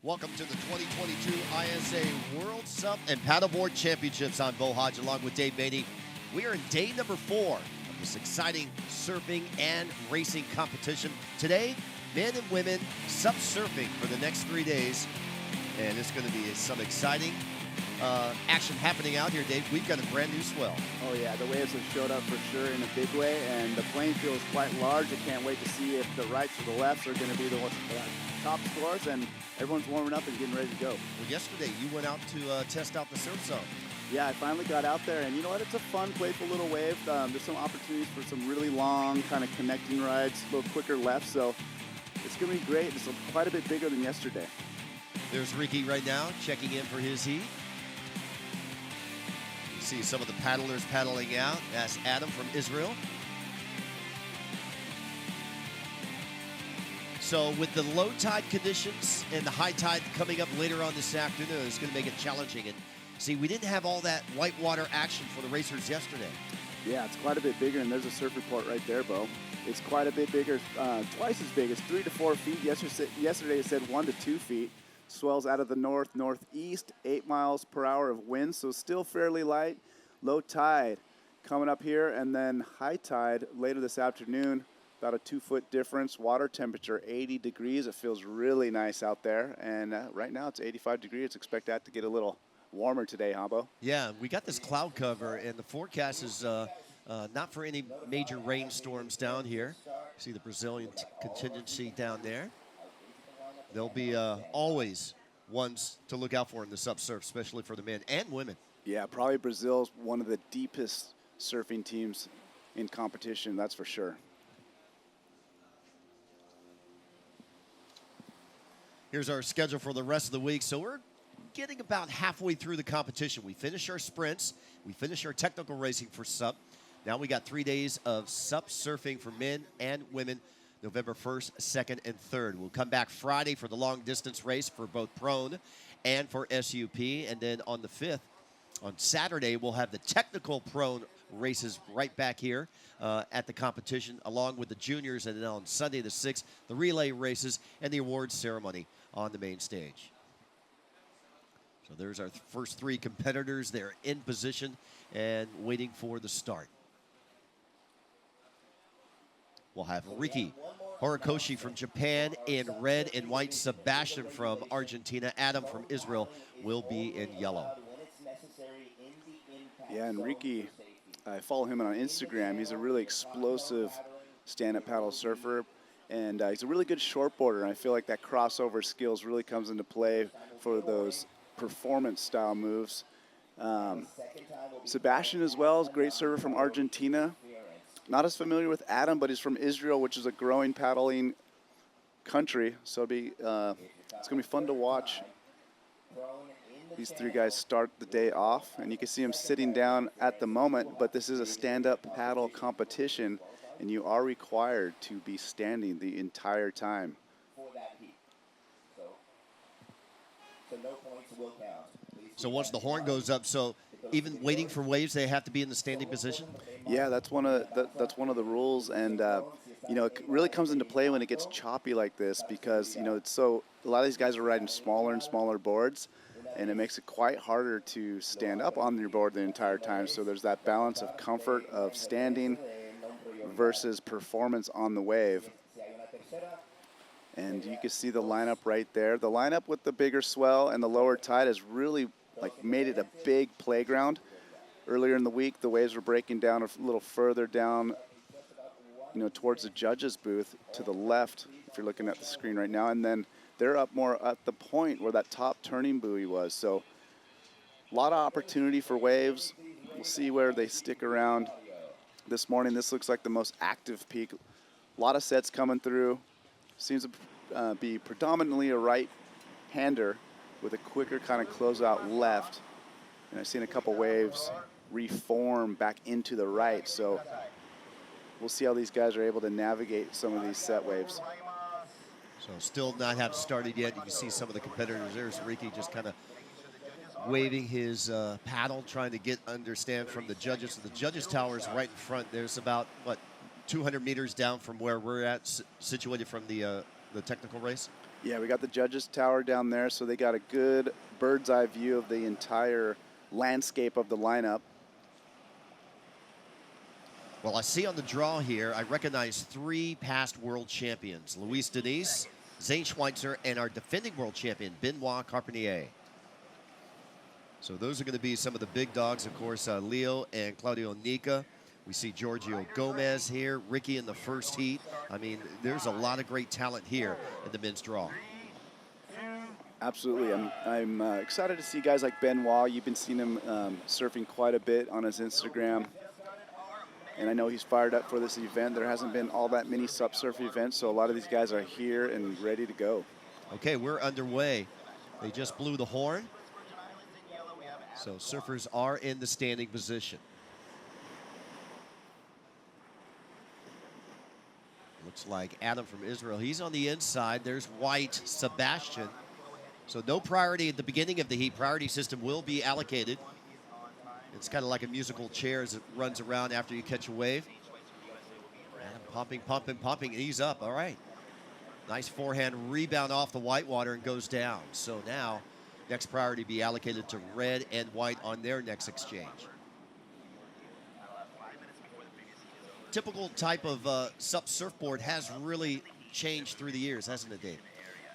Welcome to the 2022 ISA World SUP and Paddleboard Championships. I'm Bo Hodge along with Dave Beatty. We are in day number 4 of this exciting surfing and racing competition. Today, men and women SUP surfing for the next 3 days. And it's going to be some exciting action happening out here, Dave. We've got a brand new swell. Oh yeah, the waves have showed up for sure in a big way, and the playing field is quite large. I can't wait to see if the rights or the lefts are going to be the top scores, and everyone's warming up and getting ready to go. Well, yesterday you went out to test out the surf zone. Yeah, I finally got out there, and you know what? It's a fun, playful little wave. There's some opportunities for some really long kind of connecting rides, a little quicker left, so it's going to be great. It's quite a bit bigger than yesterday. There's Ricky right now checking in for his heat. You see some of the paddlers paddling out. That's Adam from Israel. So with the low tide conditions and the high tide coming up later on this afternoon, it's going to make it challenging. And see, we didn't have all that whitewater action for the racers yesterday. Yeah, it's quite a bit bigger, and there's a surf report right there, Bo. It's quite a bit bigger, twice as big. It's 3 to 4 feet. Yesterday it said 1 to 2 feet. Swells out of the northeast, 8 miles per hour of wind, so still fairly light. Low tide coming up here, and then high tide later this afternoon, about a 2-foot difference. Water temperature 80 degrees. It feels really nice out there, and right now it's 85 degrees. Expect that to get a little warmer today, huh, Bo? Yeah, we got this cloud cover, and the forecast is not for any major rainstorms down here. See the Brazilian contingency down there. There'll be always ones to look out for in the SUP surf, especially for the men and women. Yeah, probably Brazil's one of the deepest surfing teams in competition, that's for sure. Here's our schedule for the rest of the week. So we're getting about halfway through the competition. We finish our sprints. We finish our technical racing for SUP. Now we got 3 days of SUP surfing for men and women, November 1st, 2nd, and 3rd. We'll come back Friday for the long-distance race for both prone and for SUP. And then on the 5th, on Saturday, we'll have the technical prone races right back here at the competition, along with the juniors. And then on Sunday the 6th, the relay races and the awards ceremony on the main stage. So there's our first 3 competitors. They're in position and waiting for the start. We'll have Riki Horikoshi from Japan in red and white. Sebastian from Argentina. Adam from Israel will be in yellow. Yeah, and Riki, I follow him on Instagram. He's a really explosive stand-up paddle surfer, and he's a really good shortboarder. And I feel like that crossover skills really comes into play for those performance-style moves. Sebastian as well is a great surfer from Argentina. Not as familiar with Adam, but he's from Israel, which is a growing paddling country. So it's going to be fun to watch these 3 guys start the day off. And you can see them sitting down at the moment, but this is a stand-up paddle competition, and you are required to be standing the entire time. So once the horn goes up, so even waiting for waves, they have to be in the standing position? Yeah, that's one of the rules, and you know, it really comes into play when it gets choppy like this, because you know a lot of these guys are riding smaller and smaller boards, and it makes it quite harder to stand up on your board the entire time. So there's that balance of comfort of standing versus performance on the wave. And you can see the lineup right there. The lineup with the bigger swell and the lower tide has really made it a big playground. Earlier in the week, the waves were breaking down a little further down, you know, towards the judges' booth to the left, if you're looking at the screen right now. And then they're up more at the point where that top turning buoy was. So a lot of opportunity for waves. We'll see where they stick around this morning. This looks like the most active peak. A lot of sets coming through. Seems to be predominantly a right-hander with a quicker kind of closeout left. And I've seen a couple waves reform back into the right. So we'll see how these guys are able to navigate some of these set waves. So still not have started yet. You can see some of the competitors. There's Riki just kind of waving his paddle, trying to understand from the judges. So the judges' tower is right in front. There's about, 200 meters down from where we're at, situated from the technical race? Yeah, we got the judges tower down there, so they got a good bird's eye view of the entire landscape of the lineup. Well, I see on the draw here, I recognize 3 past world champions, Luis Denise, Zane Schweitzer, and our defending world champion, Benoit Carpentier. So those are going to be some of the big dogs, of course, Leo and Claudio Nica. We see Giorgio Gomez here, Ricky in the first heat. I mean, there's a lot of great talent here in the men's draw. Absolutely. I'm excited to see guys like Benoit. You've been seeing him surfing quite a bit on his Instagram. And I know he's fired up for this event. There hasn't been all that many SUP surf events, so a lot of these guys are here and ready to go. Okay, we're underway. They just blew the horn. So surfers are in the standing position. Looks like Adam from Israel. He's on the inside. There's White, Sebastian. So no priority at the beginning of the heat. Priority system will be allocated. It's kind of like a musical chair as it runs around after you catch a wave. Adam pumping, pumping, pumping. He's up. All right. Nice forehand rebound off the whitewater and goes down. So now next priority be allocated to red and white on their next exchange. Typical type of SUP surfboard has really changed through the years, hasn't it, Dave?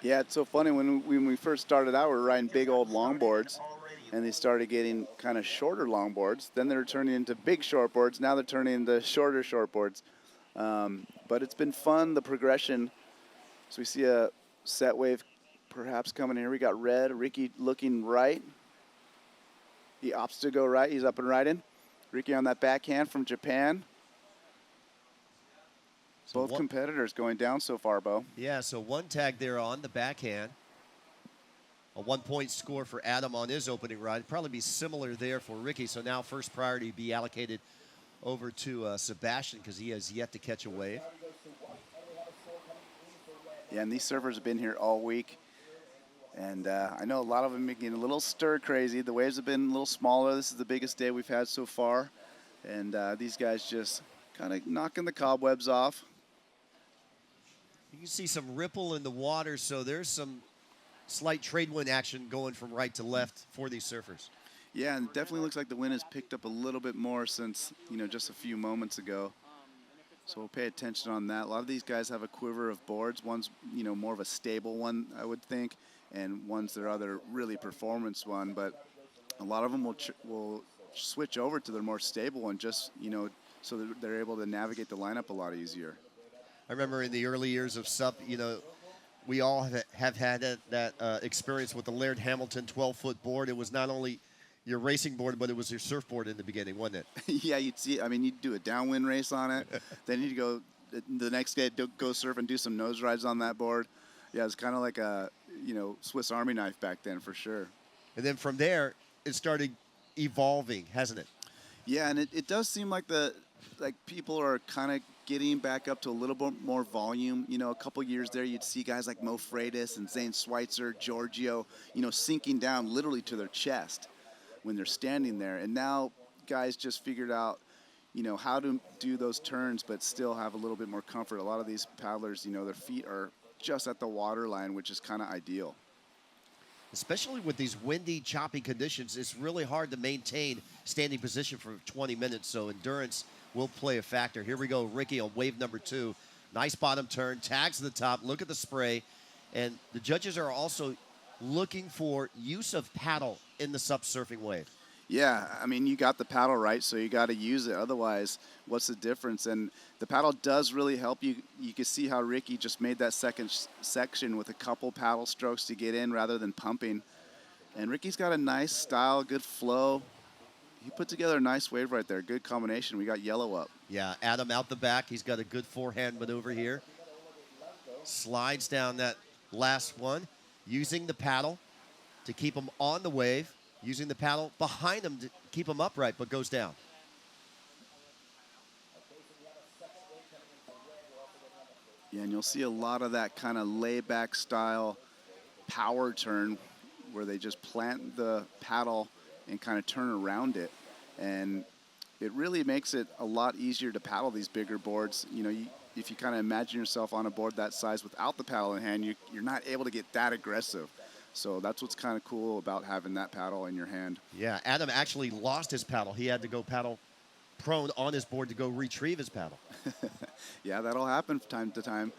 Yeah, it's so funny. When we first started out, we were riding big old longboards, and they started getting kind of shorter longboards. Then they're turning into big shortboards. Now they're turning into shorter shortboards. But it's been fun, the progression. So we see a set wave perhaps coming here. We got red, Ricky looking right. He opts to go right. He's up and riding. Ricky on that backhand from Japan. So both competitors going down so far, Bo. Yeah, so one tag there on the backhand. A 1-point score for Adam on his opening ride. Probably be similar there for Ricky. So now first priority be allocated over to Sebastian because he has yet to catch a wave. Yeah, and these surfers have been here all week. And I know a lot of them are getting a little stir crazy. The waves have been a little smaller. This is the biggest day we've had so far. And these guys just kind of knocking the cobwebs off. You can see some ripple in the water, so there's some slight trade wind action going from right to left for these surfers. Yeah, and it definitely looks like the wind has picked up a little bit more since, just a few moments ago. So we'll pay attention on that. A lot of these guys have a quiver of boards. One's, more of a stable one, I would think, and one's their other really performance one. But a lot of them will switch over to their more stable one just, so that they're able to navigate the lineup a lot easier. I remember in the early years of SUP, we all have had that experience with the Laird Hamilton 12-foot board. It was not only your racing board, but it was your surfboard in the beginning, wasn't it? Yeah, you'd do a downwind race on it. Then you'd go the next day, go surf and do some nose rides on that board. Yeah, it's kind of like a, Swiss Army knife back then for sure. And then from there, it started evolving, hasn't it? Yeah, and it does seem like people are kind of getting back up to a little bit more volume. A couple years there, you'd see guys like Mo Freitas and Zane Schweitzer, Giorgio, sinking down literally to their chest when they're standing there. And now guys just figured out, how to do those turns but still have a little bit more comfort. A lot of these paddlers, their feet are just at the water line, which is kind of ideal. Especially with these windy, choppy conditions, it's really hard to maintain standing position for 20 minutes, so endurance will play a factor. Here we go, Ricky on wave number 2. Nice bottom turn, tags to the top, look at the spray, and the judges are also looking for use of paddle in the SUP surfing wave. Yeah, you got the paddle right, so you got to use it. Otherwise, what's the difference? And the paddle does really help you. You can see how Ricky just made that second section with a couple paddle strokes to get in rather than pumping. And Ricky's got a nice style, good flow. He put together a nice wave right there. Good combination. We got yellow up. Yeah, Adam out the back. He's got a good forehand maneuver here. Slides down that last one, using the paddle to keep him on the wave. Using the paddle behind him to keep him upright, but goes down. Yeah, and you'll see a lot of that kind of layback style power turn where they just plant the paddle and kind of turn around it. And it really makes it a lot easier to paddle these bigger boards. if you kind of imagine yourself on a board that size without the paddle in hand, you're not able to get that aggressive. So that's what's kind of cool about having that paddle in your hand. Yeah, Adam actually lost his paddle. He had to go paddle prone on his board to go retrieve his paddle. Yeah, that'll happen from time to time.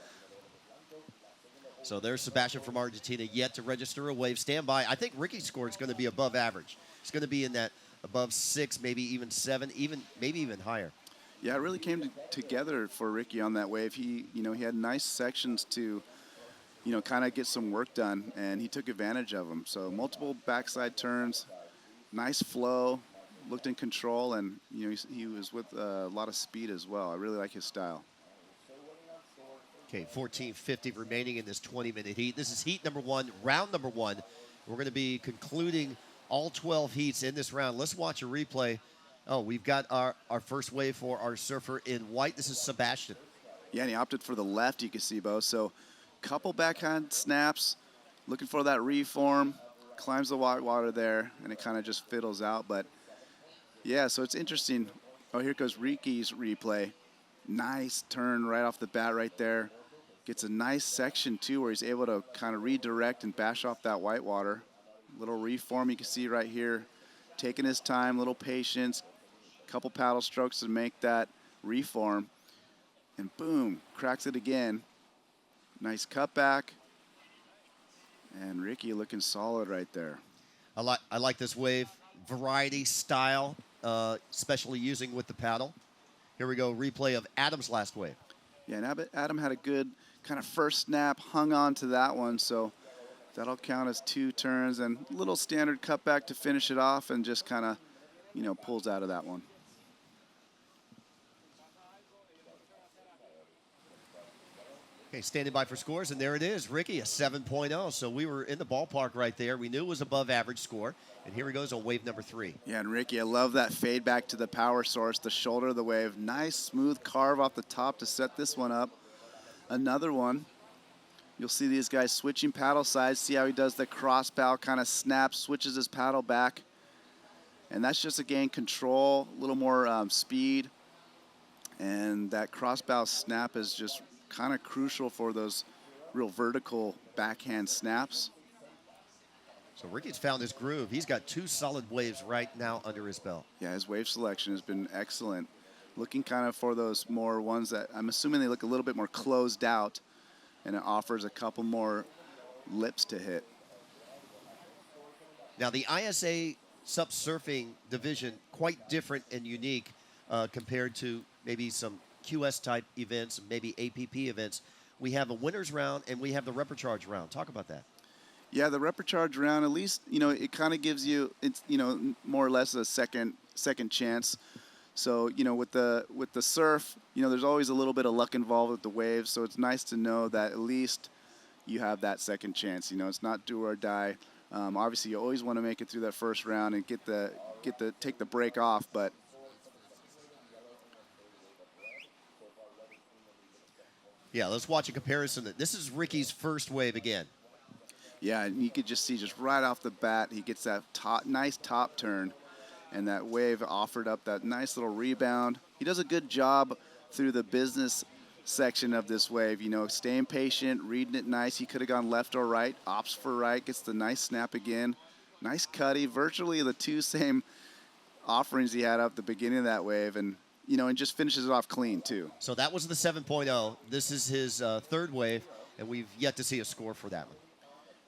So there's Sebastian from Argentina yet to register a wave. Stand by. I think Ricky's score is going to be above average. It's going to be in that above 6, maybe even 7, maybe even higher. Yeah, it really came together for Ricky on that wave. He had nice sections to, kind of get some work done, and he took advantage of them. So multiple backside turns, nice flow, looked in control, and he was with a lot of speed as well. I really like his style. Okay, 14:50 remaining in this 20-minute heat. This is heat number 1, round number 1. We're going to be concluding all 12 heats in this round. Let's watch a replay. Oh, we've got our first wave for our surfer in white. This is Sebastian. Yeah, and he opted for the left, you can see, Bo. So couple backhand snaps, looking for that reform, climbs the white water there, and it kind of just fiddles out. But, yeah, so it's interesting. Oh, here goes Ricky's replay. Nice turn right off the bat right there. Gets a nice section, too, where he's able to kind of redirect and bash off that white water. Little reform you can see right here. Taking his time, little patience, couple paddle strokes to make that reform. And boom, cracks it again. Nice cutback. And Ricky looking solid right there. I like this wave. Variety, style, especially using with the paddle. Here we go, replay of Adam's last wave. Yeah, and Adam had a good kind of first snap, hung on to that one, so that'll count as 2 turns, and a little standard cutback to finish it off, and just kind of, pulls out of that one. Okay, standing by for scores, and there it is. Ricky, a 7.0, so we were in the ballpark right there. We knew it was above average score, and here he goes on wave number 3. Yeah, and Ricky, I love that fade back to the power source, the shoulder of the wave. Nice, smooth carve off the top to set this one up. Another one. You'll see these guys switching paddle sides. See how he does the cross bow, kind of snaps, switches his paddle back. And that's just, again, control, a little more speed. And that cross bow snap is just kind of crucial for those real vertical backhand snaps. So Ricky's found his groove. He's got 2 solid waves right now under his belt. Yeah, his wave selection has been excellent. Looking kind of for those more ones that I'm assuming they look a little bit more closed out, and it offers a couple more lips to hit. Now, the ISA SUP surfing division, quite different and unique compared to maybe some QS-type events, maybe APP events. We have a winner's round, and we have the reprecharge round. Talk about that. Yeah, the reprecharge round, at least, it kind of gives you, it's, more or less a second chance. So, with the surf, there's always a little bit of luck involved with the waves. So it's nice to know that at least you have that second chance. It's not do or die. Obviously, you always want to make it through that first round and take the break off, but yeah, let's watch a comparison. This is Ricky's first wave again. Yeah, and you could just see just right off the bat, he gets that nice top turn, and that wave offered up that nice little rebound. He does a good job through the business section of this wave, staying patient, reading it nice. He could have gone left or right, opts for right, gets the nice snap again. Nice cutty, virtually the 2 same offerings he had up at the beginning of that wave, and just finishes it off clean, too. So that was the 7.0. This is his 3rd wave, and we've yet to see a score for that one.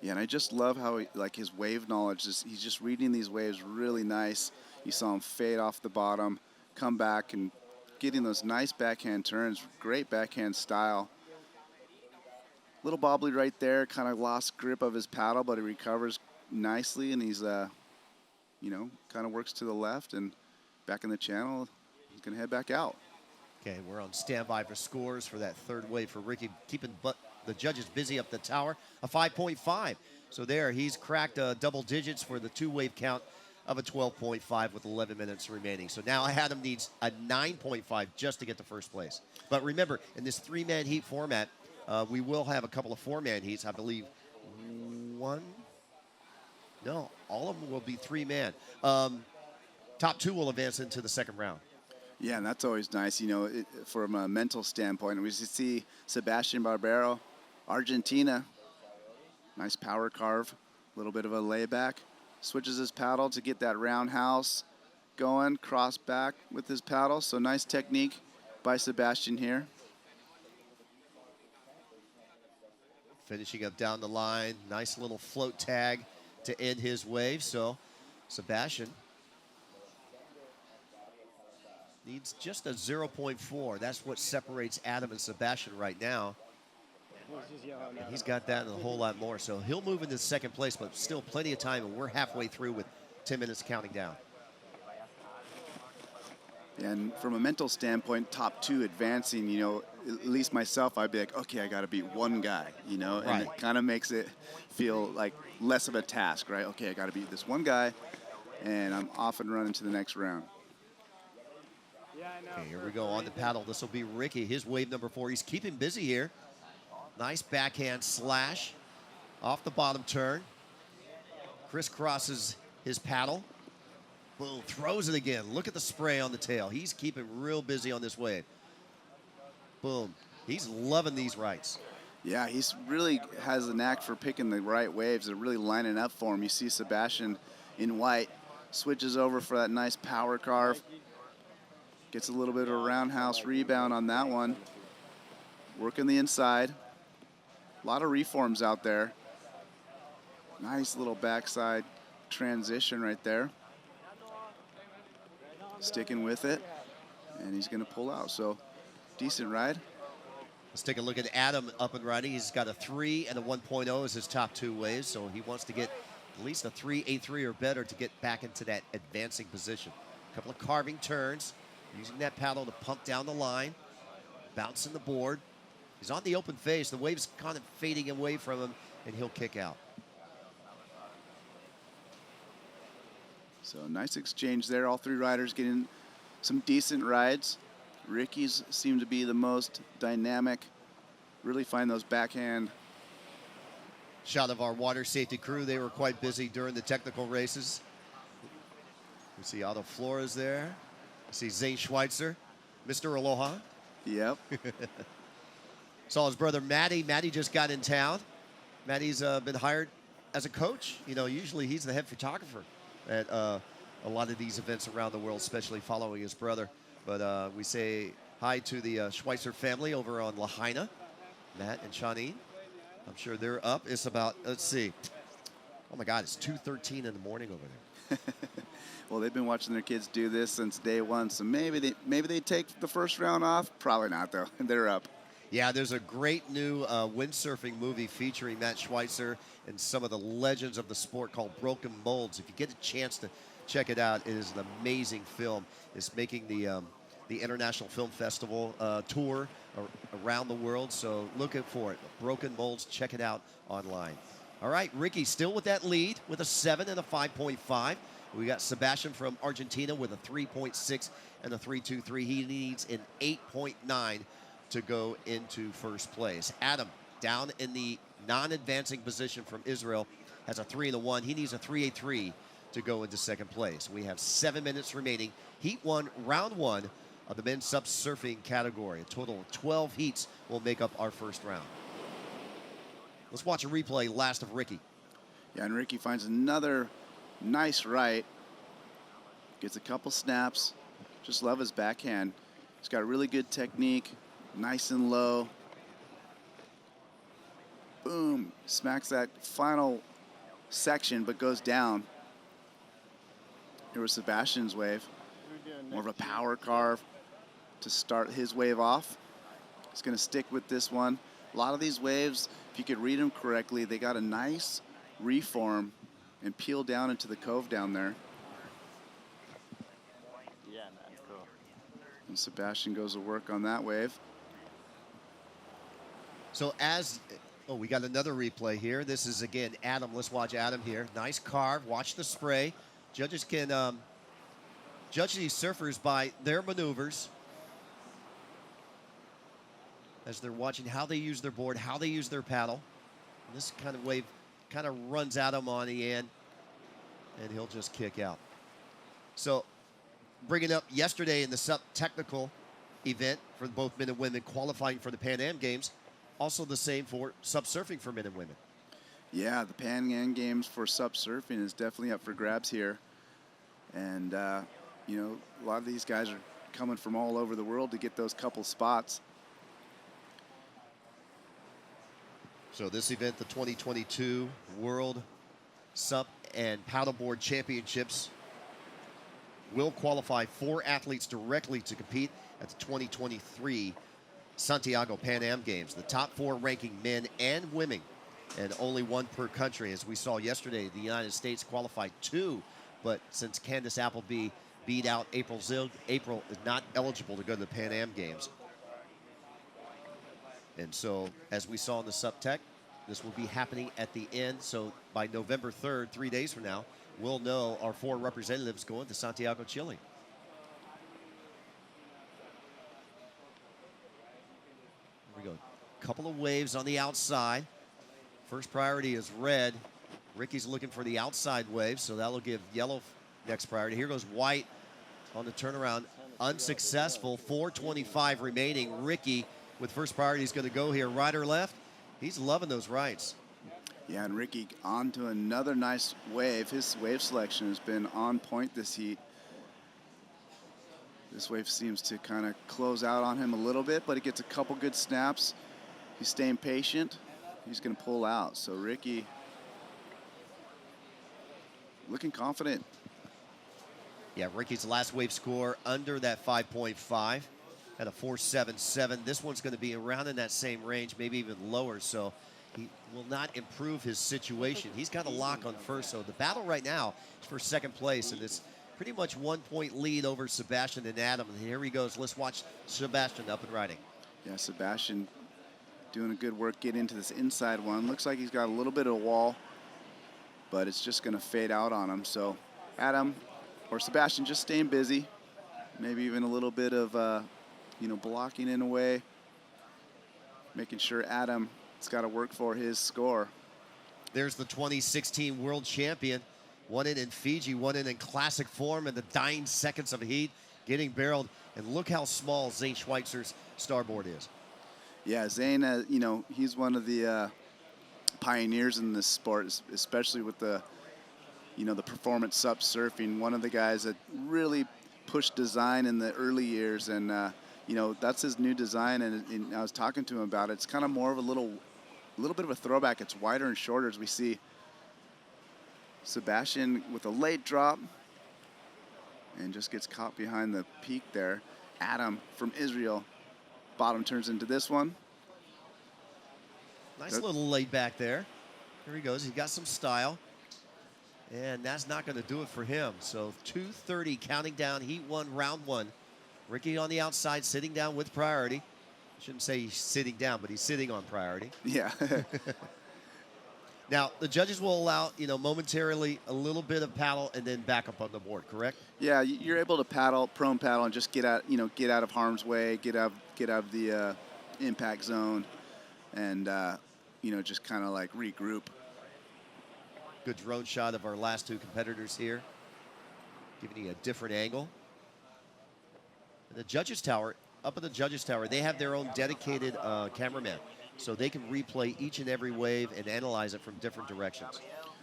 Yeah, and I just love how his wave knowledge, he's just reading these waves really nice. You saw him fade off the bottom, come back, and getting those nice backhand turns, great backhand style. Little bobbly right there, kind of lost grip of his paddle, but he recovers nicely, and he's, kind of works to the left and back in the channel. He's going to head back out. Okay, we're on standby for scores for that 3rd wave for Ricky, keeping the judges busy up the tower. A 5.5. So there, he's cracked double digits for the 2-wave count of a 12.5 with 11 minutes remaining. So now Adam needs a 9.5 just to get to first place. But remember, in this 3-man heat format, we will have a couple of 4-man heats. I believe all of them will be 3-man. Top 2 will advance into the 2nd round. Yeah, and that's always nice, you know, from a mental standpoint. We see Sebastian Barbero, Argentina, nice power carve, a little bit of a layback. Switches his paddle to get that roundhouse going, cross back with his paddle. So nice technique by Sebastian here. Finishing up down the line. Nice little float tag to end his wave. So Sebastian needs just a 0.4. That's what separates Adam and Sebastian right now. And he's got that and a whole lot more. So he'll move into second place, but still plenty of time, and we're halfway through with 10 minutes counting down. And from a mental standpoint, top two advancing, you know, at least myself, I'd be like, okay, I got to beat one guy, you know, and right. It kind of makes it feel like less of a task, right? Okay, I got to beat this one guy, and I'm off and running to the next round. Okay, here we go on the paddle. This will be Ricky, his wave number 4. He's keeping busy here. Nice backhand slash off the bottom turn. Crisscrosses his paddle. Boom, throws it again. Look at the spray on the tail. He's keeping real busy on this wave. Boom. He's loving these rights. Yeah, he's really has a knack for picking the right waves. They're really lining up for him. You see Sebastian in white switches over for that nice power carve. Gets a little bit of a roundhouse rebound on that one. Working the inside. A lot of reforms out there. Nice little backside transition right there. Sticking with it. And he's going to pull out. So, decent ride. Let's take a look at Adam up and riding. He's got a 3 and a 1.0 as his top two waves, so he wants to get at least a 3.83 or better to get back into that advancing position. A couple of carving turns, using that paddle to pump down the line, bouncing the board. He's on the open face. The wave's kind of fading away from him, and he'll kick out. So nice exchange there. All three riders getting some decent rides. Ricky's seem to be the most dynamic. Really find those backhand. Shot of our water safety crew. They were quite busy during the technical races. We see Otto Flores there. We see Zane Schweitzer, Mr. Aloha. Yep. Saw his brother Matty. Matty just got in town. Matty's been hired as a coach. You know, usually he's the head photographer at a lot of these events around the world, especially following his brother. But we say hi to the Schweitzer family over on Lahaina, Matt and Shawnee. I'm sure they're up. It's about, let's see. Oh, my God, it's 2:13 in the morning over there. Well, they've been watching their kids do this since day one, so maybe they take the first round off. Probably not, though. They're up. Yeah, there's a great new windsurfing movie featuring Matt Schweitzer and some of the legends of the sport called Broken Molds. If you get a chance to check it out, it is an amazing film. It's making the International Film Festival tour around the world, so look out for it. Broken Molds, check it out online. All right, Ricky still with that lead with a 7 and a 5.5. We got Sebastian from Argentina with a 3.6 and a 3.23. He needs an 8.9 to go into first place. Adam, down in the non-advancing position from Israel, has a 3 and a 1. He needs a 3.83 to go into second place. We have 7 minutes remaining. Heat 1, round 1 of the men's SUP surfing category. A total of 12 heats will make up our first round. Let's watch a replay, last of Ricky. Yeah, and Ricky finds another nice right. Gets a couple snaps. Just love his backhand. He's got really good technique. Nice and low. Boom. Smacks that final section, but goes down. Here was Sebastian's wave. More of a power carve to start his wave off. He's going to stick with this one. A lot of these waves, if you could read them correctly, they got a nice reform and peel down into the cove down there. Yeah, man, cool. And Sebastian goes to work on that wave. So we got another replay here. This is, again, Adam. Let's watch Adam here. Nice carve. Watch the spray. Judges can judge these surfers by their maneuvers as they're watching how they use their board, how they use their paddle. And this kind of wave kind of runs at him on the end, and he'll just kick out. So bringing up yesterday in the SUP technical event for both men and women qualifying for the Pan Am Games. Also the same for SUP surfing for men and women. Yeah, the Pan Am Games for SUP surfing is definitely up for grabs here. And, you know, a lot of these guys are coming from all over the world to get those couple spots. So this event, the 2022 World SUP and Paddleboard Championships, will qualify 4 athletes directly to compete at the 2023 Santiago Pan Am Games. The top 4 ranking men and women, and only 1 per country. As we saw yesterday, the United States qualified 2, but since Candace Appleby beat out April Zilg, April is not eligible to go to the Pan Am Games. And so, as we saw in the SUP Tech, this will be happening at the end. So by November 3rd, 3 days from now, we'll know our 4 representatives going to Santiago, Chile. Here we go. Couple of waves on the outside. First priority is red. Ricky's looking for the outside wave, so that'll give yellow next priority. Here goes white on the turnaround. Unsuccessful. 4:25 remaining. Ricky with first priority is going to go here. Right or left? He's loving those rights. Yeah, and Ricky on to another nice wave. His wave selection has been on point this heat. This wave seems to kind of close out on him a little bit, but he gets a couple good snaps. He's staying patient. He's going to pull out. So Ricky looking confident. Yeah, Ricky's last wave score under that 5.5 at a 4.77. This one's going to be around in that same range, maybe even lower. So he will not improve his situation. He's got a lock on first. So the battle right now is for second place, and it's pretty much 1-point lead over Sebastian and Adam. And here he goes. Let's watch Sebastian up and riding. Yeah, Sebastian doing a good work getting into this inside one. Looks like he's got a little bit of a wall, but it's just going to fade out on him. So Adam or Sebastian just staying busy. Maybe even a little bit of, you know, blocking in a way. Making sure Adam's got to work for his score. There's the 2016 world champion. Won it in Fiji, won it in classic form in the dying seconds of heat, getting barreled. And look how small Zane Schweitzer's starboard is. Yeah, Zane, you know, he's one of the pioneers in this sport, especially with the, you know, the performance SUP surfing. One of the guys that really pushed design in the early years, and you know, that's his new design. And I was talking to him about it. It's kind of more of a little bit of a throwback. It's wider and shorter, as we see Sebastian with a late drop, and just gets caught behind the peak there. Adam from Israel, bottom turns into this one. Nice little laid back there. Here he goes. He's got some style. And that's not going to do it for him. So 2:30 counting down heat 1, round 1. Ricky on the outside sitting down with priority. Shouldn't say he's sitting down, but he's sitting on priority. Yeah. Now, the judges will allow, you know, momentarily a little bit of paddle and then back up on the board, correct? Yeah, you're able to paddle, prone paddle, and just get out, you know, get out of harm's way, get out of the impact zone, and you know, just kind of like regroup. Good drone shot of our last 2 competitors here, giving you a different angle. And the judges tower, up at the judges tower, they have their own dedicated cameraman, so they can replay each and every wave and analyze it from different directions.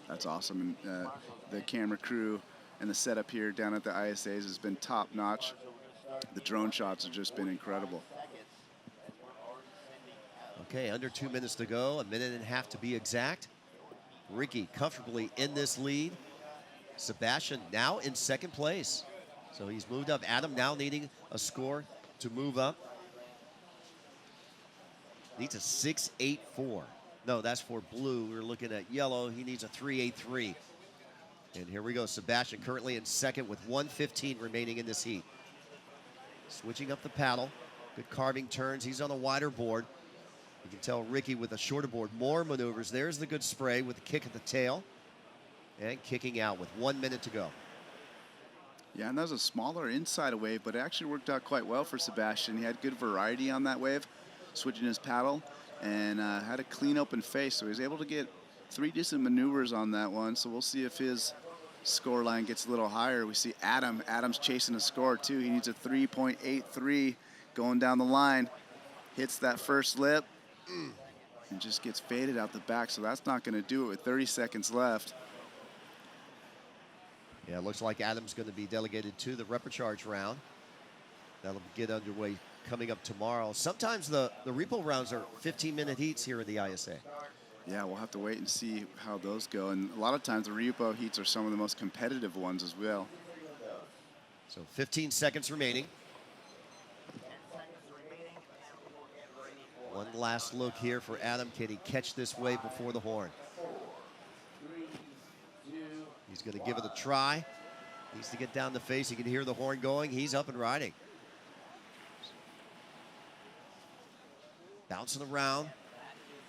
That's awesome. And the camera crew and the setup here down at the ISAs has been top notch. The drone shots have just been incredible. Okay, under 2 minutes to go, 1.5 minutes to be exact. Ricky comfortably in this lead. Sebastian now in second place. So he's moved up. Adam now needing a score to move up. Needs a 6.84. No, that's for blue. We're looking at yellow. He needs a 3.83. And here we go. Sebastian currently in second with 1:15 remaining in this heat. Switching up the paddle. Good carving turns. He's on a wider board. You can tell Ricky with a shorter board, more maneuvers. There's the good spray with the kick at the tail. And kicking out with 1 minute to go. Yeah, and that was a smaller inside wave, but it actually worked out quite well for Sebastian. He had good variety on that wave, switching his paddle, and had a clean open face. So he was able to get 3 decent maneuvers on that one. So we'll see if his score line gets a little higher. We see Adam's chasing a score too. He needs a 3.83 going down the line. Hits that first lip and just gets faded out the back. So that's not going to do it with 30 seconds left. Yeah, it looks like Adam's going to be delegated to the repecharge round. That'll get underway coming up tomorrow. Sometimes the repo rounds are 15-minute heats here in the ISA. Yeah, we'll have to wait and see how those go. And a lot of times the repo heats are some of the most competitive ones as well. So 15 seconds remaining. One last look here for Adam. Can he catch this wave before the horn? He's going to give it a try. Needs to get down the face. You can hear the horn going. He's up and riding. Bouncing around.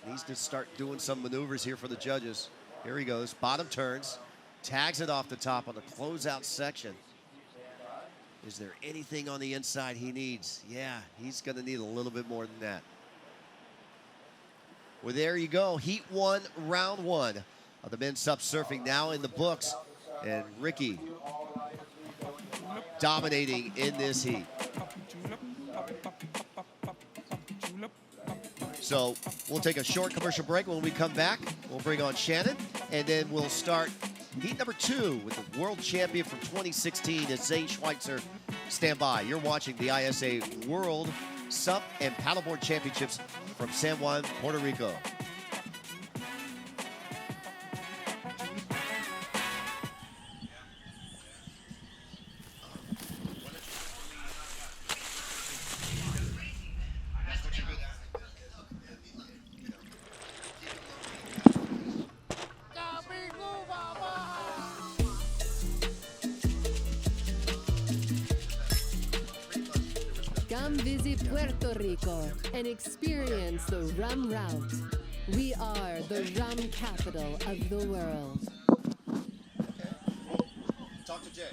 Needs to start doing some maneuvers here for the judges. Here he goes. Bottom turns. Tags it off the top on the closeout section. Is there anything on the inside he needs? Yeah, he's going to need a little bit more than that. Well, there you go. Heat 1, round 1 of the men's SUP surfing now in the books. And Ricky dominating in this heat. So we'll take a short commercial break. When we come back, we'll bring on Shannon, and then we'll start heat number 2 with the world champion from 2016 as Zane Schweitzer. Stand by. You're watching the ISA World SUP and Paddleboard Championships from San Juan, Puerto Rico. Come visit Puerto Rico and experience the rum route. We are the rum capital of the world. Talk to Jay.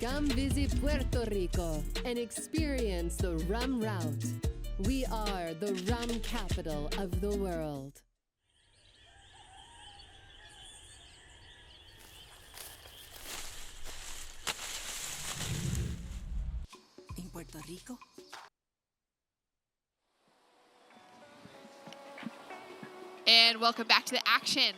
Come visit Puerto Rico and experience the rum route. We are the rum capital of the world. In Puerto Rico. And welcome back to the action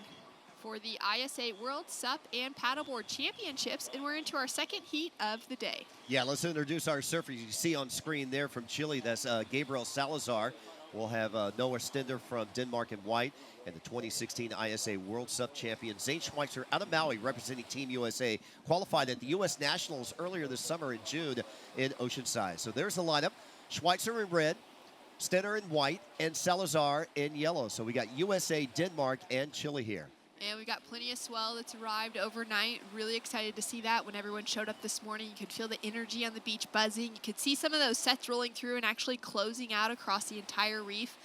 for the ISA World SUP and Paddleboard Championships, and we're into our second heat of the day. Yeah, let's introduce our surfers. You see on screen there from Chile, that's Gabriel Salazar. We'll have Noah Stender from Denmark in white, and the 2016 ISA World SUP champion, Zane Schweitzer, out of Maui, representing Team USA, qualified at the U.S. Nationals earlier this summer in June in Oceanside. So there's the lineup. Schweitzer in red, Stender in white, and Salazar in yellow. So we got USA, Denmark, and Chile here. And we got plenty of swell that's arrived overnight. Really excited to see that. When everyone showed up this morning, you could feel the energy on the beach buzzing. You could see some of those sets rolling through and actually closing out across the entire reef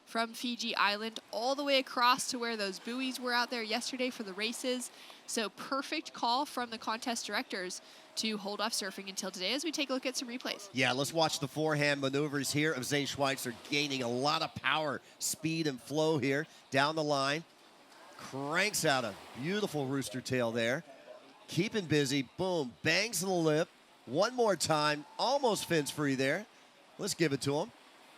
from Fiji Island all the way across to where those buoys were out there yesterday for the races. So perfect call from the contest directors to hold off surfing until today as we take a look at some replays. Yeah, let's watch the forehand maneuvers here of Zane Schweitzer, gaining a lot of power, speed, and flow here down the line. Cranks out a beautiful rooster tail there. Keeping busy. Boom. Bangs to the lip. One more time. Almost fins free there. Let's give it to him.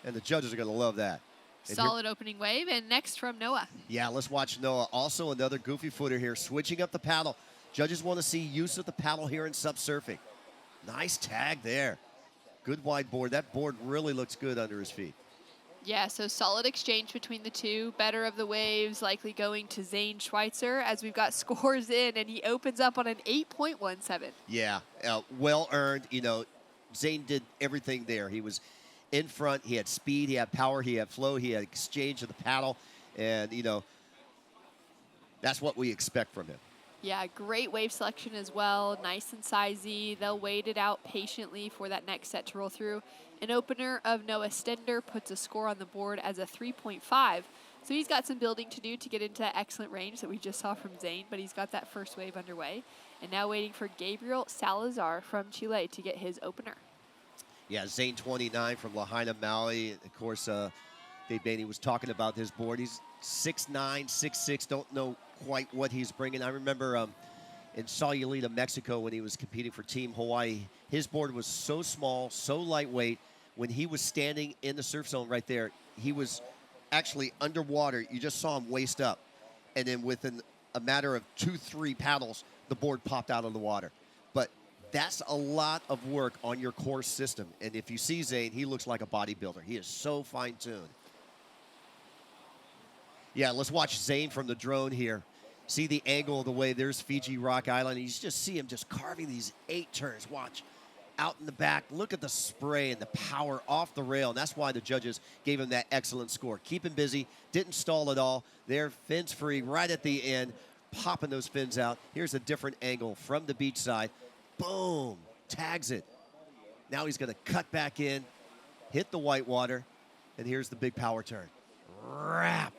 And the judges are going to love that. And Solid opening wave. And next from Noah. yeah, let's watch Noah. Also another goofy footer here. Switching up the paddle. Judges want to see use of the paddle here in SUP surfing. Nice tag there. Good wide board. That board really looks good under his feet. Yeah, so solid exchange between the two. Better of the waves likely going to Zane Schweitzer as we've got scores in, and he opens up on an 8.17. Yeah, well earned. You know, Zane did everything there. He was in front. He had speed. He had power. He had flow. He had exchange of the paddle. And, you know, that's what we expect from him. Yeah, great wave selection as well. Nice and sizey. They'll wait it out patiently for that next set to roll through. An opener of Noah Stender puts a score on the board as a 3.5 So he's got some building to do to get into that excellent range that we just saw from Zane, but he's got that first wave underway. And now waiting for Gabriel Salazar from Chile to get his opener. Yeah, Zane 29 from Lahaina, Maui. Of course, Dave Bainey was talking about his board. He's 6'9", 6'6", don't know quite what he's bringing. I remember in Sayulita, Mexico, when he was competing for Team Hawaii, his board was so small, so lightweight. When he was standing in the surf zone right there, he was actually underwater. You just saw him waist up. And then within a matter of 2-3 paddles, the board popped out of the water. But that's a lot of work on your core system. And if you see Zane, he looks like a bodybuilder. He is so fine-tuned. Yeah, let's watch Zane from the drone here. See the angle of the way. There's Fiji Rock Island. You just see him just carving these 8 turns. Watch. Out in the back, look at the spray and the power off the rail. And that's why the judges gave him that excellent score. Keep him busy, didn't stall at all. They're fins free right at the end, popping those fins out. Here's a different angle from the beach side. Boom, tags it. Now he's gonna cut back in, hit the white water, and here's the big power turn. Wrap.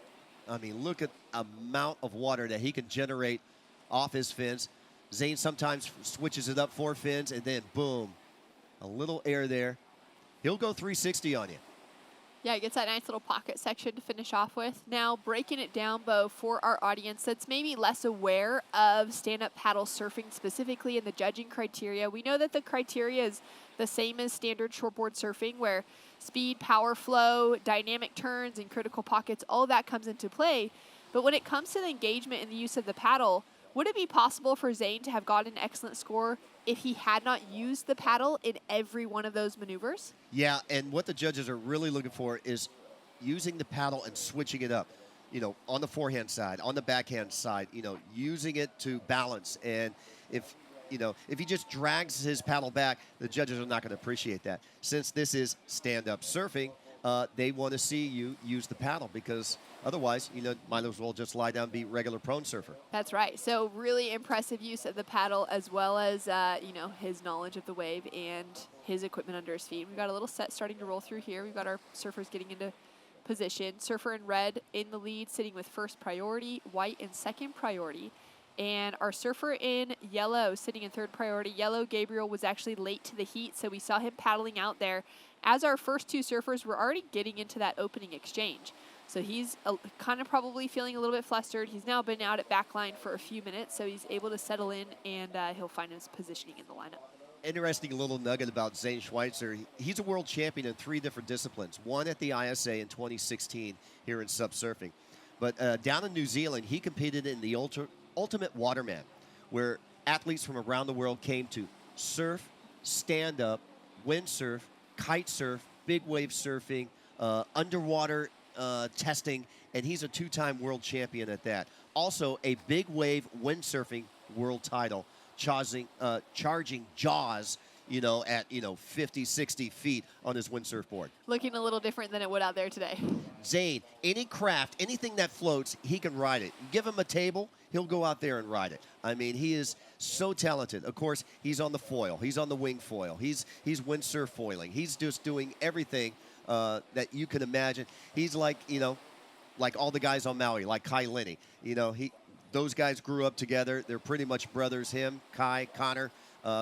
I mean, look at the amount of water that he can generate off his fins. Zane sometimes switches it up 4 fins, and then boom, a little air there. He'll go 360 on you. Yeah, he gets that nice little pocket section to finish off with. Now, breaking it down, Bo, for our audience that's maybe less aware of stand-up paddle surfing specifically in the judging criteria, we know that the criteria is the same as standard shortboard surfing, where speed, power flow, dynamic turns, and critical pockets, all of that comes into play. But when it comes to the engagement and the use of the paddle, would it be possible for Zane to have gotten an excellent score if he had not used the paddle in every one of those maneuvers? Yeah, and what the judges are really looking for is using the paddle and switching it up. You know, on the forehand side, on the backhand side, you know, using it to balance. And if he just drags his paddle back, the judges are not going to appreciate that. Since this is stand-up surfing, they want to see you use the paddle, because otherwise, you know, might as well just lie down and be regular prone surfer. That's right. So really impressive use of the paddle, as well as, his knowledge of the wave and his equipment under his feet. We've got a little set starting to roll through here. We've got our surfers getting into position. Surfer in red in the lead, sitting with first priority, white in second priority. And our surfer in yellow sitting in third priority. Yellow, Gabriel, was actually late to the heat, so we saw him paddling out there. As our first 2 surfers were already getting into that opening exchange. So he's kind of probably feeling a little bit flustered. He's now been out at backline for a few minutes, so he's able to settle in, and he'll find his positioning in the lineup. Interesting little nugget about Zane Schweitzer. He's a world champion in 3 different disciplines. One at the ISA in 2016 here in SUP surfing. But down in New Zealand, he competed in the Ultimate Waterman, where athletes from around the world came to surf, stand up, windsurf, kite surf, big wave surfing, underwater testing, and he's a 2-time world champion at that. Also, a big wave windsurfing world title, charging jaws, at 50, 60 feet on his windsurf board. Looking a little different than it would out there today. Zane, any craft, anything that floats, he can ride it. Give him a table, he'll go out there and ride it. I mean, he is so talented. Of course, he's on the foil. He's on the wing foil. He's windsurf foiling. He's just doing everything that you can imagine. He's like all the guys on Maui, like Kai Lenny. Those guys grew up together. They're pretty much brothers, him, Kai, Connor,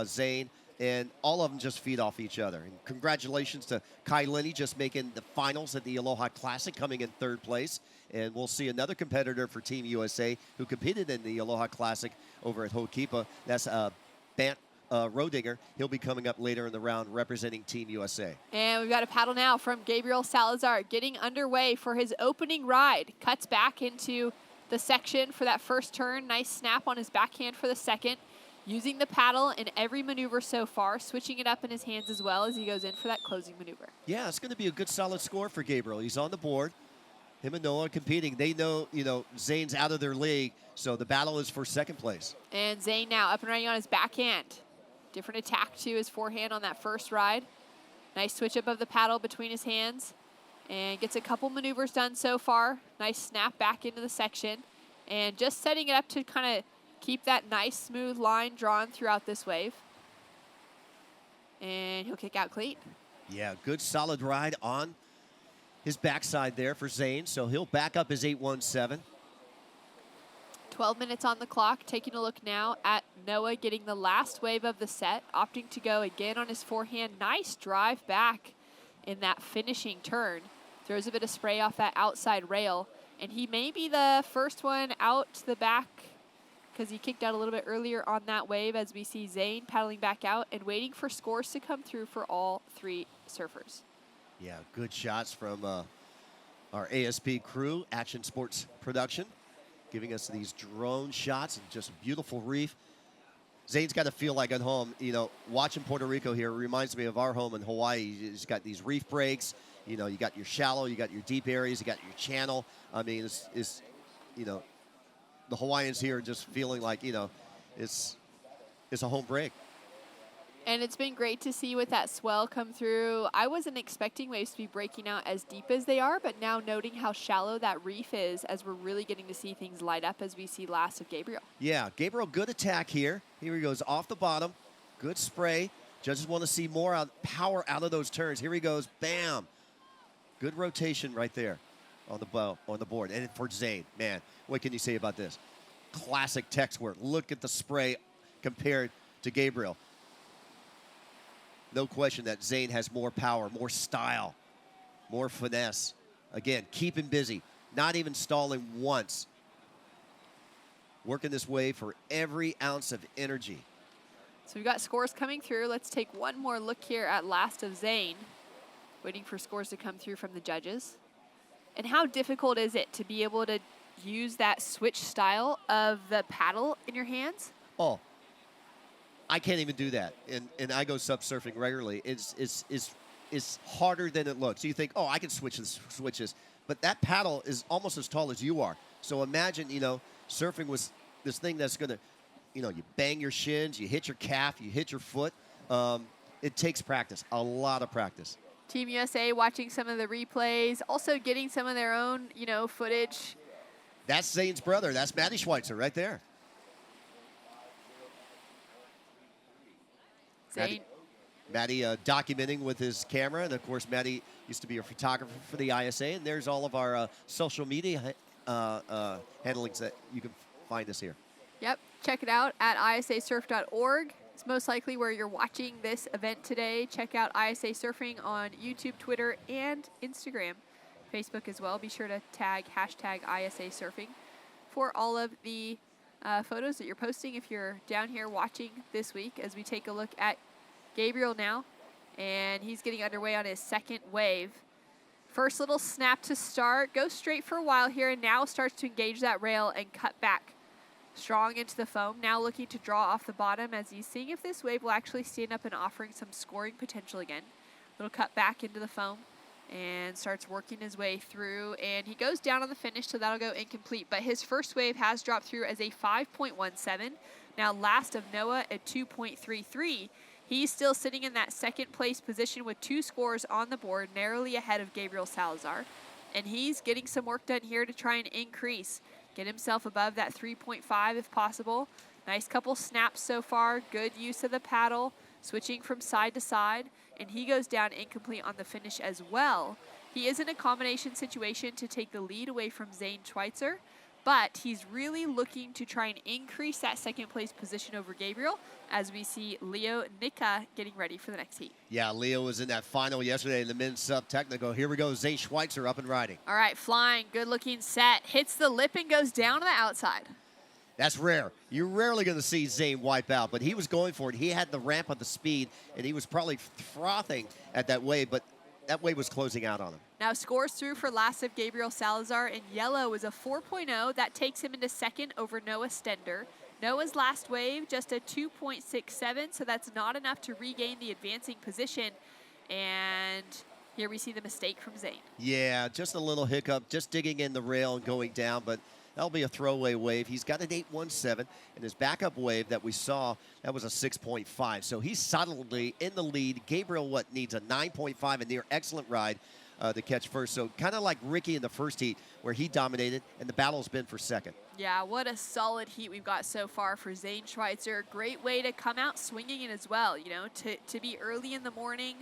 Zane, and all of them just feed off each other. And congratulations to Kai Lenny, just making the finals at the Aloha Classic, coming in 3rd place. And we'll see another competitor for Team USA who competed in the Aloha Classic over at Ho'okipa. That's Bant Rodinger. He'll be coming up later in the round representing Team USA. And we've got a paddle now from Gabriel Salazar getting underway for his opening ride. Cuts back into the section for that first turn. Nice snap on his backhand for the second. Using the paddle in every maneuver so far, switching it up in his hands as well as he goes in for that closing maneuver. Yeah, it's going to be a good solid score for Gabriel. He's on the board. Him and Noah are competing. They know, Zane's out of their league, so the battle is for 2nd place. And Zane now up and running on his backhand. Different attack to his forehand on that first ride. Nice switch up of the paddle between his hands. And gets a couple maneuvers done so far. Nice snap back into the section. And just setting it up to kind of keep that nice smooth line drawn throughout this wave. And he'll kick out clean. Yeah, good solid ride on his backside there for Zane, so he'll back up his 8-1-7. 12 minutes on the clock. Taking a look now at Noah getting the last wave of the set, opting to go again on his forehand. Nice drive back in that finishing turn. Throws a bit of spray off that outside rail, and he may be the first one out to the back because he kicked out a little bit earlier on that wave, as we see Zane paddling back out and waiting for scores to come through for all three surfers. Yeah, good shots from our ASP crew, Action Sports Production, giving us these drone shots and just a beautiful reef. Zane's got to feel like at home. You know, watching Puerto Rico here reminds me of our home in Hawaii. He's got these reef breaks. You know, you got your shallow, you got your deep areas, you got your channel. I mean, it's you know, the Hawaiians here are just feeling like, you know, it's a home break. And it's been great to see with that swell come through. I wasn't expecting waves to be breaking out as deep as they are, but now noting how shallow that reef is, as we're really getting to see things light up as we see last of Gabriel. Yeah, Gabriel, good attack here. Here he goes off the bottom. Good spray. Judges want to see more power out of those turns. Here he goes. Bam. Good rotation right there on the board. And for Zane, man, what can you say about this? Classic text work. Look at the spray compared to Gabriel. No question that Zane has more power, more style, more finesse. Again, keep him busy. Not even stalling once. Working this wave for every ounce of energy. So we've got scores coming through. Let's take one more look here at last of Zane. Waiting for scores to come through from the judges. And how difficult is it to be able to use that switch style of the paddle in your hands? Oh, I can't even do that. And I go SUP surfing regularly. It's harder than it looks. You think, oh, I can switch the switches. But that paddle is almost as tall as you are. So imagine, you know, surfing was this thing that's going to, you know, you bang your shins, you hit your calf, you hit your foot. It takes practice, a lot of practice. Team USA watching some of the replays, also getting some of their own, you know, footage. That's Zane's brother. That's Matty Schweitzer right there. Zane. Matty documenting with his camera. And, of course, Matty used to be a photographer for the ISA. And there's all of our social media handlings that you can find us here. Yep. Check it out at isasurf.org. It's most likely where you're watching this event today. Check out ISA Surfing on YouTube, Twitter, and Instagram. Facebook as well. Be sure to tag hashtag ISA Surfing for all of the photos that you're posting if you're down here watching this week, as we take a look at Gabriel now. And he's getting underway on his second wave. First little snap to start. Goes straight for a while here and now starts to engage that rail and cut back strong into the foam. Now looking to draw off the bottom as he's seeing if this wave will actually stand up and offering some scoring potential again. Little cut back into the foam and starts working his way through, and he goes down on the finish, so that'll go incomplete. But his first wave has dropped through as a 5.17. Now last of Noah at 2.33. He's still sitting in that second place position with 2 scores on the board, narrowly ahead of Gabriel Salazar. And he's getting some work done here to try and increase, get himself above that 3.5 if possible. Nice couple snaps so far, good use of the paddle, switching from side to side, and he goes down incomplete on the finish as well. He is in a combination situation to take the lead away from Zane Schweitzer, but he's really looking to try and increase that second place position over Gabriel, as we see Leo Nika getting ready for the next heat. Yeah, Leo was in that final yesterday in the men's SUP technical. Here we go, Zane Schweitzer up and riding. All right, flying, good looking set, hits the lip and goes down to the outside. That's rare. You're rarely going to see Zane wipe out, but he was going for it. He had the ramp of the speed, and he was probably frothing at that wave, but that wave was closing out on him. Now scores through for last of Gabriel Salazar in yellow is a 4.0. That takes him into second over Noah Stender. Noah's last wave just a 2.67, so that's not enough to regain the advancing position. And here we see the mistake from Zane. Yeah, just a little hiccup, just digging in the rail and going down, but that'll be a throwaway wave. He's got an 8.17, and his backup wave that we saw, that was a 6.5. So he's solidly in the lead. Gabriel, needs a 9.5, a near excellent ride to catch first. So kind of like Ricky in the first heat, where he dominated, and the battle's been for second. Yeah, what a solid heat we've got so far for Zane Schweitzer. Great way to come out swinging it as well, you know, to be early in the morning,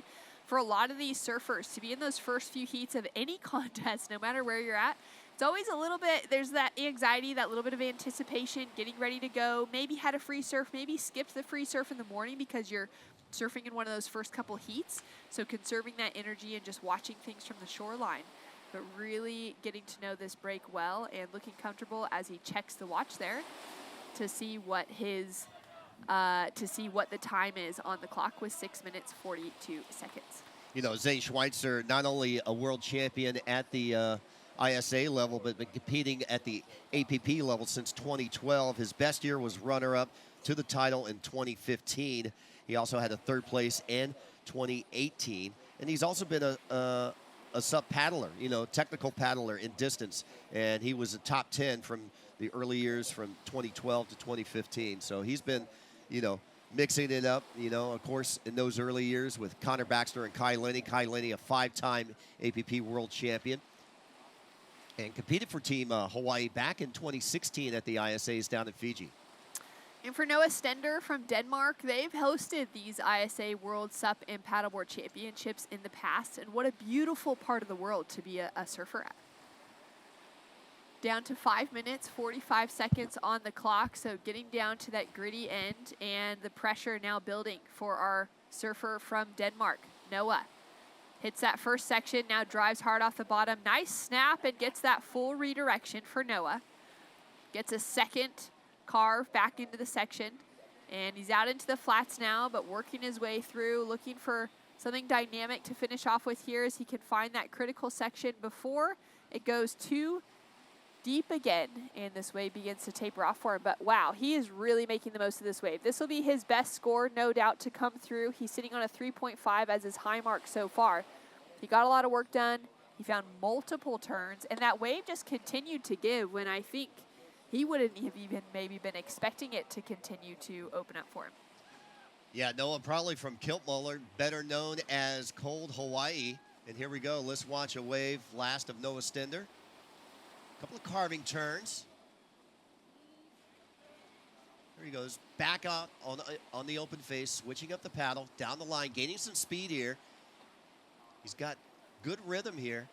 for a lot of these surfers to be in those first few heats of any contest, no matter where you're at. It's always a little bit, there's that anxiety, that little bit of anticipation, getting ready to go, maybe had a free surf, maybe skipped the free surf in the morning because you're surfing in one of those first couple heats. So conserving that energy and just watching things from the shoreline, but really getting to know this break well and looking comfortable as he checks the watch there to see what his, what the time is on the clock with 6 minutes, 42 seconds. You know, Zane Schweitzer, not only a world champion at the ISA level, but been competing at the APP level since 2012. His best year was runner-up to the title in 2015. He also had a third place in 2018. And he's also been a SUP paddler, you know, technical paddler in distance. And he was a top 10 from the early years from 2012 to 2015. So he's been, you know, mixing it up, you know, of course, in those early years with Connor Baxter and Kai Lenny. Kai Lenny, a 5-time APP world champion, and competed for Team Hawaii back in 2016 at the ISAs down in Fiji. And for Noah Stender from Denmark, they've hosted these ISA World SUP and Paddleboard Championships in the past, and what a beautiful part of the world to be a surfer at. Down to 5 minutes, 45 seconds on the clock, so getting down to that gritty end, and the pressure now building for our surfer from Denmark, Noah. Hits that first section, now drives hard off the bottom. Nice snap and gets that full redirection for Noah. Gets a second carve back into the section, and he's out into the flats now, but working his way through, looking for something dynamic to finish off with here as he can find that critical section before it goes too deep again, and this wave begins to taper off for him. But wow, he is really making the most of this wave. This will be his best score, no doubt, to come through. He's sitting on a 3.5 as his high mark so far. He got a lot of work done. He found multiple turns, and that wave just continued to give when I think he wouldn't have even maybe been expecting it to continue to open up for him. Yeah, Noah probably from Kiltmuller, better known as Cold Hawaii. And here we go. Let's watch a wave last of Noah Stender. Couple of carving turns. There he goes, back out on the open face, switching up the paddle, down the line, gaining some speed here. He's got good rhythm here,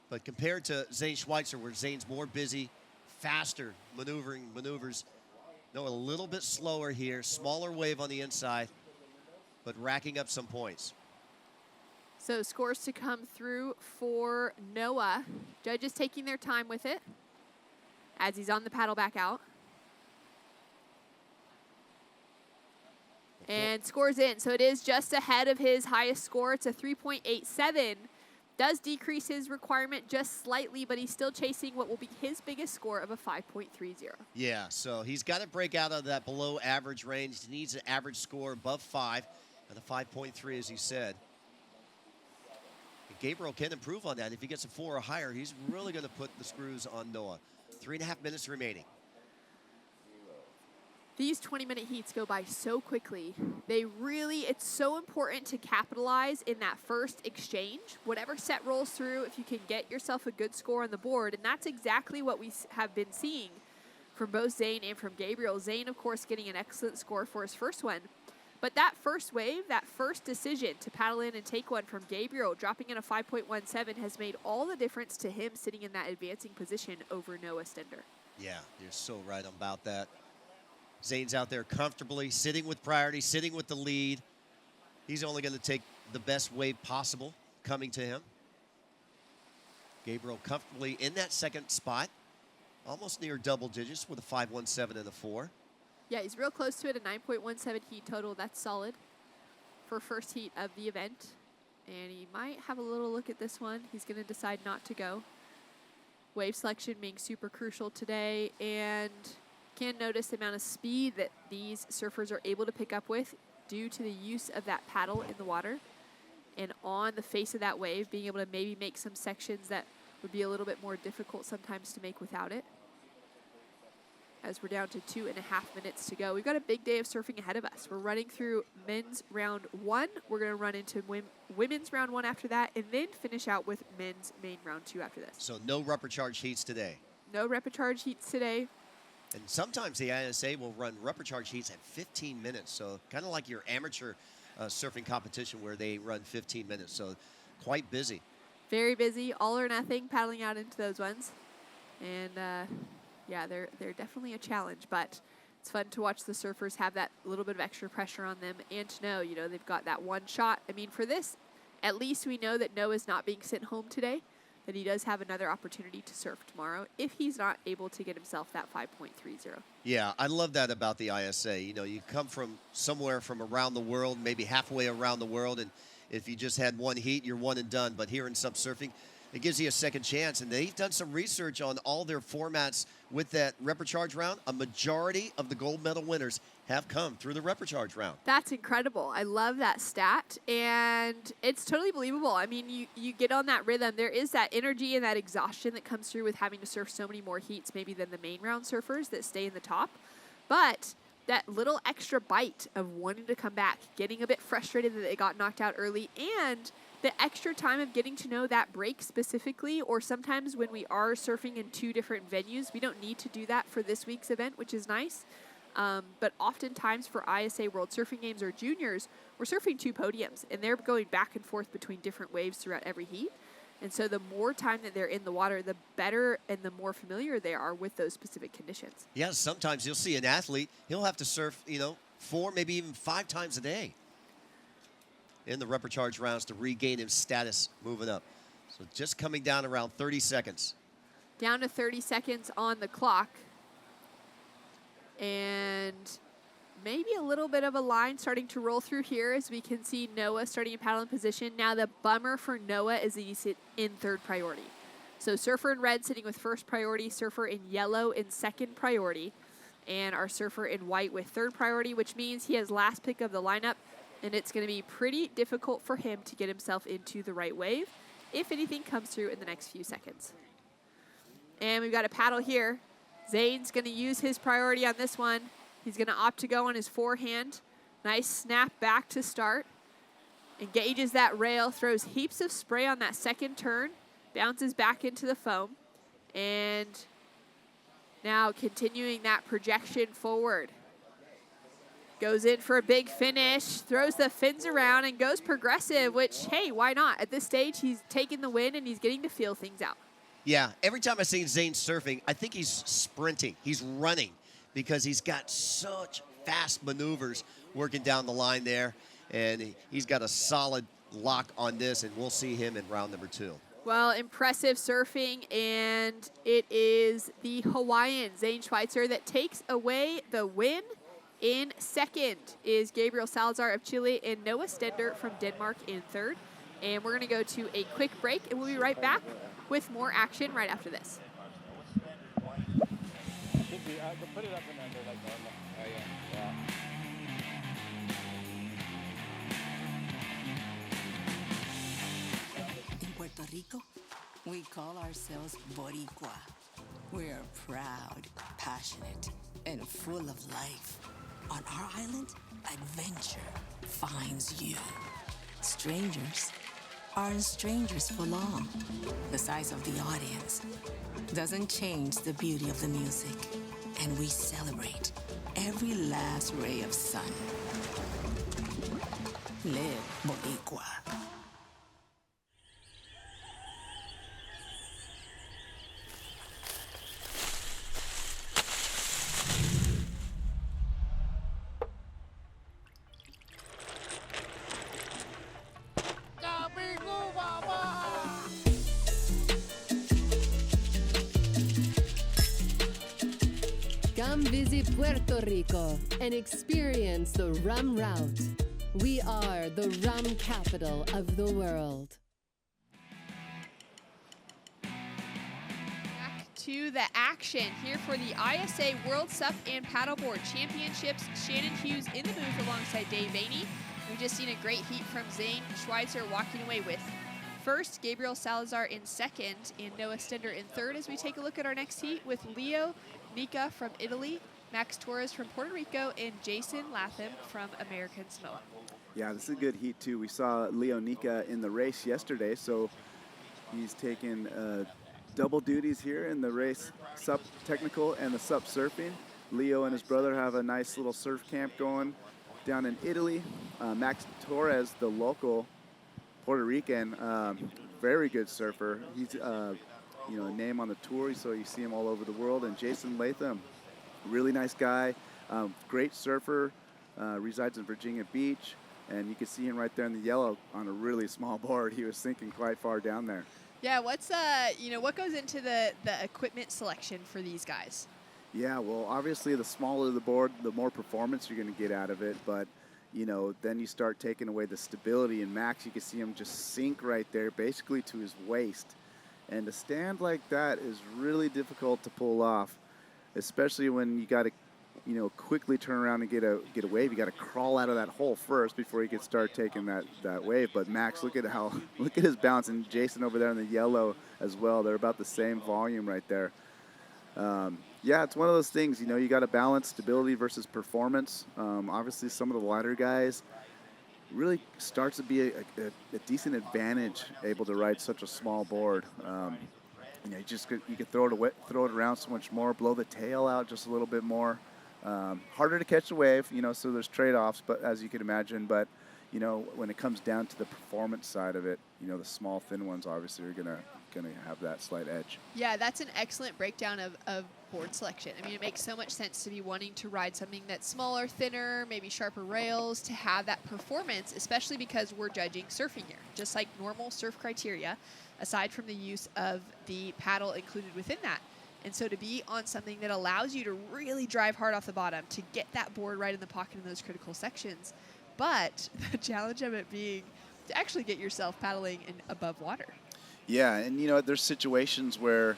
but compared to Zane Schweitzer, where Zane's more busy, faster maneuvers, Noah a little bit slower here, smaller wave on the inside, but racking up some points. So scores to come through for Noah. Judges taking their time with it as he's on the paddle back out. And scores in. So it is just ahead of his highest score. It's a 3.87. Does decrease his requirement just slightly, but he's still chasing what will be his biggest score of a 5.30. Yeah, so he's got to break out of that below average range. He needs an average score above 5, and a 5.3, as you said. Gabriel can improve on that. If he gets a 4 or higher, he's really going to put the screws on Noah. 3.5 minutes remaining. These 20-minute heats go by so quickly. It's so important to capitalize in that first exchange. Whatever set rolls through, if you can get yourself a good score on the board, and that's exactly what we have been seeing from both Zane and from Gabriel. Zane, of course, getting an excellent score for his first one. But that first wave, that first decision to paddle in and take one from Gabriel, dropping in a 5.17, has made all the difference to him sitting in that advancing position over Noah Stender. Yeah, you're so right about that. Zane's out there comfortably, sitting with priority, sitting with the lead. He's only going to take the best wave possible coming to him. Gabriel comfortably in that second spot, almost near double digits with a 5.17 and a 4. Yeah, he's real close to it, a 9.17 heat total. That's solid for first heat of the event. And he might have a little look at this one. He's going to decide not to go. Wave selection being super crucial today. And can notice the amount of speed that these surfers are able to pick up with due to the use of that paddle in the water. And on the face of that wave, being able to maybe make some sections that would be a little bit more difficult sometimes to make without it. As we're down to 2.5 minutes to go. We've got a big day of surfing ahead of us. We're running through men's round 1. We're going to run into women's round 1 after that, and then finish out with men's main round 2 after this. So no rubber charge heats today. No rubber charge heats today. And sometimes the ISA will run rubber charge heats at 15 minutes. So kind of like your amateur surfing competition where they run 15 minutes. So quite busy. Very busy, all or nothing, paddling out into those ones. And yeah, they're definitely a challenge, but it's fun to watch the surfers have that little bit of extra pressure on them and to know, you know, they've got that one shot. I mean, for this, at least we know that Noah's not being sent home today, that he does have another opportunity to surf tomorrow if he's not able to get himself that 5.30. Yeah, I love that about the ISA. You know, you come from somewhere from around the world, maybe halfway around the world, and if you just had one heat, you're one and done. But here in SUP surfing, it gives you a second chance. And they've done some research on all their formats with that reprecharge round. A majority of the gold medal winners have come through the reprecharge round. That's incredible. I love that stat, and it's totally believable. I mean, you get on that rhythm. There is that energy and that exhaustion that comes through with having to surf so many more heats maybe than the main round surfers that stay in the top. But that little extra bite of wanting to come back, getting a bit frustrated that they got knocked out early, and the extra time of getting to know that break specifically, or sometimes when we are surfing in two different venues, we don't need to do that for this week's event, which is nice. But oftentimes for ISA World Surfing Games or juniors, we're surfing two podiums, and they're going back and forth between different waves throughout every heat. And so the more time that they're in the water, the better and the more familiar they are with those specific conditions. Yeah, sometimes you'll see an athlete, he'll have to surf, 4, maybe even 5 times a day in the reprecharge rounds to regain his status moving up. So just coming down around 30 seconds. Down to 30 seconds on the clock. And maybe a little bit of a line starting to roll through here as we can see Noah starting to paddle in position. Now the bummer for Noah is that he's in third priority. So surfer in red sitting with first priority, surfer in yellow in second priority, and our surfer in white with third priority, which means he has last pick of the lineup, and it's going to be pretty difficult for him to get himself into the right wave if anything comes through in the next few seconds. And we've got a paddle here. Zane's going to use his priority on this one. He's going to opt to go on his forehand. Nice snap back to start. Engages that rail, throws heaps of spray on that second turn, bounces back into the foam, and now continuing that projection forward. Goes in for a big finish, throws the fins around, and goes progressive, which, hey, why not? At this stage, he's taking the win, and he's getting to feel things out. Yeah, every time I see Zane surfing, I think he's sprinting. He's running because he's got such fast maneuvers working down the line there, and he's got a solid lock on this, and we'll see him in round number 2. Well, impressive surfing, and it is the Hawaiian, Zane Schweitzer, that takes away the win. In second is Gabriel Salazar of Chile and Noah Stender from Denmark in third. And we're going to go to a quick break, and we'll be right back with more action right after this. Put it up and under like normal. Oh, yeah. In Puerto Rico, we call ourselves Boricua. We're proud, passionate, and full of life. On our island, adventure finds you. Strangers aren't strangers for long. The size of the audience doesn't change the beauty of the music, and we celebrate every last ray of sun. Live Boricua. Come visit Puerto Rico and experience the rum route. We are the rum capital of the world. Back to the action here for the ISA World SUP and Paddleboard Championships. Shannon Hughes in the booth alongside Dave Vaney. We've just seen a great heat from Zane Schweitzer walking away with first, Gabriel Salazar in second, and Noah Stender in third as we take a look at our next heat with Leo Nica from Italy, Max Torres from Puerto Rico, and Jason Latham from American Samoa. Yeah, this is a good heat, too. We saw Leo Nica in the race yesterday, so he's taken double duties here in the race, SUP technical and the SUP surfing. Leo and his brother have a nice little surf camp going down in Italy. Max Torres, the local Puerto Rican, very good surfer. He's a name on the tour, so you see him all over the world. And Jason Latham, really nice guy, great surfer, resides in Virginia Beach, and you can see him right there in the yellow on a really small board. He was sinking quite far down there. Yeah, what's what goes into the equipment selection for these guys? Yeah, well, obviously the smaller the board, the more performance you're going to get out of it, but then you start taking away the stability. And Max, you can see him just sink right there, basically to his waist. And to stand like that is really difficult to pull off, especially when you got to, quickly turn around and get a wave. You got to crawl out of that hole first before you can start taking that wave. But Max, look at his bounce, and Jason over there in the yellow as well. They're about the same volume right there. Yeah, it's one of those things, you got to balance stability versus performance. Obviously, some of the lighter guys really starts to be a decent advantage able to ride such a small board. You could throw it around so much more, blow the tail out just a little bit more. Harder to catch a wave, so there's trade-offs, but as you can imagine. But when it comes down to the performance side of it, the small, thin ones obviously are gonna have that slight edge. Yeah, that's an excellent breakdown of board selection. I mean, it makes so much sense to be wanting to ride something that's smaller, thinner, maybe sharper rails to have that performance, especially because we're judging surfing here. Just like normal surf criteria, aside from the use of the paddle included within that. And so to be on something that allows you to really drive hard off the bottom, to get that board right in the pocket in those critical sections, but the challenge of it being to actually get yourself paddling above water. Yeah, and there's situations where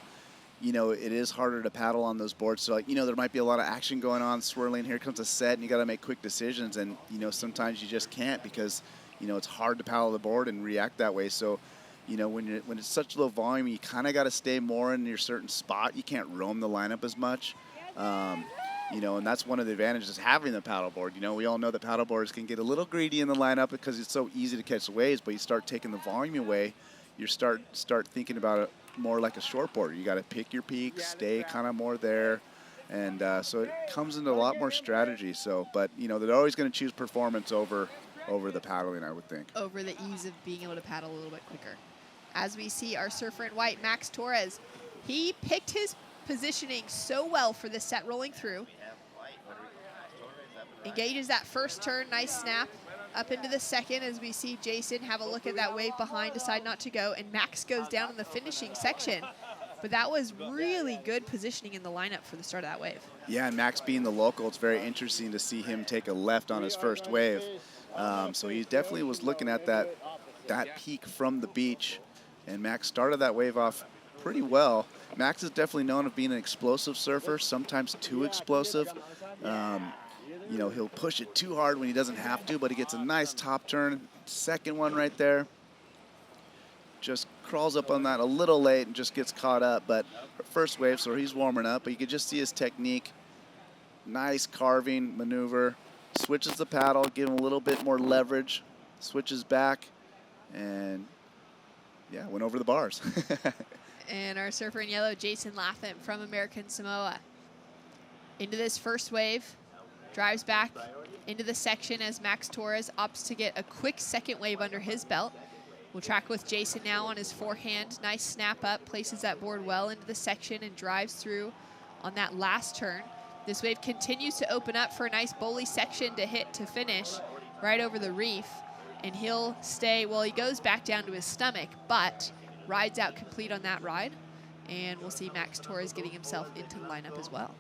it is harder to paddle on those boards. So there might be a lot of action going on, swirling. Here comes a set, and you got to make quick decisions. And sometimes you just can't because it's hard to paddle the board and react that way. So when it's such low volume, you kind of got to stay more in your certain spot. You can't roam the lineup as much. And that's one of the advantages of having the paddleboard. We all know that paddleboards can get a little greedy in the lineup because it's so easy to catch waves, but you start taking the volume away, you start thinking about it more like a shortboard. You got to pick your peaks, stay kind of more there, and so it comes into a lot more strategy. So, but they're always going to choose performance over the paddling, I would think. Over the ease of being able to paddle a little bit quicker. As we see our surfer in white, Max Torres, he picked his positioning so well for this set rolling through. Engages that first turn, nice snap. Up into the second as we see Jason have a look at that wave behind, decide not to go, and Max goes down in the finishing section. But that was really good positioning in the lineup for the start of that wave. Yeah, and Max being the local, it's very interesting to see him take a left on his first wave. So he definitely was looking at that peak from the beach, and Max started that wave off pretty well. Max is definitely known of being an explosive surfer, sometimes too explosive. He'll push it too hard when he doesn't have to, but he gets a nice top turn. Second one right there. Just crawls up on that a little late and just gets caught up. But first wave, so he's warming up. But you can just see his technique. Nice carving maneuver. Switches the paddle, give him a little bit more leverage. Switches back, and yeah, went over the bars. And our surfer in yellow, Jason Latham from American Samoa. Into this first wave. Drives back into the section as Max Torres opts to get a quick second wave under his belt. We'll track with Jason now on his forehand. Nice snap up, places that board well into the section and drives through on that last turn. This wave continues to open up for a nice bowly section to hit to finish right over the reef. And he'll stay, well, he goes back down to his stomach, but rides out complete on that ride. And we'll see Max Torres getting himself into the lineup as well.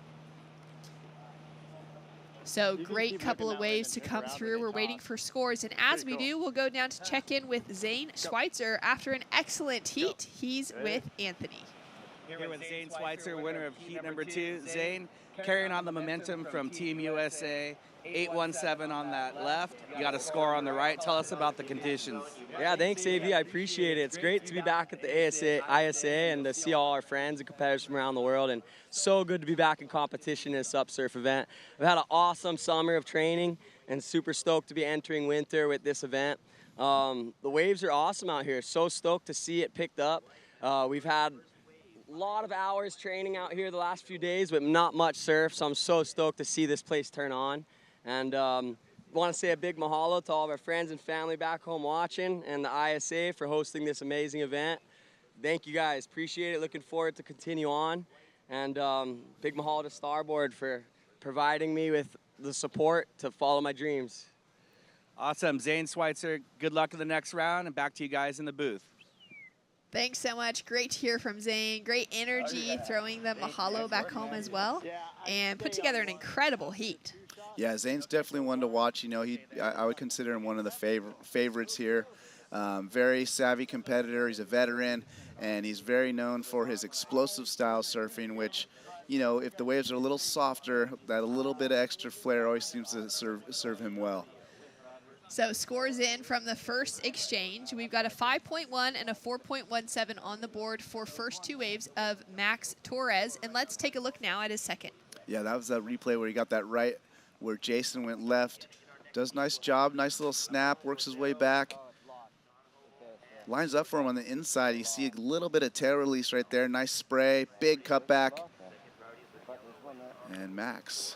So great couple of waves to come through. We're waiting for scores. And as we do, we'll go down to check in with Zane Schweitzer after an excellent heat. He's with Anthony. Here with Zane Schweitzer, winner of heat number 2. Zane, carrying on the momentum from Team USA, 817 on that left. You got a score on the right. Tell us about the conditions. Yeah, thanks, AV. I appreciate it. It's great to be back at the ISA and to see all our friends and competitors from around the world. And so good to be back in competition in this SUP surf event. I've had an awesome summer of training and super stoked to be entering winter with this event. The waves are awesome out here. So stoked to see it picked up. We've had a lot of hours training out here the last few days, but not much surf. So I'm so stoked to see this place turn on. And want to say a big mahalo to all of our friends and family back home watching, and the ISA for hosting this amazing event. Thank you guys, appreciate it, looking forward to continue on. And big mahalo to Starboard for providing me with the support to follow my dreams. Awesome. Zane Schweitzer, good luck in the next round, and back to you guys in the booth. Thanks so much. Great to hear from Zane. Great energy, throwing the mahalo back home as well, and put together an incredible heat. Yeah, Zane's definitely one to watch. You know, I would consider him one of the favorites here. Very savvy competitor. He's a veteran, and he's very known for his explosive style surfing, which, you know, if the waves are a little softer, that a little bit of extra flair always seems to serve him well. So scores in from the first exchange. We've got a 5.1 and a 4.17 on the board for first two waves of Max Torres. And let's take a look now at his second. Yeah, that was that replay where he got that right, where Jason went left. Does a nice job, nice little snap, works his way back. Lines up for him on the inside. You see a little bit of tail release right there. Nice spray, big cutback. And Max.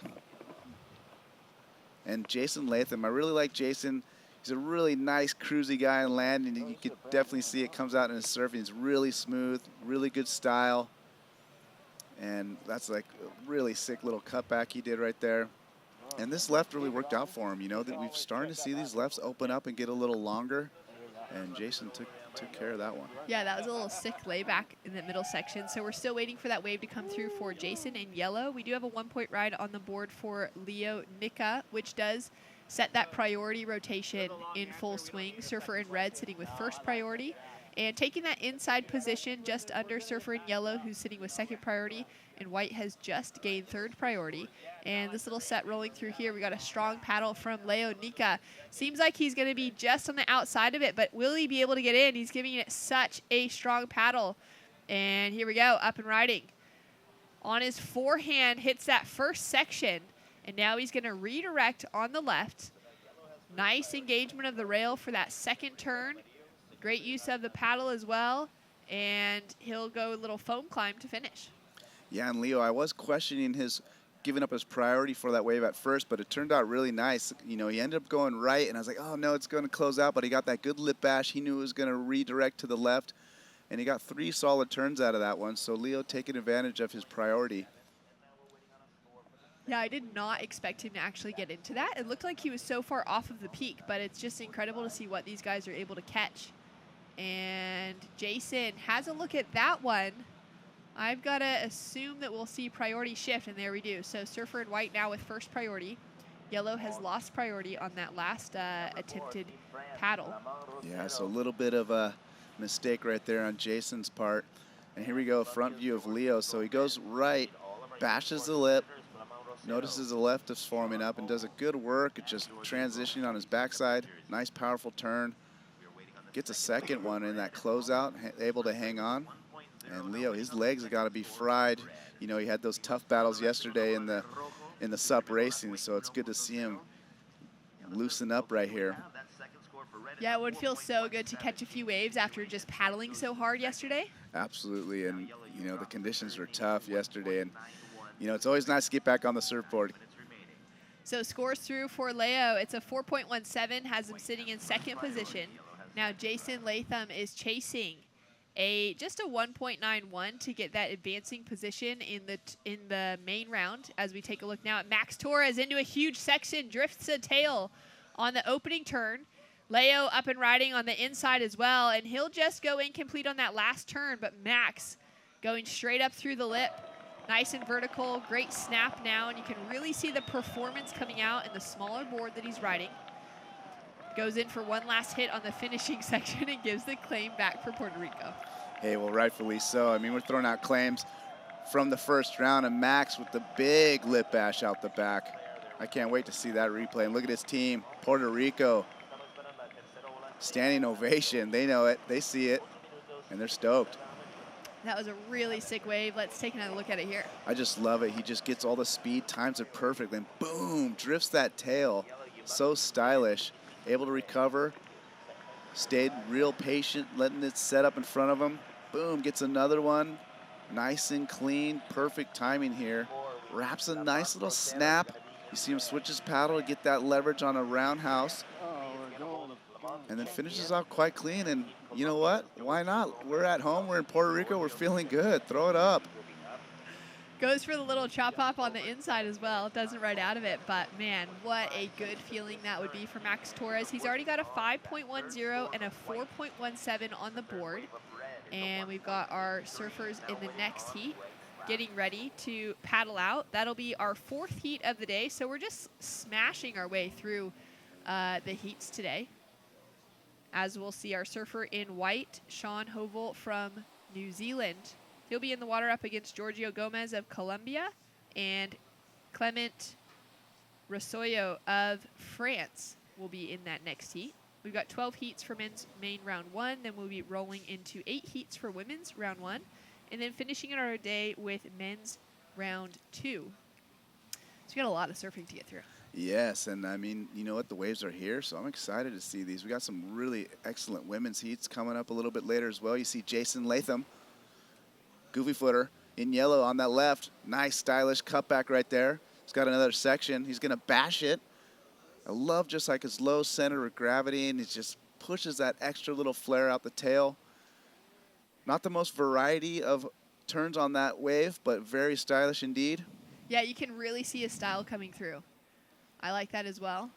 And Jason Latham, I really like Jason. He's a really nice, cruisy guy on land, and you could definitely see it comes out in his surfing. He's really smooth, really good style. And that's like a really sick little cutback he did right there. And this left really worked out for him. You know, that we've started to see these lefts open up and get a little longer. And Jason took care of that one. Yeah, that was a little sick layback in the middle section. So we're still waiting for that wave to come through for Jason in yellow. We do have a 1-point ride on the board for Leo Nika, which does set that priority rotation in full swing. Surfer in red sitting with first priority. And taking that inside position just under Surfer in yellow, who's sitting with second priority, and white has just gained third priority. And this little set rolling through here, we got a strong paddle from Leo Nika. Seems like he's going to be just on the outside of it, but will he be able to get in? He's giving it such a strong paddle. And here we go, up and riding. On his forehand, hits that first section, and now he's going to redirect on the left. Nice engagement of the rail for that second turn. Great use of the paddle as well, and he'll go a little foam climb to finish. Yeah, and Leo, I was questioning his giving up his priority for that wave at first, but it turned out really nice. You know, he ended up going right, and I was like, oh, no, it's going to close out, but he got that good lip bash. He knew it was going to redirect to the left, and he got 3 solid turns out of that one, so Leo taking advantage of his priority. Yeah, I did not expect him to actually get into that. It looked like he was so far off of the peak, but it's just incredible to see what these guys are able to catch. And Jason has a look at that one. I've got to assume that we'll see priority shift, and there we do. So Surfer in white now with first priority. Yellow has lost priority on that last attempted paddle. Yeah, so a little bit of a mistake right there on Jason's part. And here we go, front view of Leo. So he goes right, bashes the lip, notices the left is forming up, and does a good work at just transitioning on his backside. Nice, powerful turn. Gets a second one in that closeout, able to hang on. And Leo, his legs have got to be fried. You know, he had those tough battles yesterday in the SUP racing, so it's good to see him loosen up right here. Yeah, it would feel so good to catch a few waves after just paddling so hard yesterday. Absolutely, and you know, the conditions were tough yesterday, and you know, it's always nice to get back on the surfboard. So scores through for Leo. It's a 4.17, has him sitting in second position. Now Jason Latham is chasing just a 1.91 to get that advancing position in the main round. As we take a look now at Max Torres into a huge section, drifts a tail on the opening turn. Leo up and riding on the inside as well, and he'll just go incomplete on that last turn, but Max going straight up through the lip. Nice and vertical, great snap now, and you can really see the performance coming out in the smaller board that he's riding. Goes in for one last hit on the finishing section and gives the claim back for Puerto Rico. Hey, well, rightfully so. I mean, we're throwing out claims from the first round, and Max with the big lip bash out the back. I can't wait to see that replay. And look at his team, Puerto Rico. Standing ovation. They know it. They see it, and they're stoked. That was a really sick wave. Let's take another look at it here. I just love it. He just gets all the speed, times it perfectly, and boom, drifts that tail. So stylish. Able to recover, stayed real patient, letting it set up in front of him. Boom, gets another one. Nice and clean, perfect timing here. Wraps a nice little snap, You see him switch his paddle to get that leverage on a roundhouse. And then finishes off quite clean. And you know what? Why not? We're at home. We're in Puerto Rico. We're feeling good. Throw it up. Goes for the little chop hop on the inside as well. Doesn't right out of it, but man, what a good feeling that would be for Max Torres. He's already got a 5.10 and a 4.17 on the board. And we've got our surfers in the next heat getting ready to paddle out. That'll be our 4th heat of the day. So we're just smashing our way through the heats today. As we'll see our surfer in white, Sean Hovel from New Zealand. He'll be in the water up against Giorgio Gomez of Colombia and Clement Rosoyo of France will be in that next heat. We've got 12 heats for men's main round 1. Then we'll be rolling into 8 heats for women's round 1. And then finishing in our day with men's round 2. So we got a lot of surfing to get through. Yes, and I mean, you know what? The waves are here, so I'm excited to see these. We got some really excellent women's heats coming up a little bit later as well. You see Jason Latham, goofy footer, in yellow on that left. Nice, stylish cutback right there. He's got another section. He's going to bash it. I love just like his low center of gravity, and he just pushes that extra little flare out the tail. Not the most variety of turns on that wave, but very stylish indeed. Yeah, you can really see his style coming through. I like that as well.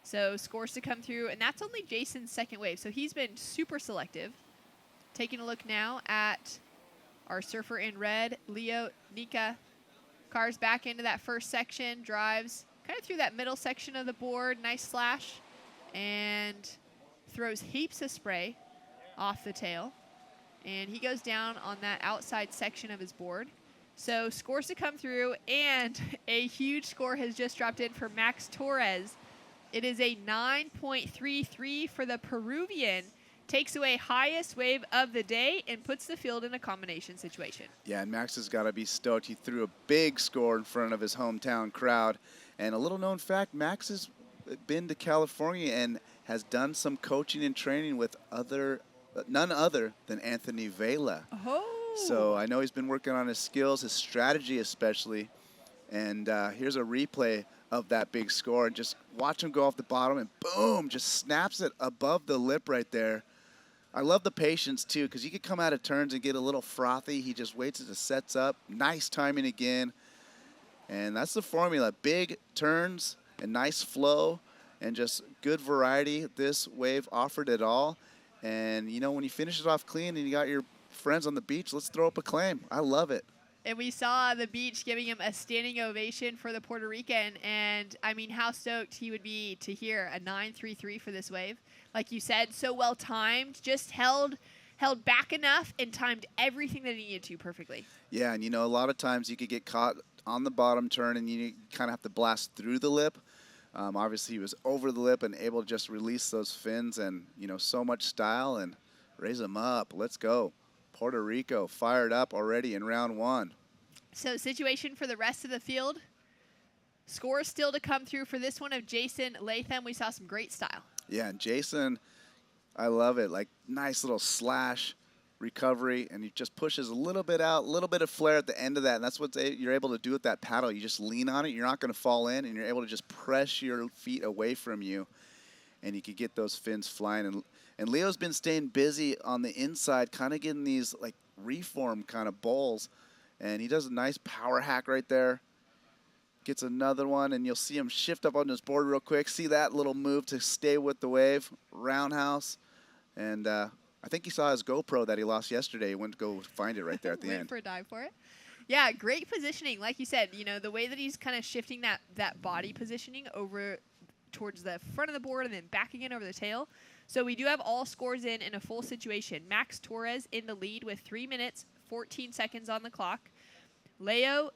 So scores to come through, and that's only Jason's second wave. So he's been super selective. Taking a look now at our surfer in red, Leo Nika. Cars back into that first section, drives kind of through that middle section of the board, nice slash, and throws heaps of spray off the tail. And he goes down on that outside section of his board. So scores to come through, and a huge score has just dropped in for Max Torres. It is a 9.33 for the Peruvian. Takes away highest wave of the day and puts the field in a combination situation. Yeah, and Max has got to be stoked. He threw a big score in front of his hometown crowd. And a little known fact, Max has been to California and has done some coaching and training with none other than Anthony Vela. Oh. So I know he's been working on his skills, his strategy especially. And here's a replay of that big score. And just watch him go off the bottom and boom, just snaps it above the lip right there. I love the patience, too, because you could come out of turns and get a little frothy. He just waits as it sets up. Nice timing again. And that's the formula. Big turns and nice flow and just good variety. This wave offered it all. And, you know, when he finishes off clean and you got your friends on the beach, let's throw up a claim. I love it. And we saw the beach giving him a standing ovation for the Puerto Rican. And, I mean, how stoked he would be to hear a 9.33 for this wave. Like you said, so well timed, just held back enough and timed everything that he needed to perfectly. Yeah, and, you know, a lot of times you could get caught on the bottom turn and you kind of have to blast through the lip. Obviously, he was over the lip and able to just release those fins and, you know, so much style and raise them up. Let's go. Puerto Rico fired up already in round 1. So situation for the rest of the field. Scores still to come through for this one of Jason Latham. We saw some great style. Yeah, and Jason, I love it. Like, nice little slash recovery, and he just pushes a little bit out, a little bit of flare at the end of that, and that's what you're able to do with that paddle. You just lean on it. You're not going to fall in, and you're able to just press your feet away from you, and you can get those fins flying. And Leo's been staying busy on the inside, kind of getting these, like, reform kind of bowls, and he does a nice power hack right there. Gets another one, and you'll see him shift up on his board real quick. See that little move to stay with the wave. Roundhouse. And I think he saw his GoPro that he lost yesterday. He went to go find it right there at the Went end. for a dive for it. Yeah, great positioning. Like you said, you know, the way that he's kind of shifting that body positioning over towards the front of the board and then back again over the tail. So we do have all scores in a full situation. Max Torres in the lead with 3 minutes, 14 seconds on the clock. Leo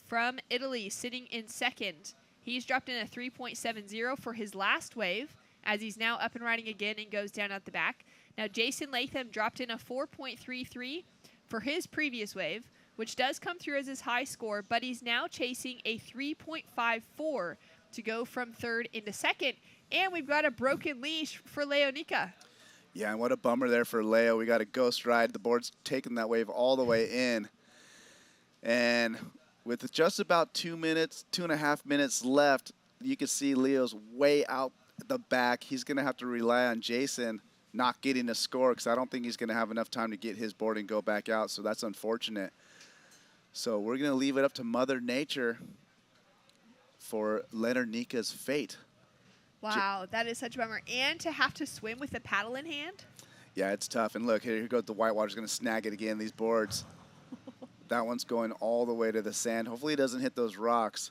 from Italy sitting in second. He's dropped in a 3.70 for his last wave as he's now up and riding again and goes down at the back. Now Jason Latham dropped in a 4.33 for his previous wave, which does come through as his high score, but he's now chasing a 3.54 to go from third into second. And we've got a broken leash for Leo Nika. Yeah, and what a bummer there for Leo. We got a ghost ride. The board's taking that wave all the way in. And With just about 2.5 minutes left, you can see Leo's way out the back. He's going to have to rely on Jason not getting a score because I don't think he's going to have enough time to get his board and go back out, so that's unfortunate. So we're going to leave it up to Mother Nature for Leonard Nika's fate. Wow, that is such a bummer. And to have to swim with the paddle in hand. Yeah, it's tough. And look, here goes the whitewater's going to snag it again, these boards. That one's going all the way to the sand. Hopefully it doesn't hit those rocks.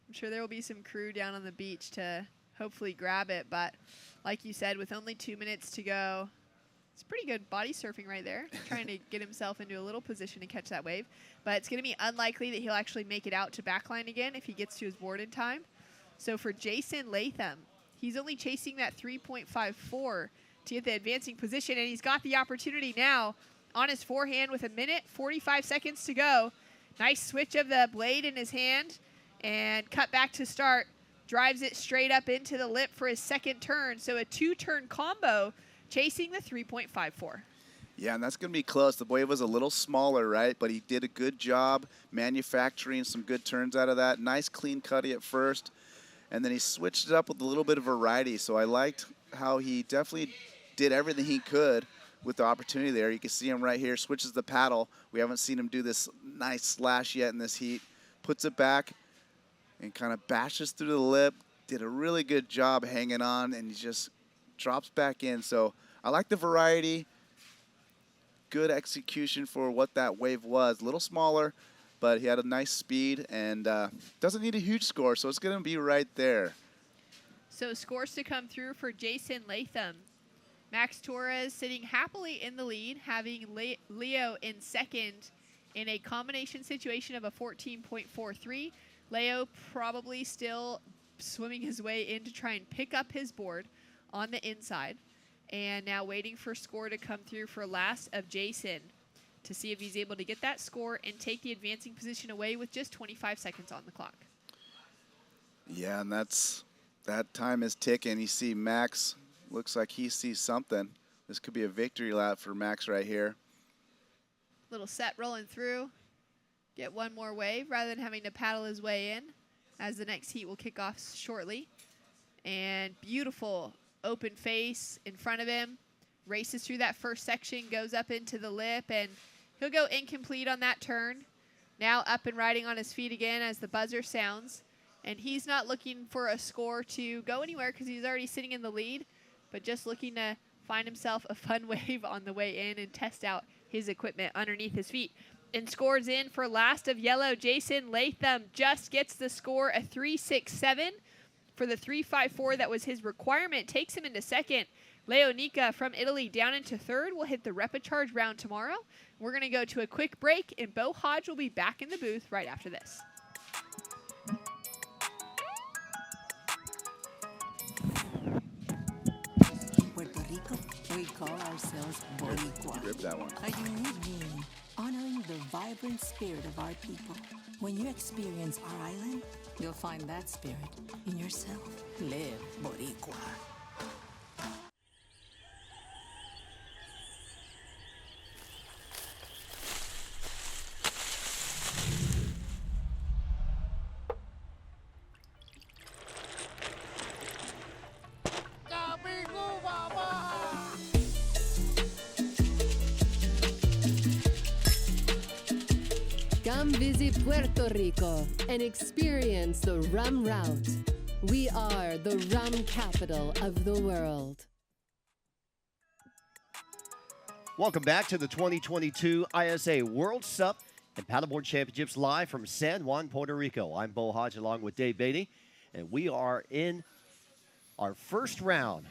I'm sure there will be some crew down on the beach to hopefully grab it. But like you said, with only 2 minutes to go, it's pretty good body surfing right there, trying to get himself into a little position to catch that wave. But it's going to be unlikely that he'll actually make it out to backline again if he gets to his board in time. So for Jason Latham, he's only chasing that 3.54 to get the advancing position, and he's got the opportunity now on his forehand with 1:45 seconds to go. Nice switch of the blade in his hand and cut back to start. Drives it straight up into the lip for his second turn. So a 2-turn combo chasing the 3.54. Yeah, and that's going to be close. The wave was a little smaller, right? But he did a good job manufacturing some good turns out of that. Nice clean cutty at first. And then he switched it up with a little bit of variety. So I liked how he definitely did everything he could with the opportunity there. You can see him right here, switches the paddle. We haven't seen him do this nice slash yet in this heat. Puts it back and kind of bashes through the lip. Did a really good job hanging on, and he just drops back in. So I like the variety. Good execution for what that wave was. A little smaller, but he had a nice speed and doesn't need a huge score, so it's going to be right there. So scores to come through for Jason Latham. Max Torres sitting happily in the lead, having Leo in second in a combination situation of a 14.43. Leo probably still swimming his way in to try and pick up his board on the inside. And now waiting for score to come through for last of Jason to see if he's able to get that score and take the advancing position away with just 25 seconds on the clock. Yeah, and that time is ticking. You see Max, looks like he sees something. This could be a victory lap for Max right here. Little set rolling through. Get one more wave rather than having to paddle his way in, as the next heat will kick off shortly. And beautiful open face in front of him. Races through that first section, goes up into the lip, and he'll go incomplete on that turn. Now up and riding on his feet again as the buzzer sounds. And he's not looking for a score to go anywhere because he's already sitting in the lead, but just looking to find himself a fun wave on the way in and test out his equipment underneath his feet. And scores in for last of yellow. Jason Latham just gets the score, a 3.67 for the 3.54. That was his requirement. Takes him into second. Leo Nica from Italy down into third. We'll hit the repecharge round tomorrow. We're going to go to a quick break, and Bo Hodge will be back in the booth right after this. Puerto Rico, we call ourselves Boricua. Rip that one. A unique name, honoring the vibrant spirit of our people. When you experience our island, you'll find that spirit in yourself. Live Boricua. Come visit Puerto Rico and experience the rum route. We are the rum capital of the world. Welcome back to the 2022 ISA World SUP and Paddleboard Championships live from San Juan, Puerto Rico. I'm Bo Hodge along with Dave Beatty, and we are in our first round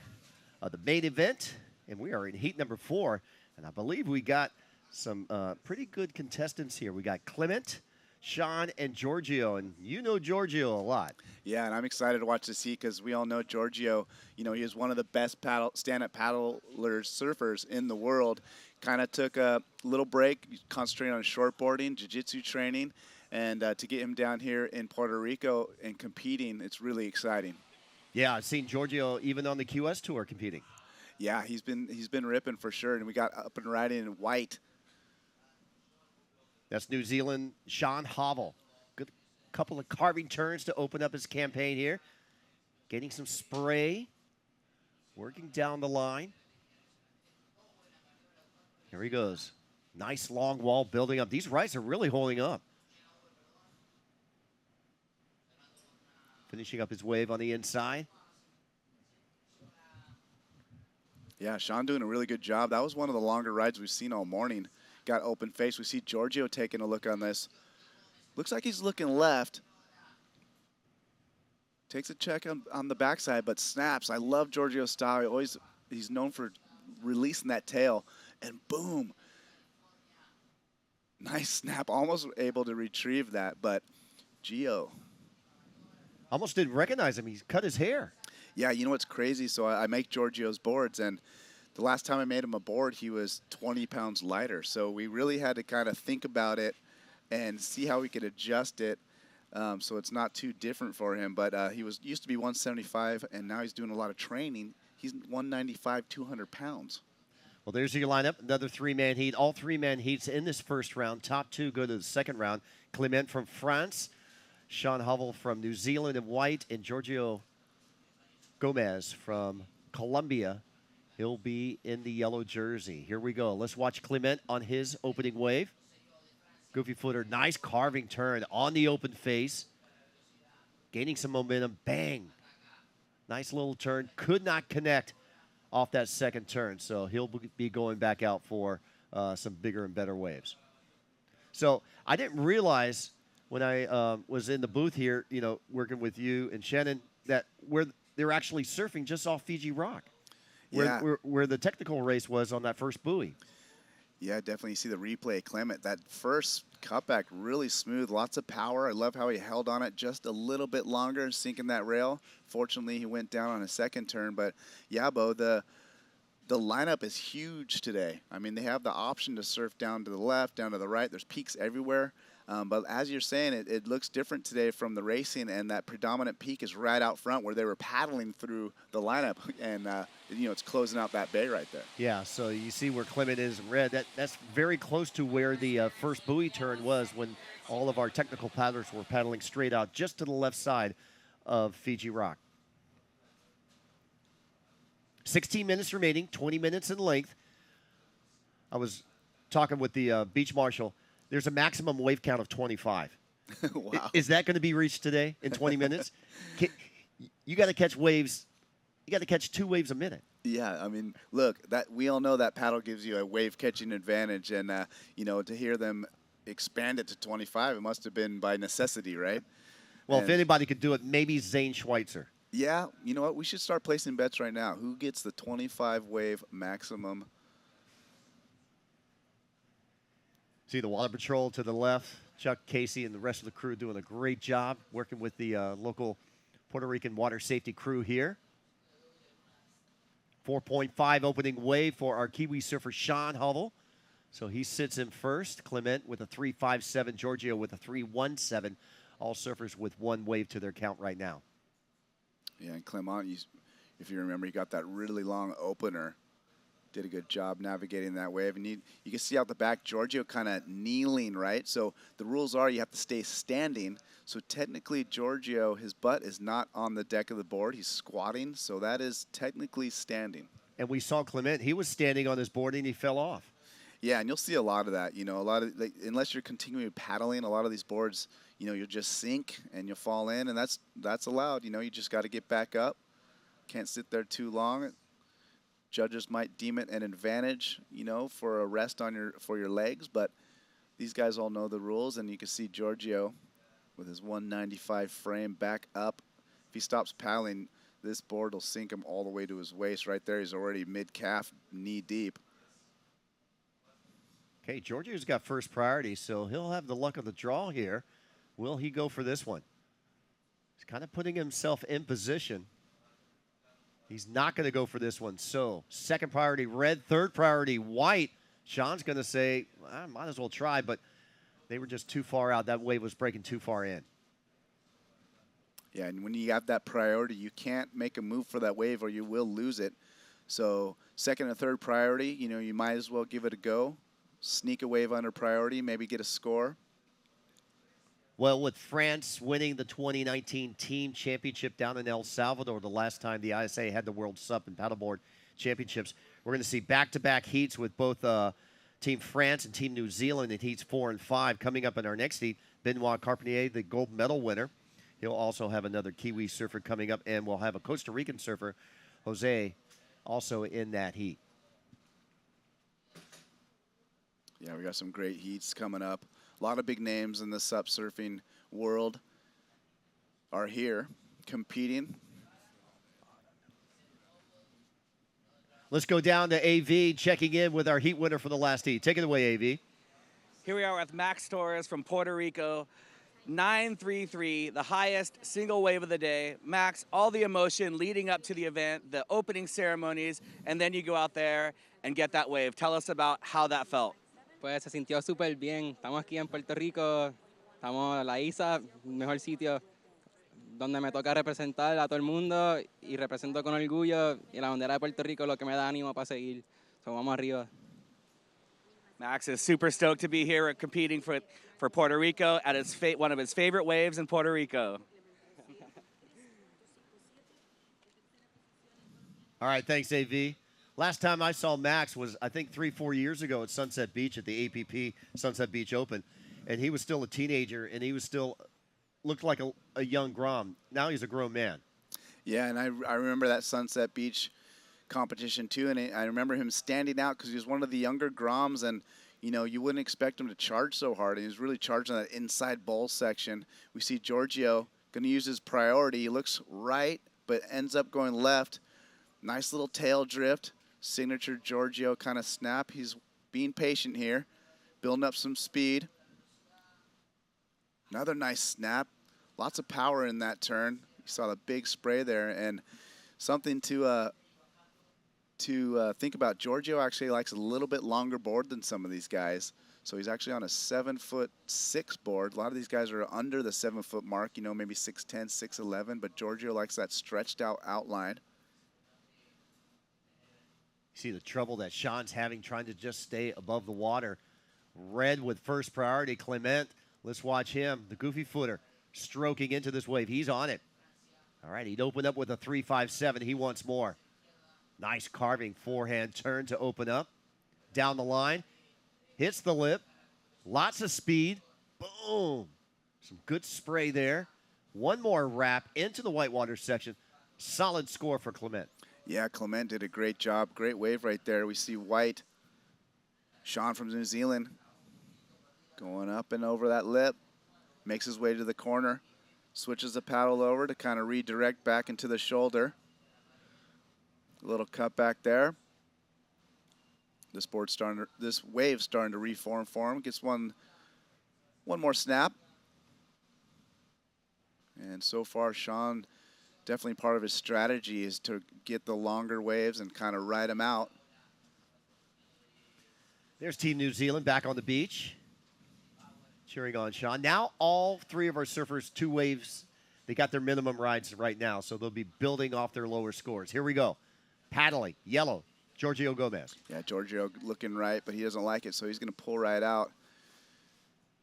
of the main event, and we are in heat number 4, and I believe we got some pretty good contestants here. We got Clement, Sean, and Giorgio, and you know Giorgio a lot. Yeah, and I'm excited to watch this heat because we all know Giorgio. You know, he is one of the best stand-up paddlers, surfers in the world. Kind of took a little break, concentrating on shortboarding, jiu-jitsu training, and to get him down here in Puerto Rico and competing, it's really exciting. Yeah, I've seen Giorgio even on the QS Tour competing. Yeah, he's been ripping for sure, and we got up and riding in white. That's New Zealand, Sean Hovell. Good couple of carving turns to open up his campaign here. Getting some spray. Working down the line. Here he goes. Nice long wall building up. These rights are really holding up. Finishing up his wave on the inside. Yeah, Sean doing a really good job. That was one of the longer rides we've seen all morning. Got open face. We see Giorgio taking a look on this. Looks like he's looking left. Takes a check on the backside, but snaps. I love Giorgio's style. He's known for releasing that tail, and boom. Nice snap. Almost able to retrieve that, but Gio. Almost didn't recognize him. He's cut his hair. Yeah, you know what's crazy? So I make Giorgio's boards, and the last time I made him a board, he was 20 pounds lighter. So we really had to kind of think about it and see how we could adjust it so it's not too different for him. But he used to be 175, and now he's doing a lot of training. He's 195, 200 pounds. Well, there's your lineup. Another three-man heat. All three-man heats in this first round. Top two go to the second round. Clement from France, Sean Hovell from New Zealand in white, and Giorgio Gomez from Colombia. He'll be in the yellow jersey. Here we go. Let's watch Clement on his opening wave. Goofy footer, nice carving turn on the open face. Gaining some momentum, bang. Nice little turn, could not connect off that second turn. So he'll be going back out for some bigger and better waves. So I didn't realize when I was in the booth here, working with you and Shannon, that they're actually surfing just off Fiji Rock, where the technical race was on that first buoy. Yeah, definitely. You see the replay, Clement. That first cutback, really smooth, lots of power. I love how he held on it just a little bit longer, sinking that rail. Fortunately, he went down on a second turn. But, yeah, Bo, the lineup is huge today. I mean, they have the option to surf down to the left, down to the right. There's peaks everywhere. But as you're saying, it looks different today from the racing, and that predominant peak is right out front where they were paddling through the lineup, and it's closing out that bay right there. Yeah, so you see where Clement is in red. That's very close to where the first buoy turn was when all of our technical paddlers were paddling straight out just to the left side of Fiji Rock. 16 minutes remaining, 20 minutes in length. I was talking with the beach marshal. There's a maximum wave count of 25. Wow. Is that going to be reached today in 20 minutes? You got to catch waves. You got to catch 2 waves a minute. Yeah, I mean, look, we all know that paddle gives you a wave catching advantage, and to hear them expand it to 25, it must have been by necessity, right? Well, if anybody could do it, maybe Zane Schweitzer. Yeah, you know what? We should start placing bets right now. Who gets the 25 wave maximum? See the Water Patrol to the left. Chuck Casey and the rest of the crew doing a great job working with the local Puerto Rican water safety crew here. 4.5 opening wave for our Kiwi surfer, Sean Hovell. So he sits in first. Clement with a 3.57. Giorgio with a 3.17. All surfers with 1 wave to their count right now. Yeah, and Clement, if you remember, he got that really long opener. Did a good job navigating that wave. And you can see out the back, Giorgio kind of kneeling, right? So the rules are you have to stay standing. So technically, Giorgio, his butt is not on the deck of the board. He's squatting, so that is technically standing. And we saw Clement. He was standing on his board, and he fell off. Yeah, and you'll see a lot of that. Unless you're continuing paddling, a lot of these boards, you'll just sink and you'll fall in, and that's allowed. You just got to get back up. Can't sit there too long. Judges might deem it an advantage, for a rest for your legs, but these guys all know the rules, and you can see Giorgio with his 195 frame back up. If he stops paddling, this board will sink him all the way to his waist right there. He's already mid-calf, knee deep. Okay, Giorgio's got first priority, so he'll have the luck of the draw here. Will he go for this one? He's kind of putting himself in position. He's not going to go for this one. So second priority, red. Third priority, white. Sean's going to say, I might as well try, but they were just too far out. That wave was breaking too far in. Yeah, and when you have that priority, you can't make a move for that wave or you will lose it. So second and third priority, you might as well give it a go. sneak a wave under priority, maybe get a score. Well, with France winning the 2019 team championship down in El Salvador, the last time the ISA had the World SUP and Paddleboard championships, we're going to see back-to-back heats with both Team France and Team New Zealand in heats 4 and 5. Coming up in our next heat, Benoit Carpentier, the gold medal winner. He'll also have another Kiwi surfer coming up, and we'll have a Costa Rican surfer, Jose, also in that heat. Yeah, we got some great heats coming up. A lot of big names in the SUP surfing world are here competing. Let's go down to AV, checking in with our heat winner for the last heat. Take it away, AV. Here we are with Max Torres from Puerto Rico. 933, the highest single wave of the day. Max, all the emotion leading up to the event, the opening ceremonies, and then you go out there and get that wave. Tell us about how that felt. Pues se sintió súper bien. Estamos aquí en Puerto Rico, estamos en la isla, mejor sitio donde me toca representar a todo el mundo y represento con orgullo. Y la bandera de Puerto Rico es lo que me da ánimo para seguir. So, vamos arriba. Max is super stoked to be here competing for Puerto Rico at one of his favorite waves in Puerto Rico. All right, thanks, AV. Last time I saw Max was, I think, 3-4 years ago at Sunset Beach at the APP Sunset Beach Open. And he was still a teenager, and he was still looked like a young Grom. Now he's a grown man. Yeah, and I remember that Sunset Beach competition too, and I remember him standing out because he was one of the younger Groms, and you know, you wouldn't expect him to charge so hard, and he was really charging that inside bowl section. We see Giorgio going to use his priority. He looks right, but ends up going left. Nice little tail drift. Signature Giorgio kind of snap. He's being patient here, building up some speed. Another nice snap. Lots of power in that turn. You saw the big spray there, and something to think about. Giorgio actually likes a little bit longer board than some of these guys. So he's actually on a 7'6" board. A lot of these guys are under the 7-foot mark, you know, maybe 6'10", 6'11", but Giorgio likes that stretched out outline. See the trouble that Sean's having trying to just stay above the water. Red with first priority. Clement, let's watch him. The goofy footer stroking into this wave. He's on it. All right, he'd open up with a 3.57. He wants more. Nice carving forehand turn to open up. Down the line. Hits the lip. Lots of speed. Boom. Some good spray there. One more wrap into the whitewater section. Solid score for Clement. Yeah, Clement did a great job. Great wave right there. We see White. Sean from New Zealand going up and over that lip. Makes his way to the corner. Switches the paddle over to kind of redirect back into the shoulder. A little cut back there. This wave's starting to reform for him. Gets one more snap. And so far, Sean, definitely part of his strategy is to get the longer waves and kind of ride them out. There's Team New Zealand back on the beach, cheering on Sean. Now all three of our surfers, 2 waves, they got their minimum rides right now, so they'll be building off their lower scores. Here we go. Paddling, yellow, Giorgio Gomez. Yeah, Giorgio looking right, but he doesn't like it, so he's going to pull right out.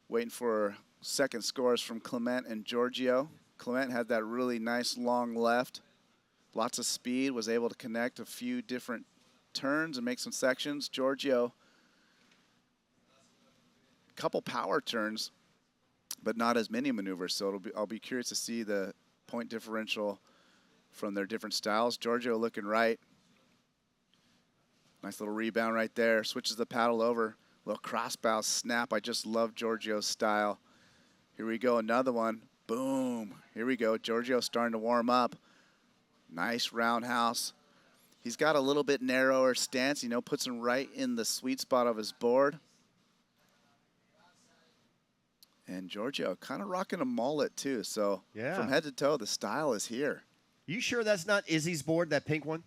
Waiting for second scores from Clement and Giorgio. Clement had that really nice long left. Lots of speed, was able to connect a few different turns and make some sections. Giorgio, a couple power turns, but not as many maneuvers. So I'll be curious to see the point differential from their different styles. Giorgio looking right. Nice little rebound right there. Switches the paddle over. Little crossbow snap. I just love Giorgio's style. Here we go, another one. Boom. Here we go. Giorgio starting to warm up. Nice roundhouse. He's got a little bit narrower stance, you know, puts him right in the sweet spot of his board. And Giorgio kind of rocking a mullet too. So yeah, from head to toe, the style is here. You sure that's not Izzy's board, that pink one?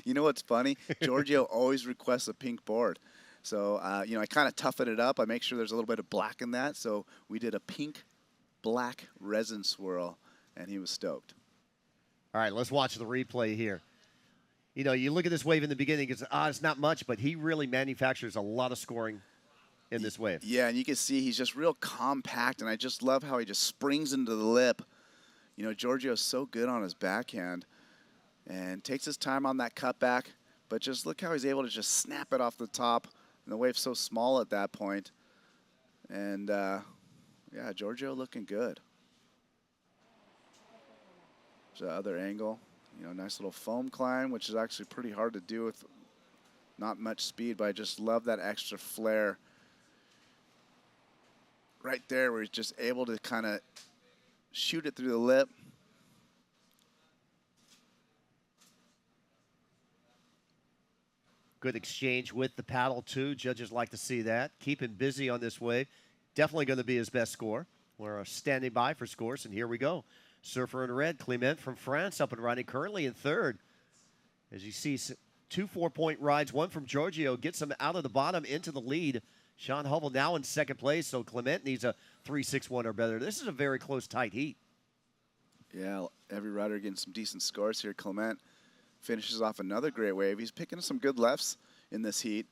You know what's funny? Giorgio always requests a pink board. So, you know, I kind of toughen it up. I make sure there's a little bit of black in that. So we did a pink-black resin swirl, and he was stoked. All right, let's watch the replay here. You know, you look at this wave in the beginning, it's not much, but he really manufactures a lot of scoring in this wave. Yeah, and you can see he's just real compact, and I just love how he just springs into the lip. You know, Giorgio's so good on his backhand and takes his time on that cutback, but just look how he's able to just snap it off the top, and the wave's so small at that point. And, yeah, Giorgio looking good. There's the other angle. You know, nice little foam climb, which is actually pretty hard to do with not much speed, but I just love that extra flair right there where he's just able to kind of shoot it through the lip. Good exchange with the paddle, too. Judges like to see that. Keep him busy on this wave. Definitely going to be his best score. We're standing by for scores, and here we go. Surfer in red, Clement from France, up and running, currently in third. As you see, 2 4-point rides, one from Giorgio, gets him out of the bottom into the lead. Sean Hubble now in second place, so Clement needs a 3-6-1 or better. This is a very close, tight heat. Yeah, every rider getting some decent scores here. Clement finishes off another great wave. He's picking some good lefts in this heat.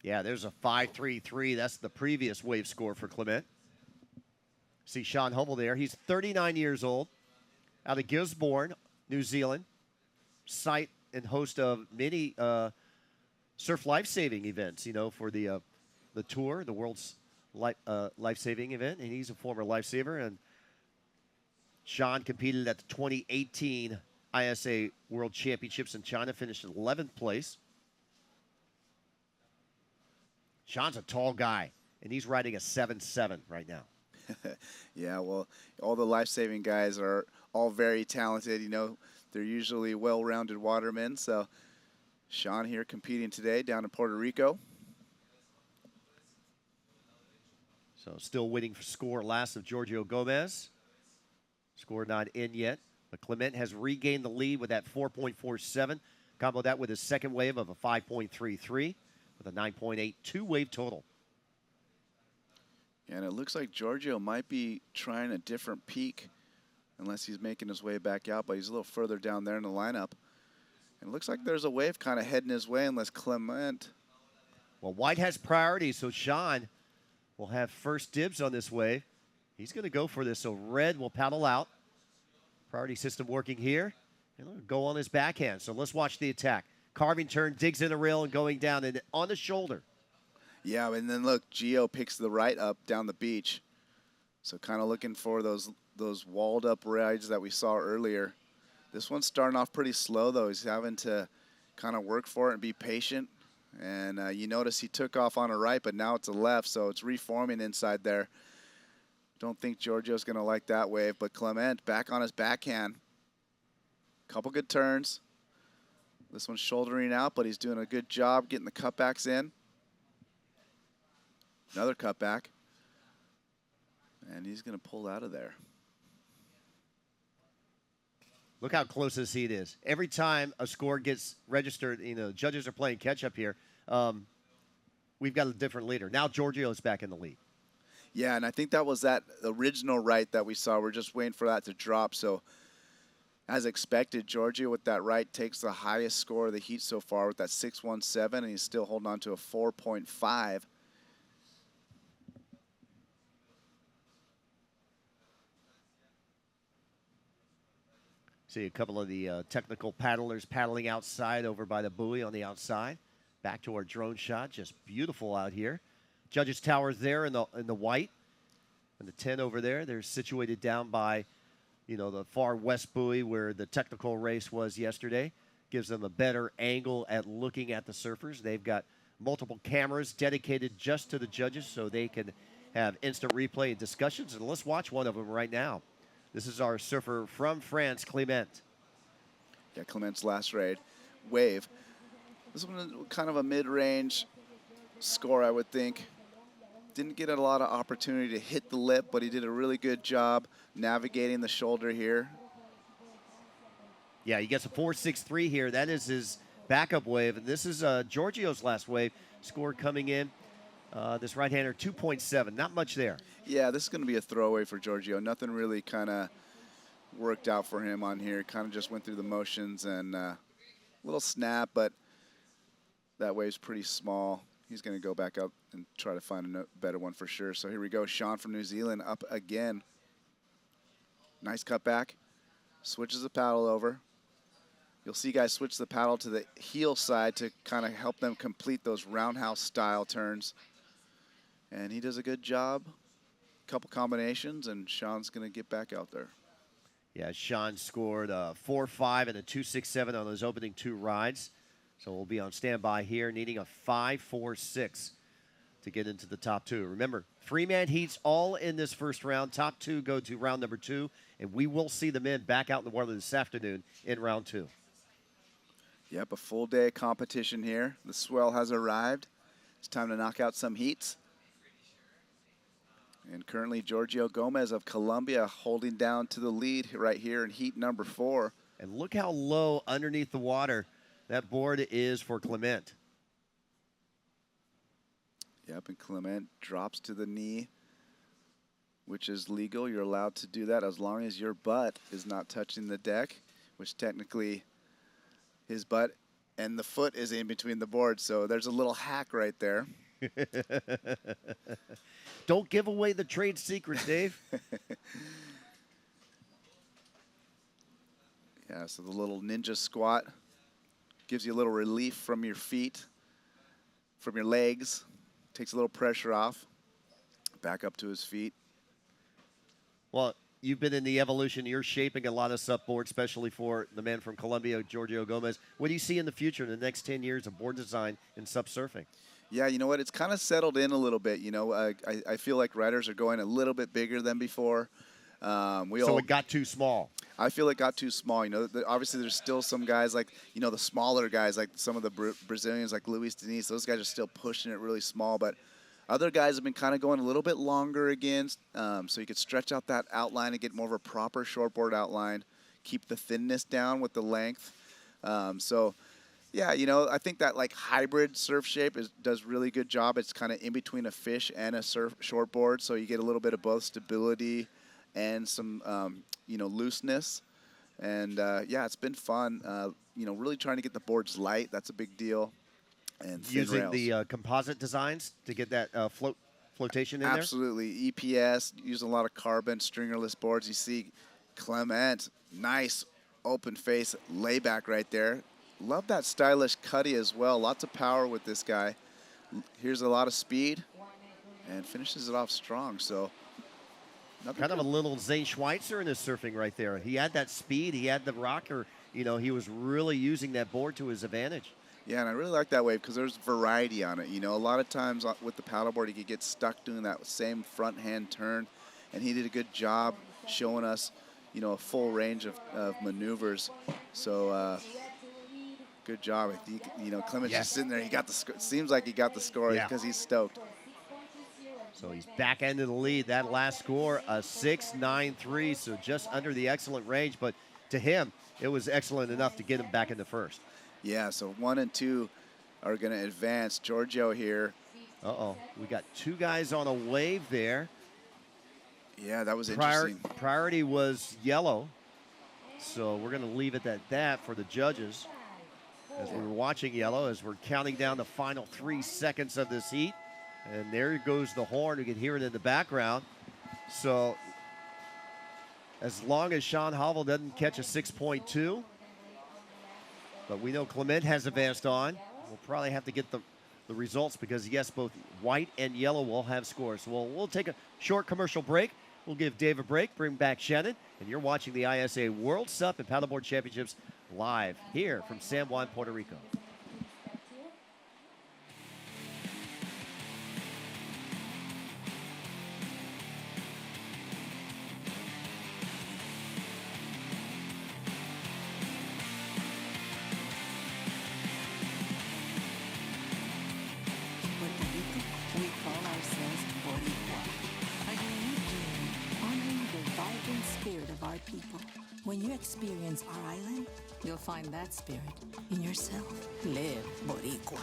Yeah, there's a 5-3-3. That's the previous wave score for Clement. See Sean Hubble there. He's 39 years old, out of Gisborne, New Zealand. Site and host of many surf life-saving events, you know, for the tour, the world's life-saving event. And he's a former lifesaver. And Sean competed at the 2018 ISA World Championships in China, finished in 11th place. Sean's a tall guy, and he's riding a 7-7 right now. Yeah, well, all the life-saving guys are all very talented. You know, they're usually well-rounded watermen. So Sean here competing today down in Puerto Rico. So still waiting for score last of Giorgio Gomez. Score not in yet, but Clement has regained the lead with that 4.47. Combo that with his second wave of a 5.33 with a 9.82 wave total. And it looks like Giorgio might be trying a different peak unless he's making his way back out, but he's a little further down there in the lineup. And it looks like there's a wave kind of heading his way unless Clement. Well, white has priority, so Sean will have first dibs on this wave. He's going to go for this, so red will paddle out. Priority system working here. And he'll go on his backhand, so let's watch the attack. Carving turn, digs in a rail and going down and on the shoulder. Yeah, and then look, Gio picks the right up down the beach. So kind of looking for those walled up rides that we saw earlier. This one's starting off pretty slow, though. He's having to kind of work for it and be patient. And you notice he took off on a right, but now it's a left, so it's reforming inside there. Don't think Giorgio's going to like that wave, but Clement back on his backhand. Couple good turns. This one's shouldering out, but he's doing a good job getting the cutbacks in. Another cutback. And he's going to pull out of there. Look how close this heat is. Every time a score gets registered, you know, judges are playing catch-up here. We've got a different leader. Now Giorgio's back in the lead. Yeah, and I think that was that original right that we saw. We're just waiting for that to drop. So, as expected, Giorgio with that right takes the highest score of the heat so far with that 6.17, and he's still holding on to a 4.5. See a couple of the technical paddlers paddling outside over by the buoy on the outside. Back to our drone shot, just beautiful out here. Judges Towers there in the white, and the 10 over there. They're situated down by, you know, the far west buoy where the technical race was yesterday. Gives them a better angle at looking at the surfers. They've got multiple cameras dedicated just to the judges so they can have instant replay and discussions. And let's watch one of them right now. This is our surfer from France, Clement. Yeah, Clement's last wave. This one is kind of a mid-range score, I would think. Didn't get a lot of opportunity to hit the lip, but he did a really good job navigating the shoulder here. Yeah, he gets a 4.63 here. That is his backup wave. And this is Giorgio's last wave. Score coming in. This right-hander, 2.7. Not much there. Yeah, this is going to be a throwaway for Giorgio. Nothing really kind of worked out for him on here. Kind of just went through the motions and little snap, but that wave's pretty small. He's going to go back up and try to find a better one for sure. So here we go. Sean from New Zealand up again. Nice cutback. Switches the paddle over. You'll see guys switch the paddle to the heel side to kind of help them complete those roundhouse style turns. And he does a good job. Couple combinations, and Sean's going to get back out there. Yeah, Sean scored a 4.5 and a 2.67 on those opening 2 rides. So we'll be on standby here, needing a 5.46 to get into the top 2. Remember, 3-man heats all in this first round. Top 2 go to round number 2, and we will see the men back out in the water this afternoon in round 2. Yep, a full day of competition here. The swell has arrived. It's time to knock out some heats. And currently, Giorgio Gomez of Colombia holding down to the lead right here in heat number 4. And look how low underneath the water that board is for Clement. Yep, and Clement drops to the knee, which is legal. You're allowed to do that as long as your butt is not touching the deck, which technically his butt and the foot is in between the boards. So there's a little hack right there. Don't give away the trade secrets, Dave. Yeah, so the little ninja squat gives you a little relief from your feet, from your legs, takes a little pressure off. Back up to his feet. Well, you've been in the evolution. You're shaping a lot of SUP boards, especially for the man from Colombia, Giorgio Gomez. What do you see in the future in the next 10 years of board design in SUP surfing? Yeah, you know what? It's kind of settled in a little bit. You know, I feel like riders are going a little bit bigger than before. So it got too small. I feel it got too small. You know, obviously there's still some guys like, you know, the smaller guys, like some of the Brazilians like Luis Diniz. Those guys are still pushing it really small. But other guys have been kind of going a little bit longer again. So you could stretch out that outline and get more of a proper shortboard outline. Keep the thinness down with the length. Yeah, you know, I think that like hybrid surf shape does really good job. It's kind of in between a fish and a shortboard, so you get a little bit of both stability and some, you know, looseness. And yeah, it's been fun. You know, really trying to get the boards light. That's a big deal. And thin using rails. the composite designs to get that flotation in Absolutely. EPS, using a lot of carbon, stringerless boards. You see Clement, nice open face layback right there. Love that stylish cutty as well. Lots of power with this guy. Here's a lot of speed and finishes it off strong. So kind of a little Zane Schweitzer in his surfing right there. He had that speed. He had the rocker. You know, he was really using that board to his advantage. Yeah, and I really like that wave because there's variety on it. You know, a lot of times with the paddleboard, you could get stuck doing that same front hand turn, and he did a good job showing us, you know, a full range of maneuvers. So good job. I think, you know, Clement's just sitting there. He got the score. Seems like he got the score because he's stoked. So he's back into the lead. That last score, a 6.93, so just under the excellent range. But to him, it was excellent enough to get him back in the first. Yeah, so 1 and 2 are going to advance. Giorgio here. Uh-oh. We got 2 guys on a wave there. Yeah, that was interesting. Priority was yellow. So we're going to leave it at that for the judges. As we were watching yellow, as we're counting down the final 3 seconds of this heat. And there goes the horn. We can hear it in the background. So as long as Sean Hovel doesn't catch a 6.2, but we know Clement has advanced on. We'll probably have to get the results because, yes, both white and yellow will have scores. So we'll take a short commercial break. We'll give Dave a break, bring back Shannon, and you're watching the ISA World SUP and Paddleboard Championships live here from San Juan, Puerto Rico. In Puerto Rico, we call ourselves Boricua, a unique game honoring the vibrant spirit of our people. When you experience our island, you'll find that spirit in yourself. Live Boricua.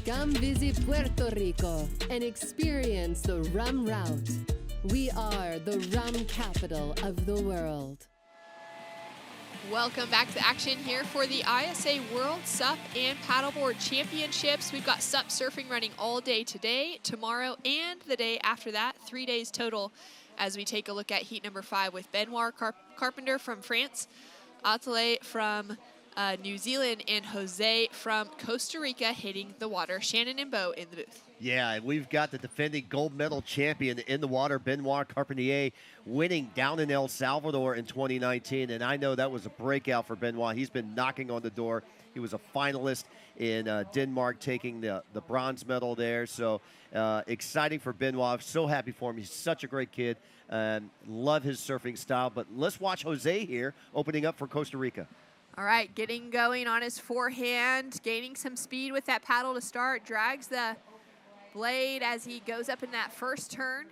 Come visit Puerto Rico and experience the rum route. We are the rum capital of the world. Welcome back to the action here for the ISA World SUP and Paddleboard Championships. We've got SUP surfing running all day today, tomorrow, and the day after that, 3 days total, as we take a look at heat number 5 with Benoit Carpenter from France, Atelier from New Zealand, and Jose from Costa Rica hitting the water. Shannon and Bo in the booth. Yeah, we've got the defending gold medal champion in the water, Benoit Carpentier, winning down in El Salvador in 2019. And I know that was a breakout for Benoit. He's been knocking on the door. He was a finalist in Denmark, taking the bronze medal there. So exciting for Benoit. So happy for him. He's such a great kid. Love his surfing style. But let's watch Jose here opening up for Costa Rica. All right, getting going on his forehand, gaining some speed with that paddle to start, drags the blade as he goes up in that first turn.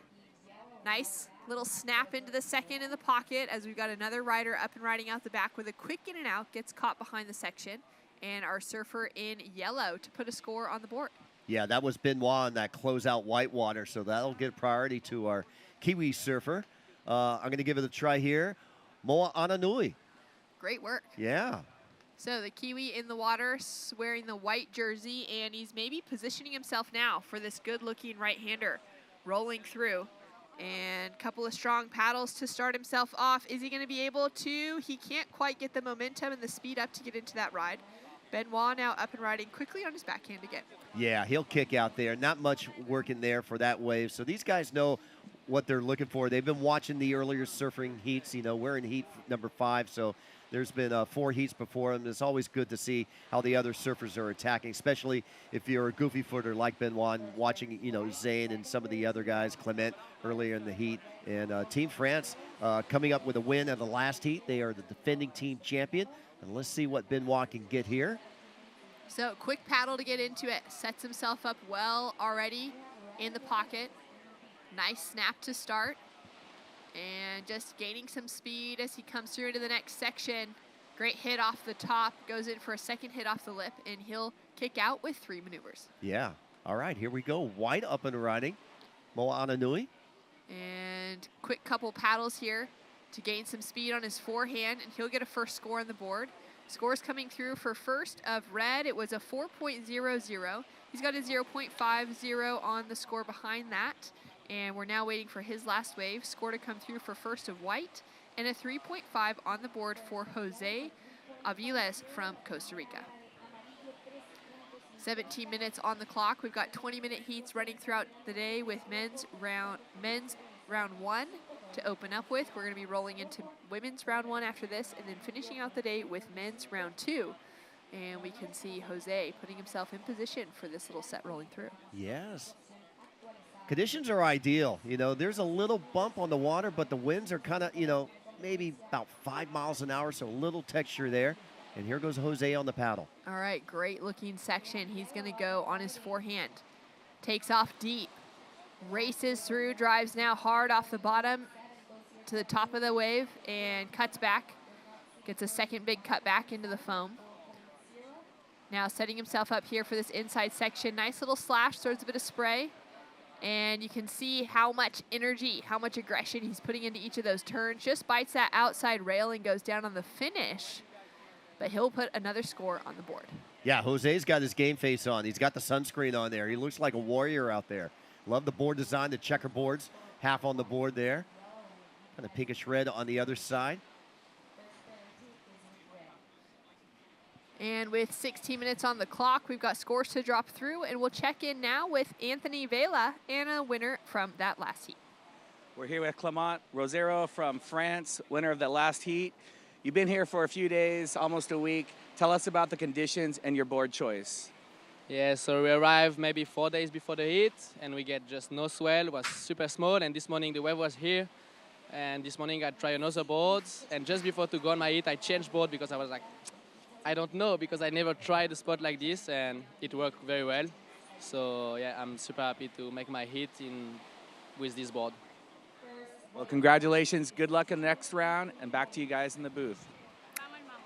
Nice little snap into the second in the pocket as we've got another rider up and riding out the back with a quick in and out, gets caught behind the section, and our surfer in yellow to put a score on the board. Yeah, that was Benoit in that closeout whitewater, so that'll give priority to our Kiwi surfer. I'm going to give it a try here. Moa Ananui. Great work. Yeah. So the Kiwi in the water, wearing the white jersey, and he's maybe positioning himself now for this good-looking right-hander rolling through. And a couple of strong paddles to start himself off. Is he going to be able to? He can't quite get the momentum and the speed up to get into that ride. Benoit now up and riding quickly on his backhand again. Yeah, he'll kick out there. Not much working there for that wave. So these guys know what they're looking for. They've been watching the earlier surfing heats. You know, we're in heat number 5, so there's been 4 heats before them. It's always good to see how the other surfers are attacking, especially if you're a goofy footer like Benoit, and watching, you know, Zane and some of the other guys, Clement, earlier in the heat. And Team France coming up with a win at the last heat. They are the defending team champion. And let's see what Benoit can get here. So quick paddle to get into it. Sets himself up well already in the pocket. Nice snap to start. And just gaining some speed as he comes through into the next section. Great hit off the top, goes in for a second hit off the lip, and he'll kick out with 3 maneuvers. Yeah. All right, here we go. Wide up and riding. Moa Ananui. And quick couple paddles here to gain some speed on his forehand, and he'll get a first score on the board. Scores coming through for first of red. It was a 4.00. He's got a 0.50 on the score behind that. And we're now waiting for his last wave score to come through for first of white, and a 3.5 on the board for Jose Aviles from Costa Rica. 17 minutes on the clock. We've got 20-minute heats running throughout the day with men's round 1 to open up with. We're going to be rolling into women's round 1 after this, and then finishing out the day with men's round 2. And we can see Jose putting himself in position for this little set rolling through. Yes. Conditions are ideal. You know, there's a little bump on the water, but the winds are kind of, you know, maybe about 5 miles an hour, so a little texture there. And here goes Jose on the paddle. All right, great looking section. He's going to go on his forehand. Takes off deep. Races through, drives now hard off the bottom to the top of the wave and cuts back. Gets a second big cut back into the foam. Now setting himself up here for this inside section. Nice little slash, throws a bit of spray. And you can see how much energy, how much aggression he's putting into each of those turns. Just bites that outside rail and goes down on the finish. But he'll put another score on the board. Yeah, Jose's got his game face on. He's got the sunscreen on there. He looks like a warrior out there. Love the board design, the checkerboards, half on the board there. Kind of pinkish red on the other side. And with 16 minutes on the clock, we've got scores to drop through, and we'll check in now with Anthony Vela and a winner from that last heat. We're here with Clement Rosero from France, winner of that last heat. You've been here for a few days, almost a week. Tell us about the conditions and your board choice. Yeah, so we arrived maybe 4 days before the heat, and we get just no swell. It was super smooth, and this morning the wave was here. And this morning I tried another board, and just before to go on my heat, I changed board because I was like, I don't know, because I never tried a spot like this, and it worked very well. So yeah, I'm super happy to make my hit with this board. Well, congratulations. Good luck in the next round, and back to you guys in the booth.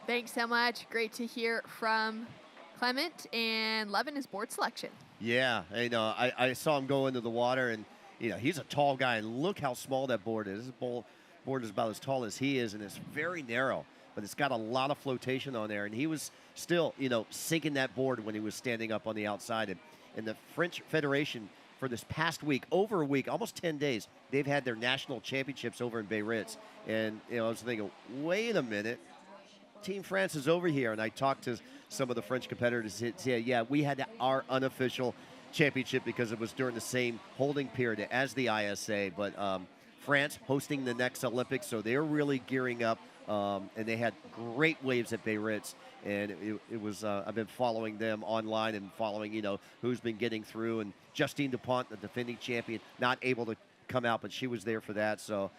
Thanks so much. Great to hear from Clement and Levin is board selection. Yeah, I saw him go into the water, and he's a tall guy, and look how small that board is. This board is about as tall as he is, and it's very narrow, but it's got a lot of flotation on there, and he was still, sinking that board when he was standing up on the outside. And the French Federation, for this past week, over a week, almost 10 days, they've had their national championships over in Biarritz. And, I was thinking, wait a minute, Team France is over here. And I talked to some of the French competitors and said, yeah, we had our unofficial championship because it was during the same holding period as the ISA. But France hosting the next Olympics, so they're really gearing up. And they had great waves at Biarritz. And it was, I've been following them online and following, who's been getting through. And Justine Dupont, the defending champion, not able to come out, but she was there for that. So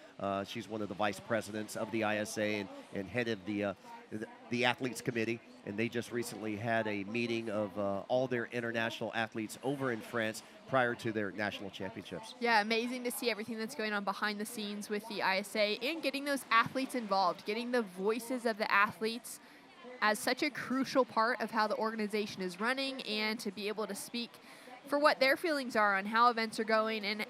she's one of the vice presidents of the ISA and head of the athletes committee. And they just recently had a meeting of all their international athletes over in France prior to their national championships. Yeah, amazing to see everything that's going on behind the scenes with the ISA and getting those athletes involved, getting the voices of the athletes as such a crucial part of how the organization is running, and to be able to speak for what their feelings are on how events are going and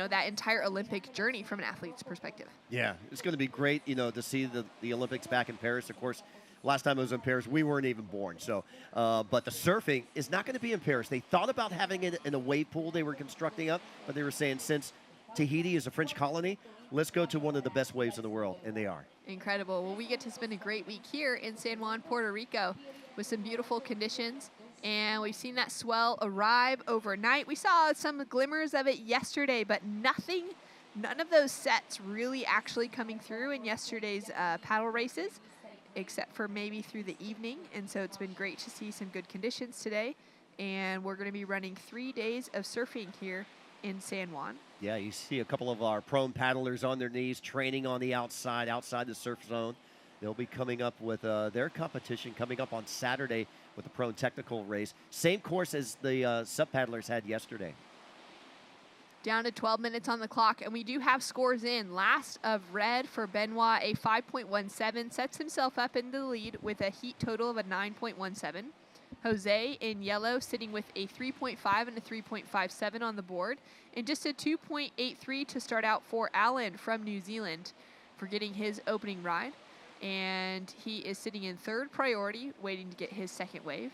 that entire Olympic journey from an athlete's perspective. Yeah, it's going to be great, to see the Olympics back in Paris. Of course, last time I was in Paris, we weren't even born. So, but the surfing is not going to be in Paris. They thought about having it in a wave pool they were constructing up, but they were saying since Tahiti is a French colony, let's go to one of the best waves in the world, and they are. Incredible. Well, we get to spend a great week here in San Juan, Puerto Rico with some beautiful conditions, and we've seen that swell arrive overnight. We saw some glimmers of it yesterday, but none of those sets really actually coming through in yesterday's paddle races, except for maybe through the evening, and so it's been great to see some good conditions today, and we're going to be running 3 days of surfing here in San Juan. Yeah, you see a couple of our prone paddlers on their knees, training on the outside the surf zone. They'll be coming up with their competition coming up on Saturday with the prone technical race. Same course as the SUP paddlers had yesterday. Down to 12 minutes on the clock, and we do have scores in. Last of red for Benoit, a 5.17, sets himself up in the lead with a heat total of a 9.17. Jose in yellow sitting with a 3.5 and a 3.57 on the board, and just a 2.83 to start out for Alan from New Zealand for getting his opening ride. And he is sitting in third priority, waiting to get his second wave,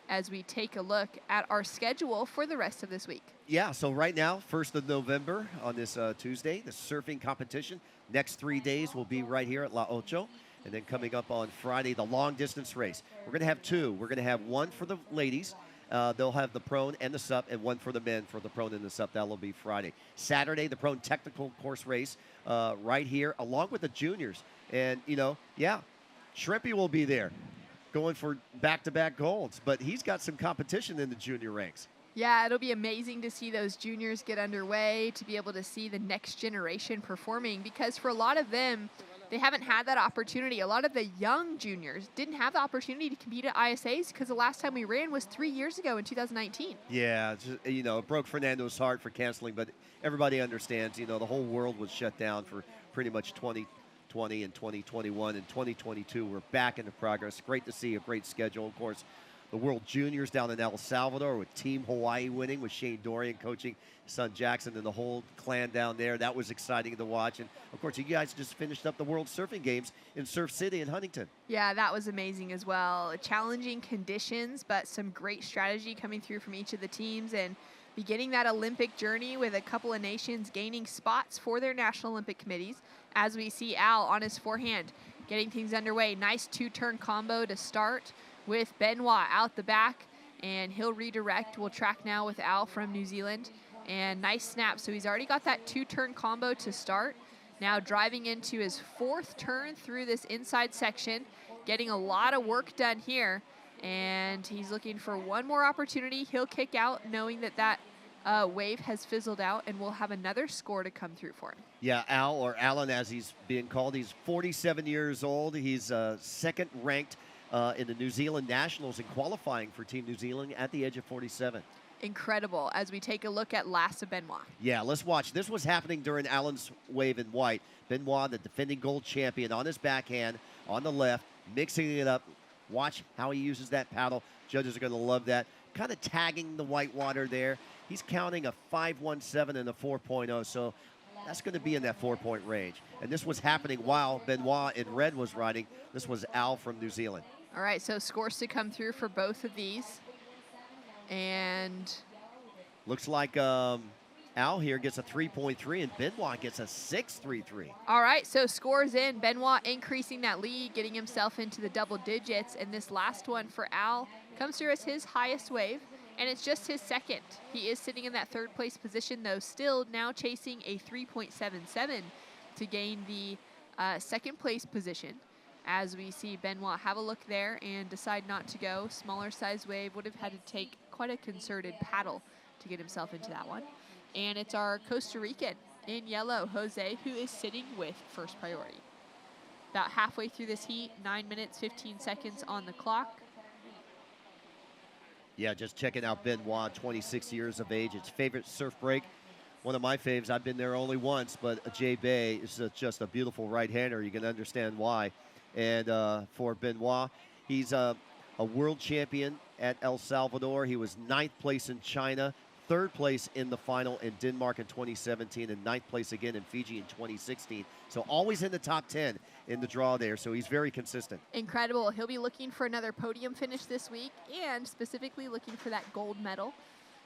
as we take a look at our schedule for the rest of this week. Yeah, so right now, 1st of November on this Tuesday, the surfing competition. Next 3 days will be right here at La Ocho. And then coming up on Friday, the long distance race. We're going to have two. We're going to have one for the ladies. They'll have the prone and the SUP, and one for the men for the prone and the SUP. That will be Friday. Saturday, the prone technical course race right here, along with the juniors. And, Shrimpy will be there going for back-to-back golds. But he's got some competition in the junior ranks. Yeah, it'll be amazing to see those juniors get underway, to be able to see the next generation performing, because for a lot of them, they haven't had that opportunity. A lot of the young juniors didn't have the opportunity to compete at ISAs because the last time we ran was 3 years ago in 2019. Yeah, it broke Fernando's heart for canceling, but everybody understands, the whole world was shut down for pretty much 2020 and 2021, and 2022 we're back into progress. Great to see a great schedule. Of course, the World Juniors down in El Salvador with Team Hawaii winning, with Shane Dorian coaching his son Jackson and the whole clan down there. That was exciting to watch. And, of course, you guys just finished up the World Surfing Games in Surf City in Huntington. Yeah, that was amazing as well. Challenging conditions, but some great strategy coming through from each of the teams, and beginning that Olympic journey with a couple of nations gaining spots for their National Olympic committees. As we see Al on his forehand getting things underway. Nice two-turn combo to start with Benoit out the back, and he'll redirect. We'll track now with Al from New Zealand, and nice snap. So he's already got that two-turn combo to start. Now driving into his fourth turn through this inside section, getting a lot of work done here, and he's looking for one more opportunity. He'll kick out knowing that wave has fizzled out, and we'll have another score to come through for him. Yeah, Al, or Alan as he's being called, he's 47 years old. He's second ranked in the New Zealand Nationals and qualifying for Team New Zealand at the age of 47. Incredible as we take a look at last of Benoit. Yeah, let's watch. This was happening during Alan's wave in white. Benoit, the defending gold champion, on his backhand, on the left, mixing it up. Watch how he uses that paddle, Judges are going to love that. Kind of tagging the whitewater there. He's counting a 5.17 and a 4.0, so that's going to be in that 4-point range. And this was happening while Benoit in red was riding. This was Al from New Zealand. All right, so scores to come through for both of these. And looks like Al here gets a 3.3 and Benoit gets a 6.33. all right, so scores in. Benoit increasing that lead, getting himself into the double digits. And this last one for Al comes through as his highest wave, and it's just his second. He is sitting in that third place position, though, still now chasing a 3.77 to gain the second place position. As we see Benoit have a look there and decide not to go. Smaller size wave, would have had to take quite a concerted paddle to get himself into that one. And it's our Costa Rican in yellow, Jose, who is sitting with first priority. About halfway through this heat, 9 minutes, 15 seconds on the clock. Yeah, just checking out Benoit, 26 years of age. It's favorite surf break. One of my faves. I've been there only once, but Jay Bay is just a beautiful right-hander. You can understand why. And for Benoit, he's a world champion at El Salvador. He was 9th place in China, 3rd place in the final in Denmark in 2017, and 9th place again in Fiji in 2016. So always in the top 10 in the draw there. So he's very consistent. Incredible. He'll be looking for another podium finish this week, and specifically looking for that gold medal,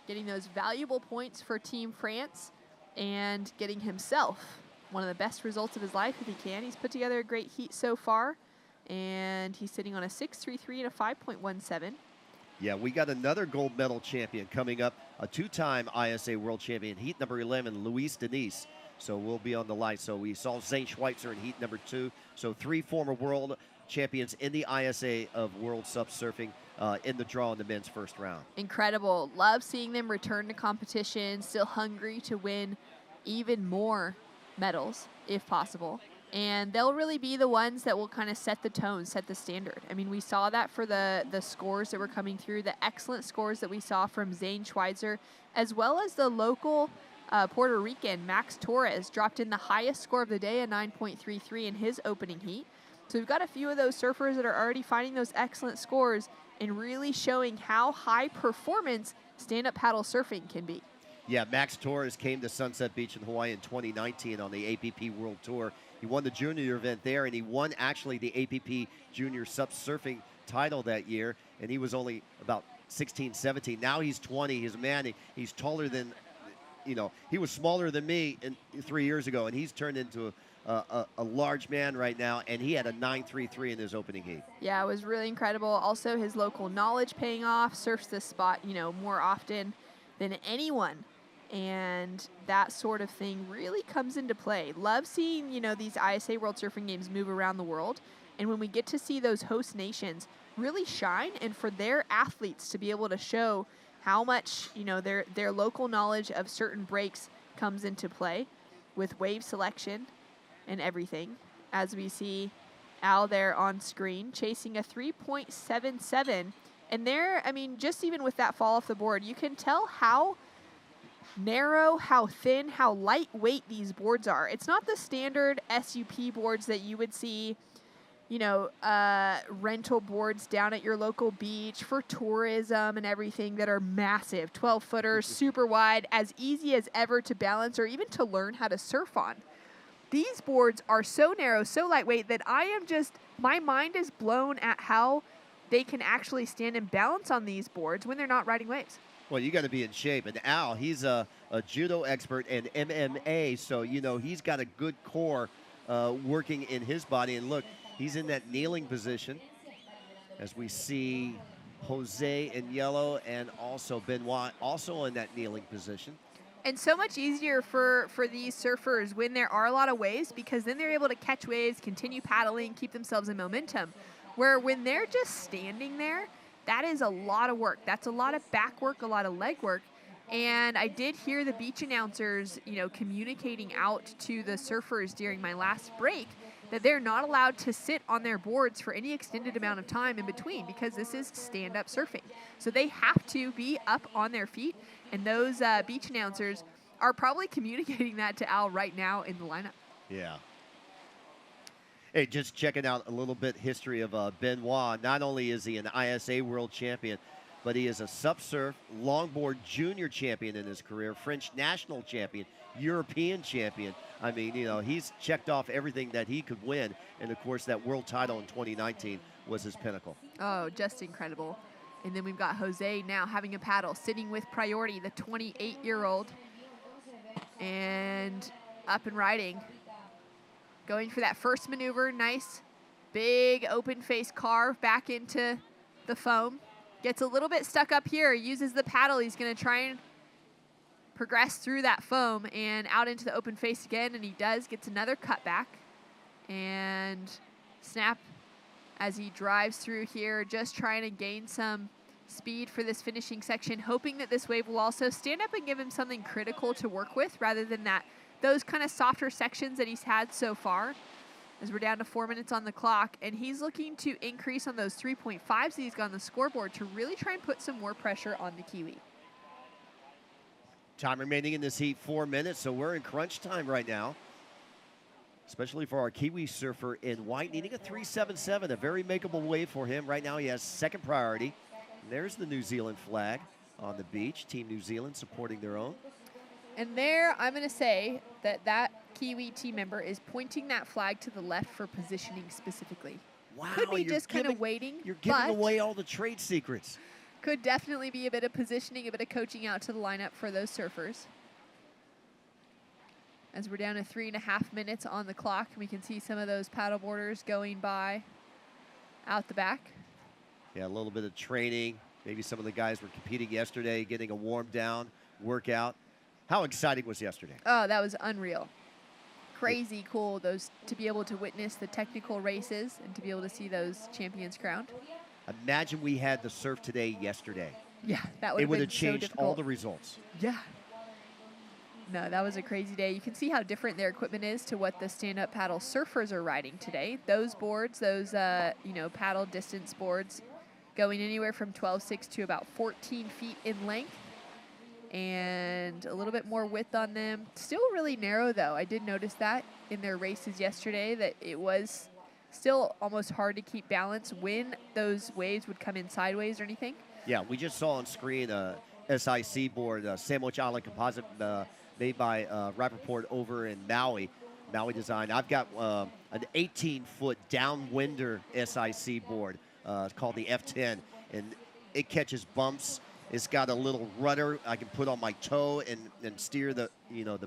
getting those valuable points for Team France, and getting himself one of the best results of his life if he can. He's put together a great heat so far, and he's sitting on a 6.33 and a 5.17. Yeah, we got another gold medal champion coming up, a 2-time ISA world champion, heat number 11, Luis Denise. So we'll be on the light. So we saw Zane Schweitzer in heat number 2. So 3 former world champions in the ISA of world SUP surfing in the draw in the men's first round. Incredible. Love seeing them return to competition, still hungry to win even more medals if possible. And they'll really be the ones that will kind of set the tone, set the standard. I mean, we saw that for the scores that were coming through, the excellent scores that we saw from Zane Schweitzer, as well as the local Puerto Rican, Max Torres, dropped in the highest score of the day, a 9.33 in his opening heat. So we've got a few of those surfers that are already finding those excellent scores and really showing how high performance stand-up paddle surfing can be. Yeah, Max Torres came to Sunset Beach in Hawaii in 2019 on the APP World Tour. He won the junior event there, and he won actually the APP Junior SUP surfing title that year, and he was only about 16, 17. Now he's 20. He's a man. He's taller than, he was smaller than me 3 years ago, and he's turned into a large man right now, and he had a 9.33 in his opening heat. Yeah, it was really incredible. Also, his local knowledge paying off, surfs this spot, more often than anyone. And that sort of thing really comes into play. Love seeing, these ISA World Surfing Games move around the world. And when we get to see those host nations really shine, and for their athletes to be able to show how much, their local knowledge of certain breaks comes into play with wave selection and everything. As we see Al there on screen chasing a 3.77. And there, just even with that fall off the board, you can tell how narrow, how thin, how lightweight these boards are. It's not the standard SUP boards that you would see, rental boards down at your local beach for tourism and everything that are massive, 12-footers, super wide, as easy as ever to balance or even to learn how to surf on. These boards are so narrow, so lightweight that my mind is blown at how they can actually stand and balance on these boards when they're not riding waves. Well, you got to be in shape. And Al, he's a judo expert and MMA, so, he's got a good core working in his body. And look, he's in that kneeling position as we see Jose in yellow and also Benoit also in that kneeling position. And so much easier for these surfers when there are a lot of waves, because then they're able to catch waves, continue paddling, keep themselves in momentum. Where when they're just standing there, that is a lot of work. That's a lot of back work, a lot of leg work. And I did hear the beach announcers, communicating out to the surfers during my last break that they're not allowed to sit on their boards for any extended amount of time in between, because this is stand-up surfing. So they have to be up on their feet, and those beach announcers are probably communicating that to Al right now in the lineup. Yeah. Hey, just checking out a little bit history of Benoit. Not only is he an ISA world champion, but he is a SUP surf longboard junior champion in his career, French national champion, European champion. I mean, you know, he's checked off everything that he could win. And, of course, that world title in 2019 was his pinnacle. Oh, just incredible. And then we've got Jose now having a paddle, sitting with priority, the 28-year-old. And up and riding. Going for that first maneuver. Nice, big open face carve back into the foam. Gets a little bit stuck up here. Uses the paddle. He's going to try and progress through that foam and out into the open face again, and he does. Gets another cutback and snap as he drives through here, just trying to gain some speed for this finishing section, hoping that this wave will also stand up and give him something critical to work with rather than those kind of softer sections that he's had so far. As we're down to 4 minutes on the clock, and he's looking to increase on those 3.5s that he's got on the scoreboard to really try and put some more pressure on the Kiwi. Time remaining in this heat, 4 minutes, so we're in crunch time right now. Especially for our Kiwi surfer in white, needing a 3.77, a very makeable wave for him. Right now he has second priority. And there's the New Zealand flag on the beach. Team New Zealand supporting their own. And there, I'm going to say that Kiwi team member is pointing that flag to the left for positioning specifically. Wow, Could be just kind of waiting. You're giving away all the trade secrets. Could definitely be a bit of positioning, a bit of coaching out to the lineup for those surfers. As we're down to 3.5 minutes on the clock, we can see some of those paddleboarders going by out the back. Yeah, a little bit of training. Maybe some of the guys were competing yesterday, getting a warm down workout. How exciting was yesterday? Oh, that was unreal. Crazy cool to be able to witness the technical races and to be able to see those champions crowned. Imagine we had the surf today yesterday. Yeah, that would It would have so changed difficult. all the results. Yeah. No, that was a crazy day. You can see how different their equipment is to what the stand-up paddle surfers are riding today. Those boards, those paddle distance boards, going anywhere from 12.6 to about 14 feet in length, and a little bit more width on them. Still really narrow, though. I did notice that in their races yesterday, that it was still almost hard to keep balance when those waves would come in sideways or anything. Yeah, we just saw on screen a SIC board, Sandwich Island Composite, made by Rappaport over in Maui Design. I've got an 18-foot downwinder SIC board called the F10, and it catches bumps. It's got a little rudder I can put on my toe and steer the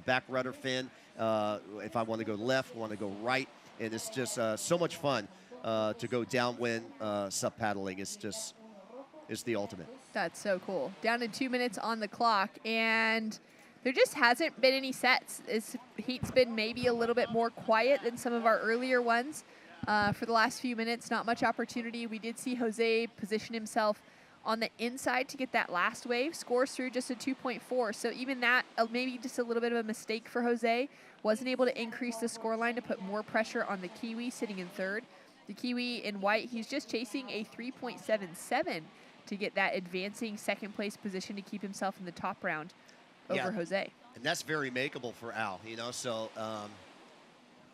back rudder fin if I want to go left, want to go right. And it's just so much fun to go downwind SUP paddling. It's the ultimate. That's so cool. Down to 2 minutes on the clock, and there just hasn't been any sets. This heat's been maybe a little bit more quiet than some of our earlier ones. For the last few minutes, not much opportunity. We did see Jose position himself on the inside to get that last wave, scores through just a 2.4. So even that, maybe just a little bit of a mistake for Jose. Wasn't able to increase the scoreline to put more pressure on the Kiwi sitting in third. The Kiwi in white, he's just chasing a 3.77 to get that advancing second place position to keep himself in the top round over Jose. And that's very makeable for Al, so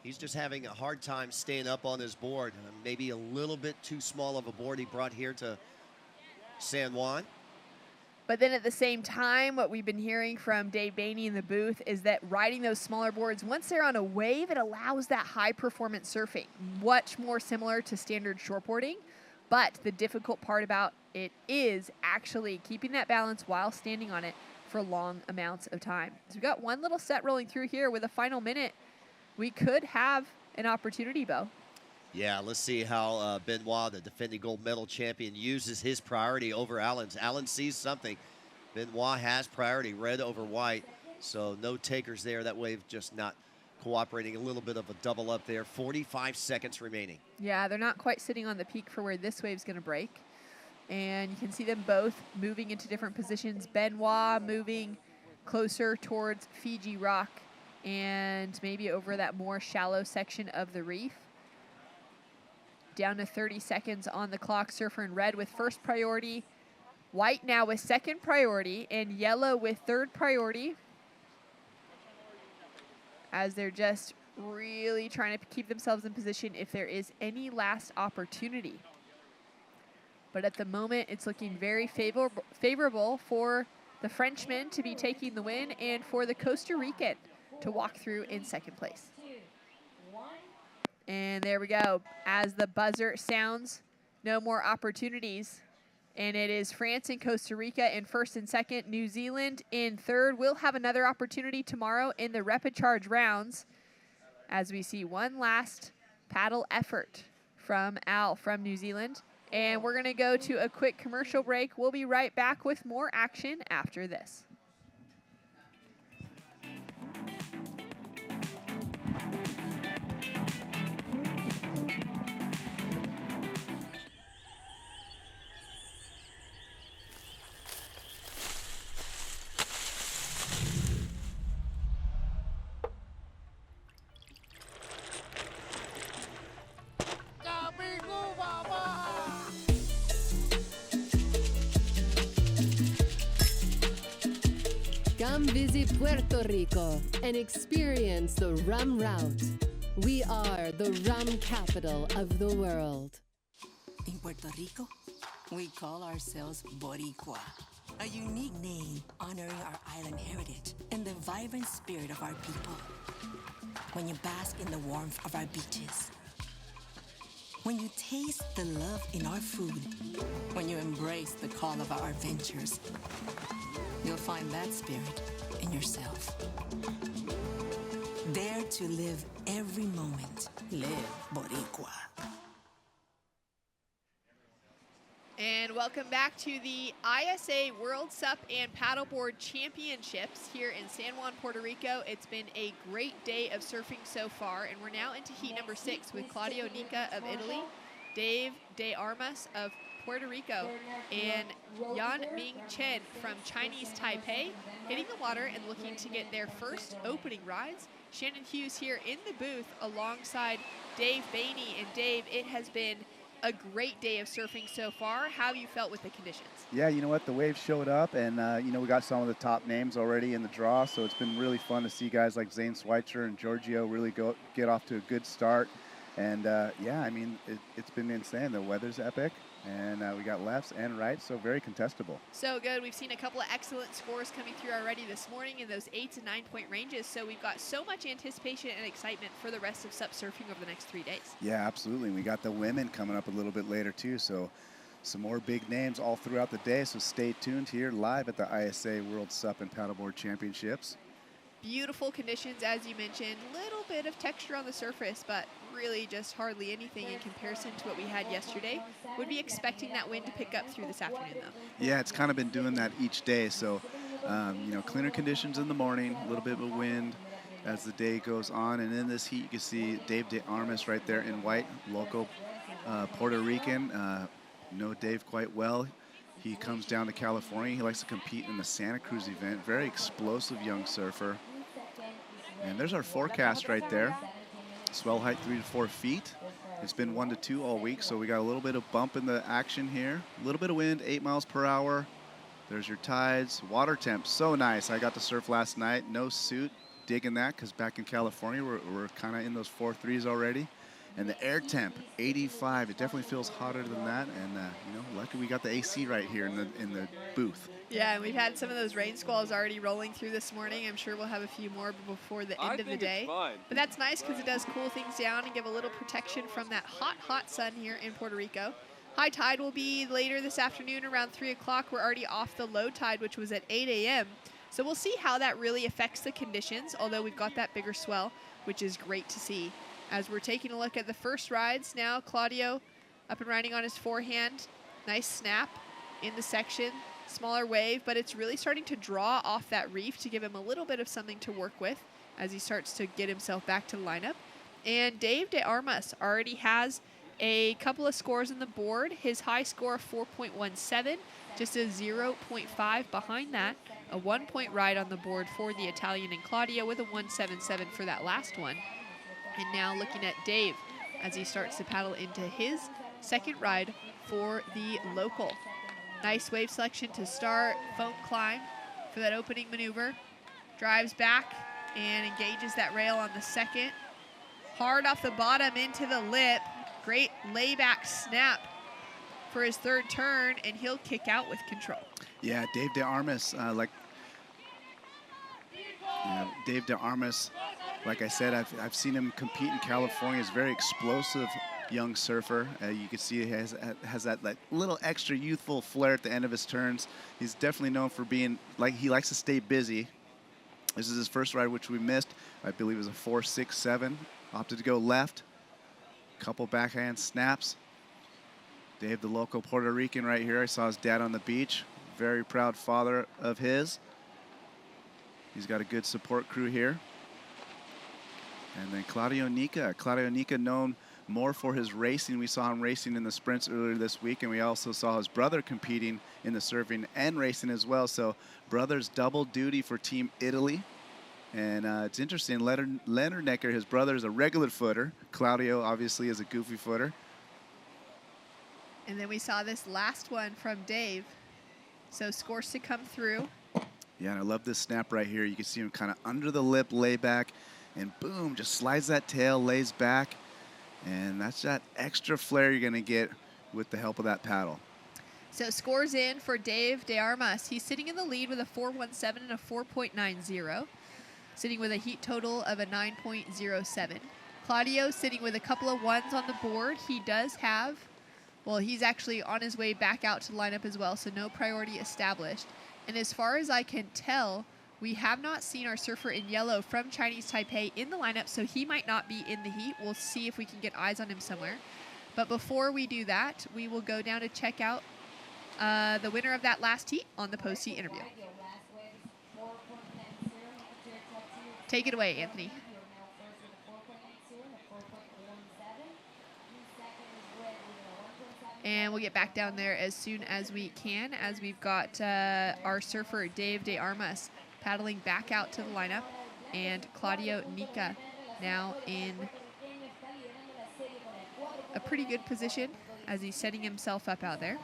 he's just having a hard time staying up on his board. Maybe a little bit too small of a board he brought here to San Juan. But then at the same time, what we've been hearing from Dave Bainey in the booth is that riding those smaller boards, once they're on a wave, it allows that high-performance surfing, much more similar to standard shortboarding. But the difficult part about it is actually keeping that balance while standing on it for long amounts of time. So we've got one little set rolling through here with a final minute. We could have an opportunity, Bo. Yeah, let's see how Benoit, the defending gold medal champion, uses his priority over Allen's. Allen sees something. Benoit has priority, red over white. So no takers there. That wave just not cooperating. A little bit of a double up there. 45 seconds remaining. Yeah, they're not quite sitting on the peak for where this wave's going to break. And you can see them both moving into different positions. Benoit moving closer towards Fiji Rock and maybe over that more shallow section of the reef. Down to 30 seconds on the clock. Surfer in red with first priority. White now with second priority, and yellow with third priority. As they're just really trying to keep themselves in position if there is any last opportunity. But at the moment, it's looking very favorable for the Frenchman to be taking the win and for the Costa Rican to walk through in second place. And there we go. As the buzzer sounds, no more opportunities. And it is France and Costa Rica in first and second, New Zealand in third. We'll have another opportunity tomorrow in the rapid charge rounds as we see one last paddle effort from Al from New Zealand. And we're going to go to a quick commercial break. We'll be right back with more action after this. Come visit Puerto Rico and experience the rum route. We are the rum capital of the world. In Puerto Rico, we call ourselves Boricua, a unique name honoring our island heritage and the vibrant spirit of our people. When you bask in the warmth of our beaches, when you taste the love in our food, when you embrace the call of our adventures, you'll find that spirit in yourself. Dare to live every moment. Live Boricua. And welcome back to the ISA World SUP and Paddleboard Championships here in San Juan, Puerto Rico. It's been a great day of surfing so far, and we're now into heat number 6 with Claudio Nica of Italy, Dave De Armas of Puerto Rico, and Yan Ming Chen from Chinese Taipei hitting the water and looking to get their first opening rides. Shannon Hughes here in the booth alongside Dave Bainey. And Dave, it has been a great day of surfing so far. How have you felt with the conditions? Yeah, you know what? The waves showed up, and, we got some of the top names already in the draw, so it's been really fun to see guys like Zane Schweitzer and Giorgio really get off to a good start. And, it's been insane. The weather's epic, and we got lefts and rights, so very contestable. So good. We've seen a couple of excellent scores coming through already this morning in those 8 to 9 point ranges, so we've got so much anticipation and excitement for the rest of SUP surfing over the next 3 days. Yeah, absolutely. We got the women coming up a little bit later, too, so some more big names all throughout the day, so stay tuned here live at the ISA World SUP and Paddleboard Championships. Beautiful conditions, as you mentioned. Little bit of texture on the surface, but really just hardly anything in comparison to what we had yesterday. Would be expecting that wind to pick up through this afternoon, though. Yeah, it's kind of been doing that each day. So, cleaner conditions in the morning, a little bit of a wind as the day goes on. And in this heat, you can see Dave De Armas right there in white, local Puerto Rican. Know Dave quite well. He comes down to California. He likes to compete in the Santa Cruz event. Very explosive young surfer. And there's our forecast right there. Swell height 3 to 4 feet. It's been 1 to 2 all week, so we got a little bit of bump in the action here. A little bit of wind, 8 miles per hour. There's your tides. Water temp, so nice. I got to surf last night. No suit, digging that, because back in California, we're kind of in those 4.3s already. And the air temp, 85. It definitely feels hotter than that. And, lucky we got the AC right here in the booth. Yeah, and we've had some of those rain squalls already rolling through this morning. I'm sure we'll have a few more before the end of the day. But that's nice because it does cool things down and give a little protection from that hot, hot sun here in Puerto Rico. High tide will be later this afternoon around 3 o'clock. We're already off the low tide, which was at 8 a.m. So we'll see how that really affects the conditions, although we've got that bigger swell, which is great to see. As we're taking a look at the first rides now, Claudio up and riding on his forehand. Nice snap in the section. Smaller wave, but it's really starting to draw off that reef to give him a little bit of something to work with as he starts to get himself back to the lineup. And Dave De Armas already has a couple of scores on the board. His high score, 4.17, just a 0.5 behind that. A 1-point ride on the board for the Italian and Claudio with a 1.77 for that last one. And now looking at Dave as he starts to paddle into his second ride for the local. Nice wave selection to start, foam climb for that opening maneuver. Drives back and engages that rail on the second. Hard off the bottom into the lip. Great layback snap for his third turn, and he'll kick out with control. Yeah, Dave DeArmas, Dave DeArmas, like I said, I've seen him compete in California. He's a very explosive young surfer. You can see he has that little extra youthful flair at the end of his turns. He's definitely known for being, he likes to stay busy. This is his first ride, which we missed. I believe it was a 4.67. Opted to go left. Couple backhand snaps. Dave, the local Puerto Rican right here. I saw his dad on the beach. Very proud father of his. He's got a good support crew here. And then Claudio Nica. Claudio Nica, known more for his racing. We saw him racing in the sprints earlier this week, and we also saw his brother competing in the surfing and racing as well. So brothers double duty for Team Italy. And it's interesting, Leonard Necker, his brother, is a regular footer. Claudio obviously is a goofy footer. And then we saw this last one from Dave. So scores to come through. Yeah, and I love this snap right here. You can see him kind of under the lip, lay back, and boom, just slides that tail, lays back. And that's that extra flair you're going to get with the help of that paddle. So scores in for Dave DeArmas. He's sitting in the lead with a 4.17 and a 4.90. Sitting with a heat total of a 9.07. Claudio sitting with a couple of ones on the board. He does have, well, he's actually on his way back out to the lineup as well, so no priority established. And as far as I can tell, we have not seen our surfer in yellow from Chinese Taipei in the lineup, so he might not be in the heat. We'll see if we can get eyes on him somewhere. But before we do that, we will go down to check out the winner of that last heat on the post-heat interview. Take it away, Anthony. And we'll get back down there as soon as we can, as we've got our surfer, Dave DeArmas, paddling back out to the lineup, and Claudio Nica now in a pretty good position as he's setting himself up out there.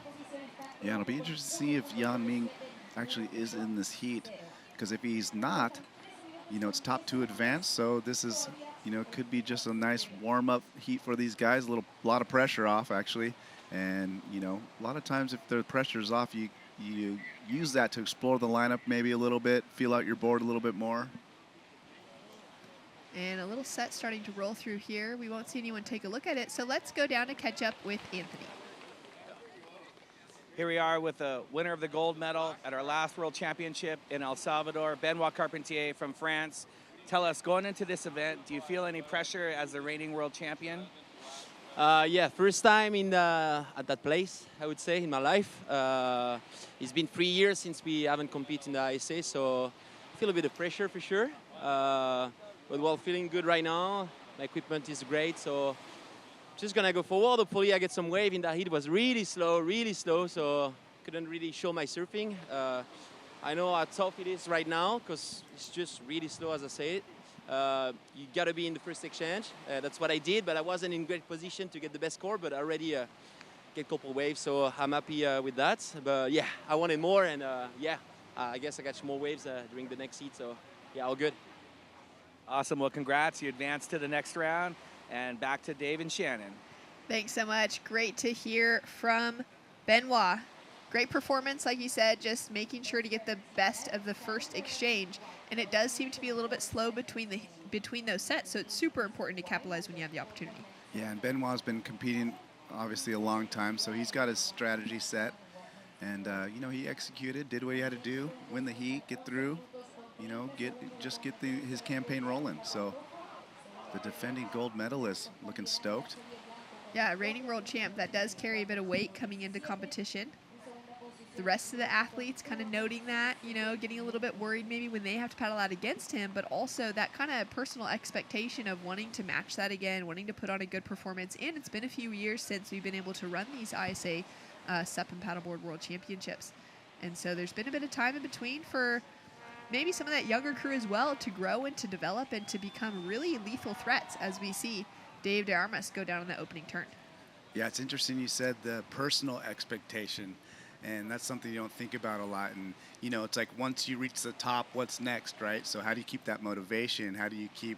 Yeah, it'll be interesting to see if Yan Ming actually is in this heat, because if he's not, it's top 2 advance, so this is, could be just a nice warm-up heat for these guys, a lot of pressure off, actually. And, a lot of times if the pressure's off, you use that to explore the lineup maybe a little bit, feel out your board a little bit more. And a little set starting to roll through here. We won't see anyone take a look at it, so let's go down to catch up with Anthony. Here we are with the winner of the gold medal at our last World Championship in El Salvador, Benoit Carpentier from France. Tell us, going into this event, do you feel any pressure as the reigning world champion? Yeah, first time at that place, I would say, in my life. It's been 3 years since we haven't competed in the ISA, so I feel a bit of pressure for sure. But well, feeling good right now. My equipment is great, so just gonna go forward. Hopefully I get some wave in that heat. It was really slow, so couldn't really show my surfing. I know how tough it is right now because it's just really slow, as I say it. You gotta be in the first exchange. That's what I did, but I wasn't in great position to get the best score, but I already get a couple waves, so I'm happy with that. But yeah, I wanted more, and I guess I got some more waves during the next heat, so yeah, all good. Awesome, well, congrats. You advanced to the next round, and back to Dave and Shannon. Thanks so much. Great to hear from Benoit. Great performance, like you said, just making sure to get the best of the first exchange. And it does seem to be a little bit slow between those sets, so it's super important to capitalize when you have the opportunity. Yeah, and Benoit's been competing obviously a long time, so he's got his strategy set. And, he executed, did what he had to do, win the heat, get through, get his campaign rolling. So the defending gold medalist looking stoked. Yeah, reigning world champ, that does carry a bit of weight coming into competition. The rest of the athletes kind of noting that, getting a little bit worried maybe when they have to paddle out against him, but also that kind of personal expectation of wanting to match that again, wanting to put on a good performance. And it's been a few years since we've been able to run these ISA SUP and Paddleboard World Championships. And so there's been a bit of time in between for maybe some of that younger crew as well to grow and to develop and to become really lethal threats as we see Dave DeArmas go down in the opening turn. Yeah, it's interesting you said the personal expectation. And that's something you don't think about a lot. And, it's like once you reach the top, what's next, right? So how do you keep that motivation? How do you keep,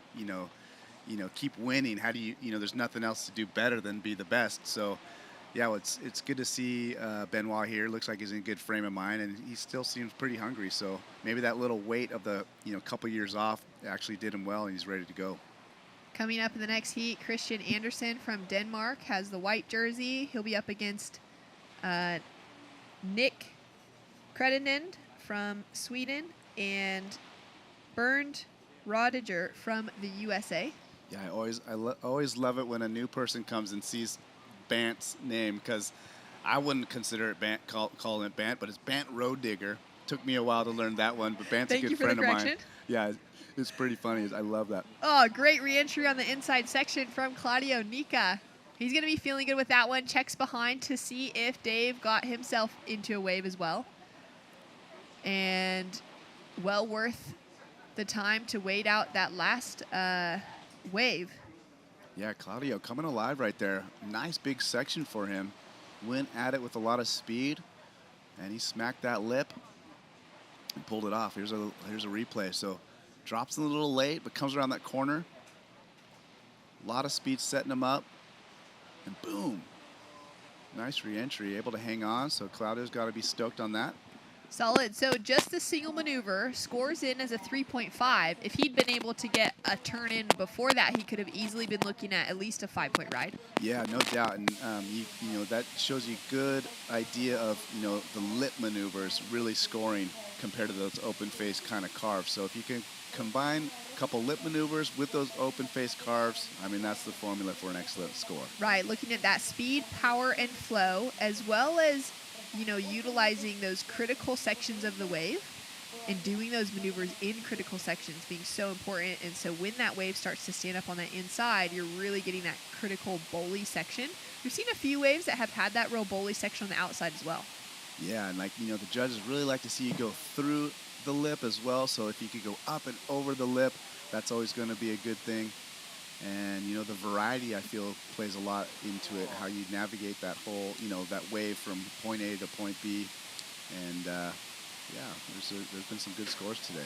keep winning? How do you, there's nothing else to do better than be the best. So, Yeah, well, it's good to see Benoit here. Looks like he's in a good frame of mind, and he still seems pretty hungry. So maybe that little weight of the couple years off actually did him well, and he's ready to go. Coming up in the next heat, Christian Andersen from Denmark has the white jersey. He'll be up against Nick Kredenind from Sweden and Bernd Rodiger from the USA. Yeah, I always love it when a new person comes and sees Bant's name, because I wouldn't consider it Bant, calling it Bant, but it's Bant Road Digger. Took me a while to learn that one, but Bant's a good friend of mine. Yeah, it's pretty funny. I love that. Oh, great re-entry on the inside section from Claudio Nica. He's going to be feeling good with that one. Checks behind to see if Dave got himself into a wave as well. And well worth the time to wait out that last wave. Yeah, Claudio coming alive right there. Nice big section for him. Went at it with a lot of speed, and he smacked that lip and pulled it off. Here's a replay. So drops in a little late, but comes around that corner. A lot of speed setting him up, and boom. Nice re-entry, able to hang on, so Claudio's got to be stoked on that. Solid. So just the single maneuver scores in as a 3.5. If he'd been able to get a turn in before that, he could have easily been looking at least a 5-point ride. Yeah, no doubt. And you know, that shows you good idea of the lip maneuvers really scoring compared to those open face kind of carves. So if you can combine a couple lip maneuvers with those open face carves, I mean, that's the formula for an excellent score. Right. Looking at that speed, power, and flow, as well as utilizing those critical sections of the wave and doing those maneuvers in critical sections being so important. And so when that wave starts to stand up on that inside, you're really getting that critical bowly section. We've seen a few waves that have had that real bowly section on the outside as well. Yeah, and the judges really like to see you go through the lip as well. So if you could go up and over the lip, that's always going to be a good thing. And, the variety, I feel, plays a lot into it, how you navigate that whole, that wave from point A to point B. And, there's been some good scores today.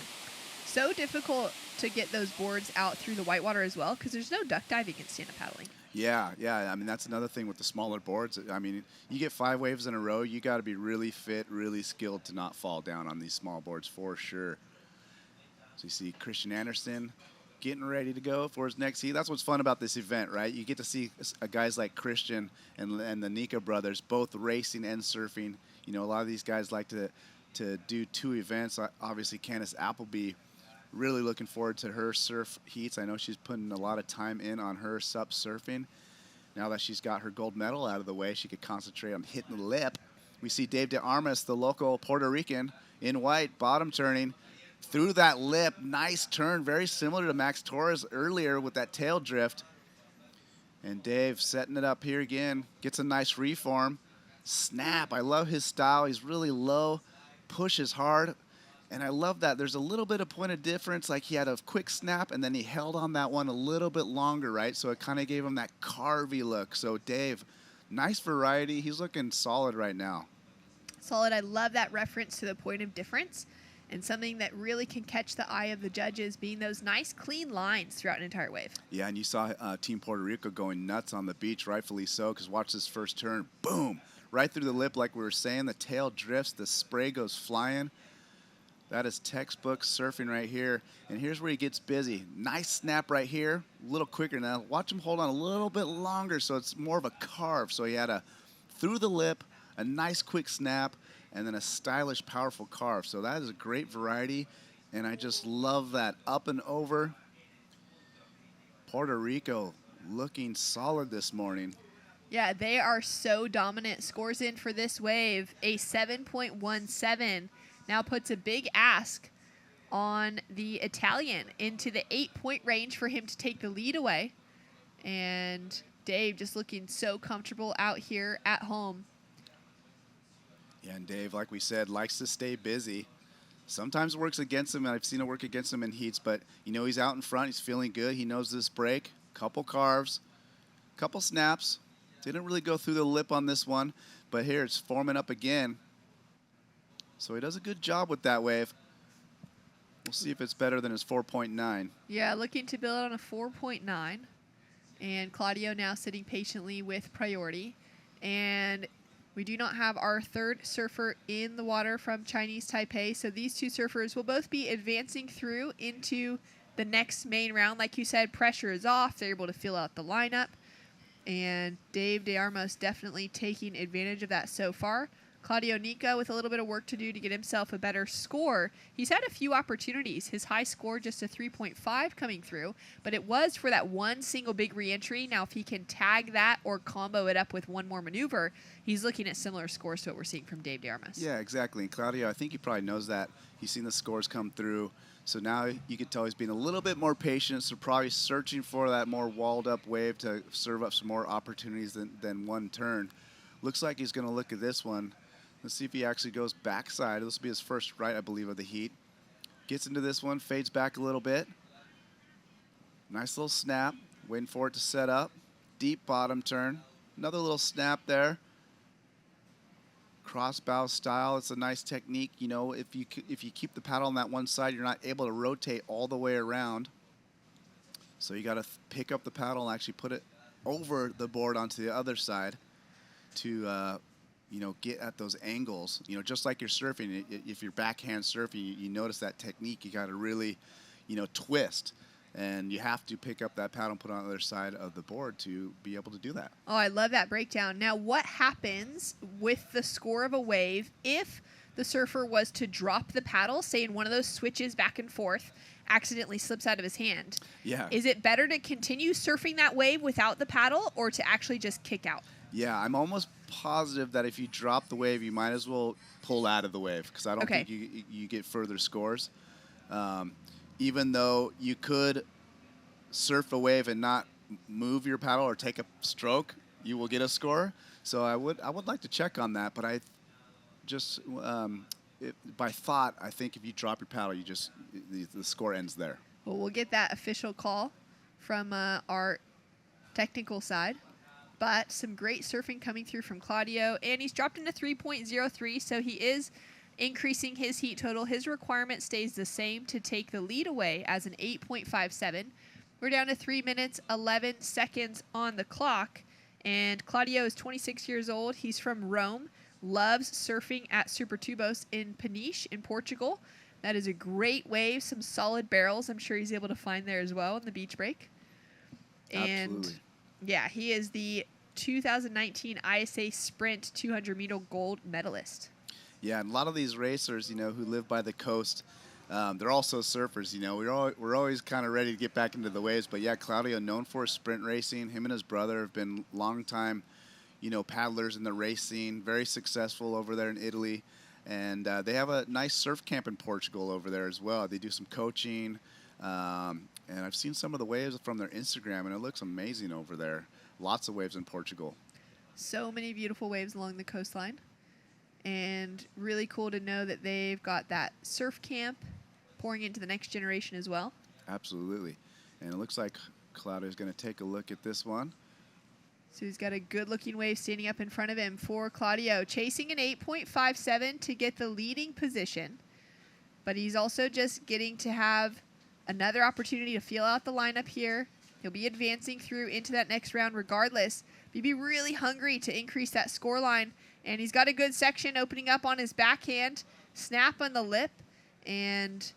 So difficult to get those boards out through the whitewater as well, because there's no duck diving in stand-up paddling. Yeah. I mean, that's another thing with the smaller boards. I mean, you get 5 waves in a row, you got to be really fit, really skilled to not fall down on these small boards for sure. So you see Christian Andersen getting ready to go for his next heat. That's what's fun about this event, right? You get to see guys like Christian and the Nica brothers both racing and surfing. A lot of these guys like to do 2 events. Obviously, Candace Appleby, really looking forward to her surf heats. I know she's putting a lot of time in on her SUP surfing. Now that she's got her gold medal out of the way, she could concentrate on hitting the lip. We see Dave de Armas, the local Puerto Rican, in white, bottom turning. Through that lip, nice turn, very similar to Max Torres earlier with that tail drift. And Dave setting it up here again, gets a nice reform. Snap, I love his style. He's really low, pushes hard. And I love that. There's a little bit of point of difference, like he had a quick snap and then he held on that one a little bit longer, right? So it kind of gave him that carvy look. So Dave, nice variety. He's looking solid right now. Solid. I love that reference to the point of difference. And something that really can catch the eye of the judges being those nice, clean lines throughout an entire wave. Yeah, and you saw Team Puerto Rico going nuts on the beach, rightfully so, because watch this first turn. Boom! Right through the lip, like we were saying. The tail drifts. The spray goes flying. That is textbook surfing right here. And here's where he gets busy. Nice snap right here. A little quicker now. Watch him hold on a little bit longer, so it's more of a carve. So he had a through the lip, a nice quick snap, and then a stylish, powerful carve. So that is a great variety, and I just love that up and over. Puerto Rico looking solid this morning. Yeah, they are so dominant. Scores in for this wave, a 7.17. Now puts a big ask on the Italian into the 8-point range for him to take the lead away. And Dave just looking so comfortable out here at home. Yeah, and Dave, like we said, likes to stay busy. Sometimes it works against him, and I've seen it work against him in heats, but he's out in front. He's feeling good. He knows this break. Couple carves, couple snaps. Didn't really go through the lip on this one, but here it's forming up again. So he does a good job with that wave. We'll see if it's better than his 4.9. Yeah, looking to build on a 4.9. And Claudio now sitting patiently with priority. And we do not have our third surfer in the water from Chinese Taipei. So these two surfers will both be advancing through into the next main round. Like you said, pressure is off. They're able to fill out the lineup. And Dave De Armas definitely taking advantage of that so far. Claudio Nico with a little bit of work to do to get himself a better score. He's had a few opportunities. His high score just a 3.5 coming through, but it was for that one single big reentry. Now, if he can tag that or combo it up with one more maneuver, he's looking at similar scores to what we're seeing from Dave De Armas. Yeah, exactly. And Claudio, I think he probably knows that. He's seen the scores come through. So now you can tell he's being a little bit more patient, so probably searching for that more walled-up wave to serve up some more opportunities than one turn. Looks like he's going to look at this one. Let's see if he actually goes backside. This will be his first right, I believe, of the heat. Gets into this one, fades back a little bit. Nice little snap, waiting for it to set up. Deep bottom turn. Another little snap there. Cross bow style. It's a nice technique. You know, if you keep the paddle on that one side, you're not able to rotate all the way around. So you got to pick up the paddle and actually put it over the board onto the other side to you know, get at those angles. You know, just like you're surfing, if you're backhand surfing, you notice that technique. You got to really, you know, twist. And you have to pick up that paddle and put it on the other side of the board to be able to do that. Oh, I love that breakdown. Now, what happens with the score of a wave if the surfer was to drop the paddle, say in one of those switches back and forth, accidentally slips out of his hand? Yeah. Is it better to continue surfing that wave without the paddle or to actually just kick out? Yeah, I'm almost positive that if you drop the wave, you might as well pull out of the wave because I don't think you get further scores. Even though you could surf a wave and not move your paddle or take a stroke, you will get a score. So I would like to check on that, but I just by thought, I think if you drop your paddle, the score ends there. Well, we'll get that official call from our technical side. But some great surfing coming through from Claudio, and he's dropped into 3.03, so he is increasing his heat total. His requirement stays the same to take the lead away as an 8.57. We're down to 3 minutes, 11 seconds on the clock, and Claudio is 26 years old. He's from Rome, loves surfing at Supertubos in Peniche in Portugal. That is a great wave, some solid barrels I'm sure he's able to find there as well in the beach break. And Absolutely. yeah, he is the 2019 ISA Sprint 200-meter gold medalist. Yeah, and a lot of these racers, you know, who live by the coast, they're also surfers. You know, we're always kind of ready to get back into the waves. But yeah, Claudio, known for his sprint racing. Him and his brother have been long-time, you know, paddlers in the race scene. Very successful over there in Italy, and they have a nice surf camp in Portugal over there as well. They do some coaching. And I've seen some of the waves from their Instagram, and it looks amazing over there. Lots of waves in Portugal. So many beautiful waves along the coastline. And really cool to know that they've got that surf camp pouring into the next generation as well. Absolutely. And it looks like Claudio's going to take a look at this one. So he's got a good-looking wave standing up in front of him for Claudio, chasing an 8.57 to get the leading position. But he's also just getting to have another opportunity to feel out the lineup here. He'll be advancing through into that next round regardless. He'd be really hungry to increase that score line. And he's got a good section opening up on his backhand, snap on the lip, and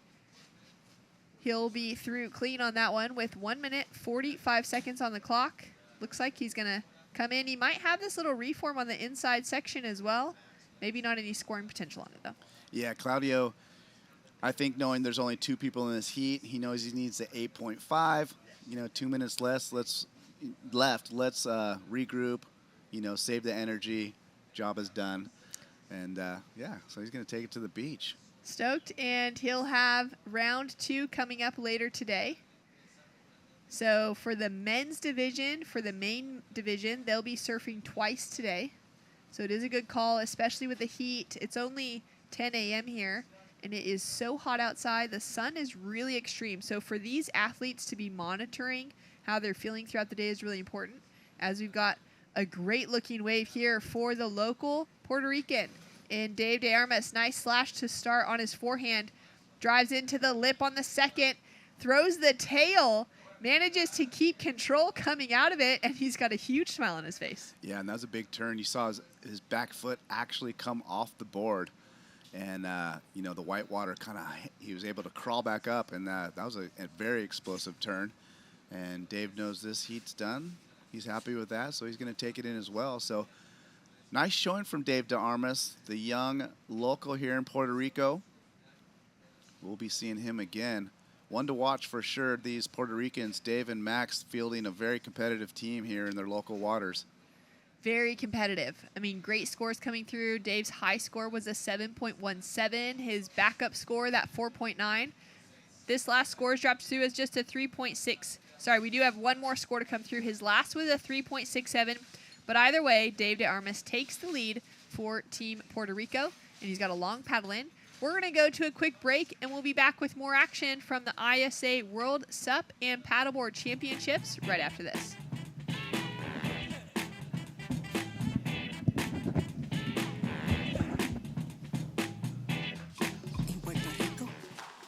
he'll be through clean on that one with 1 minute, 45 seconds on the clock. Looks like he's going to come in. He might have this little reform on the inside section as well. Maybe not any scoring potential on it, though. Yeah, Claudio, I think knowing there's only two people in this heat, he knows he needs the 8.5. You know, 2 minutes left. Let's regroup. You know, save the energy. Job is done. And yeah, so he's going to take it to the beach. Stoked, and he'll have round 2 coming up later today. So for the men's division, for the main division, they'll be surfing twice today. So it is a good call, especially with the heat. It's only 10 a.m. here, and it is so hot outside. The sun is really extreme. So for these athletes to be monitoring how they're feeling throughout the day is really important, as we've got a great-looking wave here for the local Puerto Rican. And Dave De Armas, nice slash to start on his forehand. Drives into the lip on the second, throws the tail, manages to keep control coming out of it, and he's got a huge smile on his face. Yeah, and that was a big turn. You saw his back foot actually come off the board. And, you know, the whitewater he was able to crawl back up, and that was a very explosive turn. And Dave knows this heat's done. He's happy with that, so he's going to take it in as well. So nice showing from Dave de Armas, the young local here in Puerto Rico. We'll be seeing him again. One to watch for sure, these Puerto Ricans, Dave and Max, fielding a very competitive team here in their local waters. Very competitive. I mean, great scores coming through. Dave's high score was a 7.17. His backup score, that 4.9. This last score is dropped through as just a 3.6. Sorry, we do have one more score to come through. His last was a 3.67. But either way, Dave de Armas takes the lead for Team Puerto Rico, and he's got a long paddle in. We're going to go to a quick break, and we'll be back with more action from the ISA World SUP and Paddleboard Championships right after this.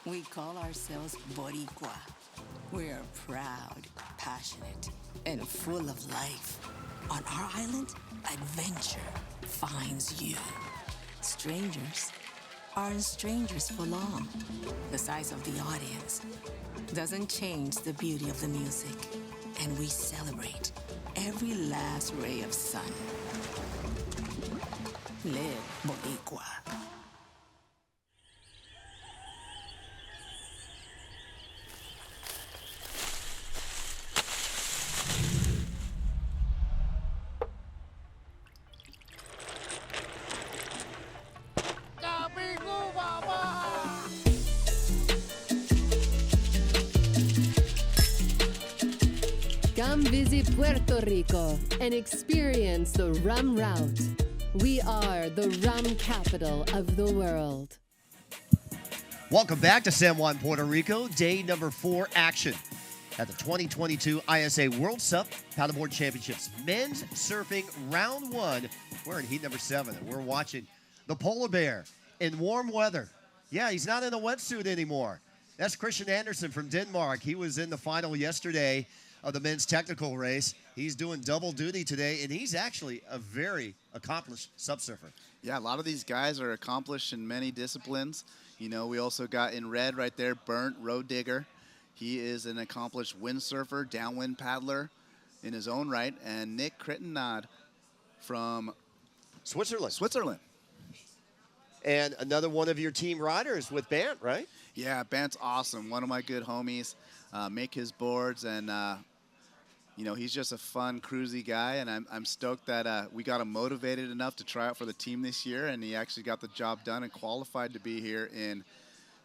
We call ourselves Boricua. We're proud, passionate, and full of life. On our island, adventure finds you. Strangers aren't strangers for long. The size of the audience doesn't change the beauty of the music, and we celebrate every last ray of sun. Live Boricua. Come visit Puerto Rico and experience the rum route. We are the rum capital of the world. Welcome back to San Juan, Puerto Rico. Day number 4 action at the 2022 ISA World SUP Paddleboard Championships. Men's surfing round 1. We're in heat number 7, and we're watching the polar bear in warm weather. Yeah, he's not in a wetsuit anymore. That's Christian Andersen from Denmark. He was in the final yesterday of the men's technical race. He's doing double duty today, and he's actually a very accomplished SUP surfer. Yeah, a lot of these guys are accomplished in many disciplines. You know, we also got in red right there, Bernd Road Digger. He is an accomplished windsurfer, downwind paddler in his own right. And Nick Crittenod from Switzerland. And another one of your team riders with Bant, right? Yeah, Bant's awesome. One of my good homies. Make his boards, and you know, he's just a fun, cruisy guy, and I'm stoked that we got him motivated enough to try out for the team this year, and he actually got the job done and qualified to be here in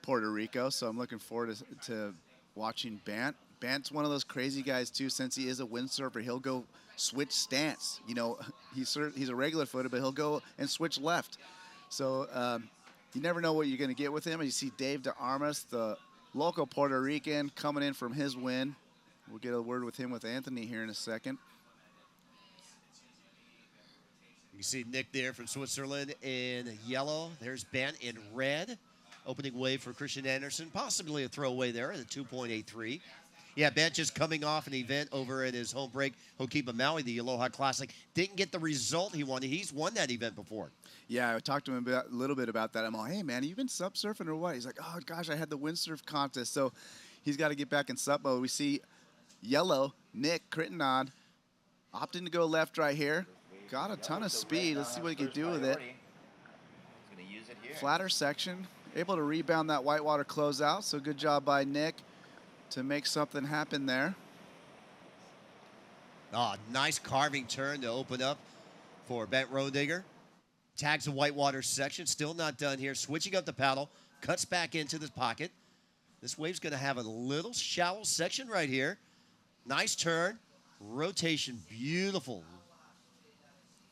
Puerto Rico. So I'm looking forward to watching Bant. Bant's one of those crazy guys too. Since he is a windsurfer, he'll go switch stance. You know, he's a regular footer, but he'll go and switch left. So you never know what you're going to get with him. And you see Dave de Armas, the local Puerto Rican, coming in from his win. We'll get a word with him with Anthony here in a second. You see Nick there from Switzerland in yellow. There's Bant in red. Opening wave for Christian Andersen. Possibly a throwaway there at a 2.83. Yeah, Bant just coming off an event over at his home break, Hokipa Maui, the Aloha Classic. Didn't get the result he wanted. He's won that event before. Yeah, I talked to him a little bit about that. I'm like, hey, man, you been SUP surfing or what? He's like, oh, gosh, I had the windsurf contest. So he's got to get back in SUP mode. We see yellow, Nick Crittenod, opting to go left right here. Got a ton of speed. Let's see what he can do with it. Flatter section, able to rebound that whitewater closeout. So good job by Nick to make something happen there. Oh, nice carving turn to open up for Bant Road Digger. Tags the whitewater section, still not done here. Switching up the paddle, cuts back into the pocket. This wave's going to have a little shallow section right here. Nice turn, rotation, beautiful.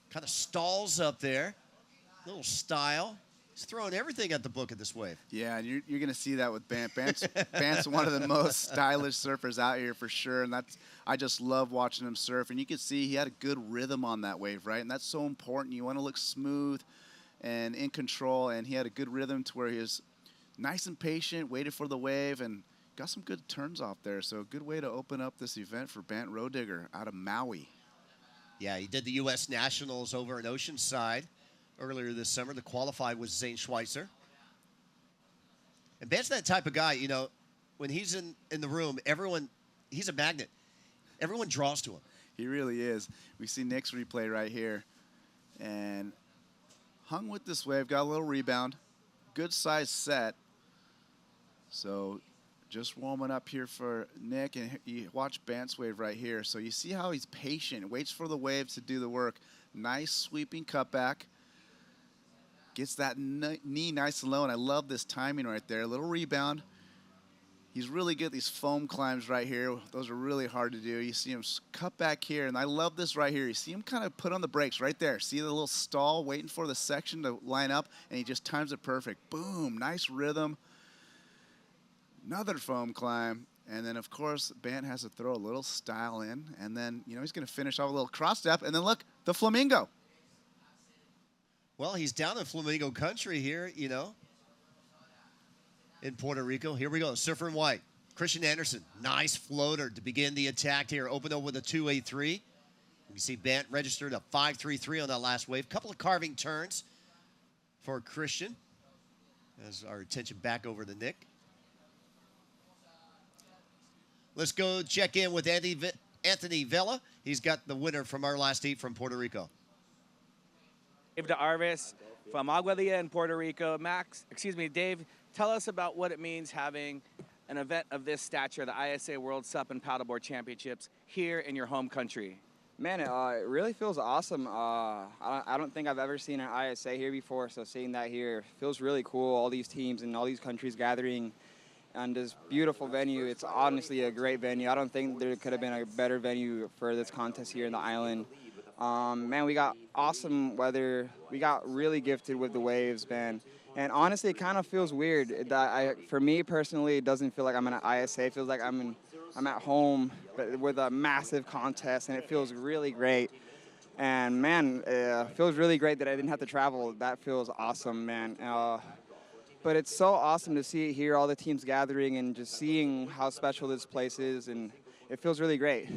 Kind of stalls up there, little style. He's throwing everything at the book of this wave. Yeah, and you're going to see that with Bant. Bant's one of the most stylish surfers out here for sure, and I just love watching him surf. And you can see he had a good rhythm on that wave, right? And that's so important. You want to look smooth and in control, and he had a good rhythm to where he was nice and patient, waited for the wave, and got some good turns off there. So a good way to open up this event for Bant Rodigger out of Maui. Yeah, he did the U.S. Nationals over in Oceanside earlier this summer. The qualified was Zane Schweitzer. And Bant's that type of guy, you know, when he's in the room, he's a magnet. Everyone draws to him. He really is. We see Nick's replay right here. And hung with this wave, got a little rebound. Good size set. So just warming up here for Nick, and you watch Bant's wave right here. So you see how he's patient, waits for the waves to do the work. Nice sweeping cutback. Gets that knee nice and low, and I love this timing right there. A little rebound. He's really good at these foam climbs right here. Those are really hard to do. You see him cut back here, and I love this right here. You see him kind of put on the brakes right there. See the little stall waiting for the section to line up, and he just times it perfect. Boom, nice rhythm. Another foam climb, and then, of course, Bant has to throw a little style in, and then, you know, he's going to finish off a little cross step, and then look, the flamingo. Well, he's down in Flamingo country here, you know, in Puerto Rico. Here we go, surfer in white. Christian Anderson, nice floater to begin the attack here. Open up with a 283. You see Bant registered a 533 on that last wave. Couple of carving turns for Christian. As our attention back over to Nick. Let's go check in with Anthony Vela. He's got the winner from our last heat from Puerto Rico. Dave DeArvis from Aguadilla in Puerto Rico. Dave, tell us about what it means having an event of this stature, the ISA World SUP and Paddleboard Championships, here in your home country. Man, it really feels awesome. I don't think I've ever seen an ISA here before, so seeing that here feels really cool. All these teams and all these countries gathering on this beautiful venue. It's honestly a great venue. I don't think there could have been a better venue for this contest here in the island. Man, we got awesome weather. We got really gifted with the waves, man. And honestly, it kind of feels weird. For me personally, it doesn't feel like I'm in an ISA. It feels like I'm at home, but with a massive contest, and it feels really great. And man, it feels really great that I didn't have to travel. That feels awesome, man. But it's so awesome to see it here, all the teams gathering, and just seeing how special this place is, and it feels really great.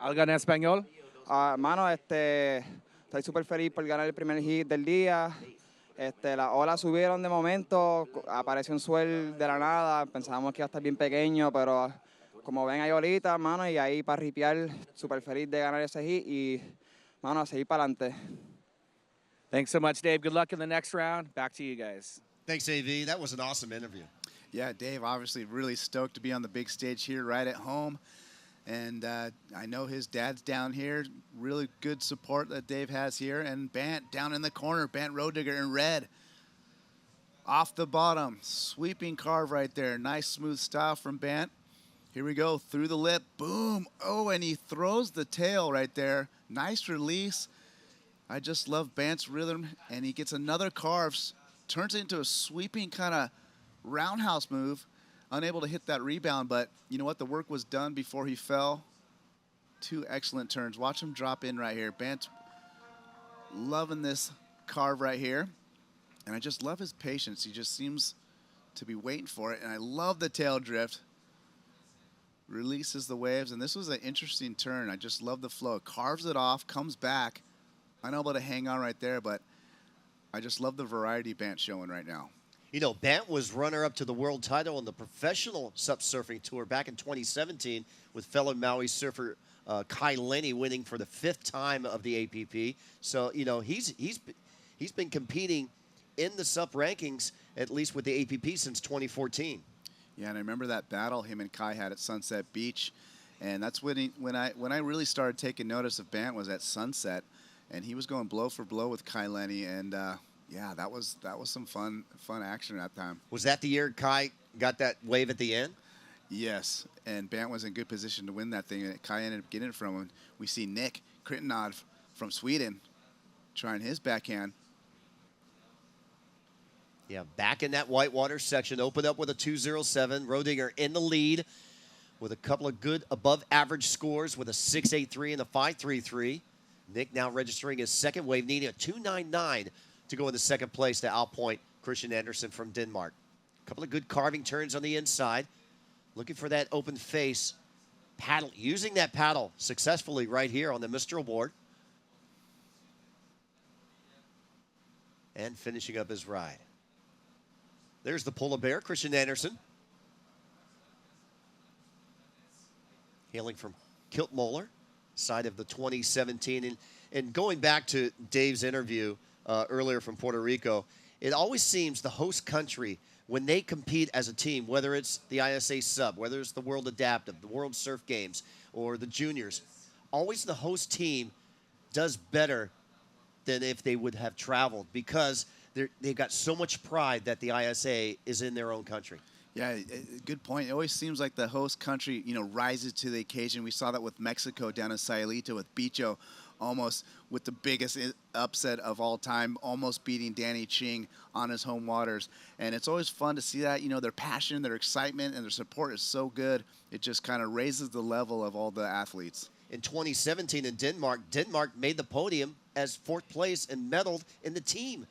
¿Algo en español? Mano, estoy súper feliz por ganar el primer hit del día. Las olas subieron de momento, apareció un swell de la nada, pensábamos que iba a estar bien pequeño, pero como ven hay olitas, mano, y ahí para ripiar, súper feliz de ganar ese hit y, mano, a seguir para adelante. Thanks so much, Dave. Good luck in the next round. Back to you guys. Thanks, AV. That was an awesome interview. Yeah, Dave obviously really stoked to be on the big stage here right at home. And I know his dad's down here. Really good support that Dave has here. And Bant down in the corner. Bant Rodigger in red. Off the bottom. Sweeping carve right there. Nice smooth style from Bant. Here we go. Through the lip. Boom. Oh, and he throws the tail right there. Nice release. I just love Bant's rhythm. And he gets another carve. Turns it into a sweeping kind of roundhouse move. Unable to hit that rebound, but you know what? The work was done before he fell. Two excellent turns. Watch him drop in right here. Bant loving this carve right here. And I just love his patience. He just seems to be waiting for it. And I love the tail drift. Releases the waves. And this was an interesting turn. I just love the flow. Carves it off, comes back. Unable to hang on right there, but I just love the variety Bant's showing right now. You know, Bant was runner-up to the world title on the professional SUP surfing tour back in 2017 with fellow Maui surfer Kai Lenny winning for the 5th time of the APP. So, you know, he's been competing in the SUP rankings, at least with the APP, since 2014. Yeah, and I remember that battle him and Kai had at Sunset Beach. And that's when I really started taking notice of Bant was at Sunset. And he was going blow for blow with Kai Lenny. And yeah, that was some fun action at that time. Was that the year Kai got that wave at the end? Yes, and Bant was in good position to win that thing, and Kai ended up getting it from him. We see Nick Krittenod from Sweden trying his backhand. Yeah, back in that whitewater section, opened up with a 207. Rodigger in the lead with a couple of good above-average scores with a 6.83 and a 5.33. Nick now registering his second wave, needing a 2.99 to go in the second place to outpoint Christian Andersen from Denmark. A couple of good carving turns on the inside. looking for that open face. Paddle, using that paddle successfully right here on the Mistral board. And finishing up his ride. There's the polar bear, Christian Anderson. Hailing from Kiltmoller, side of the 2017. And going back to Dave's interview earlier from Puerto Rico, it always seems the host country, when they compete as a team, whether it's the ISA Sub, whether it's the World Adaptive, the World Surf Games, or the Juniors, always the host team does better than if they would have traveled because they've got so much pride that the ISA is in their own country. Yeah, good point. It always seems like the host country, rises to the occasion. We saw that with Mexico down in Sayulita with Bicho, almost with the biggest upset of all time, almost beating Danny Ching on his home waters. And it's always fun to see that, their passion, their excitement, and their support is so good. It just kind of raises the level of all the athletes. In 2017 in Denmark made the podium as 4th place and medaled in the team.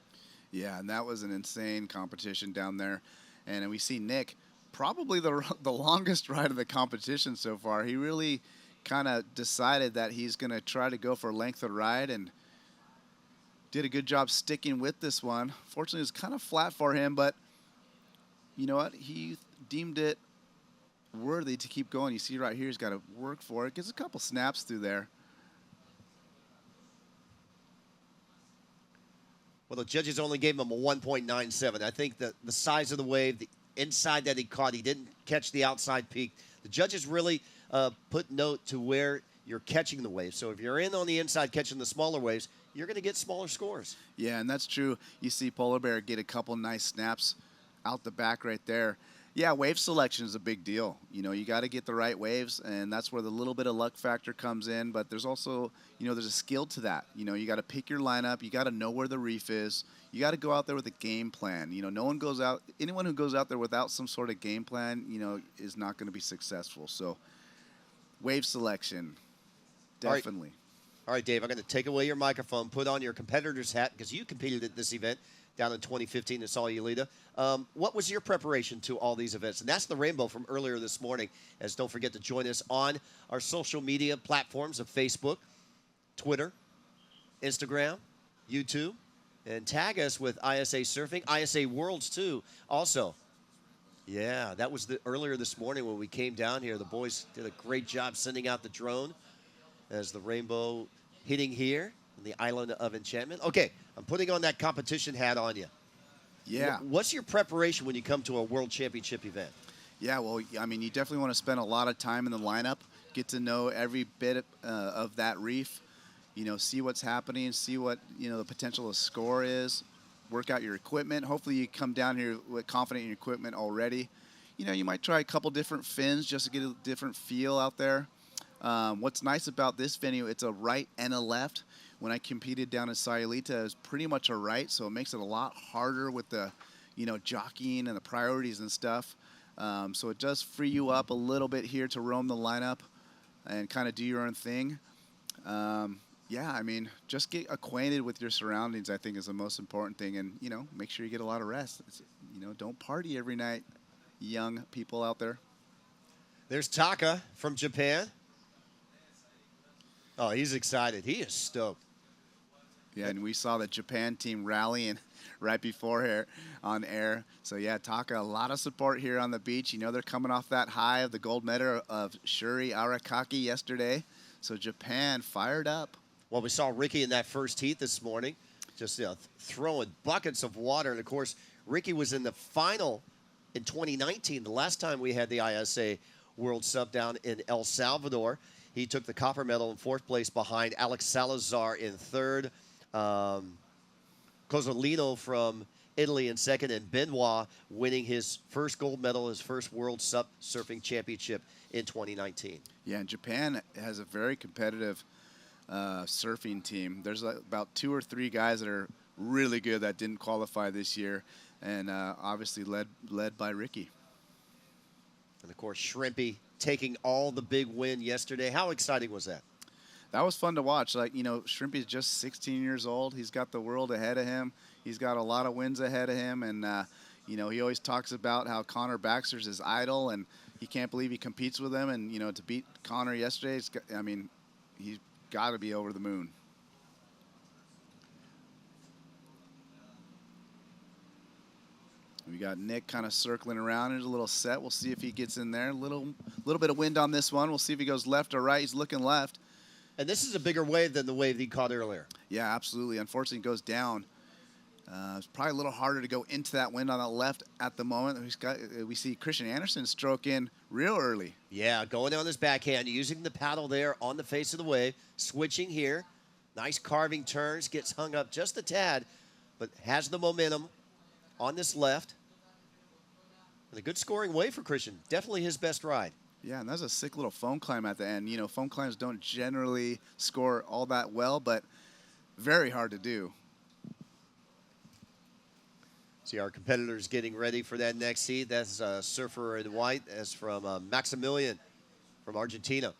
Yeah, and that was an insane competition down there. And we see Nick, probably the longest ride of the competition so far. He really kind of decided that he's going to try to go for length of ride and did a good job sticking with this one. Fortunately, it was kind of flat for him, but you know what? He deemed it worthy to keep going. You see right here, he's got to work for it. Gets a couple snaps through there. Well, the judges only gave him a 1.97. I think the size of the wave, the inside that he caught, he didn't catch the outside peak. The judges really put note to where you're catching the wave. So if you're in on the inside catching the smaller waves, you're going to get smaller scores. Yeah, and that's true. You see Polar Bear get a couple nice snaps out the back right there. Yeah, wave selection is a big deal. You got to get the right waves, and that's where the little bit of luck factor comes in. But there's also, there's a skill to that. You got to pick your lineup. You got to know where the reef is. You got to go out there with a game plan. Anyone who goes out there without some sort of game plan, is not going to be successful. So wave selection, definitely. All right, Dave, I'm going to take away your microphone, put on your competitor's hat, because you competed at this event down in 2015 in Sayulita. What was your preparation to all these events? And that's the rainbow from earlier this morning. As don't forget to join us on our social media platforms of Facebook, Twitter, Instagram, YouTube, and tag us with ISA Surfing, ISA Worlds too. Also, yeah, that was earlier this morning when we came down here. The boys did a great job sending out the drone as the rainbow hitting here on the island of Enchantment. Okay, I'm putting on that competition hat on you. Yeah. What's your preparation when you come to a World Championship event? Yeah, well, I mean, you definitely want to spend a lot of time in the lineup, get to know every bit of that reef, see what's happening, see what, the potential of score is, work out your equipment. Hopefully you come down here with confident in your equipment already. You might try a couple different fins just to get a different feel out there. What's nice about this venue, it's a right and a left. When I competed down in Sayulita, it was pretty much a right, so it makes it a lot harder with the, jockeying and the priorities and stuff. So it does free you up a little bit here to roam the lineup and kind of do your own thing. Yeah, I mean, just get acquainted with your surroundings, I think, is the most important thing. And, make sure you get a lot of rest. Don't party every night, young people out there. There's Taka from Japan. Oh, he's excited. He is stoked. Yeah, and we saw the Japan team rallying right before here on air. So, yeah, Taka, a lot of support here on the beach. They're coming off that high of the gold medal of Shuri Arakaki yesterday. So, Japan fired up. Well, we saw Ricky in that first heat this morning, just throwing buckets of water. And, of course, Ricky was in the final in 2019, the last time we had the ISA World Sub down in El Salvador. He took the copper medal in 4th place behind Alex Salazar in 3rd. Cozzolino from Italy in 2nd, and Benoit winning his first gold medal, his first World Sup Surfing Championship in 2019. Yeah, and Japan has a very competitive surfing team. There's about 2 or 3 guys that are really good that didn't qualify this year, and obviously led by Ricky. And, of course, Shrimpy taking all the big win yesterday. How exciting was that? That was fun to watch. Shrimpy's just 16 years old. He's got the world ahead of him. He's got a lot of wins ahead of him. And, he always talks about how Connor Baxter's his idol. And, he can't believe he competes with him, and to beat Connor yesterday, he's got to be over the moon. We got Nick kind of circling around. There's a little set. We'll see if he gets in there. A little bit of wind on this one. We'll see if he goes left or right. He's looking left. And this is a bigger wave than the wave that he caught earlier. Yeah, absolutely. Unfortunately, it goes down. It's probably a little harder to go into that wind on the left at the moment. We see Christian Anderson stroke in real early. Yeah, going on his backhand, using the paddle there on the face of the wave, switching here. Nice carving turns, gets hung up just a tad, but has the momentum on this left. And a good scoring wave for Christian. Definitely his best ride. Yeah, and that's a sick little foam climb at the end. Foam climbs don't generally score all that well, but very hard to do. See our competitors getting ready for that next heat. That's a surfer in white. That's from Maximilian from Argentina.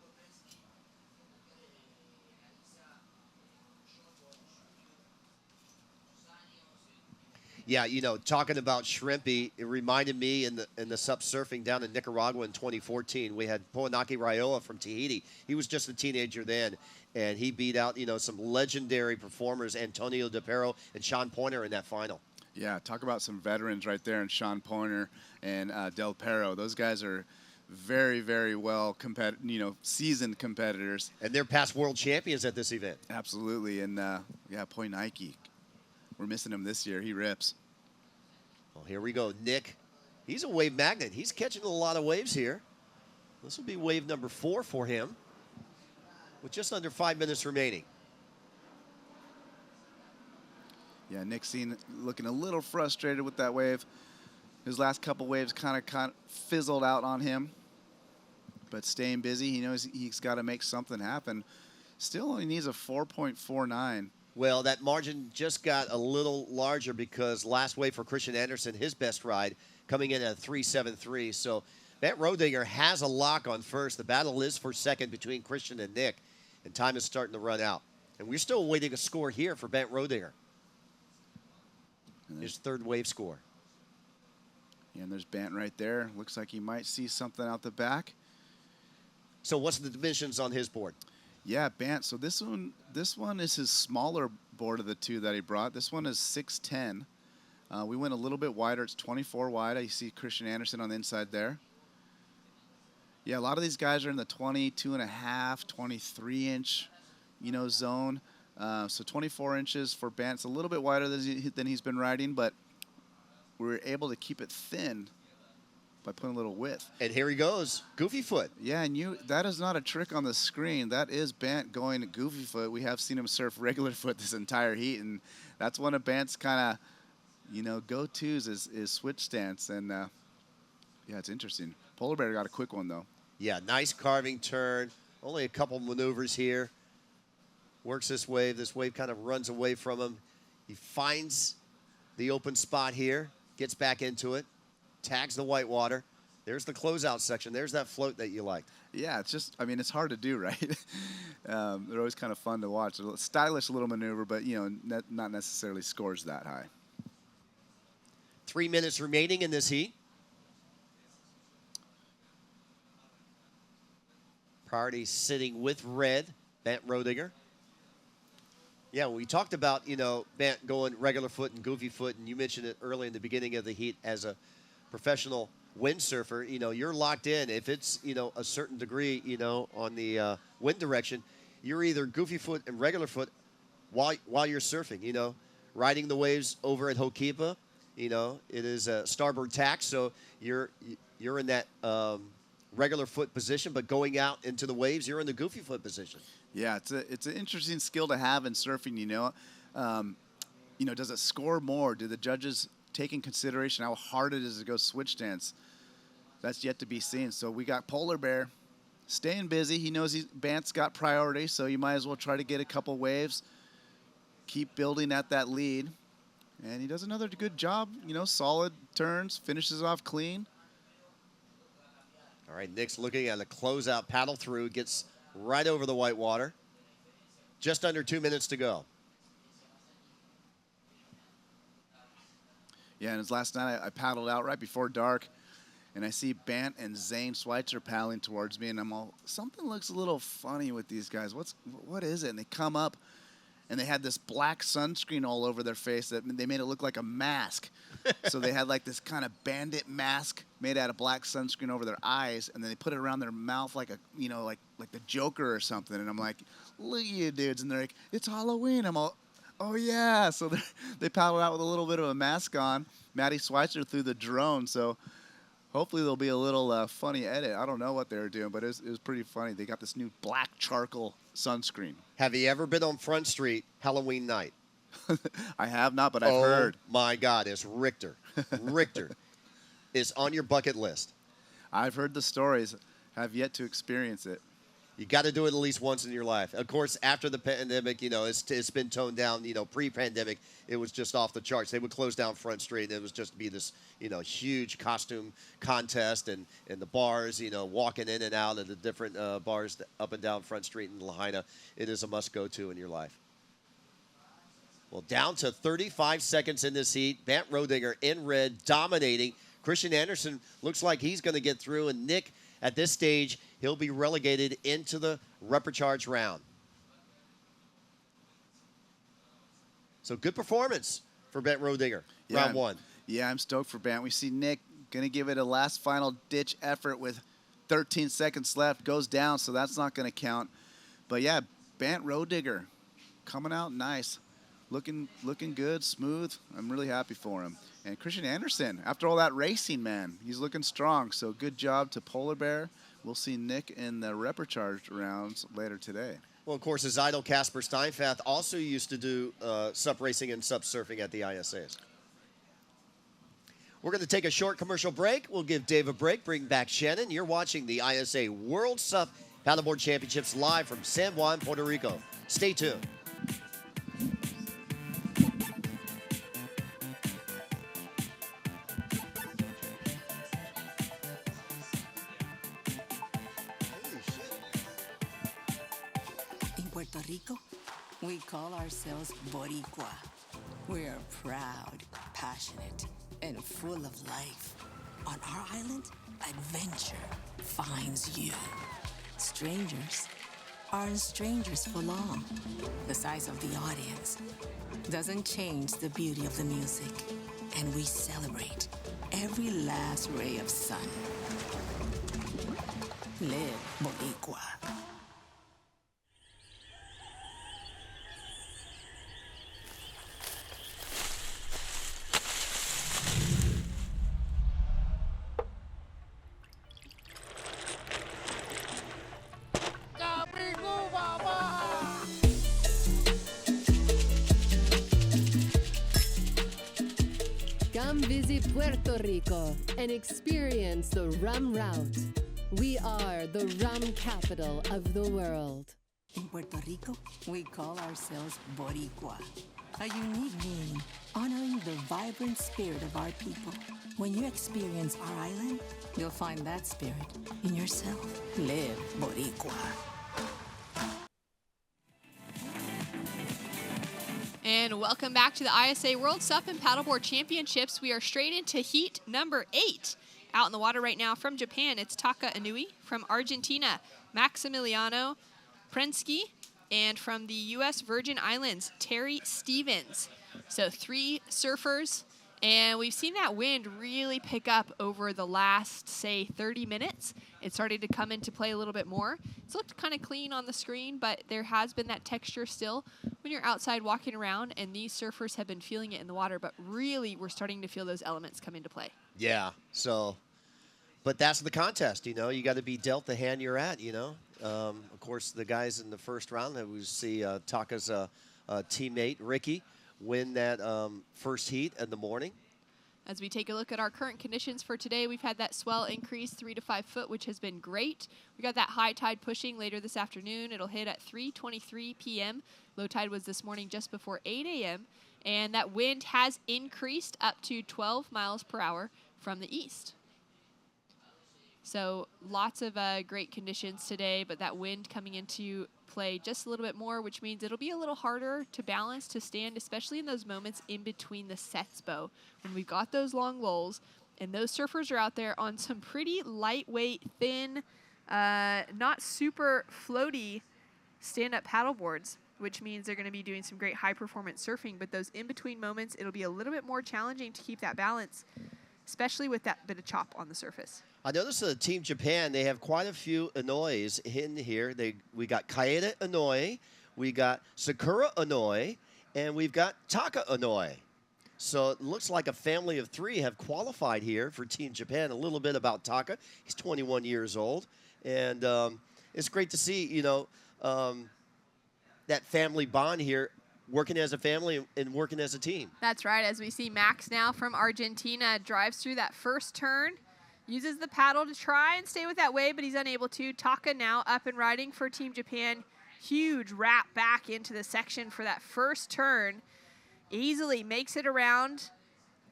Yeah, talking about Shrimpy, it reminded me in the SUP surfing down in Nicaragua in 2014. We had Poanaki Raiola from Tahiti. He was just a teenager then, and he beat out, some legendary performers, Antonio DePero and Sean Pointer in that final. Yeah, talk about some veterans right there, and Sean Pointer and Del Perro. Those guys are very, very well seasoned competitors. And they're past world champions at this event. Absolutely, and Pointer, we're missing him this year. He rips. Well, here we go. Nick, he's a wave magnet. He's catching a lot of waves here. This will be wave number 4 for him with just under 5 minutes remaining. Yeah, Nick's looking a little frustrated with that wave. His last couple waves kind of fizzled out on him, but staying busy. He knows he's got to make something happen. Still only needs a 4.49. Well, that margin just got a little larger because last wave for Christian Anderson, his best ride, coming in at 3.73. So Matt Rodinger has a lock on first. The battle is for second between Christian and Nick, and time is starting to run out. And we're still waiting a score here for Bent Rodinger. His third wave score. Yeah, and there's Bant right there. Looks like he might see something out the back. So what's the dimensions on his board? Yeah, Bant. So this one is his smaller board of the two that he brought. This one is 6'10". We went a little bit wider. It's 24 wide. I see Christian Anderson on the inside there. Yeah, a lot of these guys are in the 22.5, 23-inch, zone. So 24 inches for Bant. It's a little bit wider than he's been riding, but we were able to keep it thin by putting a little width. And here he goes, goofy foot. Yeah, and that is not a trick on the screen. That is Bant going goofy foot. We have seen him surf regular foot this entire heat, and that's one of Bant's kind of, go-tos is switch stance. And, yeah, it's interesting. Polar Bear got a quick one, though. Yeah, nice carving turn. Only a couple maneuvers here. Works this wave. This wave kind of runs away from him. He finds the open spot here, gets back into it, tags the whitewater. There's the closeout section. There's that float that you liked. Yeah, it's just, it's hard to do, right? They're always kind of fun to watch. A stylish little maneuver, but, not necessarily scores that high. 3 minutes remaining in this heat. Priority sitting with red, Bant Rodinger. Yeah, we talked about, Bant going regular foot and goofy foot, and you mentioned it early in the beginning of the heat as a professional windsurfer. You're locked in. If it's, a certain degree, on the wind direction, you're either goofy foot and regular foot while you're surfing, riding the waves over at Hokipa. It is a starboard tack, so you're in that regular foot position, but going out into the waves, you're in the goofy foot position. Yeah, it's an interesting skill to have in surfing. Does it score more? Do the judges take in consideration how hard it is to go switch stance? That's yet to be seen. So we got Polar Bear staying busy. He knows Bant's got priority, so you might as well try to get a couple waves, keep building at that lead, and he does another good job. Solid turns, finishes off clean. All right, Nick's looking at a closeout paddle through, gets right over the whitewater. Just under 2 minutes to go. Yeah, and last night I paddled out right before dark, and I see Bant and Zane Schweitzer paddling towards me, and I'm all, something looks a little funny with these guys. What is it? And they come up, and they had this black sunscreen all over their face that they made it look like a mask. So they had like this kind of bandit mask made out of black sunscreen over their eyes, and then they put it around their mouth like a, you know, like the Joker or something. And I'm like, look at you dudes. And they're like, it's Halloween. I'm all, oh yeah. So they paddled out with a little bit of a mask on. Maddie Schweitzer threw the drone. So hopefully there'll be a little funny edit. I don't know what they were doing, but it was pretty funny. They got this new black charcoal sunscreen. Have you ever been on Front Street Halloween night? I have not, but I've heard. Oh, my God. It's Richter. Richter is on your bucket list. I've heard the stories. Have yet to experience it. You got to do it at least once in your life. Of course, after the pandemic, you know, it's been toned down. You know, pre-pandemic, it was just off the charts. They would close down Front Street, and it was just be this, you know, huge costume contest, and the bars, you know, walking in and out of the different bars up and down Front Street in Lahaina. It is a must-go-to in your life. Well, down to 35 seconds in this heat. Bant Rodinger in red, dominating. Christian Anderson looks like he's going to get through, and Nick, at this stage, he'll be relegated into the repechage round. So good performance for Bant Rodinger, round one. Yeah, I'm stoked for Bant. We see Nick going to give it a last final ditch effort with 13 seconds left. Goes down, so that's not going to count. But yeah, Bant Rodinger coming out nice. Looking good, smooth. I'm really happy for him. And Christian Anderson, after all that racing, man, he's looking strong. So good job to Polar Bear. We'll see Nick in the repechage rounds later today. Well, of course, his idol Casper Steinfath also used to do SUP racing and SUP surfing at the ISAs. We're going to take a short commercial break. We'll give Dave a break, bring back Shannon. You're watching the ISA World SUP Paddleboard Championships live from San Juan, Puerto Rico. Stay tuned. Puerto Rico, we call ourselves Boricua. We're proud, passionate, and full of life. On our island, adventure finds you. Strangers aren't strangers for long. The size of the audience doesn't change the beauty of the music, and we celebrate every last ray of sun. Live Boricua. Come visit Puerto Rico and experience the rum route. We are the rum capital of the world. In Puerto Rico, we call ourselves Boricua, a unique name honoring the vibrant spirit of our people. When you experience our island, you'll find that spirit in yourself. Live Boricua. And welcome back to the ISA World SUP and Paddleboard Championships. We are straight into heat number 8. Out in the water right now from Japan, it's Taka Inui. From Argentina, Maximiliano Prensky. And from the U.S. Virgin Islands, Terry Stevens. So 3 surfers. And we've seen that wind really pick up over the last, say, 30 minutes. It started to come into play a little bit more. It's looked kind of clean on the screen, but there has been that texture still when you're outside walking around, and these surfers have been feeling it in the water, but really we're starting to feel those elements come into play. Yeah, so, but that's the contest, you know. You got to be dealt the hand you're at, you know. Of course, the guys in the first round, we see Taka's teammate, Ricky, win that first heat in the morning. As we take a look at our current conditions for today, we've had that swell increase 3 to 5 foot, which has been great. We got that high tide pushing later this afternoon. It'll hit at 3:23 p.m. Low tide was this morning just before 8 a.m. And that wind has increased up to 12 miles per hour from the east. So lots of great conditions today, but that wind coming into play just a little bit more, which means it'll be a little harder to balance, to stand, especially in those moments in between the sets, Bo, when we've got those long lulls And those surfers are out there on some pretty lightweight, thin, not super floaty stand-up paddle boards, which means they're going to be doing some great high-performance surfing. But those in-between moments, it'll be a little bit more challenging to keep that balance, especially with that bit of chop on the surface. I noticed Team Japan, they have quite a few Inois in here. We got Kaede Inoi, we got Sakura Inoi, and we've got Taka Inoi. So it looks like a family of 3 have qualified here for Team Japan. A little bit about Taka. He's 21 years old. And it's great to see, you know, that family bond here, working as a family and working as a team. That's right. As we see Max now from Argentina drives through that first turn, uses the paddle to try and stay with that wave, but he's unable to. Taka now up and riding for Team Japan. Huge wrap back into the section for that first turn. Easily makes it around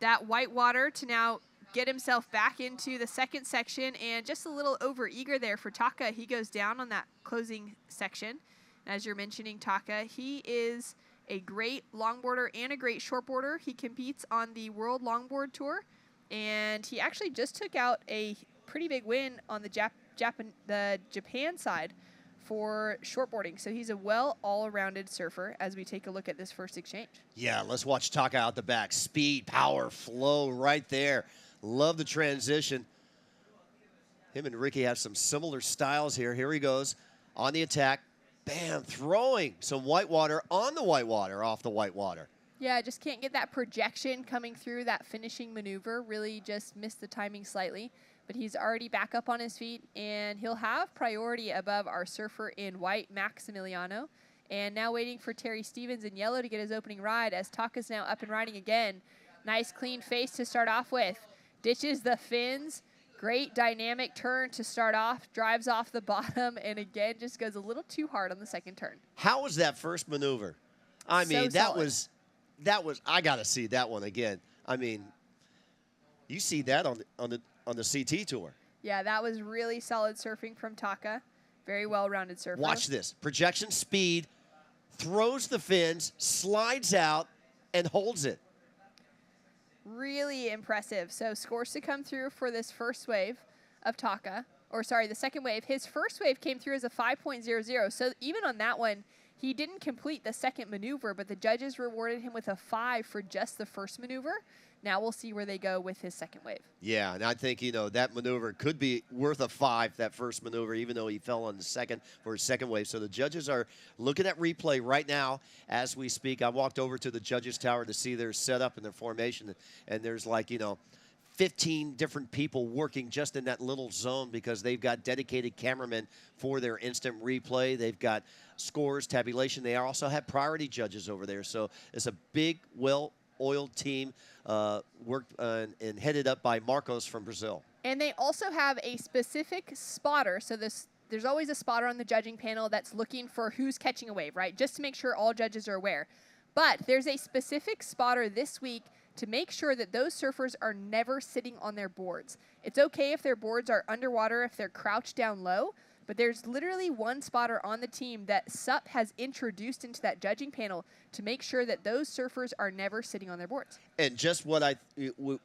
that white water to now get himself back into the second section, and just a little over eager there for Taka. He goes down on that closing section. As you're mentioning Taka, he is a great longboarder and a great shortboarder. He competes on the World Longboard Tour, and he actually just took out a pretty big win on the Japan side for shortboarding. So he's a all-rounded surfer as we take a look at this first exchange. Yeah, let's watch Taka out the back. Speed, power, flow right there. Love the transition. Him and Ricky have some similar styles here. Here he goes on the attack. Bam, throwing some whitewater on the whitewater, off the whitewater. Yeah, I just can't get that projection coming through that finishing maneuver. Really just missed the timing slightly. But he's already back up on his feet, and he'll have priority above our surfer in white, Maximiliano. And now waiting for Terry Stevens in yellow to get his opening ride as Taka's now up and riding again. Nice clean face to start off with. Ditches the fins. Great dynamic turn to start off. Drives off the bottom, and again just goes a little too hard on the second turn. How was that first maneuver? I mean, that solid. was I got to see that one again. I mean, you see that on the CT tour. Yeah, that was really solid surfing from Taka. Very well-rounded surfer. Watch this. Projection speed, throws the fins, slides out, and holds it. Really impressive. So scores to come through for this first wave of Taka. Or sorry, the second wave. His first wave came through as a 5.00. So even on that one, he didn't complete the second maneuver, but the judges rewarded him with a 5 for just the first maneuver. Now we'll see where they go with his second wave. Yeah, and I think, you know, that maneuver could be worth a 5, that first maneuver, even though he fell on the second for his second wave. So the judges are looking at replay right now as we speak. I walked over to the judges' tower to see their setup and their formation, and there's like, you know, 15 different people working just in that little zone because they've got dedicated cameramen for their instant replay. They've got scores, tabulation. They also have priority judges over there. So it's a big, well-oiled team worked and headed up by Marcos from Brazil. And they also have a specific spotter. So there's always a spotter on the judging panel that's looking for who's catching a wave, right? Just to make sure all judges are aware. But there's a specific spotter this week to make sure that those surfers are never sitting on their boards. It's okay if their boards are underwater, if they're crouched down low, but there's literally one spotter on the team that SUP has introduced into that judging panel to make sure that those surfers are never sitting on their boards. And just what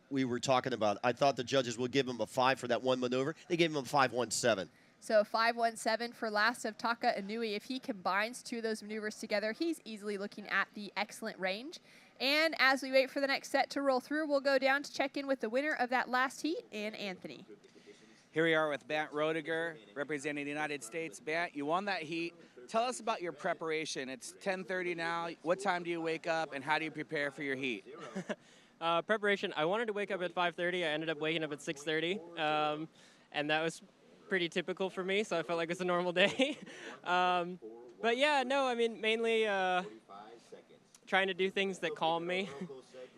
we were talking about, I thought the judges would give him a 5 for that one maneuver. They gave him a 5.17. So 5.17 for last of Taka Inui. If he combines two of those maneuvers together, he's easily looking at the excellent range. And as we wait for the next set to roll through, we'll go down to check in with the winner of that last heat, and Anthony. Here we are with Bant Roediger, representing the United States. Bant, you won that heat. Tell us about your preparation. It's 10:30 now. What time do you wake up, and how do you prepare for your heat? Preparation, I wanted to wake up at 5:30. I ended up waking up at 6:30, and that was pretty typical for me, so I felt like it's a normal day. But yeah, no, I mean, mainly trying to do things that calm me,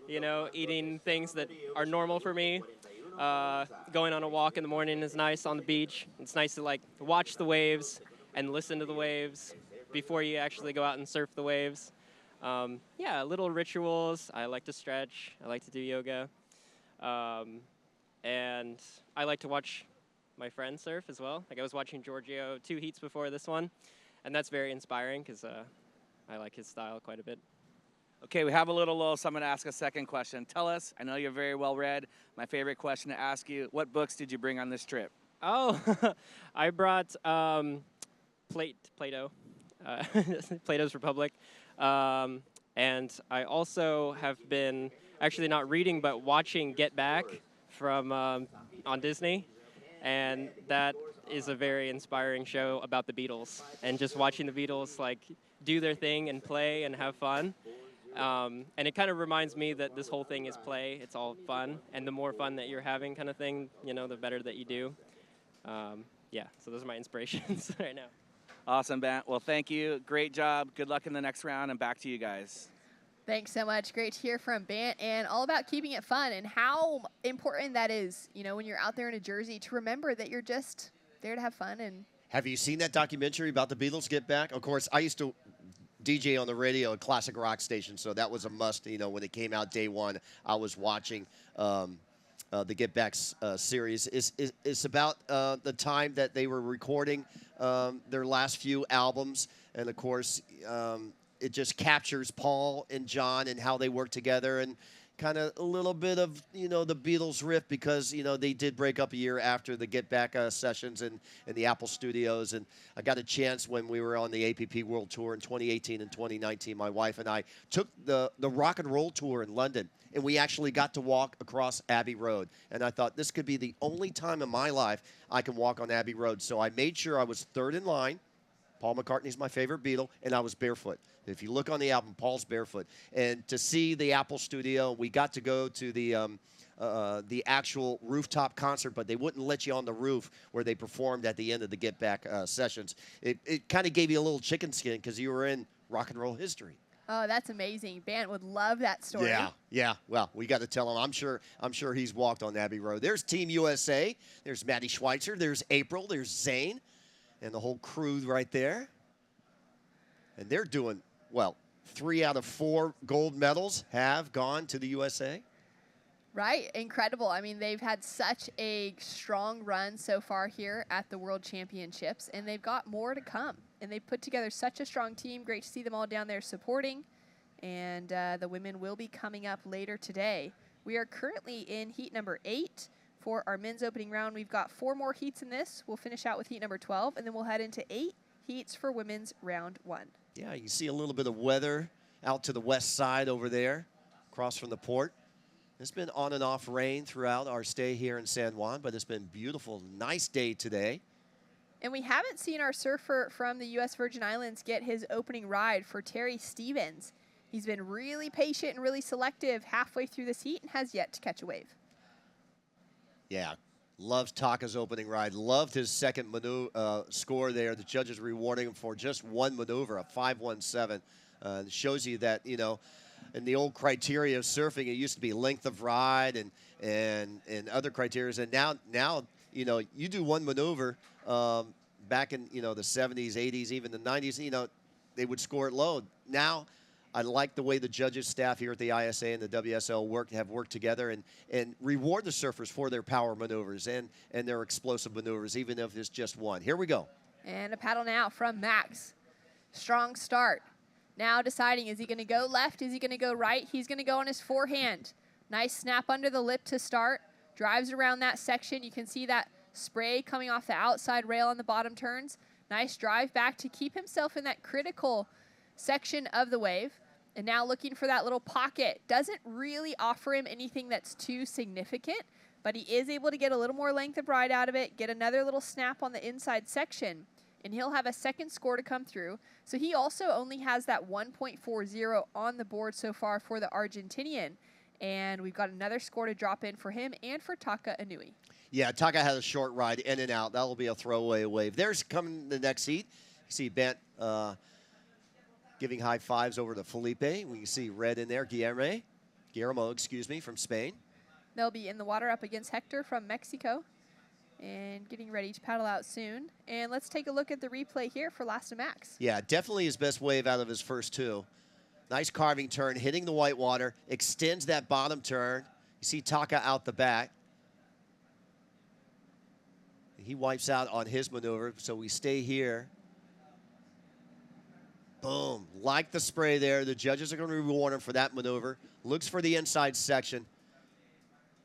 you know, eating things that are normal for me. Going on a walk in the morning is nice on the beach. It's nice to like watch the waves and listen to the waves before you actually go out and surf the waves. Yeah, little rituals. I like to stretch. I like to do yoga. And I like to watch my friends surf as well. Like I was watching Giorgio 2 heats before this one, and that's very inspiring because I like his style quite a bit. Okay, we have a little lull, so I'm going to ask a second question. Tell us, I know you're very well read. My favorite question to ask you, what books did you bring on this trip? Oh, I brought Plato, Plato's Republic, and I also have been actually not reading but watching Get Back from on Disney, and that is a very inspiring show about the Beatles, and just watching the Beatles like do their thing and play and have fun. And it kind of reminds me that this whole thing is play. It's all fun, and the more fun that you're having, kind of thing, you know, the better that you do. Yeah, so those are my inspirations right now. Awesome, Bant. Well, thank you. Great job. Good luck in the next round, and back to you guys. Thanks so much. Great to hear from Bant, and all about keeping it fun and how important that is, you know, when you're out there in a jersey, to remember that you're just there to have fun. And Have you seen that documentary about the Beatles Get Back? Of course, I used to DJ on the radio at classic rock station, so that was a must. You know, when it came out day one, I was watching the Get Back series. It's about the time that they were recording their last few albums, and of course, it just captures Paul and John and how they work together, and kind of a little bit of, you know, the Beatles riff, because, you know, they did break up a year after the Get Back sessions in the Apple Studios. And I got a chance when we were on the APP World Tour in 2018 and 2019. My wife and I took the rock and roll tour in London, and we actually got to walk across Abbey Road. And I thought this could be the only time in my life I can walk on Abbey Road. So I made sure I was third in line. Paul McCartney's my favorite Beatle, and I was barefoot. If you look on the album, Paul's barefoot. And to see the Apple Studio, we got to go to the actual rooftop concert, but they wouldn't let you on the roof where they performed at the end of the Get Back sessions. It kind of gave you a little chicken skin because you were in rock and roll history. oh, that's amazing. Bant would love that story. Yeah. Well, we got to tell him. I'm sure he's walked on Abbey Road. There's Team USA. There's Maddie Schweitzer. There's April. There's Zane. And the whole crew right there. And they're doing, well, 3 out of 4 gold medals have gone to the USA. Right, incredible. I mean, they've had such a strong run so far here at the World Championships, and they've got more to come. And they've put together such a strong team. Great to see them all down there supporting. And the women will be coming up later today. We are currently in heat number 8. For our men's opening round, we've got 4 more heats in this. We'll finish out with heat number 12, and then we'll head into 8 heats for women's round 1. Yeah, you can see a little bit of weather out to the west side over there, across from the port. It's been on and off rain throughout our stay here in San Juan, but it's been beautiful, nice day today. And we haven't seen our surfer from the U.S. Virgin Islands get his opening ride for Terry Stevens. He's been really patient and really selective halfway through this heat and has yet to catch a wave. Yeah, loves Taka's opening ride. Loved his second score there. The judges rewarding him for just one maneuver, a 5.17. Shows you that, you know, in the old criteria of surfing, it used to be length of ride and other criteria. And now, you know, you do one maneuver back in, you know, the 70s, 80s, even the 90s, you know, they would score it low. Now, I like the way the judges staff here at the ISA and the WSL have worked together and reward the surfers for their power maneuvers and their explosive maneuvers, even if it's just one. Here we go. And a paddle now from Max. Strong start. Now deciding, is he going to go left? Is he going to go right? He's going to go on his forehand. Nice snap under the lip to start. Drives around that section. You can see that spray coming off the outside rail on the bottom turns. Nice drive back to keep himself in that critical section of the wave. And now looking for that little pocket. Doesn't really offer him anything that's too significant, but he is able to get a little more length of ride out of it, get another little snap on the inside section, and he'll have a second score to come through. So he also only has that 1.40 on the board so far for the Argentinian. And we've got another score to drop in for him and for Taka Inui. Yeah, Taka has a short ride in and out. That'll be a throwaway wave. There's coming the next heat. You see Bant giving high fives over to Felipe. We can see red in there, Guillermo, excuse me, from Spain. They'll be in the water up against Hector from Mexico and getting ready to paddle out soon. And let's take a look at the replay here for Last of Max. Yeah, definitely his best wave out of his first 2. Nice carving turn, hitting the white water, extends that bottom turn. You see Taka out the back. He wipes out on his maneuver, so we stay here. Boom. Like the spray there. The judges are going to reward him for that maneuver. Looks for the inside section.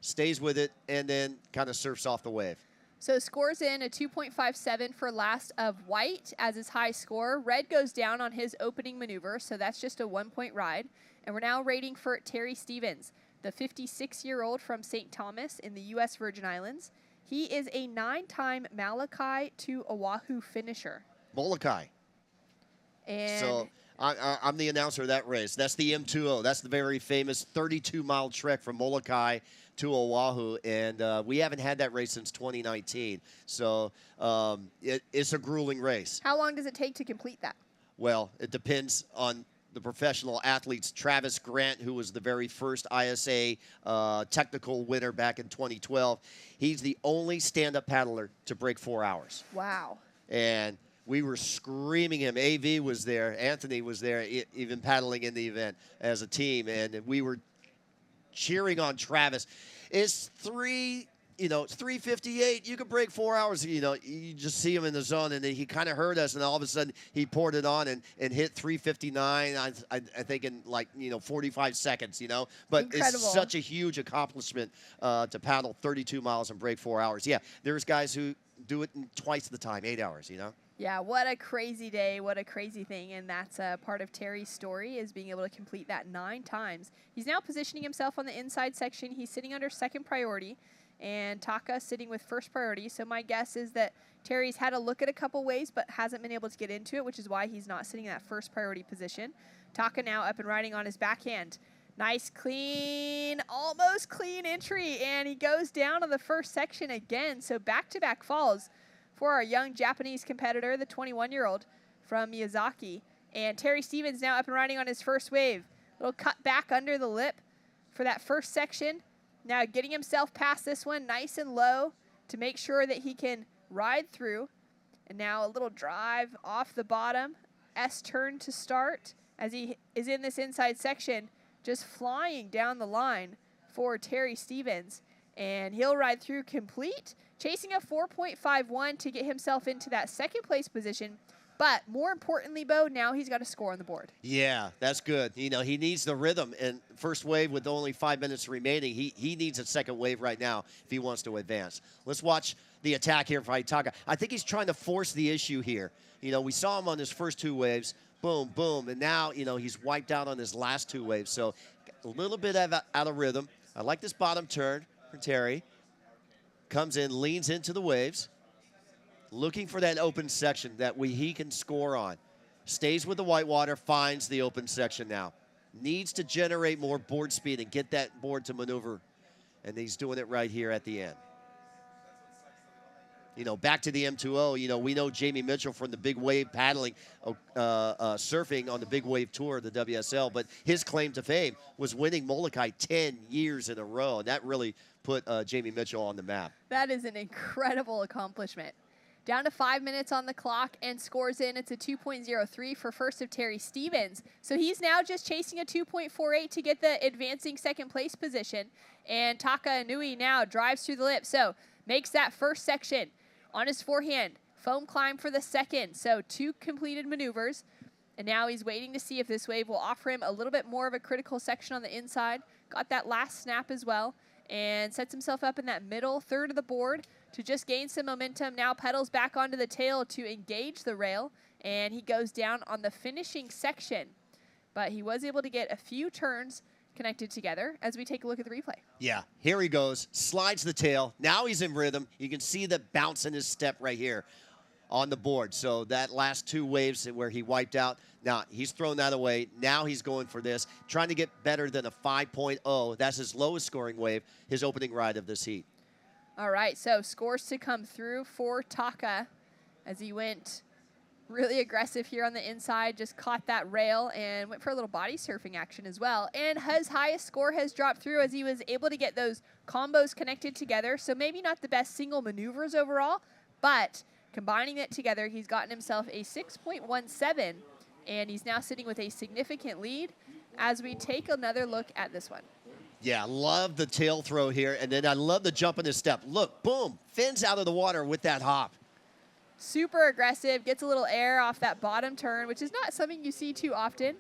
Stays with it, and then kind of surfs off the wave. So scores in a 2.57 for last of white as his high score. Red goes down on his opening maneuver, so that's just a 1-point ride. And we're now rating for Terry Stevens, the 56-year-old from St. Thomas in the U.S. Virgin Islands. He is a 9-time Malachi to Oahu finisher. Molokai. And So I'm the announcer of that race. That's the M20. That's the very famous 32-mile trek from Molokai to Oahu, and we haven't had that race since 2019. So it's a grueling race. how long does it take to complete that? Well, it depends on the professional athletes. Travis Grant, who was the very first ISA technical winner back in 2012, he's the only stand-up paddler to break 4 hours. Wow. And we were screaming him. AV was there. Anthony was there, even paddling in the event as a team. And we were cheering on Travis. It's 3:58. You can break 4 hours. You just see him in the zone, and then he kind of heard us, and all of a sudden he poured it on and hit 3:59. I think in 45 seconds. But Incredible. It's such a huge accomplishment to paddle 32 miles and break 4 hours. Yeah, there's guys who do it in twice the time, 8 hours. Yeah, what a crazy day, what a crazy thing, and that's a part of Terry's story is being able to complete that 9 times. He's now positioning himself on the inside section. He's sitting under second priority, and Taka sitting with first priority. So my guess is that Terry's had a look at a couple ways, but hasn't been able to get into it, which is why he's not sitting in that first priority position. Taka now up and riding on his backhand. Nice, clean, almost clean entry, and he goes down on the first section again. So back-to-back falls for our young Japanese competitor, the 21-year-old from Miyazaki. And Terry Stevens now up and riding on his first wave. Little cut back under the lip for that first section. Now getting himself past this one nice and low to make sure that he can ride through. And now a little drive off the bottom. S-turn to start as he is in this inside section, just flying down the line for Terry Stevens. And he'll ride through complete, chasing a 4.51 to get himself into that second place position. But more importantly, Bo, now he's got a score on the board. Yeah, that's good. He needs the rhythm. And first wave with only 5 minutes remaining, he needs a second wave right now if he wants to advance. Let's watch the attack here for Taka. I think he's trying to force the issue here. We saw him on his first 2 waves. Boom, boom. And now, he's wiped out on his last 2 waves. So a little bit out of rhythm. I like this bottom turn for Terry. Comes in, leans into the waves. Looking for that open section that he can score on. Stays with the whitewater, finds the open section now. Needs to generate more board speed and get that board to maneuver. And he's doing it right here at the end. Back to the M20, we know Jamie Mitchell from the big wave paddling, surfing on the big wave tour of the WSL, but his claim to fame was winning Molokai 10 years in a row, and that really put Jamie Mitchell on the map. That is an incredible accomplishment. Down to 5 minutes on the clock and scores in. It's a 2.03 for first of Terry Stevens. So he's now just chasing a 2.48 to get the advancing second place position. And Taka Inui now drives through the lip. So makes that first section on his forehand. Foam climb for the second. So 2 completed maneuvers. And now he's waiting to see if this wave will offer him a little bit more of a critical section on the inside. Got that last snap as well. And sets himself up in that middle third of the board to just gain some momentum. Now pedals back onto the tail to engage the rail, and he goes down on the finishing section. But he was able to get a few turns connected together as we take a look at the replay. Yeah, here he goes, slides the tail. Now he's in rhythm. You can see the bounce in his step right here on the board. So that last 2 waves where he wiped out, now he's thrown that away. Now he's going for this, trying to get better than a 5.0. That's his lowest scoring wave, his opening ride of this heat. All right, so scores to come through for Taka as he went really aggressive here on the inside, just caught that rail and went for a little body surfing action as well. And his highest score has dropped through as he was able to get those combos connected together. So maybe not the best single maneuvers overall, but combining it together, he's gotten himself a 6.17, and he's now sitting with a significant lead as we take another look at this one. Yeah, love the tail throw here, and then I love the jump in his step. Look, boom, fins out of the water with that hop. super aggressive, gets a little air off that bottom turn, which is not something you see too often.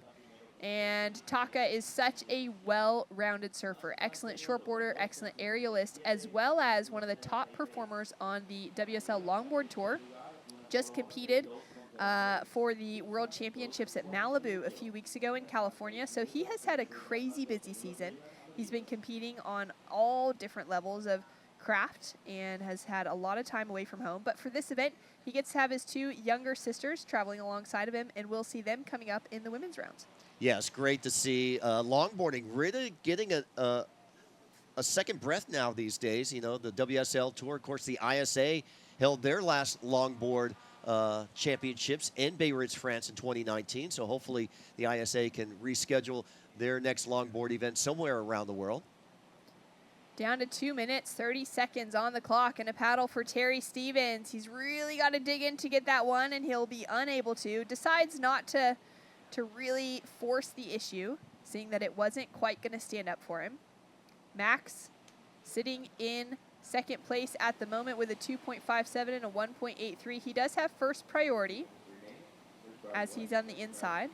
And Taka is such a well-rounded surfer. Excellent shortboarder, excellent aerialist, as well as one of the top performers on the WSL Longboard Tour. Just competed for the World Championships at Malibu a few weeks ago in California. So he has had a crazy busy season. He's been competing on all different levels of craft and has had a lot of time away from home. But for this event, he gets to have his 2 younger sisters traveling alongside of him, and we'll see them coming up in the women's rounds. Yes, great to see longboarding really getting a second breath now these days. You know, the WSL Tour, of course, the ISA held their last longboard championships in Bayreuth, France in 2019. So hopefully the ISA can reschedule their next longboard event somewhere around the world. Down to 2 minutes, 30 seconds on the clock, and a paddle for Terry Stevens. He's really got to dig in to get that one, and he'll be unable to. Decides not to really force the issue, seeing that it wasn't quite going to stand up for him. Max sitting in second place at the moment with a 2.57 and a 1.83. He does have first priority as he's on the inside.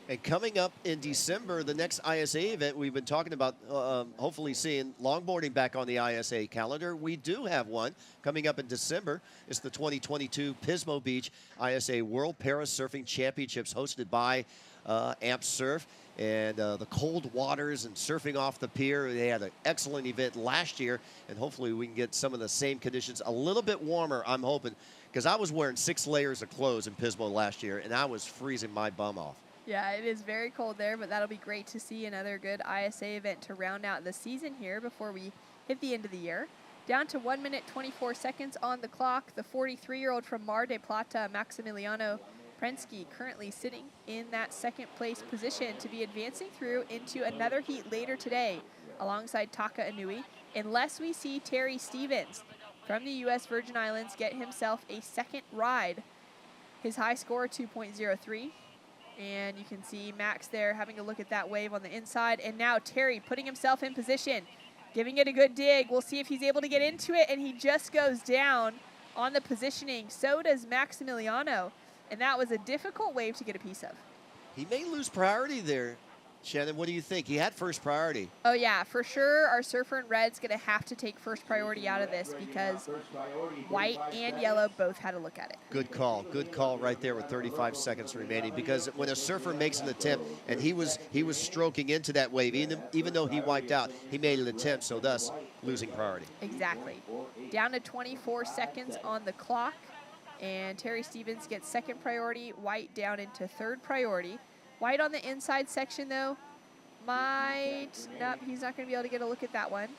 And coming up in December, the next ISA event we've been talking about, hopefully seeing longboarding back on the ISA calendar. We do have one coming up in December. It's the 2022 Pismo Beach ISA World Para Surfing Championships hosted by AMP Surf. And the cold waters and surfing off the pier. They had an excellent event last year, and hopefully we can get some of the same conditions a little bit warmer, I'm hoping, because I was wearing 6 layers of clothes in Pismo last year, and I was freezing my bum off. Yeah, it is very cold there, but that'll be great to see another good ISA event to round out the season here before we hit the end of the year. Down to 1 minute, 24 seconds on the clock. The 43-year-old from Mar del Plata, Maximiliano Prensky, currently sitting in that second place position to be advancing through into another heat later today alongside Taka Inui, unless we see Terry Stevens from the U.S. Virgin Islands get himself a second ride. His high score, 2.03. And you can see Max there having a look at that wave on the inside. And now Terry putting himself in position, giving it a good dig. We'll see if he's able to get into it, and he just goes down on the positioning. So does Maximiliano. And that was a difficult wave to get a piece of. He may lose priority there. Shannon, what do you think? He had first priority. Oh, yeah, for sure. Our surfer in red's going to have to take first priority out of this because white and yellow both had a look at it. Good call right there with 35 seconds remaining, because when a surfer makes an attempt, and he was stroking into that wave, even though he wiped out, he made an attempt, so thus losing priority. Exactly. Down to 24 seconds on the clock, and Terry Stevens gets second priority, white down into third priority. White on the inside section, though, nope, he's not going to be able to get a look at that one.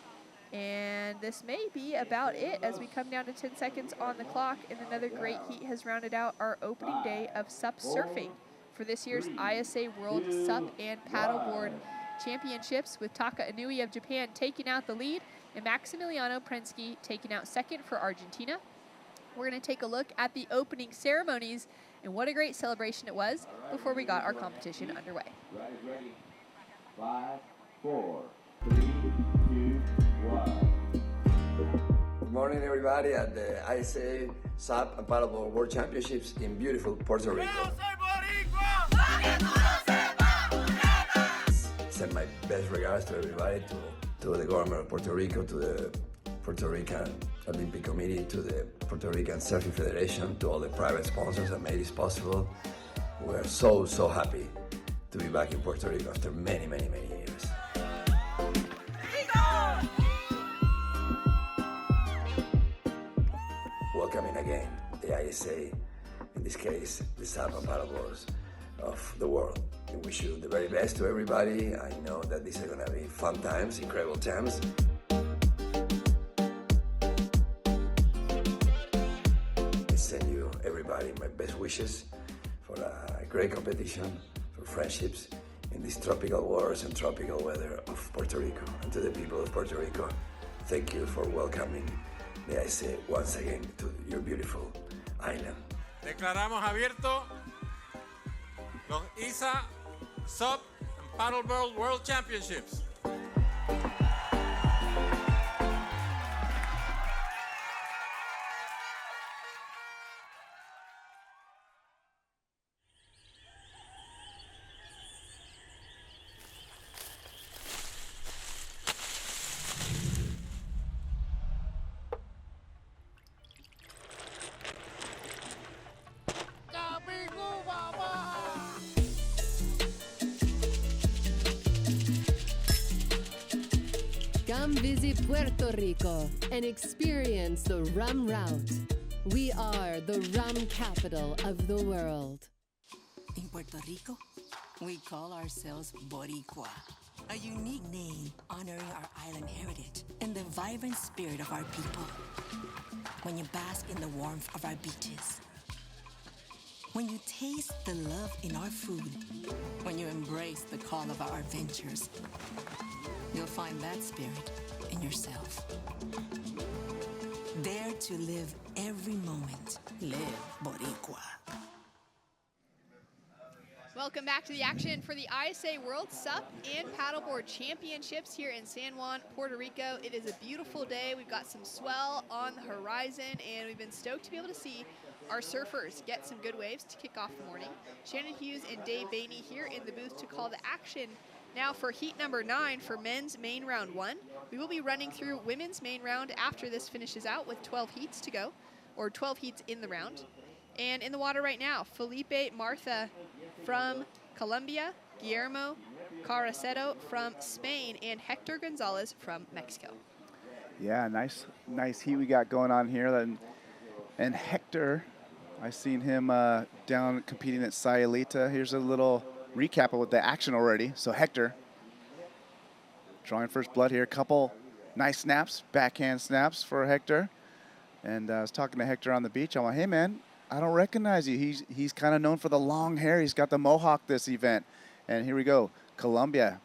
And this may be about it as we come down to 10 seconds on the clock, and another great heat has rounded out our opening day of SUP surfing for this year's ISA World SUP and Paddleboard Championships, with Taka Inui of Japan taking out the lead and Maximiliano Prensky taking out second for Argentina. We're going to take a look at the opening ceremonies and what a great celebration it was before we got our competition underway. Ready. 5, 4, 3, 2, 1. Good morning, everybody, at the ISA SUP and Paddleboard World Championships in beautiful Puerto Rico. Send my best regards to everybody, to the government of Puerto Rico, to the Puerto Rican Olympic Committee, to the Puerto Rican Surfing Federation, to all the private sponsors that made this possible. We're so happy to be back in Puerto Rico after many years. Welcoming again the ISA, in this case, the SUP and paddleboards of the world. We wish you the very best to everybody. I know that these are gonna be fun times, incredible times. My best wishes for a great competition, for friendships in these tropical waters and tropical weather of Puerto Rico. And to the people of Puerto Rico, thank you for welcoming the ISA once again to your beautiful island. Declaramos abierto los ISA SUP and Paddleboard World Championships. Come visit Puerto Rico and experience the rum route. We are the rum capital of the world. In Puerto Rico, we call ourselves Boricua, a unique name honoring our island heritage and the vibrant spirit of our people. When you bask in the warmth of our beaches, when you taste the love in our food, when you embrace the call of our adventures, you'll find that spirit in yourself. Dare to live every moment. Live Boricua. Welcome back to the action for the ISA World SUP and Paddleboard Championships here in San Juan, Puerto Rico. It is a beautiful day. We've got some swell on the horizon, and we've been stoked to be able to see our surfers get some good waves to kick off the morning. Shannon Hughes and Dave Bainey here in the booth to call the action. Now for heat number 9 for men's main round 1. We will be running through women's main round after this finishes out with 12 heats to go, or 12 heats in the round. And in the water right now, Felipe Martha from Colombia, Guillermo Caracero from Spain, and Hector Gonzalez from Mexico. Yeah, nice heat we got going on here. And Hector, I've seen him down competing at Sayulita. Here's a little recap of the action already. So Hector drawing first blood here. Couple nice snaps, backhand snaps for Hector. And I was talking to Hector on the beach. I'm like, hey man, I don't recognize you. He's kind of known for the long hair. He's got the mohawk this event. And here we go. Colombia,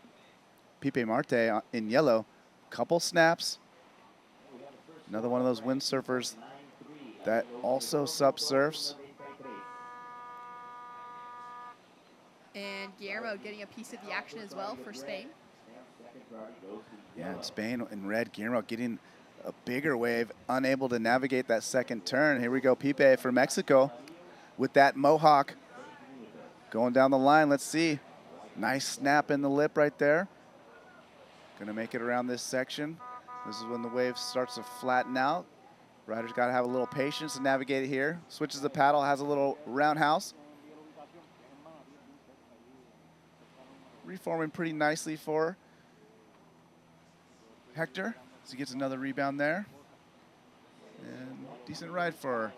Pipe Marte in yellow. Couple snaps. Another one of those windsurfers that also SUP surfs. And Guillermo getting a piece of the action as well for Spain. Yeah, in Spain in red, Guillermo getting a bigger wave, unable to navigate that second turn. Here we go, Pipe for Mexico with that mohawk. Going down the line, let's see. Nice snap in the lip right there. Gonna make it around this section. This is when the wave starts to flatten out. Rider's gotta have a little patience to navigate it here. Switches the paddle, has a little roundhouse. Reforming pretty nicely for Hector. So he gets another rebound there. And decent ride for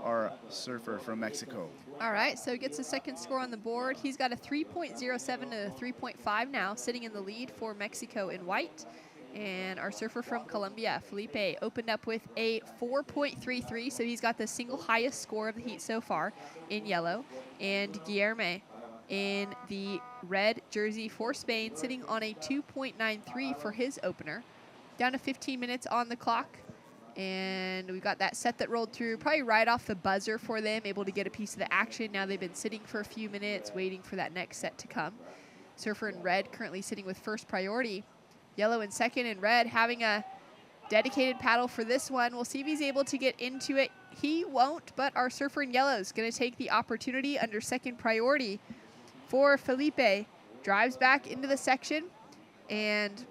our surfer from Mexico. All right, so gets a second score on the board. He's got a 3.07 and a 3.5 now, sitting in the lead for Mexico in white. And our surfer from Colombia, Felipe, opened up with a 4.33, so he's got the single highest score of the heat so far in yellow. And Guillermo in the red jersey for Spain, sitting on a 2.93 for his opener. Down to 15 minutes on the clock. And we've got that set that rolled through, probably right off the buzzer for them, able to get a piece of the action. Now they've been sitting for a few minutes, waiting for that next set to come. Surfer in red currently sitting with first priority. Yellow in second, and red having a dedicated paddle for this one. We'll see if he's able to get into it. He won't, but our surfer in yellow is going to take the opportunity under second priority for Felipe. Drives back into the section, and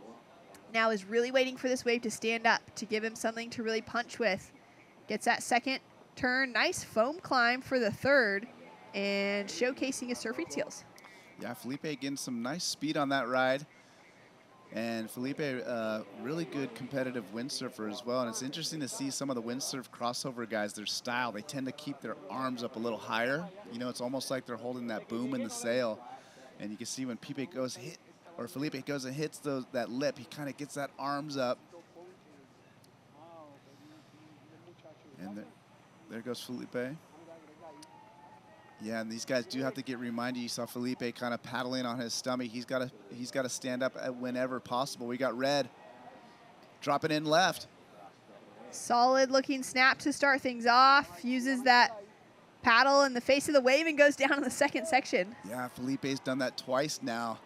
now is really waiting for this wave to stand up to give him something to really punch with. Gets that second turn. Nice foam climb for the third, and showcasing his surfing skills. Yeah, Felipe getting some nice speed on that ride. And Felipe, really good competitive windsurfer as well. And it's interesting to see some of the windsurf crossover guys, their style, they tend to keep their arms up a little higher. You know, it's almost like they're holding that boom in the sail. And you can see when Felipe goes and hits that lip, he kind of gets that arms up. And there goes Felipe. Yeah, and these guys do have to get reminded. You saw Felipe kind of paddling on his stomach. He's got to stand up whenever possible. We got red dropping in left. Solid looking snap to start things off. Uses that paddle in the face of the wave and goes down in the second section. Yeah, Felipe's done that twice now.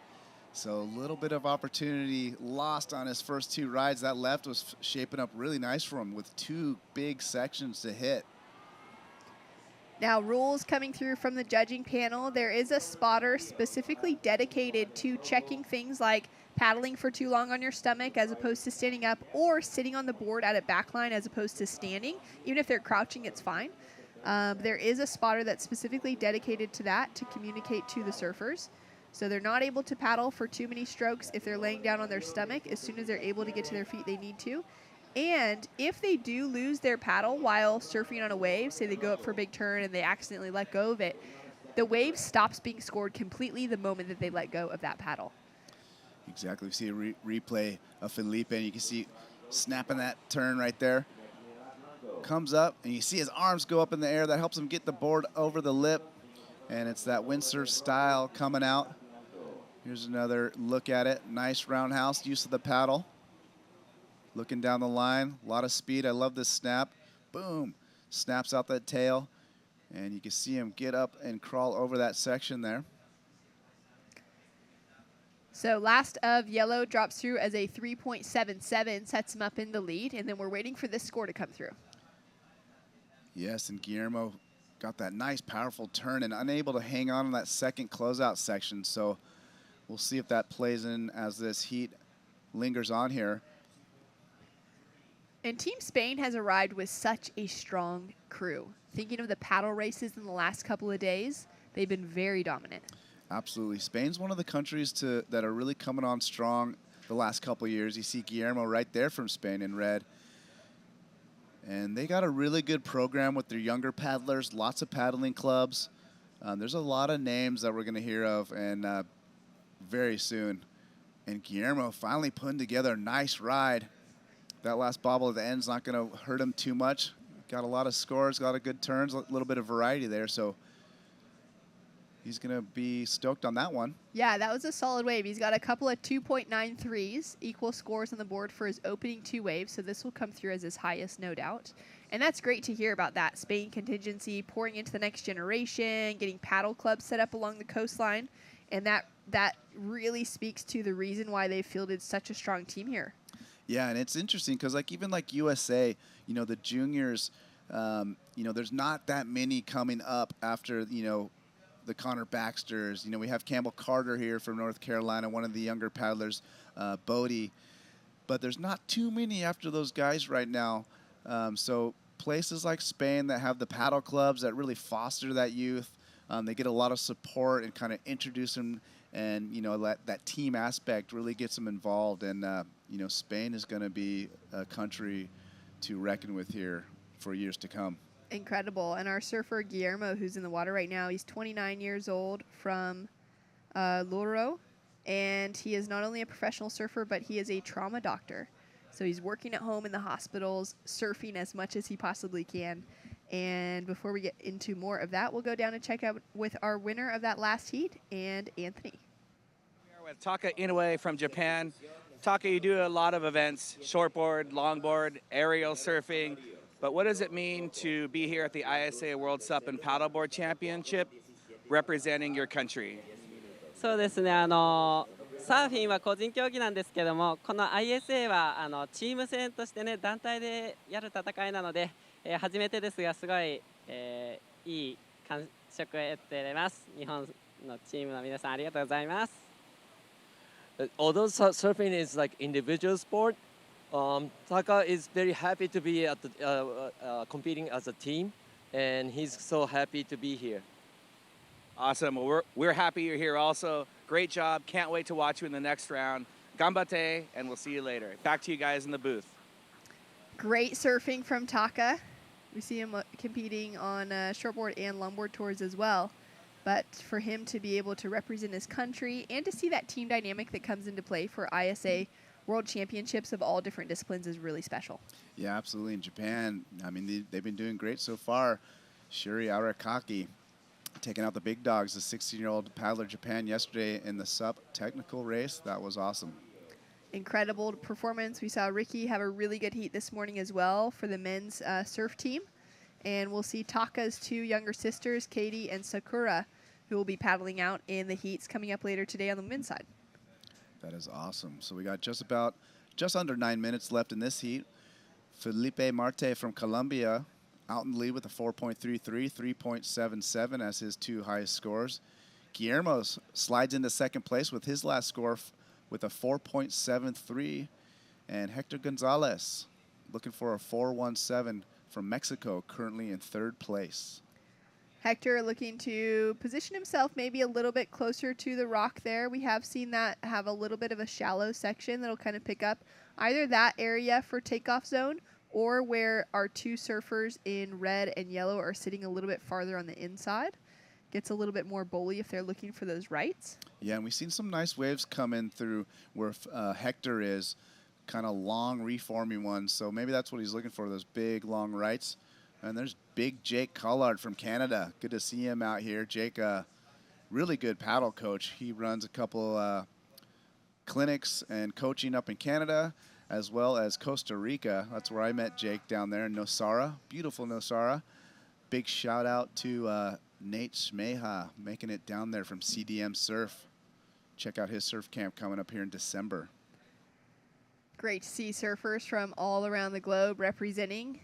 So a little bit of opportunity lost on his first two rides. That left was shaping up really nice for him with two big sections to hit. Now, rules coming through from the judging panel. There is a spotter specifically dedicated to checking things like paddling for too long on your stomach as opposed to standing up, or sitting on the board at a backline as opposed to standing. Even if they're crouching, it's fine. There is a spotter that's specifically dedicated to that to communicate to the surfers. So they're not able to paddle for too many strokes if they're laying down on their stomach. As soon as they're able to get to their feet, they need to. And if they do lose their paddle while surfing on a wave, say they go up for a big turn and they accidentally let go of it, the wave stops being scored completely the moment that they let go of that paddle. Exactly. We see a replay of Felipe, and you can see snapping that turn right there. Comes up, and you see his arms go up in the air. That helps him get the board over the lip, and it's that windsurf style coming out. Here's another look at it. Nice roundhouse use of the paddle. Looking down the line, a lot of speed. I love this snap. Boom, snaps out that tail, and you can see him get up and crawl over that section there. So last of yellow drops through as a 3.77, sets him up in the lead, and then we're waiting for this score to come through. Yes, and Guillermo got that nice, powerful turn and unable to hang on that second closeout section. So we'll see if that plays in as this heat lingers on here. And Team Spain has arrived with such a strong crew. Thinking of the paddle races in the last couple of days, they've been very dominant. Absolutely. Spain's one of the countries that are really coming on strong the last couple of years. You see Guillermo right there from Spain in red. And they got a really good program with their younger paddlers, lots of paddling clubs. There's a lot of names that we're going to hear of and very soon. And Guillermo finally putting together a nice ride. That last bobble at the end is not going to hurt him too much. Got a lot of scores, got a good turns, a little bit of variety there. So he's going to be stoked on that one. Yeah, that was a solid wave. He's got a couple of 2.93s, equal scores on the board for his opening two waves, so this will come through as his highest, no doubt. And that's great to hear about that Spain contingency, pouring into the next generation, getting paddle clubs set up along the coastline, and that really speaks to the reason why they fielded such a strong team here. Yeah, and it's interesting because even like USA, the juniors, there's not that many coming up after, the Connor Baxters. We have Campbell Carter here from North Carolina, one of the younger paddlers, Bodie. But there's not too many after those guys right now. So places like Spain that have the paddle clubs that really foster that youth, they get a lot of support and kind of introduce them, and that team aspect really gets them involved. And Spain is going to be a country to reckon with here for years to come. Incredible. And our surfer, Guillermo, who's in the water right now, he's 29 years old from Luro, and he is not only a professional surfer, but he is a trauma doctor. So he's working at home in the hospitals, surfing as much as he possibly can. And before we get into more of that, we'll go down and check out with our winner of that last heat, and Anthony. We are with Taka Inoue from Japan. Taka, you do a lot of events, shortboard, longboard, aerial surfing. But what does it mean to be here at the ISA World SUP and Paddleboard Championship representing your country? そうですね、サーフィンは個人競技なんですけども、この ISA はチーム戦としてね、団体でやる戦いなので、初めてですがすごい、いい感触を得ています。日本のチームの皆さんありがとうございます。Although surfing is like individual sport, Taka is very happy to be at the, competing as a team, and he's so happy to be here. Awesome. Well, we're happy you're here also. Great job. Can't wait to watch you in the next round. Gambate, and we'll see you later. Back to you guys in the booth. Great surfing from Taka. We see him competing on shortboard and longboard tours as well. But for him to be able to represent his country and to see that team dynamic that comes into play for ISA World Championships of all different disciplines is really special. Yeah, absolutely. In Japan, I mean, they've been doing great so far. Shuri Arakaki taking out the big dogs, the 16-year-old paddler Japan yesterday in the SUP technical race. That was awesome. Incredible performance. We saw Ricky have a really good heat this morning as well for the men's surf team. And we'll see Taka's two younger sisters, Katie and Sakura, who will be paddling out in the heats coming up later today on the men's side. That is awesome. So we got just under 9 minutes left in this heat. Felipe Marte from Colombia out in the lead with a 4.33, 3.77 as his two highest scores. Guillermo slides into second place with his last score with a 4.73. And Hector Gonzalez looking for a 4.17 from Mexico, currently in third place. Hector looking to position himself maybe a little bit closer to the rock there. We have seen that have a little bit of a shallow section that'll kind of pick up either that area for takeoff zone or where our two surfers in red and yellow are sitting a little bit farther on the inside. Gets a little bit more bowly if they're looking for those rights. Yeah, and we've seen some nice waves come in through where Hector is, kind of long reforming ones. So maybe that's what he's looking for, those big long rights. And there's big Jake Collard from Canada. Good to see him out here. Jake, really good paddle coach. He runs a couple clinics and coaching up in Canada as well as Costa Rica. That's where I met Jake down there in Nosara. Beautiful Nosara. Big shout out to Nate Smeha making it down there from CDM Surf. Check out his surf camp coming up here in December. Great to see surfers from all around the globe representing.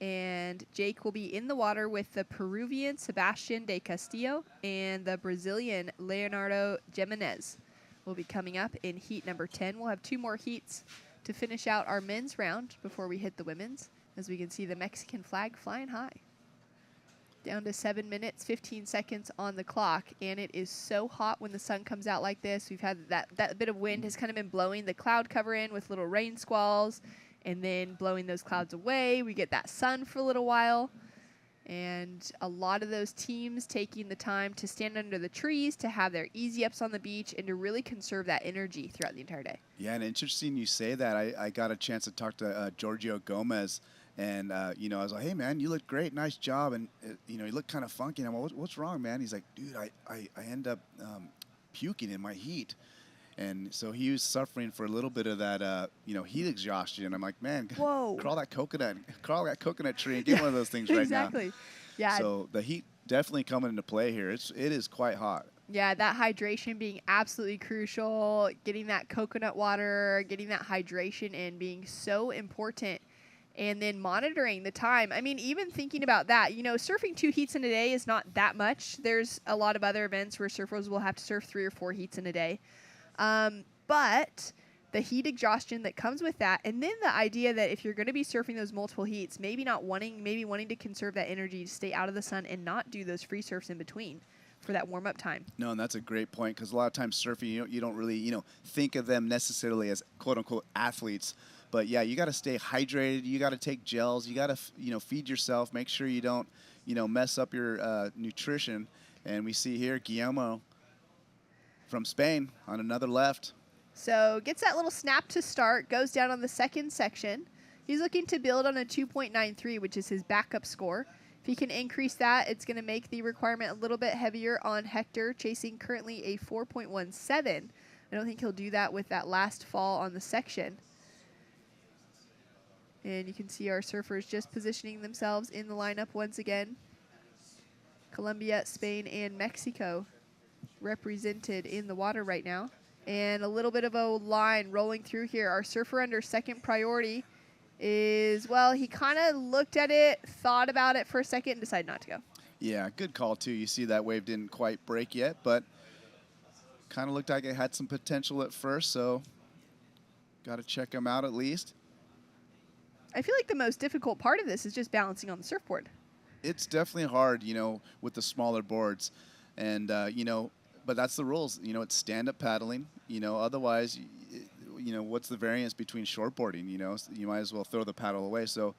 And Jake will be in the water with the Peruvian Sebastian de Castillo and the Brazilian Leonardo Jimenez. Will be coming up in heat number 10. We'll have 2 more heats to finish out our men's round before we hit the women's, as we can see the Mexican flag flying high. Down to 7 minutes, 15 seconds on the clock, and it is so hot when the sun comes out like this. We've had that bit of wind has kind of been blowing the cloud cover in with little rain squalls, and then blowing those clouds away. We get that sun for a little while. And a lot of those teams taking the time to stand under the trees, to have their easy ups on the beach, and to really conserve that energy throughout the entire day. Yeah, and interesting you say that. I got a chance to talk to Giorgio Gomez. And, you know, I was like, hey, man, you look great. Nice job. And, you know, you look kind of funky. And I'm like, what's wrong, man? He's like, dude, I end up puking in my heat. And so he was suffering for a little bit of that, you know, heat exhaustion. I'm like, man, crawl that coconut tree and get one of those things right now. Exactly. Yeah. So the heat definitely coming into play here. It is quite hot. Yeah, that hydration being absolutely crucial. Getting that coconut water, getting that hydration in being so important. And then monitoring the time. I mean, even thinking about that, you know, surfing 2 heats in a day is not that much. There's a lot of other events where surfers will have to surf 3 or 4 heats in a day. But the heat exhaustion that comes with that, and then the idea that if you're going to be surfing those multiple heats, maybe wanting to conserve that energy to stay out of the sun and not do those free surfs in between for that warm-up time. No, and that's a great point, because a lot of times surfing, you don't really, you know, think of them necessarily as quote-unquote athletes. But yeah, you got to stay hydrated. You got to take gels. You got to, you know, feed yourself. Make sure you don't, you know, mess up your nutrition. And we see here Guillermo from Spain on another left. So gets that little snap to start, goes down on the second section. He's looking to build on a 2.93, which is his backup score. If he can increase that, it's going to make the requirement a little bit heavier on Hector, chasing currently a 4.17. I don't think he'll do that with that last fall on the section. And you can see our surfers just positioning themselves in the lineup once again. Colombia, Spain, and Mexico represented in the water right now. And a little bit of a line rolling through here. Our surfer under second priority is, well, he kind of looked at it, thought about it for a second, and decided not to go. Yeah, good call, too. You see that wave didn't quite break yet, but kind of looked like it had some potential at first, so got to check him out at least. I feel like the most difficult part of this is just balancing on the surfboard. It's definitely hard, you know, with the smaller boards. And, you know, but that's the rules. You know, it's stand-up paddling. You know, otherwise, you know, what's the variance between shortboarding? You know, you might as well throw the paddle away. So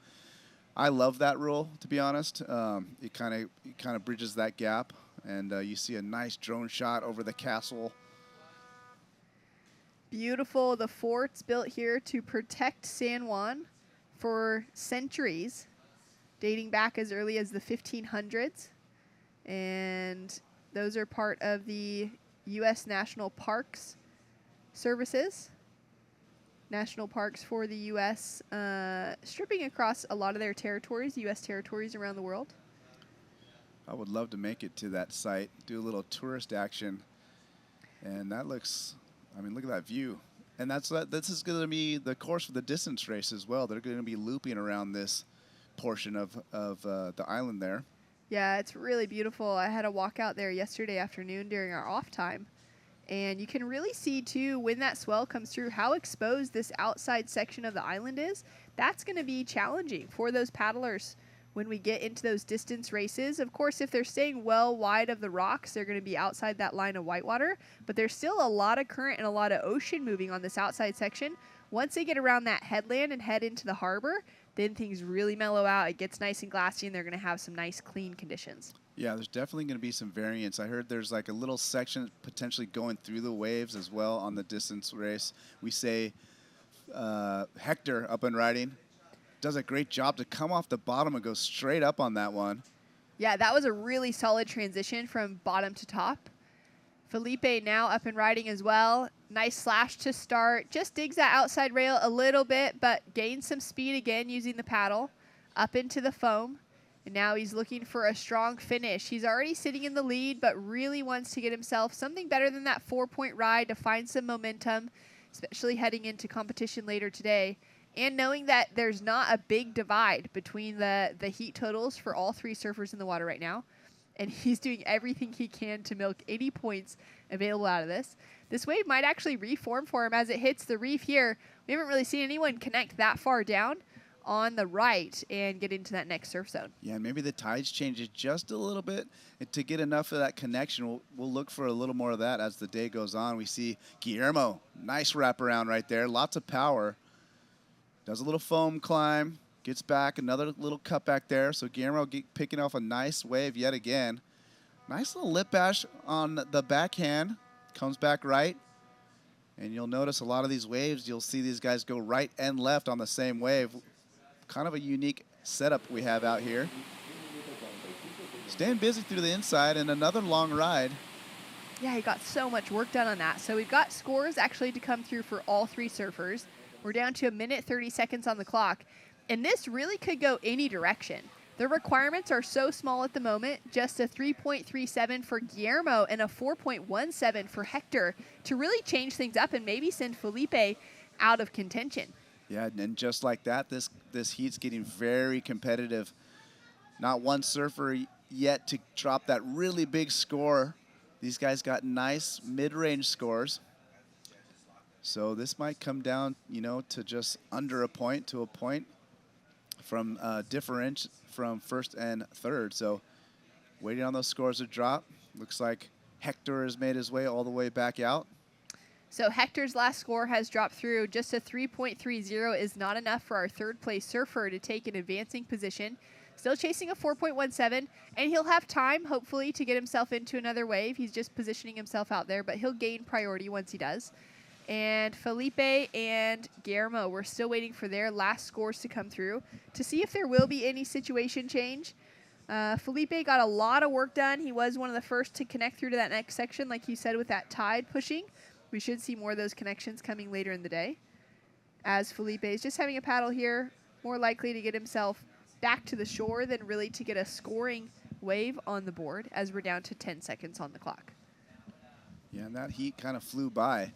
I love that rule, to be honest. It kind of bridges that gap. And you see a nice drone shot over the castle. Beautiful. The fort's built here to protect San Juan for centuries, dating back as early as the 1500s. And those are part of the U.S. National Parks Services. National parks for the U.S., stripping across a lot of their territories, U.S. territories around the world. I would love to make it to that site, do a little tourist action. And that looks, I mean, look at that view. And this is going to be the course for the distance race as well. They're going to be looping around this portion of the island there. Yeah, it's really beautiful. I had a walk out there yesterday afternoon during our off time. And you can really see, too, when that swell comes through, how exposed this outside section of the island is. That's going to be challenging for those paddlers when we get into those distance races. Of course, if they're staying well wide of the rocks, they're going to be outside that line of whitewater, but there's still a lot of current and a lot of ocean moving on this outside section. Once they get around that headland and head into the harbor, then things really mellow out. It gets nice and glassy, and they're going to have some nice, clean conditions. Yeah, there's definitely going to be some variance. I heard there's like a little section potentially going through the waves as well on the distance race. We say Hector up and riding does a great job to come off the bottom and go straight up on that one. Yeah, that was a really solid transition from bottom to top. Felipe now up and riding as well. Nice slash to start. Just digs that outside rail a little bit, but gains some speed again using the paddle up into the foam. And now he's looking for a strong finish. He's already sitting in the lead, but really wants to get himself something better than that 4-point ride to find some momentum, especially heading into competition later today. And knowing that there's not a big divide between the heat totals for all three surfers in the water right now. And he's doing everything he can to milk any points available out of this. This wave might actually reform for him as it hits the reef here. We haven't really seen anyone connect that far down on the right and get into that next surf zone. Yeah, maybe the tides changes just a little bit. And to get enough of that connection, we'll look for a little more of that as the day goes on. We see Guillermo, nice wraparound right there, lots of power. Does a little foam climb, gets back, another little cut back there. So Guillermo picking off a nice wave yet again. Nice little lip bash on the backhand, comes back right. And you'll notice a lot of these waves, you'll see these guys go right and left on the same wave. Kind of a unique setup we have out here. Staying busy through the inside and another long ride. Yeah, he got so much work done on that. So we've got scores actually to come through for all three surfers. We're down to 1 minute 30 seconds on the clock. And this really could go any direction. The requirements are so small at the moment, just a 3.37 for Guillermo and a 4.17 for Hector to really change things up and maybe send Felipe out of contention. Yeah, and just like that, this heat's getting very competitive. Not one surfer yet to drop that really big score. These guys got nice mid-range scores. So this might come down, you know, to just under a point to a point from difference from first and third. So waiting on those scores to drop. Looks like Hector has made his way all the way back out. So Hector's last score has dropped through. Just a 3.30 is not enough for our third place surfer to take an advancing position. Still chasing a 4.17, and he'll have time, hopefully, to get himself into another wave. He's just positioning himself out there, but he'll gain priority once he does. And Felipe and Guillermo, we're still waiting for their last scores to come through to see if there will be any situation change. Felipe got a lot of work done. He was one of the first to connect through to that next section, like you said, with that tide pushing. We should see more of those connections coming later in the day. As Felipe is just having a paddle here, more likely to get himself back to the shore than really to get a scoring wave on the board as we're down to 10 seconds on the clock. Yeah, and that heat kind of flew by.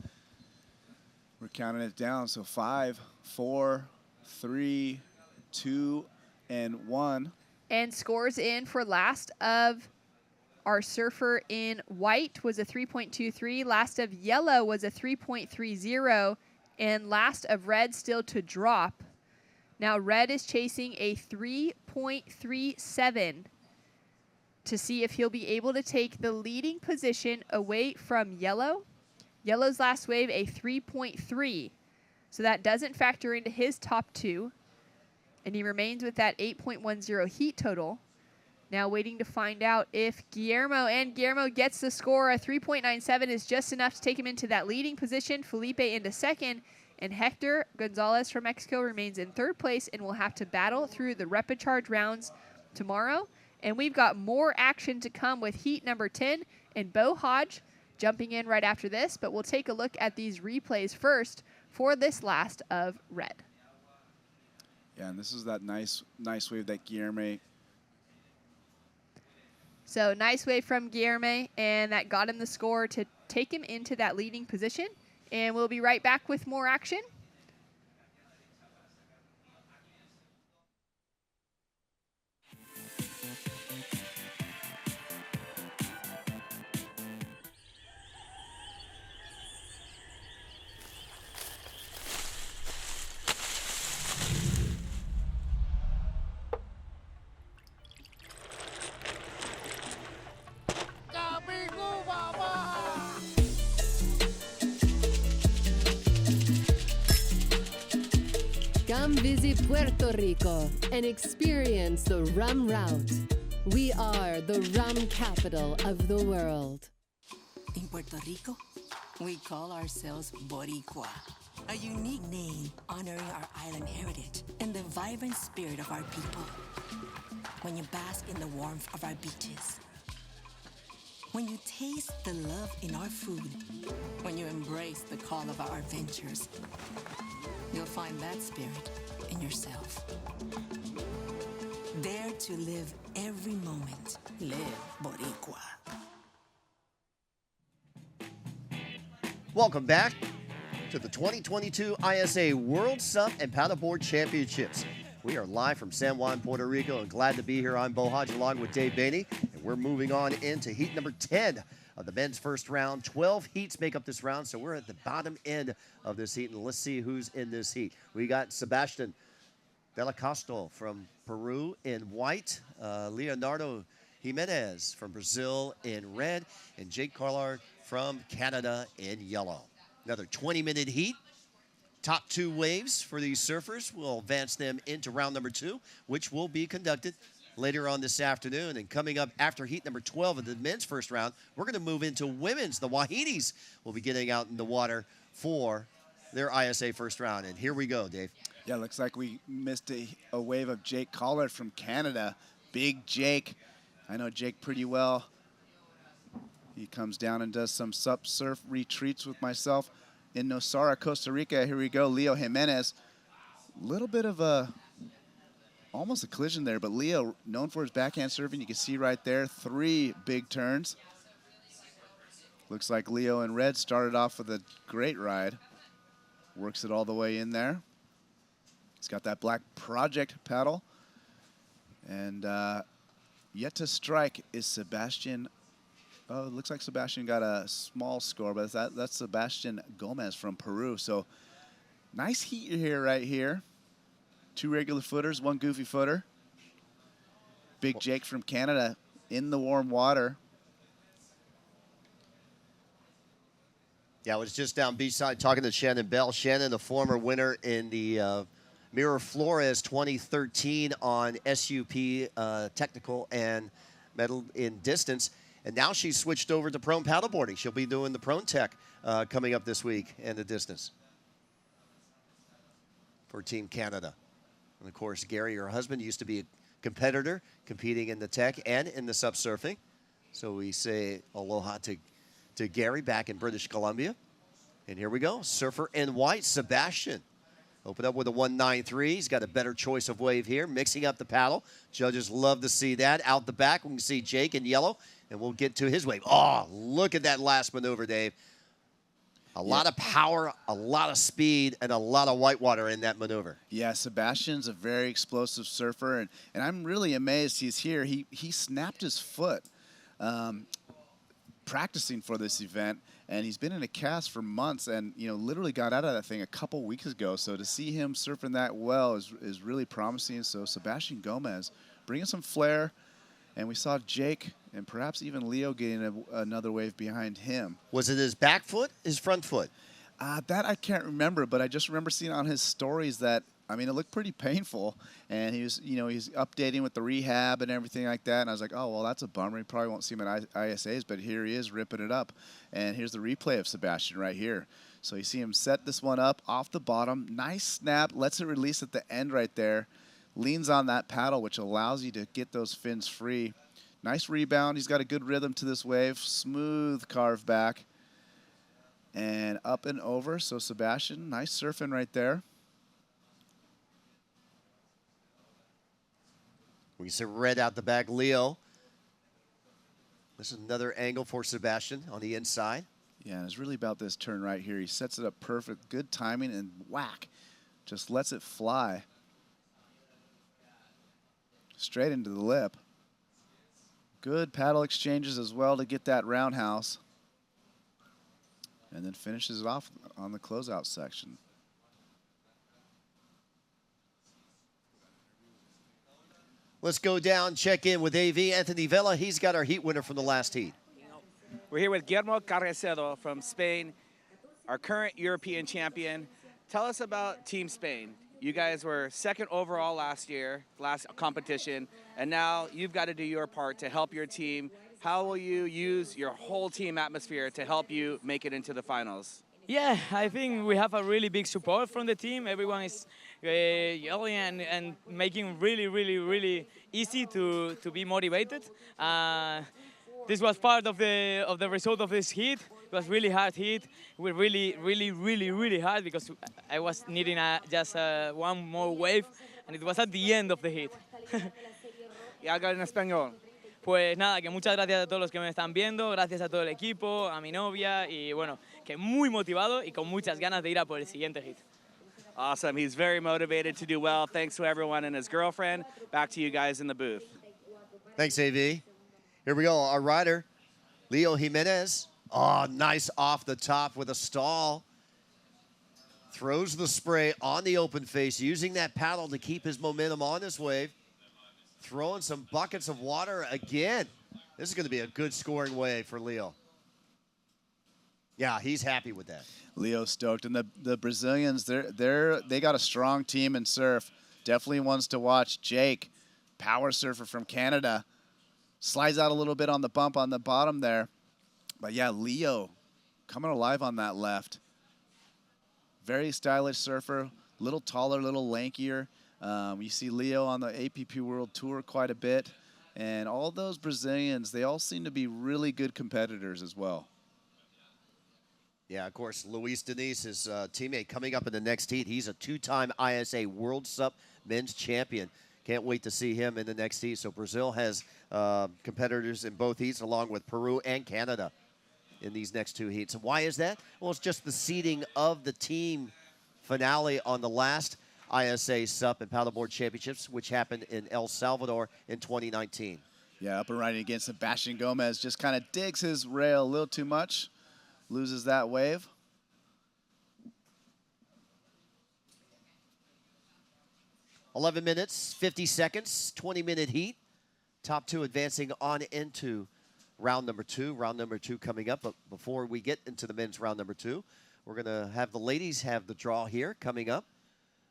We're counting it down. So 5, 4, 3, 2, and 1. And scores in for last of our surfer in white was a 3.23. Last of yellow was a 3.30. And last of red still to drop. Now red is chasing a 3.37 to see if he'll be able to take the leading position away from yellow. Yellow's last wave, a 3.3. So that doesn't factor into his top two. And he remains with that 8.10 heat total. Now waiting to find out if Guillermo gets the score. A 3.97 is just enough to take him into that leading position. Felipe into second. And Hector Gonzalez from Mexico remains in third place and will have to battle through the repechage rounds tomorrow. And we've got more action to come with heat number 10 and Bo Hodge jumping in right after this, but we'll take a look at these replays first for this last of red. Yeah, and this is that nice wave that Guillermo. So nice wave from Guillermo, and that got him the score to take him into that leading position. And we'll be right back with more action. Come visit Puerto Rico and experience the rum route. We are the rum capital of the world. In Puerto Rico, we call ourselves Boricua, a unique name honoring our island heritage and the vibrant spirit of our people. When you bask in the warmth of our beaches, when you taste the love in our food, when you embrace the call of our adventures, you'll find that spirit in yourself. Dare to live every moment. Live Boricua. Welcome back to the 2022 ISA World SUP and Paddleboard Championships. We are live from San Juan, Puerto Rico, and glad to be here. I'm Bo Hodge along with Dave Bainey, and we're moving on into heat number 10 of the men's first round. 12 heats make up this round, so we're at the bottom end of this heat, and let's see who's in this heat. We got Sebastian Delacosto from Peru in white, Leonardo Jimenez from Brazil in red, and Jake Carlard from Canada in yellow. Another 20-minute heat. Top two waves for these surfers. We'll advance them into round number 2, which will be conducted later on this afternoon. And coming up after heat number 12 of the men's first round, we're going to move into women's. The Wahinis will be getting out in the water for their ISA first round. And here we go, Dave. Yeah, looks like we missed a wave of Jake Collard from Canada. Big Jake. I know Jake pretty well. He comes down and does some SUP surf retreats with myself in Nosara, Costa Rica. Here we go, Leo Jimenez. Little bit of almost a collision there, but Leo, known for his backhand surfing, you can see right there, 3 big turns. Looks like Leo in red started off with a great ride. Works it all the way in there. He's got that black project paddle. And yet to strike is Sebastian. Oh, it looks like Sebastian got a small score, but that's Sebastian Gomez from Peru. So nice heat here, right here. 2 regular footers, 1 goofy footer. Big Jake from Canada in the warm water. Yeah, I was just down beachside talking to Shannon Bell. Shannon, the former winner in the Mira Flores 2013 on SUP technical and medal in distance. And now she's switched over to prone paddleboarding. She'll be doing the prone tech coming up this week and the distance for Team Canada. And, of course, Gary, her husband, used to be a competitor competing in the tech and in the SUP surfing. So we say aloha to Gary back in British Columbia. And here we go, surfer in white, Sebastian. Open up with a 193. He's got a better choice of wave here, mixing up the paddle. Judges love to see that. Out the back, we can see Jake in yellow. And we'll get to his wave. Oh, look at that last maneuver, Dave. A lot of power, a lot of speed, and a lot of whitewater in that maneuver. Yeah, Sebastian's a very explosive surfer, and I'm really amazed he's here. He snapped his foot practicing for this event, and he's been in a cast for months and, you know, literally got out of that thing a couple weeks ago. So to see him surfing that well is really promising. So Sebastian Gomez bringing some flair, and we saw Jake and perhaps even Leo getting another wave behind him. Was it his back foot, his front foot? That I can't remember, but I just remember seeing on his stories that, I mean, it looked pretty painful. And he was, you know, he's updating with the rehab and everything like that. And I was like, oh, well, that's a bummer. He probably won't see him at ISAs, but here he is ripping it up. And here's the replay of Sebastian right here. So you see him set this one up off the bottom. Nice snap, lets it release at the end right there. Leans on that paddle, which allows you to get those fins free. Nice rebound. He's got a good rhythm to this wave. Smooth carve back. And up and over. So Sebastian, nice surfing right there. We see red out the back, Leo. This is another angle for Sebastian on the inside. Yeah, and it's really about this turn right here. He sets it up perfect. Good timing and whack. Just lets it fly. Straight into the lip. Good paddle exchanges as well to get that roundhouse. And then finishes it off on the closeout section. Let's go down, check in with AV. Anthony Vela, he's got our heat winner from the last heat. We're here with Guillermo Carrecedo from Spain, our current European champion. Tell us about Team Spain. You guys were second overall last competition, and now you've got to do your part to help your team. How will you use your whole team atmosphere to help you make it into the finals? Yeah, I think we have a really big support from the team. Everyone is yelling and making really easy to be motivated. This was part of the result of this heat. It was really hard heat. We really hard because I was needing just one more wave, and it was at the end of the heat. Y habla en español. Pues nada, que muchas gracias a todos los que me están viendo, gracias a todo el equipo, a mi novia y bueno, que muy motivado y con muchas ganas de ir a por el siguiente hit. Awesome. He's very motivated to do well. Thanks to everyone and his girlfriend. Back to you guys in the booth. Thanks, AV. Here we go. Our rider, Leo Jimenez. Oh, nice off the top with a stall. Throws the spray on the open face, using that paddle to keep his momentum on this wave. Throwing some buckets of water again. This is going to be a good scoring wave for Leo. Yeah, he's happy with that. Leo stoked, and the Brazilians, they got a strong team in surf. Definitely ones to watch. Jake, power surfer from Canada, slides out a little bit on the bump on the bottom there. But yeah, Leo coming alive on that left. Very stylish surfer, little taller, little lankier. You see Leo on the APP World Tour quite a bit. And all those Brazilians, they all seem to be really good competitors as well. Yeah, of course, Luis Denise, his teammate, coming up in the next heat. He's a two-time ISA World SUP men's champion. Can't wait to see him in the next heat. So Brazil has competitors in both heats, along with Peru and Canada in these next two heats. And why is that? Well, it's just the seeding of the team finale on the last ISA SUP and Paddleboard Championships, which happened in El Salvador in 2019. Yeah, up and riding against Sebastian Gomez. Just kind of digs his rail a little too much. Loses that wave. $11 minutes, 50 seconds, 20-minute heat. Top two advancing on into round number two. Round number two coming up. But before we get into the men's round number two, we're going to have the ladies have the draw here coming up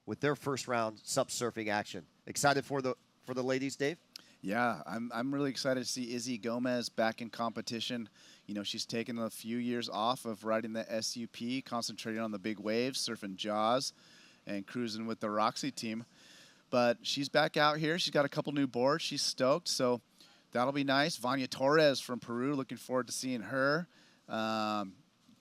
with their first round SUP surfing action. Excited for the ladies, Dave? Yeah, I'm really excited to see Izzy Gomez back in competition. You know, she's taken a few years off of riding the SUP, concentrating on the big waves, surfing Jaws, and cruising with the Roxy team. But she's back out here. She's got a couple new boards. She's stoked, so that'll be nice. Vanya Torres from Peru, looking forward to seeing her.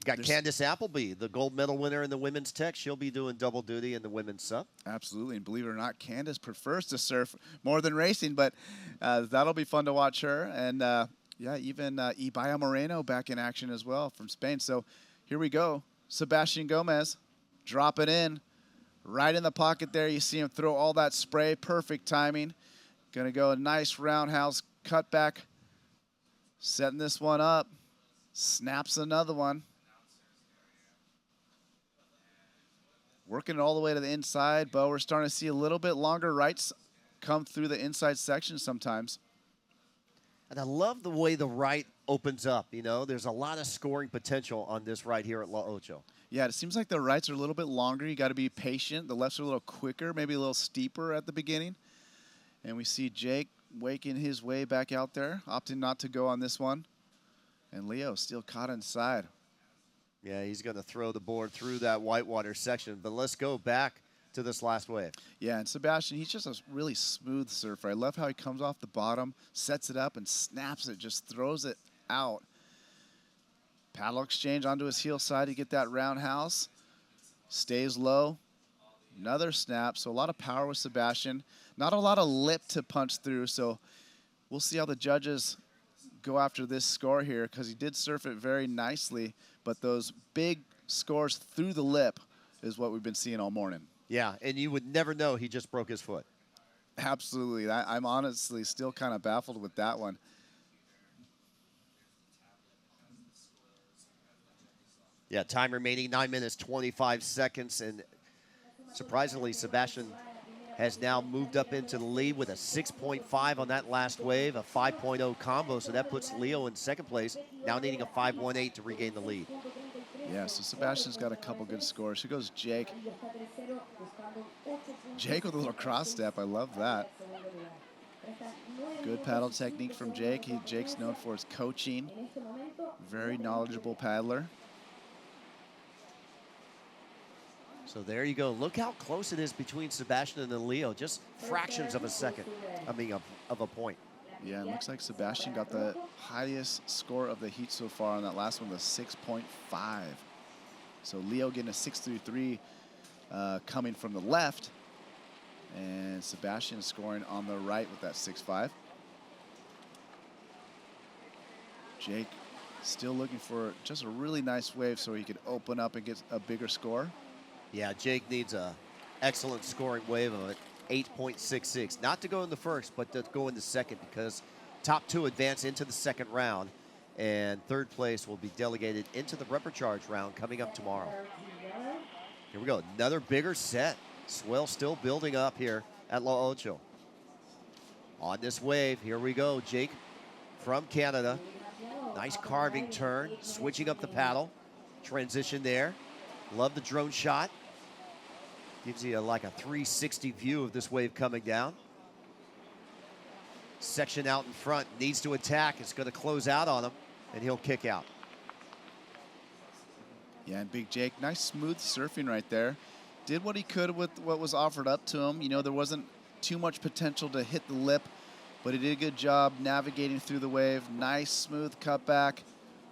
Got Candace Appleby, the gold medal winner in the women's tech. She'll be doing double duty in the women's SUP. Absolutely, and believe it or not, Candace prefers to surf more than racing, but that'll be fun to watch her. And yeah, even Ibaya Moreno back in action as well from Spain. So here we go. Sebastian Gomez, drop it in. Right in the pocket there, you see him throw all that spray. Perfect timing. Going to go a nice roundhouse cutback. Setting this one up. Snaps another one. Working it all the way to the inside, but we're starting to see a little bit longer rights come through the inside section sometimes. And I love the way the right opens up. You know, there's a lot of scoring potential on this right here at La Ocho. Yeah, it seems like the rights are a little bit longer. You got to be patient. The lefts are a little quicker, maybe a little steeper at the beginning. And we see Jake waking his way back out there, opting not to go on this one. And Leo still caught inside. Yeah, he's going to throw the board through that whitewater section. But let's go back to this last wave. Yeah, and Sebastian, he's just a really smooth surfer. I love how he comes off the bottom, sets it up, and snaps it, just throws it out. Paddle exchange onto his heel side to get that roundhouse. Stays low. Another snap. So a lot of power with Sebastian. Not a lot of lip to punch through, so we'll see how the judges go after this score here, because he did surf it very nicely, but those big scores through the lip is what we've been seeing all morning. Yeah, and you would never know he just broke his foot. Absolutely. I'm honestly still kind of baffled with that one. Yeah, time remaining, 9 minutes, 25 seconds. And surprisingly, Sebastian has now moved up into the lead with a 6.5 on that last wave, a 5.0 combo. So that puts Leo in second place, now needing a 5.18 to regain the lead. Yeah, so Sebastian's got a couple good scores. Here goes Jake. Jake with a little cross step. I love that. Good paddle technique from Jake. Jake's known for his coaching. Very knowledgeable paddler. So there you go. Look how close it is between Sebastian and Leo. Just fractions of a second, of a point. Yeah, it looks like Sebastian got the highest score of the heat so far on that last one, the 6.5. So Leo getting a 6.33 coming from the left, and Sebastian scoring on the right with that 6.5. Jake still looking for just a really nice wave so he could open up and get a bigger score. Yeah, Jake needs a excellent scoring wave of an 8.66. Not to go in the first, but to go in the second, because top two advance into the second round, and third place will be delegated into the repecharge round coming up tomorrow. Here we go, another bigger set. Swell still building up here at La Ocho. On this wave, here we go, Jake from Canada. Nice carving turn, switching up the paddle. Transition there. Love the drone shot. Gives you like a 360 view of this wave coming down. Section out in front, needs to attack. It's going to close out on him, and he'll kick out. Yeah, and Big Jake, nice smooth surfing right there. Did what he could with what was offered up to him. You know, there wasn't too much potential to hit the lip, but he did a good job navigating through the wave. Nice smooth cutback.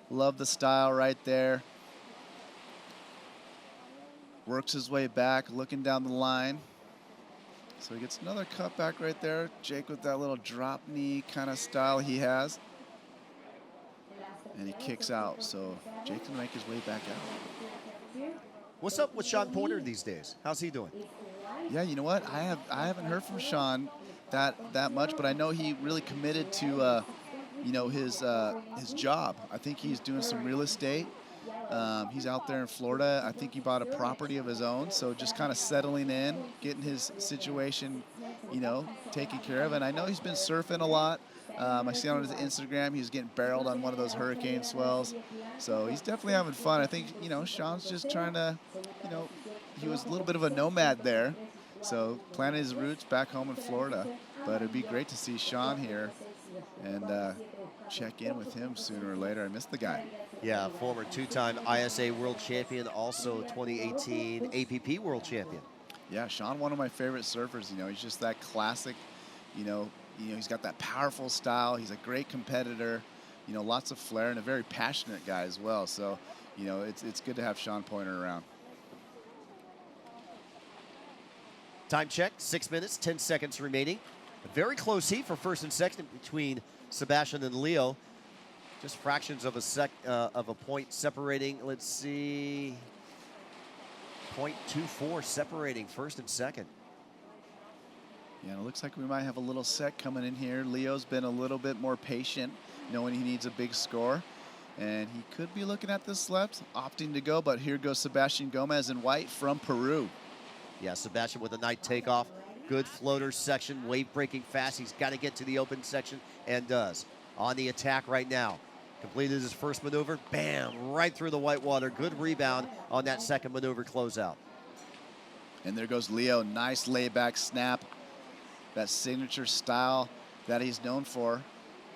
Love the style right there. Works his way back, looking down the line. So he gets another cutback right there. Jake with that little drop knee kind of style he has. And he kicks out, so Jake can make his way back out. What's up with Sean Porter these days? How's he doing? Yeah, you know what? I haven't heard from Sean that much, but I know he really committed to you know, his job. I think he's doing some real estate. He's out there in Florida. I think he bought a property of his own, so just kind of settling in, getting his situation, you know, taken care of. And I know he's been surfing a lot. I see on his Instagram he's getting barreled on one of those hurricane swells. So he's definitely having fun. I think, you know, Sean's just trying to, you know, he was a little bit of a nomad there. So planted his roots back home in Florida. But it'd be great to see Sean here and check in with him sooner or later. I miss the guy. Yeah, former two-time ISA world champion, also 2018 APP world champion. Yeah, Sean, one of my favorite surfers. You know, he's just that classic, you know, he's got that powerful style. He's a great competitor, you know, lots of flair, and a very passionate guy as well. So, you know, it's good to have Sean Pointer around. Time check, 6 minutes, 10 seconds remaining. A very close heat for first and second between Sebastian and Leo. Just fractions of a point separating. Let's see, 0.24 separating first and second. Yeah, it looks like we might have a little set coming in here. Leo's been a little bit more patient, knowing he needs a big score. And he could be looking at this left, opting to go, but here goes Sebastian Gomez in white from Peru. Yeah, Sebastian with a nice takeoff. Good floater section, wave breaking fast. He's got to get to the open section, and does. On the attack right now. Completed his first maneuver, bam, right through the white water. Good rebound on that second maneuver closeout. And there goes Leo, nice layback snap. That signature style that he's known for.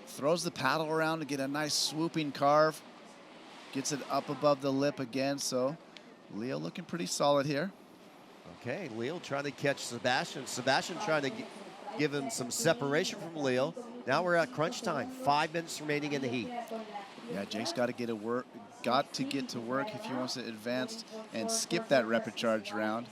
Throws the paddle around to get a nice swooping carve. Gets it up above the lip again, so Leo looking pretty solid here. Okay, Leo trying to catch Sebastian. Sebastian trying to give him some separation from Leo. Now we're at crunch time. 5 minutes remaining in the heat. Yeah, Jake's got to get to work. Got to get to work if he wants to advance and skip that repecharge round.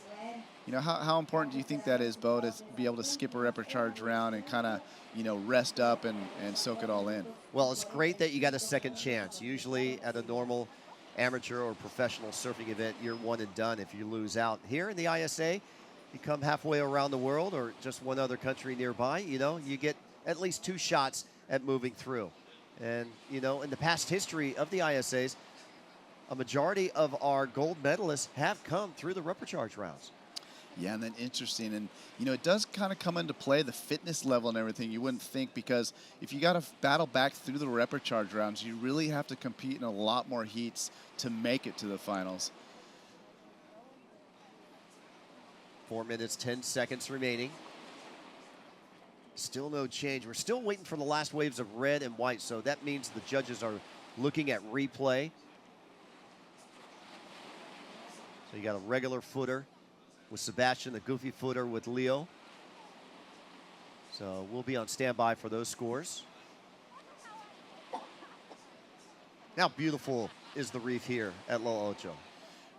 You know, how important do you think that is, Bo, to be able to skip a repecharge round and kind of, you know, rest up and soak it all in? Well, it's great that you got a second chance. Usually at a normal amateur or professional surfing event, you're one and done if you lose out. Here in the ISA, you come halfway around the world or just one other country nearby, you know, you get at least 2 shots at moving through. And, you know, in the past history of the ISAs, a majority of our gold medalists have come through the repecharge rounds. Yeah, and then interesting. And, you know, it does kind of come into play, the fitness level and everything. You wouldn't think, because if you got to battle back through the repecharge rounds, you really have to compete in a lot more heats to make it to the finals. 4 minutes, 10 seconds remaining. Still no change. We're still waiting for the last waves of red and white, so that means the judges are looking at replay. So you got a regular footer with Sebastian, a goofy footer with Leo. So we'll be on standby for those scores. How beautiful is the reef here at Lo Ocho?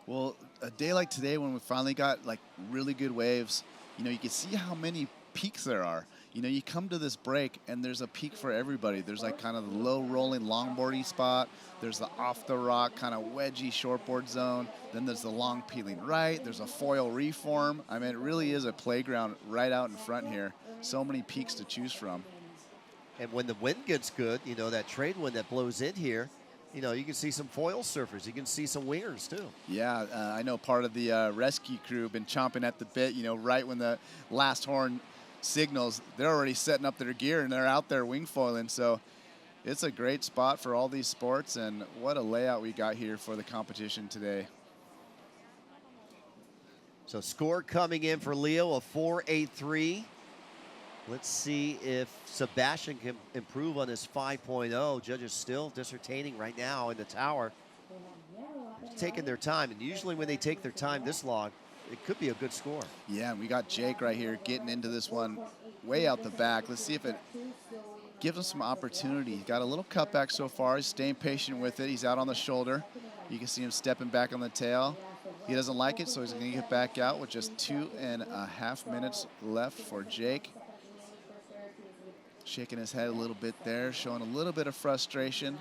Well, a day like today when we finally got like really good waves, you know, you can see how many peaks there are. You know, you come to this break and there's a peak for everybody. There's like kind of the low rolling longboardy spot. There's the off the rock kind of wedgy shortboard zone. Then there's the long peeling right. There's a foil reform. I mean, it really is a playground right out in front here. So many peaks to choose from. And when the wind gets good, you know, that trade wind that blows in here, you know, you can see some foil surfers. You can see some wingers too. Yeah, I know part of the rescue crew been chomping at the bit, you know, right when the last horn signals, they're already setting up their gear and they're out there wing foiling. So it's a great spot for all these sports, and what a layout we got here for the competition today. So score coming in for Leo, a 4.83. Let's see if Sebastian can improve on his 5.0. Judges still dissertating right now in the tower. Taking their time, and usually when they take their time this long, it could be a good score. Yeah, and we got Jake right here getting into this one way out the back. Let's see if it gives him some opportunity. He's got a little cutback so far. He's staying patient with it. He's out on the shoulder. You can see him stepping back on the tail. He doesn't like it, so he's going to get back out with just 2.5 minutes left for Jake. Shaking his head a little bit there, showing a little bit of frustration.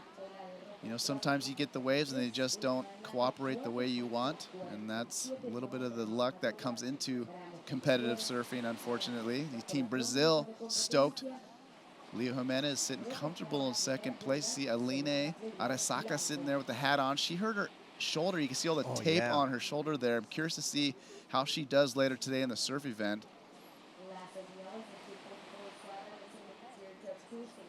You know, sometimes you get the waves and they just don't cooperate the way you want, and that's a little bit of the luck that comes into competitive surfing, unfortunately. The Team Brazil stoked. Leo Jimenez sitting comfortable in second place. See Aline Arasaka sitting there with the hat on. She hurt her shoulder. You can see all the tape on her shoulder there. I'm curious to see how she does later today in the surf event.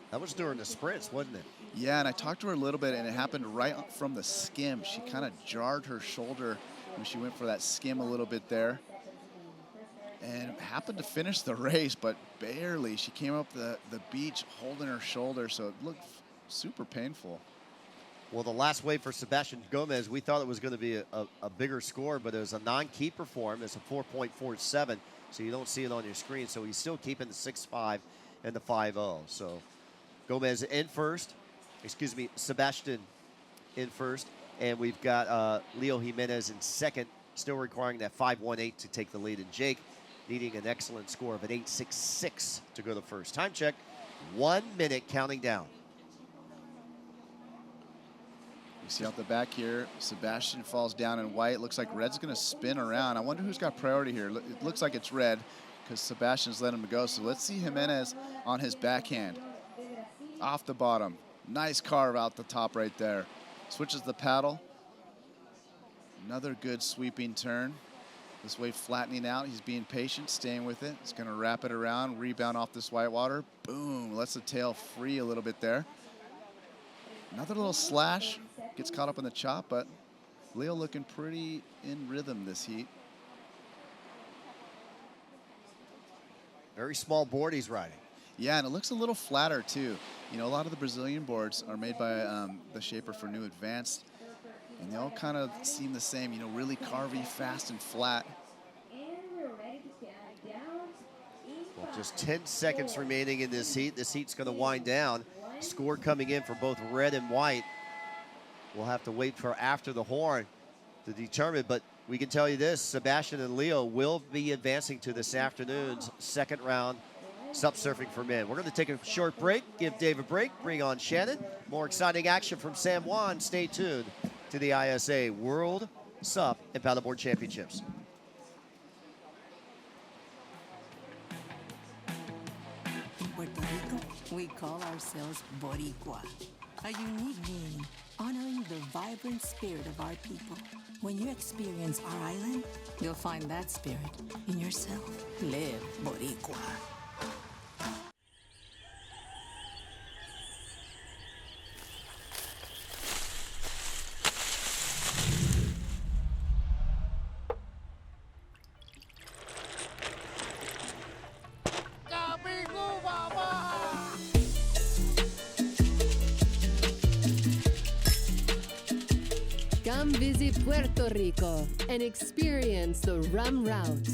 That was during the sprints, wasn't it? Yeah, and I talked to her a little bit, and it happened right from the skim. She kind of jarred her shoulder when she went for that skim a little bit there. And happened to finish the race, but barely. She came up the beach holding her shoulder, so it looked super painful. Well, the last wave for Sebastian Gomez, we thought it was going to be a bigger score, but it was a non-keeper for him. It's a 4.47, so you don't see it on your screen. So he's still keeping the 6.5 and the 5.0. So Gomez in first, Sebastian in first, and we've got Leo Jimenez in second, still requiring that 5.18 to take the lead, and Jake needing an excellent score of an 8.66 to go to first. Time check, 1 minute counting down. You see out the back here, Sebastian falls down in white. Looks like red's going to spin around. I wonder who's got priority here. It looks like it's red because Sebastian's let him go. So let's see Jimenez on his backhand. Off the bottom. Nice carve out the top right there. Switches the paddle. Another good sweeping turn. This wave flattening out. He's being patient, staying with it. He's going to wrap it around, rebound off this white water. Boom, lets the tail free a little bit there. Another little slash. Gets caught up in the chop, but Leo looking pretty in rhythm this heat. Very small board he's riding. Yeah, and it looks a little flatter too. You know, a lot of the Brazilian boards are made by the shaper for New Advanced, and they all kind of seem the same, you know, really carvy, fast and flat. Well, just 10 seconds remaining in this heat. This heat's going to wind down. Score coming in for both red and white. We'll have to wait for after the horn to determine, but we can tell you this, Sebastian and Leo will be advancing to this afternoon's second round SUP surfing for men. We're going to take a short break, give Dave a break, bring on Shannon. More exciting action from San Juan. Stay tuned to the ISA World SUP and Paddleboard Championships. In Puerto Rico, we call ourselves Boricua, a unique name honoring the vibrant spirit of our people. When you experience our island, you'll find that spirit in yourself. Live Boricua. Come visit Puerto Rico and experience the rum route.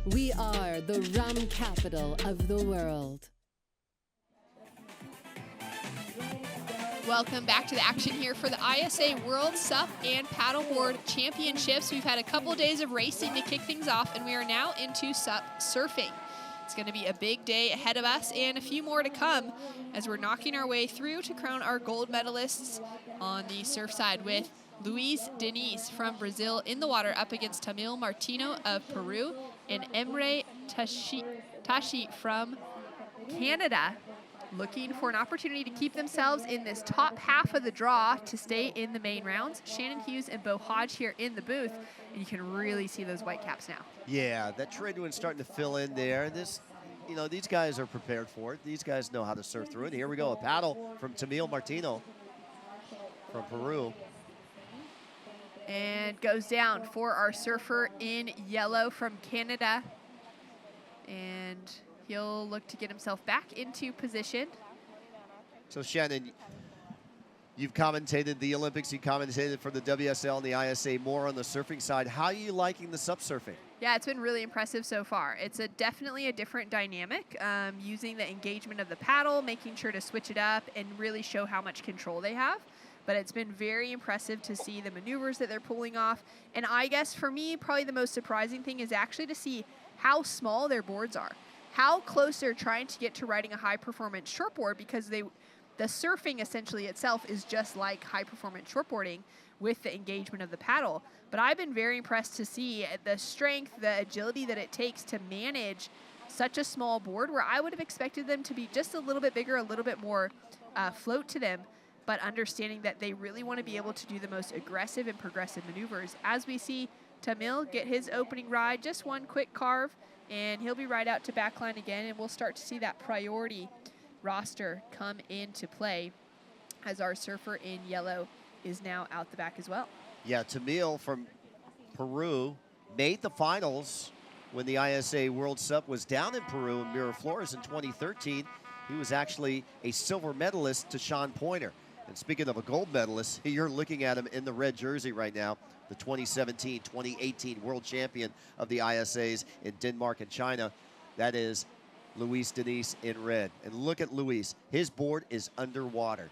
We are the rum capital of the world. Welcome back to the action here for the ISA World SUP and Paddleboard Championships. We've had a couple days of racing to kick things off, and we are now into SUP surfing. It's going to be a big day ahead of us and a few more to come as we're knocking our way through to crown our gold medalists on the surf side with Luis Diniz from Brazil in the water up against Tamil Martino of Peru and Emre Tashi from Canada, looking for an opportunity to keep themselves in this top half of the draw to stay in the main rounds. Shannon Hughes and Bo Hodge here in the booth, and you can really see those white caps now. Yeah, that trade wind's starting to fill in there. This, you know, these guys are prepared for it. These guys know how to surf through it. Here we go, a paddle from Tamil Martino from Peru. And goes down for our surfer in yellow from Canada. And he'll look to get himself back into position. So Shannon, you've commentated the Olympics, you commentated for the WSL and the ISA, more on the surfing side. How are you liking the SUP surfing? Yeah, it's been really impressive so far. It's definitely a different dynamic, using the engagement of the paddle, making sure to switch it up and really show how much control they have. But it's been very impressive to see the maneuvers that they're pulling off. And I guess for me, probably the most surprising thing is actually to see how small their boards are. How close they're trying to get to riding a high-performance shortboard, because the surfing essentially itself is just like high-performance shortboarding with the engagement of the paddle. But I've been very impressed to see the strength, the agility that it takes to manage such a small board, where I would have expected them to be just a little bit bigger, a little bit more float to them, but understanding that they really want to be able to do the most aggressive and progressive maneuvers. As we see Tamil get his opening ride, just one quick carve, and he'll be right out to backline again, and we'll start to see that priority roster come into play as our surfer in yellow is now out the back as well. Yeah, Tamil from Peru made the finals when the ISA World SUP was down in Peru in Miraflores in 2013. He was actually a silver medalist to Sean Pointer. And speaking of a gold medalist, you're looking at him in the red jersey right now, the 2017, 2018 world champion of the ISAs in Denmark and China. That is Luis Diniz in red. And look at Luis. His board is underwater.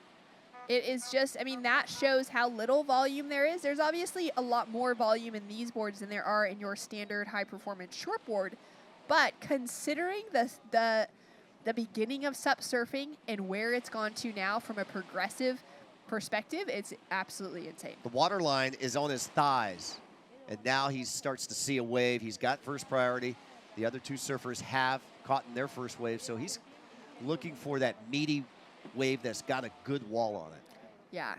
It is just, I mean, that shows how little volume there is. There's obviously a lot more volume in these boards than there are in your standard high-performance shortboard. But considering the beginning of SUP surfing and where it's gone to now from a progressive perspective, it's absolutely insane. The water line is on his thighs, and now he starts to see a wave. He's got first priority. The other two surfers have caught in their first wave, so he's looking for that meaty wave that's got a good wall on it. Yeah,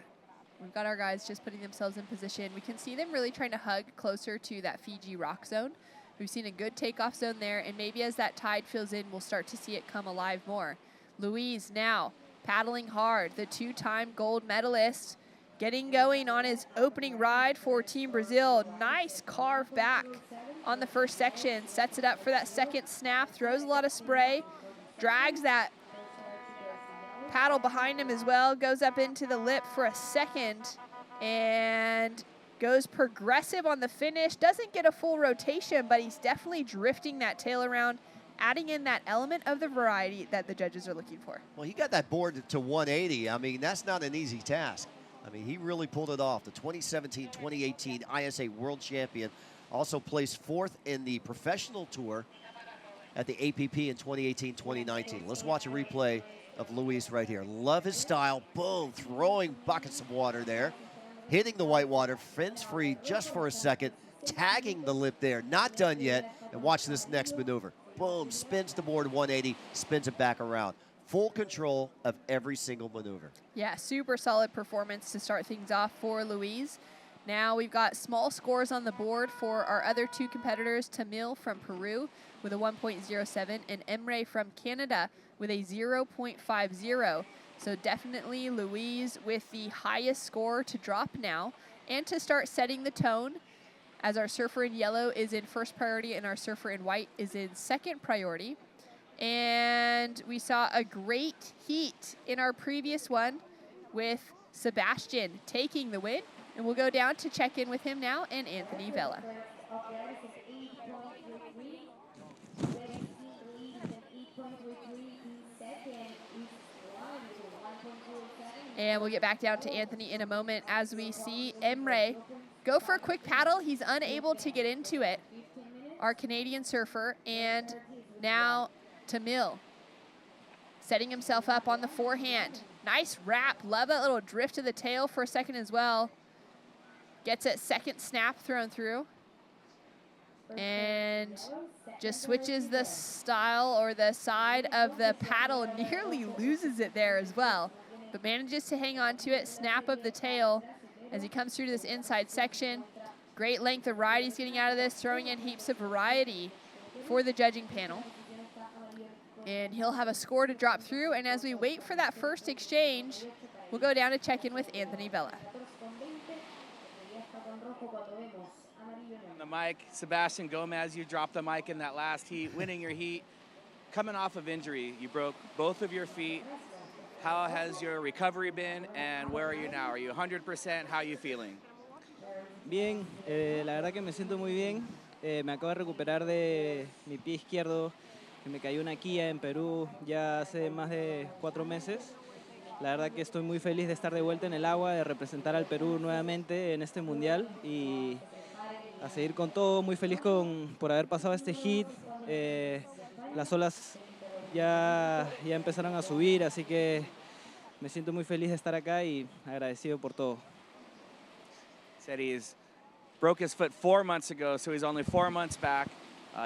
we've got our guys just putting themselves in position. We can see them really trying to hug closer to that Fiji rock zone. We've seen a good takeoff zone there, and maybe as that tide fills in, we'll start to see it come alive more. Luis now paddling hard, the two-time gold medalist, getting going on his opening ride for Team Brazil. Nice carve back on the first section, sets it up for that second snap, throws a lot of spray, drags that paddle behind him as well, goes up into the lip for a second, and goes progressive on the finish. Doesn't get a full rotation, but he's definitely drifting that tail around, adding in that element of the variety that the judges are looking for. Well, he got that board to 180. I mean, that's not an easy task. I mean, he really pulled it off. The 2017-2018 ISA World Champion, also placed fourth in the professional tour at the APP in 2018-2019. Let's watch a replay of Luis right here. Love his style. Boom, throwing buckets of water there. Hitting the white water, fins free just for a second, tagging the lip there, not done yet, and watch this next maneuver. Boom, spins the board 180, spins it back around. Full control of every single maneuver. Yeah, super solid performance to start things off for Luis. Now we've got small scores on the board for our other two competitors, Tamil from Peru with a 1.07 and Emre from Canada with a 0.50. So definitely Luis with the highest score to drop now and to start setting the tone, as our surfer in yellow is in first priority and our surfer in white is in second priority. And we saw a great heat in our previous one with Sebastian taking the win And we'll go down to check in with him now and Anthony Vella. And we'll get back down to Anthony in a moment as we see Emre go for a quick paddle. He's unable to get into it, our Canadian surfer. And now Tamil setting himself up on the forehand. Nice wrap. Love that little drift of the tail for a second as well. Gets it second snap thrown through. And just switches the style or the side of the paddle. Nearly loses it there as well, but manages to hang on to it. Snap of the tail as he comes through to this inside section. Great length of ride he's getting out of this, throwing in heaps of variety for the judging panel. And he'll have a score to drop through. And as we wait for that first exchange, we'll go down to check in with Anthony Vella. The mic, Sebastian Gomez, you dropped the mic in that last heat, winning your heat. Coming off of injury, you broke both of your feet. How has your recovery been, and where are you now? Are you 100%? How are you feeling? Bien, la verdad que me siento muy bien. Me acabo de recuperar de mi pie izquierdo, que me cayó una quilla en Perú ya hace más de 4 meses. La verdad que estoy muy feliz de estar de vuelta en el agua, de representar al Perú nuevamente en este mundial y a seguir con todo. Muy feliz por haber pasado este hit. Las olas ya empezaron a subir, así que me siento muy feliz de estar acá y agradecido por todo. Said he's broke his foot 4 months ago, so he's only 4 months back.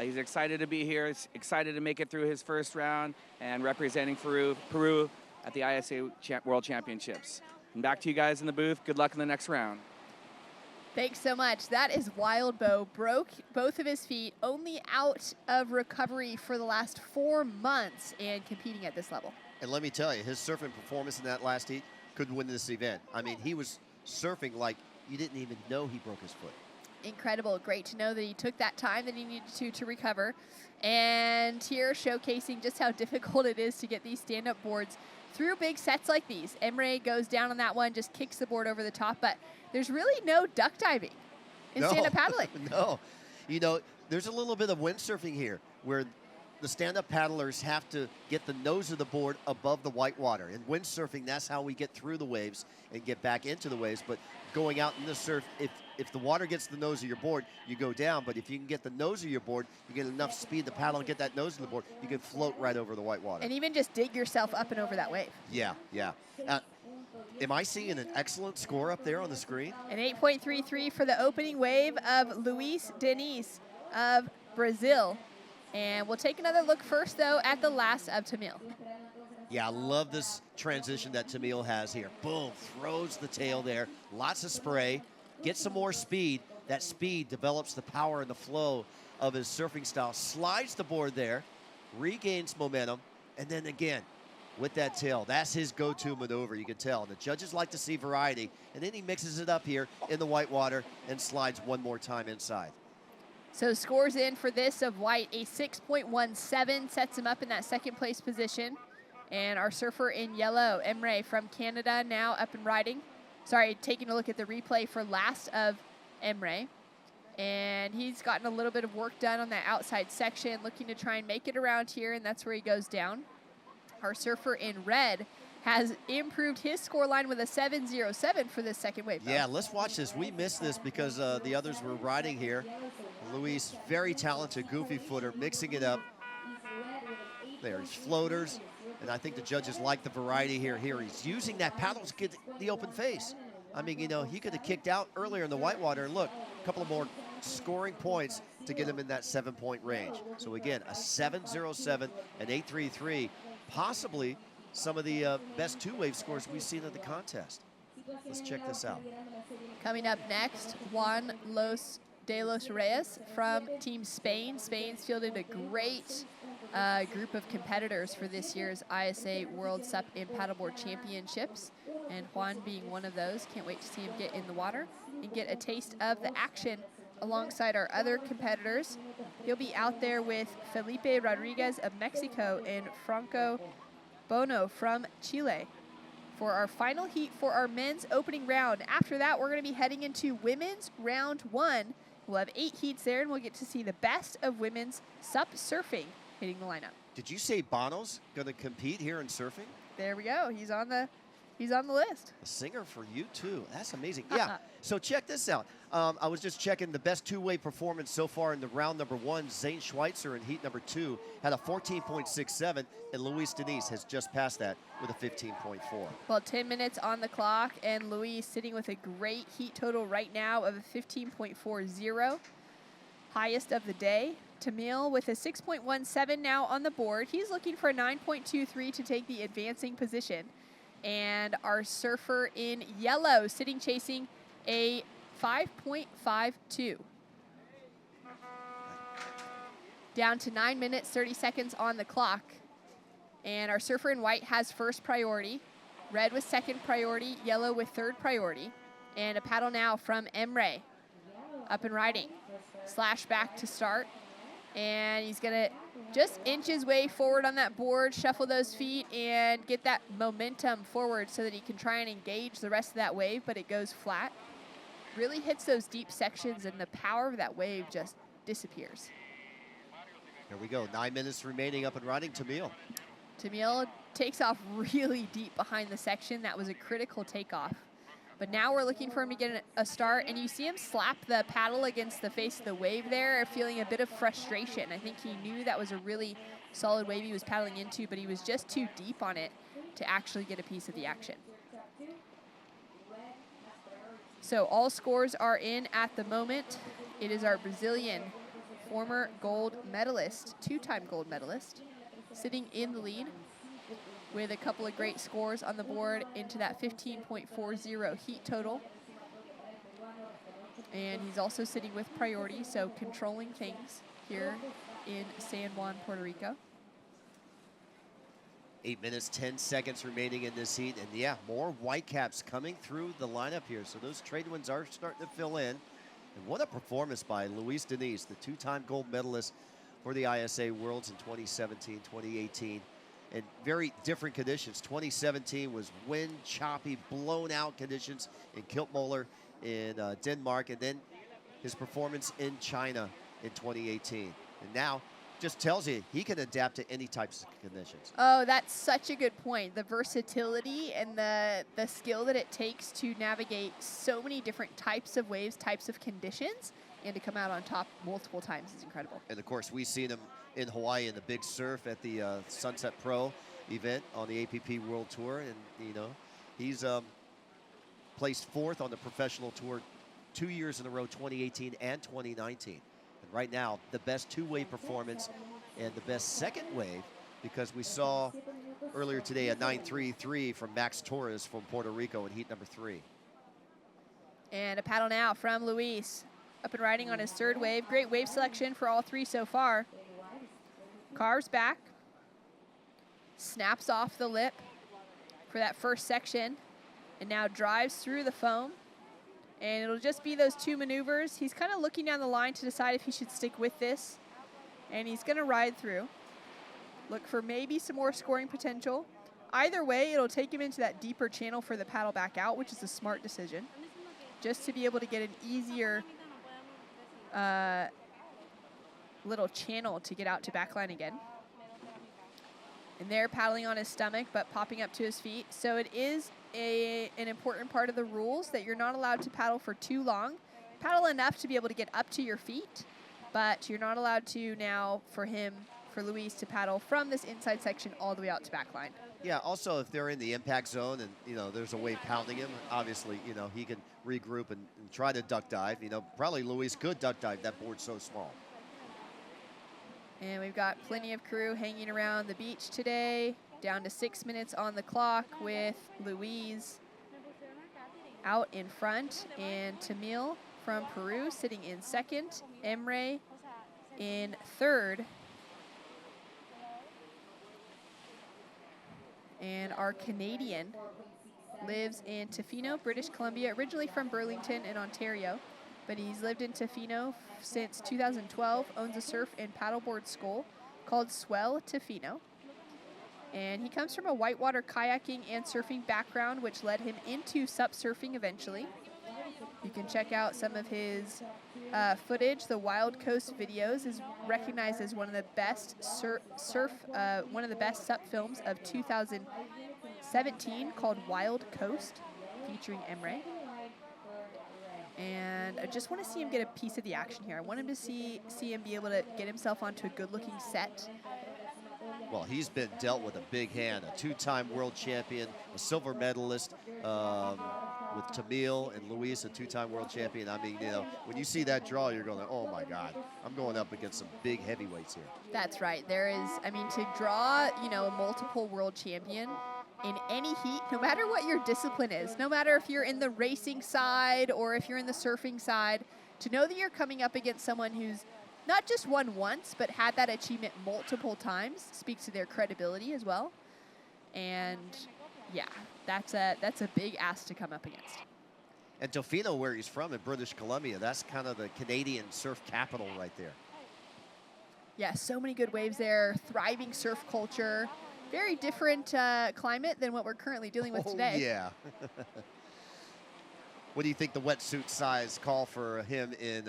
He's excited to be here. He's excited to make it through his first round and representing Peru at the ISA World Championships. And back to you guys in the booth. Good luck in the next round. Thanks so much. That is wild, Bo. Broke both of his feet, only out of recovery for the last 4 months and competing at this level. And let me tell you, his surfing performance in that last heat could win this event. I mean, he was surfing like you didn't even know he broke his foot. Incredible. Great to know that he took that time that he needed to recover. And here showcasing just how difficult it is to get these stand-up boards through big sets like these. Emre goes down on that one, just kicks the board over the top, but there's really no duck diving in stand-up paddling. No. You know, there's a little bit of windsurfing here where the stand-up paddlers have to get the nose of the board above the white water. In windsurfing, that's how we get through the waves and get back into the waves. But going out in the surf, if the water gets the nose of your board, you go down. But if you can get the nose of your board, you get enough speed to paddle and get that nose of the board, you can float right over the white water. And even just dig yourself up and over that wave. Yeah, yeah. Am I seeing an excellent score up there on the screen? An 8.33 for the opening wave of Luis Diniz of Brazil. And we'll take another look first, though, at the last of Tamil. Yeah, I love this transition that Tamil has here. Boom, throws the tail there. Lots of spray. Gets some more speed. That speed develops the power and the flow of his surfing style. Slides the board there, regains momentum, and then again, with that tail, that's his go-to maneuver, you can tell. The judges like to see variety, and then he mixes it up here in the white water and slides one more time inside. So scores in for this of White, a 6.17, sets him up in that second place position. And our surfer in yellow, Emre from Canada, now up and riding. Sorry, taking a look at the replay for last of Emre. And he's gotten a little bit of work done on that outside section, looking to try and make it around here, and that's where he goes down. Our surfer in red has improved his scoreline with a 7.07 for this second wave. Yeah, let's watch this. We missed this because the others were riding here. Luis, very talented goofy footer, mixing it up. There's floaters, and I think the judges like the variety here. He's using that paddle to get the open face. I mean, you know, he could have kicked out earlier in the whitewater, and look, a couple of more scoring points to get him in that 7-point range. So again, a 7.07, an 8.33, possibly some of the best two-wave scores we've seen in the contest. Let's check this out. Coming up next, Juan de los Reyes from Team Spain. Spain's fielded a great group of competitors for this year's ISA World SUP and Paddleboard Championships, and Juan being one of those. Can't wait to see him get in the water and get a taste of the action alongside our other competitors. He'll be out there with Felipe Rodriguez of Mexico and Franco Bono from Chile. for our final heat for our men's opening round. After that, we're going to be heading into women's round 1. We'll have 8 heats there, and we'll get to see the best of women's SUP surfing hitting the lineup. Did you say Bono's going to compete here in surfing? There we go. He's on the list. A singer for you too. That's amazing. Yeah. So check this out. I was just checking the best two-way performance so far in the round number 1. Zane Schweitzer in heat number 2 had a 14.67, and Luis Denise has just passed that with a 15.4. Well, 10 minutes on the clock, and Luis sitting with a great heat total right now of a 15.40, highest of the day. Tamil with a 6.17 now on the board. He's looking for a 9.23 to take the advancing position. And our surfer in yellow sitting chasing a 5.52. Down to 9 minutes, 30 seconds on the clock. And our surfer in white has first priority. Red with second priority, yellow with third priority. And a paddle now from Emre. Up and riding. Slash back to start. And he's going to just inch his way forward on that board, shuffle those feet, and get that momentum forward so that he can try and engage the rest of that wave, but it goes flat. Really hits those deep sections, and the power of that wave just disappears. Here we go. 9 minutes remaining up and riding. Tamil. Tamil takes off really deep behind the section. That was a critical takeoff. But now we're looking for him to get a start, and you see him slap the paddle against the face of the wave there, feeling a bit of frustration. I think he knew that was a really solid wave he was paddling into, but he was just too deep on it to actually get a piece of the action. So all scores are in at the moment. It is our Brazilian former gold medalist, 2-time gold medalist, sitting in the lead with a couple of great scores on the board into that 15.40 heat total. And he's also sitting with priority, so controlling things here in San Juan, Puerto Rico. 8 minutes, 10 seconds remaining in this heat. And yeah, more Whitecaps coming through the lineup here. So those trade winds are starting to fill in. And what a performance by Luis Denise, the 2-time gold medalist for the ISA Worlds in 2017, 2018. In very different conditions. 2017 was wind, choppy, blown out conditions in Kiltmoller in Denmark, and then his performance in China in 2018. And now just tells you he can adapt to any types of conditions. Oh, that's such a good point. The versatility and the skill that it takes to navigate so many different types of waves, types of conditions, and to come out on top multiple times is incredible. And of course, we've seen him in Hawaii in the big surf at the Sunset Pro event on the APP World Tour. And, you know, he's placed 4th on the professional tour 2 years in a row, 2018 and 2019. And right now, the best two-wave performance and the best second wave, because we saw earlier today a 9.33 from Max Torres from Puerto Rico in heat number 3. And a paddle now from Luis. Up and riding on his third wave. Great wave selection for all 3 so far. Carves back. Snaps off the lip for that first section. And now drives through the foam. And it'll just be those 2 maneuvers. He's kind of looking down the line to decide if he should stick with this. And he's going to ride through. Look for maybe some more scoring potential. Either way, it'll take him into that deeper channel for the paddle back out, which is a smart decision. Just to be able to get an easier little channel to get out to backline again. And they're paddling on his stomach, but popping up to his feet. So it is an important part of the rules that you're not allowed to paddle for too long. Paddle enough to be able to get up to your feet, but you're not allowed to now for Luis to paddle from this inside section all the way out to backline. Yeah, also if they're in the impact zone and, you know, there's a wave pounding him, obviously, you know, he can regroup and try to duck dive. You know, probably Luis could duck dive. That board's so small. And we've got plenty of crew hanging around the beach today. Down to 6 minutes on the clock with Luis out in front. And Tamil from Peru sitting in second. Emre in third. And our Canadian lives in Tofino, British Columbia, originally from Burlington in Ontario, but he's lived in Tofino since 2012, owns a surf and paddleboard school called Swell Tofino. And he comes from a whitewater kayaking and surfing background, which led him into SUP surfing eventually. You can check out some of his footage. The Wild Coast videos is recognized as one of the best one of the best SUP films of 2017, called Wild Coast, featuring Emre. And I just want to see him get a piece of the action here. I want him to see him be able to get himself onto a good-looking set. Well, he's been dealt with a big hand, a two-time world champion, a silver medalist with Tamil, and Luis, a two-time world champion. I mean, you know, when you see that draw, you're going, oh my God, I'm going up against some big heavyweights here. That's right. There is, I mean, to draw, you know, a multiple world champion in any heat, no matter what your discipline is, no matter if you're in the racing side or if you're in the surfing side, to know that you're coming up against someone who's not just won once, but had that achievement multiple times, speaks to their credibility as well. And yeah, that's a big ask to come up against. And Tofino, where he's from in British Columbia, that's kind of the Canadian surf capital right there. Yeah, so many good waves there, thriving surf culture, very different climate than what we're currently dealing with today. Yeah. What do you think the wetsuit size call for him in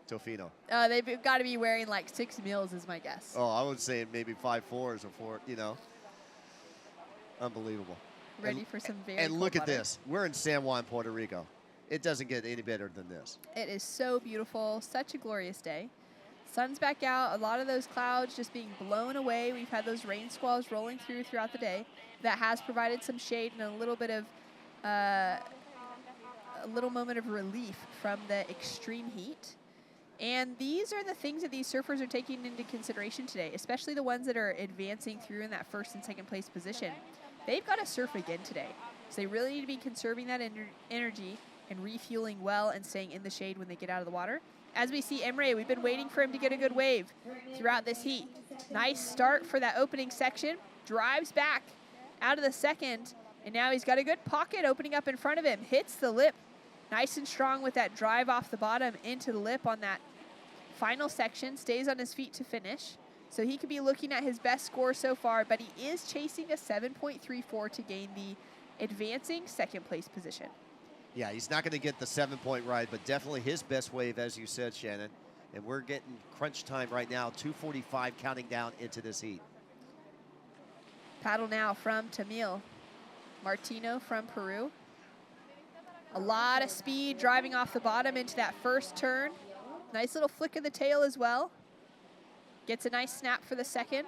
Tofino? They've got to be wearing like 6 mils is my guess. Oh, I would say maybe 5'4s or 4, you know. Unbelievable. Ready for some very And look cold at water. this. We're in San Juan, Puerto Rico. It doesn't get any better than this. It is so beautiful, such a glorious day. Sun's back out, a lot of those clouds just being blown away. We've had those rain squalls rolling throughout the day. That has provided some shade and a little bit of a little moment of relief from the extreme heat. And these are the things that these surfers are taking into consideration today, especially the ones that are advancing through in that first and second place position. They've got to surf again today. So they really need to be conserving that energy and refueling well and staying in the shade when they get out of the water. As we see Emre, we've been waiting for him to get a good wave throughout this heat. Nice start for that opening section. Drives back out of the second, and now he's got a good pocket opening up in front of him. Hits the lip nice and strong with that drive off the bottom into the lip on that final section. Stays on his feet to finish. So he could be looking at his best score so far, but he is chasing a 7.34 to gain the advancing second place position. Yeah, he's not going to get the 7-point ride, but definitely his best wave, as you said, Shannon. And we're getting crunch time right now, 2:45 counting down into this heat. Paddle now from Tamil. Martino from Peru. A lot of speed driving off the bottom into that first turn. Nice little flick of the tail as well. Gets a nice snap for the second.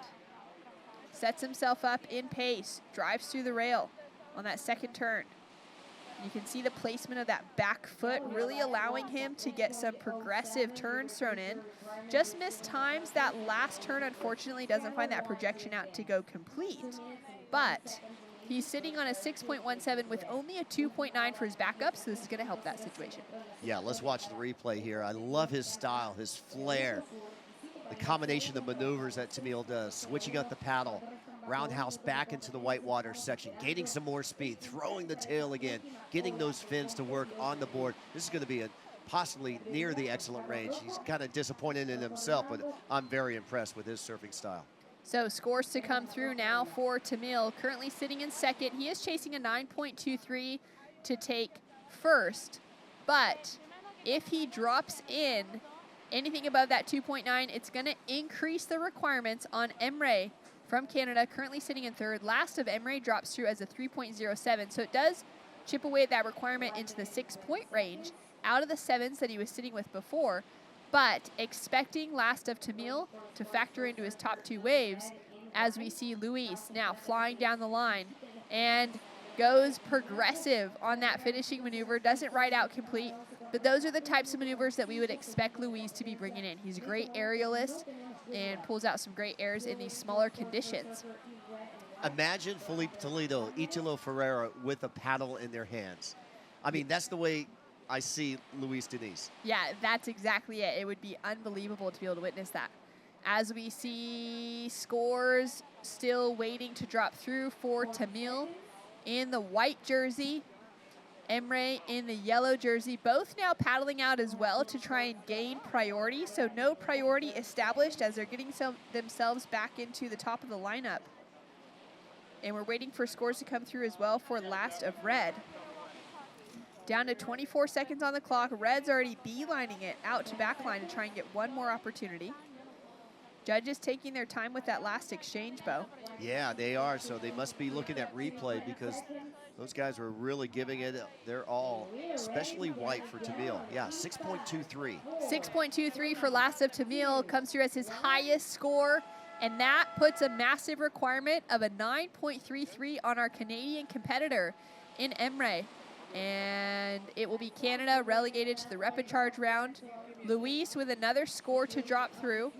Sets himself up in pace. Drives through the rail on that second turn. You can see the placement of that back foot really allowing him to get some progressive turns thrown in. Just missed times. That last turn, unfortunately, doesn't find that projection out to go complete. But he's sitting on a 6.17 with only a 2.9 for his backup, so this is going to help that situation. Yeah, let's watch the replay here. I love his style, his flair. The combination of maneuvers that Tamil does, switching up the paddle, roundhouse back into the whitewater section, gaining some more speed, throwing the tail again, getting those fins to work on the board. This is going to be possibly near the excellent range. He's kind of disappointed in himself, but I'm very impressed with his surfing style. So scores to come through now for Tamil. Currently sitting in second. He is chasing a 9.23 to take first. But if he drops in anything above that 2.9, it's going to increase the requirements on Emre from Canada, currently sitting in third. Last of Emre drops through as a 3.07. So it does chip away at that requirement into the 6-point range out of the 7s that he was sitting with before. But expecting last of Tamil to factor into his top 2 waves, as we see Luis now flying down the line and goes progressive on that finishing maneuver. Doesn't ride out complete, but those are the types of maneuvers that we would expect Luis to be bringing in. He's a great aerialist and pulls out some great airs in these smaller conditions. Imagine Felipe Toledo, Italo Ferreira with a paddle in their hands. I mean, that's the way I see Luis Diniz. Yeah, that's exactly it. It would be unbelievable to be able to witness that. As we see scores still waiting to drop through for Tamil in the white jersey, Emre in the yellow jersey, both now paddling out as well to try and gain priority. So no priority established as they're getting themselves back into the top of the lineup. And we're waiting for scores to come through as well for last of red. Down to 24 seconds on the clock. Red's already beelining it out to backline to try and get one more opportunity. Judges taking their time with that last exchange, Bo. Yeah, they are. So they must be looking at replay because those guys were really giving it their all, especially White for Tamil. Yeah, 6.23. 6.23 for last of Tamil comes through as his highest score, and that puts a massive requirement of a 9.33 on our Canadian competitor in Emre. And it will be Canada relegated to the rapid charge round. Luis with another score to drop through,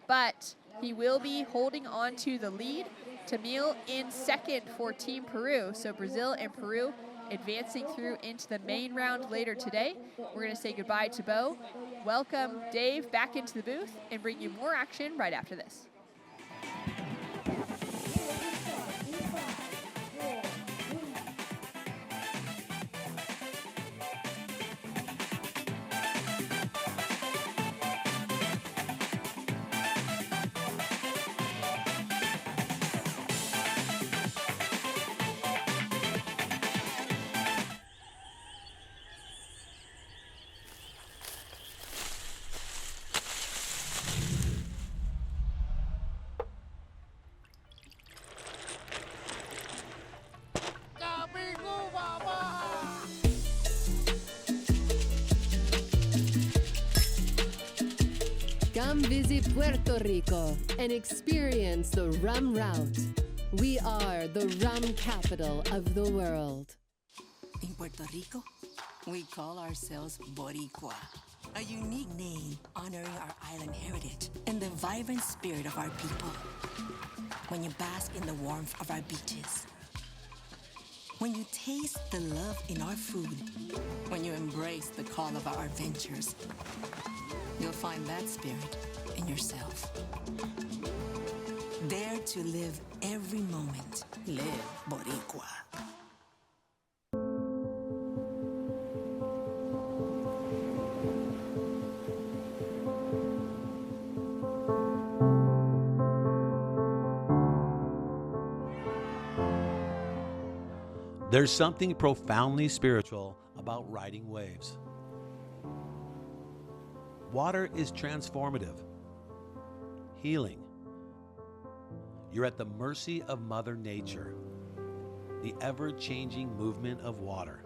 but he will be holding on to the lead. Tamil in second for Team Peru. So Brazil and Peru advancing through into the main round later today. We're going to say goodbye to Bo. Welcome Dave back into the booth and bring you more action right after this. Come visit Puerto Rico and experience the rum route. We are the rum capital of the world. In Puerto Rico, we call ourselves Boricua, a unique name honoring our island heritage and the vibrant spirit of our people. When you bask in the warmth of our beaches, when you taste the love in our food, when you embrace the call of our adventures, you'll find that spirit in yourself. Dare to live every moment. Live Boricua. There's something profoundly spiritual about riding waves. Water is transformative, healing. You're at the mercy of Mother Nature, the ever-changing movement of water.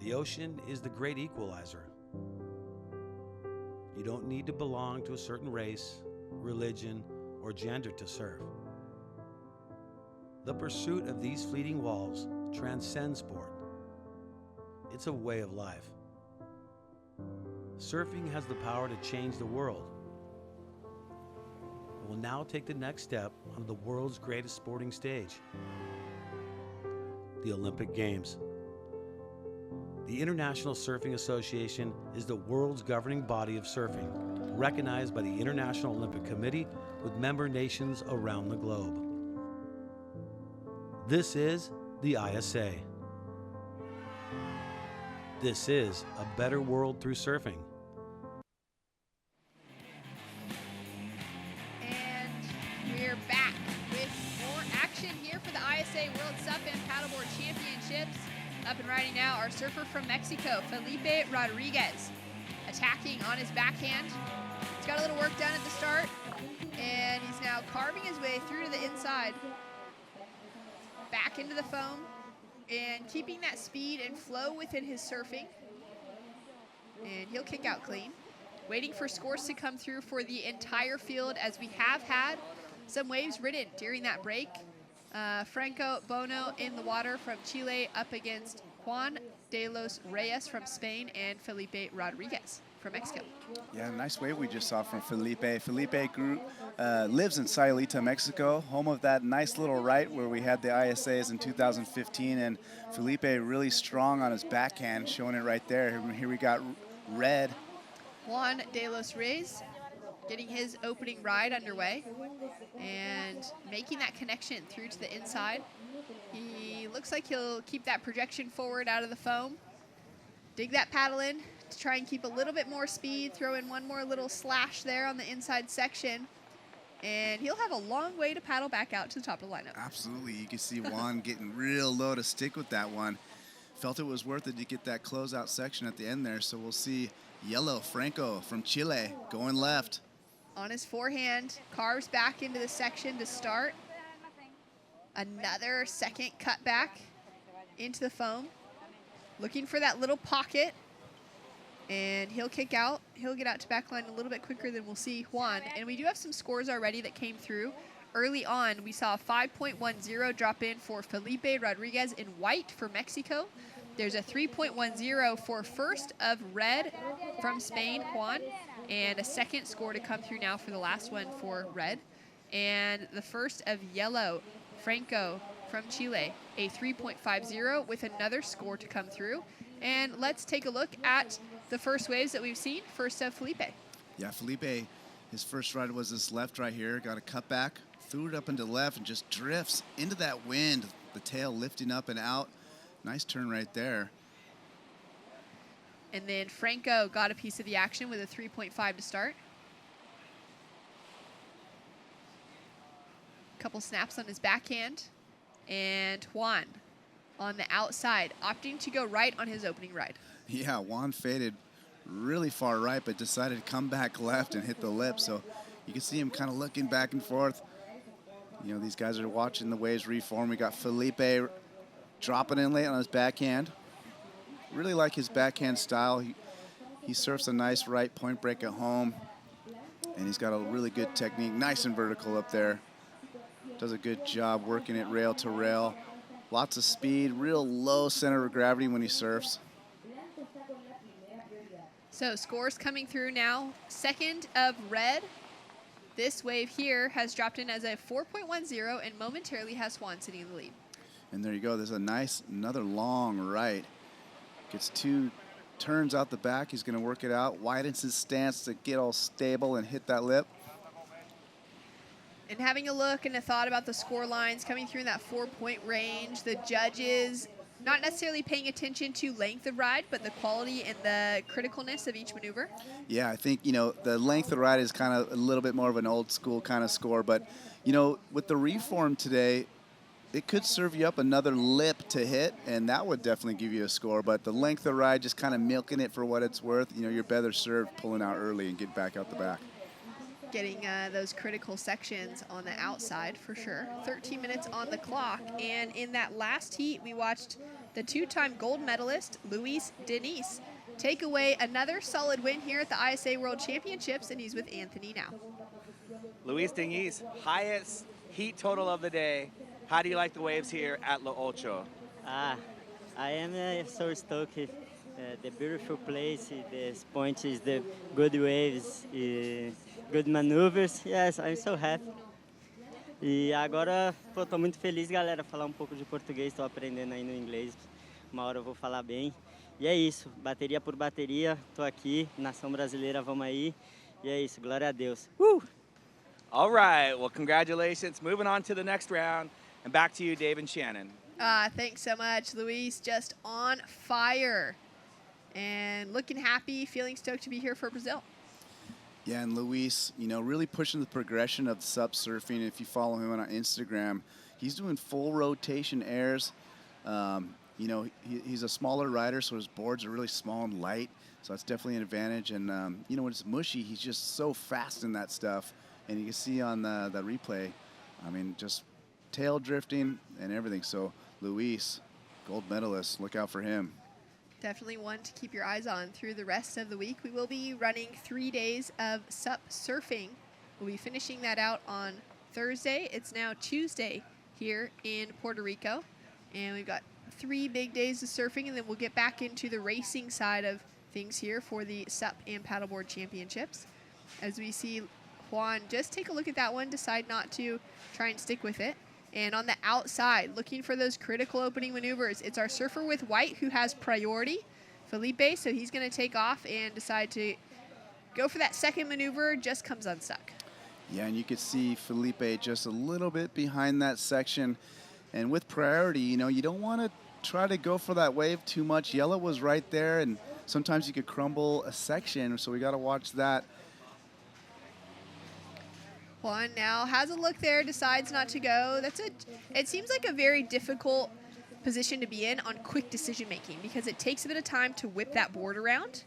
The ocean is the great equalizer. You don't need to belong to a certain race, religion, or gender to surf. The pursuit of these fleeting walls transcends sport. It's a way of life. Surfing has the power to change the world. It will now take the next step on the world's greatest sporting stage, the Olympic Games. The International Surfing Association is the world's governing body of surfing, recognized by the International Olympic Committee with member nations around the globe. This is the ISA. This is a better world through surfing. And we're back with more action here for the ISA World SUP and Paddleboard Championships. Up and riding now, our surfer from Mexico, Felipe Rodriguez, attacking on his backhand. He's got a little work done at the start, and he's now carving his way through to the inside, back into the foam, and keeping that speed and flow within his surfing. And he'll kick out clean. Waiting for scores to come through for the entire field, as we have had some waves ridden during that break. Franco Bono in the water from Chile up against Juan de los Reyes from Spain and Felipe Rodriguez from Mexico. Yeah, nice wave we just saw from Felipe. Felipe lives in Sayulita, Mexico, home of that nice little right where we had the ISAs in 2015, and Felipe really strong on his backhand, showing it right there. Here we got red. Juan de los Reyes getting his opening ride underway and making that connection through to the inside. He looks like he'll keep that projection forward out of the foam, dig that paddle in to try and keep a little bit more speed, throw in one more little slash there on the inside section, and he'll have a long way to paddle back out to the top of the lineup. Absolutely. You can see Juan getting real low to stick with that one. Felt it was worth it to get that closeout section at the end there. So we'll see yellow Franco from Chile going left. On his forehand, carves back into the section to start. Another second cut back into the foam. Looking for that little pocket. And he'll kick out. He'll get out to backline a little bit quicker than we'll see Juan. And we do have some scores already that came through. Early on, we saw a 5.10 drop in for Felipe Rodriguez in white for Mexico. There's a 3.10 for first of red from Spain, Juan, and a second score to come through now for the last one for red. And the first of yellow, Franco from Chile, a 3.50 with another score to come through. And let's take a look at the first waves that we've seen. First of Felipe. Yeah, Felipe, his first ride was this left right here. Got a cut back, threw it up into left, and just drifts into that wind. The tail lifting up and out. Nice turn right there. And then Franco got a piece of the action with a 3.5 to start. Couple snaps on his backhand. And Juan on the outside, opting to go right on his opening ride. Yeah, Juan faded really far right, but decided to come back left and hit the lip. So you can see him kind of looking back and forth. You know, these guys are watching the waves reform. We got Felipe dropping in late on his backhand. Really like his backhand style. He surfs a nice right point break at home. And he's got a really good technique. Nice and vertical up there. Does a good job working it rail to rail. Lots of speed, real low center of gravity when he surfs. So scores coming through now. Second of red. This wave here has dropped in as a 4.10 and momentarily has Juan sitting in the lead. And there you go. There's a nice, another long right. Gets two turns out the back. He's going to work it out. Widens his stance to get all stable and hit that lip. And having a look and a thought about the score lines coming through in that 4-point range, the judges not necessarily paying attention to length of ride, but the quality and the criticalness of each maneuver. Yeah, I think, you know, the length of ride is kind of a little bit more of an old school kind of score. But, you know, with the reform today, it could serve you up another lip to hit, and that would definitely give you a score. But the length of ride, just kind of milking it for what it's worth, you know, you're better served pulling out early and get back out the back. Getting those critical sections on the outside for sure. 13 minutes on the clock, and in that last heat, we watched the two-time gold medalist, Luis Diniz, take away another solid win here at the ISA World Championships, and he's with Anthony now. Luis Diniz, highest heat total of the day. How do you like the waves here at La Ocho? I am so stoked. The beautiful place, the points, the good waves, good maneuvers. Yes, I'm so happy. E agora, pô, tô muito feliz, galera, falar um pouco de português, tô aprendendo aí no inglês. Uma hora eu vou falar bem. E é isso, bateria por bateria, tô aqui, nação brasileira, vamos aí. E é isso, glória a Deus. All right, well, congratulations. Moving on to the next round. And back to you, Dave and Shannon. Thanks so much, Luis. Just on fire. And looking happy, feeling stoked to be here for Brazil. Yeah, and Luis, you know, really pushing the progression of SUP surfing. If you follow him on Instagram, he's doing full rotation airs. You know, he's a smaller rider, so his boards are really small and light. So that's definitely an advantage. And, you know, when it's mushy, he's just so fast in that stuff. And you can see on the replay, I mean, just tail drifting and everything. So Luis, gold medalist, look out for him. Definitely one to keep your eyes on through the rest of the week. We will be running 3 days of SUP surfing. We'll be finishing that out on Thursday. It's now Tuesday here in Puerto Rico. And we've got 3 big days of surfing, and then we'll get back into the racing side of things here for the SUP and Paddleboard Championships. As we see Juan just take a look at that one, decide not to try and stick with it. And on the outside, looking for those critical opening maneuvers, it's our surfer with white who has priority, Felipe, so he's going to take off and decide to go for that second maneuver, just comes unstuck. Yeah, and you can see Felipe just a little bit behind that section. And with priority, you know, you don't want to try to go for that wave too much. Yellow was right there, and sometimes you could crumble a section, so we got to watch that. Juan now has a look there, decides not to go. It seems like a very difficult position to be in on quick decision making because it takes a bit of time to whip that board around.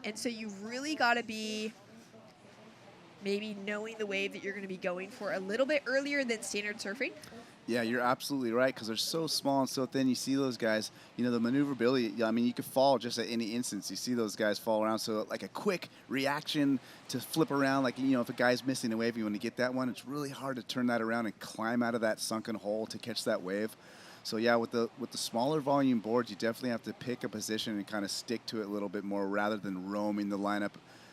And so you've really got to be maybe knowing the wave that you're going to be going for a little bit earlier than standard surfing. Yeah, you're absolutely right because they're so small and so thin. You see those guys, you know, the maneuverability, I mean, you could fall just at any instance. You see those guys fall around. So, like a quick reaction to flip around, like, you know, if a guy's missing a wave, you want to get that one. It's really hard to turn that around and climb out of that sunken hole to catch that wave. So, yeah, with the smaller volume boards, you definitely have to pick a position and kind of stick to it a little bit more rather than roaming the lineup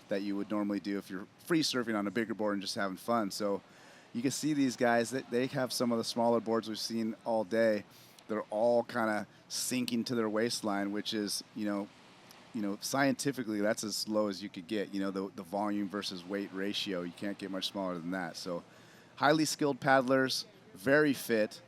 that you would normally do if you're free surfing on a bigger board and just having fun. So, you can see these guys that they have some of the smaller boards we've seen all day. They're all kind of sinking to their waistline, which is, you know, scientifically that's as low as you could get. You know, the volume versus weight ratio, you can't get much smaller than that. So, highly skilled paddlers, very fit.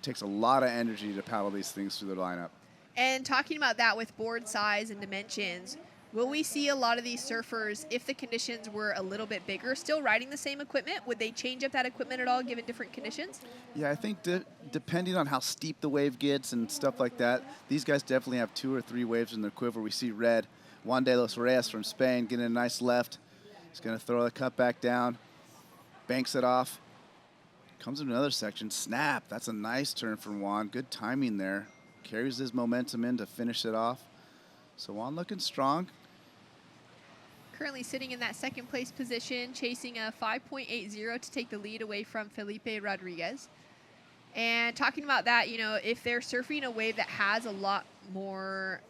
Takes a lot of energy to paddle these things through the lineup. And talking about that with board size and dimensions, will we see a lot of these surfers, if the conditions were a little bit bigger, still riding the same equipment? Would they change up that equipment at all given different conditions? Yeah, I think depending on how steep the wave gets and stuff like that, these guys definitely have 2 or 3 waves in their quiver. We see Red, Juan de los Reyes from Spain, getting a nice left. He's going to throw the cut back down, banks it off, comes into another section, snap. That's a nice turn from Juan. Good timing there. Carries his momentum in to finish it off. So Juan looking strong. Currently sitting in that second place position, chasing a 5.80 to take the lead away from Felipe Rodriguez. And talking about that, you know, if they're surfing a wave that has a lot more,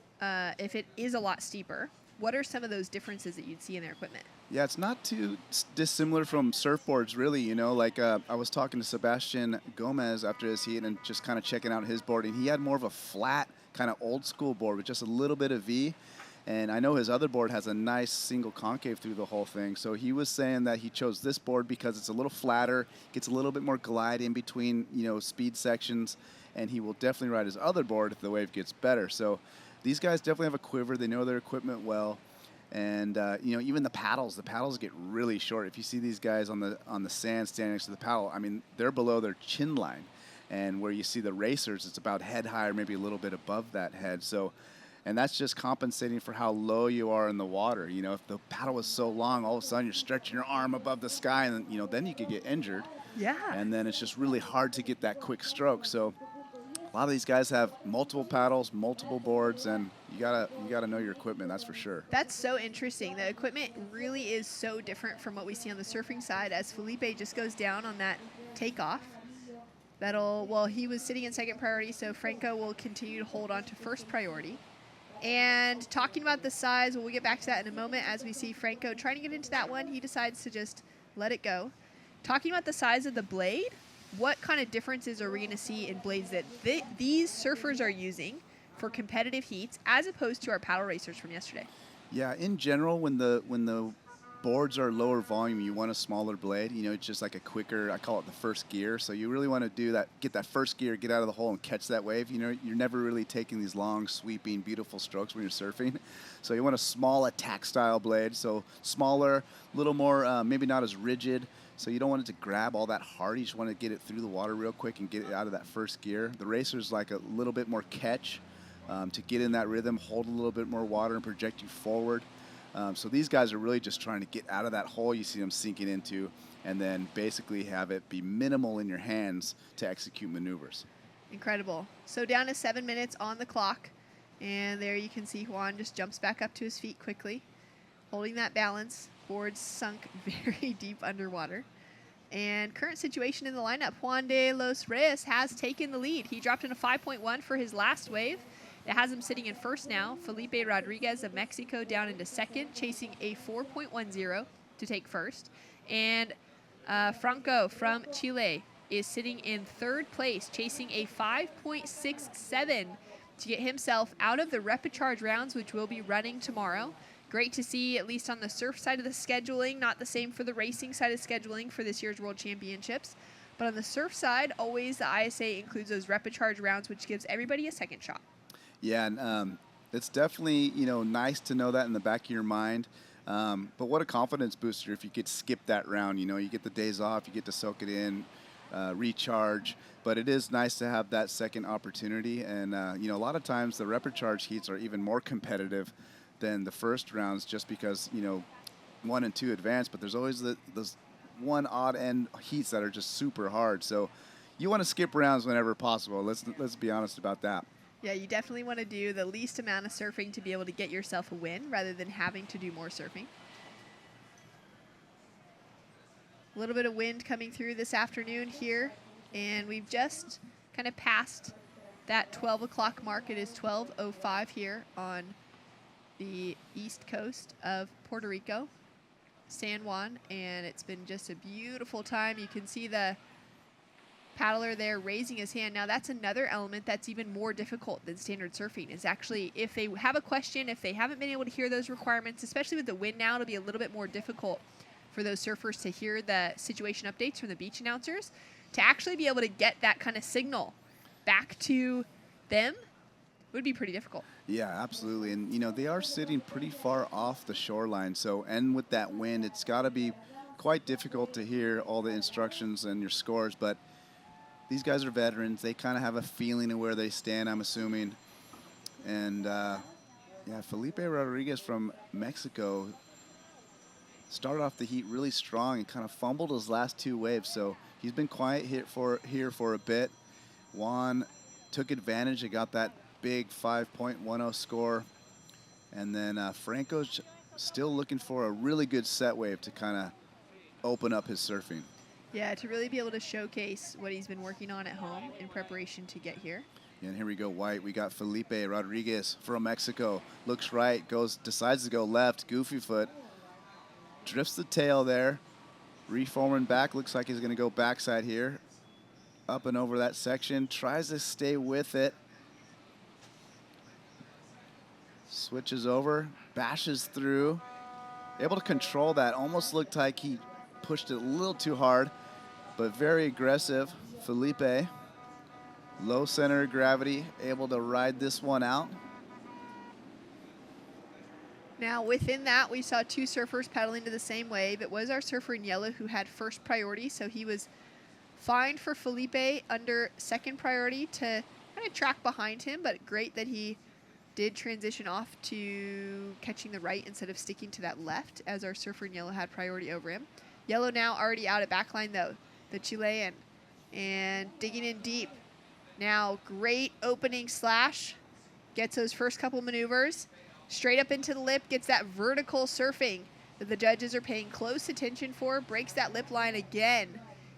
if it is a lot steeper, what are some of those differences that you'd see in their equipment? Yeah, it's not too dissimilar from surfboards, really. You know, like I was talking to Sebastian Gomez after his heat and just kind of checking out his board, and he had more of a flat, kind of old school board with just a little bit of V. And I know his other board has a nice single concave through the whole thing. So he was saying that he chose this board because it's a little flatter, gets a little bit more glide in between, you know, speed sections, and he will definitely ride his other board if the wave gets better. So these guys definitely have a quiver. They know their equipment well. And, you know, even the paddles get really short. If you see these guys on the sand standing next to the paddle, I mean, they're below their chin line. And where you see the racers, it's about head high or maybe a little bit above that head. So, and that's just compensating for how low you are in the water. You know, if the paddle was so long, all of a sudden you're stretching your arm above the sky, and, you know, then you could get injured. Yeah. And then it's just really hard to get that quick stroke. So a lot of these guys have multiple paddles, multiple boards, and you gotta know your equipment, that's for sure. That's so interesting. The equipment really is so different from what we see on the surfing side as Felipe just goes down on that takeoff. Well, he was sitting in second priority, so Franco will continue to hold on to first priority. And talking about the size, we'll get back to that in a moment as we see Franco trying to get into that one. He decides to just let it go. Talking about the size of the blade, what kind of differences are we going to see in blades that these surfers are using for competitive heats as opposed to our paddle racers from yesterday? Yeah, in general, when the boards are lower volume, you want a smaller blade. You know, it's just like a quicker, I call it the first gear. So you really want to do that, get that first gear, get out of the hole and catch that wave. You know, you're never really taking these long, sweeping, beautiful strokes when you're surfing. So you want a small attack style blade. So smaller, a little more, maybe not as rigid. So you don't want it to grab all that hard. You just want to get it through the water real quick and get it out of that first gear. The racer's like a little bit more catch to get in that rhythm, hold a little bit more water and project you forward. So these guys are really just trying to get out of that hole you see them sinking into and then basically have it be minimal in your hands to execute maneuvers. Incredible. So down to 7 minutes on the clock. And there you can see Juan just jumps back up to his feet quickly, holding that balance. Boards sunk very deep underwater. And current situation in the lineup, Juan de los Reyes has taken the lead. He dropped in a 5.1 for his last wave. It has him sitting in first now. Felipe Rodriguez of Mexico down into second, chasing a 4.10 to take first. And Franco from Chile is sitting in third place, chasing a 5.67 to get himself out of the repecharge rounds, which will be running tomorrow. Great to see, at least on the surf side of the scheduling, not the same for the racing side of scheduling for this year's World Championships. But on the surf side, always the ISA includes those repecharge rounds, which gives everybody a second shot. Yeah, and it's definitely, you know, nice to know that in the back of your mind. But what a confidence booster if you could skip that round. You know, you get the days off, you get to soak it in, recharge. But it is nice to have that second opportunity. And, you know, a lot of times the rapid charge heats are even more competitive than the first rounds just because, you know, 1 and 2 advance. But there's always those one odd end heats that are just super hard. So you want to skip rounds whenever possible. Let's be honest about that. Yeah, you definitely want to do the least amount of surfing to be able to get yourself a win rather than having to do more surfing. A little bit of wind coming through this afternoon here, and we've just kind of passed that 12 o'clock mark. It is 12:05 here on the east coast of Puerto Rico, San Juan, and it's been just a beautiful time. You can see the paddler there raising his hand. Now that's another element that's even more difficult than standard surfing, is actually if they have a question, if they haven't been able to hear those requirements, especially with the wind now, it'll be a little bit more difficult for those surfers to hear the situation updates from the beach announcers, to actually be able to get that kind of signal back to them would be pretty difficult. Yeah, absolutely. And, you know, they are sitting pretty far off the shoreline. So, and with that wind, it's got to be quite difficult to hear all the instructions and your scores. But these guys are veterans. They kind of have a feeling of where they stand, I'm assuming. And, yeah, Felipe Rodriguez from Mexico started off the heat really strong and kind of fumbled his last 2 waves. So he's been quiet here for a bit. Juan took advantage and got that big 5.10 score. And then Franco's still looking for a really good set wave to kind of open up his surfing. Yeah, to really be able to showcase what he's been working on at home in preparation to get here. And here we go, white. We got Felipe Rodriguez from Mexico. Looks right, decides to go left. Goofy foot. Drifts the tail there. Reforming back. Looks like he's going to go backside here. Up and over that section. Tries to stay with it. Switches over. Bashes through. Able to control that. Almost looked like he pushed it a little too hard, but very aggressive. Felipe. Low center of gravity. Able to ride this one out. Now, within that, we saw 2 surfers paddling to the same wave. It was our surfer in yellow who had first priority, so he was fine for Felipe under second priority to kind of track behind him, but great that he did transition off to catching the right instead of sticking to that left, as our surfer in yellow had priority over him. Yellow now already out at backline, though, the Chilean, and digging in deep. Now, great opening slash, gets those first couple maneuvers. Straight up into the lip, gets that vertical surfing that the judges are paying close attention for, breaks that lip line again,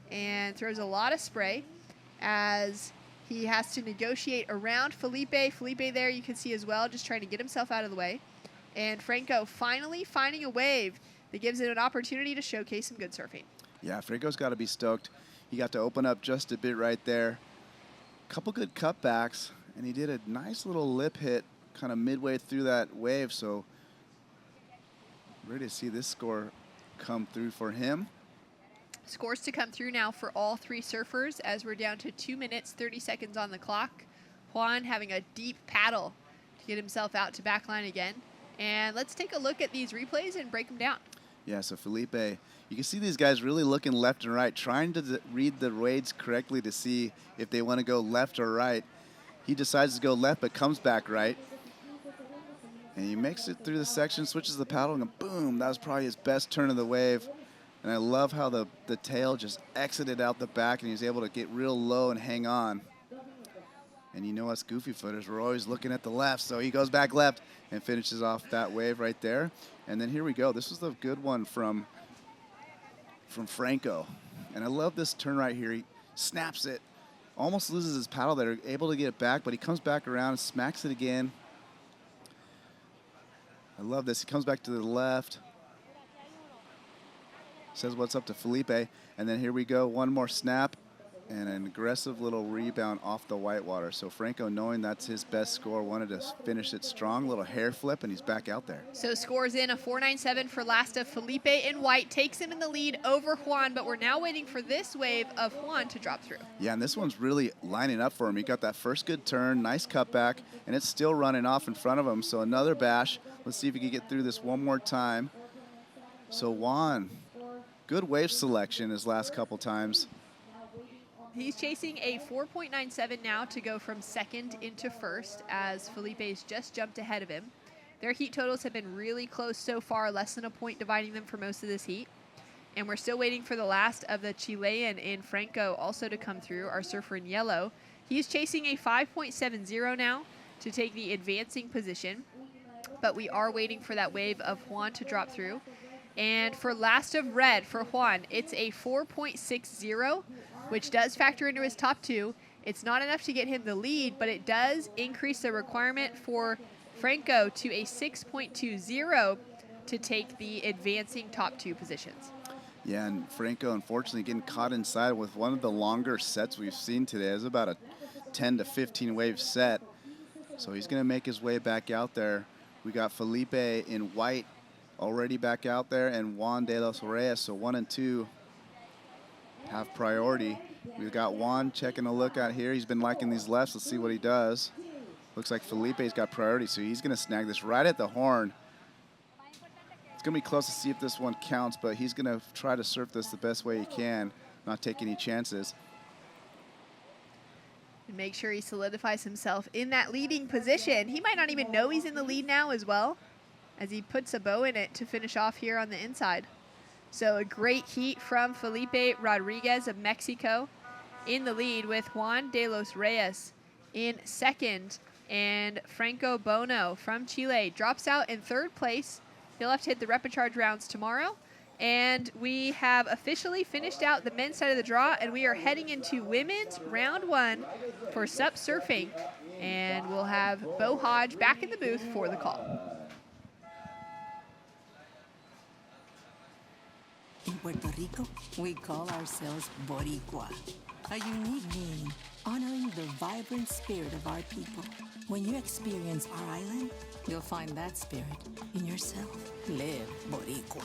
and throws a lot of spray as he has to negotiate around Felipe. Felipe there you can see as well, just trying to get himself out of the way. And Franco finally finding a wave that gives it an opportunity to showcase some good surfing. Yeah, Franco's got to be stoked. He got to open up just a bit right there. Couple good cutbacks, and he did a nice little lip hit kind of midway through that wave, so ready to see this score come through for him. Scores to come through now for all 3 surfers as we're down to 2 minutes, 30 seconds on the clock. Juan having a deep paddle to get himself out to backline again. And let's take a look at these replays and break them down. Yeah, so Felipe, you can see these guys really looking left and right, trying to read the waves correctly to see if they want to go left or right. He decides to go left, but comes back right. And he makes it through the section, switches the paddle, and boom, that was probably his best turn of the wave. And I love how the tail just exited out the back, and he was able to get real low and hang on. And you know us goofy footers, we're always looking at the left, so he goes back left and finishes off that wave right there. And then here we go. This was the good one from Franco. And I love this turn right here. He snaps it, almost loses his paddle there, able to get it back, but he comes back around and smacks it again. I love this. He comes back to the left. Says what's up to Felipe. And then here we go. One more snap and an aggressive little rebound off the whitewater. So Franco, knowing that's his best score, wanted to finish it strong. Little hair flip, and he's back out there. So scores in a 4.97 for last of Felipe in white. Takes him in the lead over Juan, but we're now waiting for this wave of Juan to drop through. Yeah, and this one's really lining up for him. He got that first good turn, nice cutback, and it's still running off in front of him. So another bash. Let's see if he can get through this one more time. So Juan, good wave selection his last couple times. He's chasing a 4.97 now to go from second into first as Felipe's just jumped ahead of him. Their heat totals have been really close so far, less than a point dividing them for most of this heat. And we're still waiting for the last of the Chilean in Franco also to come through, our surfer in yellow. He's chasing a 5.70 now to take the advancing position, but we are waiting for that wave of Juan to drop through. And for last of red for Juan, it's a 4.60, which does factor into his top two. It's not enough to get him the lead, but it does increase the requirement for Franco to a 6.20 to take the advancing top two positions. Yeah, and Franco unfortunately getting caught inside with one of the longer sets we've seen today. It's about a 10 to 15 wave set. So he's going to make his way back out there. We got Felipe in white already back out there, and Juan de los Reyes, so 1 and 2 have priority. We've got Juan checking a look out here. He's been liking these lefts. Let's see what he does. Looks like Felipe's got priority, so he's going to snag this right at the horn. It's going to be close to see if this one counts, but he's going to try to surf this the best way he can, not take any chances. And make sure he solidifies himself in that leading position. He might not even know he's in the lead now as well, as he puts a bow in it to finish off here on the inside. So a great heat from Felipe Rodriguez of Mexico in the lead, with Juan de los Reyes in second, and Franco Bono from Chile drops out in third place. He'll have to hit the repecharge rounds tomorrow. And we have officially finished out the men's side of the draw, and we are heading into women's round 1 for SUP surfing. And we'll have Bo Hodge back in the booth for the call. In Puerto Rico, we call ourselves Boricua, a unique name honoring the vibrant spirit of our people. When you experience our island, you'll find that spirit in yourself. Live Boricua.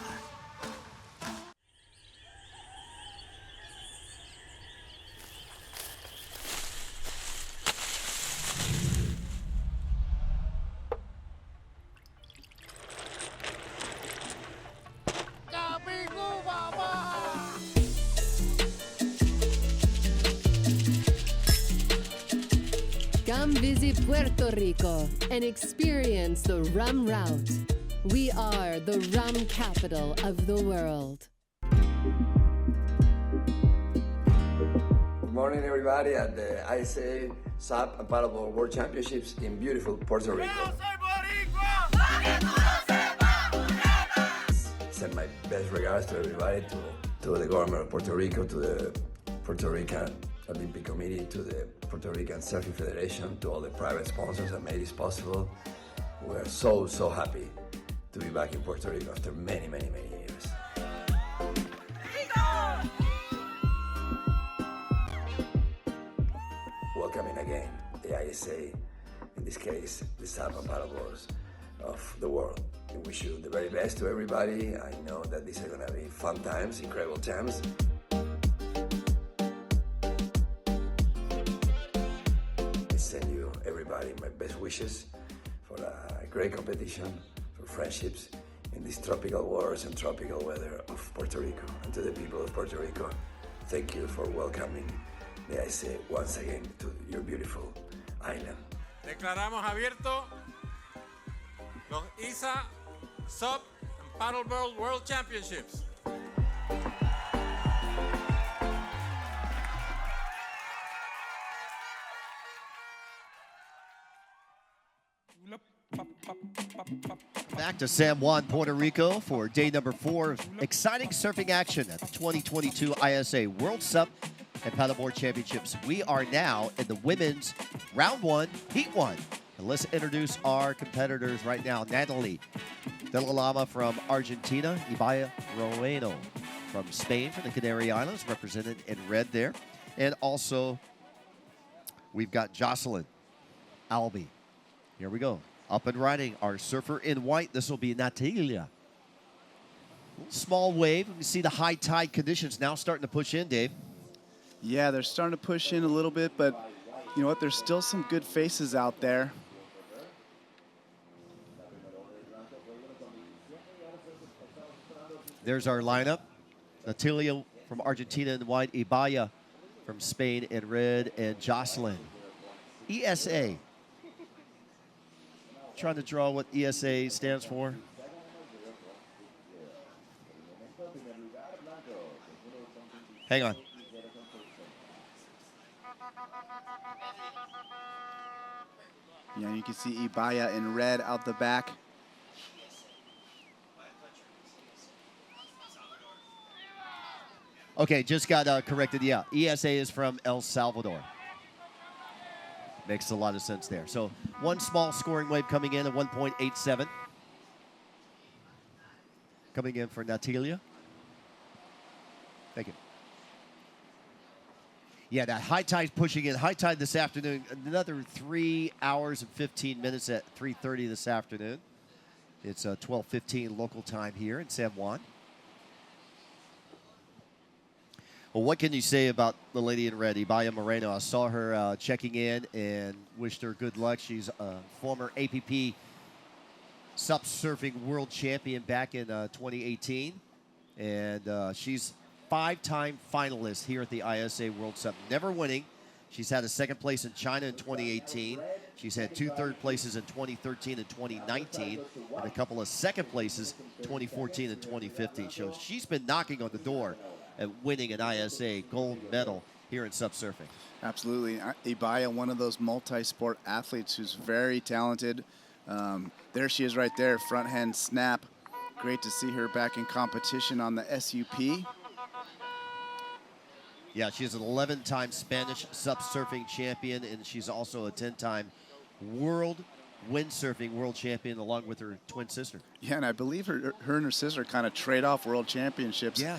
Come visit Puerto Rico and experience the rum route. We are the rum capital of the world. Good morning, everybody, at the ISA SUP and Paddleboard World Championships in beautiful Puerto Rico. Send my best regards to everybody, to the government of Puerto Rico, to the Puerto Rican Olympic Committee, to the Puerto Rican Surfing Federation, to all the private sponsors that made this possible. We are so, so happy to be back in Puerto Rico after many, many, many years. Welcoming again the ISA, in this case, the SUP and Paddleboards of the world. We wish you the very best to everybody. I know that these are gonna be fun times, incredible times. I send you, everybody, my best wishes for a great competition, for friendships in these tropical waters and tropical weather of Puerto Rico. And to the people of Puerto Rico, thank you for welcoming the ISA once again to your beautiful island. Declaramos abierto los ISA SUP and Paddleboard World Championships. Back to San Juan, Puerto Rico for day number 4 of exciting surfing action at the 2022 ISA World SUP and Paddleboard Championships. We are now in the women's round 1, heat 1. And let's introduce our competitors right now. Natalie De La Lama from Argentina, Ibaya Roeno from Spain, from the Canary Islands, represented in red there. And also, we've got Jocelyn Albee. Here we go. Up and riding, our surfer in white. This will be Natalia. Small wave. We see the high tide conditions now starting to push in, Dave. Yeah, they're starting to push in a little bit, but you know what? There's still some good faces out there. There's our lineup. Natalia from Argentina in white, Ibaya from Spain in red, and Jocelyn. ESA. Trying to draw what ESA stands for. Hang on. Yeah, you can see Ibaya in red out the back. Okay, just got corrected. Yeah, ESA is from El Salvador. Makes a lot of sense there. So one small scoring wave coming in at 1.87. Coming in for Natalia. Thank you. Yeah, that high tide pushing in. High tide this afternoon. Another 3 hours and 15 minutes at 3:30 this afternoon. It's 12:15 local time here in San Juan. Well, what can you say about the lady in red, Ibaya Moreno? I saw her checking in and wished her good luck. She's a former APP SUP surfing world champion back in 2018. And she's 5-time finalist here at the ISA World SUP, never winning. She's had a second place in China in 2018. She's had 2 third places in 2013 and 2019, and a couple of second places 2014 and 2015. So she's been knocking on the door at winning an ISA gold medal here in SUP surfing. Absolutely. Ibaya, one of those multi-sport athletes who's very talented. There she is right there, front hand snap. Great to see her back in competition on the SUP. Yeah, she's an 11-time Spanish SUP surfing champion, and she's also a 10-time world windsurfing world champion along with her twin sister. Yeah, and I believe her and her sister kind of trade off world championships. Yeah.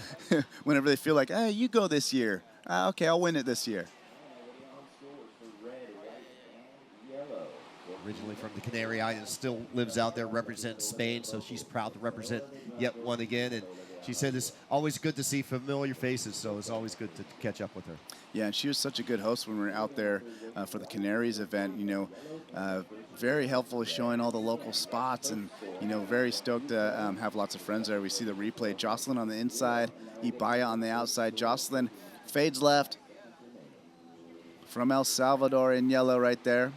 Whenever they feel like, hey, you go this year. Okay, I'll win it this year. Originally from the Canary Islands, still lives out there, represents Spain, so she's proud to represent yet one again. And she said it's always good to see familiar faces, so it's always good to catch up with her. Yeah, and she was such a good host when we were out there for the Canaries event. You know, very helpful showing all the local spots, and you know, very stoked to have lots of friends there. We see the replay. Jocelyn on the inside, Ibaya on the outside. Jocelyn fades left from El Salvador in yellow right there.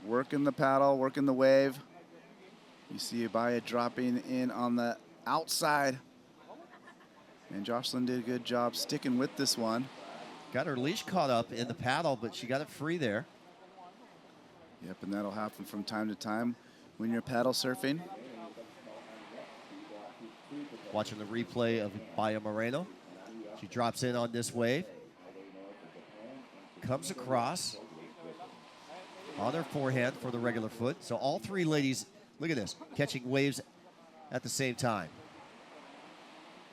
Working the paddle, working the wave. You see Ibaya dropping in on the outside. And Jocelyn did a good job sticking with this one. Got her leash caught up in the paddle, but she got it free there. Yep, and that'll happen from time to time when you're paddle surfing. Watching the replay of Ibaya Moreno. She drops in on this wave. Comes across on her forehand for the regular foot. So all three ladies, look at this, catching waves at the same time.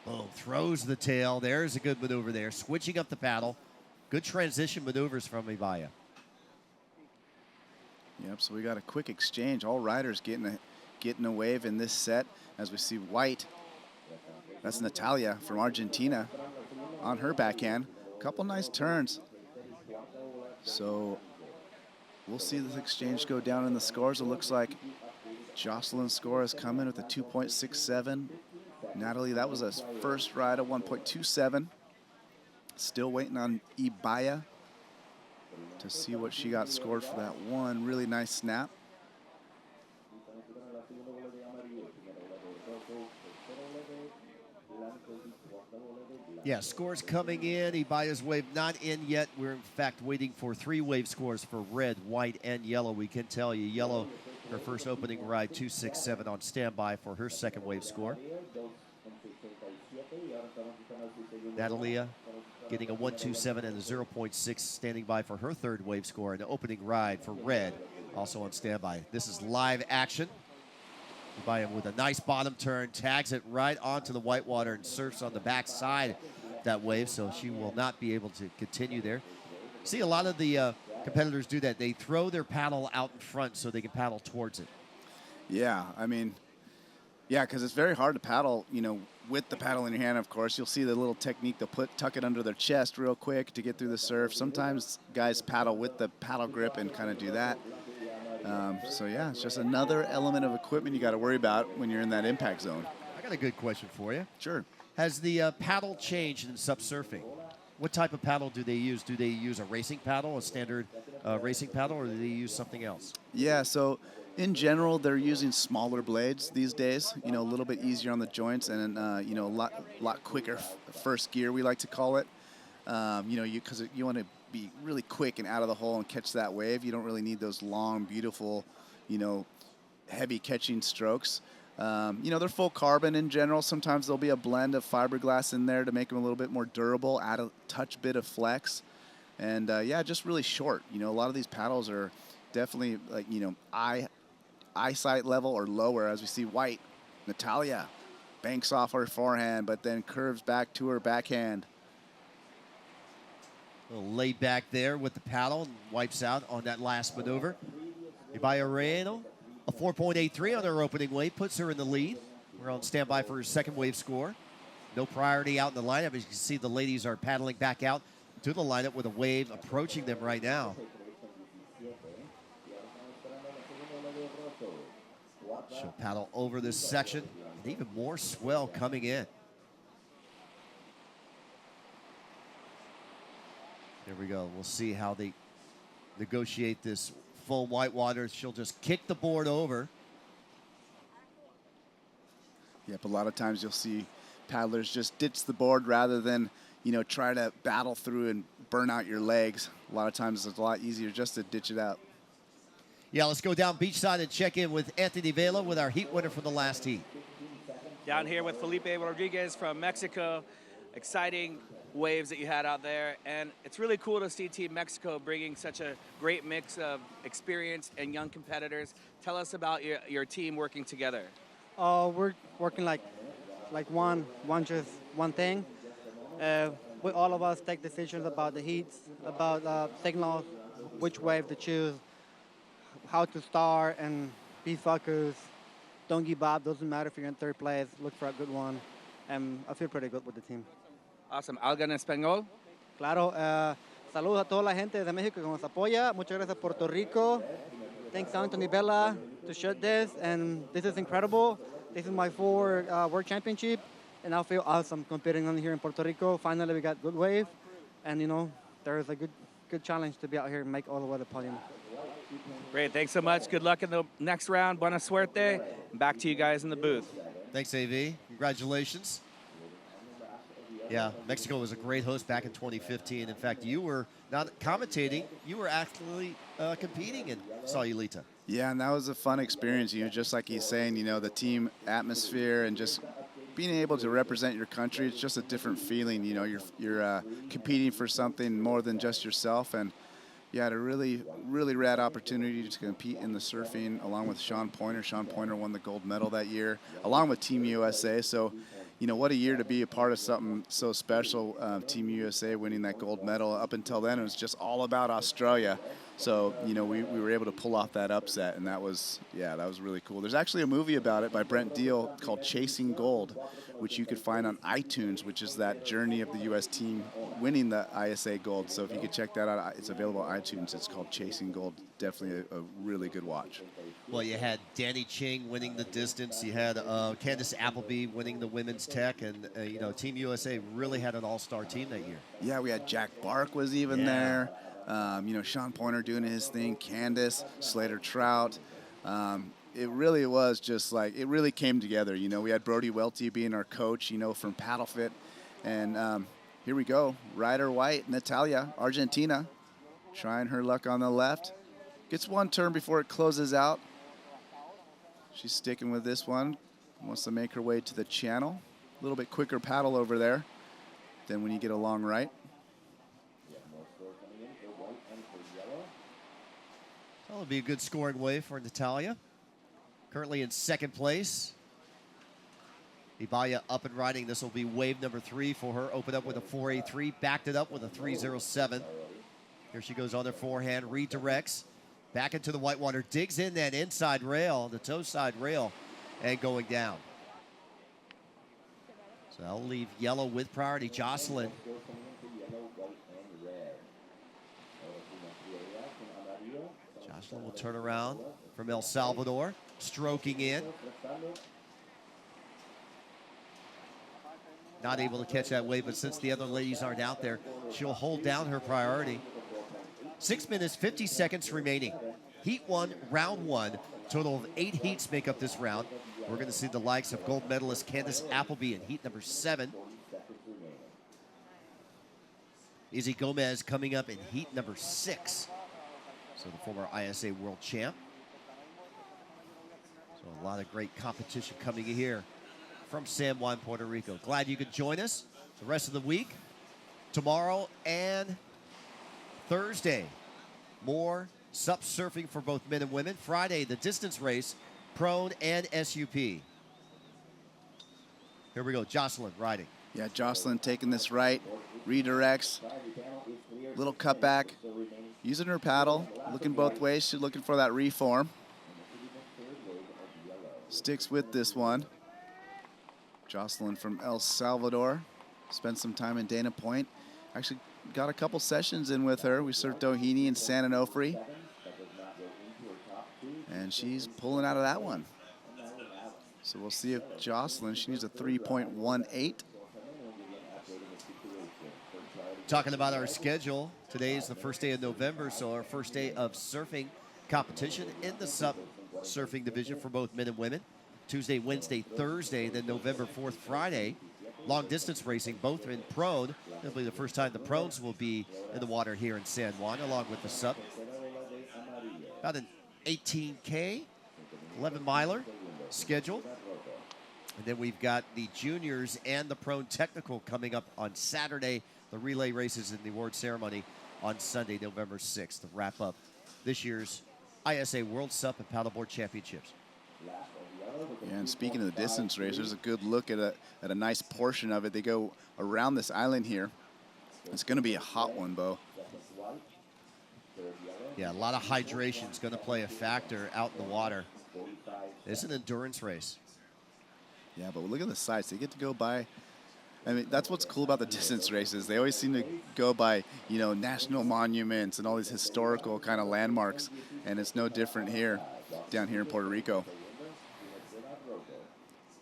Boom, throws the tail. There's a good maneuver there. Switching up the paddle. Good transition maneuvers from Ibaya. Yep, so we got a quick exchange. All riders getting a wave in this set as we see White. That's Natalia from Argentina on her backhand. Couple nice turns. So we'll see this exchange go down in the scores. It looks like Jocelyn's score has come in with a 2.67. Natalie, that was a first ride of 1.27. Still waiting on Ibaya to see what she got scored for that one really nice snap. Yeah, scores coming in. Ibaya's wave not in yet. We're in fact waiting for 3 wave scores for red, white, and yellow. We can tell you yellow, her first opening ride, 2.67 on standby for her second wave score. Natalia getting a 1.27 and a 0.6 standing by for her third wave score. And the opening ride for red, also on standby. This is live action. Ibaya with a nice bottom turn, tags it right onto the whitewater and surfs on the back side of that wave, so she will not be able to continue there. See, a lot of the competitors do that. They throw their paddle out in front so they can paddle towards it. Yeah, I mean, yeah, because it's very hard to paddle, you know, with the paddle in your hand, of course. You'll see the little technique. They'll tuck it under their chest real quick to get through the surf. Sometimes guys paddle with the paddle grip and kind of do that. So yeah, it's just another element of equipment you got to worry about when you're in that impact zone. I got a good question for you. Sure. Has the paddle changed in SUP surfing? What type of paddle do they use? Do they use a racing paddle, a standard racing paddle, or do they use something else? Yeah, so in general, they're using smaller blades these days, a little bit easier on the joints and, a lot quicker first gear, we like to call it. Because you want to be really quick and out of the hole and catch that wave. You don't really need those long, beautiful, heavy catching strokes. They're full carbon in general. Sometimes there'll be a blend of fiberglass in there to make them a little bit more durable, add a touch bit of flex. And, just really short. A lot of these paddles are definitely like, eyesight level or lower. As we see White, Natalia banks off her forehand, but then curves back to her backhand. A little laid back there with the paddle and wipes out on that last maneuver. Ibaya Reno, a 4.83 on her opening wave, puts her in the lead. We're on standby for her second wave score. No priority out in the lineup. As you can see, the ladies are paddling back out to the lineup with a wave approaching them right now. She'll paddle over this section, and even more swell coming in. There we go. We'll see how they negotiate this full whitewater. She'll just kick the board over. Yep, a lot of times you'll see paddlers just ditch the board rather than, try to battle through and burn out your legs. A lot of times it's a lot easier just to ditch it out. Yeah, let's go down beachside and check in with Anthony Vela with our heat winner from the last heat. Down here with Felipe Rodriguez from Mexico. Exciting waves that you had out there, and it's really cool to see Team Mexico bringing such a great mix of experienced and young competitors. Tell us about your team working together. We're working like one thing. We all of us take decisions about the heats, about signals, which wave to choose, how to start, and be focused. Don't give up. Doesn't matter if you're in third place. Look for a good one. And I feel pretty good with the team. Awesome. ¿Algo en español? Claro. Saludos a toda la gente de México que nos apoya. Muchas gracias, Puerto Rico. Thanks, Anthony Vela, to shoot this. And this is incredible. This is my fourth World Championship. And I feel awesome competing on here in Puerto Rico. Finally, we got good wave. And, there is a good challenge to be out here and make all the way to the podium. Great. Thanks so much. Good luck in the next round. Buena suerte. Back to you guys in the booth. Thanks, AV. Congratulations. Yeah, Mexico was a great host back in 2015. In fact, you were not commentating, you were actually competing in Sayulita. Yeah, and that was a fun experience, just like he's saying, the team atmosphere and just being able to represent your country. It's just a different feeling, you're competing for something more than just yourself. And you had a really, really rad opportunity to compete in the surfing along with Sean Pointer. Sean Pointer won the gold medal that year, along with Team USA. So, what a year to be a part of something so special. Team USA winning that gold medal. Up until then, it was just all about Australia. So, we were able to pull off that upset, and that was really cool. There's actually a movie about it by Brent Deal called Chasing Gold, which you could find on iTunes, which is that journey of the U.S. team winning the ISA gold. So if you could check that out, it's available on iTunes. It's called Chasing Gold. Definitely a really good watch. Well, you had Danny Ching winning the distance. You had Candace Appleby winning the women's tech. And, Team USA really had an all-star team that year. Yeah, we had Jack Bark was even there. Sean Pointer doing his thing. Candace, Slater Trout. It really was just it really came together. We had Brody Welty being our coach, from PaddleFit. And here we go. Ryder White, Natalia, Argentina, trying her luck on the left. Gets one turn before it closes out. She's sticking with this one. Wants to make her way to the channel. A little bit quicker paddle over there than when you get a long right. That'll be a good scoring wave for Natalia. Currently in second place. Ibaya up and riding. This will be wave number 3 for her. Opened up with a 4.83, backed it up with a 3.07. Here she goes on her forehand, redirects. Back into the whitewater, digs in that inside rail, the toe side rail, and going down. So that'll leave yellow with priority. Jocelyn. Jocelyn will turn around from El Salvador, stroking in. Not able to catch that wave, but since the other ladies aren't out there, she'll hold down her priority. 6 minutes, 50 seconds remaining. Heat 1, round 1. Total of 8 heats make up this round. We're going to see the likes of gold medalist Candace Appleby in heat number 7. Izzy Gomez coming up in heat number 6. So the former ISA world champ. So a lot of great competition coming here from San Juan, Puerto Rico. Glad you could join us the rest of the week. Tomorrow and Thursday, more SUP surfing for both men and women. Friday, the distance race, prone and SUP. Here we go, Jocelyn riding. Yeah, Jocelyn taking this right, redirects, little cutback, using her paddle, looking both ways. She's looking for that reform. Sticks with this one. Jocelyn from El Salvador. Spent some time in Dana Point. Actually got a couple sessions in with her. We surfed Doheny and San Onofre. And she's pulling out of that one. So we'll see if Jocelyn, she needs a 3.18. Talking about our schedule, today is the first day of November, so our first day of surfing competition in the SUP surfing division for both men and women. Tuesday, Wednesday, Thursday, then November 4th, Friday. Long distance racing, both in prone. It'll be the first time the prones will be in the water here in San Juan, along with the SUP. About an 18K, 11 miler scheduled. And then we've got the juniors and the prone technical coming up on Saturday. The relay races and the award ceremony on Sunday, November 6th to wrap up this year's ISA World SUP and Paddleboard Championships. Yeah, and speaking of the distance race, there's a good look at a nice portion of it. They go around this island here. It's going to be a hot one, Bo. Yeah, a lot of hydration is going to play a factor out in the water. It's an endurance race. Yeah, but look at the sights. They get to go by. I mean, that's what's cool about the distance races. They always seem to go by, you know, national monuments and all these historical kind of landmarks. And it's no different here, down here in Puerto Rico.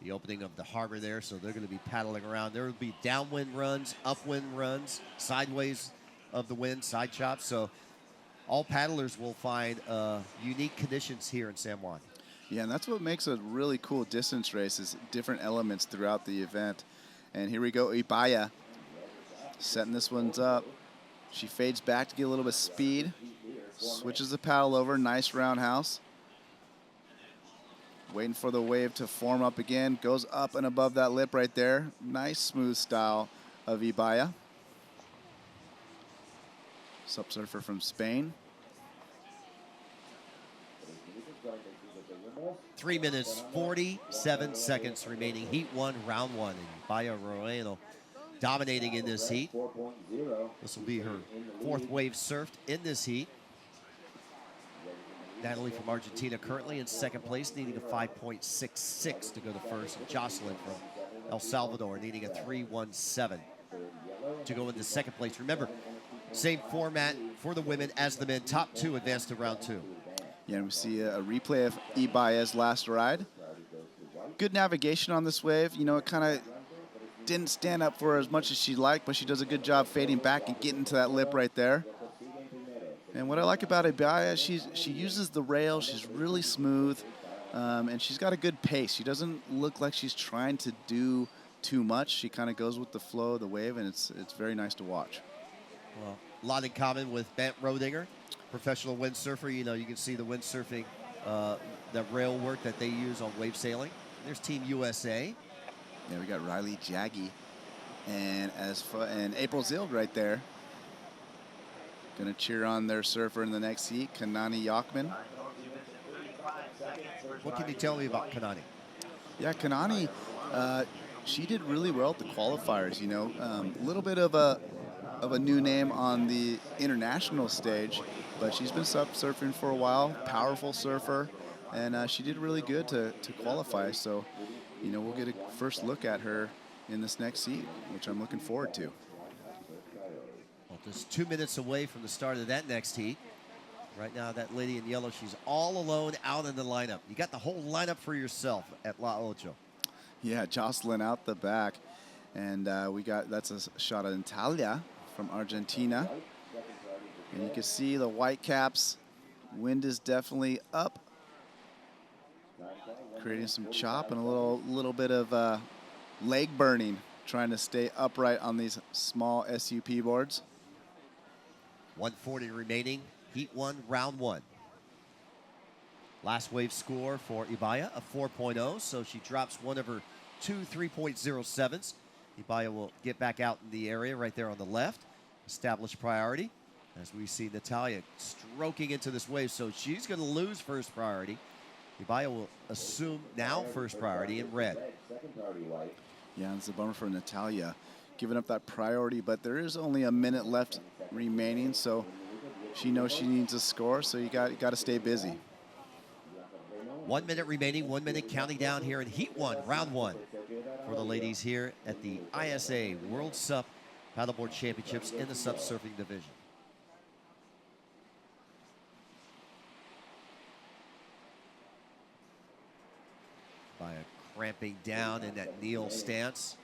The opening of the harbor there, so they're going to be paddling around. There will be downwind runs, upwind runs, sideways of the wind, side chops. So all paddlers will find unique conditions here in San Juan. Yeah, and that's what makes a really cool distance race is different elements throughout the event. And here we go, Ibaya setting this one's up. She fades back to get a little bit of speed. Switches the paddle over, nice roundhouse. Waiting for the wave to form up again. Goes up and above that lip right there. Nice smooth style of Ibaya. SUP surfer from Spain. 3 minutes, 47 seconds remaining. Heat 1, round 1. And Ibaya Roeno dominating in this heat. This will be her 4th wave surfed in this heat. Natalie from Argentina currently in 2nd place, needing a 5.66 to go to first. And Jocelyn from El Salvador needing a 3.17 to go into 2nd place. Remember, same format for the women as the men. Top 2 advance to round 2. Yeah, and we see a replay of Ibaya's last ride. Good navigation on this wave. You know, it kind of didn't stand up for her as much as she'd like, but she does a good job fading back and getting to that lip right there. And what I like about Ibaya, she uses the rail. She's really smooth, and she's got a good pace. She doesn't look like she's trying to do too much. She kind of goes with the flow of the wave, and it's very nice to watch. Well, a lot in common with Bant Rodinger, professional windsurfer. You know, you can see the windsurfing, the rail work that they use on wave sailing. There's Team USA. Yeah, we got Riley Jaggy and April Zild right there. Going to cheer on their surfer in the next heat, Kanani Yachman. What can you tell me about Kanani? Yeah, Kanani, she did really well at the qualifiers. You know, a little bit of a new name on the international stage, but she's been surfing for a while. Powerful surfer, and she did really good to qualify. So, you know, we'll get a first look at her in this next heat, which I'm looking forward to. Well, just 2 minutes away from the start of that next heat. Right now, that lady in yellow, she's all alone out in the lineup. You got the whole lineup for yourself at La Ocho. Yeah, Jocelyn out the back. And that's a shot of Natalia from Argentina. And you can see the white caps. Wind is definitely up, creating some chop and a little bit of leg burning, trying to stay upright on these small SUP boards. 140 remaining, heat 1, round 1. Last wave score for Ibaya, a 4.0, so she drops one of her two 3.07s. Ibaya will get back out in the area right there on the left, establish priority. As we see Natalia stroking into this wave, so she's going to lose first priority. Ibaya will assume now first priority in red. Yeah, it's a bummer for Natalia, giving up that priority, but there is only a minute left remaining, so she knows she needs a score, so you got to stay busy. 1 minute remaining, 1 minute counting down here in heat 1, round 1 for the ladies here at the ISA World SUP Paddleboard Championships in the SUP surfing division. By cramping down in that kneel stance.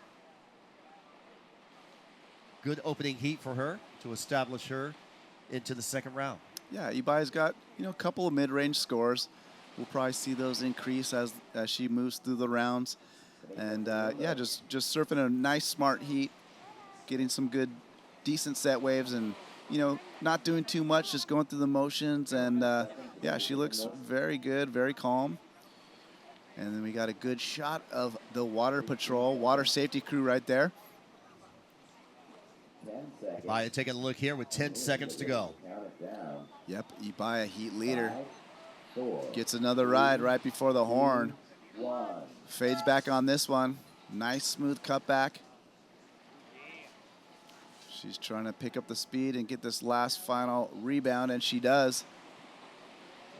Good opening heat for her to establish her into the second round. Yeah, Ibaya's got a couple of mid-range scores. We'll probably see those increase as she moves through the rounds. And yeah, just surfing a nice smart heat, getting some good, decent set waves, and not doing too much, just going through the motions. And yeah, she looks very good, very calm. And then we got a good shot of the water patrol, water safety crew right there. Ibaya taking a look here with 10 seconds to go. Yep, Ibaya, heat leader. Gets another ride right before the horn. Fades back on this one. Nice smooth cutback. She's trying to pick up the speed and get this last final rebound, and she does.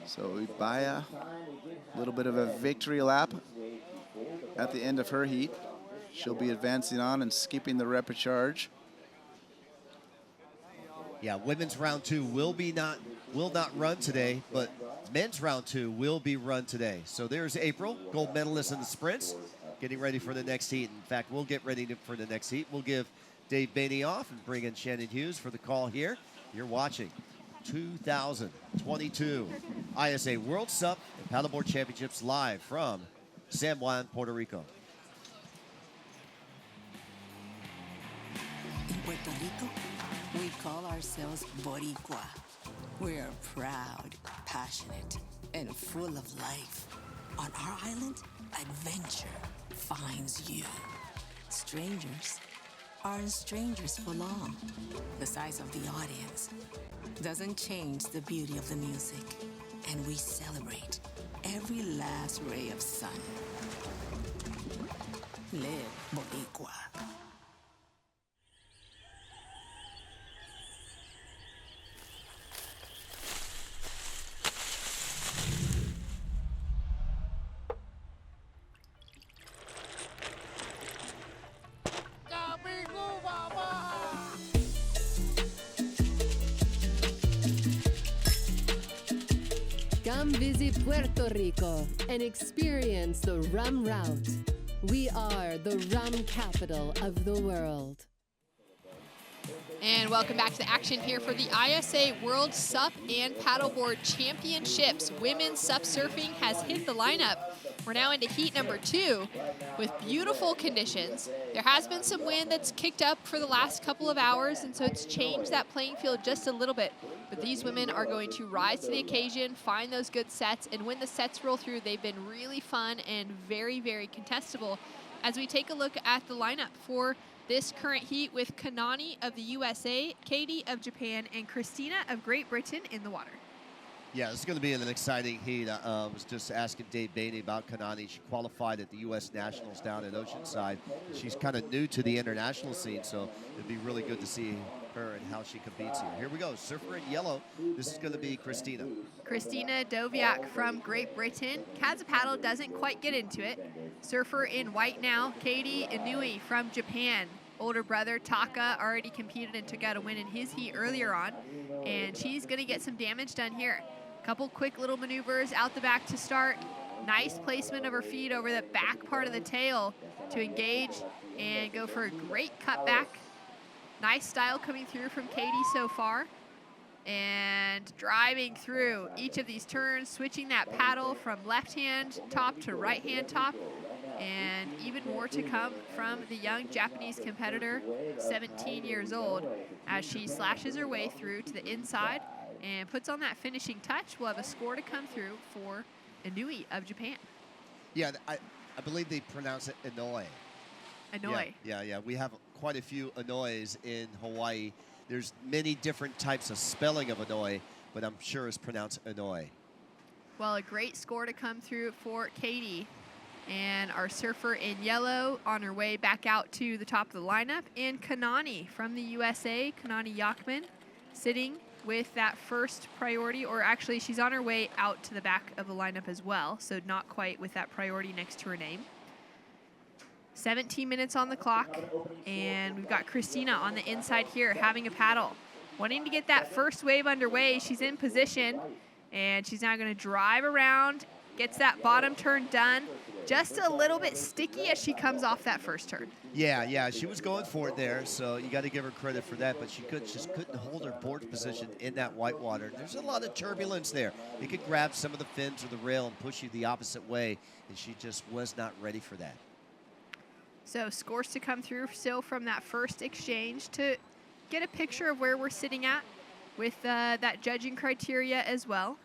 So Ibaya, a little bit of a victory lap at the end of her heat. She'll be advancing on and skipping the repecharge. Yeah, women's round 2 will not run today, but men's round 2 will be run today. So there's April, gold medalist in the sprints, getting ready for the next heat. In fact, we'll get ready for the next heat. We'll give Dave Bainey off and bring in Shannon Hughes for the call here. You're watching 2022 ISA World SUP and Paddleboard Championships live from San Juan, Puerto Rico. In Puerto Rico, we call ourselves Boricua. We're proud, passionate, and full of life. On our island, adventure finds you. Strangers aren't strangers for long. The size of the audience doesn't change the beauty of the music, and we celebrate every last ray of sun. Live Boricua. Come visit Puerto Rico and experience the rum route. We are the rum capital of the world. And welcome back to the action here for the ISA World SUP and Paddleboard Championships. Women's SUP surfing has hit the lineup. We're now into heat number 2 with beautiful conditions. There has been some wind that's kicked up for the last couple of hours, and so it's changed that playing field just a little bit. But these women are going to rise to the occasion, find those good sets, and when the sets roll through, they've been really fun and very, very contestable. As we take a look at the lineup for this current heat with Kanani of the USA, Katie of Japan, and Christina of Great Britain in the water. Yeah, this is going to be an exciting heat. I was just asking Dave Bainey about Kanani. She qualified at the U.S. Nationals down at Oceanside. She's kind of new to the international scene, so it'd be really good to see her and how she competes here. Here we go, surfer in yellow. This is going to be Christina. Christina Doviak from Great Britain. Kaza paddle doesn't quite get into it. Surfer in white now, Katie Inui from Japan. older brother, Taka, already competed and took out a win in his heat earlier on, and she's going to get some damage done here. Couple quick little maneuvers out the back to start. Nice placement of her feet over the back part of the tail to engage and go for a great cutback. Nice style coming through from Katie so far. And driving through each of these turns, switching that paddle from left hand top to right hand top. And even more to come from the young Japanese competitor, 17 years old, as she slashes her way through to the inside and puts on that finishing touch. We'll have a score to come through for Inui of Japan. Yeah, I believe they pronounce it Inoi. Inoi. Yeah. We have quite a few Inois in Hawaii. There's many different types of spelling of Inoi, but I'm sure it's pronounced Inoi. Well, a great score to come through for Katie. And our surfer in yellow on her way back out to the top of the lineup. And Kanani from the USA, Kanani Yachman, sitting with that first priority, or actually she's on her way out to the back of the lineup as well, so not quite with that priority next to her name. 17 minutes on the clock, and we've got Christina on the inside here having a paddle. Wanting to get that first wave underway, she's in position, and she's now gonna drive around, gets that bottom turn done. Just a little bit sticky as she comes off that first turn. Yeah, she was going for it there, so you got to give her credit for that, but she just couldn't hold her board position in that white water. There's a lot of turbulence there. It could grab some of the fins or the rail and push you the opposite way, and she just was not ready for that. So scores to come through still from that first exchange to get a picture of where we're sitting at with that judging criteria as well.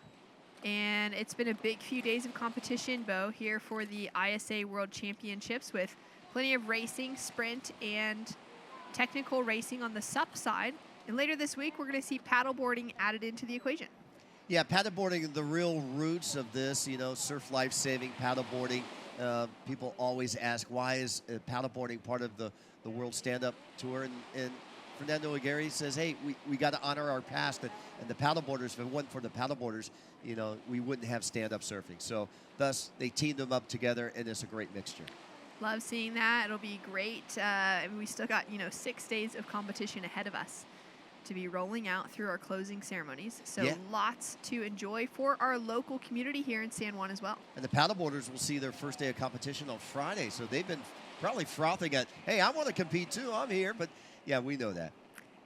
And it's been a big few days of competition, Bo, here for the ISA World Championships with plenty of racing, sprint, and technical racing on the SUP side. And later this week, we're going to see paddleboarding added into the equation. Yeah, paddleboarding, the real roots of this, surf life-saving, paddleboarding. People always ask, why is paddleboarding part of the World Stand-Up Tour? And Fernando Aguirre says, hey, we got to honor our past. And the paddleboarders, if it wasn't for the paddleboarders, we wouldn't have stand-up surfing. So thus, they teamed them up together, and it's a great mixture. Love seeing that. It'll be great. We still got, 6 days of competition ahead of us to be rolling out through our closing ceremonies. So lots to enjoy for our local community here in San Juan as well. And the paddleboarders will see their first day of competition on Friday. So they've been probably frothing at, hey, I want to compete too. I'm here. But, yeah, we know that.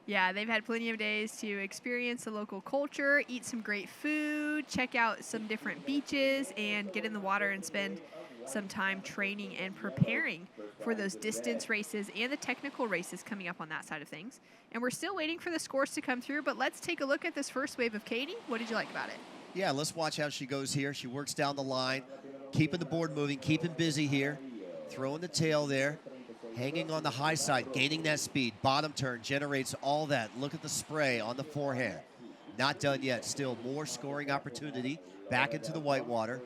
Yeah, they've had plenty of days to experience the local culture, eat some great food, check out some different beaches, and get in the water and spend some time training and preparing for those distance races and the technical races coming up on that side of things. And we're still waiting for the scores to come through, but let's take a look at this first wave of Katie. What did you like about it? Yeah, let's watch how she goes here. She works down the line, keeping the board moving, keeping busy here, throwing the tail there. Hanging on the high side, gaining that speed. Bottom turn generates all that. Look at the spray on the forehand. Not done yet. Still more scoring opportunity. Back into the white water.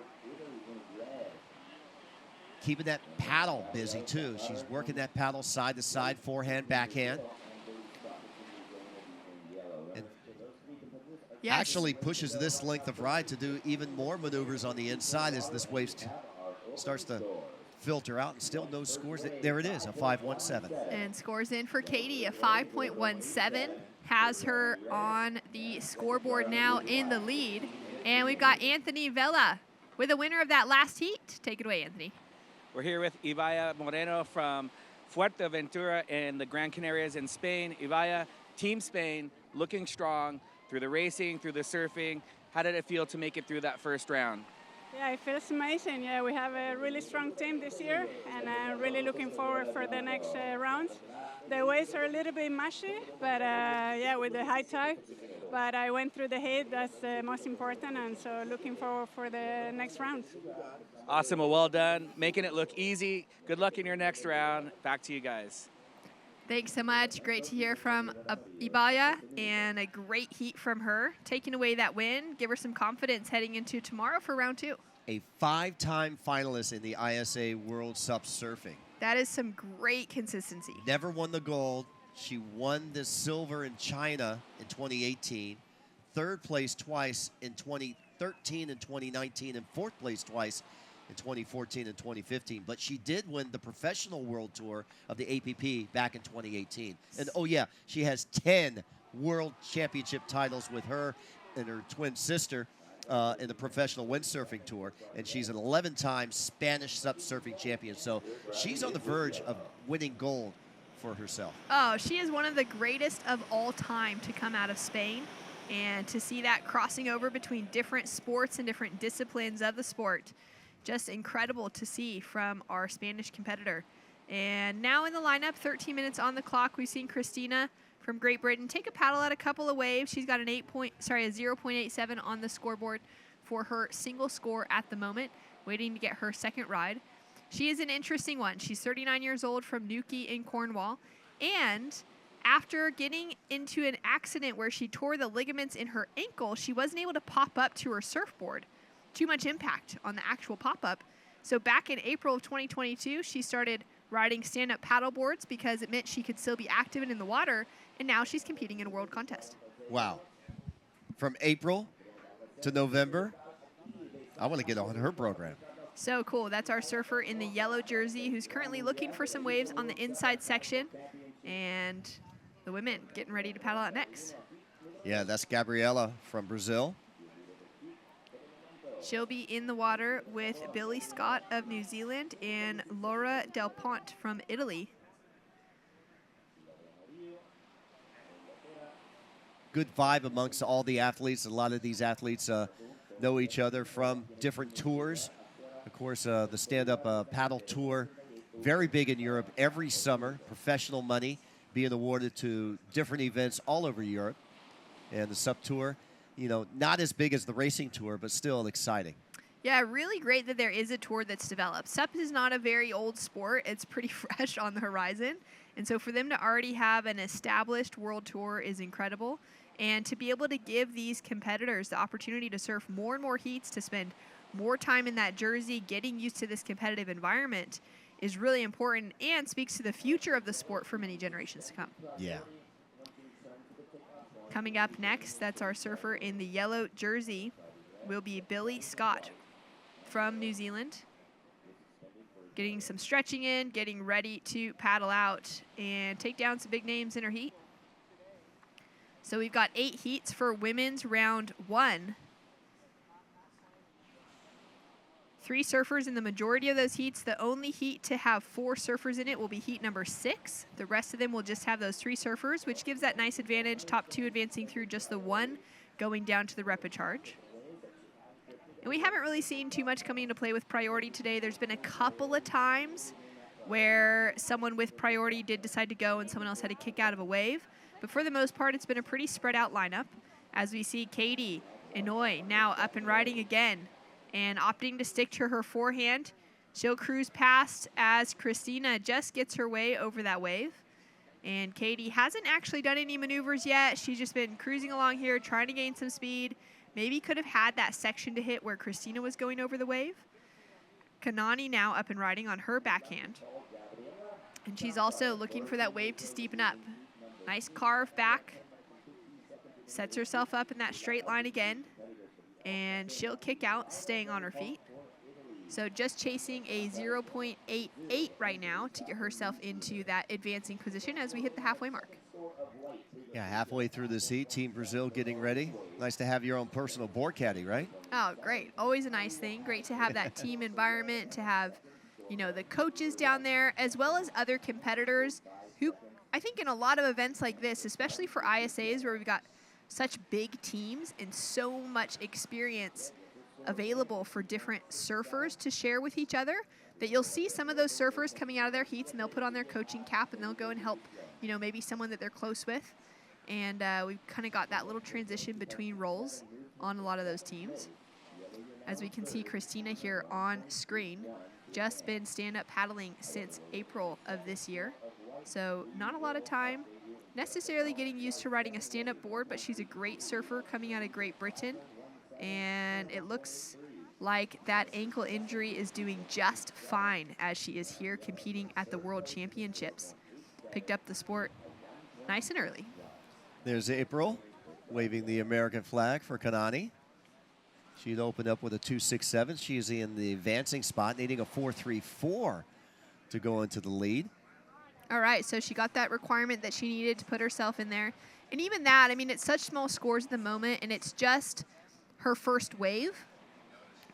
Keeping that paddle busy, too. She's working that paddle side to side, forehand, backhand. And actually pushes this length of ride to do even more maneuvers on the inside as this wave starts to filter out, and still no scores. There it is, a 5.17. And scores in for Katie, a 5.17. Has her on the scoreboard now in the lead. And we've got Anthony Vela with the winner of that last heat. Take it away, Anthony. We're here with Ivaya Moreno from Fuerteventura in the Gran Canarias in Spain. Ivaya, Team Spain, looking strong through the racing, through the surfing. How did it feel to make it through that first round? Yeah, it feels amazing. Yeah, we have a really strong team this year, and I'm really looking forward for the next rounds. The waves are a little bit mushy, but yeah, with the high tide. But I went through the heat, that's the most important, and so looking forward for the next round. Awesome, well done. Making it look easy. Good luck in your next round. Back to you guys. Thanks so much. Great to hear from Ibaya, and a great heat from her. Taking away that win, give her some confidence heading into tomorrow for round 2. A 5-time finalist in the ISA World SUP Surfing. That is some great consistency. Never won the gold. She won the silver in China in 2018, third place twice in 2013 and 2019, and fourth place twice in 2014 and 2015, but she did win the professional world tour of the APP back in 2018. And oh yeah, she has 10 world championship titles with her and her twin sister in the professional windsurfing tour, and she's an 11-time Spanish SUP surfing champion. So she's on the verge of winning gold for herself. Oh, she is one of the greatest of all time to come out of Spain. And to see that crossing over between different sports and different disciplines of the sport, just incredible to see from our Spanish competitor. And now in the lineup, 13 minutes on the clock, we've seen Christina from Great Britain take a paddle at a couple of waves. She's got a 0.87 on the scoreboard for her single score at the moment, waiting to get her second ride. She is an interesting one. She's 39 years old from Newquay in Cornwall, and after getting into an accident where she tore the ligaments in her ankle, she wasn't able to pop up to her surfboard. Too much impact on the actual pop-up. So back in April of 2022, she started riding stand-up paddle boards because it meant she could still be active and in the water, and now she's competing in a world contest. Wow. From April to November, I want to get on her program. So cool. That's our surfer in the yellow jersey who's currently looking for some waves on the inside section. And the women getting ready to paddle out next. Yeah, that's Gabriela from Brazil. She'll be in the water with Billy Scott of New Zealand and Laura Del Ponte from Italy. Good vibe amongst all the athletes. A lot of these athletes know each other from different tours. Of course, the stand-up paddle tour, very big in Europe every summer. Professional money being awarded to different events all over Europe. And the SUP tour, you know, not as big as the racing tour, but still exciting. Yeah, really great that there is a tour that's developed. SUP is not a very old sport. It's pretty fresh on the horizon. And so for them to already have an established world tour is incredible. And to be able to give these competitors the opportunity to surf more and more heats, to spend more time in that jersey, getting used to this competitive environment, is really important and speaks to the future of the sport for many generations to come. Yeah. Coming up next, that's our surfer in the yellow jersey, will be Billy Scott from New Zealand. Getting some stretching in, getting ready to paddle out and take down some big names in her heat. So we've got 8 heats for women's round 1. 3 surfers in the majority of those heats. The only heat to have 4 surfers in it will be heat number 6. The rest of them will just have those 3 surfers, which gives that nice advantage. Top 2 advancing through just the 1 going down to the rapid charge. And we haven't really seen too much coming into play with priority today. There's been a couple of times where someone with priority did decide to go and someone else had to kick out of a wave. But for the most part, it's been a pretty spread out lineup. As we see Katie Inouye now up and riding again, and opting to stick to her forehand. She'll cruise past as Christina just gets her way over that wave. And Katie hasn't actually done any maneuvers yet. She's just been cruising along here, trying to gain some speed. Maybe could have had that section to hit where Christina was going over the wave. Kanani now up and riding on her backhand. And she's also looking for that wave to steepen up. Nice carve back. Sets herself up in that straight line again. And she'll kick out, staying on her feet. So just chasing a 0.88 right now to get herself into that advancing position as we hit the halfway mark. Yeah, halfway through this heat, Team Brazil getting ready. Nice to have your own personal board caddy, right? Oh, great. Always a nice thing. Great to have that team environment, to have, you know, the coaches down there, as well as other competitors who, I think in a lot of events like this, especially for ISAs where we've got such big teams and so much experience available for different surfers to share with each other, that you'll see some of those surfers coming out of their heats and they'll put on their coaching cap and they'll go and help, you know, maybe someone that they're close with. And we've kind of got that little transition between roles on a lot of those teams. As we can see Christina here on screen, just been stand-up paddling since April of this year. So not a lot of time necessarily getting used to riding a stand-up board, but she's a great surfer coming out of Great Britain. And it looks like that ankle injury is doing just fine as she is here competing at the World Championships. Picked up the sport nice and early. There's April waving the American flag for Kanani. She'd open up with a 2.67. She's in the advancing spot, needing a 4.34 to go into the lead. All right, so she got that requirement that she needed to put herself in there. And even that, I mean, it's such small scores at the moment, and it's just her first wave.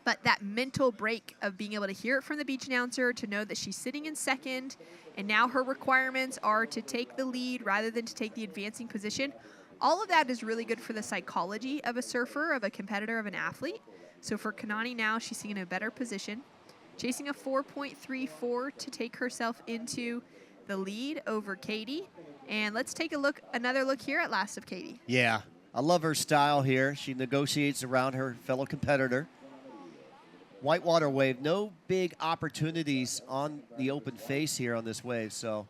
But that mental break of being able to hear it from the beach announcer, to know that she's sitting in second, and now her requirements are to take the lead rather than to take the advancing position. All of that is really good for the psychology of a surfer, of a competitor, of an athlete. So for Kanani now, she's sitting in a better position, chasing a 4.34 to take herself into the lead over Katie. And let's take another look here at last of Katie. Yeah, I love her style here. She negotiates around her fellow competitor. Whitewater wave, no big opportunities on the open face here on this wave, so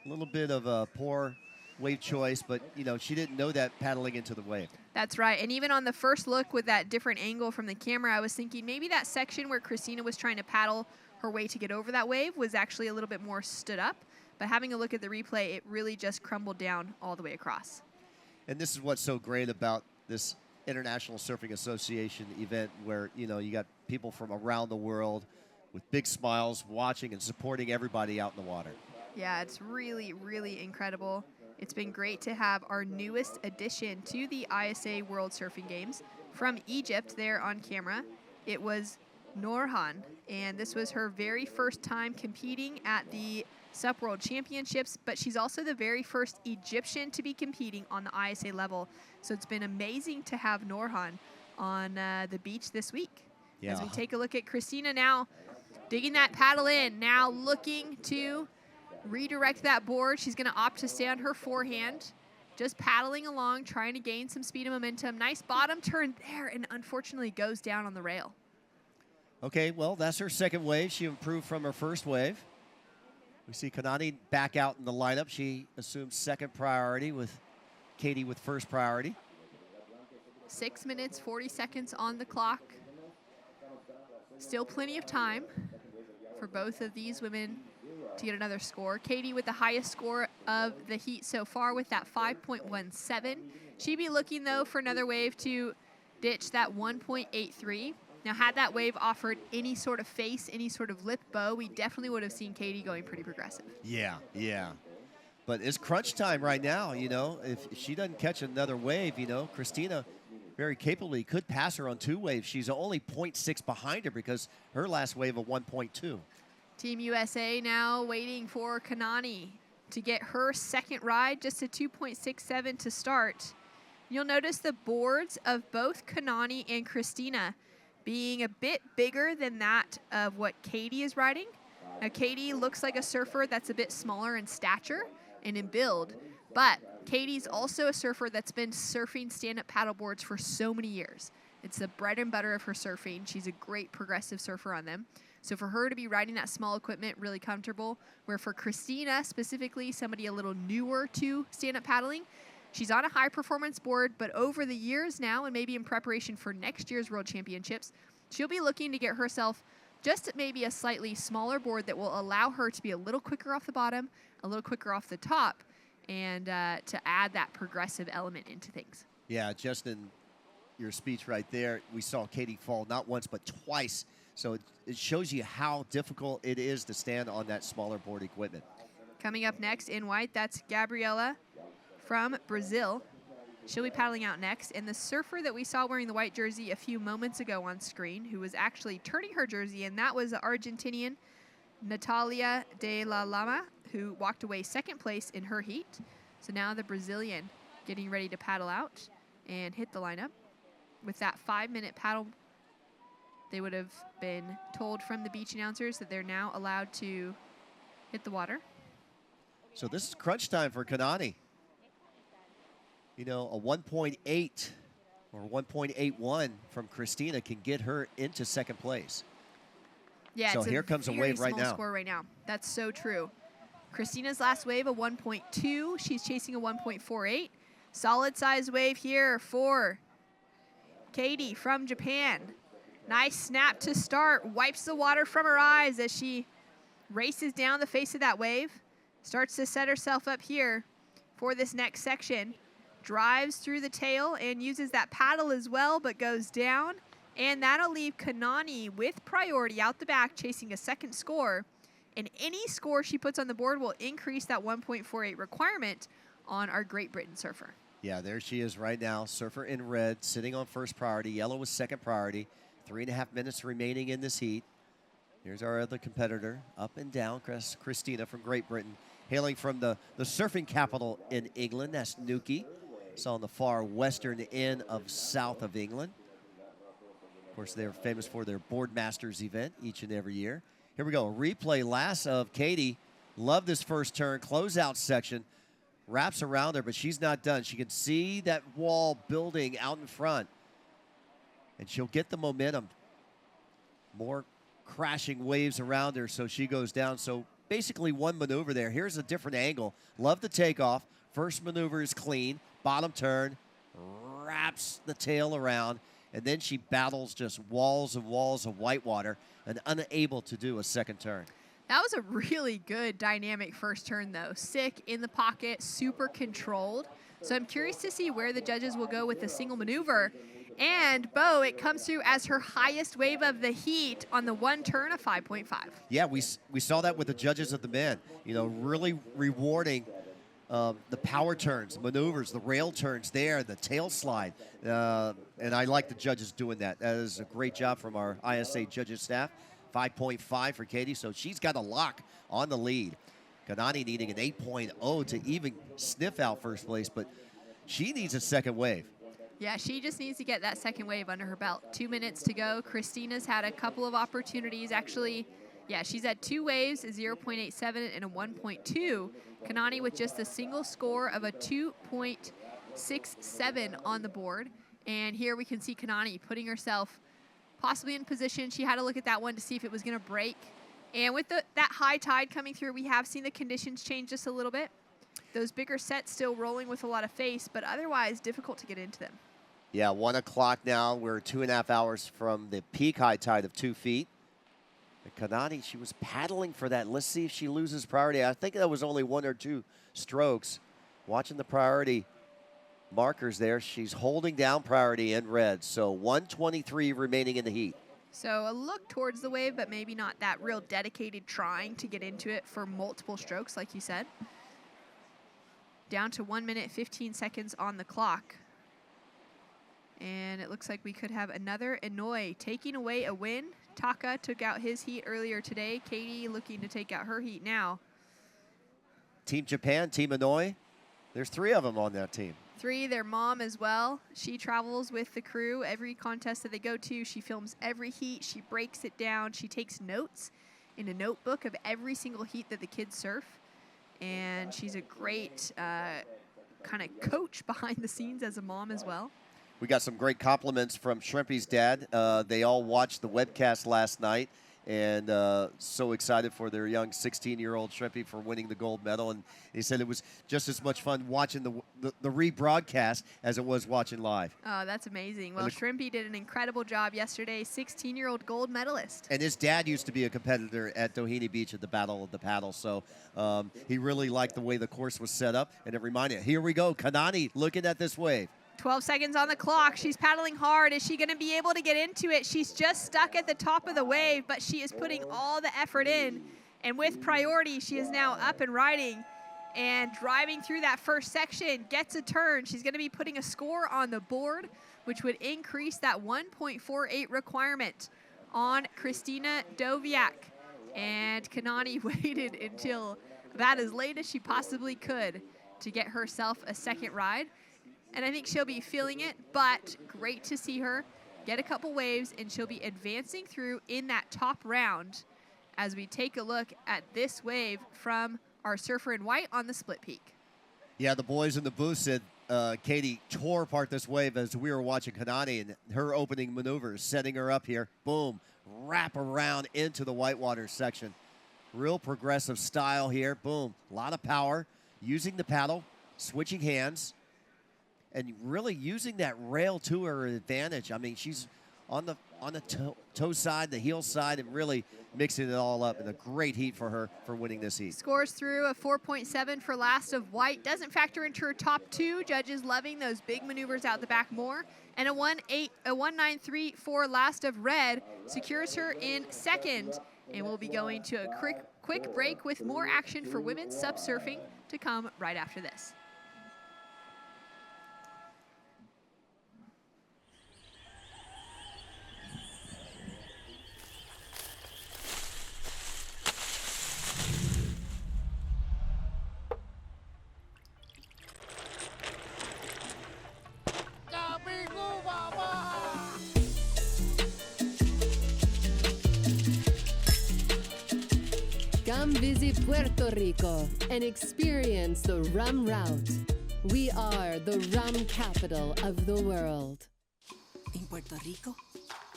a little bit of a poor wave choice, but you know, she didn't know that paddling into the wave. That's right, and even on the first look with that different angle from the camera, I was thinking maybe that section where Christina was trying to paddle her way to get over that wave was actually a little bit more stood up, but having a look at the replay, it really just crumbled down all the way across. And this is what's so great about this International Surfing Association event, where you know you got people from around the world with big smiles watching and supporting everybody out in the water. Yeah, it's really, really incredible. It's been great to have our newest addition to the ISA World Surfing Games from Egypt there on camera. It was Norhan, and this was her very first time competing at the SUP World Championships, but she's also the very first Egyptian to be competing on the ISA level. So it's been amazing to have Norhan on the beach this week. Yeah. As we take a look at Christina now, digging that paddle in, now looking to redirect that board. She's going to opt to stay on her forehand, just paddling along, trying to gain some speed and momentum. Nice bottom turn there, and unfortunately goes down on the rail. Okay, well, that's her second wave. She improved from her first wave. We see Kanani back out in the lineup. She assumes second priority with Katie with first priority. 6 minutes, 40 seconds on the clock. Still plenty of time for both of these women to get another score. Katie with the highest score of the heat so far with that 5.17. She'd be looking, though, for another wave to ditch that 1.83. Now, had that wave offered any sort of face, any sort of lip bow, we definitely would have seen Katie going pretty progressive. Yeah, yeah. But it's crunch time right now, you know. If she doesn't catch another wave, you know, Christina very capably could pass her on two waves. She's only 0.6 behind her because her last wave of 1.2. Team USA now waiting for Kanani to get her second ride, just a 2.67 to start. You'll notice the boards of both Kanani and Christina being a bit bigger than that of what Katie is riding. Now, Katie looks like a surfer that's a bit smaller in stature and in build, but Katie's also a surfer that's been surfing stand-up paddleboards for so many years. It's the bread and butter of her surfing. She's a great progressive surfer on them. So for her to be riding that small equipment, really comfortable, where for Christina specifically, somebody a little newer to stand-up paddling, she's on a high-performance board, but over the years now, and maybe in preparation for next year's World Championships, she'll be looking to get herself just maybe a slightly smaller board that will allow her to be a little quicker off the bottom, a little quicker off the top, and to add that progressive element into things. Yeah, Justin, your speech right there, we saw Katie fall not once but twice. So it shows you how difficult it is to stand on that smaller board equipment. Coming up next in white, that's Gabriela from Brazil. She'll be paddling out next. And the surfer that we saw wearing the white jersey a few moments ago on screen, who was actually turning her jersey, and that was the Argentinian Natalia de la Lama, who walked away second place in her heat. So now the Brazilian getting ready to paddle out and hit the lineup. With that 5-minute paddle, they would have been told from the beach announcers that they're now allowed to hit the water. So this is crunch time for Kanani. You know, a 1.8 or 1.81 from Christina can get her into second place. Yeah, so it's here comes a very wave right small now. Score right now. That's so true. Christina's last wave, a 1.2. She's chasing a 1.48. Solid size wave here for Katie from Japan. Nice snap to start. Wipes the water from her eyes as she races down the face of that wave. Starts to set herself up here for this next section. Drives through the tail and uses that paddle as well, but goes down And that'll leave Kanani with priority out the back, chasing a second score. And any score she puts on the board will increase that 1.48 requirement on our Great Britain surfer. Yeah, there she is right now. Surfer in red, sitting on first priority. Yellow was second priority. 3.5 minutes remaining in this heat. Here's our other competitor, up and down, Christina from Great Britain, hailing from the surfing capital in England. That's Newquay. It's on the far western end of south of England. Of course, they're famous for their Board Masters event each and every year. Here we go, a replay last of Katie. Love this first turn, closeout section. Wraps around her, but she's not done. She can see that wall building out in front. And she'll get the momentum. More crashing waves around her, so she goes down. So basically one maneuver there. Here's a different angle. Love the takeoff. First maneuver is clean. Bottom turn, wraps the tail around, and then she battles just walls and walls of whitewater and unable to do a second turn. That was a really good dynamic first turn, though. Sick, in the pocket, super controlled. So I'm curious to see where the judges will go with the single maneuver. And, Bo, it comes through as her highest wave of the heat on the one turn of 5.5. Yeah, we saw that with the judges of the men. You know, really rewarding the power turns, maneuvers, the rail turns there, the tail slide. And I like the judges doing that. That is a great job from our ISA judges staff. 5.5 for Katie, so she's got a lock on the lead. Kanani needing an 8.0 to even sniff out first place, but she needs a second wave. Yeah, she just needs to get that second wave under her belt. 2 minutes to go. Christina's had a couple of opportunities. Actually, yeah, she's had 2 waves, a 0.87 and a 1.2. Kanani with just a single score of a 2.67 on the board. And here we can see Kanani putting herself possibly in position. She had to look at that one to see if it was going to break. And with that high tide coming through, we have seen the conditions change just a little bit. Those bigger sets still rolling with a lot of face, but otherwise difficult to get into them. Yeah, 1 o'clock now. We're 2.5 hours from the peak high tide of 2 feet. And Kanani, she was paddling for that. Let's see if she loses priority. I think that was only 1 or 2 strokes. Watching the priority markers there, she's holding down priority in red. So 1:23 remaining in the heat. So a look towards the wave, but maybe not that real dedicated trying to get into it for multiple strokes, like you said. Down to 1 minute, 15 seconds on the clock. And it looks like we could have another Inouye taking away a win. Taka took out his heat earlier today. Katie looking to take out her heat now. Team Japan, Team Inouye. There's 3 of them on that team. 3, their mom as well. She travels with the crew every contest that they go to. She films every heat. She breaks it down. She takes notes in a notebook of every single heat that the kids surf. And she's a great kind of coach behind the scenes as a mom as well. We got some great compliments from Shrimpy's dad. They all watched the webcast last night and so excited for their young 16-year-old Shrimpy for winning the gold medal. And he said it was just as much fun watching the rebroadcast as it was watching live. Oh, that's amazing. Well, Shrimpy did an incredible job yesterday, 16-year-old gold medalist. And his dad used to be a competitor at Doheny Beach at the Battle of the Paddle, so he really liked the way the course was set up. And it reminded, here we go, Kanani looking at this wave. 12 seconds on the clock. She's paddling hard. Is she going to be able to get into it? She's just stuck at the top of the wave, but she is putting all the effort in. And with priority, she is now up and riding and driving through that first section, gets a turn. She's going to be putting a score on the board, which would increase that 1.48 requirement on Christina Doviak. And Kanani waited until about as late as she possibly could to get herself a second ride. And I think she'll be feeling it, but great to see her get a couple waves, and she'll be advancing through in that top round as we take a look at this wave from our surfer in white on the split peak. Yeah, the boys in the booth said Katie tore apart this wave as we were watching Kanani, and her opening maneuvers, setting her up here. Boom, wrap around into the whitewater section. Real progressive style here. Boom, a lot of power, using the paddle, switching hands, and really using that rail to her advantage. I mean, she's on the toe side, the heel side, and really mixing it all up. And a great heat for her for winning this heat. Scores through a 4.7 for last of White. Doesn't factor into her top two. Judges loving those big maneuvers out the back more. And a 1.93 for last of Red secures her in second. And we'll be going to a quick break with more action for women's SUP surfing to come right after this. Come visit Puerto Rico and experience the rum route. We are the rum capital of the world. In Puerto Rico,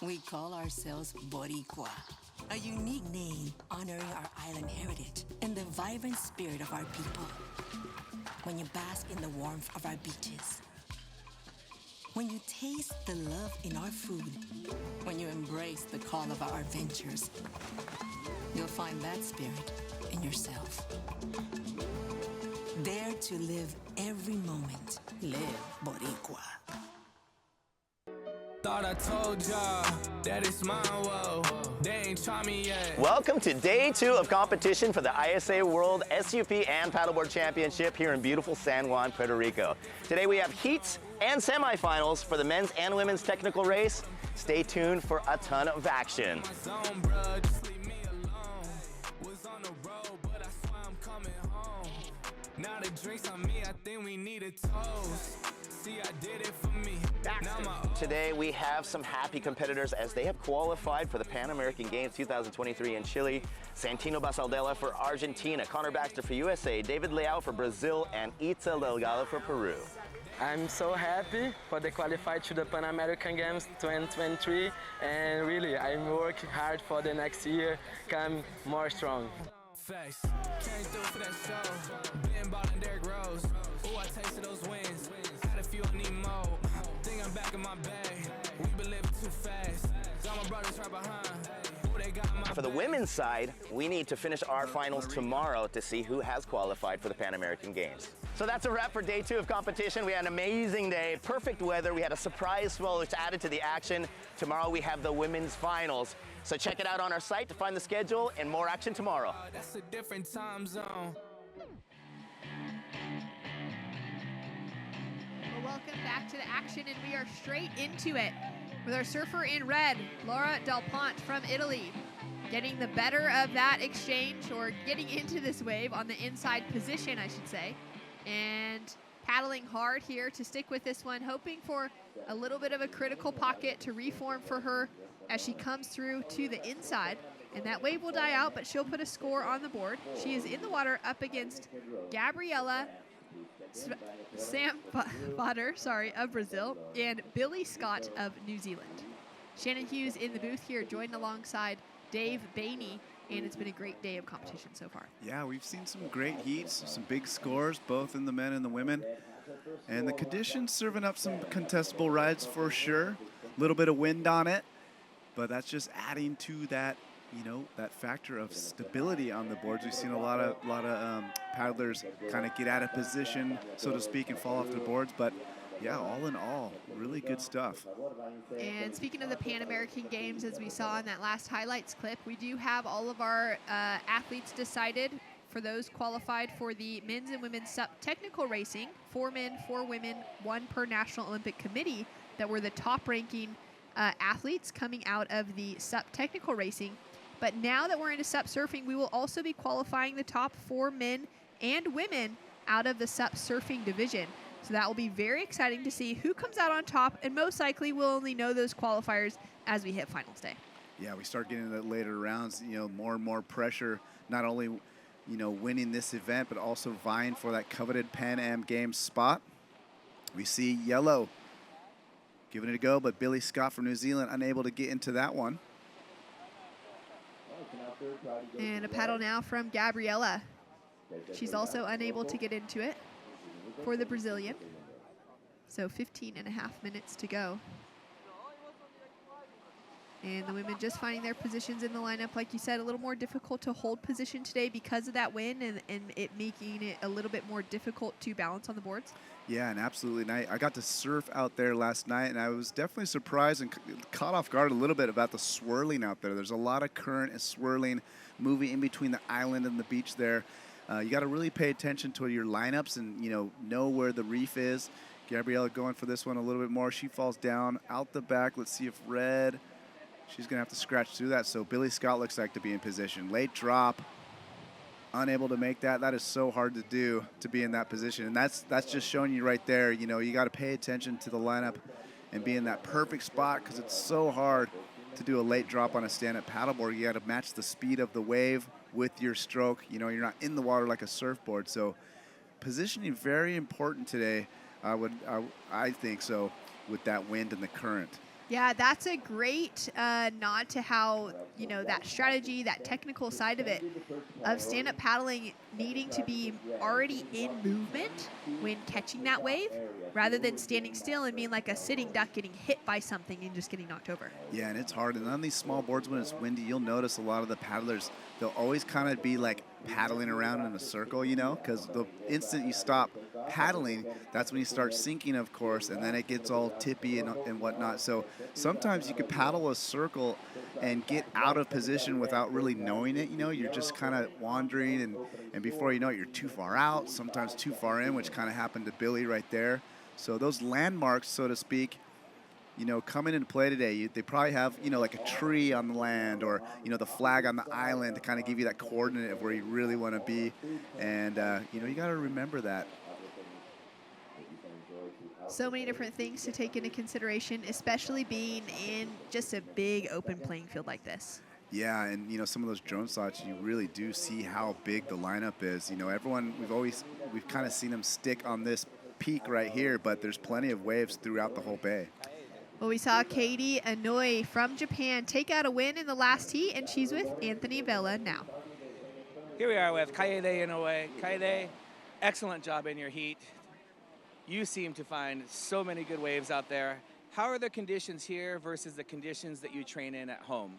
we call ourselves Boricua, a unique name honoring our island heritage and the vibrant spirit of our people. When you bask in the warmth of our beaches, when you taste the love in our food, when you embrace the call of our adventures, you'll find that spirit in yourself. Dare to live every moment. Live Boricua. Thought I told y'all that it's mine, whoa. They ain't try me yet. Welcome to day 2 of competition for the ISA World SUP and Paddleboard Championship here in beautiful San Juan, Puerto Rico. Today we have heats and semifinals for the men's and women's technical race. Stay tuned for a ton of action. Now the drinks on me, I think we need a toast. See, I did it for me. Today we have some happy competitors as they have qualified for the Pan American Games 2023 in Chile. Santino Basaldella for Argentina, Connor Baxter for USA, David Leao for Brazil, and Itza Delgado for Peru. I'm so happy for the qualified to the Pan American Games 2023, and really I'm working hard for the next year, come more strong. Face. Came through for that show. Been ballin' Derrick Rose. Ooh, I tasted those wins. Had a few I need more. Think I'm back in my bag. We been living too fast. Got my brothers right behind. Ooh, they got my For the women's side, we need to finish our finals tomorrow to see who has qualified for the Pan American Games. So that's a wrap for day 2 of competition. We had an amazing day, perfect weather. We had a surprise swell which added to the action. Tomorrow we have the women's finals. So check it out on our site to find the schedule and more action tomorrow. That's a different time zone. Well, welcome back to the action, and we are straight into it with our surfer in red, Laura Del Ponte from Italy, getting the better of that exchange, or getting into this wave on the inside position, I should say, and paddling hard here to stick with this one, hoping for a little bit of a critical pocket to reform for her as she comes through to the inside. And that wave will die out, but she'll put a score on the board. She is in the water up against Gabriela Sampotter, of Brazil, and Billy Scott of New Zealand. Shannon Hughes in the booth here, joined alongside Dave Bainey, and it's been a great day of competition so far. Yeah, we've seen some great heats, some big scores, both in the men and the women. And the conditions serving up some contestable rides for sure. A little bit of wind on it, but that's just adding to that, that factor of stability on the boards. We've seen a lot of paddlers kind of get out of position, so to speak, and fall off the boards. But yeah, all in all, really good stuff. And speaking of the Pan American Games, as we saw in that last highlights clip, we do have all of our athletes decided for those qualified for the men's and women's SUP technical racing, 4 men, 4 women, 1 per National Olympic Committee, that were the top ranking athletes coming out of the SUP technical racing. But now that we're into SUP surfing, we will also be qualifying the top 4 men and women out of the SUP surfing division. So that will be very exciting to see who comes out on top, and most likely we'll only know those qualifiers as we hit finals day. Yeah, we start getting into the later rounds, more and more pressure, not only, winning this event, but also vying for that coveted Pan Am Games spot. We see yellow giving it a go, but Billy Scott from New Zealand unable to get into that one. And a paddle now from Gabriela. She's also unable to get into it for the Brazilian. So 15.5 minutes to go. And the women just finding their positions in the lineup. Like you said, a little more difficult to hold position today because of that wind and it making it a little bit more difficult to balance on the boards. Yeah, and absolutely. And I got to surf out there last night, and I was definitely surprised and caught off guard a little bit about the swirling out there. There's a lot of current and swirling moving in between the island and the beach there. You got to really pay attention to your lineups and, know where the reef is. Gabriella going for this one a little bit more. She falls down out the back. Let's see if Red... She's going to have to scratch through that. So Billy Scott looks like to be in position. Late drop. Unable to make that. That is so hard to do, to be in that position. And that's just showing you right there, you got to pay attention to the lineup and be in that perfect spot because it's so hard to do a late drop on a stand-up paddleboard. You got to match the speed of the wave with your stroke. You're not in the water like a surfboard. So positioning very important today, I think so, with that wind and the current. Yeah, that's a great nod to how, that strategy, that technical side of it, of stand-up paddling needing to be already in movement when catching that wave, rather than standing still and being like a sitting duck getting hit by something and just getting knocked over. Yeah, and it's hard. And on these small boards when it's windy, you'll notice a lot of the paddlers, they'll always kind of be like paddling around in a circle, because the instant you stop paddling, that's when you start sinking, of course, and then it gets all tippy and whatnot. So sometimes you could paddle a circle and get out of position without really knowing it. You're just kind of wandering, and before you know it, you're too far out, sometimes too far in, which kind of happened to Billy right there. So those landmarks, so to speak, coming into play today, they probably have, like a tree on the land or, the flag on the island to kind of give you that coordinate of where you really want to be. And, you got to remember that. So many different things to take into consideration, especially being in just a big open playing field like this. Yeah, and some of those drone shots, you really do see how big the lineup is. Everyone, we've kind of seen them stick on this peak right here, but there's plenty of waves throughout the whole bay. Well, we saw Katie Inouye from Japan take out a win in the last heat, and she's with Anthony Vela now. Here we are with Kaede Inouye. Kaede, excellent job in your heat. You seem to find so many good waves out there. How are the conditions here versus the conditions that you train in at home?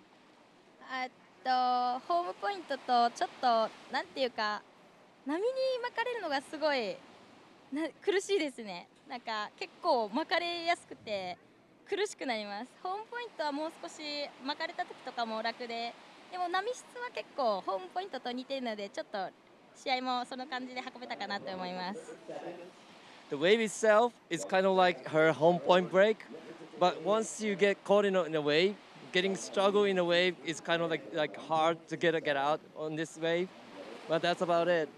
ホームポイントとちょっとなんていうか波に巻かれるのがすごい苦しいですね。なんか結構巻かれやすくて苦しくなります。ホームポイントはもう少し巻かれた時とかも楽で、でも波質は結構ホームポイントと似ているのでちょっと試合もその感じで運べたかなと思います。The wave itself is kind of like her home point break, but once you get caught in a wave, getting struggle in a wave is kind of like hard to get out on this wave, but that's about it.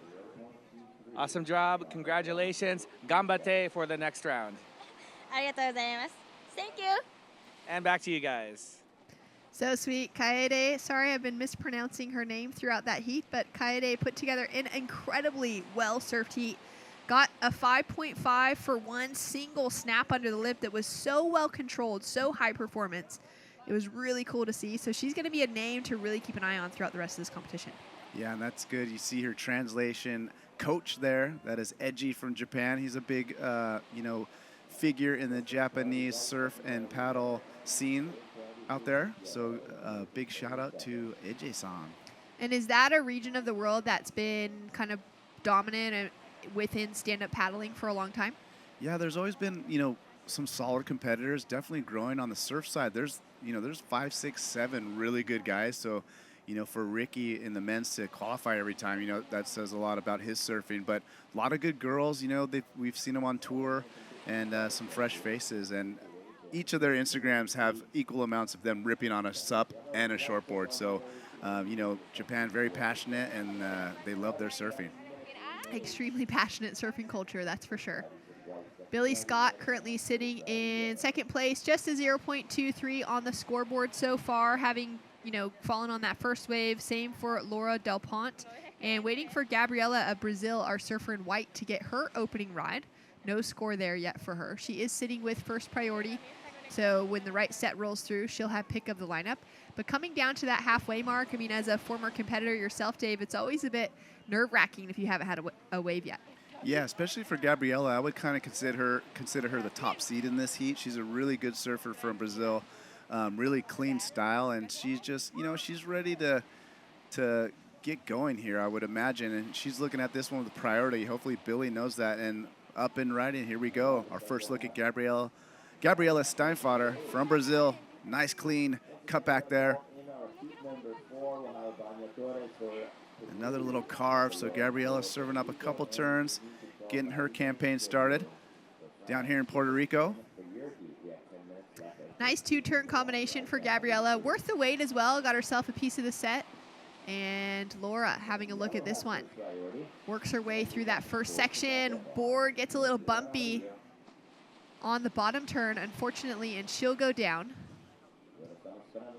Awesome job. Congratulations. Gambate for the next round. ありがとうございます。Thank you. And back to you guys. So sweet. Kaede, sorry I've been mispronouncing her name throughout that heat, but Kaede put together an incredibly well-surfed heat. Got a 5.5 for one single snap under the lip that was so well controlled, so high performance. It was really cool to see. So she's going to be a name to really keep an eye on throughout the rest of this competition. Yeah, and that's good. You see her translation coach there. That is Eiji from Japan. He's a big, figure in the Japanese surf and paddle scene out there. So big shout out to Eiji-san. And is that a region of the world that's been kind of dominant within stand-up paddling for a long time? Yeah, there's always been, some solid competitors, definitely growing on the surf side. There's 5, 6, 7 really good guys. So, for Ricky in the men's to qualify every time, that says a lot about his surfing. But a lot of good girls, we've seen them on tour and some fresh faces. And each of their Instagrams have equal amounts of them ripping on a SUP and a shortboard. So, Japan, very passionate, and they love their surfing. Extremely passionate surfing culture, that's for sure. Billy Scott currently sitting in second place, just a 0.23 on the scoreboard so far, having, fallen on that first wave. Same for Laura Del Ponte. And waiting for Gabriela of Brazil, our surfer in white, to get her opening ride. No score there yet for her. She is sitting with first priority. So when the right set rolls through, she'll have pick of the lineup. But coming down to that halfway mark, as a former competitor yourself, Dave, it's always a bit nerve-wracking if you haven't had a wave yet. Yeah, especially for Gabriela, I would kind of consider her the top seed in this heat. She's a really good surfer from Brazil. Really clean style, and she's just, she's ready to get going here, I would imagine. And she's looking at this one with priority. Hopefully Billy knows that. And up and right in, here we go. Our first look at Gabriela Steinfader from Brazil. Nice clean cutback there. Another little carve, so Gabriela serving up a couple turns, getting her campaign started down here in Puerto Rico. Nice 2-turn combination for Gabriela. Worth the wait as well. Got herself a piece of the set. And Laura having a look at this one. Works her way through that first section. Board gets a little bumpy on the bottom turn, unfortunately, and she'll go down.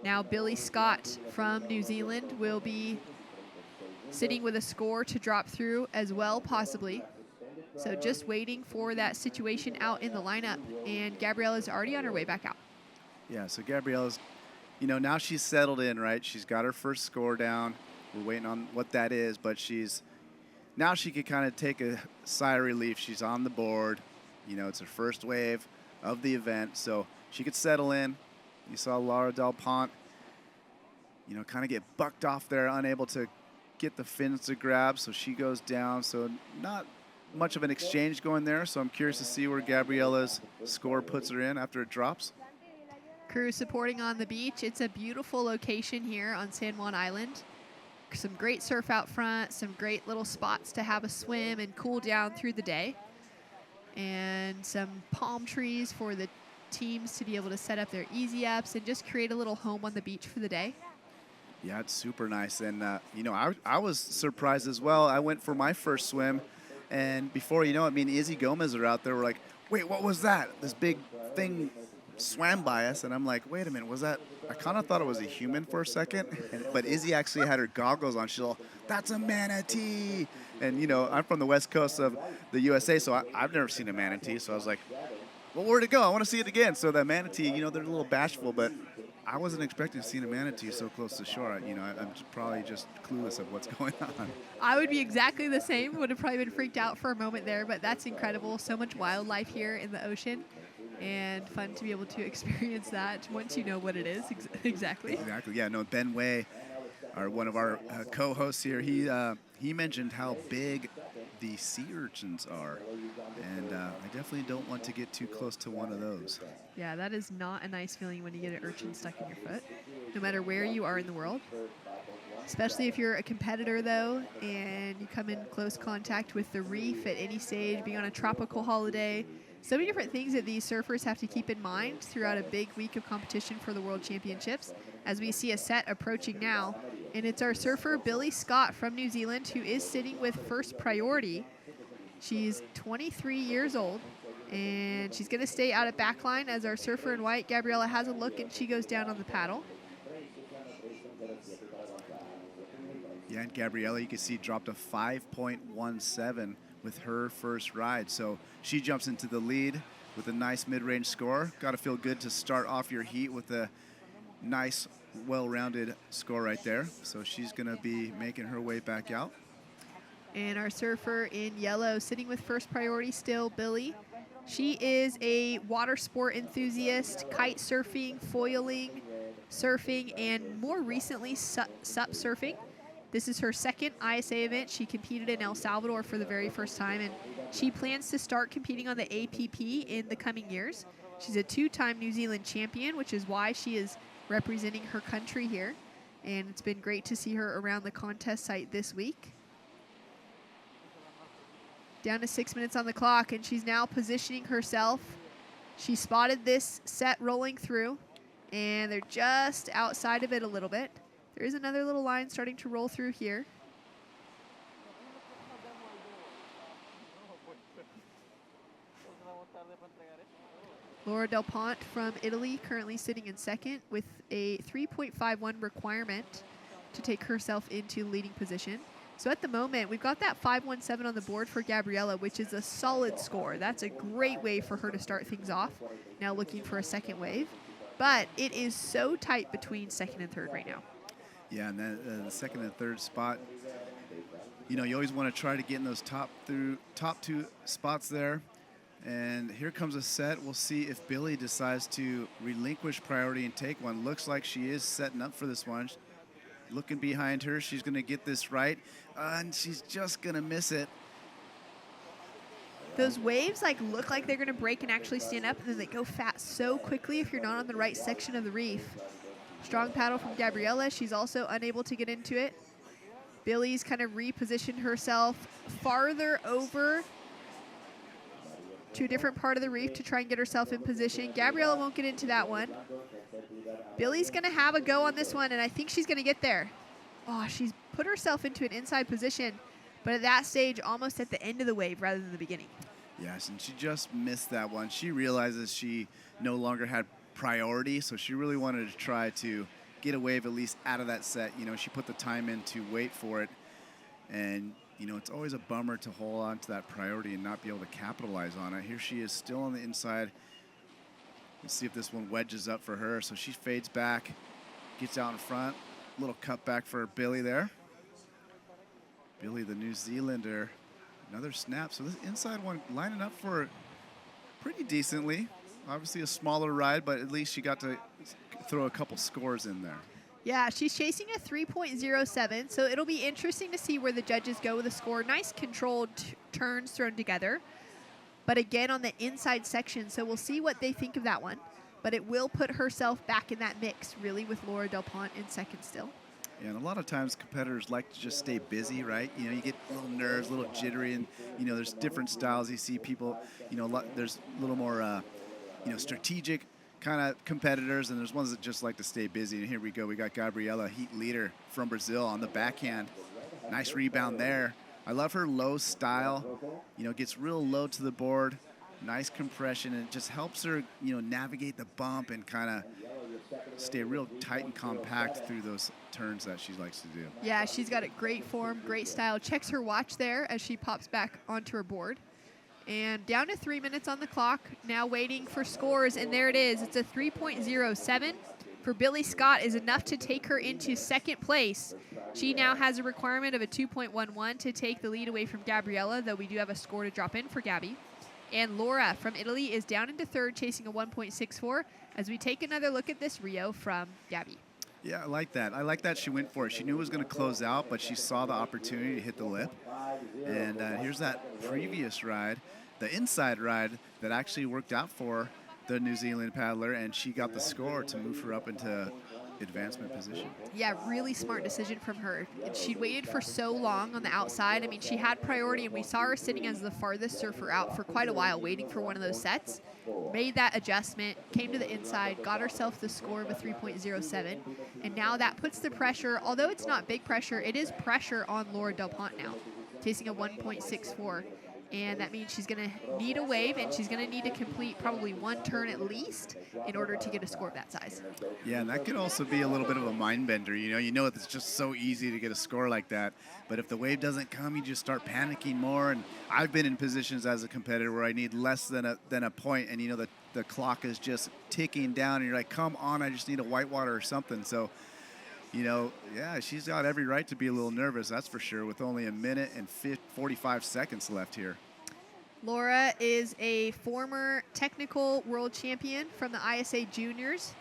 Now Billy Scott from New Zealand will be sitting with a score to drop through as well, possibly. So just waiting for that situation out in the lineup. And Gabriela's already on her way back out. Yeah, so Gabriela's, now she's settled in, right? She's got her first score down. We're waiting on what that is, but now she can kind of take a sigh of relief. She's on the board. It's her first wave of the event, so she could settle in. You saw Laura Del Pont, kind of get bucked off there, unable to get the fins to grab, so she goes down. So not much of an exchange going there, so I'm curious to see where Gabriela's score puts her in after it drops. Crew supporting on the beach. It's a beautiful location here on San Juan Island. Some great surf out front, some great little spots to have a swim and cool down through the day. And some palm trees for the teams to be able to set up their easy ups and just create a little home on the beach for the day. Yeah, it's super nice. And, I was surprised as well. I went for my first swim, and before you know it, me and Izzy Gomez are out there. We're like, wait, what was that? This big thing swam by us, and I'm like, wait a minute, was that? I kind of thought it was a human for a second, but Izzy actually had her goggles on. She's all, that's a manatee. And, I'm from the west coast of the USA, so I've never seen a manatee. So I was like, well, where'd it go? I want to see it again. So that manatee, they're a little bashful, but I wasn't expecting to see a manatee so close to shore. I'm probably just clueless of what's going on. I would be exactly the same. Would have probably been freaked out for a moment there, but that's incredible. So much wildlife here in the ocean. And fun to be able to experience that once you know what it is exactly. Exactly, yeah. No, Ben Way, one of our co-hosts here, he mentioned how big the sea urchins are, and I definitely don't want to get too close to one of those. Yeah, that is not a nice feeling when you get an urchin stuck in your foot, no matter where you are in the world. Especially if you're a competitor, though, and you come in close contact with the reef at any stage, being on a tropical holiday. So many different things that these surfers have to keep in mind throughout a big week of competition for the World Championships, as we see a set approaching now. And it's our surfer, Billy Scott from New Zealand, who is sitting with first priority. She's 23 years old, and she's going to stay out at backline as our surfer in white, Gabriela, has a look, and she goes down on the paddle. Yeah, and Gabriela, you can see, dropped a 5.17 with her first ride. So she jumps into the lead with a nice mid-range score. Got to feel good to start off your heat with a nice, well-rounded score right there. So she's going to be making her way back out. And our surfer in yellow, sitting with first priority still, Billy. She is a water sport enthusiast, kite surfing, foiling, surfing, and more recently, SUP surfing. This is her second ISA event. She competed in El Salvador for the very first time, and she plans to start competing on the APP in the coming years. She's a 2-time New Zealand champion, which is why she is representing her country here. And it's been great to see her around the contest site this week. Down to 6 minutes on the clock, and she's now positioning herself. She spotted this set rolling through, and they're just outside of it a little bit. There is another little line starting to roll through here. Laura Del Pont from Italy currently sitting in second with a 3.51 requirement to take herself into leading position. So at the moment, we've got that 5.17 on the board for Gabriela, which is a solid score. That's a great way for her to start things off. Now looking for a second wave. But it is so tight between second and third right now. Yeah, and then the second and third spot, you always want to try to get in those top 2 spots there. And here comes a set. We'll see if Billy decides to relinquish priority and take one. Looks like she is setting up for this one. Looking behind her, she's going to get this right, and she's just going to miss it. Those waves look like they're going to break and actually stand up, and then they go fast so quickly if you're not on the right section of the reef. Strong paddle from Gabriella. She's also unable to get into it. Billy's kind of repositioned herself farther over to a different part of the reef to try and get herself in position. Gabriella won't get into that one. Billy's going to have a go on this one, and I think she's going to get there. Oh, she's put herself into an inside position, but at that stage, almost at the end of the wave rather than the beginning. Yes, and she just missed that one. She realizes she no longer had priority, so she really wanted to try to get a wave at least out of that set. You know, she put the time in to wait for it, and you know, it's always a bummer to hold on to that priority and not be able to capitalize on it. Here she is still on the inside. Let's see if this one wedges up for her. So she fades back, gets out in front. Little cutback for Billy there. Billy, the New Zealander, another snap. So this inside one lining up for pretty decently. Obviously a smaller ride, but at least she got to throw a couple scores in there. Yeah, she's chasing a 3.07, so it'll be interesting to see where the judges go with a score. Nice controlled turns thrown together, but again on the inside section, so we'll see what they think of that one. But it will put herself back in that mix, really, with Laura Del Pont in second still. Yeah, and a lot of times competitors like to just stay busy, right? You know, you get a little nerves, a little jittery, and, you know, there's different styles. You see people, you know, there's a little more, you know, strategic kind of competitors, and there's ones that just like to stay busy. And here we go. We got Gabriella, heat leader from Brazil, on the backhand. Nice rebound there. I love her low style. You know, gets real low to the board. Nice compression, and it just helps her, you know, navigate the bump and kind of stay real tight and compact through those turns that she likes to do. Yeah, she's got a great form, great style. Checks her watch there as she pops back onto her board. And down to 3 minutes on the clock, now waiting for scores, and there it is. It's a 3.07 for Billy Scott, is enough to take her into second place. She now has a requirement of a 2.11 to take the lead away from Gabriella, though we do have a score to drop in for Gabby. And Laura from Italy is down into third, chasing a 1.64, as we take another look at this Rio from Gabby. Yeah, I like that. I like that she went for it. She knew it was going to close out, but she saw the opportunity to hit the lip. And here's that previous ride, the inside ride that actually worked out for the New Zealand paddler, and she got the score to move her up into advancement position. Yeah, really smart decision from her. And she'd waited for so long on the outside. I mean, she had priority, and we saw her sitting as the farthest surfer out for quite a while, waiting for one of those sets. Made that adjustment, came to the inside, got herself the score of a 3.07, and now that puts the pressure, although it's not big pressure, it is pressure on Laura Del Pont now, chasing a 1.64. And that means she's going to need a wave, and she's going to need to complete probably one turn at least in order to get a score of that size. Yeah, and that could also be a little bit of a mind bender. You know it's just so easy to get a score like that. But if the wave doesn't come, you just start panicking more. And I've been in positions as a competitor where I need less than a point, and, you know, the clock is just ticking down, and you're like, come on, I just need a whitewater or something. So, you know, yeah, she's got every right to be a little nervous, that's for sure, with only a minute and 45 seconds left here. Laura is a former technical world champion from the ISA Juniors,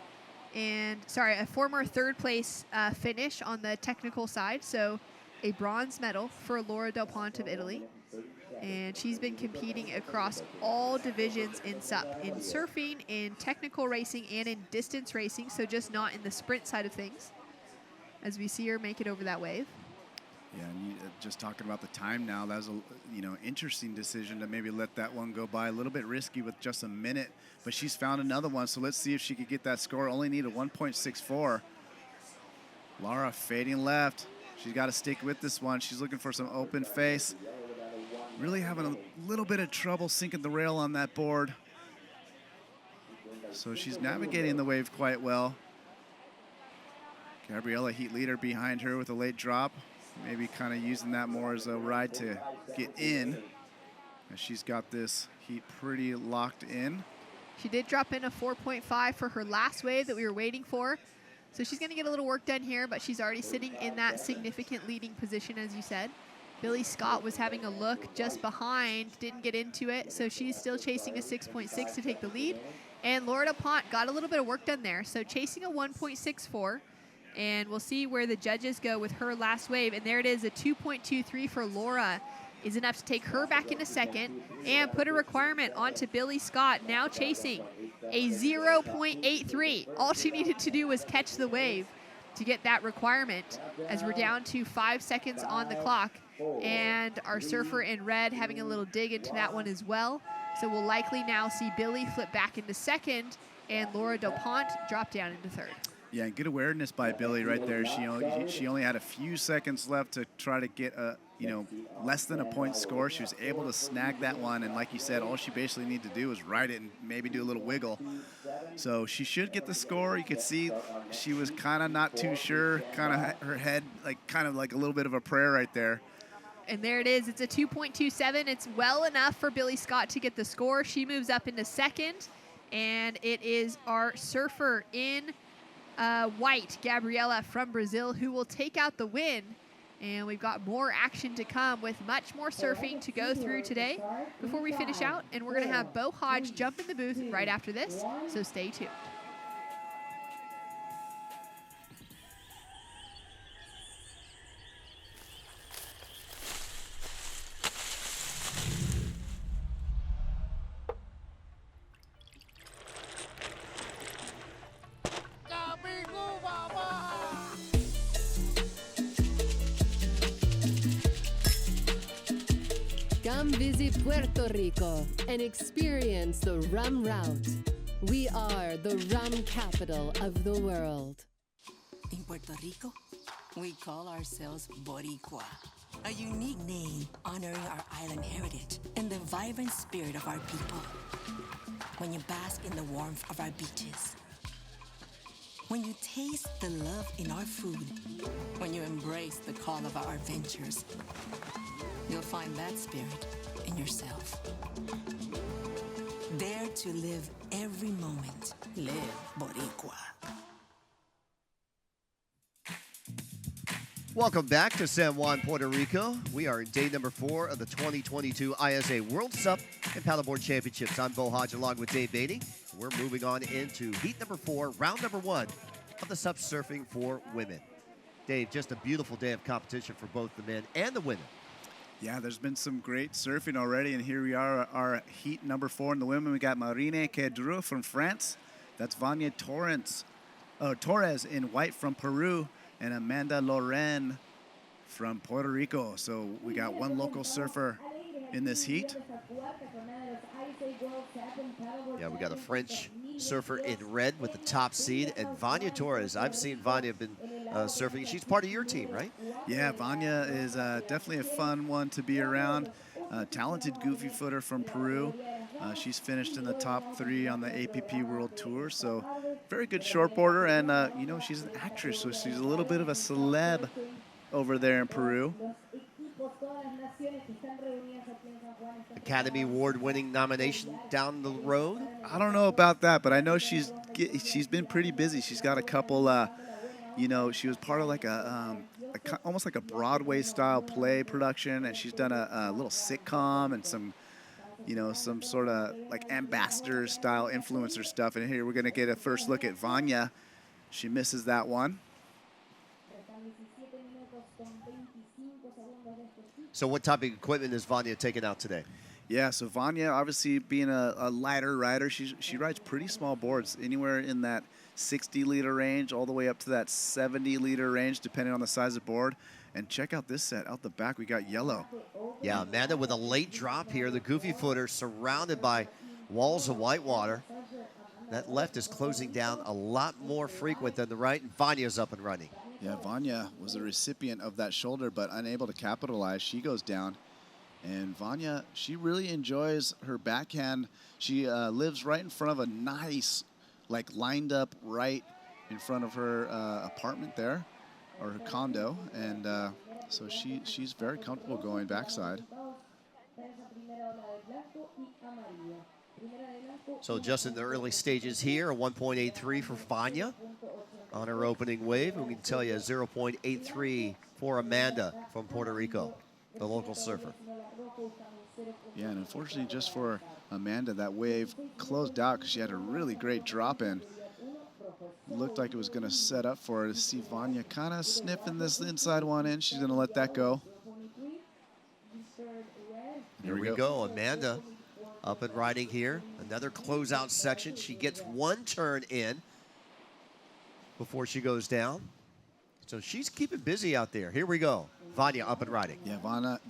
and a former third place finish on the technical side, so a bronze medal for Laura Del Pont of Italy. And she's been competing across all divisions in SUP, in surfing, in technical racing, and in distance racing, so just not in the sprint side of things, as we see her make it over that wave. Yeah, and just talking about the time now, that was a interesting decision to maybe let that one go by. A little bit risky with just a minute, but she's found another one, so let's see if she could get that score. Only need a 1.64. Laura fading left. She's got to stick with this one. She's looking for some open face. Really having a little bit of trouble sinking the rail on that board. So she's navigating the wave quite well. Gabriella, heat leader, behind her with a late drop. Maybe kind of using that more as a ride to get in. And she's got this heat pretty locked in. She did drop in a 4.5 for her last wave that we were waiting for. So she's going to get a little work done here, but she's already sitting in that significant leading position, as you said. Billy Scott was having a look just behind, didn't get into it, so she's still chasing a 6.6 to take the lead. And Laura DuPont got a little bit of work done there, so chasing a 1.64. And we'll see where the judges go with her last wave. And there it is, a 2.23 for Laura is enough to take her back into second and put a requirement onto Billy Scott, now chasing a 0.83. All she needed to do was catch the wave to get that requirement, as we're down to 5 seconds on the clock. And our surfer in red having a little dig into that one as well. So we'll likely now see Billy flip back into second and Laura DuPont drop down into third. Yeah, and good awareness by Billy right there. She only had a few seconds left to try to get a less than a point score. She was able to snag that one, and like you said, all she basically needed to do was ride it and maybe do a little wiggle. So she should get the score. You could see she was kind of not too sure, kind of her head kind of like a little bit of a prayer right there. And there it is. It's a 2.27. It's well enough for Billy Scott to get the score. She moves up into second, and it is our surfer in white, Gabriela from Brazil, who will take out the win. And we've got more action to come with much more surfing to go through today before we finish out. And we're going to have Bo Hodge jump in the booth right after this, so stay tuned. Come visit Puerto Rico and experience the rum route. We are the rum capital of the world. In Puerto Rico, we call ourselves Boricua, a unique name honoring our island heritage and the vibrant spirit of our people. When you bask in the warmth of our beaches, when you taste the love in our food, when you embrace the call of our adventures, you'll find that spirit in yourself. Dare to live every moment. Live Boricua. Welcome back to San Juan, Puerto Rico. We are in day number 4 of the 2022 ISA World SUP and Paddleboard Championships. I'm Bo Hodge along with Dave Beatty. We're moving on into heat number 4, round number 1 of the SUP surfing for women. Dave, just a beautiful day of competition for both the men and the women. Yeah, there's been some great surfing already, and here we are, our heat number 4 in the women. We got Marine Quedru from France. That's Vania Torres in white from Peru, and Amanda Loren from Puerto Rico. So we got one local surfer in this heat. Yeah, we got a French surfer in red with the top seed, and Vania Torres. I've seen Vania been surfing. She's part of your team, right? Yeah, Vania is definitely a fun one to be around. Talented goofy footer from Peru. She's finished in the top 3 on the APP World Tour, so very good shortboarder, and she's an actress, so she's a little bit of a celeb over there in Peru. Academy Award-winning nomination down the road? I don't know about that, but I know she's been pretty busy. She's got a couple, she was part of like almost like a Broadway-style play production, and she's done a little sitcom and some sort of like ambassador-style influencer stuff. And here we're going to get a first look at Vania. She misses that one. So what type of equipment is Vania taking out today? Yeah, so Vania, obviously being a lighter rider, she rides pretty small boards, anywhere in that 60-liter range all the way up to that 70-liter range, depending on the size of board. And check out this set. Out the back, we got yellow. Yeah, Amanda with a late drop here. The goofy footer surrounded by walls of white water. That left is closing down a lot more frequent than the right, and Vania's up and running. Yeah, Vania was a recipient of that shoulder, but unable to capitalize. She goes down. And Vania, she really enjoys her backhand. She lives right in front of a nice, lined up right in front of her apartment there, or her condo. And so she's very comfortable going backside. So just in the early stages here, a 1.83 for Vania on her opening wave. And we can tell you a 0.83 for Amanda from Puerto Rico. the local surfer. Yeah, and unfortunately just for Amanda, that wave closed out because she had a really great drop in. Looked like it was going to set up for her to see Vanya kind of sniffing this inside one in. She's going to let that go. Here we go. Amanda up and riding here. Another closeout section. She gets one turn in before she goes down. So she's keeping busy out there. Here we go. Vanya up and riding. Yeah,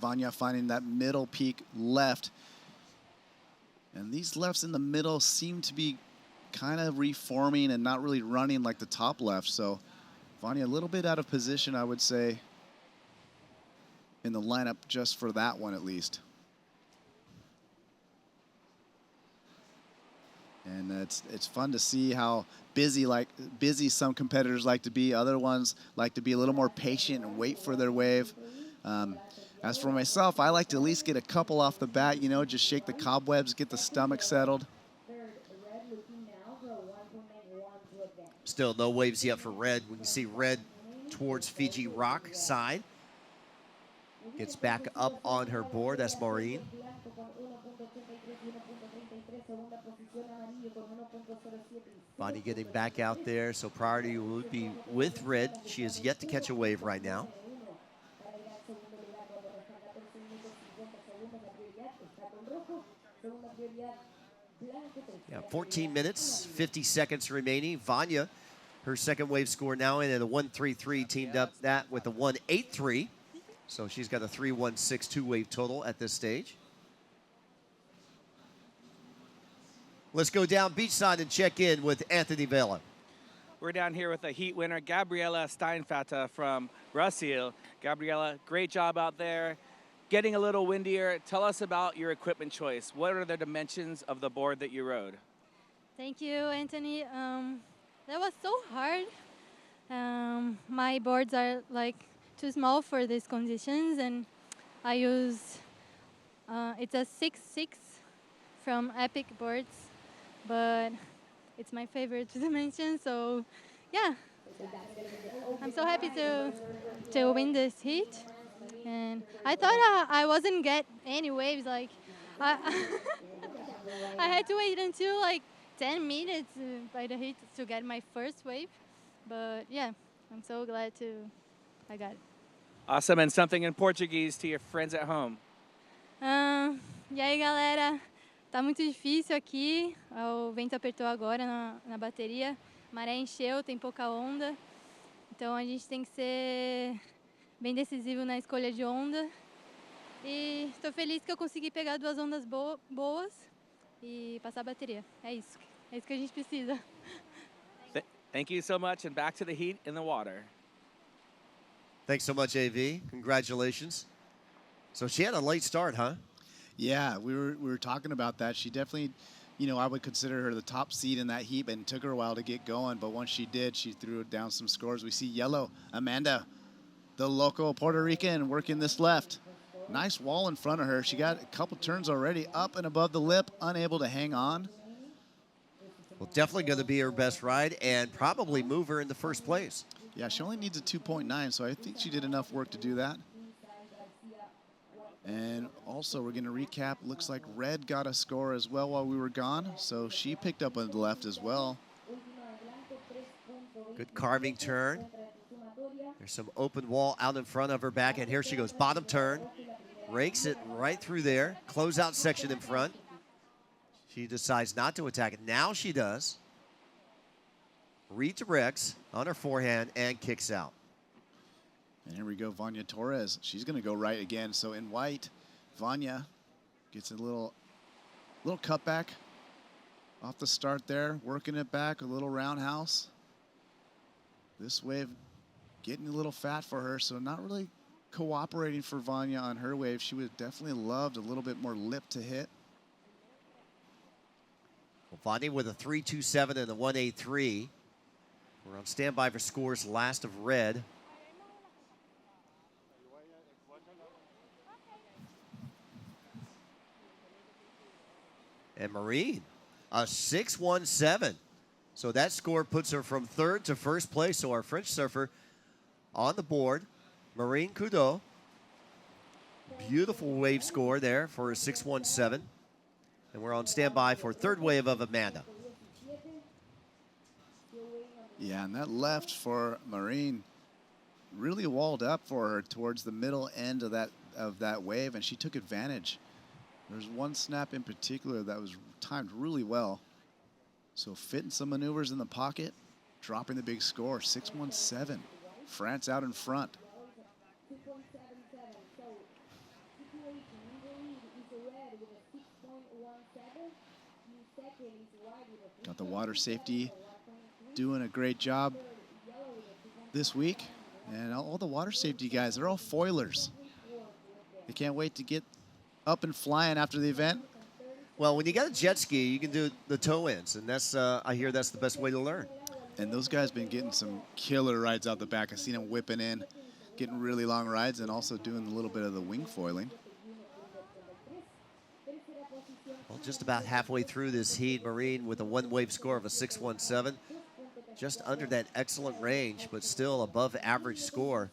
Vanya finding that middle peak left. And these lefts in the middle seem to be kind of reforming and not really running like the top left. So Vanya a little bit out of position, I would say, in the lineup just for that one at least. And it's fun to see how busy some competitors like to be. Other ones like to be a little more patient and wait for their wave. As for myself, I like to at least get a couple off the bat, you know, just shake the cobwebs, get the stomach settled. Still no waves yet for Red. We can see Red towards Fiji Rock side. Gets back up on her board. That's Maureen. Bonnie getting back out there, so priority will be with Red. She is yet to catch a wave right now. Yeah, 14 minutes, 50 seconds remaining. Vanya, her second wave score now in at a 1.33, teamed up that with a 1.83. So she's got a 3.162 wave total at this stage. Let's go down beachside and check in with Anthony Vela. We're down here with the heat winner, Gabriela Steinfatta from Brazil. Gabriela, great job out there. Getting a little windier. Tell us about your equipment choice. What are the dimensions of the board that you rode? Thank you, Anthony. That was so hard. My boards are like too small for these conditions, and I use it's a 6.6 from Epic Boards, but it's my favorite dimension. So, yeah, I'm so happy to win this heat. And I thought I wasn't get any waves. Like I had to wait until like 10 minutes by the heat to get my first wave. But yeah, I'm so glad I got it. Awesome, and something in Portuguese to your friends at home. E aí, galera? Tá muito difícil aqui. O vento apertou agora na bateria. A maré encheu, tem pouca onda. Então a gente tem que ser bem decisivo na escolha de onda. E estou feliz que eu consegui pegar duas ondas boas e passar a bateria. É isso que a gente precisa. Thank you so much, and back to the heat in the water. Thanks so much, AV. Congratulations. So she had a late start, huh? Yeah, we were talking about that. She definitely, you know, I would consider her the top seed in that heat, and it took her a while to get going. But once she did, she threw down some scores. We see yellow, Amanda, the local Puerto Rican, working this left. Nice wall in front of her. She got a couple turns already up and above the lip, unable to hang on. Well, definitely going to be her best ride and probably move her in the first place. Yeah, she only needs a 2.9, so I think she did enough work to do that. And also, we're going to recap. Looks like Red got a score as well while we were gone, so she picked up on the left as well. Good carving turn. There's some open wall out in front of her back, and here she goes. Bottom turn. Rakes it right through there. Closeout section in front. She decides not to attack it. Now she does. Redirects on her forehand and kicks out. And here we go, Vanya Torres. She's going to go right again. So in white, Vanya gets a little cutback off the start there, working it back, a little roundhouse. This wave getting a little fat for her, so not really cooperating for Vanya on her wave. She would have definitely loved a little bit more lip to hit. Well, Vanya with a 3.27 and a 1.83. We're on standby for scores last of Red. And Marine, a 6.17. So that score puts her from third to first place. So our French surfer on the board, Marine Coudot, Beautiful wave score there for a 617. And we're on standby for third wave of Amanda. Yeah, and that left for Marine really walled up for her towards the middle end of that wave, and she took advantage. There's one snap in particular that was timed really well. So fitting some maneuvers in the pocket, dropping the big score, 617. France out in front. Got the water safety doing a great job this week. And all the water safety guys, they're all foilers. They can't wait to get up and flying after the event. Well, when you got a jet ski, you can do the toe ends, and that's I hear that's the best way to learn. And those guys been getting some killer rides out the back. I've seen them whipping in, getting really long rides, and also doing a little bit of the wing foiling. Well, just about halfway through this heat, Marine with a one-wave score of a 617. Just under that excellent range, but still above average score.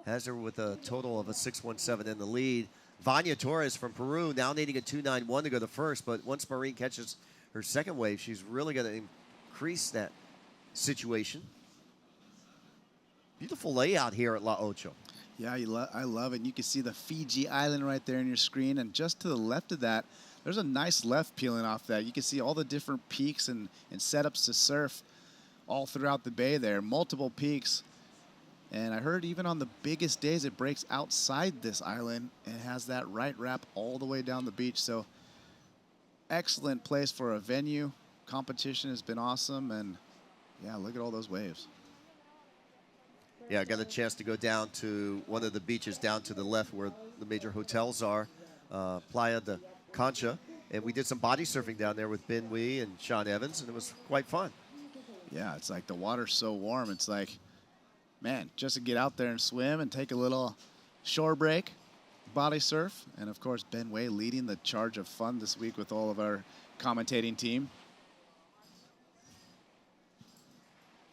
Has her with a total of a 617 in the lead. Vanya Torres from Peru now needing a 291 to go to first, but once Marine catches her second wave, she's really going to increase that situation. Beautiful layout here at La Ocho. Yeah, I love it. You can see the Fiji Island right there in your screen, and just to the left of that, there's a nice left peeling off that. You can see all the different peaks and setups to surf all throughout the bay there, multiple peaks. And I heard even on the biggest days, it breaks outside this island and has that right wrap all the way down the beach. So excellent place for a venue. Competition has been awesome. And yeah, look at all those waves. Yeah, I got a chance to go down to one of the beaches down to the left where the major hotels are, Playa de Concha. And we did some body surfing down there with Ben Wee and Sean Evans, and it was quite fun. Yeah, it's like the water's so warm. It's like, man, just to get out there and swim and take a little shore break, body surf. And, of course, Ben Way leading the charge of fun this week with all of our commentating team.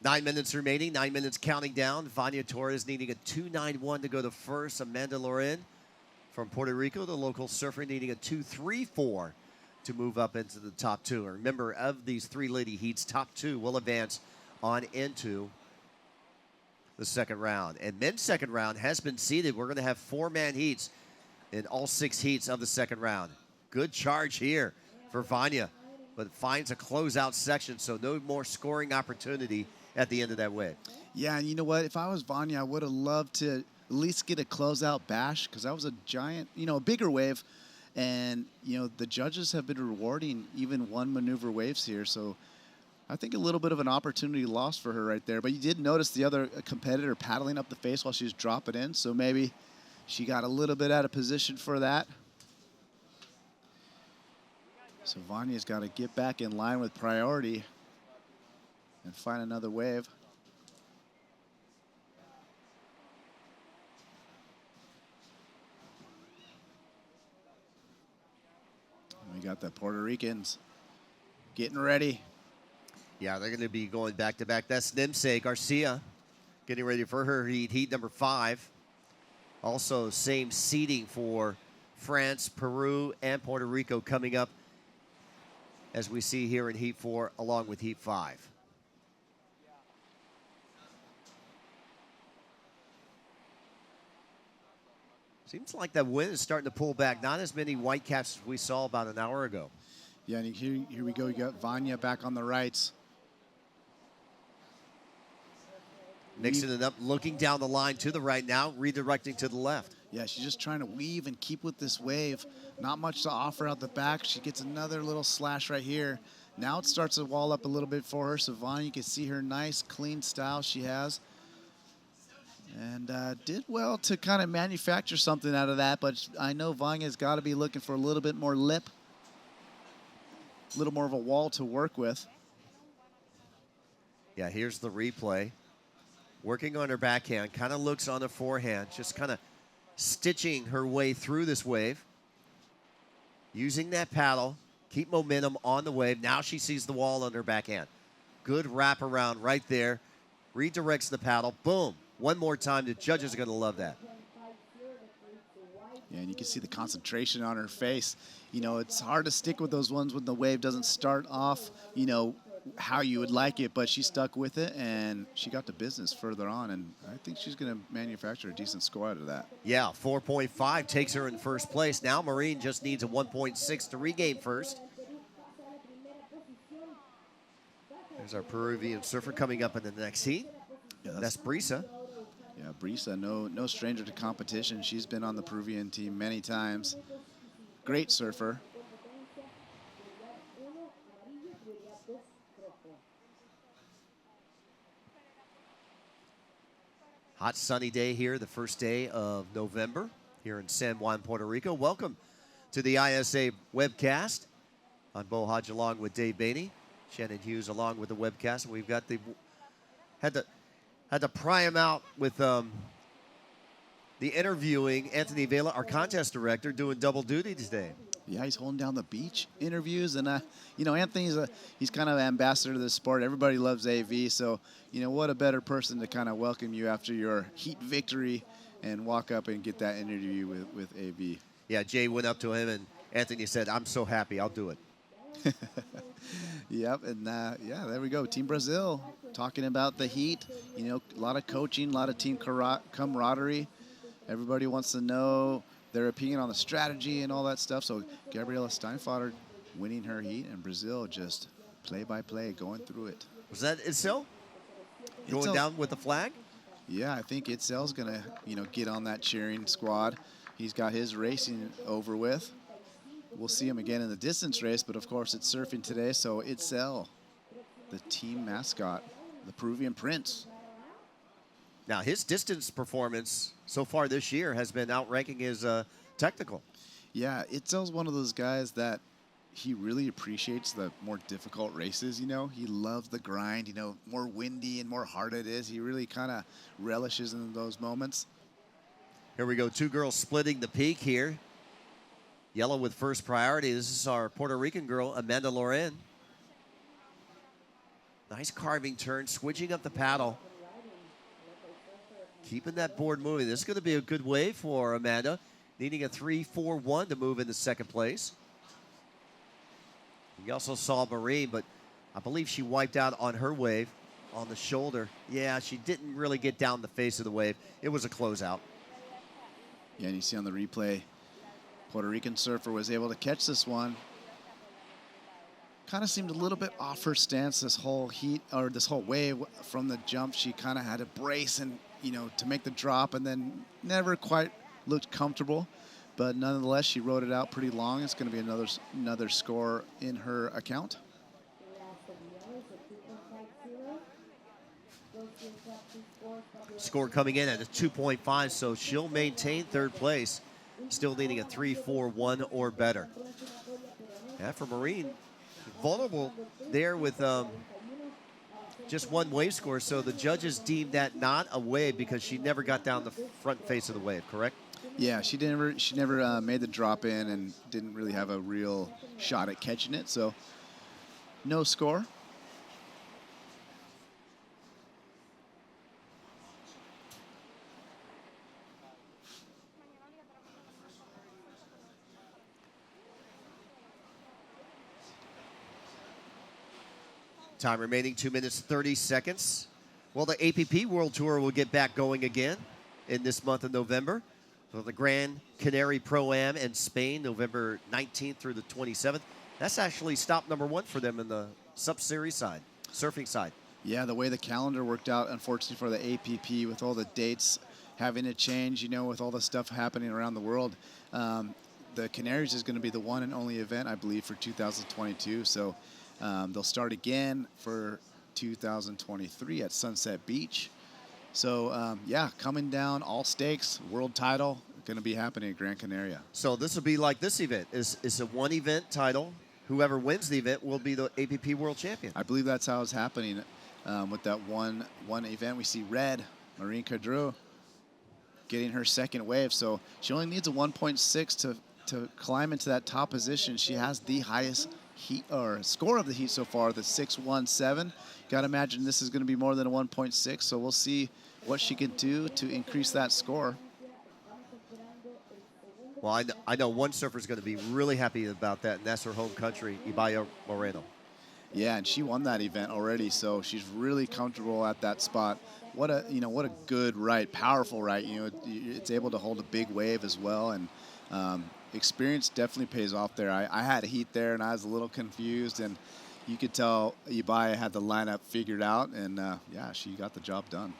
9 minutes remaining, 9 minutes counting down. Vanya Torres needing a 291 to go to first. Amanda Loren from Puerto Rico, the local surfer, needing a 234 to move up into the top two. And remember, of these three lady heats, top two will advance on into the second round. And men's second round has been seeded. We're going to have four-man heats in all six heats of the second round. Good charge here for Vanya, but finds a closeout section, so no more scoring opportunity at the end of that wave. Yeah, and you know what? If I was Vanya, I would have loved to at least get a closeout bash, because that was a giant, a bigger wave. And, the judges have been rewarding even one maneuver waves here. So I think a little bit of an opportunity lost for her right there. But you did notice the other competitor paddling up the face while she was dropping in. So maybe she got a little bit out of position for that. So Vanya's got to get back in line with priority and find another wave. We got the Puerto Ricans getting ready. Yeah, they're going to be going back-to-back. That's Nimse Garcia getting ready for her heat number 5. Also, same seeding for France, Peru, and Puerto Rico coming up as we see here in heat 4 along with heat 5. Seems like that wind is starting to pull back. Not as many white caps as we saw about an hour ago. Yeah, and here we go. We got Vanya back on the rights. Mixing it up, looking down the line to the right now, redirecting to the left. Yeah, she's just trying to weave and keep with this wave. Not much to offer out the back. She gets another little slash right here. Now it starts to wall up a little bit for her. So Vanya, you can see her nice, clean style she has. And did well to kind of manufacture something out of that, but I know Vanya's got to be looking for a little bit more lip, a little more of a wall to work with. Yeah, here's the replay. Working on her backhand, kind of looks on the forehand, just kind of stitching her way through this wave. Using that paddle, keep momentum on the wave. Now she sees the wall on her backhand. Good wraparound right there. Redirects the paddle, boom. One more time, the judges are going to love that. Yeah, and you can see the concentration on her face. You know, it's hard to stick with those ones when the wave doesn't start off, you know, how you would like it, but she stuck with it, and she got to business further on, and I think she's going to manufacture a decent score out of that. Yeah, 4.5 takes her in first place. Now Marine just needs a 1.6 to regain first. There's our Peruvian surfer coming up in the next heat. Yeah, that's Brisa. Yeah, Brisa, no stranger to competition. She's been on the Peruvian team many times. Great surfer. Hot sunny day here, the first day of November here in San Juan, Puerto Rico. Welcome to the ISA webcast. I'm Bo Hodge along with Dave Bainey. Shannon Hughes along with the webcast. We've got had to pry him out with the interviewing Anthony Vela, our contest director, doing double duty today. Yeah, he's holding down the beach interviews, and you know, Anthony's he's kind of ambassador to the sport. Everybody loves AV, so you know, what a better person to kind of welcome you after your heat victory and walk up and get that interview with AV. Yeah, Jay went up to him, and Anthony said, "I'm so happy, I'll do it." Yep, and yeah, there we go. Team Brazil talking about the heat. You know, a lot of coaching, a lot of team camaraderie. Everybody wants to know their opinion on the strategy and all that stuff. So Gabriela Steinfader winning her heat, and Brazil just play by play going through it. Was that Itzel going Itzel, down with the flag? Yeah, I think Itzel's gonna get on that cheering squad. He's got his racing over with. We'll see him again in the distance race, but of course it's surfing today. So Itzel, the team mascot, the Peruvian prince. Now, his distance performance so far this year has been outranking his technical. Yeah, Itzel's one of those guys that he really appreciates the more difficult races, you know. He loves the grind, you know, more windy and more hard it is. He really kind of relishes in those moments. Here we go, two girls splitting the peak here. Yellow with first priority. This is our Puerto Rican girl, Amanda Loren. Nice carving turn, switching up the paddle. Keeping that board moving. This is going to be a good wave for Amanda. Needing a 3-4-1 to move into second place. We also saw Marine, but I believe she wiped out on her wave on the shoulder. Yeah, she didn't really get down the face of the wave. It was a closeout. Yeah, and you see on the replay, Puerto Rican surfer was able to catch this one. Kind of seemed a little bit off her stance this whole heat, or this whole wave from the jump. She kind of had to brace and, you know, to make the drop, and then never quite looked comfortable. But nonetheless, she rode it out pretty long. It's going to be another score in her account. Score coming in at a 2.5, so she'll maintain third place. Still needing a 3-4-1 or better. Yeah, for Marine, vulnerable there with just one wave score, so the judges deemed that not a wave because she never got down the front face of the wave, correct? Yeah, she never made the drop in and didn't really have a real shot at catching it, so no score. Time remaining 2 minutes 30 seconds. Well, the APP World Tour will get back going again in this month of November. So the Gran Canary Pro-Am in Spain, November 19th through the 27th. That's actually stop number one for them in the SUP series side, surfing side. Yeah, the way the calendar worked out, unfortunately for the APP, with all the dates having to change, you know, with all the stuff happening around the world. The Canaries is going to be the one and only event, I believe, for 2022. So they'll start again for 2023 at Sunset Beach. So, yeah, coming down, all stakes, world title, going to be happening at Gran Canaria. So this will be like this event. It's a one-event title. Whoever wins the event will be the APP World Champion. I believe that's how it's happening with that one event. We see red, Marine Cadreau, getting her second wave. So she only needs a 1.6 to climb into that top position. She has the highest heat or score of the heat so far, the 6.17. Got to imagine this is going to be more than a 1.6. So we'll see what she can do to increase that score. Well, I know one surfer's going to be really happy about that, and that's her home country, Ibai Moreno. Yeah, and she won that event already, so she's really comfortable at that spot. What a good right, powerful right. It's able to hold a big wave as well, and experience definitely pays off there. I had a heat there, and I was a little confused, and you could tell Ibai had the lineup figured out, and yeah, she got the job done.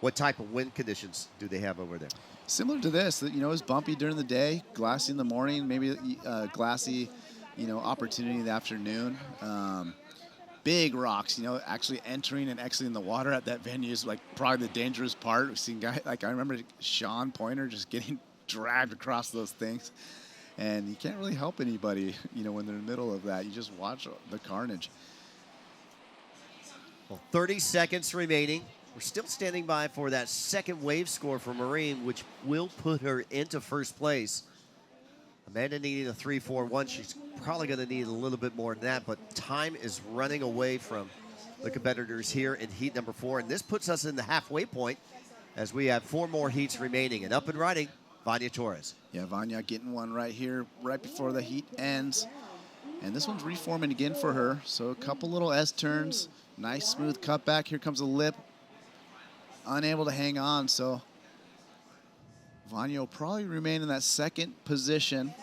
What type of wind conditions do they have over there? Similar to this, it was bumpy during the day, glassy in the morning, maybe glassy, opportunity in the afternoon. Big rocks, actually entering and exiting the water at that venue is like probably the dangerous part. We've seen guys, like I remember Sean Pointer just getting dragged across those things. And you can't really help anybody, when they're in the middle of that. You just watch the carnage. Well, 30 seconds remaining. We're still standing by for that second wave score for Marine, which will put her into first place. Amanda needing a 3.41. She's probably going to need a little bit more than that, but time is running away from the competitors here in heat number 4. And this puts us in the halfway point as we have 4 more heats remaining. And up and running, Vanya Torres. Yeah, Vanya getting one right here, right before the heat ends. And this one's reforming again for her. So a couple little S-turns, nice smooth cutback. Here comes a lip. Unable to hang on, so Vanya will probably remain in that second position.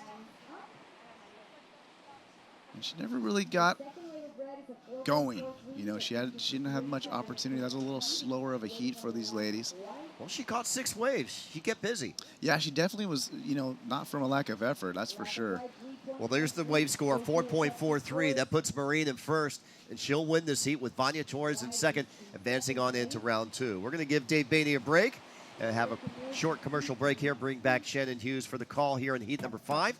And she never really got going. She didn't have much opportunity. That was a little slower of a heat for these ladies. Well, she caught 6 waves. She kept busy. Yeah, she definitely was, not from a lack of effort, that's for sure. Well, there's the wave score, 4.43. That puts Marine in first, and she'll win this heat with Vanya Torres in second, advancing on into round 2. We're going to give Dave Beatty a break and have a short commercial break here. Bring back Shannon Hughes for the call here in heat number 5.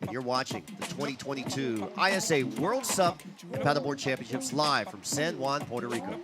And you're watching the 2022 ISA World SUP Paddleboard Championships live from San Juan, Puerto Rico.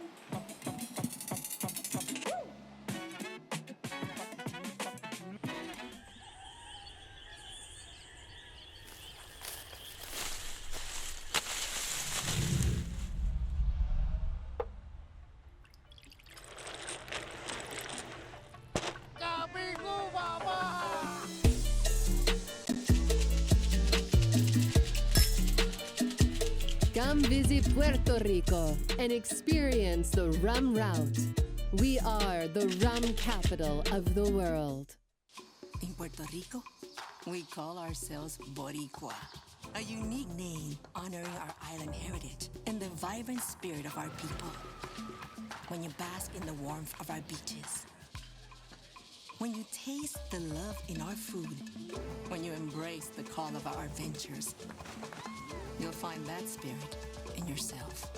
Come visit Puerto Rico and experience the rum route. We are the rum capital of the world. In Puerto Rico, we call ourselves Boricua, a unique name honoring our island heritage and the vibrant spirit of our people. When you bask in the warmth of our beaches, when you taste the love in our food, when you embrace the call of our adventures, you'll find that spirit in yourself.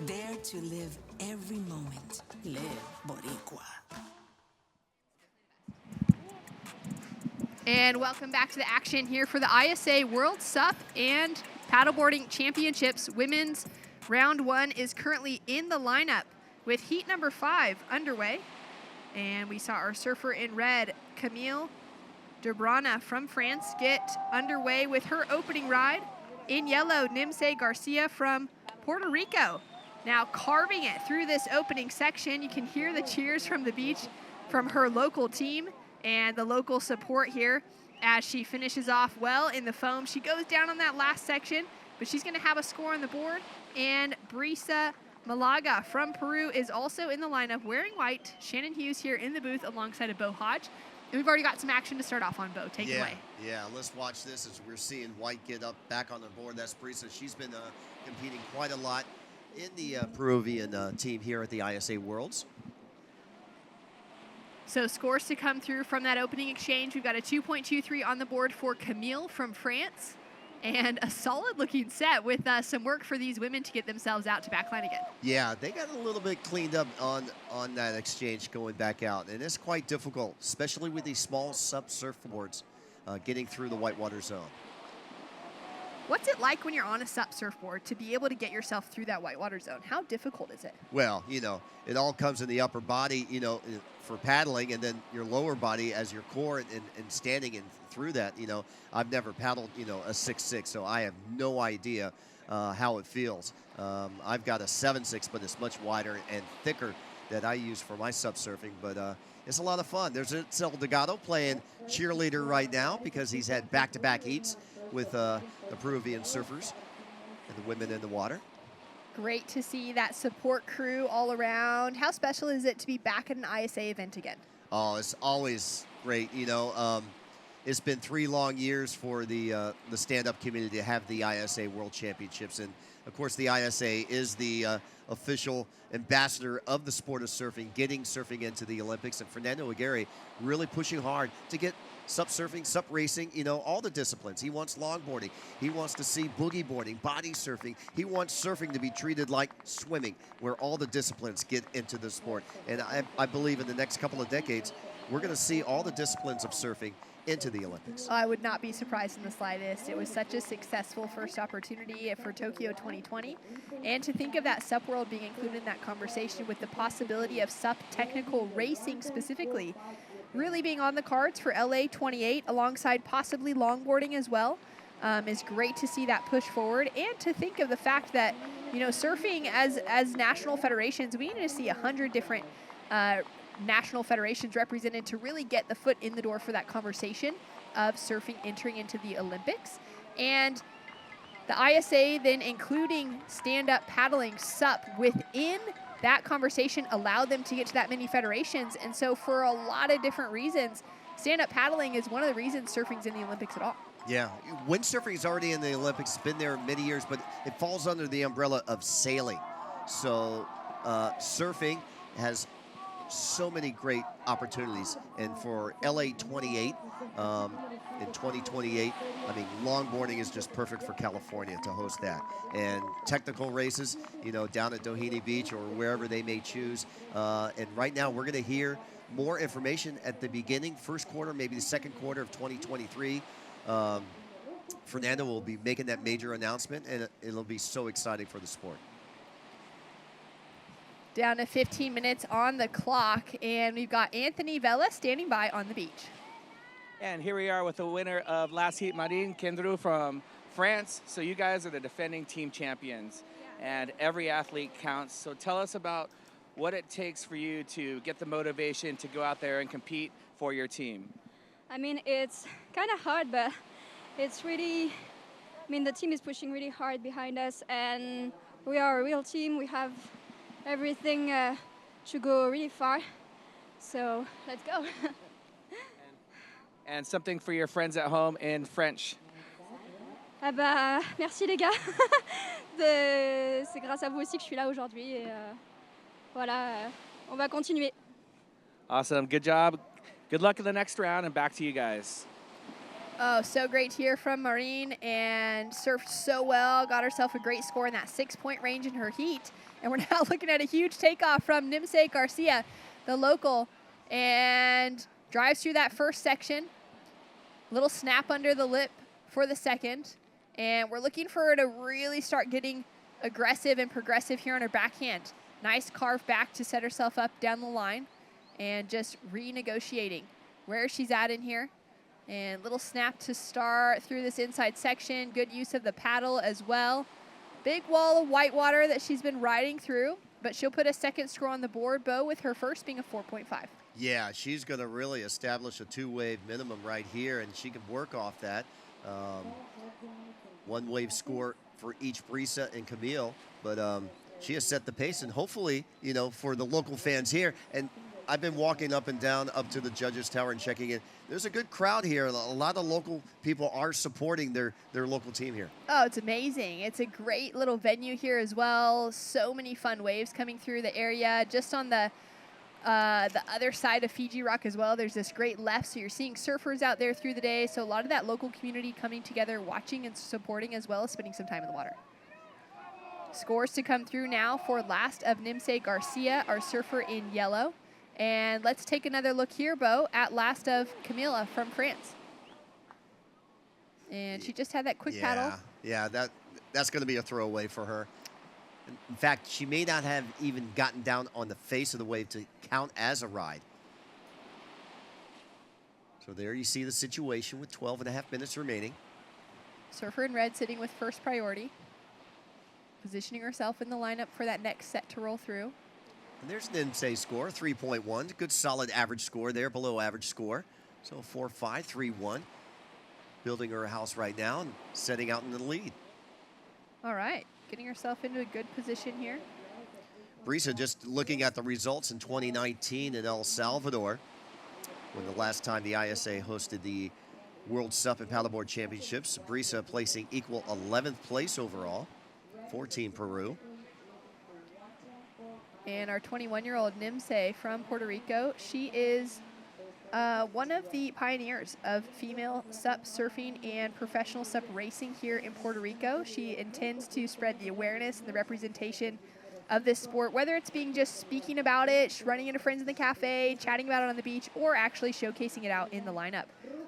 Dare to live every moment. Live Boricua. And welcome back to the action here for the ISA World SUP and Paddleboarding Championships. Women's round 1 is currently in the lineup with heat number 5 underway. And we saw our surfer in red, Camille Debrana from France, get underway with her opening ride. In yellow, Nimse Garcia from Puerto Rico. Now carving it through this opening section. You can hear the cheers from the beach from her local team and the local support here as she finishes off well in the foam. She goes down on that last section, but she's going to have a score on the board. And Brisa Malaga from Peru is also in the lineup wearing white. Shannon Hughes here in the booth alongside of Bo Hodge. And we've already got some action to start off on, Bo. Take it away. Yeah, let's watch this as we're seeing White get up back on the board. That's Brisa. She's been competing quite a lot in the Peruvian team here at the ISA Worlds. So scores to come through from that opening exchange. We've got a 2.23 on the board for Camille from France. And a solid-looking set with some work for these women to get themselves out to backline again. Yeah, they got a little bit cleaned up on that exchange going back out. And it's quite difficult, especially with these small SUP surfboards getting through the whitewater zone. What's it like when you're on a SUP surfboard to be able to get yourself through that whitewater zone? How difficult is it? Well, it all comes in the upper body, for paddling, and then your lower body as your core and standing in through that. I've never paddled, a 6.6, so I have no idea how it feels. I've got a 7.6, but it's much wider and thicker that I use for my SUP surfing. But it's a lot of fun. There's Itzel Delgado playing cheerleader right now because he's had back-to-back heats with the Peruvian surfers and the women in the water. Great to see that support crew all around. How special is it to be back at an ISA event again? Oh, it's always great. You know, it's been 3 long years for the stand-up community to have the ISA World Championships. And, of course, the ISA is the official ambassador of the sport of surfing, getting surfing into the Olympics. And Fernando Aguirre really pushing hard to get SUP surfing, SUP racing, you know, all the disciplines. He wants longboarding. He wants to see boogie boarding, body surfing. He wants surfing to be treated like swimming, where all the disciplines get into the sport. And I believe in the next couple of decades, we're going to see all the disciplines of surfing into the Olympics. I would not be surprised in the slightest. It was such a successful first opportunity for Tokyo 2020. And to think of that SUP world being included in that conversation with the possibility of SUP technical racing specifically really being on the cards for LA 28 alongside possibly longboarding as well is great to see that push forward. And to think of the fact that, you know, surfing as national federations, we need to see 100 different national federations represented to really get the foot in the door for that conversation of surfing entering into the Olympics. And the ISA then including stand-up paddling SUP within that conversation allowed them to get to that many federations. And so for a lot of different reasons, stand-up paddling is one of the reasons surfing's in the Olympics at all. Yeah, windsurfing is already in the Olympics. It's been there many years, but it falls under the umbrella of sailing. So surfing has so many great opportunities. And for LA 28, in 2028, I mean, longboarding is just perfect for California to host that. And technical races, you know, down at Doheny Beach or wherever they may choose. And right now we're going to hear more information at the beginning, first quarter, maybe the second quarter of 2023. Fernando will be making that major announcement, and it'll be so exciting for the sport. Down to 15 minutes on the clock, and we've got Anthony Vela standing by on the beach. And here we are with the winner of last heat, Marine Kendrew from France. So you guys are the defending team champions, and every athlete counts. So tell us about what it takes for you to get the motivation to go out there and compete for your team. I mean, it's kind of hard, but it's really, I mean, the team is pushing really hard behind us, and we are a real team. We have everything to go really far. So let's go. And something for your friends at home in French. Ah bah, merci les gars. C'est grâce à vous aussi que je suis là aujourd'hui. Et voilà, on va continuer. Awesome, good job. Good luck in the next round, and back to you guys. Oh, so great to hear from Marine, and surfed so well, got herself a great score in that 6-point range in her heat. And we're now looking at a huge takeoff from Nimse Garcia, the local, and drives through that first section. Little snap under the lip for the second. And we're looking for her to really start getting aggressive and progressive here on her backhand. Nice carve back to set herself up down the line and just renegotiating where she's at in here. And little snap to start through this inside section. Good use of the paddle as well. Big wall of white water that she's been riding through, but she'll put a second score on the board, Bo, with her first being a 4.5. Yeah, she's going to really establish a 2-wave minimum right here, and she can work off that. 1-wave score for each Brisa and Camille, but she has set the pace, and hopefully, you know, for the local fans here, and I've been walking up and down up to the judges' tower and checking in. There's a good crowd here. A lot of local people are supporting their local team here. Oh, it's amazing. It's a great little venue here as well. So many fun waves coming through the area. Just on the other side of Fiji Rock as well, there's this great left, so you're seeing surfers out there through the day. So a lot of that local community coming together, watching and supporting, as well as spending some time in the water. Scores to come through now for last of Nimse Garcia, our surfer in yellow. And let's take another look here, Bo, at last of Camila from France. And she just had that quick paddle. Yeah, that's going to be a throwaway for her. In fact, she may not have even gotten down on the face of the wave to count as a ride. So there you see the situation with 12.5 minutes remaining. Surfer in red sitting with first priority. Positioning herself in the lineup for that next set to roll through. And there's Nimse's score, 3.1. Good solid average score there, below average score. So 4-5, 3-1. Building her house right now and setting out in the lead. All right, getting herself into a good position here. Brisa just looking at the results in 2019 in El Salvador, when the last time the ISA hosted the World SUP and Paddleboard Championships. Brisa placing equal 11th place overall for Team Peru. And our 21-year-old Nimse from Puerto Rico, she is one of the pioneers of female SUP surfing and professional SUP racing here in Puerto Rico. She intends to spread the awareness and the representation of this sport, whether it's being just speaking about it, running into friends in the cafe, chatting about it on the beach, or actually showcasing it out in the lineup.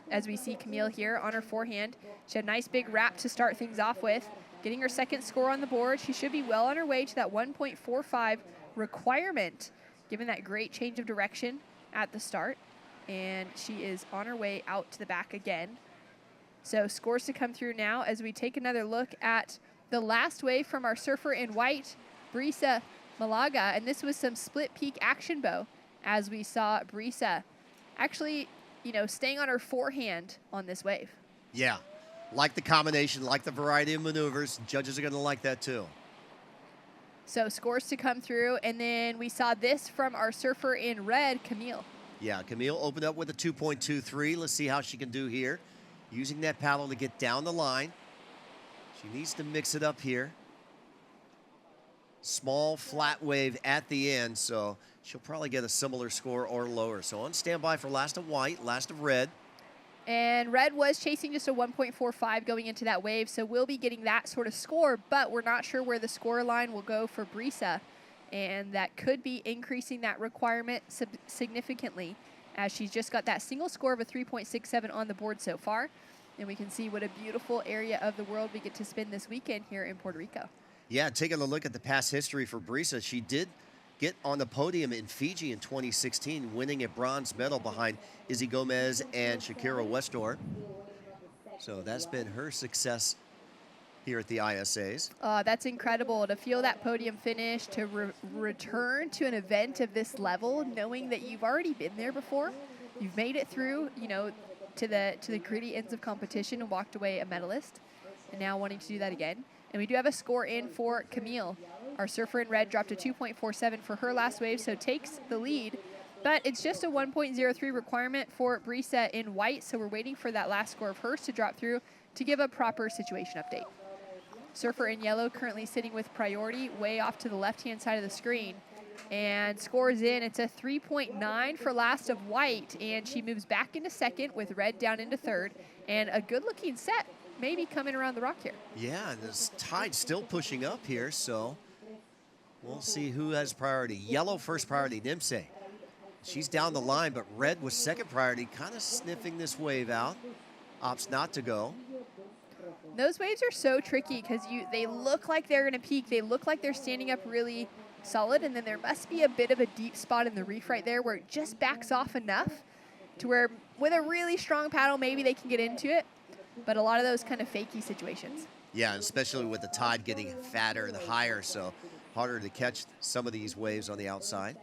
As we see Camille here on her forehand, she had a nice big wrap to start things off with, getting her second score on the board. She should be well on her way to that 1.45 requirement, given that great change of direction at the start. And she is on her way out to the back again. So scores to come through now as we take another look at the last wave from our surfer in white, Brisa Malaga, and this was some split peak action bow as we saw Brisa actually, staying on her forehand on this wave. Yeah, like the combination, like the variety of maneuvers. Judges are going to like that too. So scores to come through, and then we saw this from our surfer in red, Camille. Yeah, Camille opened up with a 2.23. Let's see how she can do here. Using that paddle to get down the line. She needs to mix it up here. Small flat wave at the end, so she'll probably get a similar score or lower. So on standby for last of white, last of red. And red was chasing just a 1.45 going into that wave, so we'll be getting that sort of score, but we're not sure where the score line will go for Brisa. And that could be increasing that requirement significantly, as she's just got that single score of a 3.67 on the board so far. And we can see what a beautiful area of the world we get to spend this weekend here in Puerto Rico. Yeah, taking a look at the past history for Brisa, she did get on the podium in Fiji in 2016, winning a bronze medal behind Izzy Gomez and Shakira Westor. So that's been her success here at the ISAs. That's incredible to feel that podium finish, to return to an event of this level, knowing that you've already been there before. You've made it through, to the gritty ends of competition and walked away a medalist, and now wanting to do that again. And we do have a score in for Camille. Our surfer in red dropped a 2.47 for her last wave, so takes the lead. But it's just a 1.03 requirement for Brisa in white, so we're waiting for that last score of hers to drop through to give a proper situation update. Surfer in yellow currently sitting with priority way off to the left-hand side of the screen. And scores in, it's a 3.9 for last of white, and she moves back into second with red down into third. And a good-looking set maybe coming around the rock here. Yeah, and this tide still pushing up here, so we'll see who has priority. Yellow first priority, Nimse. She's down the line, but red was second priority, kind of sniffing this wave out. Opts not to go. Those waves are so tricky because they look like they're going to peak. They look like they're standing up really solid, and then there must be a bit of a deep spot in the reef right there where it just backs off enough to where with a really strong paddle, maybe they can get into it. But a lot of those kind of fakey situations. Yeah, especially with the tide getting fatter and higher, so harder to catch some of these waves on the outside.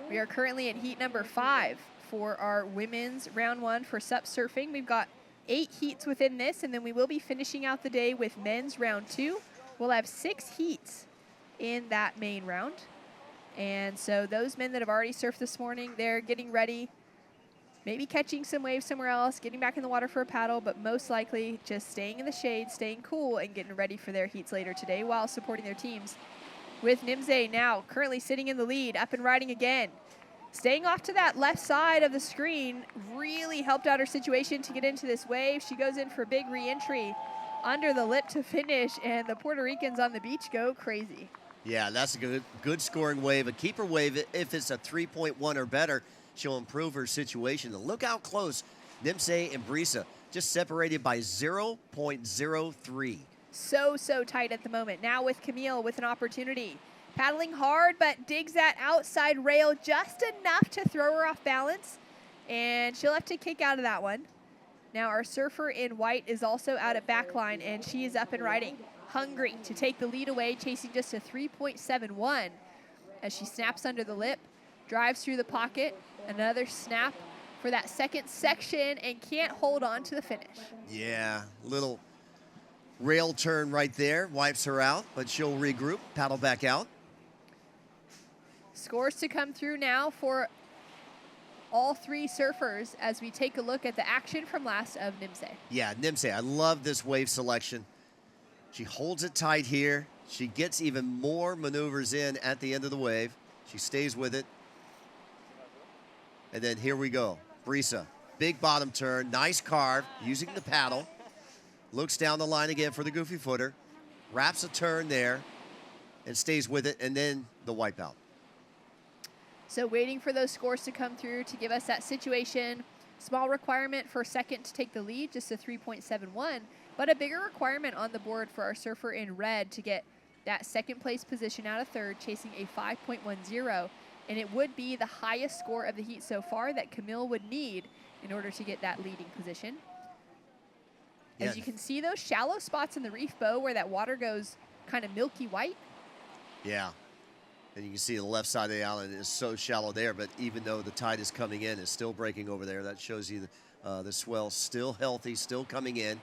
We are currently in heat number 5 for our women's round 1 for SUP surfing. We've got 8 heats within this, and then we will be finishing out the day with men's round 2. We'll have 6 heats in that main round. And so those men that have already surfed this morning, they're getting ready, maybe catching some waves somewhere else, getting back in the water for a paddle, but most likely just staying in the shade, staying cool, and getting ready for their heats later today while supporting their teams. With Nimse now currently sitting in the lead, up and riding again. Staying off to that left side of the screen really helped out her situation to get into this wave. She goes in for a big re-entry under the lip to finish, and the Puerto Ricans on the beach go crazy. Yeah, that's a good scoring wave. A keeper wave, if it's a 3.1 or better, she'll improve her situation. And look how close Nimse and Brisa, just separated by 0.03. So tight at the moment. Now with Camille with an opportunity. Paddling hard, but digs that outside rail just enough to throw her off balance. And she'll have to kick out of that one. Now our surfer in white is also out at backline, and she is up and riding. hungry to take the lead away, chasing just a 3.71 as she snaps under the lip, drives through the pocket, another snap for that second section, and can't hold on to the finish. Yeah, little rail turn right there, wipes her out, but she'll regroup, paddle back out. Scores to come through now for all three surfers as we take a look at the action from last of Nimse. Yeah, Nimse, I love this wave selection. She holds it tight here. She gets even more maneuvers in at the end of the wave. She stays with it. And then here we go. Brisa, big bottom turn, nice carve, using the paddle. Looks down the line again for the goofy footer. Wraps a turn there and stays with it, and then the wipeout. So waiting for those scores to come through to give us that situation. Small requirement for second to take the lead, just a 3.71, but a bigger requirement on the board for our surfer in red to get that second place position out of third, chasing a 5.10. And it would be the highest score of the heat so far that Camille would need in order to get that leading position. Yeah. As you can see, those shallow spots in the reef bow where that water goes kind of milky white. Yeah. And you can see the left side of the island is so shallow there, but even though the tide is coming in, it's still breaking over there. That shows you the swell still healthy, still coming in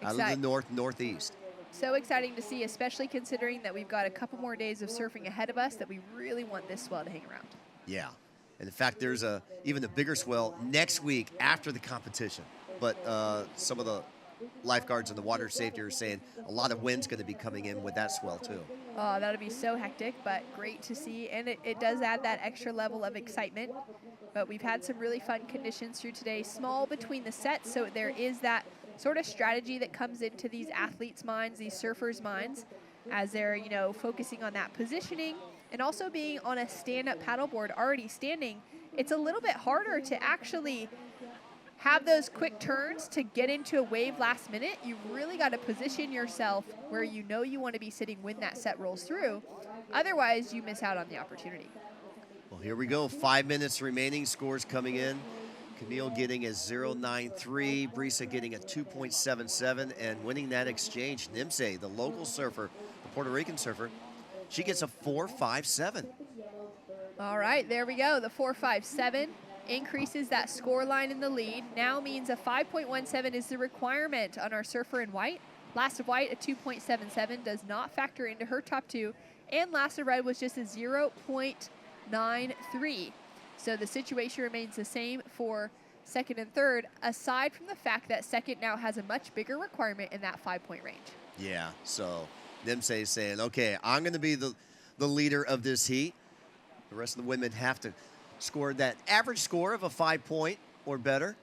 out of the northeast. So exciting to see, especially considering that we've got a couple more days of surfing ahead of us, that we really want this swell to hang around. Yeah. And in fact, there's even a bigger swell next week after the competition. But some of the lifeguards and the water safety are saying a lot of wind's going to be coming in with that swell too. Oh, that'll be so hectic, but great to see. And it does add that extra level of excitement. But we've had some really fun conditions through today. Small between the sets, so there is that sort of strategy that comes into these athletes' minds, these surfers' minds, as they're, focusing on that positioning and also being on a stand-up paddleboard already standing. It's a little bit harder to actually have those quick turns to get into a wave last minute. You've really got to position yourself where you know you want to be sitting when that set rolls through. Otherwise, you miss out on the opportunity. Well, here we go. 5 minutes remaining. Scores coming in. Camille getting a 0.93, Brisa getting a 2.77, and winning that exchange, Nimse, the local surfer, the Puerto Rican surfer, she gets a 4.57. All right, there we go. The 4.57 increases that score line in the lead. Now means a 5.17 is the requirement on our surfer in white. Last of white, a 2.77, does not factor into her top two. And last of red was just a 0.93. So the situation remains the same for second and third, aside from the fact that second now has a much bigger requirement in that 5-point range. Yeah, so Nimse is saying, okay, I'm going to be the leader of this heat. The rest of the women have to score that average score of a 5-point or better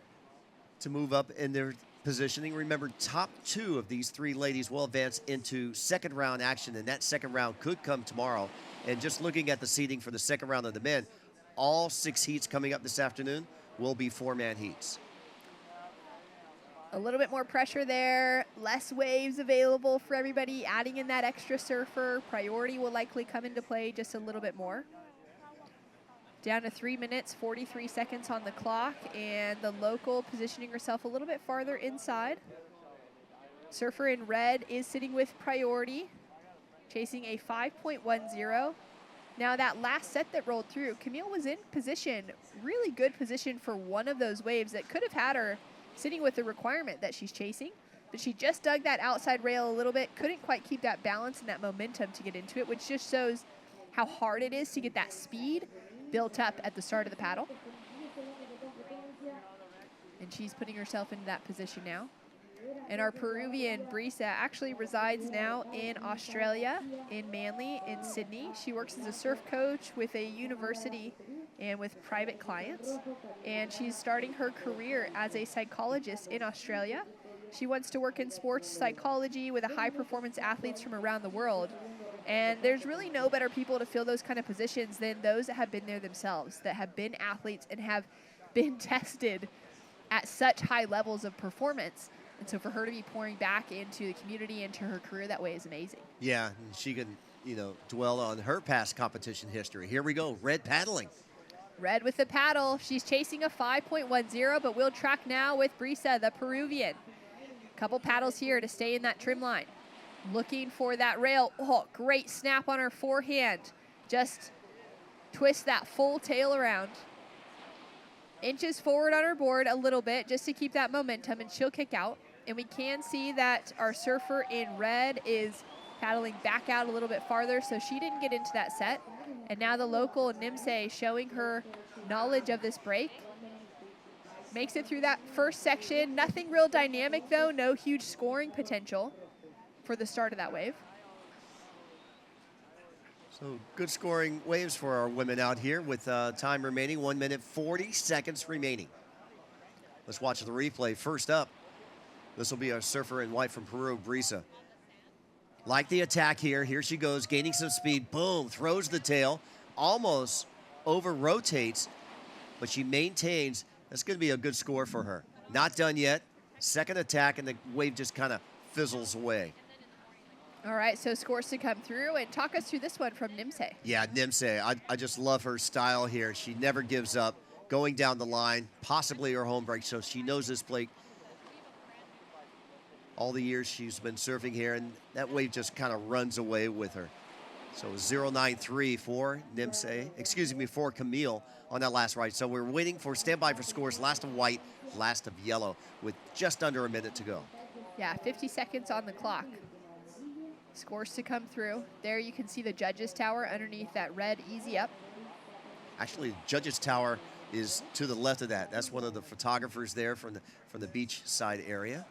to move up in their positioning. Remember, top two of these three ladies will advance into second round action, and that second round could come tomorrow. And just looking at the seeding for the second round of the men, all 6 heats coming up this afternoon will be 4-man heats. A little bit more pressure there, less waves available for everybody, adding in that extra surfer. Priority will likely come into play just a little bit more. Down to 3 minutes, 43 seconds on the clock, and the local positioning herself a little bit farther inside. Surfer in red is sitting with priority, chasing a 5.10. Now that last set that rolled through, Camille was in position, really good position for one of those waves that could have had her sitting with the requirement that she's chasing, but she just dug that outside rail a little bit, couldn't quite keep that balance and that momentum to get into it, which just shows how hard it is to get that speed built up at the start of the paddle. And she's putting herself into that position now. And our Peruvian, Brisa, actually resides now in Australia, in Manly, in Sydney. She works as a surf coach with a university and with private clients. And she's starting her career as a psychologist in Australia. She wants to work in sports psychology with high-performance athletes from around the world. And there's really no better people to fill those kind of positions than those that have been there themselves, that have been athletes and have been tested at such high levels of performance. And so for her to be pouring back into the community, into her career that way is amazing. Yeah, and she can, dwell on her past competition history. Here we go, red paddling. Red with the paddle. She's chasing a 5.10, but we'll track now with Brisa, the Peruvian. Couple paddles here to stay in that trim line. Looking for that rail. Oh, great snap on her forehand. Just twist that full tail around. Inches forward on her board a little bit just to keep that momentum, and she'll kick out. And we can see that our surfer in red is paddling back out a little bit farther, so she didn't get into that set. And now the local Nimse showing her knowledge of this break. Makes it through that first section. Nothing real dynamic though, no huge scoring potential for the start of that wave. So good scoring waves for our women out here with time remaining, 1 minute 40 seconds remaining. Let's watch the replay. First up, this will be our surfer in white from Peru, Brisa. Like the attack here. Here she goes, gaining some speed. Boom, throws the tail, almost over-rotates, but she maintains. That's going to be a good score for her. Not done yet. Second attack, and the wave just kind of fizzles away. All right, so scores to come through, and talk us through this one from Nimse. Yeah, Nimse, I just love her style here. She never gives up, going down the line, possibly her home break, so she knows this break. All the years she's been surfing here, and that wave just kind of runs away with her. So 0.93 for Nimse, excuse me, for Camille on that last ride. So we're waiting for standby for scores, last of white, last of yellow, with just under a minute to go. Yeah, 50 seconds on the clock. Scores to come through. There you can see the judges tower underneath that red easy up. Actually, judges tower is to the left of that. That's one of the photographers there from the beach side area.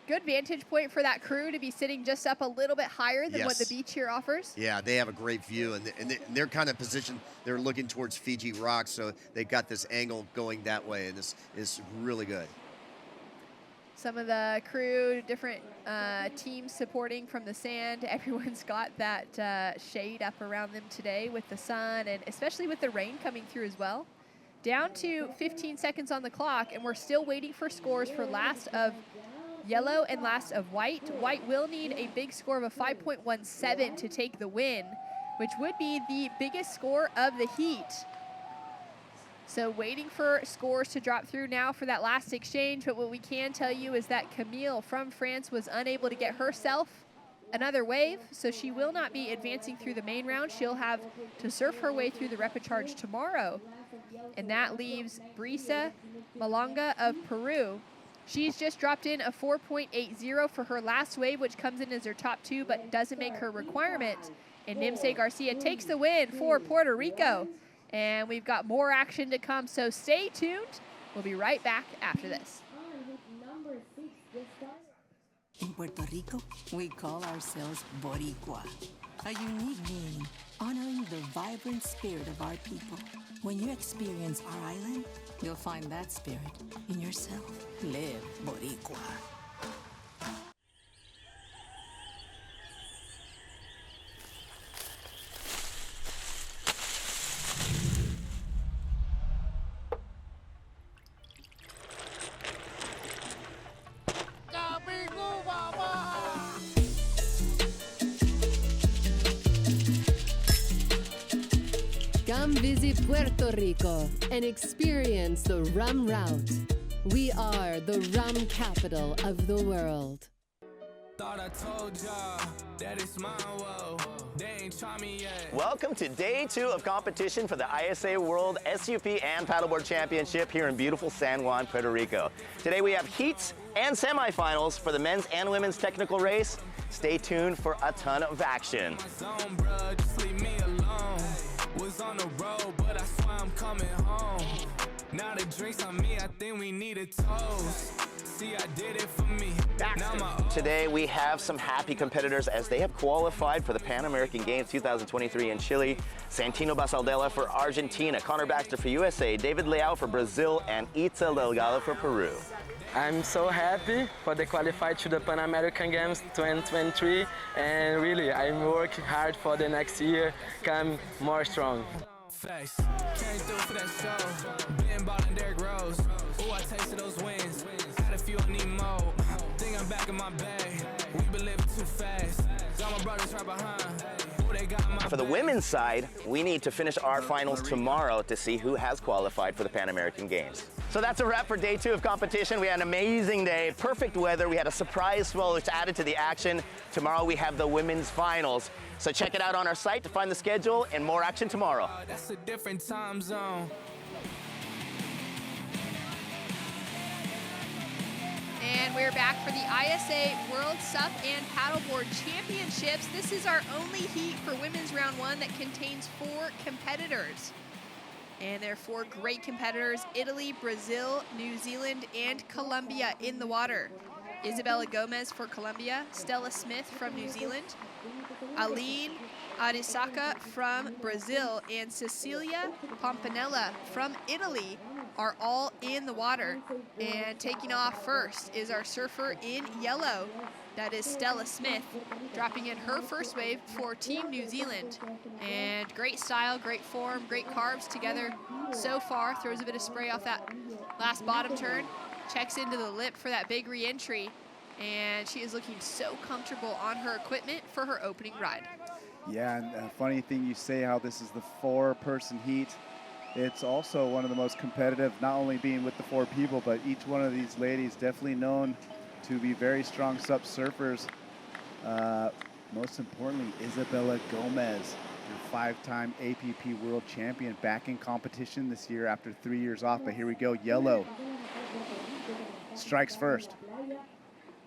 Good vantage point for that crew to be sitting just up a little bit higher than what the Yes. beach here offers. Yeah, they have a great view, and they're kind of positioned, they're looking towards Fiji Rocks, so they've got this angle going that way, and this is really good. Some of the crew, different teams supporting from the sand. Everyone's got that shade up around them today with the sun, and especially with the rain coming through as well. Down to 15 seconds on the clock, and we're still waiting for scores for last of yellow and last of white. White will need a big score of a 5.17 to take the win, which would be the biggest score of the heat. So waiting for scores to drop through now for that last exchange, but what we can tell you is that Camille from France was unable to get herself another wave, so she will not be advancing through the main round. She'll have to surf her way through the repechage tomorrow, and that leaves Brisa Malanga of Peru. She's just dropped in a 4.80 for her last wave, which comes in as her top two, but doesn't make her requirement. And Nimse Garcia takes the win for Puerto Rico. And we've got more action to come, so stay tuned. We'll be right back after this. In Puerto Rico, we call ourselves Boricua, a unique name honoring the vibrant spirit of our people. When you experience our island, you'll find that spirit in yourself. Live Boricua. Come visit Puerto Rico and experience the rum route. We are the rum capital of the world. Thought I told y'all that it's mine, whoa. They ain't try me yet. Welcome to day 2 of competition for the ISA World SUP and Paddleboard Championship here in beautiful San Juan, Puerto Rico. Today we have heats and semifinals for the men's and women's technical race. Stay tuned for a ton of action. Zone, bruh, just leave me alone. Was on the road, but I swear I'm coming home. Now the drinks on me, I think we need a toast. See, I did it for me. Today we have some happy competitors as they have qualified for the Pan American Games 2023 in Chile. Santino Basaldella for Argentina, Connor Baxter for USA, David Leao for Brazil, and Itzel Delgado for Peru. I'm so happy for the qualified to the Pan American Games 2023, and really I'm working hard for the next year, come more strong. Face. Came through for that show. Been ballin' Derrick Rose. Ooh, I tasted those wins. Had a few on Nemo. Think I'm back in my bag. We been living too fast. Got my brothers right behind. Ooh, they got my For the women's side, we need to finish our finals tomorrow to see who has qualified for the Pan American Games. So that's a wrap for day 2 of competition. We had an amazing day, perfect weather. We had a surprise swell which added to the action. Tomorrow we have the women's finals. So check it out on our site to find the schedule and more action tomorrow. That's a different time zone. And we're back for the ISA World SUP and Paddleboard Championships. This is our only heat for women's round 1 that contains 4 competitors. And there are 4 great competitors: Italy, Brazil, New Zealand, and Colombia in the water. Isabella Gomez for Colombia, Stella Smith from New Zealand, Aline Arisaka from Brazil, and Cecilia Pompanella from Italy are all in the water. And taking off first is our surfer in yellow. That is Stella Smith, dropping in her first wave for Team New Zealand. And great style, great form, great carves together so far. Throws a bit of spray off that last bottom turn, checks into the lip for that big re-entry. And she is looking so comfortable on her equipment for her opening ride. Yeah, and a funny thing you say how this is the 4-person heat. It's also one of the most competitive, not only being with the 4 people, but each one of these ladies definitely known to be very strong SUP surfers. Most importantly, Isabella Gomez, your 5-time APP world champion, back in competition this year after 3 years off. But here we go, yellow strikes first.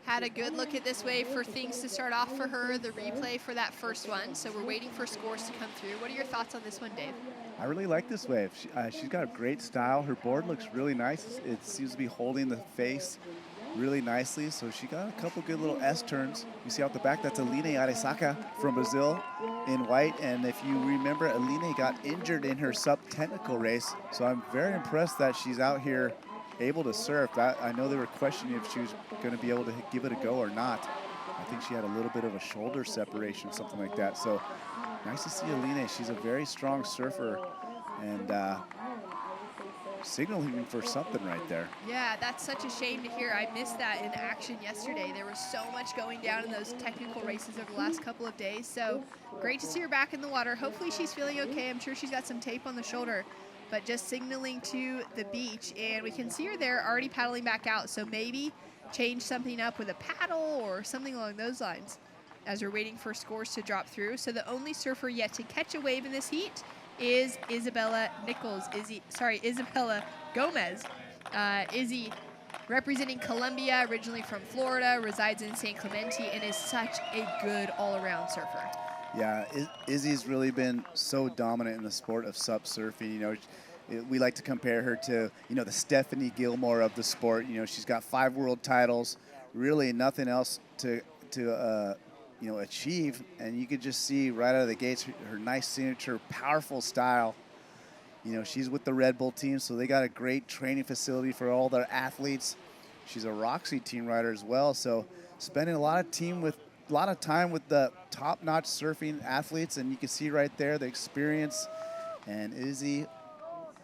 Had a good look at this wave for things to start off for her, the replay for that first one. So we're waiting for scores to come through. What are your thoughts on this one, Dave? I really like this wave. She's got a great style. Her board looks really nice. It seems to be holding the face really nicely. So she got a couple good little S turns. You see out the back, that's Aline Arisaka from Brazil in white. And if you remember, Aline got injured in her SUP technical race. So I'm very impressed that she's out here able to surf. I know they were questioning if she was going to be able to give it a go or not. I think she had a little bit of a shoulder separation, something like that. So nice to see Aline. She's a very strong surfer and signaling for something right there. Yeah, that's such a shame to hear. I missed that in action yesterday. There was so much going down in those technical races over the last couple of days. So great to see her back in the water. Hopefully she's feeling okay. I'm sure she's got some tape on the shoulder, but just signaling to the beach. And we can see her there already paddling back out. So maybe change something up with a paddle or something along those lines as we're waiting for scores to drop through. So the only surfer yet to catch a wave in this heat is Isabella Gomez. Izzy representing Colombia, originally from Florida, resides in San Clemente, and is such a good all-around surfer. Yeah, Izzy's really been so dominant in the sport of SUP surfing. You know, we like to compare her to, you know, the Stephanie Gilmore of the sport. You know, she's got 5 world titles, really nothing else to you know, achieve. And you could just see right out of the gates her nice signature, powerful style. You know, she's with the Red Bull team, so they got a great training facility for all their athletes. She's a Roxy team rider as well, so spending a lot of time with the top-notch surfing athletes, and you can see right there the experience. And Izzy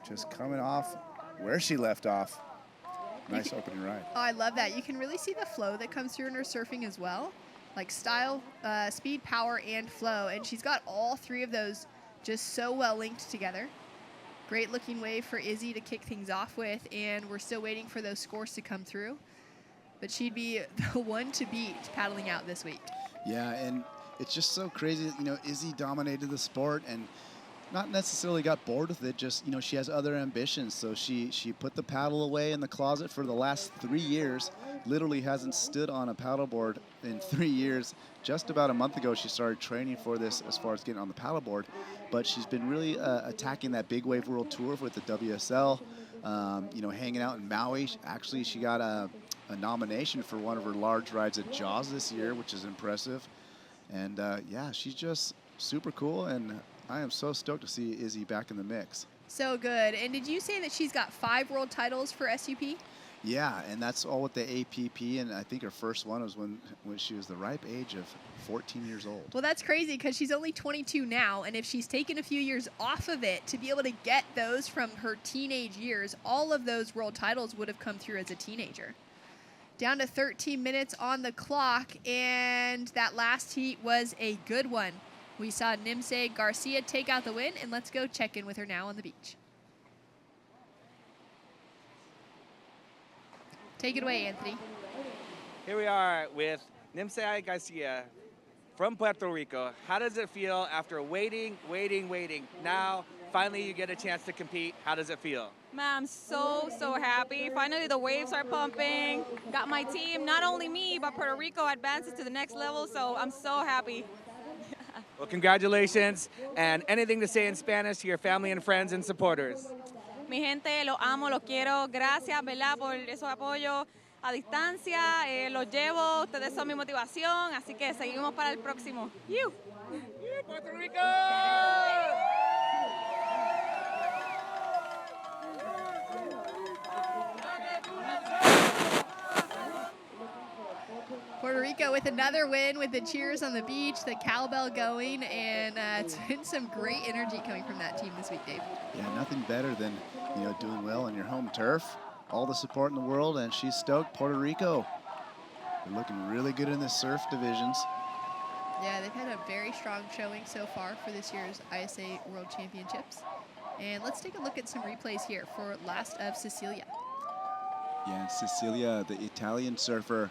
just coming off where she left off. Nice opening ride. Oh, I love that. You can really see the flow that comes through in her surfing as well, like style, speed, power, and flow. And she's got all 3 of those just so well linked together. Great looking wave for Izzy to kick things off with, and we're still waiting for those scores to come through. But she'd be the one to beat paddling out this week. Yeah, and it's just so crazy. You know, Izzy dominated the sport and not necessarily got bored with it. Just, you know, she has other ambitions. So she put the paddle away in the closet for the last 3 years. Literally hasn't stood on a paddleboard in 3 years. Just about a month ago, she started training for this as far as getting on the paddleboard. But she's been really attacking that Big Wave World Tour with the WSL. You know, hanging out in Maui. Actually, she got a nomination for one of her large rides at Jaws this year, which is impressive. And yeah, she's just super cool, and I am so stoked to see Izzy back in the mix. So good. And did you say that she's got 5 world titles for SUP? Yeah, and that's all with the APP, and I think her first one was when she was the ripe age of 14 years old. Well, that's crazy because she's only 22 now, and if she's taken a few years off of it to be able to get those from her teenage years, all of those world titles would have come through as a teenager. Down to 13 minutes on the clock, and that last heat was a good one. We saw Nimse Garcia take out the win, and let's go check in with her now on the beach. Take it away, Anthony. Here we are with Nimse Garcia from Puerto Rico. How does it feel after waiting? Now, finally you get a chance to compete. How does it feel? Man, I'm so happy. Finally, the waves are pumping. Got my team, not only me, but Puerto Rico advances to the next level, so I'm so happy. Well, congratulations, and anything to say in Spanish to your family and friends and supporters. Mi gente, los amo, los quiero. Gracias, ¿verdad?, por esos apoyos a distancia. Los llevo, ustedes son mi motivación, así que seguimos para el próximo. ¡Yu! ¡Puerto Rico! Puerto Rico with another win with the cheers on the beach, the cowbell going, and it's been some great energy coming from that team this week, Dave. Yeah, nothing better than, doing well on your home turf. All the support in the world, and she's stoked. Puerto Rico, they're looking really good in the surf divisions. Yeah, they've had a very strong showing so far for this year's ISA World Championships. And let's take a look at some replays here for last of Cecilia. Yeah, and Cecilia, the Italian surfer,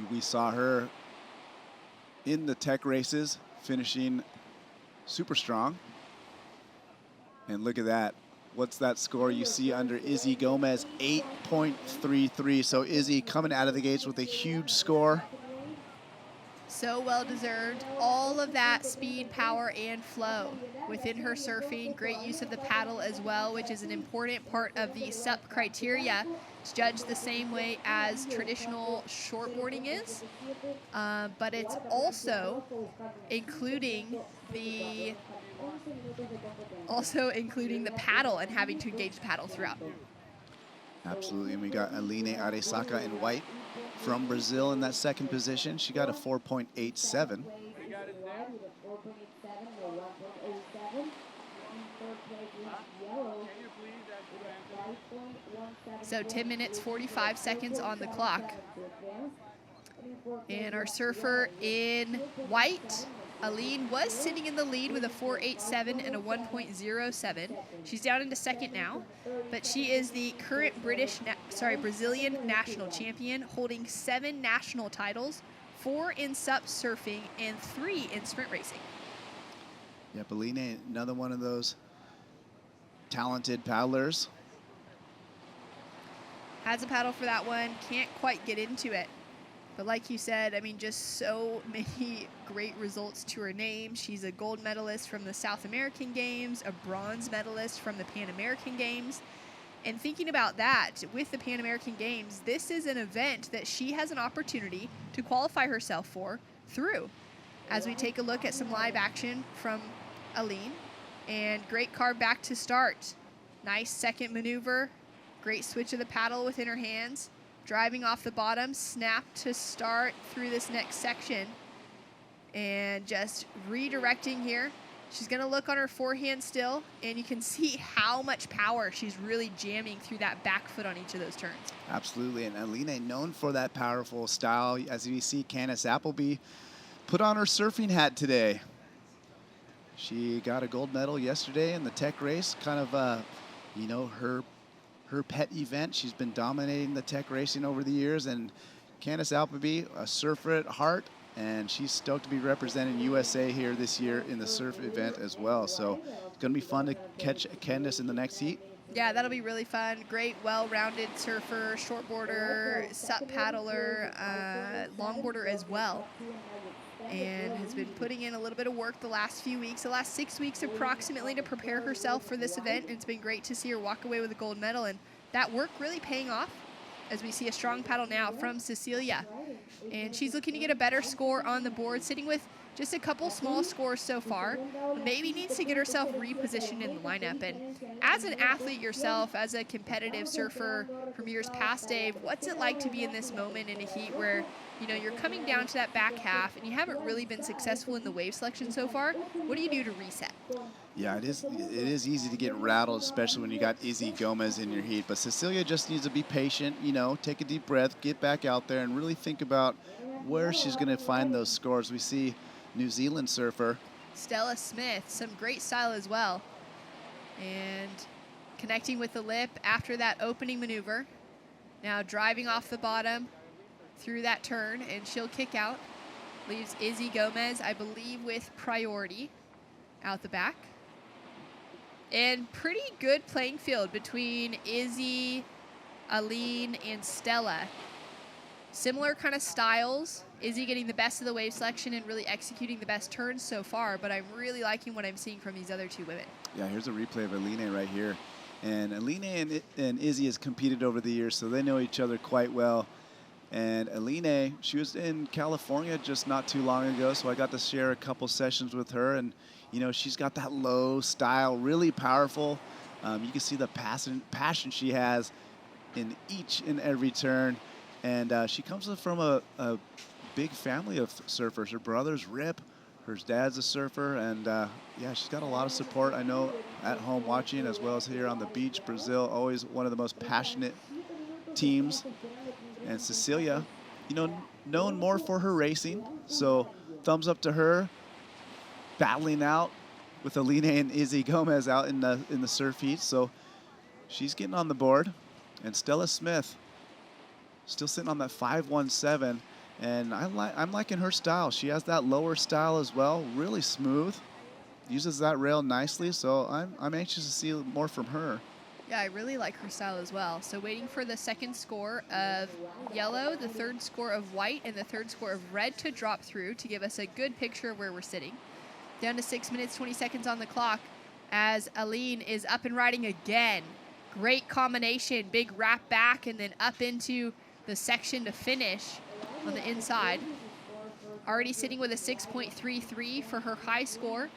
we saw her in the tech races, finishing super strong. And look at that. What's that score you see under Izzy Gomez? 8.33. So Izzy coming out of the gates with a huge score. So well deserved. All of that speed, power, and flow within her surfing. Great use of the paddle as well, which is an important part of the SUP criteria. It's judged the same way as traditional shortboarding is, but it's also including the paddle and having to engage the paddle throughout. Absolutely, and we got Aline Aresaka in white from Brazil in that second position. She got a 4.87. So 10 minutes, 45 seconds on the clock. And our surfer in white, Aline, was sitting in the lead with a 4.87 and a 1.07. She's down into second now, but she is the current Brazilian national champion, holding 7 national titles, 4 in SUP surfing and 3 in sprint racing. Yeah, Aline, another one of those talented paddlers. Has a paddle for that one, can't quite get into it. But like you said, I mean, just so many great results to her name. She's a gold medalist from the South American Games, a bronze medalist from the Pan American Games. And thinking about that, with the Pan American Games, this is an event that she has an opportunity to qualify herself for through. As we take a look at some live action from Aline. And great carve back to start. Nice second maneuver. Great switch of the paddle within her hands. Driving off the bottom, snap to start through this next section. And just redirecting here. She's going to look on her forehand still, and you can see how much power she's really jamming through that back foot on each of those turns. Absolutely, and Aline known for that powerful style. As you see, Candace Appleby put on her surfing hat today. She got a gold medal yesterday in the tech race, kind of, her pet event. She's been dominating the tech racing over the years, and Candace Appleby, a surfer at heart, and she's stoked to be representing USA here this year in the surf event as well. So it's going to be fun to catch Candace in the next heat. Yeah, that'll be really fun. Great, well-rounded surfer, shortboarder, SUP paddler, longboarder as well. And has been putting in a little bit of work the last few weeks, the last 6 weeks approximately, to prepare herself for this event. And it's been great to see her walk away with a gold medal, and that work really paying off as we see a strong paddle now from Cecilia. And she's looking to get a better score on the board, sitting with just a couple small scores so far. Maybe needs to get herself repositioned in the lineup. And as an athlete yourself, as a competitive surfer from years past, Dave, what's it like to be in this moment in a heat where, you're coming down to that back half and you haven't really been successful in the wave selection so far? What do you do to reset? Yeah, it is easy to get rattled, especially when you got Izzy Gomez in your heat. But Cecilia just needs to be patient, take a deep breath, get back out there and really think about where she's going to find those scores. We see New Zealand surfer Stella Smith, some great style as well. And connecting with the lip after that opening maneuver. Now driving off the bottom through that turn, and she'll kick out. Leaves Izzy Gomez, I believe, with priority out the back. And pretty good playing field between Izzy, Aline, and Stella. Similar kind of styles. Izzy getting the best of the wave selection and really executing the best turns so far, but I'm really liking what I'm seeing from these other two women. Yeah, here's a replay of Aline right here. And Aline and Izzy has competed over the years, so they know each other quite well. And Aline, she was in California just not too long ago, so I got to share a couple sessions with her. And, you know, she's got that low style, really powerful. You can see the passion she has in each and every turn. And she comes from a big family of surfers. Her brother's Rip, her dad's a surfer, and yeah, she's got a lot of support. I know at home watching as well as here on the beach. Brazil, always one of the most passionate teams. And Cecilia, you know, known more for her racing, so thumbs up to her, battling out with Aline and Izzy Gomez out in the surf heat. So she's getting on the board, and Stella Smith still sitting on that 5.17, and I'm liking her style. She has that lower style as well, really smooth, uses that rail nicely. So I'm anxious to see more from her. Yeah, I really like her style as well. So waiting for the second score of yellow, the third score of white, and the third score of red to drop through to give us a good picture of where we're sitting. Down to 6 minutes, 20 seconds on the clock as Aline is up and riding again. Great combination, big wrap back and then up into the section to finish on the inside. Already sitting with a 6.33 for her high score,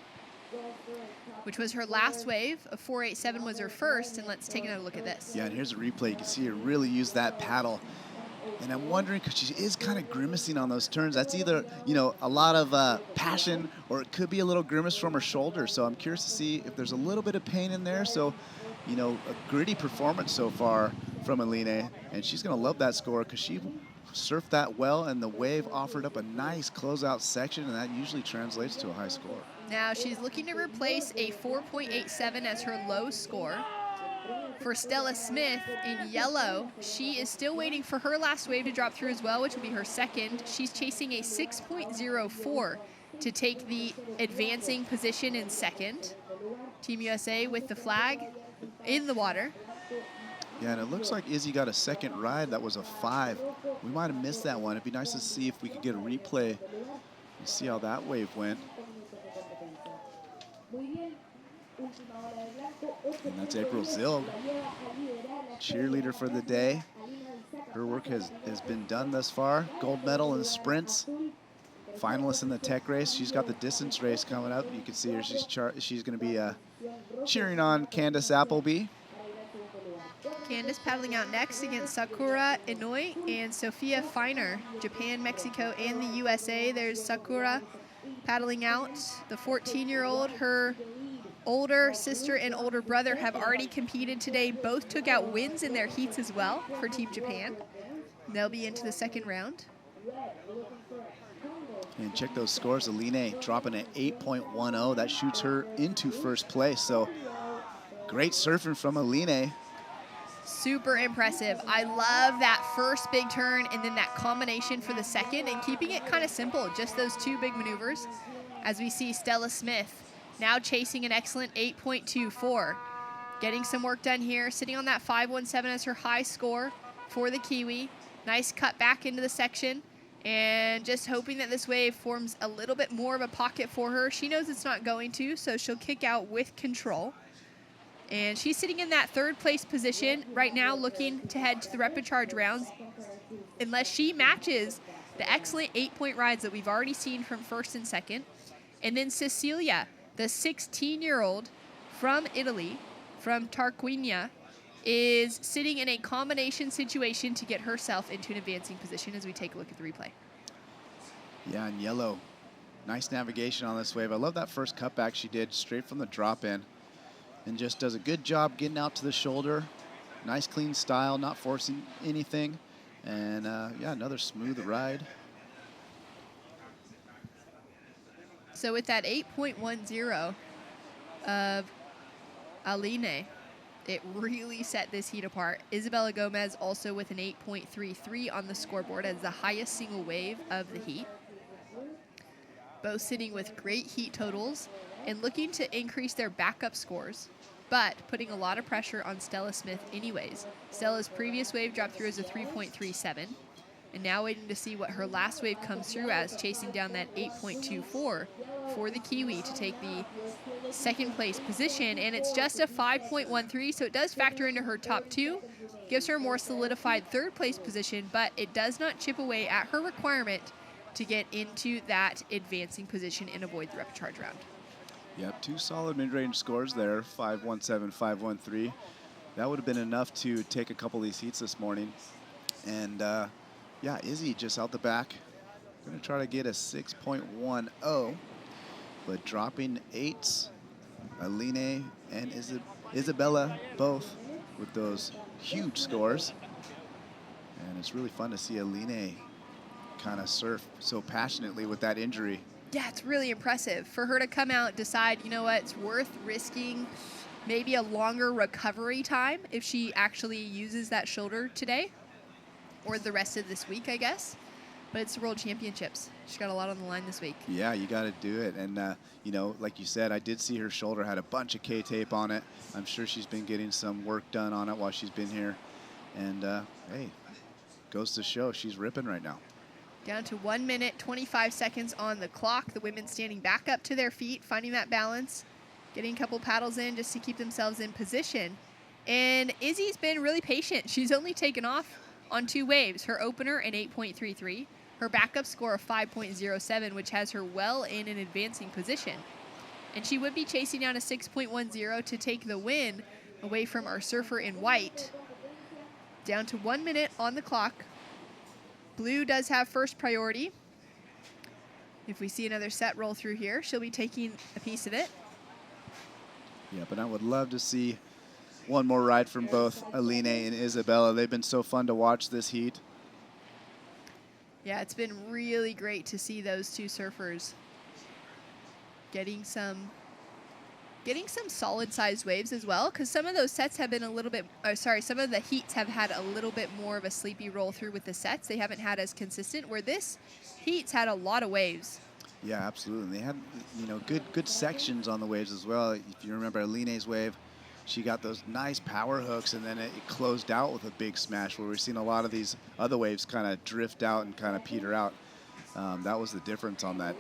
which was her last wave. A 4.87 was her first, and let's take another look at this. Yeah, and here's a replay. You can see her really use that paddle. And I'm wondering, because she is kind of grimacing on those turns. That's either, you know, a lot of passion, or it could be a little grimace from her shoulder. So I'm curious to see if there's a little bit of pain in there. So, you know, a gritty performance so far from Aline. And she's going to love that score because she surfed that well, and the wave offered up a nice closeout section, and that usually translates to a high score. Now she's looking to replace a 4.87 as her low score. For Stella Smith in yellow, she is still waiting for her last wave to drop through as well, which will be her second. She's chasing a 6.04 to take the advancing position in second. Team USA with the flag in the water. Yeah, and it looks like Izzy got a second ride. That was a 5. We might have missed that one. It'd be nice to see if we could get a replay and see how that wave went. And that's April Zilg, cheerleader for the day. Her work has been done thus far. Gold medal in sprints. Finalist in the tech race. She's got the distance race coming up. You can see her. She's going to be cheering on Candace Appleby. Candace paddling out next against Sakura Inouye and Sophia Feiner. Japan, Mexico, and the USA. There's Sakura paddling out. The 14-year-old, her older sister and older brother have already competed today. Both took out wins in their heats as well for Team Japan. They'll be into the second round. And check those scores. Aline dropping an 8.10. That shoots her into first place. So great surfing from Aline. Super impressive. I love that first big turn and then that combination for the second, and keeping it kind of simple, just those two big maneuvers. As we see Stella Smith now chasing an excellent 8.24. Getting some work done here, sitting on that 5.17 as her high score for the Kiwi. Nice cut back into the section, and just hoping that this wave forms a little bit more of a pocket for her. She knows it's not going to, so she'll kick out with control. And she's sitting in that third place position right now, looking to head to the rapid charge rounds. Unless she matches the excellent 8-point rides that we've already seen from first and second. And then Cecilia, the 16-year-old from Italy, from Tarquinia, is sitting in a combination situation to get herself into an advancing position as we take a look at the replay. Yeah, in yellow. Nice navigation on this wave. I love that first cutback she did straight from the drop in. And just does a good job getting out to the shoulder. Nice clean style, not forcing anything. And yeah, another smooth ride. So with that 8.10 of Aline, it really set this heat apart. Isabella Gomez also with an 8.33 on the scoreboard as the highest single wave of the heat. Both sitting with great heat totals and looking to increase their backup scores, but putting a lot of pressure on Stella Smith anyways. Stella's previous wave dropped through as a 3.37, and now waiting to see what her last wave comes through as, chasing down that 8.24 for the Kiwi to take the second place position, and it's just a 5.13, so it does factor into her top two, gives her a more solidified third place position, but it does not chip away at her requirement to get into that advancing position and avoid the repecharge round. Yep, 2 solid mid-range scores there, 5.17, 5.13. That would have been enough to take a couple of these heats this morning. And yeah, Izzy just out the back. Gonna try to get a 6.10, but dropping 8s. Aline and Isabella both with those huge scores. And it's really fun to see Aline kind of surf so passionately with that injury. Yeah, it's really impressive for her to come out, decide, you know what, it's worth risking maybe a longer recovery time if she actually uses that shoulder today or the rest of this week, I guess. But it's the World Championships. She's got a lot on the line this week. Yeah, you got to do it. And, you know, like you said, I did see her shoulder had a bunch of K-tape on it. I'm sure she's been getting some work done on it while she's been here. And, hey, goes to show she's ripping right now. Down to 1 minute, 25 seconds on the clock. The women standing back up to their feet, finding that balance, getting a couple paddles in just to keep themselves in position. And Izzy's been really patient. She's only taken off on 2 waves, her opener an 8.33, her backup score of 5.07, which has her well in an advancing position. And she would be chasing down a 6.10 to take the win away from our surfer in white. Down to 1 minute on the clock. Blue does have first priority. If we see another set roll through here, she'll be taking a piece of it. Yeah, but I would love to see one more ride from both Aline and Isabella. They've been so fun to watch this heat. Yeah, it's been really great to see those 2 surfers getting some solid-sized waves as well, because some of those sets have been a little bit, some of the heats have had a little bit more of a sleepy roll through with the sets. They haven't had as consistent, where this heat's had a lot of waves. Yeah, absolutely. They had, you know, good sections on the waves as well. If you remember Aline's wave, she got those nice power hooks, and then it closed out with a big smash, where we've seen a lot of these other waves kind of drift out and kind of peter out. That was the difference on that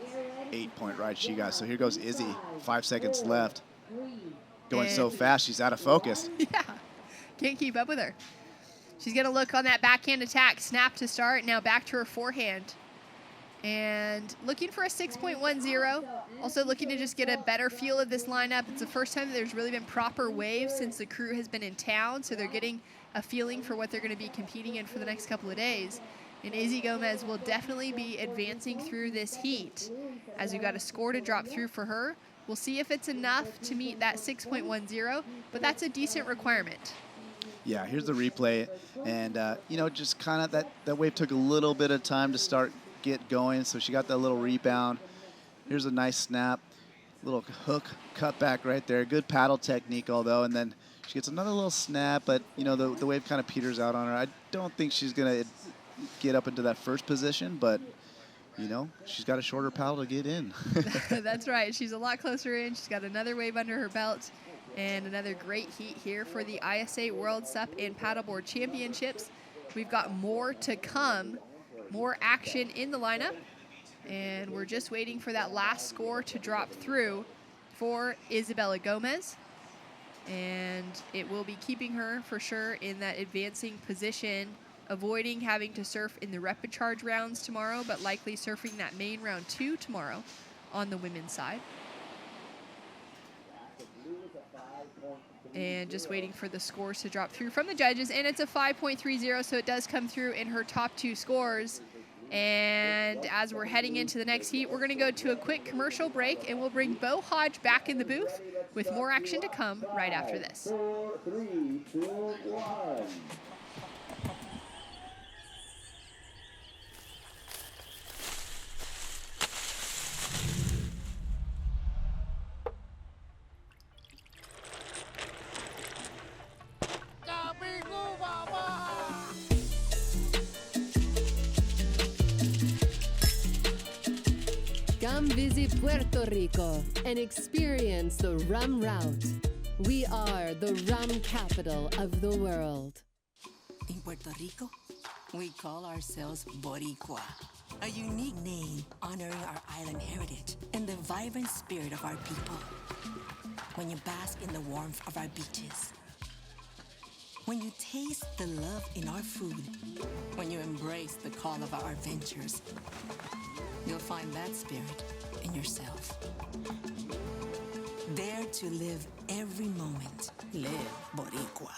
8-point ride she got. So here goes Izzy, 5 seconds left. Going so fast, she's out of focus. Yeah, can't keep up with her. She's going to look on that backhand attack, snap to start, now back to her forehand. And looking for a 6.10, also looking to just get a better feel of this lineup. It's the first time that there's really been proper waves since the crew has been in town, so they're getting a feeling for what they're going to be competing in for the next couple of days. And Izzy Gomez will definitely be advancing through this heat, as we've got a score to drop through for her. We'll see if it's enough to meet that 6.10, but that's a decent requirement. Yeah, here's the replay. And, you know, just kind of that wave took a little bit of time to get going, so she got that little rebound. Here's a nice snap, little hook cut back right there. Good paddle technique, although, and then she gets another little snap, but, you know, the wave kind of peters out on her. I don't think she's going to get up into that first position, but, you know, she's got a shorter paddle to get in. That's right. She's a lot closer in. She's got another wave under her belt and another great heat here for the ISA World SUP and Paddleboard Championships. We've got more to come, more action in the lineup, and we're just waiting for that last score to drop through for Isabella Gomez. And it will be keeping her for sure in that advancing position, avoiding having to surf in the repecharge rounds tomorrow, but likely surfing that main round 2 tomorrow on the women's side. And just waiting for the scores to drop through from the judges, and it's a 5.30, so it does come through in her top 2 scores. And as we're heading into the next heat, we're going to go to a quick commercial break, and we'll bring Bo Hodge back in the booth with more action to come right after this. 4, 3, 2, 1. Come visit Puerto Rico and experience the rum route. We are the rum capital of the world. In Puerto Rico, we call ourselves Boricua, a unique name honoring our island heritage and the vibrant spirit of our people. When you bask in the warmth of our beaches, when you taste the love in our food, when you embrace the call of our adventures, you'll find that spirit in yourself. Dare to live every moment. Live Boricua.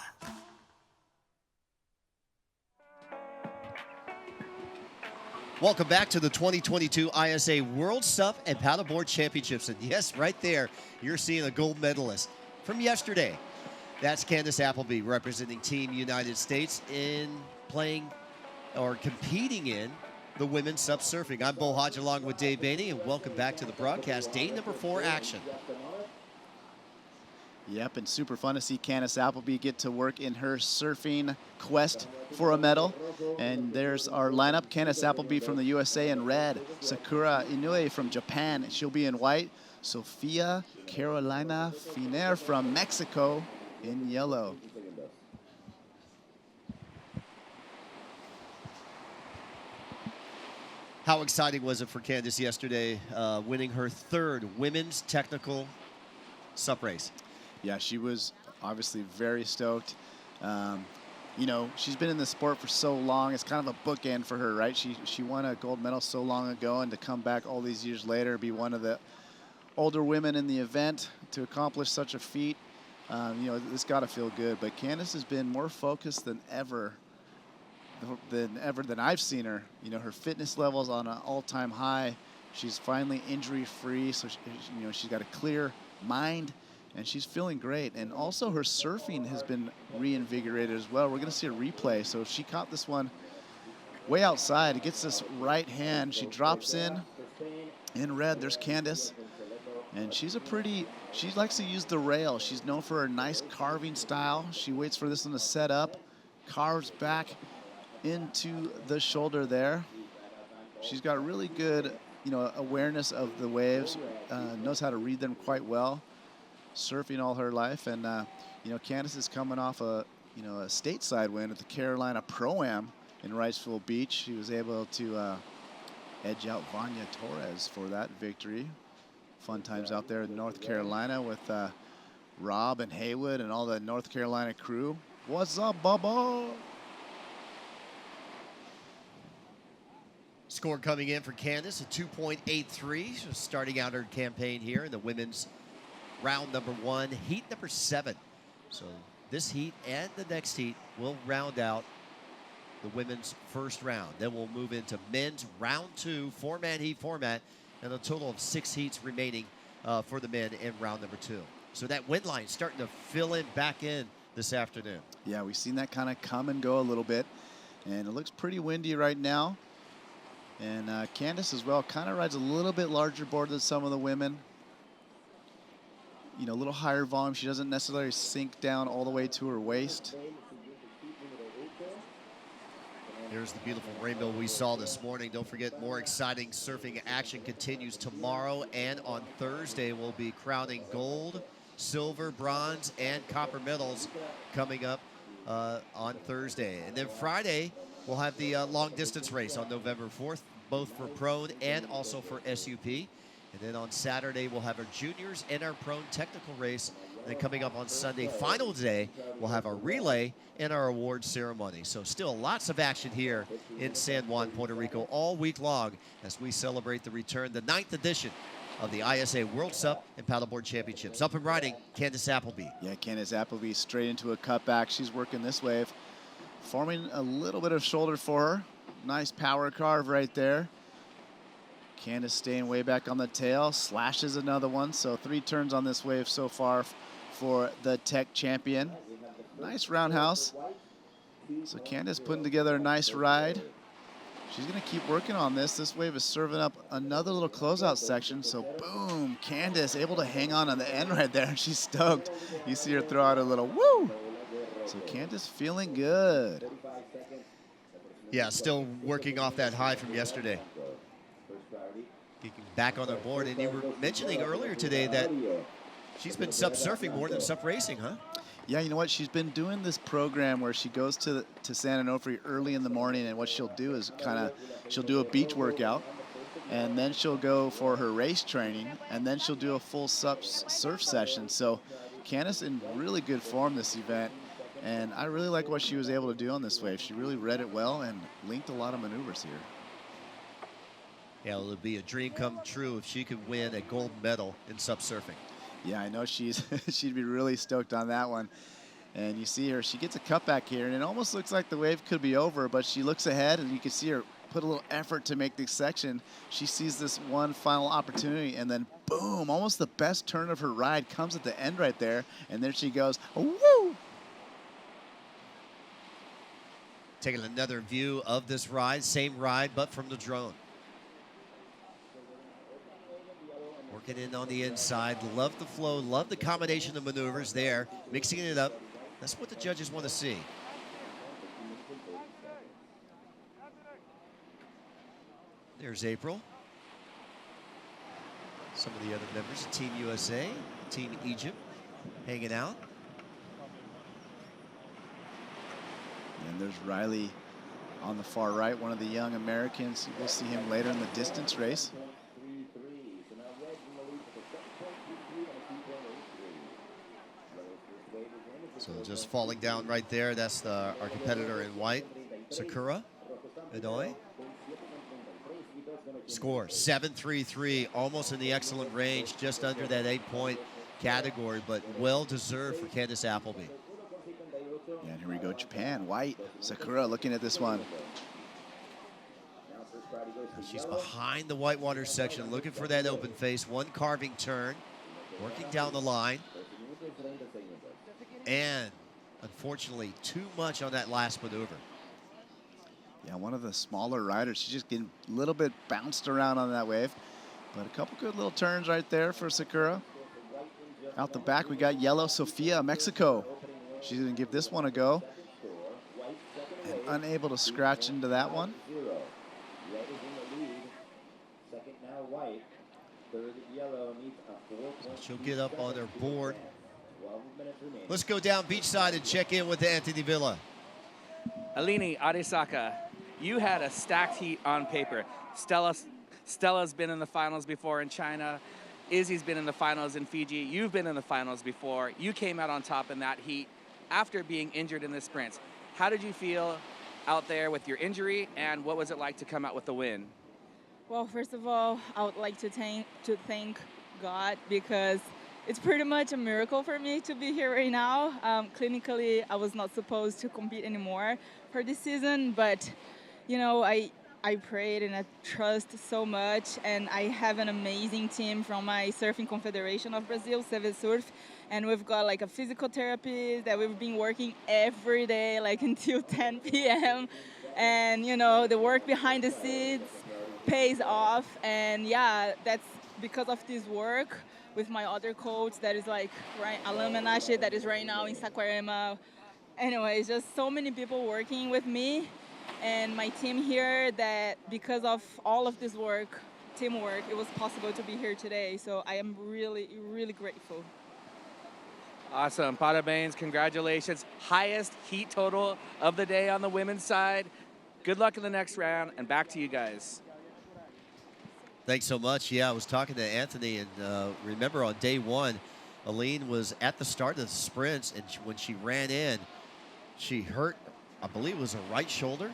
Welcome back to the 2022 ISA World SUP and Paddleboard Championships. And yes, right there, you're seeing a gold medalist from yesterday. That's Candace Appleby representing Team United States in playing or competing in the women's SUP surfing. I'm Bo Hodge along with Dave Bainey, and welcome back to the broadcast. Day number 4 action. Yep, and super fun to see Candace Appleby get to work in her surfing quest for a medal. And there's our lineup: Candace Appleby from the USA in red, Sakura Inoue from Japan, she'll be in white, Sofia Carolina Finer from Mexico in yellow. How exciting was it for Candace yesterday, winning her 3rd women's technical SUP race? Yeah, she was obviously very stoked. You know, she's been in the sport for so long. It's kind of a bookend for her, right? She won a gold medal so long ago, and to come back all these years later, be one of the older women in the event, to accomplish such a feat, you know, it's got to feel good. But Candace has been more focused than ever than I've seen her. You know, her fitness level's on an all-time high. She's finally injury-free, so you know, she's got a clear mind, and she's feeling great. And also her surfing has been reinvigorated as well. We're going to see a replay. So she caught this one way outside. It gets this right hand. She drops in red. There's Candace. And she likes to use the rail. She's known for her nice carving style. She waits for this one to set up, carves back into the shoulder there. She's got really good, you know, awareness of the waves, knows how to read them quite well. Surfing all her life, and you know, Candace is coming off a stateside win at the Carolina Pro-Am in Riceville Beach. She was able to edge out Vanya Torres for that victory. Fun times out there in North Carolina with Rob and Haywood and all the North Carolina crew. What's up, Bubba? Score coming in for Candace, a 2.83. She's starting out her campaign here in the women's round number 1, heat number 7. So this heat and the next heat will round out the women's first round. Then we'll move into men's round 2, 4-man heat format, and a total of 6 heats remaining for the men in round number 2. So that wind line starting to fill in back in this afternoon. Yeah, we've seen that kind of come and go a little bit, and it looks pretty windy right now. And Candace as well kind of rides a little bit larger board than some of the women. You know, a little higher volume. She doesn't necessarily sink down all the way to her waist. Here's the beautiful rainbow we saw this morning. Don't forget, more exciting surfing action continues tomorrow, and on Thursday we'll be crowning gold, silver, bronze, and copper medals coming up on Thursday. And then Friday we'll have the long distance race on November 4th, both for prone and also for SUP. And then on Saturday, we'll have our juniors and our prone technical race. And then coming up on Sunday, final day, we'll have our relay and our award ceremony. So still lots of action here in San Juan, Puerto Rico all week long as we celebrate the return, the 9th edition of the ISA World SUP and Paddleboard Championships. Up and riding, Candace Appleby. Yeah, Candace Appleby straight into a cutback. She's working this wave, forming a little bit of shoulder for her. Nice power carve right there. Candace staying way back on the tail, slashes another one. So 3 turns on this wave so far for the tech champion. Nice roundhouse. So Candace putting together a nice ride. She's gonna keep working on this. This wave is serving up another little closeout section. So boom, Candace able to hang on the end right there. She's stoked. You see her throw out a little woo. So Candace feeling good. Yeah, still working off that high from yesterday. back on the board. And you were mentioning earlier today that she's been SUP surfing more than SUP racing, huh? Yeah, you know what? She's been doing this program where she goes to San Onofre early in the morning, and what she'll do is she'll do a beach workout, and then she'll go for her race training, and then she'll do a full SUP surf session. So Candace in really good form this event, and I really like what she was able to do on this wave. She really read it well and linked a lot of maneuvers here. Yeah, it would be a dream come true if she could win a gold medal in SUP surfing. Yeah, I know she'd be really stoked on that one. And you see her, she gets a cutback here, and it almost looks like the wave could be over, but she looks ahead, and you can see her put a little effort to make this section. She sees this one final opportunity, and then boom, almost the best turn of her ride comes at the end right there, and there she goes, woo! Taking another view of this ride, same ride, but from the drone. Working in on the inside, love the flow, love the combination of maneuvers there, mixing it up. That's what the judges want to see. There's April. Some of the other members of Team USA, Team Egypt, hanging out. And there's Riley on the far right, one of the young Americans. We'll see him later in the distance race. So just falling down right there, that's our competitor in white, Sakura Inouye. Score 7-3-3, almost in the excellent range, just under that 8-point category, but well-deserved for Candace Appleby. Yeah, and here we go, Japan, white, Sakura looking at this one. She's behind the whitewater section, looking for that open face, one carving turn, working down the line. And unfortunately, too much on that last maneuver. Yeah, one of the smaller riders. She's just getting a little bit bounced around on that wave. But a couple good little turns right there for Sakura. Out the back, we got yellow Sofia, Mexico. She's going to give this one a go. And unable to scratch into that one. She'll get up on her board. Let's go down beachside and check in with Anthony Villa. Alini Arisaka, you had a stacked heat on paper. Stella's been in the finals before in China. Izzy's been in the finals in Fiji. You've been in the finals before. You came out on top in that heat after being injured in the sprints. How did you feel out there with your injury, and what was it like to come out with the win? Well, first of all, I would like to thank God, because it's pretty much a miracle for me to be here right now. Clinically, I was not supposed to compete anymore for this season, but you know, I prayed and I trust so much, and I have an amazing team from my Surfing Confederation of Brazil, Surf, and we've got like a physical therapist that we've been working every day, like until 10 p.m. And you know, the work behind the scenes pays off, and yeah, that's because of this work with my other coach that is like Alain Menashe, that is right now in Saquarema. Anyways, just so many people working with me and my team here, that because of all of this work, teamwork, it was possible to be here today. So I am really, really grateful. Awesome. Parabéns, congratulations. Highest heat total of the day on the women's side. Good luck in the next round, and back to you guys. Thanks so much. Yeah, I was talking to Anthony, and remember on day one, Aline was at the start of the sprints, and when she ran in, she hurt, I believe it was her right shoulder,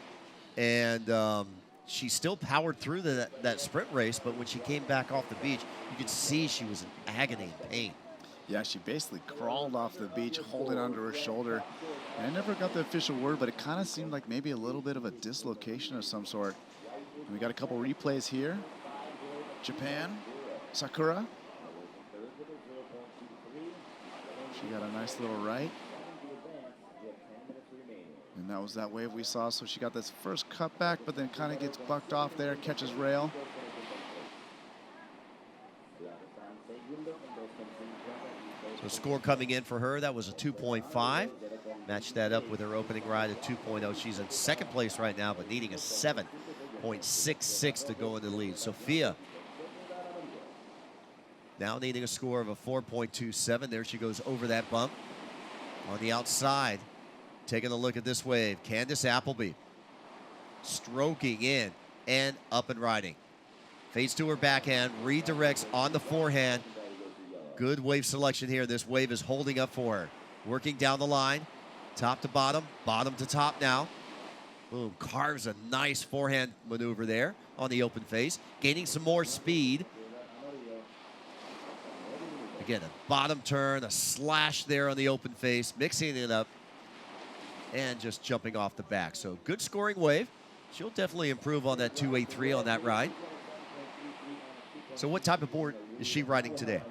and she still powered through that sprint race, but when she came back off the beach, you could see she was in agony and pain. Yeah, she basically crawled off the beach, holding onto her shoulder. And I never got the official word, but it kind of seemed like maybe a little bit of a dislocation of some sort. And we got a couple replays here. Japan, Sakura. She got a nice little right. And that was that wave we saw. So she got this first cutback, but then kind of gets bucked off there, catches rail. So score coming in for her, that was a 2.5. Match that up with her opening ride at 2.0. She's in second place right now, but needing a 7.66 to go in the lead. Sophia Now needing a score of a 4.27. There she goes over that bump. On the outside, taking a look at this wave, Candace Appleby stroking in and up and riding. Fades to her backhand, redirects on the forehand. Good wave selection here. This wave is holding up for her. Working down the line, top to bottom, bottom to top now. Boom, carves a nice forehand maneuver there on the open face. Gaining some more speed. Again, a bottom turn, a slash there on the open face, mixing it up, and just jumping off the back. So good scoring wave. She'll definitely improve on that 283 on that ride. So what type of board is she riding today?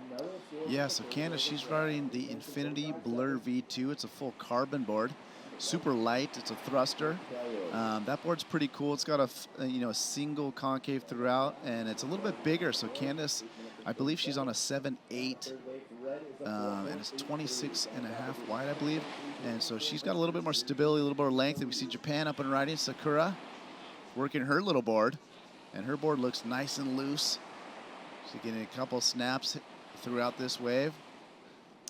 Yeah, so Candace, she's riding the Infinity Blur V2. It's a full carbon board, super light. It's a thruster. That board's pretty cool. It's got a single concave throughout, and it's a little bit bigger. So Candace, I believe she's on a 7.8, and it's 26 and a half wide, I believe. And so she's got a little bit more stability, a little more length. And we see Japan up and riding. Sakura working her little board, and her board looks nice and loose. She's getting a couple snaps throughout this wave,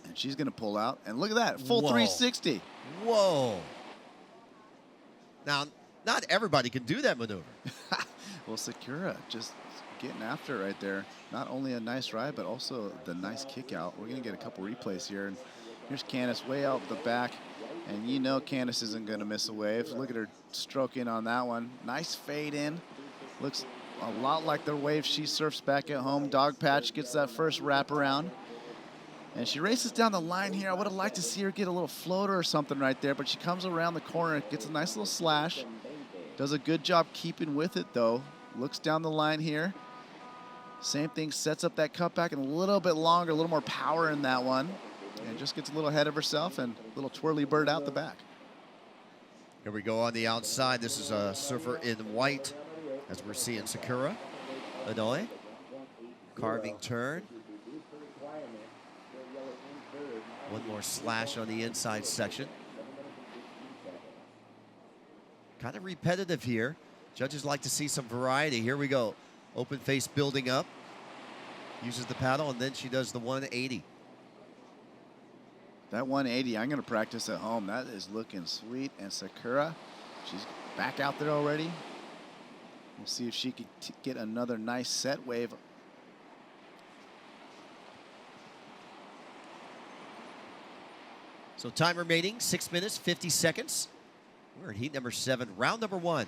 and she's going to pull out. And look at that, full 360. Whoa. Now, not everybody can do that maneuver. Well, Sakura just getting after it right there. Not only a nice ride, but also the nice kick out. We're going to get a couple replays here. And here's Candace way out the back. And you know Candace isn't going to miss a wave. Look at her stroke in on that one. Nice fade in. Looks a lot like the wave she surfs back at home. Dog Patch gets that first wrap around. And she races down the line here. I would have liked to see her get a little floater or something right there, but she comes around the corner, gets a nice little slash. Does a good job keeping with it, though. Looks down the line here. Same thing, sets up that cutback and a little bit longer, a little more power in that one. And just gets a little ahead of herself and a little twirly bird out the back. Here we go on the outside. This is a surfer in white, as we're seeing Sakura Inoue. Carving turn. One more slash on the inside section. Kind of repetitive here. Judges like to see some variety. Here we go. Open face building up. Uses the paddle, and then she does the 180. That 180, I'm going to practice at home. That is looking sweet. And Sakura, she's back out there already. We'll see if she can get another nice set wave. So time remaining, 6 minutes, 50 seconds. We're in heat number 7, round number 1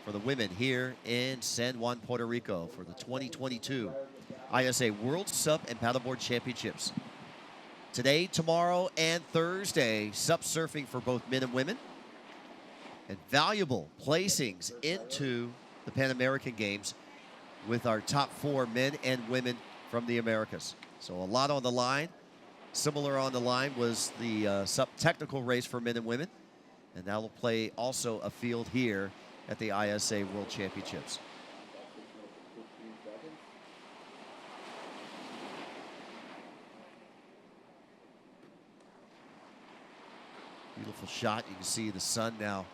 for the women here in San Juan, Puerto Rico for the 2022 ISA World SUP and Paddleboard Championships. Today, tomorrow, and Thursday, SUP surfing for both men and women. And valuable placings into the Pan American Games with our top 4 men and women from the Americas. So a lot on the line. Similar on the line was the SUP technical race for men and women. And that will play also a field here at the ISA World Championships. Beautiful shot. You can see the sun now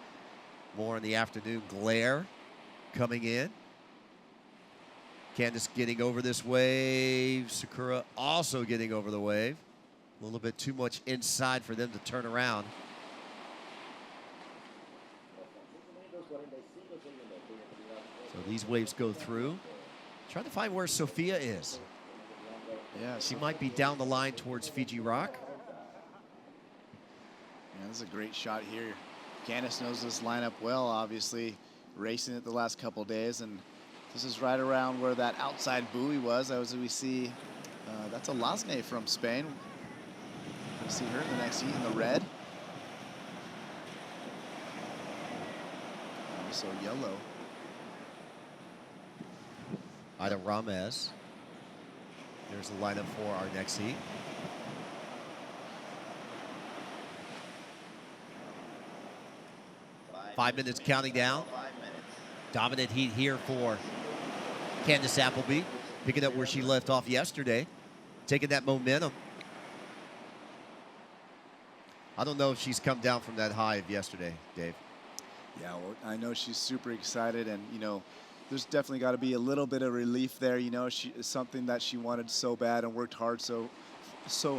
more in the afternoon glare coming in. Candace getting over this wave. Sakura also getting over the wave. A little bit too much inside for them to turn around. So these waves go through. Trying to find where Sophia is. Yeah, she might be down the line towards Fiji Rock. Yeah, this is a great shot here. Candace knows this lineup well, obviously, racing it the last couple days, and this is right around where that outside buoy was. As we see, that's a Lasne from Spain. We see her in the next heat in the red. Also yellow. Ida Ramez. There's the lineup for our next heat. Five minutes counting down. Dominant heat here for Candace Appleby, picking up where she left off yesterday, taking that momentum. I don't know if she's come down from that high of yesterday, Dave. Yeah, well, I know she's super excited, and you know, there's definitely got to be a little bit of relief there. You know, it's something that she wanted so bad and worked hard so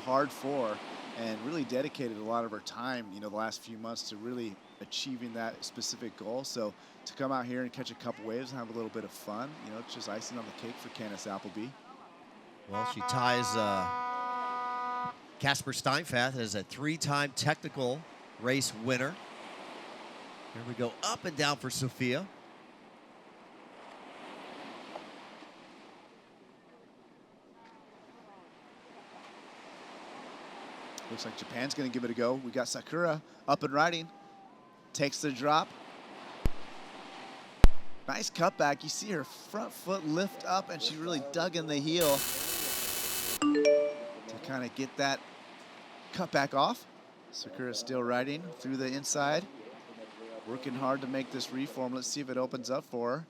hard for, and really dedicated a lot of her time, you know, the last few months to really achieving that specific goal. So to come out here and catch a couple waves and have a little bit of fun, you know, it's just icing on the cake for Candace Appleby. Well, she ties Casper Steinfath as a 3-time technical race winner. Here we go, up and down for Sophia. Looks like Japan's going to give it a go. We got Sakura up and riding. Takes the drop. Nice cutback. You see her front foot lift up, and she really dug in the heel to kind of get that cutback off. Sakura still riding through the inside. Working hard to make this reform. Let's see if it opens up for her.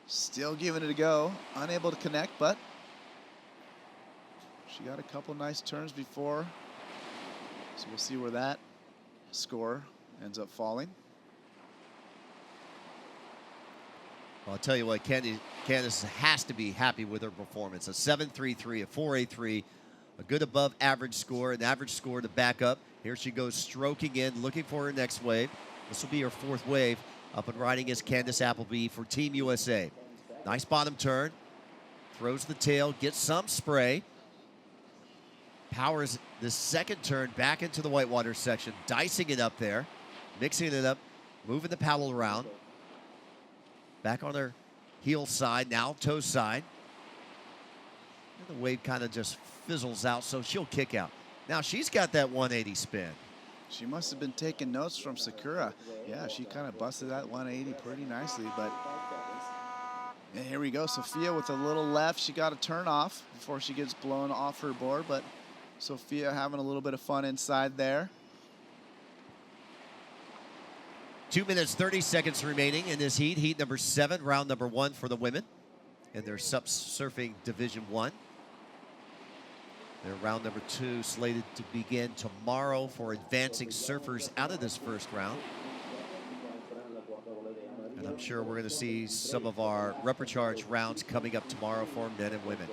Still giving it a go. Unable to connect, but she got a couple nice turns before. So we'll see where that score ends up falling. Well, I'll tell you what, Candace has to be happy with her performance. A 7.33, a 4.83, a good above average score, an average score to back up. Here she goes stroking in, looking for her next wave. This will be her 4th wave. Up and riding is Candace Appleby for Team USA. Nice bottom turn. Throws the tail, gets some spray. Powers the 2nd turn back into the whitewater section, dicing it up there, mixing it up, moving the paddle around. Back on her heel side, now toe side. And the wave kind of just fizzles out, so she'll kick out. Now she's got that 180 spin. She must have been taking notes from Sakura. Yeah, she kind of busted that 180 pretty nicely, but and here we go. Sophia with a little left. She got a turn off before she gets blown off her board, but Sophia having a little bit of fun inside there. 2 minutes, 30 seconds remaining in this heat. Heat number 7, round number 1 for the women in their SUP Surfing Division 1. Their round number 2 slated to begin tomorrow for advancing surfers out of this first round. And I'm sure we're going to see some of our repercharge rounds coming up tomorrow for men and women.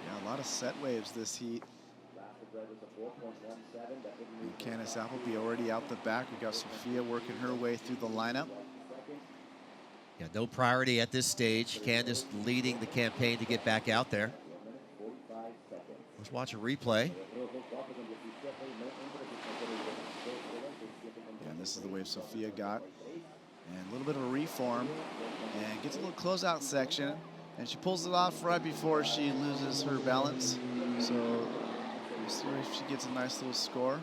Yeah, a lot of set waves this heat. And Candace Appleby already out the back. We got Sophia working her way through the lineup. Yeah, no priority at this stage. Candace leading the campaign to get back out there. Let's watch a replay. Yeah, and this is the wave Sophia got. And a little bit of a reform. And gets a little closeout section. And she pulls it off right before she loses her balance. So we'll see if she gets a nice little score.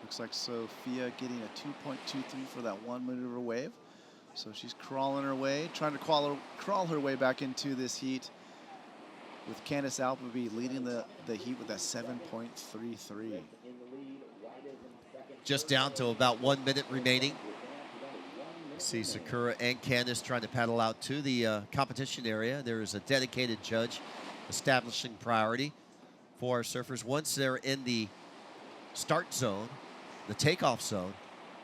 Looks like Sophia getting a 2.23 for that 1 maneuver wave. So she's crawling her way, trying to crawl her way back into this heat, with Candace Appleby leading the heat with that 7.33. Just down to about 1 minute remaining. You see Sakura and Candace trying to paddle out to the competition area. There is a dedicated judge establishing priority for our surfers. Once they're in the start zone, the takeoff zone,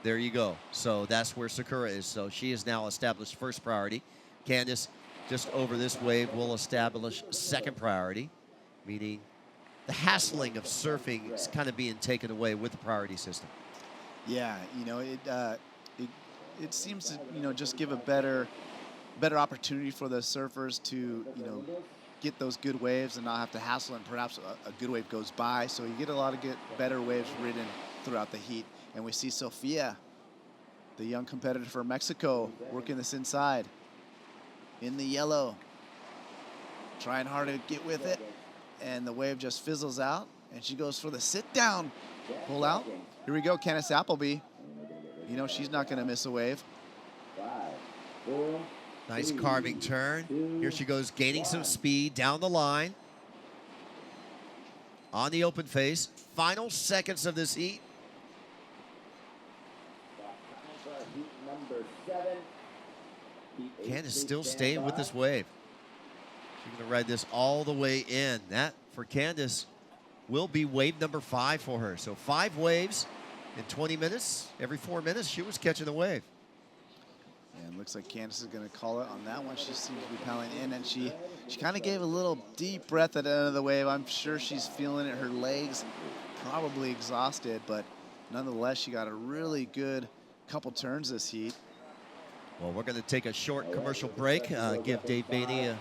there you go. So that's where Sakura is. So she has now established first priority. Candace, just over this wave, will establish second priority, meaning the hassling of surfing is kind of being taken away with the priority system. Yeah, you know, it seems to, you know, just give a better opportunity for the surfers to, you know, get those good waves and not have to hassle, and perhaps a good wave goes by. So you get a lot of better waves ridden throughout the heat. And we see Sophia, the young competitor from Mexico, working this inside in the yellow, trying hard to get with it, and the wave just fizzles out, and she goes for the sit down pull out. Here we go, Candace Appleby. You know, she's not going to miss a wave. Nice carving turn. Here she goes, gaining some speed down the line. On the open face. Final seconds of this heat. Candace still staying with this wave. She's going to ride this all the way in. That, for Candace, will be wave number 5 for her. So 5 waves in 20 minutes. Every 4 minutes, she was catching the wave. And looks like Candace is going to call it on that one. She seems to be paddling in, and she kind of gave a little deep breath at the end of the wave. I'm sure she's feeling it. Her legs probably exhausted, but nonetheless, she got a really good couple turns this heat. Well, we're going to take a short commercial break, give Dave Bainey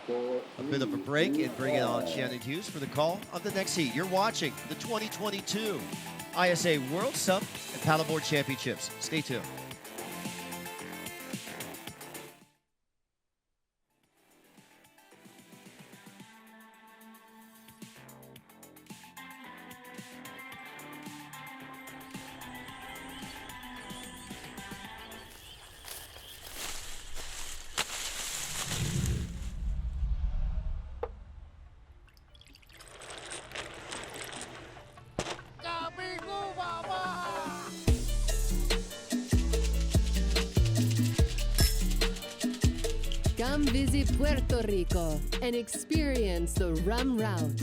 a bit of a break, and bring it on Shannon Hughes for the call of the next heat. You're watching the 2022 ISA World SUP and Paddleboard Championships. Stay tuned. Come visit Puerto Rico and experience the rum route.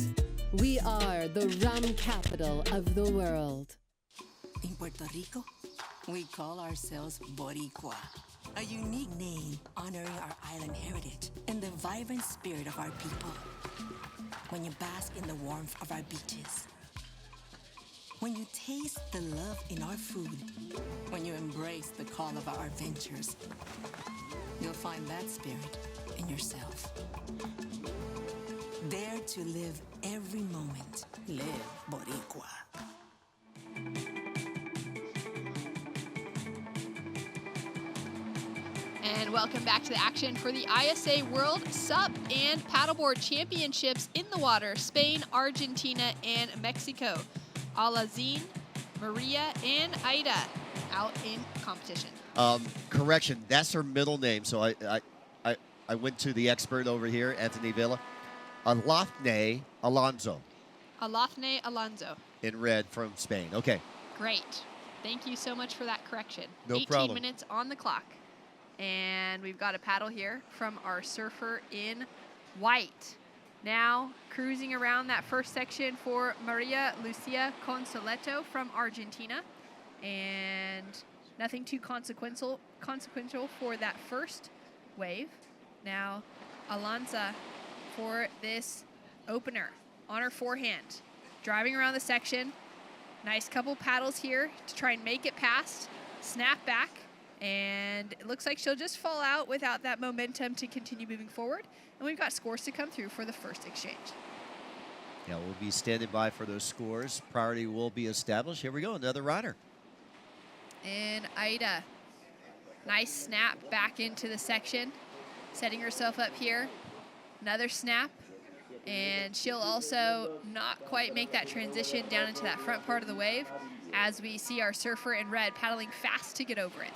We are the rum capital of the world. In Puerto Rico, we call ourselves Boricua, a unique name honoring our island heritage and the vibrant spirit of our people. When you bask in the warmth of our beaches, when you taste the love in our food, when you embrace the call of our adventures, you'll find that spirit in yourself. Dare to live every moment. Live Boricua. And welcome back to the action for the ISA World SUP and Paddleboard Championships in the water. Spain, Argentina, and Mexico. Alazin, Maria, and Aida out in competition. Correction, that's her middle name. So I went to the expert over here, Anthony Villa. Alafne Alonso. Alafne Alonso. In red from Spain. Okay. Great. Thank you so much for that correction. No 18 problem. minutes on the clock. And we've got a paddle here from our surfer in white. Now cruising around that first section for Maria Lucia Consoleto from Argentina. And nothing too consequential for that first wave. Now Alonza for this opener on her forehand. Driving around the section. Nice couple paddles here to try and make it past. Snap back. And it looks like she'll just fall out without that momentum to continue moving forward. And we've got scores to come through for the first exchange. Yeah, we'll be standing by for those scores. Priority will be established. Here we go, another rider. And Aida, nice snap back into the section, setting herself up here. Another snap, and she'll also not quite make that transition down into that front part of the wave as we see our surfer in red paddling fast to get over it.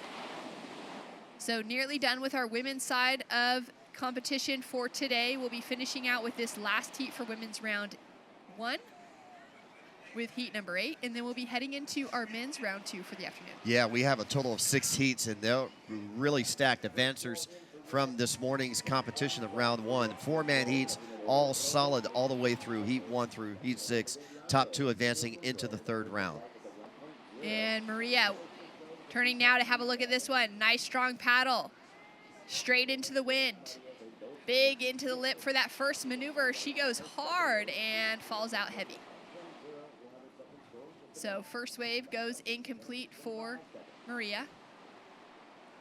So nearly done with our women's side of competition for today. We'll be finishing out with this last heat for women's round 1 with heat number 8, and then we'll be heading into our men's round 2 for the afternoon. Yeah, we have a total of 6 heats, and they're really stacked advancers from this morning's competition of round 1. 4-man heats, all solid all the way through heat 1 through heat 6. Top 2 advancing into the 3rd round. And Maria turning now to have a look at this one. Nice strong paddle. Straight into the wind. Big into the lip for that first maneuver. She goes hard and falls out heavy. So first wave goes incomplete for Maria.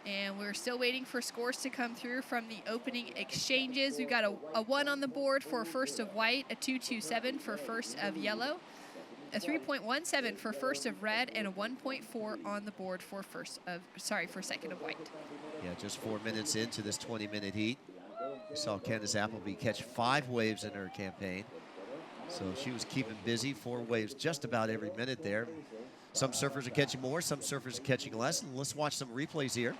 And we're still waiting for scores to come through from the opening exchanges. We've got a 1 on the board for first of white, a 2.27 for first of yellow, a 3.17 for first of red, and a 1.4 on the board for second of white. Yeah, just 4 minutes into this 20-minute heat. We saw Candace Appleby catch 5 waves in her campaign. So she was keeping busy, 4 waves just about every minute there. Some surfers are catching more, some surfers are catching less. And let's watch some replays here.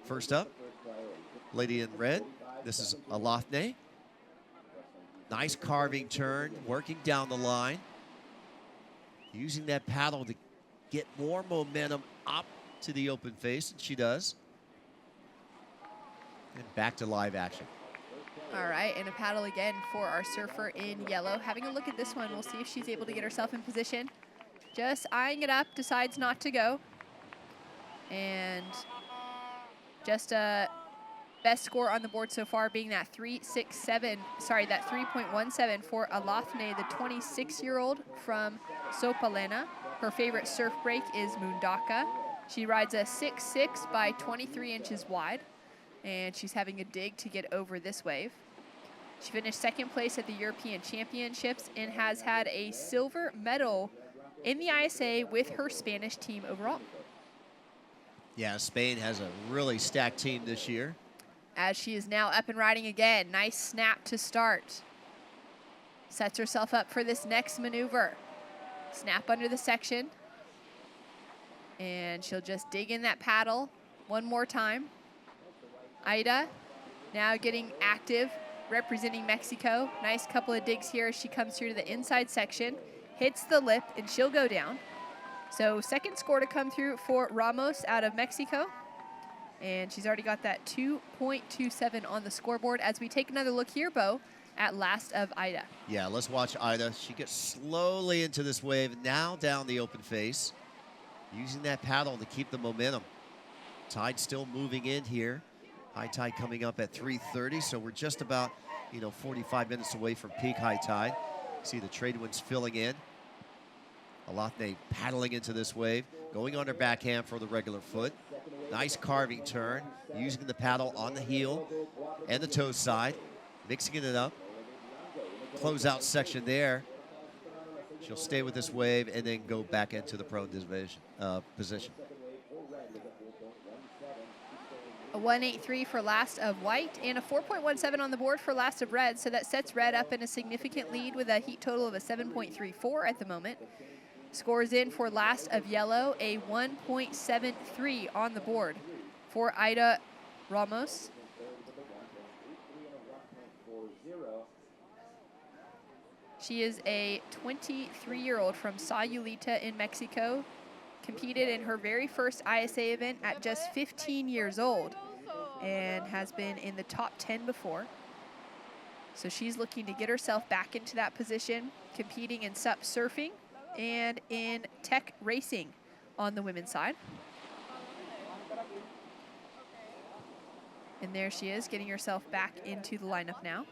First up, lady in red. This is Alafne. Nice carving turn, working down the line. Using that paddle to get more momentum up to the open face, and she does. And back to live action. All right, and a paddle again for our surfer in yellow. Having a look at this one, we'll see if she's able to get herself in position. Just eyeing it up, decides not to go. And just a best score on the board so far being that 3.17 for Alathne, the 26-year-old from Sopalena. Her favorite surf break is Mundaka. She rides a 6'6" by 23 inches wide, and she's having a dig to get over this wave. She finished second place at the European Championships and has had a silver medal in the ISA with her Spanish team overall. Yeah, Spain has a really stacked team this year. As she is now up and riding again. Nice snap to start. Sets herself up for this next maneuver. Snap under the section. And she'll just dig in that paddle one more time. Aida now getting active, representing Mexico. Nice couple of digs here as she comes through to the inside section, hits the lip, and she'll go down. So second score to come through for Ramos out of Mexico. And she's already got that 2.27 on the scoreboard. As we take another look here, Bo, at last of Aida. Yeah, let's watch Aida. She gets slowly into this wave, now down the open face, using that paddle to keep the momentum. Tide still moving in here. High tide coming up at 3:30, so we're just about, 45 minutes away from peak high tide. See the trade winds filling in. Alathne paddling into this wave, going on her backhand for the regular foot. Nice carving turn, using the paddle on the heel and the toe side, mixing it up. Closeout section there. She'll stay with this wave and then go back into the prone position. A 1.83 for last of white and a 4.17 on the board for last of red. So that sets red up in a significant lead with a heat total of a 7.34 at the moment. Scores in for last of yellow, a 1.73 on the board for Aida Ramos. She is a 23-year-old from Sayulita in Mexico. Competed in her very first ISA event at just 15 years old and has been in the top 10 before. So she's looking to get herself back into that position, competing in SUP surfing and in tech racing on the women's side. And there she is, getting herself back into the lineup now.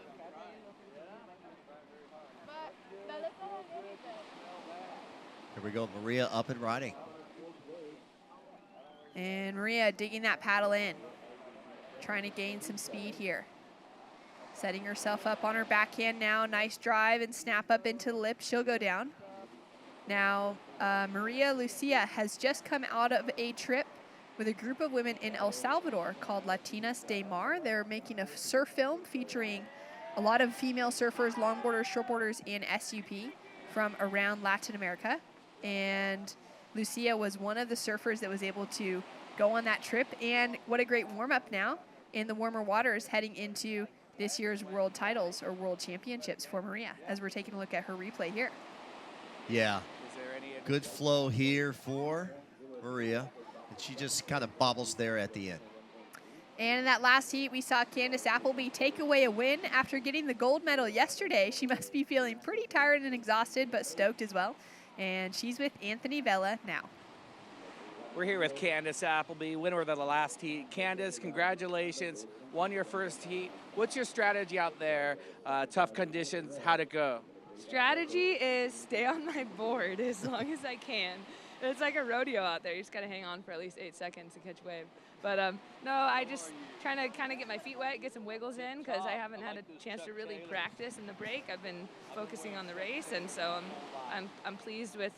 Here we go, Maria up and riding. And Maria digging that paddle in, trying to gain some speed here. Setting herself up on her backhand now. Nice drive and snap up into the lip. She'll go down. Now, Maria Lucia has just come out of a trip with a group of women in El Salvador called Latinas de Mar. They're making a surf film featuring a lot of female surfers, longboarders, shortboarders, and SUP from around Latin America. And Lucia was one of the surfers that was able to go on that trip. And what a great warm-up now in the warmer waters heading into this year's world titles or world championships for Maria, as we're taking a look at her replay here. Yeah, good flow here for Maria. And she just kind of bobbles there at the end. And in that last heat, we saw Candace Appleby take away a win after getting the gold medal yesterday. She must be feeling pretty tired and exhausted, but stoked as well. And she's with Anthony Vela now. We're here with Candace Appleby, winner of the last heat. Candace, congratulations, won your first heat. What's your strategy out there? Tough conditions, how'd it go? Strategy is stay on my board as long as I can. It's like a rodeo out there. You just got to hang on for at least 8 seconds to catch wave. But no, I just trying to kind of get my feet wet, get some wiggles in, because I haven't had a chance to really practice in the break. I've been focusing on the race, and so I'm pleased with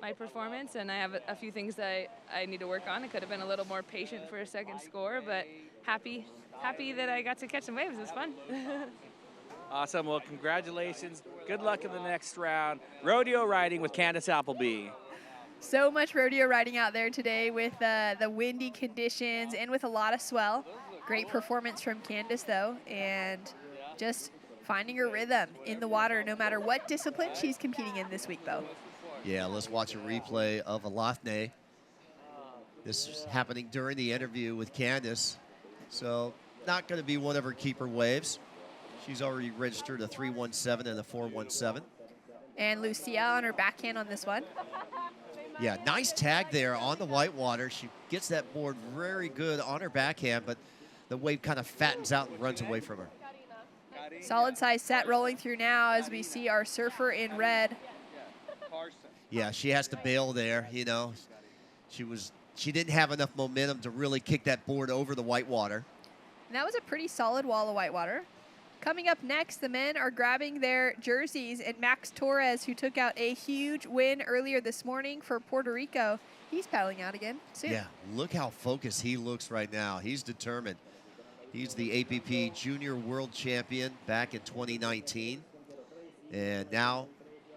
my performance, and I have a few things that I need to work on. I could have been a little more patient for a second score, but happy that I got to catch some waves. It was fun. Awesome. Well, congratulations. Good luck in the next round. Rodeo riding with Candace Appleby. So much rodeo riding out there today with the windy conditions and with a lot of swell. Great performance from Candace, though, and just finding her rhythm in the water no matter what discipline she's competing in this week, Bo. Yeah, let's watch a replay of Alathne. This is happening during the interview with Candace, so not going to be one of her keeper waves. She's already registered a 317 and a 417. And Lucia on her backhand on this one. Yeah, nice tag there on the whitewater. She gets that board very good on her backhand, but the wave kind of fattens out and runs away from her. Solid size set rolling through now as we see our surfer in red. Yeah, she has to bail there, you know. She didn't have enough momentum to really kick that board over the whitewater. And that was a pretty solid wall of whitewater. Coming up next, the men are grabbing their jerseys, and Max Torres, who took out a huge win earlier this morning for Puerto Rico, he's paddling out again soon. Yeah, look how focused he looks right now. He's determined. He's the APP Junior World Champion back in 2019. And now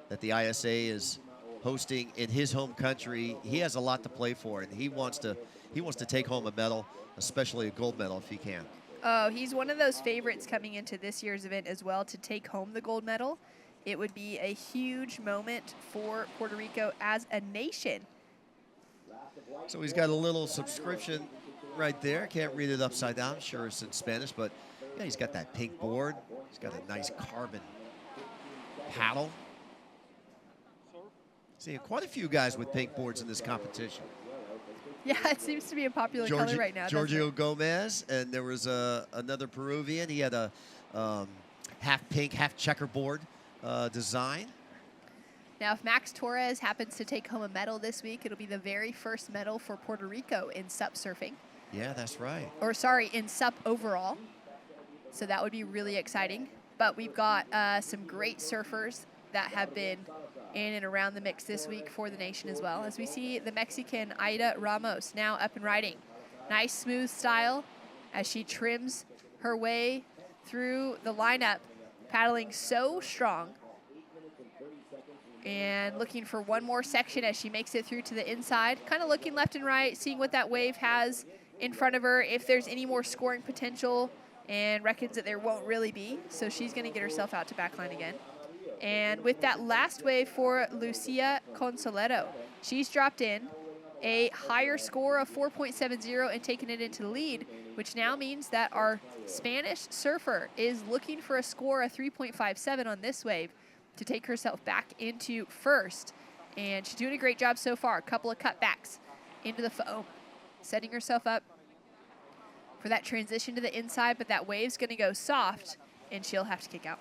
that the ISA is hosting in his home country, he has a lot to play for, and he wants to take home a medal, especially a gold medal if he can. Oh, he's one of those favorites coming into this year's event as well to take home the gold medal. It would be a huge moment for Puerto Rico as a nation. So he's got a little subscription right there. Can't read it upside down. Sure it's in Spanish, but yeah, he's got that pink board. He's got a nice carbon paddle. Seeing quite a few guys with pink boards in this competition. Yeah, it seems to be a popular color right now. Giorgio Gomez, and there was another Peruvian. He had a half pink, half checkerboard design. Now, if Max Torres happens to take home a medal this week, it'll be the very first medal for Puerto Rico in SUP surfing. Yeah, that's right. Or sorry, in SUP overall. So that would be really exciting. But we've got some great surfers that have been in and around the mix this week for the nation as well. As we see the Mexican Aida Ramos now up and riding. Nice smooth style as she trims her way through the lineup, paddling so strong. And looking for one more section as she makes it through to the inside. Kind of looking left and right, seeing what that wave has in front of her, if there's any more scoring potential, and reckons that there won't really be. So she's going to get herself out to backline again. And with that last wave for Lucia Consolero, she's dropped in a higher score of 4.70 and taken it into the lead, which now means that our Spanish surfer is looking for a score of 3.57 on this wave to take herself back into first. And she's doing a great job so far. A couple of cutbacks into the foam, setting herself up for that transition to the inside, but that wave's going to go soft, and she'll have to kick out.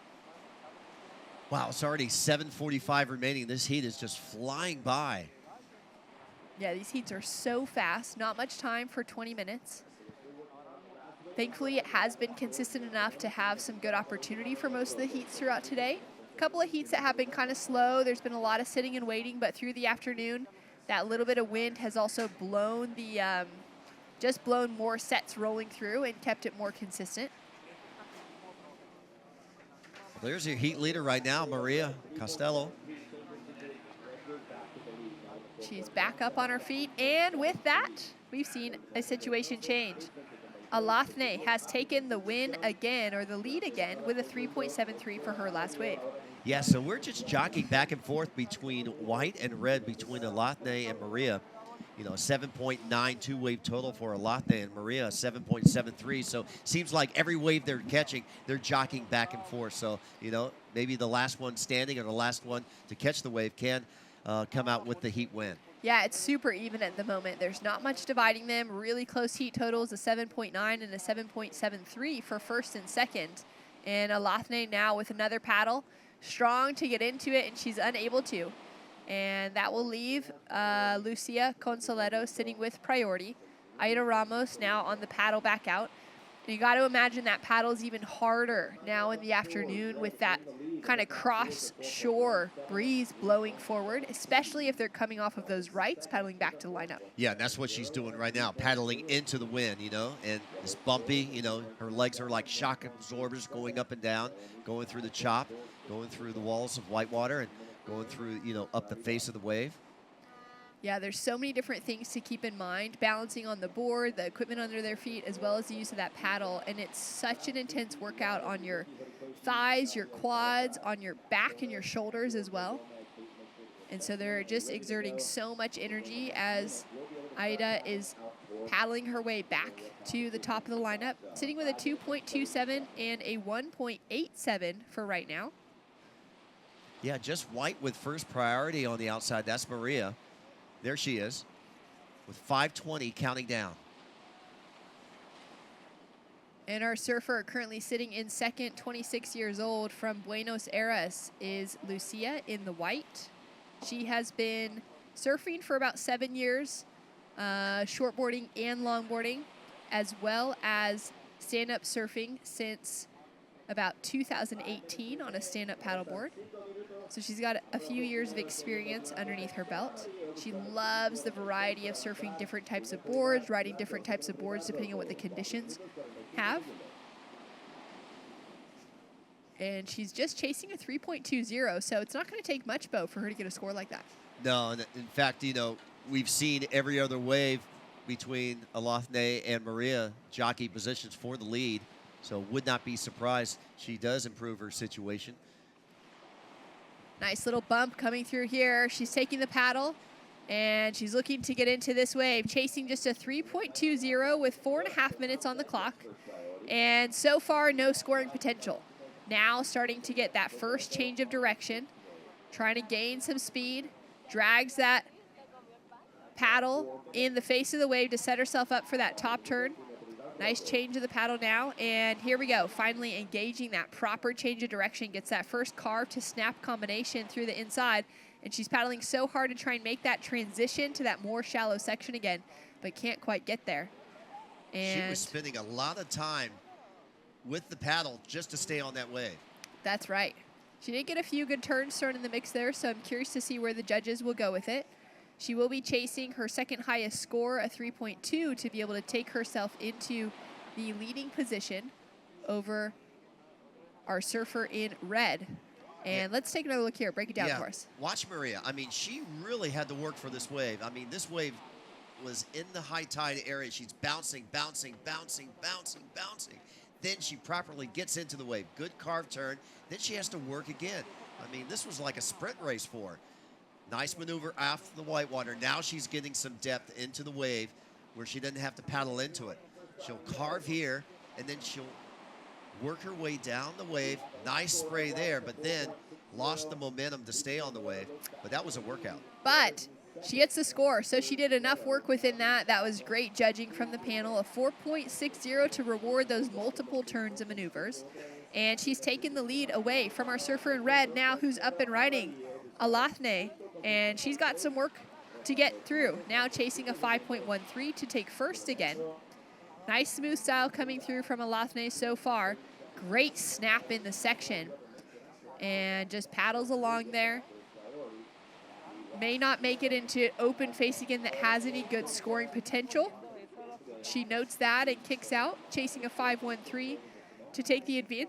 Wow, it's already 7:45 remaining. This heat is just flying by. Yeah, these heats are so fast. Not much time for 20 minutes. Thankfully, it has been consistent enough to have some good opportunity for most of the heats throughout today. A couple of heats that have been kind of slow. There's been a lot of sitting and waiting, but through the afternoon, that little bit of wind has also blown the, just blown more sets rolling through and kept it more consistent. There's your heat leader right now, Maria Costello. She's back up on her feet, and with that, we've seen a situation change. Alathne has taken the win again, or the lead again, with a 3.73 for her last wave. Yeah, so we're just jockeying back and forth between white and red, between Alathne and Maria. You know, 7.92 wave total for Alathne, and Maria 7.73. So seems like every wave they're catching, they're jockeying back and forth. So, you know, maybe the last one standing or the last one to catch the wave can come out with the heat win. Yeah, it's super even at the moment. There's not much dividing them. Really close heat totals, a 7.9 and a 7.73 for first and second. And Alathne now with another paddle, strong to get into it, and she's unable to. And that will leave Lucia Consolero sitting with priority. Aida Ramos now on the paddle back out. And you got to imagine that paddle's even harder now in the afternoon with that kind of cross-shore breeze blowing forward, especially if they're coming off of those rights, paddling back to the lineup. Yeah, and that's what she's doing right now, paddling into the wind, you know, and it's bumpy, you know, her legs are like shock absorbers going up and down, going through the chop, going through the walls of whitewater, and going through, you know, up the face of the wave. Yeah, there's so many different things to keep in mind, balancing on the board, the equipment under their feet, as well as the use of that paddle. And it's such an intense workout on your thighs, your quads, on your back and your shoulders as well. And so they're just exerting so much energy as Aida is paddling her way back to the top of the lineup, sitting with a 2.27 and a 1.87 for right now. Yeah, just White with first priority on the outside. That's Maria. There she is with 5:20 counting down. And our surfer currently sitting in second, 26 years old, from Buenos Aires, is Lucia in the white. She has been surfing for about 7 years, shortboarding and longboarding, as well as stand-up surfing since about 2018 on a stand-up paddleboard. So she's got a few years of experience underneath her belt. She loves the variety of surfing different types of boards, riding different types of boards depending on what the conditions have. And she's just chasing a 3.20, so it's not going to take much, Bo, for her to get a score like that. No, and in fact, you know, we've seen every other wave between Alafne and Maria jockey positions for the lead, so would not be surprised she does improve her situation. Nice little bump coming through here. She's taking the paddle, and she's looking to get into this wave, chasing just a 3.20 with 4.5 minutes on the clock. And so far, no scoring potential. Now starting to get that first change of direction, trying to gain some speed, drags that paddle in the face of the wave to set herself up for that top turn. Nice change of the paddle now, and here we go. Finally engaging that proper change of direction, gets that first carve to snap combination through the inside, and she's paddling so hard to try and make that transition to that more shallow section again, but can't quite get there. And she was spending a lot of time with the paddle just to stay on that wave. That's right. She did get a few good turns thrown in the mix there, so I'm curious to see where the judges will go with it. She will be chasing her second highest score, a 3.2, to be able to take herself into the leading position over our surfer in red. And let's take another look here. Break it down for us. Watch Maria. I mean, she really had to work for this wave. I mean, this wave was in the high tide area. She's bouncing, bouncing, bouncing, bouncing, bouncing. Then she properly gets into the wave. Good carve turn. Then she has to work again. I mean, this was like a sprint race for her. Nice maneuver off the whitewater. Now she's getting some depth into the wave where she doesn't have to paddle into it. She'll carve here, and then she'll work her way down the wave. Nice spray there, but then lost the momentum to stay on the wave. But that was a workout. But she gets the score, so she did enough work within that. That was great judging from the panel. A 4.60 to reward those multiple turns and maneuvers. And she's taken the lead away from our surfer in red now, who's up and riding, Alafne. And she's got some work to get through. Now chasing a 5.13 to take first again. Nice smooth style coming through from Alafne so far. Great snap in the section. And just paddles along there. May not make it into open face again that has any good scoring potential. She notes that and kicks out, chasing a 5.13 to take the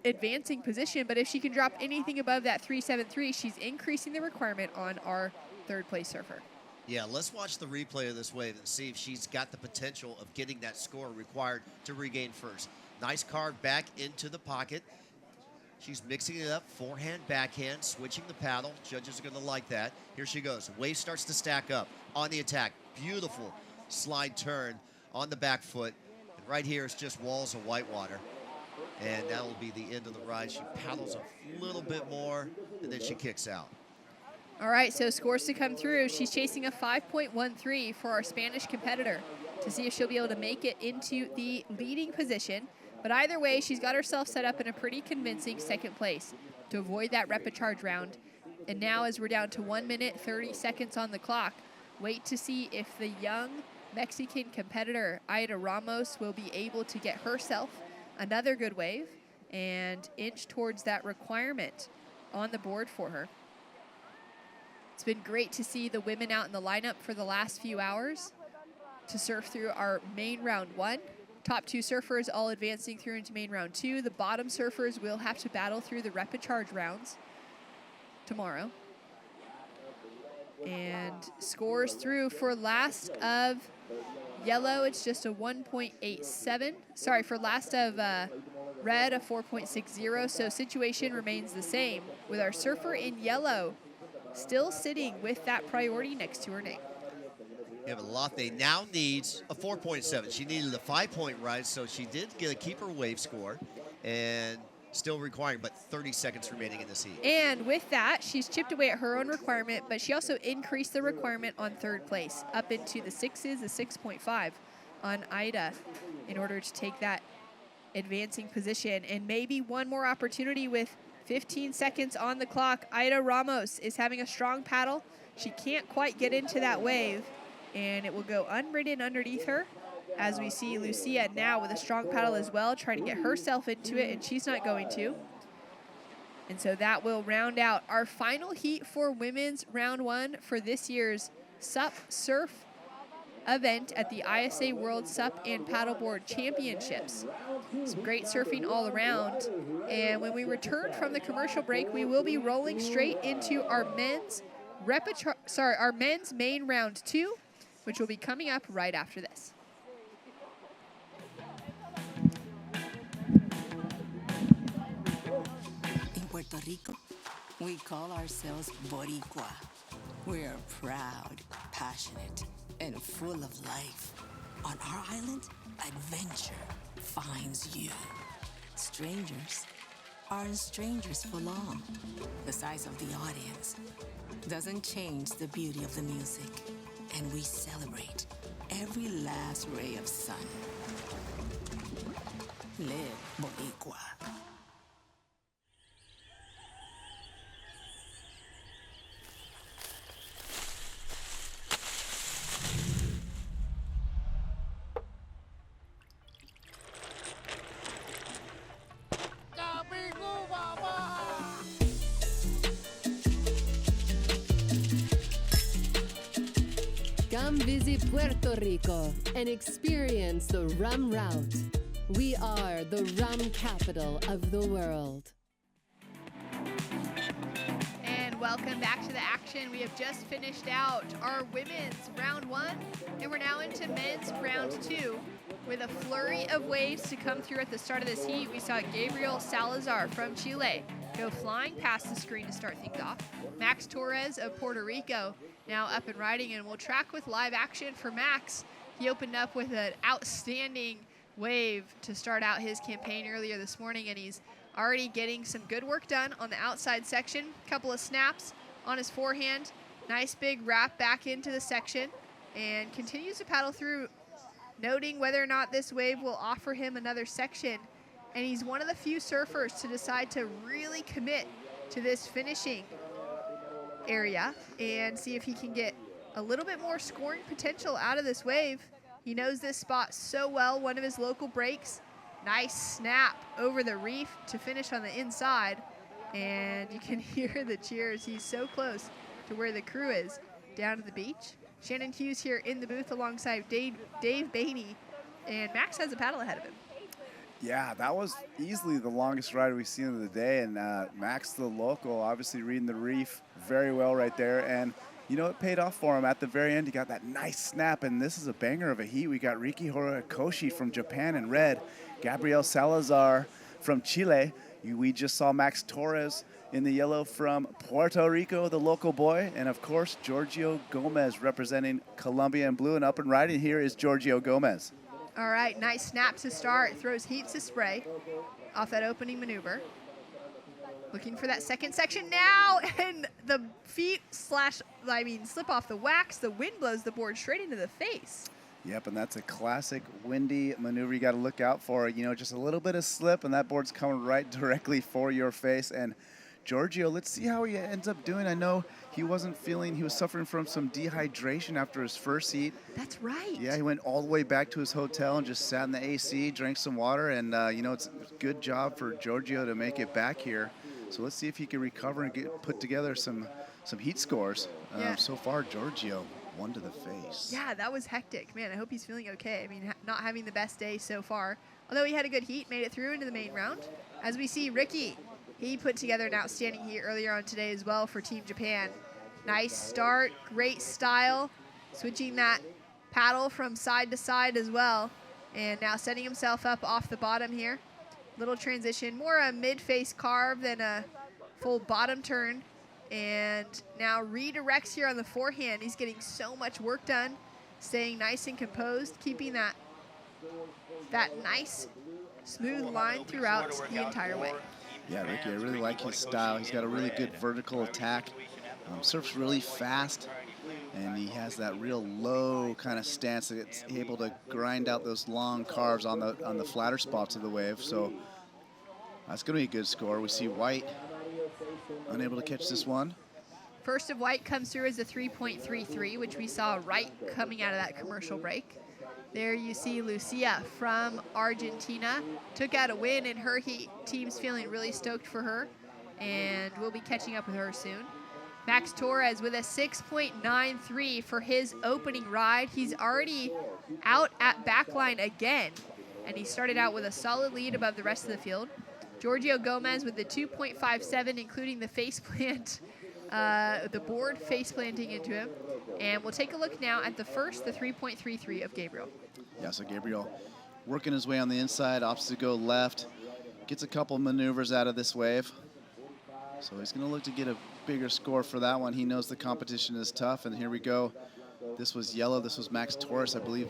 advancing position, but if she can drop anything above that 3.73, she's increasing the requirement on our third place surfer. Yeah, let's watch the replay of this wave and see if she's got the potential of getting that score required to regain first. Nice carve back into the pocket. She's mixing it up, forehand, backhand, switching the paddle. Judges are going to like that. Here she goes. Wave starts to stack up on the attack. Beautiful slide turn on the back foot. And right here is just walls of whitewater. And that will be the end of the ride. She paddles a little bit more, and then she kicks out. All right, so scores to come through. She's chasing a 5.13 for our Spanish competitor to see if she'll be able to make it into the leading position. But either way, she's got herself set up in a pretty convincing second place to avoid that repecharge round. And now as we're down to 1 minute, 30 seconds on the clock, wait to see if the young Mexican competitor, Aida Ramos, will be able to get herself another good wave and inch towards that requirement on the board for her. It's been great to see the women out in the lineup for the last few hours to surf through our main round one. Top two surfers all advancing through into main round two. The bottom surfers will have to battle through the repecharge rounds tomorrow. And scores through for last of yellow, it's just a 1.87. Sorry, for last of red, a 4.60. So situation remains the same with our surfer in yellow still sitting with that priority next to her name. Yeah, but Lothe now needs a 4.7. She needed a 5-point rise, so she did get a keeper wave score, and still requiring, but 30 seconds remaining in this heat. And with that, she's chipped away at her own requirement, but she also increased the requirement on third place, up into the 6s, the 6.5 on Ida, in order to take that advancing position. And maybe one more opportunity with 15 seconds on the clock. Ida Ramos is having a strong paddle. She can't quite get into that wave, and it will go unridden underneath her, as we see Lucia now with a strong paddle as well, trying to get herself into it, and she's not going to. And so that will round out our final heat for women's round 1 for this year's SUP Surf event at the ISA World SUP and Paddleboard Championships. Some great surfing all around. And when we return from the commercial break, we will be rolling straight into our men's main round 2, which will be coming up right after this. In Puerto Rico, we call ourselves Boricua. We're proud, passionate, and full of life. On our island, adventure finds you. Strangers aren't strangers for long. The size of the audience doesn't change the beauty of the music, and we celebrate every last ray of sun. Live Boricua. Come visit Puerto Rico and experience the rum route. We are the rum capital of the world. And welcome back to the action. We have just finished out our women's round 1, and we're now into men's round 2 with a flurry of waves to come through at the start of this heat. We saw Gabriel Salazar from Chile go flying past the screen to start things off. Max Torres of Puerto Rico now up and riding, and we'll track with live action for Max. He opened up with an outstanding wave to start out his campaign earlier this morning, and he's already getting some good work done on the outside section. Couple of snaps on his forehand. Nice big wrap back into the section, and continues to paddle through, noting whether or not this wave will offer him another section. And he's one of the few surfers to decide to really commit to this finishing area and see if he can get a little bit more scoring potential out of this wave. He knows this spot so well, one of his local breaks. Nice snap over the reef to finish on the inside, and you can hear the cheers. He's so close to where the crew is down at the beach. Shannon Hughes here in the booth alongside Dave Bainey, and Max has a paddle ahead of him. Yeah, that was easily the longest ride we've seen of the day, and Max, the local, obviously reading the reef very well right there, and you know, it paid off for him at the very end. He got that nice snap, and this is a banger of a heat. We got Riki Horikoshi from Japan in red, Gabriel Salazar from Chile. We just saw Max Torres in the yellow from Puerto Rico, the local boy, and of course, Giorgio Gomez representing Colombia in blue, and up and riding here is Giorgio Gomez. All right, nice snap to start. Throws heaps of spray off that opening maneuver. Looking for that second section now, and the slip off the wax. The wind blows the board straight into the face. Yep, and that's a classic windy maneuver you got to look out for. You know, just a little bit of slip, and that board's coming right directly for your face. And Giorgio, let's see how he ends up doing. I know he was suffering from some dehydration after his first heat. That's right. Yeah, he went all the way back to his hotel and just sat in the AC, drank some water, and you know, it's a good job for Giorgio to make it back here. So let's see if he can recover and put together some heat scores. Yeah. So far, Giorgio, one to the face. Yeah, that was hectic. Man, I hope he's feeling okay. I mean, not having the best day so far. Although he had a good heat, made it through into the main round. As we see Ricky, he put together an outstanding heat earlier on today as well for Team Japan. Nice start, great style, switching that paddle from side to side as well. And now setting himself up off the bottom here. Little transition, more a mid-face carve than a full bottom turn. And now redirects here on the forehand. He's getting so much work done. staying nice and composed, keeping that nice, smooth line throughout the entire way. Yeah, Ricky, I really like his style. He's got a really good vertical attack. Surfs really fast, and he has that real low kind of stance that's able to grind out those long carves on the flatter spots of the wave. So that's going to be a good score. We see White unable to catch this one. First of White comes through as a 3.33, which we saw right coming out of that commercial break. There you see Lucia from Argentina. Took out a win in her heat. Team's feeling really stoked for her, and we'll be catching up with her soon. Max Torres with a 6.93 for his opening ride. He's already out at backline again, and he started out with a solid lead above the rest of the field. Giorgio Gomez with the 2.57, including the faceplant, the board face planting into him. And we'll take a look now at the 3.33 of Gabriel. Yeah, so Gabriel working his way on the inside, opts to go left, gets a couple maneuvers out of this wave. So he's going to look to get a bigger score for that one. He knows the competition is tough, and here we go. This was yellow. This was Max Torres. I believe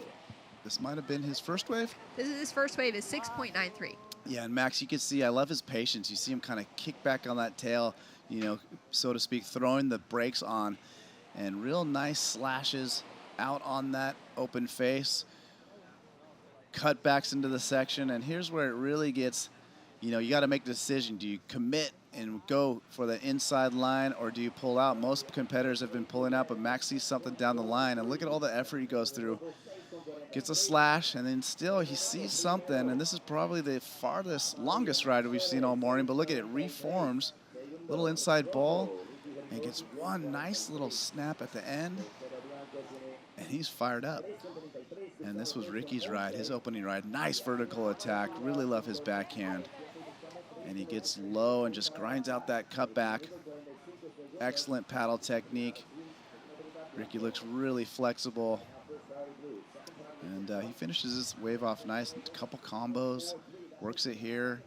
this might have been his first wave. This is his first wave, is 6.93. Yeah, and Max, you can see, I love his patience. You see him kind of kick back on that tail, you know, so to speak, throwing the brakes on, and real nice slashes out on that open face. Cutbacks into the section, and here's where it really gets, you know, you got to make the decision. Do you commit and go for the inside line, or do you pull out? Most competitors have been pulling out, but Max sees something down the line, and look at all the effort he goes through. Gets a slash, and then still he sees something, and this is probably the farthest, longest ride we've seen all morning, but look at it, reforms, little inside ball, and gets one nice little snap at the end, and he's fired up. And this was Ricky's ride, his opening ride. Nice vertical attack, really love his backhand. And he gets low and just grinds out that cutback. Excellent paddle technique. Ricky looks really flexible. And he finishes this wave off nice. A couple combos, works it here.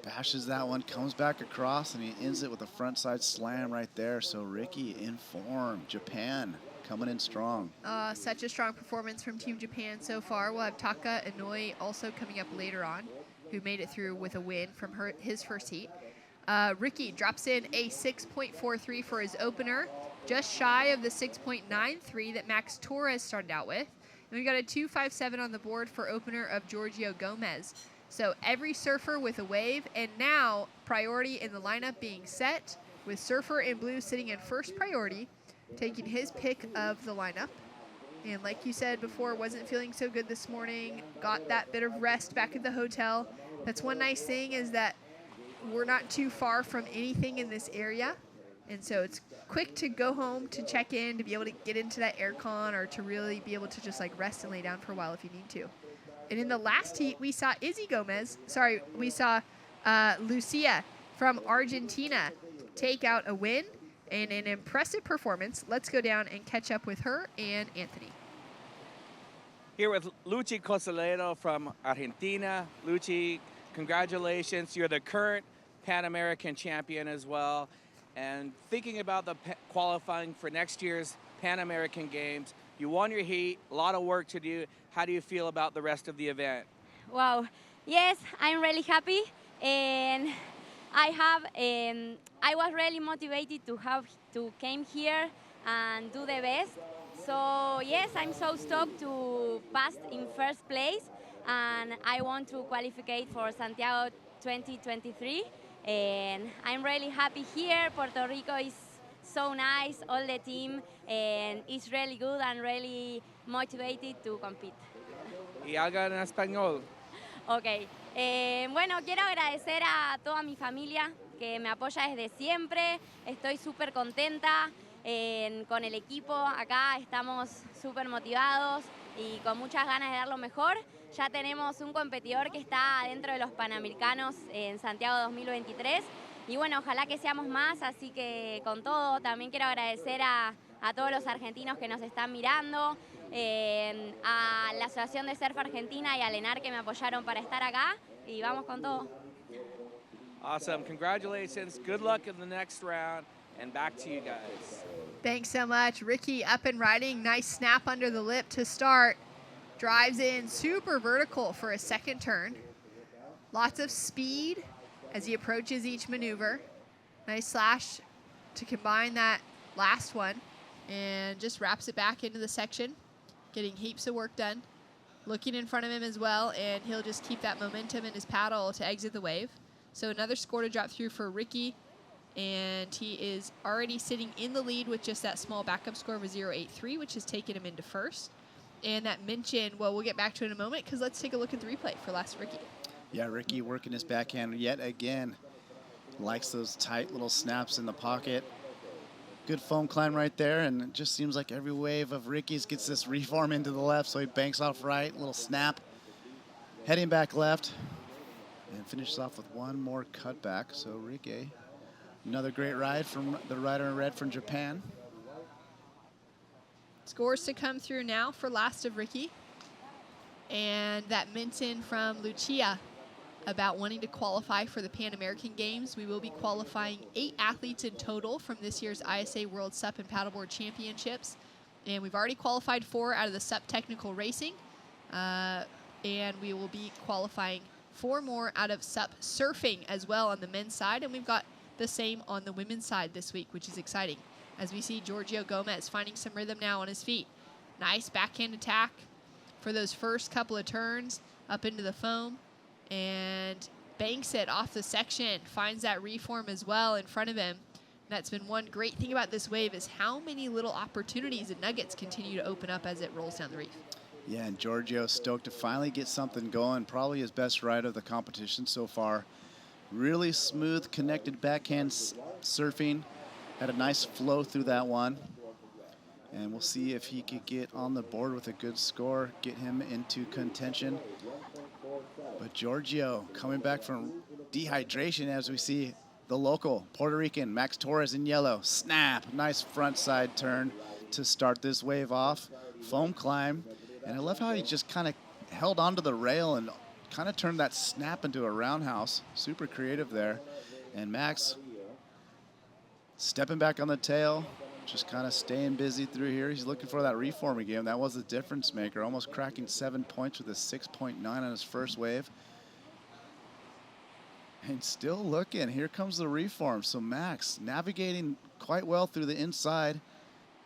Bashes that one, comes back across, and he ends it with a front side slam right there. So Ricky in form. Japan coming in strong. Such a strong performance from Team Japan so far. We'll have Taka Inouye also coming up later on, who made it through with a win from his first heat. Ricky drops in a 6.43 for his opener, just shy of the 6.93 that Max Torres started out with. And we got a 2.57 on the board for opener of Giorgio Gomez. So every surfer with a wave, and now priority in the lineup being set, with surfer in blue sitting in first priority, taking his pick of the lineup. And like you said before, wasn't feeling so good this morning, got that bit of rest back at the hotel. That's one nice thing, is that we're not too far from anything in this area. And so it's quick to go home, to check in, to be able to get into that aircon, or to really be able to just like rest and lay down for a while if you need to. And in the last heat, we saw Lucia from Argentina take out a win and an impressive performance. Let's go down and catch up with her and Anthony. Here with Luchi Cosolero from Argentina. Luchi, congratulations. You're the current Pan American champion as well. And thinking about the qualifying for next year's Pan American Games, you won your heat, a lot of work to do. How do you feel about the rest of the event? Wow. Yes, I'm really happy, and I was really motivated to came here and do the best. So yes, I'm so stoked to pass in first place, and I want to qualify for Santiago 2023. And I'm really happy here. Puerto Rico is so nice, all the team, and it's really good and really motivated to compete. Y haga en español. Ok. Bueno, quiero agradecer a toda mi familia que me apoya desde siempre. Estoy súper contenta con el equipo. Acá estamos súper motivados y con muchas ganas de dar lo mejor. Ya tenemos un competidor que está dentro de los Panamericanos en Santiago 2023. Y bueno, ojalá que seamos más, así que con todo también quiero agradecer a todos los argentinos que nos están mirando, a la Asociación de Surf Argentina y a Lenar que me apoyaron para estar acá, y vamos con todo. Awesome, congratulations, good luck in the next round, and back to you guys. Thanks so much. Ricky up and riding. Nice snap under the lip to start. Drives in super vertical for a second turn. Lots of speed as he approaches each maneuver. Nice slash to combine that last one. And just wraps it back into the section. Getting heaps of work done. Looking in front of him as well, and he'll just keep that momentum in his paddle to exit the wave. So another score to drop through for Ricky. And he is already sitting in the lead with just that small backup score of a 0.83, which has taken him into first. And that mention, well, we'll get back to it in a moment because let's take a look at the replay for last Ricky. Yeah, Ricky working his backhand yet again. Likes those tight little snaps in the pocket. Good foam climb right there, and it just seems like every wave of Ricky's gets this reform into the left, so he banks off right, little snap, heading back left, and finishes off with one more cutback. So Ricky, another great ride from the rider in red from Japan. Scores to come through now for last of Ricky. And that mention from Lucia about wanting to qualify for the Pan American Games. We will be qualifying 8 athletes in total from this year's ISA World SUP and Paddleboard Championships. And we've already qualified 4 out of the SUP Technical Racing. And we will be qualifying 4 more out of SUP Surfing as well on the men's side. And we've got the same on the women's side this week, which is exciting. As we see Giorgio Gomez finding some rhythm now on his feet. Nice backhand attack for those first couple of turns up into the foam. And banks it off the section, finds that reform as well in front of him. And that's been one great thing about this wave is how many little opportunities and nuggets continue to open up as it rolls down the reef. Yeah, and Giorgio stoked to finally get something going. Probably his best ride of the competition so far. Really smooth, connected backhand surfing. Had a nice flow through that one. And we'll see if he could get on the board with a good score, get him into contention. But Giorgio coming back from dehydration as we see the local Puerto Rican, Max Torres in yellow. Snap, nice front side turn to start this wave off. Foam climb. And I love how he just kind of held onto the rail and kind of turned that snap into a roundhouse. Super creative there. And Max stepping back on the tail, just kind of staying busy through here. He's looking for that reform again. That was the difference maker, almost cracking 7 points with a 6.9 on his first wave. And still looking, here comes the reform. So Max navigating quite well through the inside,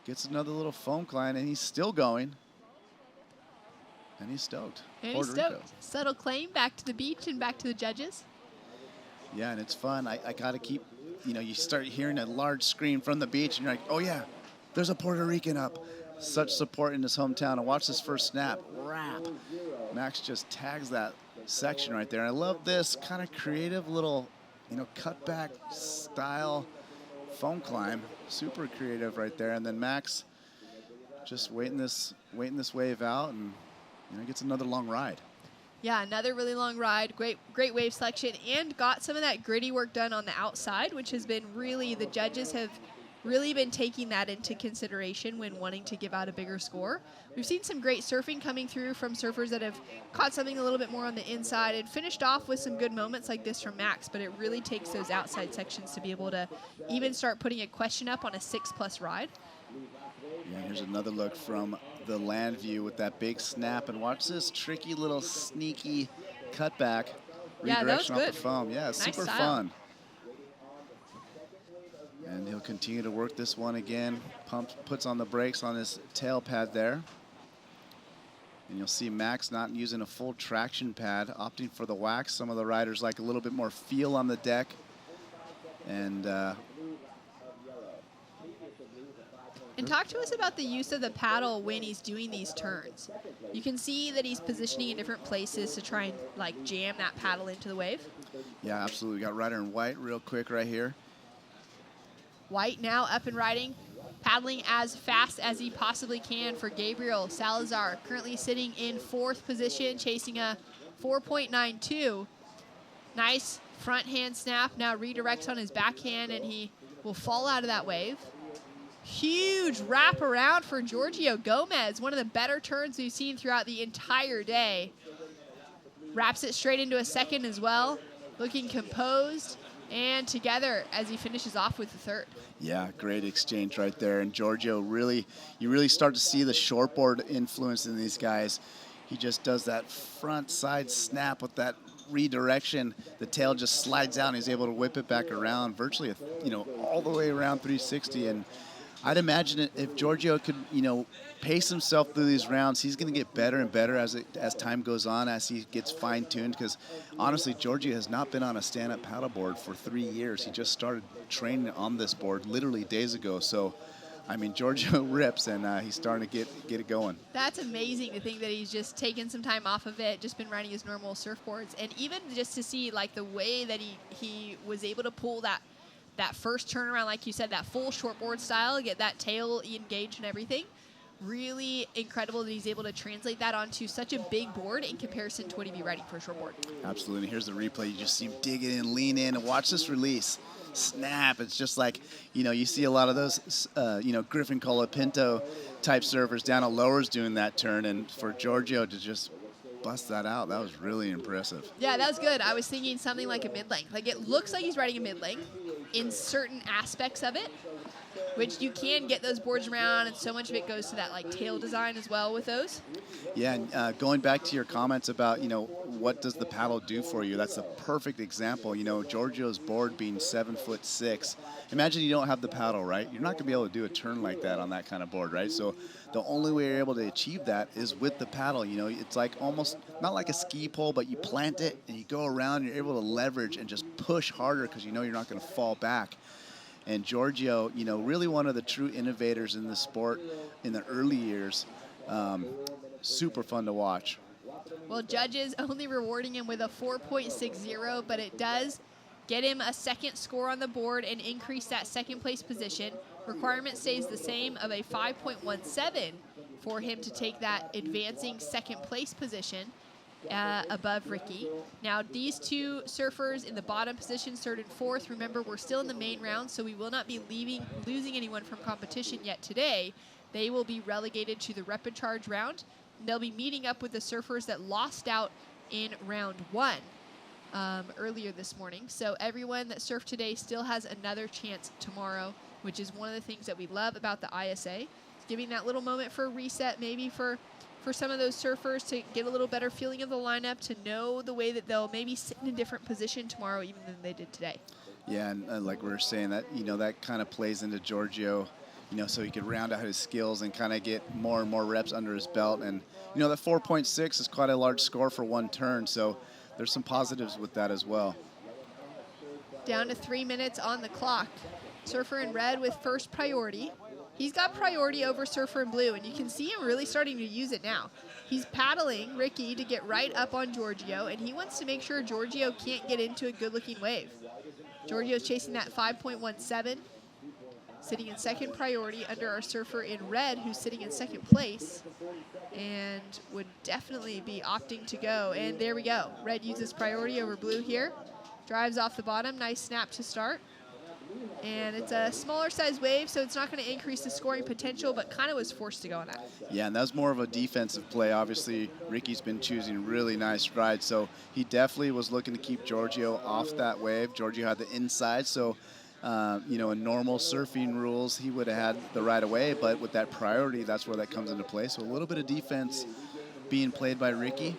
gets another little foam climb, and he's still going. And he's stoked. And he's stoked. Subtle claim back to the beach and back to the judges. Yeah, and it's fun. I got to keep, you know, you start hearing a large scream from the beach and you're like, oh yeah, there's a Puerto Rican up. Such support in his hometown. And watch this first snap. Wrap. Max just tags that section right there. And I love this kind of creative little, you know, cutback style foam climb. Super creative right there. And then Max just waiting this wave out and, you know, gets another long ride. Yeah, another really long ride, great wave selection, and got some of that gritty work done on the outside, which has been really, the judges have really been taking that into consideration when wanting to give out a bigger score. We've seen some great surfing coming through from surfers that have caught something a little bit more on the inside and finished off with some good moments like this from Max, but it really takes those outside sections to be able to even start putting a question up on a 6+ ride. Yeah, here's another look from the land view with that big snap, and watch this tricky little sneaky cutback redirection off the foam. Yeah, nice super style. Fun. And he'll continue to work this one again. Puts on the brakes on his tail pad there. And you'll see Max not using a full traction pad, opting for the wax. Some of the riders like a little bit more feel on the deck. And talk to us about the use of the paddle when he's doing these turns. You can see that he's positioning in different places to try and like jam that paddle into the wave. Yeah, absolutely. We got rider in white real quick right here. White now up and riding, paddling as fast as he possibly can for Gabriel Salazar, currently sitting in 4th position, chasing a 4.92. Nice front hand snap, now redirects on his backhand, and he will fall out of that wave. Huge wrap around for Giorgio Gomez, one of the better turns we've seen throughout the entire day. Wraps it straight into a second as well, looking composed, And together as he finishes off with the third. Yeah, great exchange right there. And Giorgio you really start to see the shortboard influence in these guys. He just does that front side snap with that redirection. The tail just slides out and he's able to whip it back around virtually, all the way around 360. And I'd imagine if Giorgio could, pace himself through these rounds, he's going to get better and better as time goes on, as he gets fine-tuned. Because honestly, Giorgio has not been on a stand-up paddleboard for 3 years. He just started training on this board literally days ago. So, I mean, Giorgio rips, and he's starting to get it going. That's amazing to think that he's just taken some time off of it, just been riding his normal surfboards. And even just to see, like, the way that he was able to pull that first turnaround, like you said, that full shortboard style, get that tail engaged and everything. Really incredible that he's able to translate that onto such a big board in comparison to what he'd be riding for a shortboard. Absolutely. Here's the replay. You just see him dig it in, lean in, and watch this release. Snap. It's just like, you see a lot of those, Griffin Colapinto type surfers down at lowers doing that turn. And for Giorgio to just bust that out, that was really impressive. Yeah, that was good. I was thinking something like a mid-length. Like, it looks like he's riding a mid-length in certain aspects of it, which you can get those boards around, and so much of it goes to that like tail design as well with those. Yeah, and going back to your comments about, what does the paddle do for you? That's a perfect example. Giorgio's board being 7'6". Imagine you don't have the paddle, right? You're not going to be able to do a turn like that on that kind of board, right? So the only way you're able to achieve that is with the paddle. It's like almost not like a ski pole, but you plant it and you go around, and you're able to leverage and just push harder because you're not going to fall back. And Giorgio, really one of the true innovators in the sport in the early years. Super fun to watch. Well, judges only rewarding him with a 4.60, but it does get him a second score on the board and increase that second place position. Requirement stays the same of a 5.17 for him to take that advancing second place position above Ricky. Now, these two surfers in the bottom position, third and fourth, remember, we're still in the main round, so we will not be losing anyone from competition yet today. They will be relegated to the rapid charge round. They'll be meeting up with the surfers that lost out in round 1 earlier this morning. So everyone that surfed today still has another chance tomorrow, which is one of the things that we love about the ISA. It's giving that little moment for a reset, maybe for some of those surfers to get a little better feeling of the lineup, to know the way that they'll maybe sit in a different position tomorrow even than they did today. Yeah, and like we were saying, that that kind of plays into Giorgio, so he could round out his skills and kind of get more and more reps under his belt. And that 4.6 is quite a large score for one turn, so there's some positives with that as well. Down to 3 minutes on the clock. Surfer in red with first priority. He's got priority over surfer in blue, and you can see him really starting to use it now. He's paddling Ricky to get right up on Giorgio, and he wants to make sure Giorgio can't get into a good-looking wave. Giorgio's chasing that 5.17, sitting in second priority under our surfer in red, who's sitting in second place, and would definitely be opting to go. And there we go. Red uses priority over blue here. Drives off the bottom. Nice snap to start. And it's a smaller size wave, so it's not going to increase the scoring potential, but kind of was forced to go on that. Yeah, and that was more of a defensive play. Obviously, Ricky's been choosing really nice rides, so he definitely was looking to keep Giorgio off that wave. Giorgio had the inside, so, in normal surfing rules, he would have had the right of way, but with that priority, that's where that comes into play. So a little bit of defense being played by Ricky.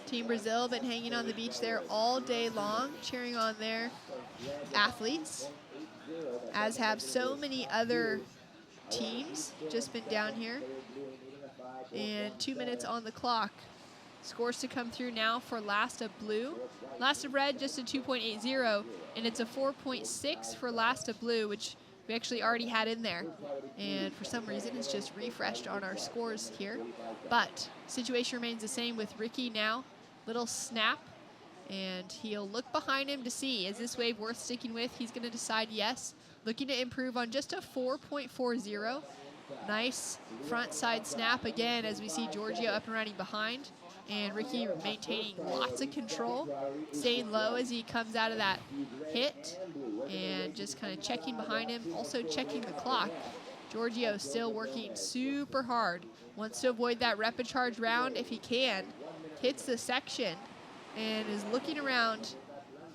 Team Brazil been hanging on the beach there all day long, cheering on their athletes, as have so many other teams just been down here. And 2 minutes on the clock. Scores to come through now for Last of Blue. Last of Red just a 2.80, and it's a 4.6 for Last of Blue, which we actually already had in there. And for some reason, it's just refreshed on our scores here. But situation remains the same with Ricky now. Little snap, and he'll look behind him to see, is this wave worth sticking with? He's going to decide yes. Looking to improve on just a 4.40. Nice front side snap again as we see Giorgio up and running behind, and Ricky maintaining lots of control, staying low as he comes out of that hit, and just kind of checking behind him, also checking the clock. Giorgio still working super hard, wants to avoid that rapid charge round if he can, hits the section, and is looking around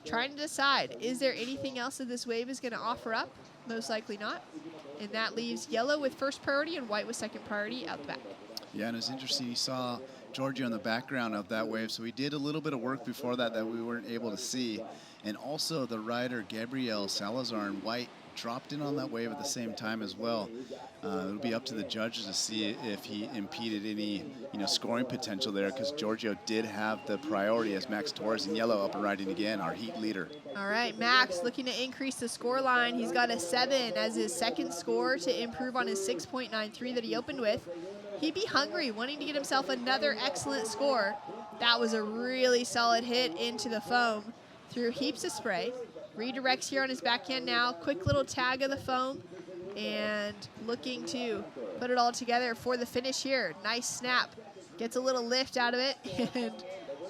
trying to decide, is there anything else that this wave is going to offer up? Most likely not. And that leaves yellow with first priority and white with second priority out the back. Yeah, and it's interesting. You saw Giorgio in the background of that wave, so we did a little bit of work before that we weren't able to see. And also the rider Gabriel Salazar in white dropped in on that wave at the same time as well. It'll be up to the judges to see if he impeded any, scoring potential there, because Giorgio did have the priority as Max Torres in yellow up and riding again, our heat leader. All right, Max looking to increase the score line. He's got a 7 as his second score to improve on his 6.93 that he opened with. He'd be hungry, wanting to get himself another excellent score. That was a really solid hit into the foam through heaps of spray. Redirects here on his backhand now. Quick little tag of the foam and looking to put it all together for the finish here. Nice snap. Gets a little lift out of it and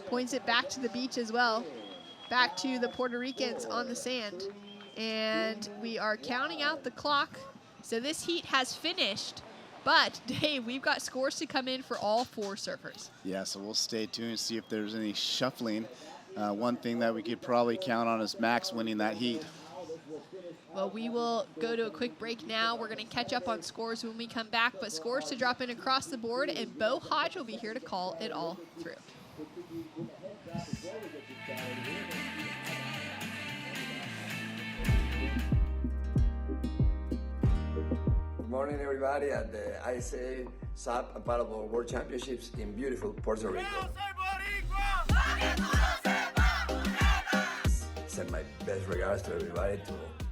points it back to the beach as well. Back to the Puerto Ricans on the sand. And we are counting out the clock. So this heat has finished. But, Dave, we've got scores to come in for all 4 surfers. Yeah, so we'll stay tuned and see if there's any shuffling. One thing that we could probably count on is Max winning that heat. Well, we will go to a quick break now. We're going to catch up on scores when we come back, but scores to drop in across the board, and Bo Hodge will be here to call it all through. Good morning, everybody, at the ISA SUP and Paddleboard World Championships in beautiful Puerto Rico. Send my best regards to everybody,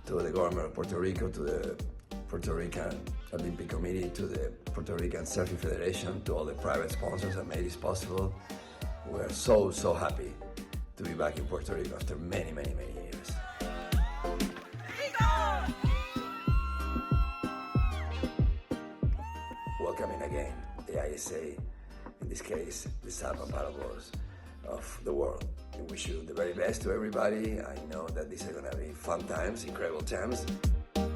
to the government of Puerto Rico, to the Puerto Rican Olympic Committee, to the Puerto Rican Surfing Federation, to all the private sponsors that made this possible. We are so, so happy to be back in Puerto Rico after many, many, many years. Welcoming again the ISA, in this case, the SUP and Paddleboards of the world. I wish you the very best to everybody. I know that these are going to be fun times, incredible times. I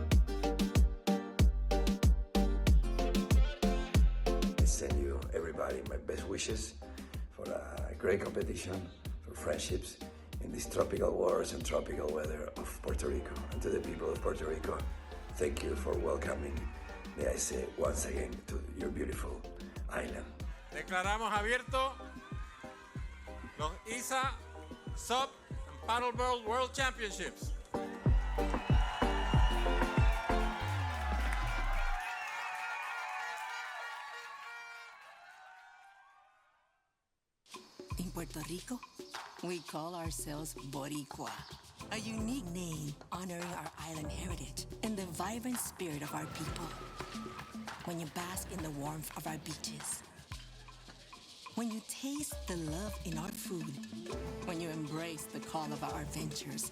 send you, everybody, my best wishes for a great competition, for friendships in these tropical waters and tropical weather of Puerto Rico. And to the people of Puerto Rico, thank you for welcoming the ISA once again to your beautiful island. Declaramos abierto los ISA, SUP, and Paddleboard World Championships. In Puerto Rico, we call ourselves Boricua, a unique name honoring our island heritage and the vibrant spirit of our people. When you bask in the warmth of our beaches, when you taste the love in our food, when you embrace the call of our adventures,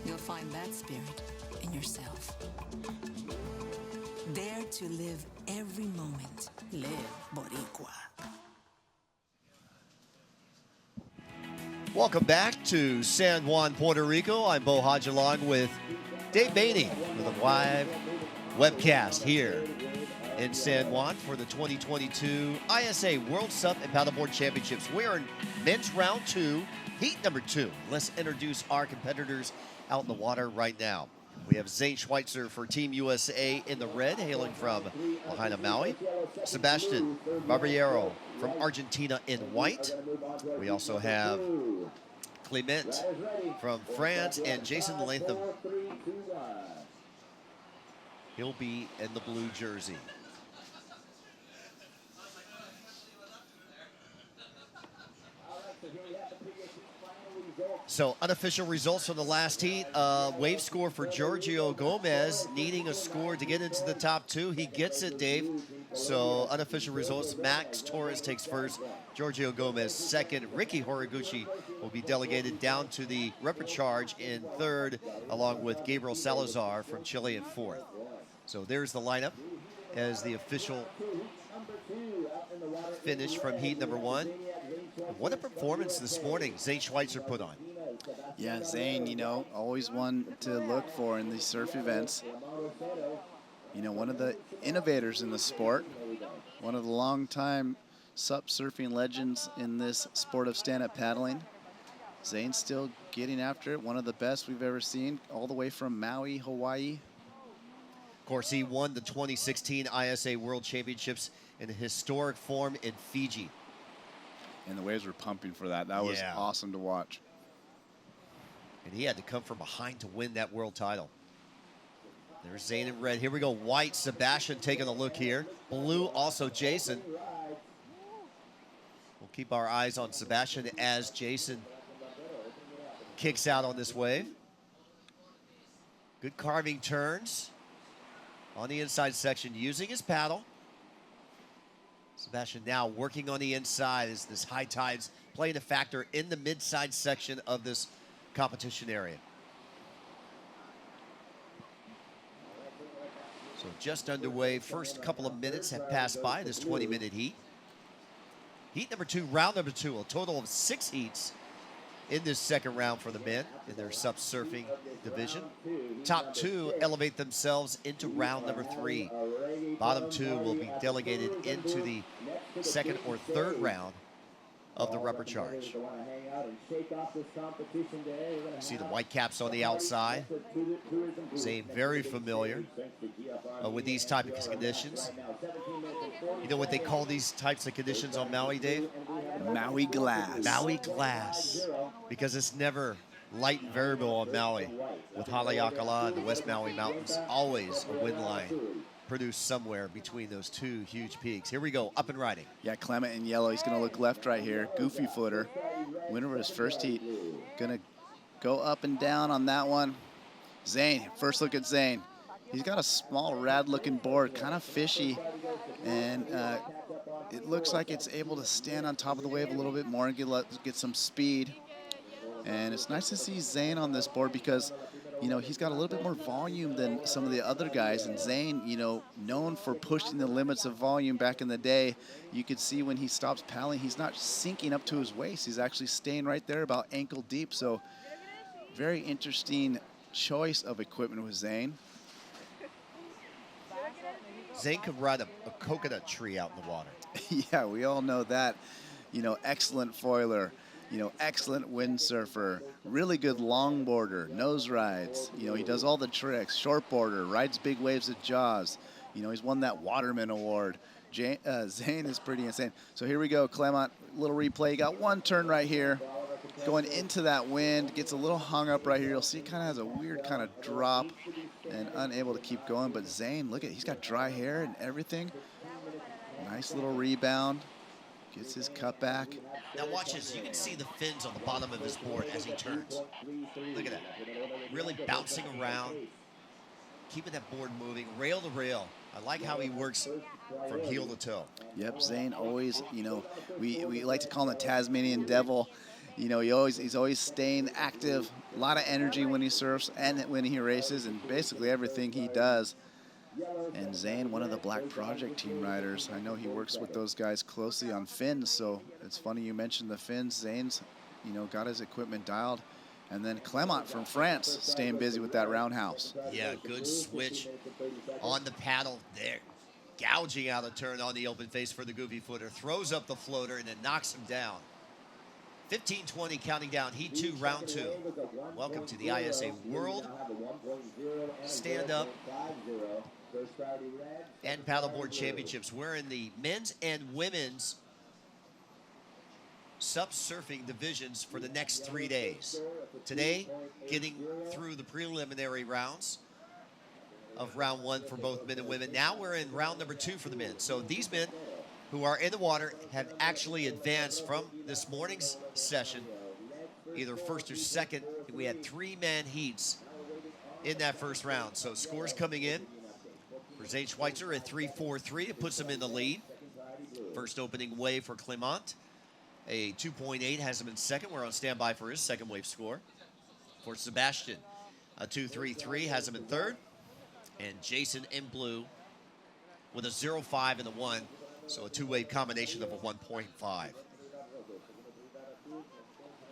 you'll find that spirit in yourself. Dare to live every moment. Live Boricua. Welcome back to San Juan, Puerto Rico. I'm Bo Hodge along with Dave Bainey with a live webcast here in San Juan for the 2022 ISA World SUP and Paddleboard Championships. We are in men's round 2, heat number 2. Let's introduce our competitors out in the water right now. We have Zane Schweitzer for Team USA in the red, hailing from Lahaina, Maui. Sebastian Barbiero from Argentina in white. We also have Clement from France and Jason Latham. He'll be in the blue jersey. So unofficial results from the last heat. Wave score for Giorgio Gomez, needing a score to get into the top 2. He gets it, Dave. So unofficial results, Max Torres takes first, Giorgio Gomez second. Ricky Horiguchi will be delegated down to the repechage in third, along with Gabriel Salazar from Chile in fourth. So there's the lineup as the official finish from heat number 1. What a performance this morning Zane Schweitzer put on. Yeah, Zane, always one to look for in these surf events. One of the innovators in the sport, one of the longtime SUP surfing legends in this sport of stand-up paddling. Zane's still getting after it. One of the best we've ever seen, all the way from Maui, Hawaii. Of course, he won the 2016 ISA World Championships in historic form in Fiji. And the waves were pumping for that. That was awesome to watch. And he had to come from behind to win that world title. There's Zane in red. Here we go. White, Sebastian taking a look here. Blue, also Jason. We'll keep our eyes on Sebastian as Jason kicks out on this wave. Good carving turns on the inside section using his paddle. Sebastian now working on the inside as this high tide's playing a factor in the mid-side section of this competition area. So just underway. First couple of minutes have passed by this 20-minute heat. Heat number 2, round number 2, a total of 6 heats in this second round for the men in their SUP surfing division. Top 2 elevate themselves into round number 3. Bottom 2 will be delegated into the second or third round of the rubber charge. See the white caps on the outside. Zane very familiar with these type of conditions. You know what they call these types of conditions on Maui, Dave? Maui glass. Maui glass. Because it's never light and variable on Maui. With Haleakala and the West Maui Mountains, always a wind line produced somewhere between those 2 huge peaks. Here we go, up and riding. Yeah, Clement in yellow. He's going to look left right here. Goofy footer. Winner of his first heat. Going to go up and down on that one. Zane, first look at Zane. He's got a small rad-looking board, kind of fishy. And it looks like it's able to stand on top of the wave a little bit more and get some speed. And it's nice to see Zane on this board because, you know, he's got a little bit more volume than some of the other guys. And Zane, you know, known for pushing the limits of volume back in the day, you could see when he stops paddling, he's not sinking up to his waist. He's actually staying right there about ankle deep. So very interesting choice of equipment with Zane. Zane could ride a coconut tree out in the water. Yeah, we all know that. You know, excellent foiler. You know, excellent windsurfer, really good longboarder, nose rides. You know, he does all the tricks, shortboarder, rides big waves at Jaws. You know, he's won that Waterman Award. Zane is pretty insane. So here we go, Clement, little replay. You got one turn right here, going into that wind, gets a little hung up right here. You'll see kind of has a weird kind of drop and unable to keep going. But Zane, look at, he's got dry hair and everything. Nice little rebound. Gets his cut back. Now watch this. You can see the fins on the bottom of his board as he turns. Look at that. Really bouncing around, keeping that board moving, rail to rail. I like how he works from heel to toe. Yep, Zane always, you know, we like to call him the Tasmanian Devil. You know, he's always staying active, a lot of energy when he surfs and when he races, and basically everything he does. And Zane, one of the Black Project team riders. I know he works with those guys closely on fins, so it's funny you mentioned the fins. Zane's, you know, got his equipment dialed. And then Clement from France staying busy with that roundhouse. Yeah, good switch on the paddle there. Gouging out a turn on the open face for the goofy footer. Throws up the floater and then knocks him down. 15:20 counting down, heat 2, round 2. Welcome to the ISA World Stand-Up and Paddleboard Championships. We're in the men's and women's SUP surfing divisions for the next 3 days. Today, getting through the preliminary rounds of round 1 for both men and women. Now we're in round number 2 for the men. So these men who are in the water have actually advanced from this morning's session, either first or second. We had 3-man heats in that first round. So scores coming in for Zane Schweitzer at 3.43. It puts him in the lead. First opening wave for Clement. A 2.8 has him in second. We're on standby for his second wave score. For Sebastian, a 2.33 has him in third. And Jason in blue with a 0.5 and a 1. So a 2-wave combination of a 1.5.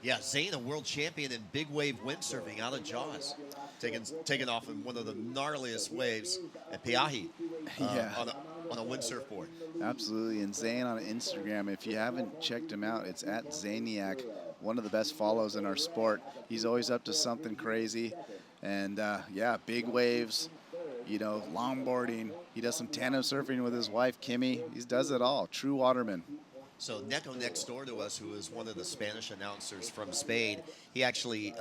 Yeah, Zane, a world champion in big wave windsurfing out of Jaws. Taking off in one of the gnarliest waves at Peahi on a windsurf board. Absolutely, and Zane on Instagram, if you haven't checked him out, it's at Zaniac one of the best follows in our sport. He's always up to something crazy. And yeah, big waves, you know, longboarding. He does some tandem surfing with his wife, Kimmy. He does it all. True waterman. So Neko next door to us, who is one of the Spanish announcers from Spain, he actually,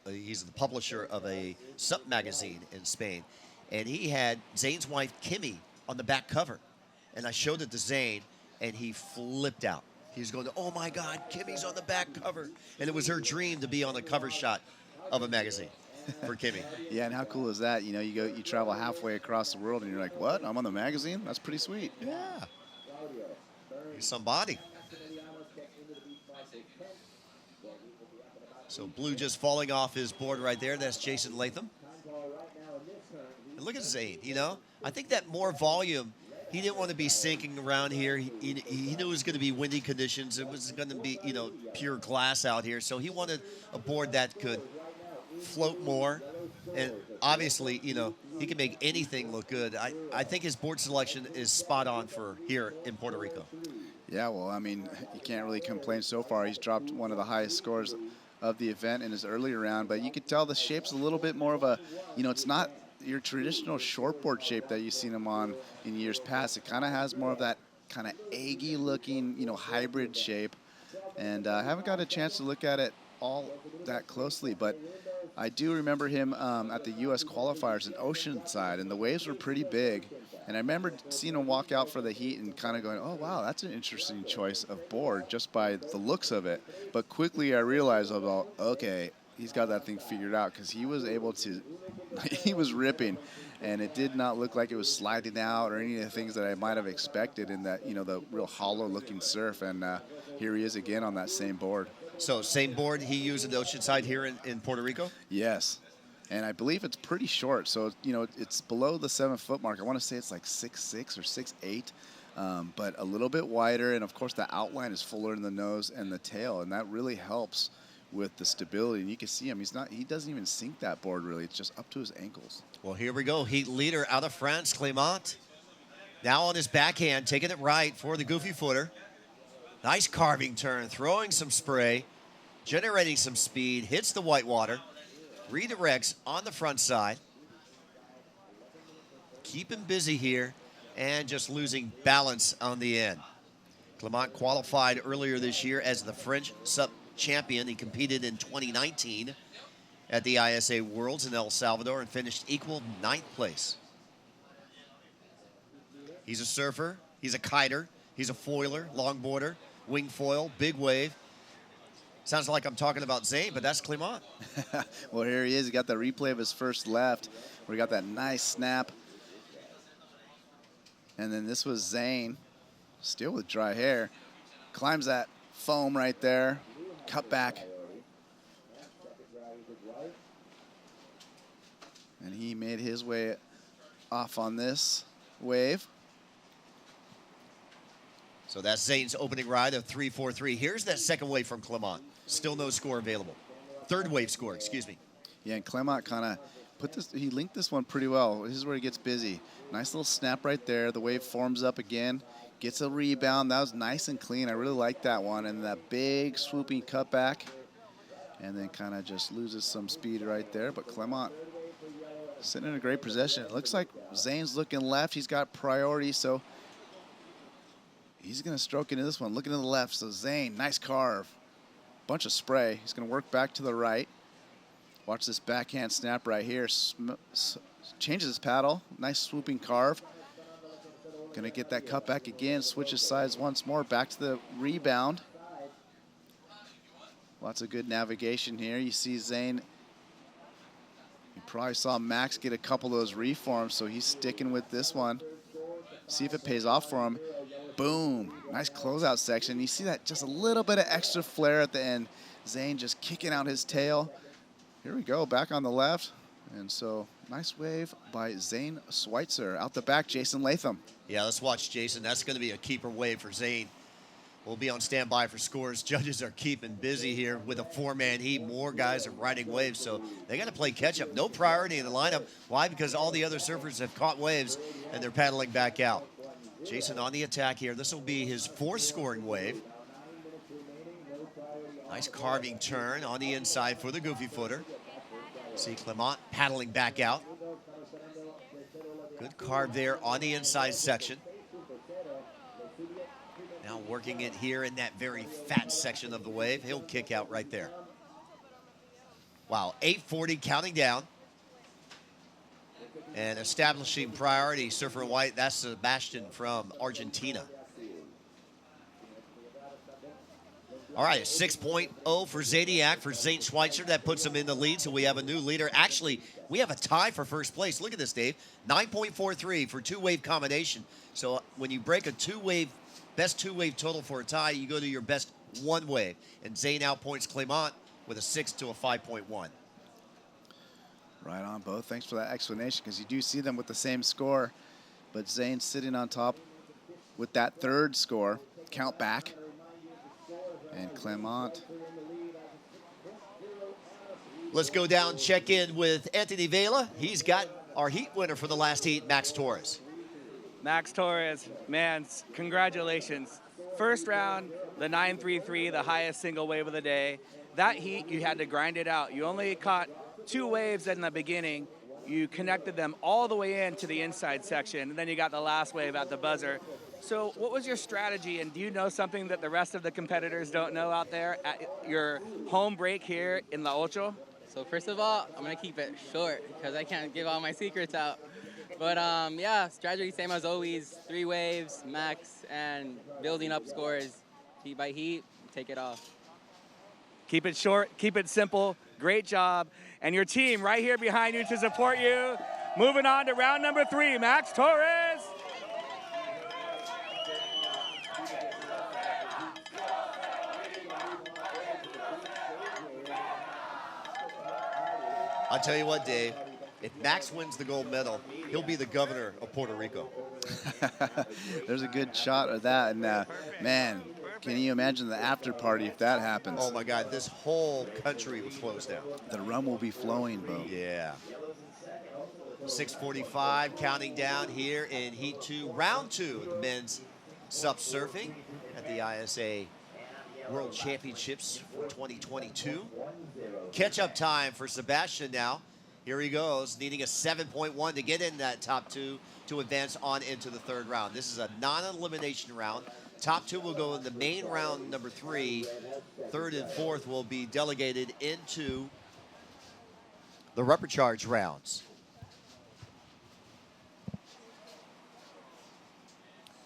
he's the publisher of a SUP magazine in Spain. And he had Zane's wife, Kimmy, on the back cover. And I showed it to Zane, and he flipped out. He's going, oh my God, Kimmy's on the back cover. And it was her dream to be on the cover shot of a magazine for Kimmy. Yeah, and how cool is that? You know, you travel halfway across the world, and you're like, what? I'm on the magazine? That's pretty sweet. Yeah. He's somebody. So Blue just falling off his board right there. That's Jason Latham. And look at Zane, you know. I think that more volume, he didn't want to be sinking around here. He knew it was going to be windy conditions. It was going to be, you know, pure glass out here. So he wanted a board that could float more. And obviously, you know, he can make anything look good. I think his board selection is spot on for here in Puerto Rico. Yeah, well, I mean, you can't really complain so far. He's dropped one of the highest scores of the event in his earlier round, but you could tell the shape's a little bit more of a, you know, it's not your traditional shortboard shape that you've seen him on in years past. It kind of has more of that kind of eggy looking, you know, hybrid shape. And I haven't got a chance to look at it all that closely, but I do remember him at the U.S. qualifiers in Oceanside, and the waves were pretty big. And I remember seeing him walk out for the heat and kind of going, oh, wow, that's an interesting choice of board just by the looks of it. But quickly I realized, oh, okay, he's got that thing figured out, because he was able to, he was ripping. And it did not look like it was sliding out or any of the things that I might have expected in that, you know, the real hollow-looking surf. And here he is again on that same board. So same board he used at Oceanside here in Puerto Rico? Yes. And I believe it's pretty short. So, you know, it's below the 7-foot mark. I want to say it's like 6'6" or 6'8", but a little bit wider. And, of course, the outline is fuller in the nose and the tail, and that really helps with the stability. And you can see him. He doesn't even sink that board, really. It's just up to his ankles. Well, here we go. Heat leader out of France, Clément. Now on his backhand, taking it right for the goofy footer. Nice carving turn, throwing some spray, generating some speed, hits the whitewater. Redirects on the front side. Keep him busy here and just losing balance on the end. Clément qualified earlier this year as the French SUP champion. He competed in 2019 at the ISA Worlds in El Salvador and finished equal 9th place. He's a surfer, he's a kiter, he's a foiler, longboarder, wing foil, big wave. Sounds like I'm talking about Zane, but that's Clément. Well, here he is. He got the replay of his first left, where he got that nice snap. And then this was Zane, still with dry hair. Climbs that foam right there, cut back. And he made his way off on this wave. So that's Zane's opening ride of 3.43. Here's that second wave from Clément. Still no score available. Third wave score, excuse me. Yeah, and Clément kind of he linked this one pretty well. This is where he gets busy. Nice little snap right there. The wave forms up again, gets a rebound. That was nice and clean. I really like that one. And that big swooping cutback. And then kind of just loses some speed right there. But Clément sitting in a great position. It looks like Zane's looking left. He's got priority, so he's going to stroke into this one. Looking to the left. So Zane, nice carve. Bunch of spray. He's going to work back to the right. Watch this backhand snap right here. Changes his paddle. Nice swooping carve. Going to get that cut back again. Switches sides once more. Back to the rebound. Lots of good navigation here. You see Zane. You probably saw Max get a couple of those reforms, so he's sticking with this one. See if it pays off for him. Boom. Nice closeout section. You see that just a little bit of extra flair at the end. Zane just kicking out his tail. Here we go, back on the left. And so, nice wave by Zane Schweitzer. Out the back, Jason Latham. Yeah, let's watch Jason. That's going to be a keeper wave for Zane. We'll be on standby for scores. Judges are keeping busy here with a 4-man heat. More guys are riding waves, so they got to play catch-up. No priority in the lineup. Why? Because all the other surfers have caught waves, and they're paddling back out. Jason on the attack here. This will be his 4th scoring wave. Nice carving turn on the inside for the goofy footer. See Clement paddling back out. Good carve there on the inside section. Now working it here in that very fat section of the wave. He'll kick out right there. Wow, 8:40 counting down. And establishing priority, surfer in white, that's Sebastian from Argentina. All right, 6.0 for Zadiac for Zane Schweitzer. That puts him in the lead, so we have a new leader. Actually, we have a tie for first place. Look at this, Dave. 9.43 for two-wave combination. So when you break a two-wave, best two-wave total for a tie, you go to your best one-wave. And Zane outpoints Clement with a 6 to a 5.1. Right on, Bo. Thanks for that explanation, because you do see them with the same score, but Zane's sitting on top with that third score. Count back. And Clement. Let's go down, check in with Anthony Vela. He's got our heat winner for the last heat, Max Torres. Max Torres, man, congratulations. First round, the 933, the highest single wave of the day. That heat, you had to grind it out. You only caught 2 waves in the beginning. You connected them all the way into the inside section, and then you got the last wave at the buzzer. So what was your strategy, and do you know something that the rest of the competitors don't know out there at your home break here in La Ocho? So first of all, I'm going to keep it short because I can't give all my secrets out. But yeah, strategy same as always, 3 waves, max, and building up scores. Heat by heat, take it off. Keep it short, keep it simple, great job. And your team right here behind you to support you. Moving on to round number 3, Max Torres. I'll tell you what, Dave, if Max wins the gold medal, he'll be the governor of Puerto Rico. There's a good shot of that, and man, can you imagine the after party if that happens? Oh my God, this whole country will close down. The rum will be flowing, Bo. Yeah. 6:45, counting down here in Heat 2, Round 2 of the men's SUP surfing at the ISA World Championships for 2022. Catch-up time for Sebastian now. Here he goes, needing a 7.1 to get in that top 2 to advance on into the third round. This is a non-elimination round. Top 2 will go in the main round number 3. Third and fourth will be delegated into the repecharge rounds.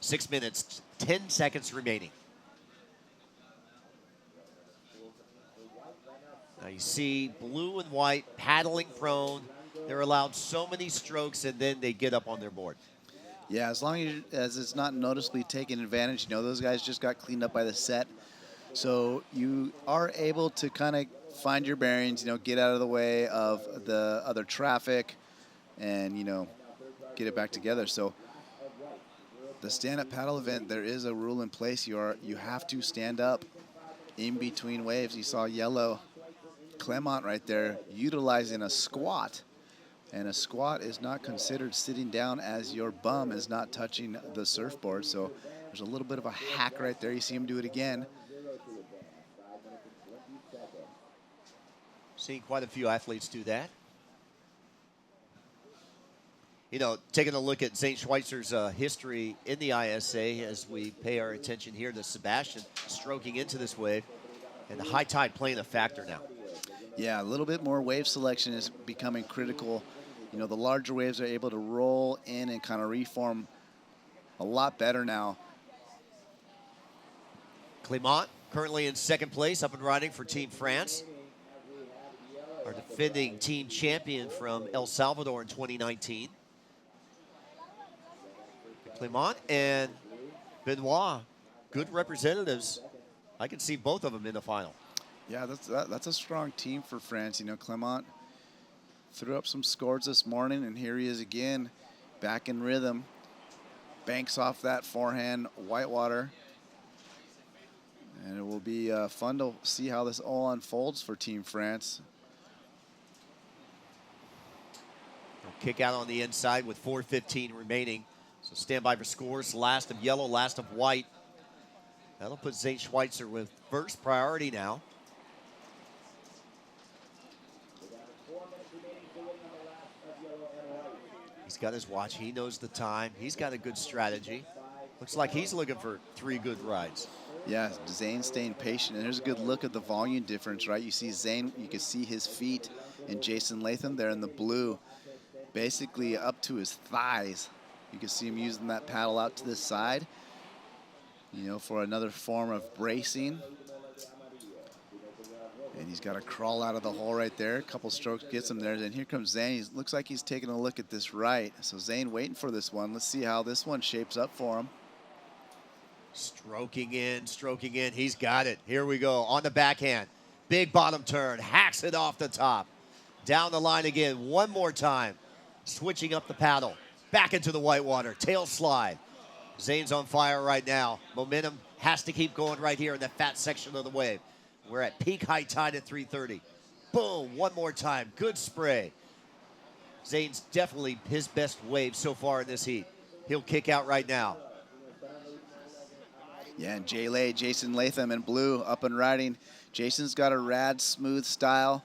6 minutes, 10 seconds remaining. Now you see blue and white paddling prone. They're allowed so many strokes, and then they get up on their board. Yeah, as long as it's not noticeably taking advantage. You know, those guys just got cleaned up by the set. So you are able to kind of find your bearings, you know, get out of the way of the other traffic and, you know, get it back together. So the stand-up paddle event, there is a rule in place. You have to stand up in between waves. You saw yellow Clement right there utilizing a squat. And a squat is not considered sitting down as your bum is not touching the surfboard. So there's a little bit of a hack right there. You see him do it again. Seeing quite a few athletes do that. You know, taking a look at Zane Schweitzer's history in the ISA as we pay our attention here to Sebastian stroking into this wave. And the high tide playing a factor now. Yeah, a little bit more wave selection is becoming critical. You know, the larger waves are able to roll in and kind of reform a lot better now. Clement currently in second place, up and riding for Team France. Our defending team champion from El Salvador in 2019. Clement and Benoit, good representatives. I can see both of them in the final. Yeah, that's a strong team for France. You know, Clement threw up some scores this morning, and here he is again, back in rhythm. Banks off that forehand, whitewater. And it will be fun to see how this all unfolds for Team France. Kick out on the inside with 4:15 remaining. So stand by for scores. Last of yellow, last of white. That'll put Zane Schweitzer with first priority now. He's got his watch. He knows the time. He's got a good strategy. Looks like he's looking for 3 good rides. Yeah, Zane staying patient. And there's a good look at the volume difference, right? You see Zane, you can see his feet, and Jason Latham there in the blue, basically up to his thighs. You can see him using that paddle out to the side, you know, for another form of bracing. And he's got to crawl out of the hole right there. A couple strokes gets him there. And here comes Zane. He looks like he's taking a look at this right. So Zane waiting for this one. Let's see how this one shapes up for him. Stroking in, stroking in. He's got it. Here we go. On the backhand. Big bottom turn. Hacks it off the top. Down the line again. One more time. Switching up the paddle. Back into the whitewater. Tail slide. Zane's on fire right now. Momentum has to keep going right here in the fat section of the wave. We're at peak high tide at 3:30. Boom. One more time. Good spray. Zane's definitely his best wave so far in this heat. He'll kick out right now. Yeah, and Jason Latham in blue up and riding. Jason's got a rad, smooth style.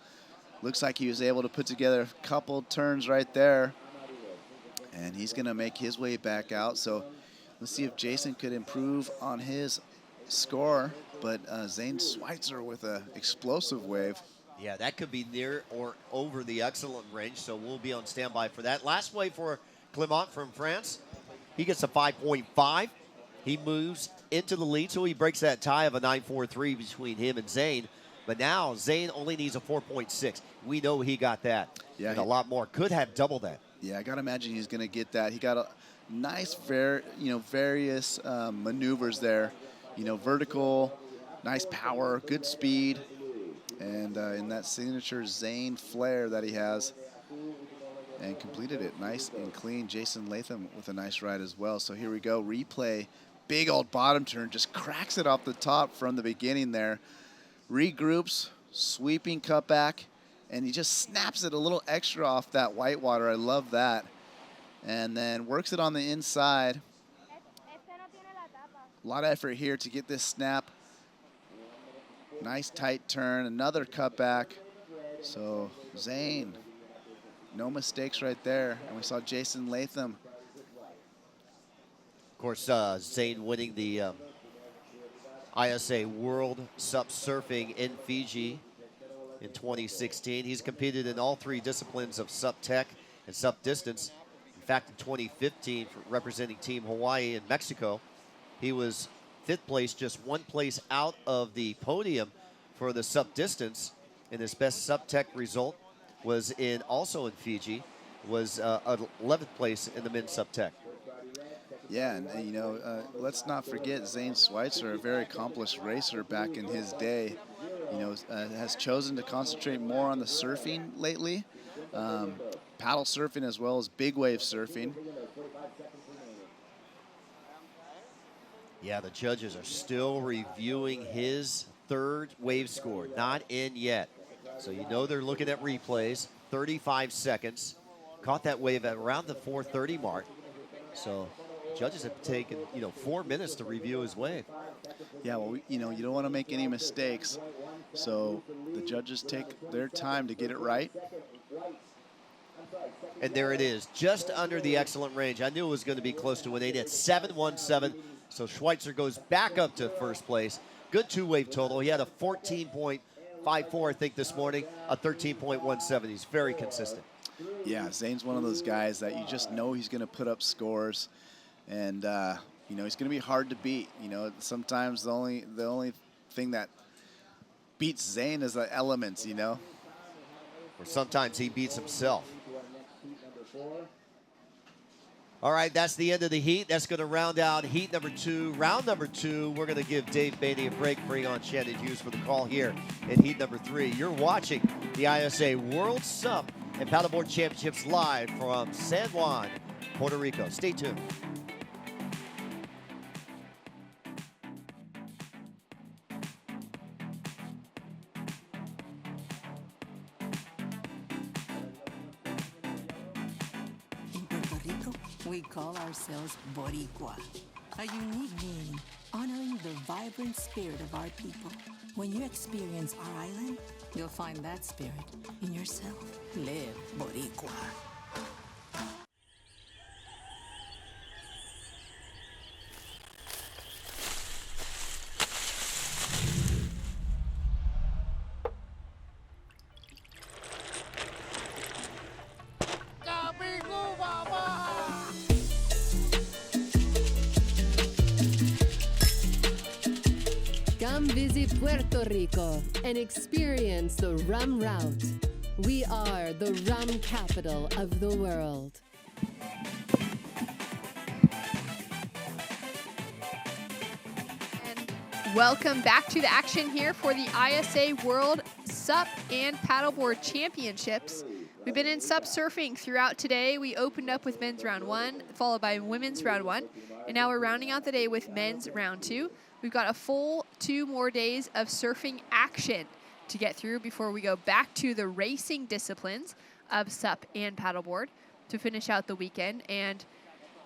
Looks like he was able to put together a couple turns right there. And he's going to make his way back out. So let's see if Jason could improve on his score. But Zane Schweitzer with an explosive wave. Yeah, that could be near or over the excellent range, so we'll be on standby for that. Last wave for Clement from France. He gets a 5.5. He moves into the lead, so he breaks that tie of a 9.43 between him and Zane. But now Zane only needs a 4.6. We know he got that. Yeah, and a lot more. Could have double that. Yeah, I got to imagine he's going to get that. He got a nice, various maneuvers there. You know, vertical, nice power, good speed. And in that signature Zane flare that he has. And completed it nice and clean. Jason Latham with a nice ride as well. So here we go, replay. Big old bottom turn, just cracks it off the top from the beginning there. Regroups, sweeping cutback, and he just snaps it a little extra off that whitewater. I love that. And then works it on the inside. A lot of effort here to get this snap. Nice tight turn, another cutback. So Zane, no mistakes right there. And we saw Jason Latham. Of course, Zane winning the ISA World SUP Surfing in Fiji in 2016. He's competed in all 3 disciplines of SUP Tech and SUP Distance. In fact, in 2015, for representing Team Hawaii in Mexico, he was 5th place, just 1 place out of the podium for the SUP Distance. And his best SUP Tech result was also in Fiji, was 11th place in the men's SUP Tech. Yeah, and you know, let's not forget Zane Schweitzer, a very accomplished racer back in his day. You know, has chosen to concentrate more on the surfing lately, paddle surfing as well as big wave surfing. Yeah, the judges are still reviewing his 3rd wave score, not in yet. So you know they're looking at replays. 35 seconds, caught that wave at around the 4:30 mark. So judges have taken, 4 minutes to review his wave. Yeah, well, you don't want to make any mistakes. So the judges take their time to get it right. And there it is, just under the excellent range. I knew it was going to be close to an 8 at 7.17. So Schweitzer goes back up to 1st place. Good 2-wave total. He had a 14.54, I think, this morning, a 13.17. He's very consistent. Yeah, Zane's one of those guys that you just know he's going to put up scores. And, he's going to be hard to beat. Sometimes the only thing that beats Zane is the elements, Or sometimes he beats himself. All right, that's the end of the heat. That's going to round out heat number 2. Round number 2, we're going to give Dave Beatty a break, bring on Shannon Hughes for the call here in heat number 3. You're watching the ISA World SUP and Paddleboard Championships live from San Juan, Puerto Rico. Stay tuned. We call ourselves Boricua, a unique name honoring the vibrant spirit of our people. When you experience our island, you'll find that spirit in yourself. Live Boricua. visit Puerto Rico and experience the rum route. We are the rum capital of the world. Welcome back to the action here for the ISA World SUP and Paddleboard Championships. We've been in SUP surfing throughout today. We opened up with men's round 1, followed by women's round 1, and now we're rounding out the day with men's round 2. We've got a full 2 more days of surfing action to get through before we go back to the racing disciplines of SUP and paddleboard to finish out the weekend and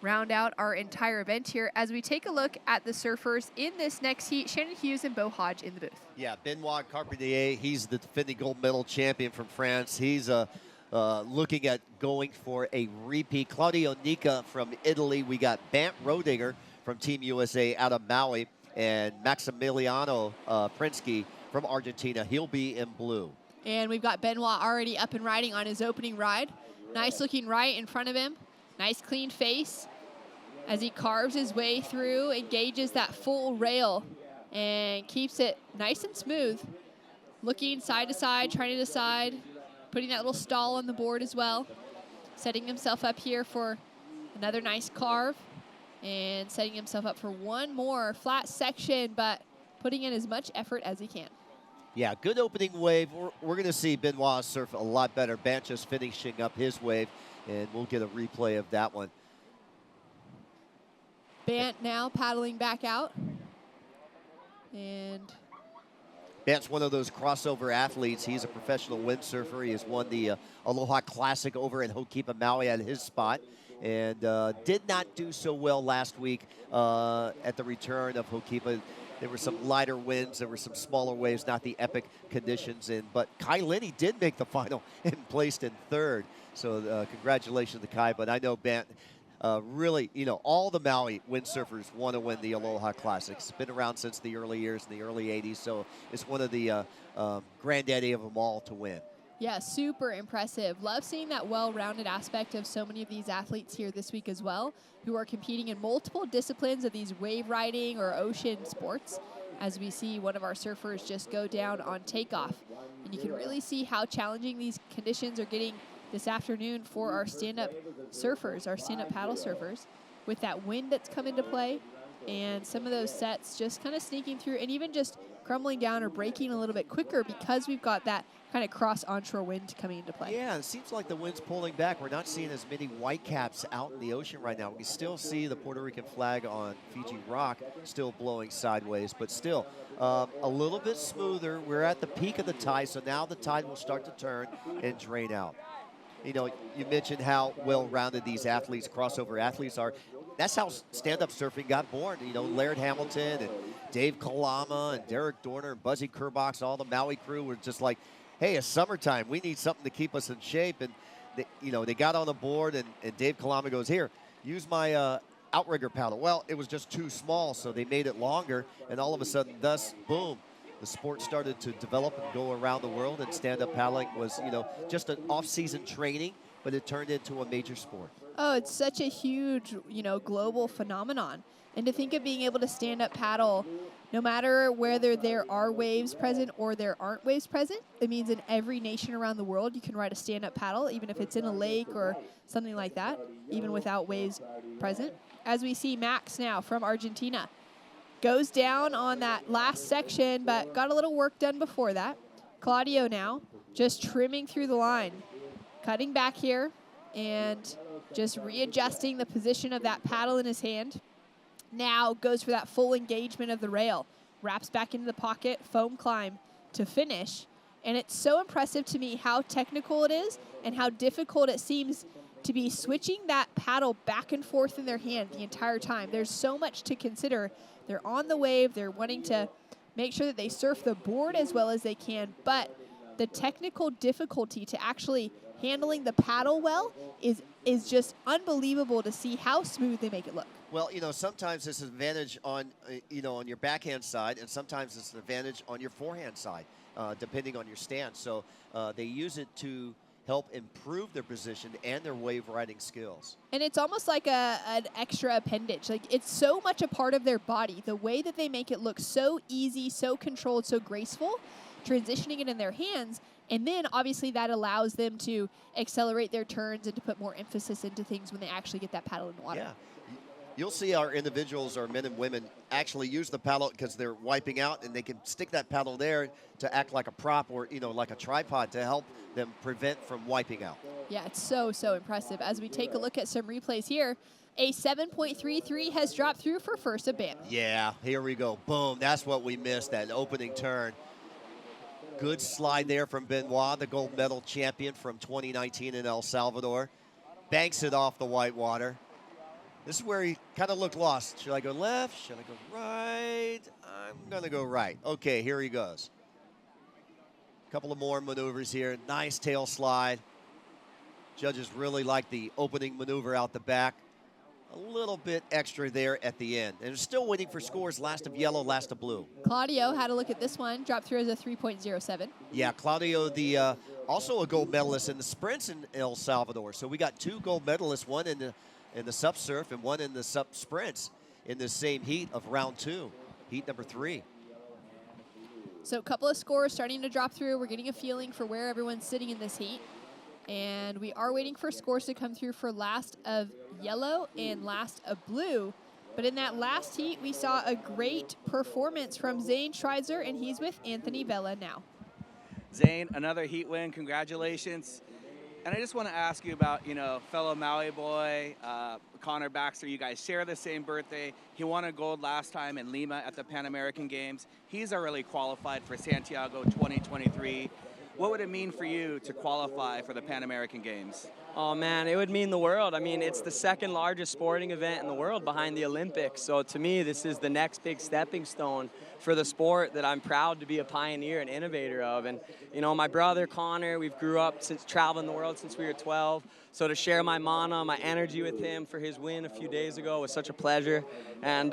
round out our entire event here as we take a look at the surfers in this next heat. Shannon Hughes and Beau Hodge in the booth. Yeah, Benoit Carpentier, he's the defending gold medal champion from France. He's looking at going for a repeat. Claudio Nica from Italy. We got Bant Rodinger from Team USA out of Maui. And Maximiliano Prinsky from Argentina. He'll be in blue. And we've got Benoit already up and riding on his opening ride. Nice looking right in front of him. Nice clean face as he carves his way through, engages that full rail, and keeps it nice and smooth. Looking side to side, trying to decide, putting that little stall on the board as well. Setting himself up here for another nice carve, and setting himself up for one more flat section, but putting in as much effort as he can. Yeah, good opening wave. We're going to see Benoit surf a lot better. Bant just finishing up his wave, and we'll get a replay of that one. Bant now paddling back out. And Bant's one of those crossover athletes. He's a professional windsurfer. He has won the Aloha Classic over in Ho'okipa, Maui at his spot, and did not do so well last week at the return of Ho'okipa. There were some lighter winds. There were some smaller waves, not the epic conditions. But Kai Lenny did make the final and placed in third. So congratulations to Kai. But I know Bant really, all the Maui windsurfers want to win the Aloha Classic. It's been around since the early years, in the early 80s. So it's one of the granddaddy of them all to win. yeah, super impressive. Love seeing that well-rounded aspect of so many of these athletes here this week as well, who are competing in multiple disciplines of these wave riding or ocean sports, as we see one of our surfers just go down on takeoff. And you can really see how challenging these conditions are getting this afternoon for our stand-up surfers, our stand-up paddle surfers, with that wind that's come into play and some of those sets just kind of sneaking through and even just crumbling down or breaking a little bit quicker because we've got that kind of cross onshore wind coming into play. Yeah, it seems like the wind's pulling back. We're not seeing as many white caps out in the ocean right now. We still see the Puerto Rican flag on Fiji Rock still blowing sideways, but still a little bit smoother. We're at the peak of the tide, so now the tide will start to turn and drain out. You know, you mentioned how well-rounded these athletes, crossover athletes are. That's how stand-up surfing got born. You know, Laird Hamilton and Dave Kalama and Derek Dorner and Buzzy Kerbox, all the Maui crew were just like, hey, it's summertime. We need something to keep us in shape. And, they got on the board, and Dave Kalama goes, here, use my outrigger paddle. Well, it was just too small, so they made it longer. And all of a sudden, thus, boom, the sport started to develop and go around the world. And stand-up paddling was, just an off-season training, but it turned into a major sport. Oh, it's such a huge, global phenomenon. And to think of being able to stand up paddle, no matter whether there are waves present or there aren't waves present, it means in every nation around the world you can ride a stand up paddle, even if it's in a lake or something like that, even without waves present. As we see Max now from Argentina, goes down on that last section, but got a little work done before that. Claudio now just trimming through the line, cutting back here and just readjusting the position of that paddle in his hand. Now goes for that full engagement of the rail, wraps back into the pocket, foam climb to finish. And it's so impressive to me how technical it is and how difficult it seems to be switching that paddle back and forth in their hand the entire time. There's so much to consider. They're on the wave. They're wanting to make sure that they surf the board as well as they can. But the technical difficulty to actually handling the paddle well is just unbelievable to see how smooth they make it look. Well, sometimes it's an advantage on, on your backhand side, and sometimes it's an advantage on your forehand side, depending on your stance. So they use it to help improve their position and their wave riding skills. And it's almost like an extra appendage. Like, it's so much a part of their body. The way that they make it look so easy, so controlled, so graceful, transitioning it in their hands. And then, obviously, that allows them to accelerate their turns and to put more emphasis into things when they actually get that paddle in the water. Yeah. You'll see our individuals, our men and women, actually use the paddle because they're wiping out, and they can stick that paddle there to act like a prop or, like a tripod to help them prevent from wiping out. Yeah, it's so, so impressive. As we take a look at some replays here, a 7.33 has dropped through for first of BAM. Yeah, here we go. Boom. That's what we missed, that opening turn. Good slide there from Benoit, the gold medal champion from 2019 in El Salvador. Banks it off the white water. This is where he kind of looked lost. Should I go left? Should I go right? I'm going to go right. Okay, here he goes. Couple of more maneuvers here. Nice tail slide. Judges really like the opening maneuver out the back. A little bit extra there at the end. And they're still waiting for scores, last of yellow, last of blue. Claudio had a look at this one, dropped through as a 3.07. Yeah, Claudio, the also a gold medalist in the sprints in El Salvador. So we got 2 gold medalists, one in the SUP surf and one in the SUP sprints in the same heat of round 2, heat number 3. So a couple of scores starting to drop through. We're getting a feeling for where everyone's sitting in this heat. And we are waiting for scores to come through for last of yellow and last of blue. But in that last heat, we saw a great performance from Zane Schweitzer, and he's with Anthony Vella now. Zane, another heat win. Congratulations. And I just want to ask you about, fellow Maui boy, Connor Baxter. You guys share the same birthday. He won a gold last time in Lima at the Pan American Games. He's already qualified for Santiago 2023. What would it mean for you to qualify for the Pan American Games? Oh man, it would mean the world. I mean, it's the second largest sporting event in the world behind the Olympics. So to me, this is the next big stepping stone for the sport that I'm proud to be a pioneer and innovator of. And, my brother Connor, we've grew up traveling the world since we were 12. So to share my mana, my energy with him for his win a few days ago was such a pleasure. And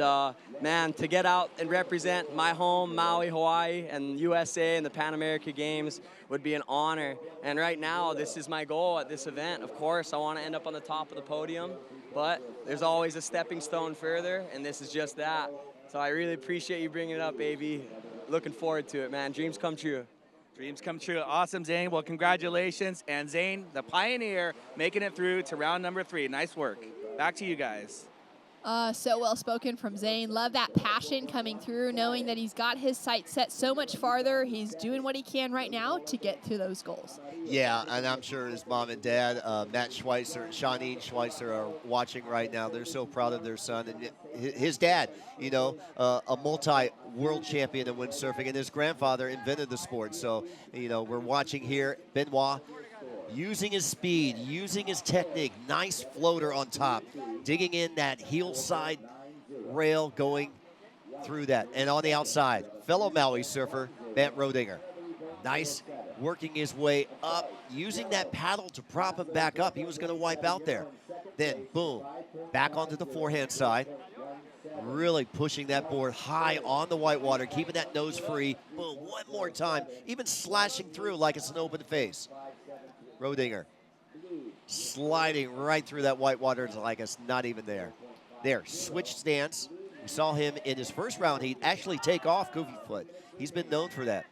man, to get out and represent my home, Maui, Hawaii, and USA in the Pan American Games would be an honor. And right now, this is my goal at this event. Of course, I want to end up on the top of the podium, but there's always a stepping stone further, and this is just that. So I really appreciate you bringing it up, baby. Looking forward to it, man. Dreams come true. Dreams come true. Awesome, Zane. Well, congratulations. And Zane, the pioneer, making it through to round number 3. Nice work. Back to you guys. So well spoken from Zane. Love that passion coming through, knowing that he's got his sights set so much farther. He's doing what he can right now to get to those goals. Yeah, and I'm sure his mom and dad, Matt Schweitzer and Shawneen Schweitzer, are watching right now. They're so proud of their son. And his dad, a multi-world champion in windsurfing, and his grandfather invented the sport. So, we're watching here Benoit using his speed, using his technique. Nice floater on top, digging in that heel side rail, going through that. And on the outside, fellow Maui surfer, Bant Rodinger. Nice, working his way up, using that paddle to prop him back up. He was going to wipe out there. Then, boom, back onto the forehand side. Really pushing that board high on the white water, keeping that nose free. Boom, one more time, even slashing through like it's an open face. Rodinger sliding right through that white water like it's not even there. There, switch stance. We saw him in his first round heat actually take off goofy foot. He's been known for that.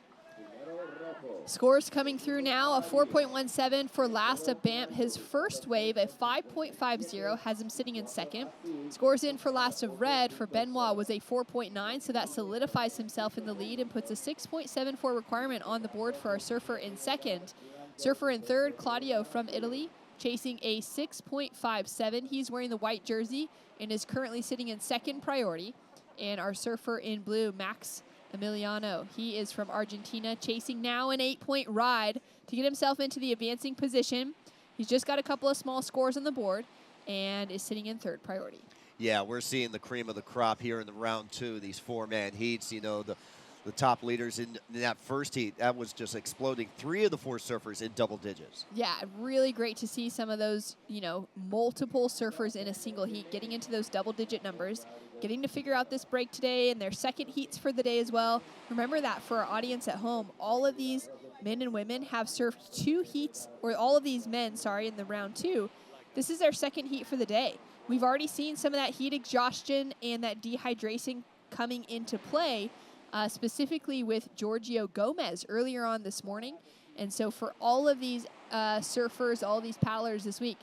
Scores coming through now, a 4.17 for last of BAMP. His first wave, a 5.50, has him sitting in second. Scores in for last of red for Benoit was a 4.9, so that solidifies himself in the lead and puts a 6.74 requirement on the board for our surfer in second. Surfer in third, Claudio from Italy, chasing a 6.57. He's wearing the white jersey and is currently sitting in second priority. And our surfer in blue, Max Emiliano, he is from Argentina, chasing now an 8-point ride to get himself into the advancing position. He's just got a couple of small scores on the board and is sitting in third priority. Yeah, we're seeing the cream of the crop here in the round 2, these 4-man heats. The top leaders in that first heat, that was just exploding. 3 of the 4 surfers in double digits. Yeah, really great to see some of those, multiple surfers in a single heat getting into those double-digit numbers, getting to figure out this break today and their second heats for the day as well. Remember that for our audience at home, all of these men and women have surfed 2 heats, or all of these men, sorry, in the round 2. This is their second heat for the day. We've already seen some of that heat exhaustion and that dehydration coming into play, specifically with Giorgio Gomez earlier on this morning. And so for all of these surfers, all these paddlers this week,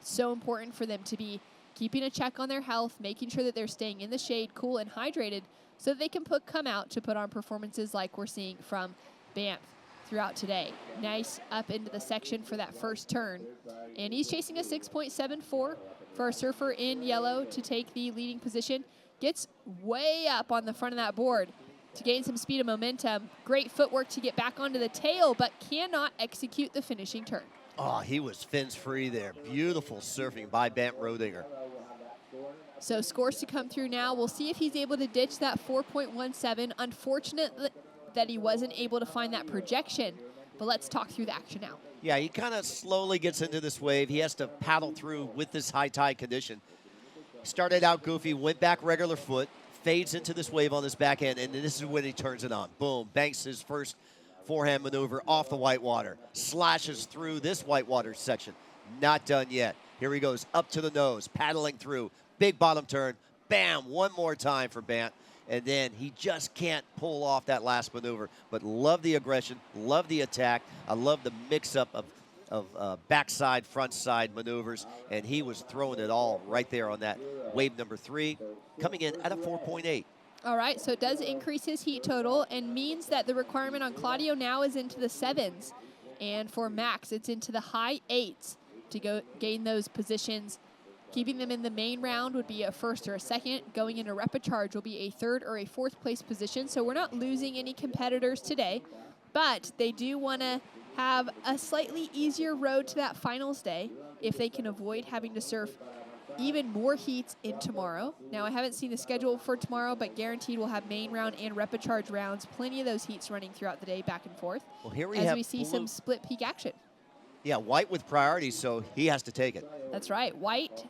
so important for them to be keeping a check on their health, making sure that they're staying in the shade, cool and hydrated, so that they can come out to put on performances like we're seeing from Banff throughout today. Nice up into the section for that first turn. And he's chasing a 6.74 for our surfer in yellow to take the leading position. Gets way up on the front of that board to gain some speed and momentum. Great footwork to get back onto the tail, but cannot execute the finishing turn. Oh, he was fins free there. Beautiful surfing by Bant Rodinger. So scores to come through now. We'll see if he's able to ditch that 4.17. Unfortunate that he wasn't able to find that projection, but let's talk through the action now. Yeah, he kind of slowly gets into this wave. He has to paddle through with this high tide condition. Started out goofy, went back regular foot, fades into this wave on his backhand, and this is when he turns it on. Boom, banks his first forehand maneuver off the whitewater, slashes through this whitewater section. Not done yet. Here he goes, up to the nose, paddling through. Big bottom turn, bam, one more time for Bant. And then he just can't pull off that last maneuver. But love the aggression, love the attack. I love the mix-up of backside, front side maneuvers. And he was throwing it all right there on that wave number 3, coming in at a 4.8. All right, so it does increase his heat total and means that the requirement on Claudio now is into the 7s. And for Max, it's into the high 8s to go gain those positions. Keeping them in the main round would be a 1st or a 2nd. Going into repecharge will be a 3rd or a 4th place position. So we're not losing any competitors today, but they do want to have a slightly easier road to that finals day if they can avoid having to surf even more heats in tomorrow. Now, I haven't seen the schedule for tomorrow, but guaranteed we'll have main round and repecharge rounds. Plenty of those heats running throughout the day back and forth. Well, here we as have we see some split peak action. Yeah, White with priority, so he has to take it. That's right. White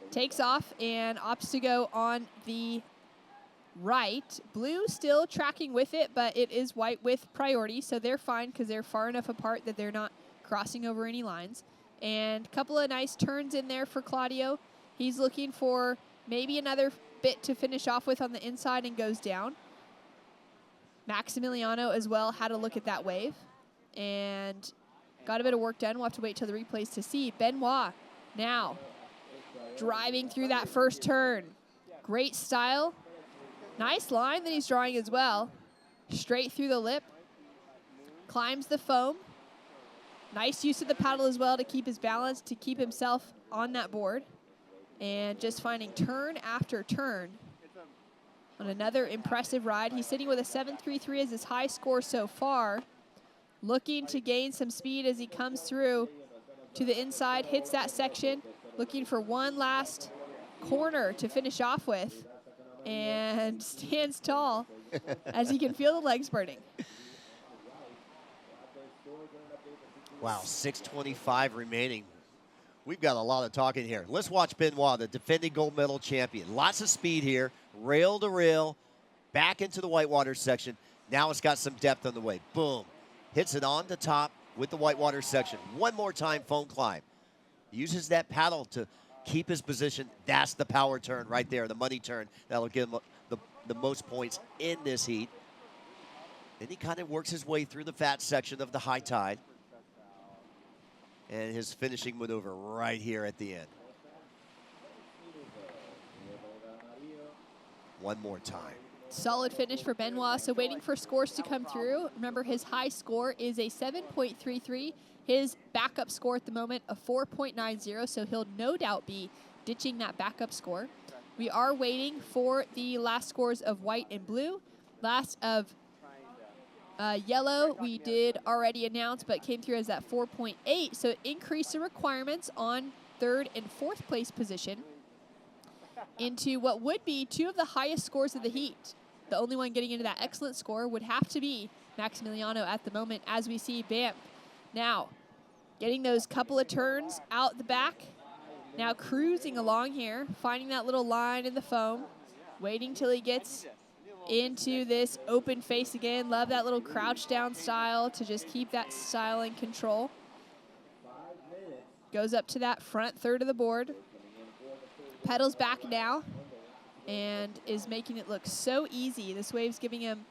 takes off and opts to go on the right. Blue still tracking with it, but it is White with priority, so they're fine because they're far enough apart that they're not crossing over any lines. And a couple of nice turns in there for Claudio. He's looking for maybe another bit to finish off with on the inside and goes down. Maximiliano as well had a look at that wave and got a bit of work done. We'll have to wait till the replays to see. Benoit now driving through that first turn. Great style. Nice line that he's drawing as well. Straight through the lip. Climbs the foam. Nice use of the paddle as well to keep his balance, to keep himself on that board. And just finding turn after turn on another impressive ride. He's sitting with a 7.33 as his high score so far. Looking to gain some speed as he comes through to the inside, hits that section. Looking for one last corner to finish off with, and stands tall as he can feel the legs burning. Wow, 6:25 remaining. We've got a lot of talking here. Let's watch Benoit, the defending gold medal champion. Lots of speed here, rail to rail, back into the whitewater section. Now it's got some depth on the way. Boom. Hits it on the top with the whitewater section. One more time, foam climb. Uses that paddle to keep his position. That's the power turn right there, the money turn. That'll give him the most points in this heat. Then he kind of works his way through the fat section of the high tide. And his finishing maneuver right here at the end. One more time. Solid finish for Benoit, so waiting for scores to come through. Remember, his high score is a 7.33. His backup score at the moment, a 4.90, so he'll no doubt be ditching that backup score. We are waiting for the last scores of White and Blue. Last of yellow, we did already announce, but came through as that 4.8, so it increased the requirements on 3rd and 4th place position into what would be 2 of the highest scores of the heat. The only one getting into that excellent score would have to be Maximiliano at the moment, as we see Banff now getting those couple of turns out the back. Now cruising along here, finding that little line in the foam, waiting till he gets into this open face again. Love that little crouch down style to just keep that style in control. Goes up to that front third of the board. Pedals back now and is making it look so easy. This wave's giving him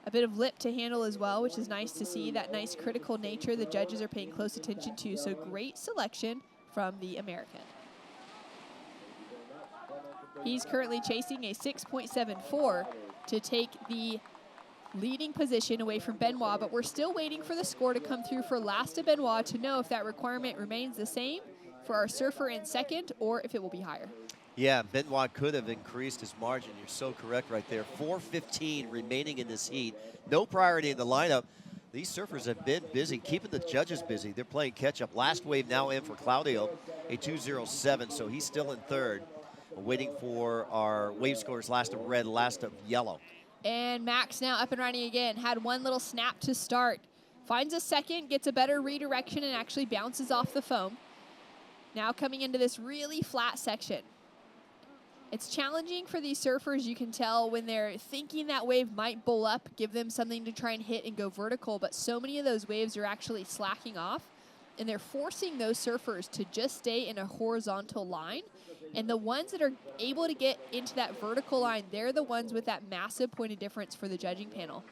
a bit of lip to handle as well, which is nice to see. That nice critical nature the judges are paying close attention to. So great selection from the American. He's currently chasing a 6.74 to take the leading position away from Benoit, but we're still waiting for the score to come through for last to Benoit to know if that requirement remains the same for our surfer in second or if it will be higher. Yeah, Benoit could have increased his margin. You're so correct right there. 4:15 remaining in this heat. No priority in the lineup. These surfers have been busy, keeping the judges busy. They're playing catch-up. Last wave now in for Claudio, a 2:07, so he's still in third. Waiting for our wave scores, last of red, last of yellow. And Max now up and running again. Had one little snap to start. Finds a second, gets a better redirection, and actually bounces off the foam. Now coming into this really flat section. It's challenging for these surfers, you can tell, when they're thinking that wave might bowl up, give them something to try and hit and go vertical, but so many of those waves are actually slacking off, and they're forcing those surfers to just stay in a horizontal line. And the ones that are able to get into that vertical line, they're the ones with that massive point of difference for the judging panel.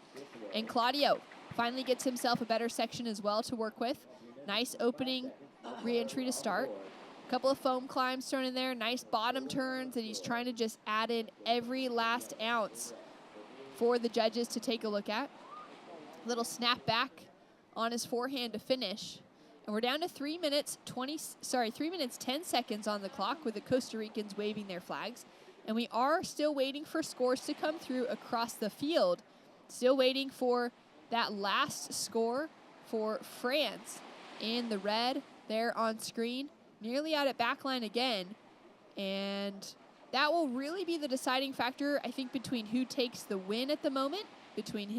And Claudio finally gets himself a better section as well to work with. Nice opening re-entry to start. Couple of foam climbs thrown in there, nice bottom turns that he's trying to just add in every last ounce for the judges to take a look at. Little snap back on his forehand to finish. And we're down to 3 minutes 10 seconds on the clock with the Costa Ricans waving their flags. And we are still waiting for scores to come through across the field. Still waiting for that last score for France in the red there on screen. Nearly out at backline again. And that will really be the deciding factor, I think, between who takes the win at the moment, between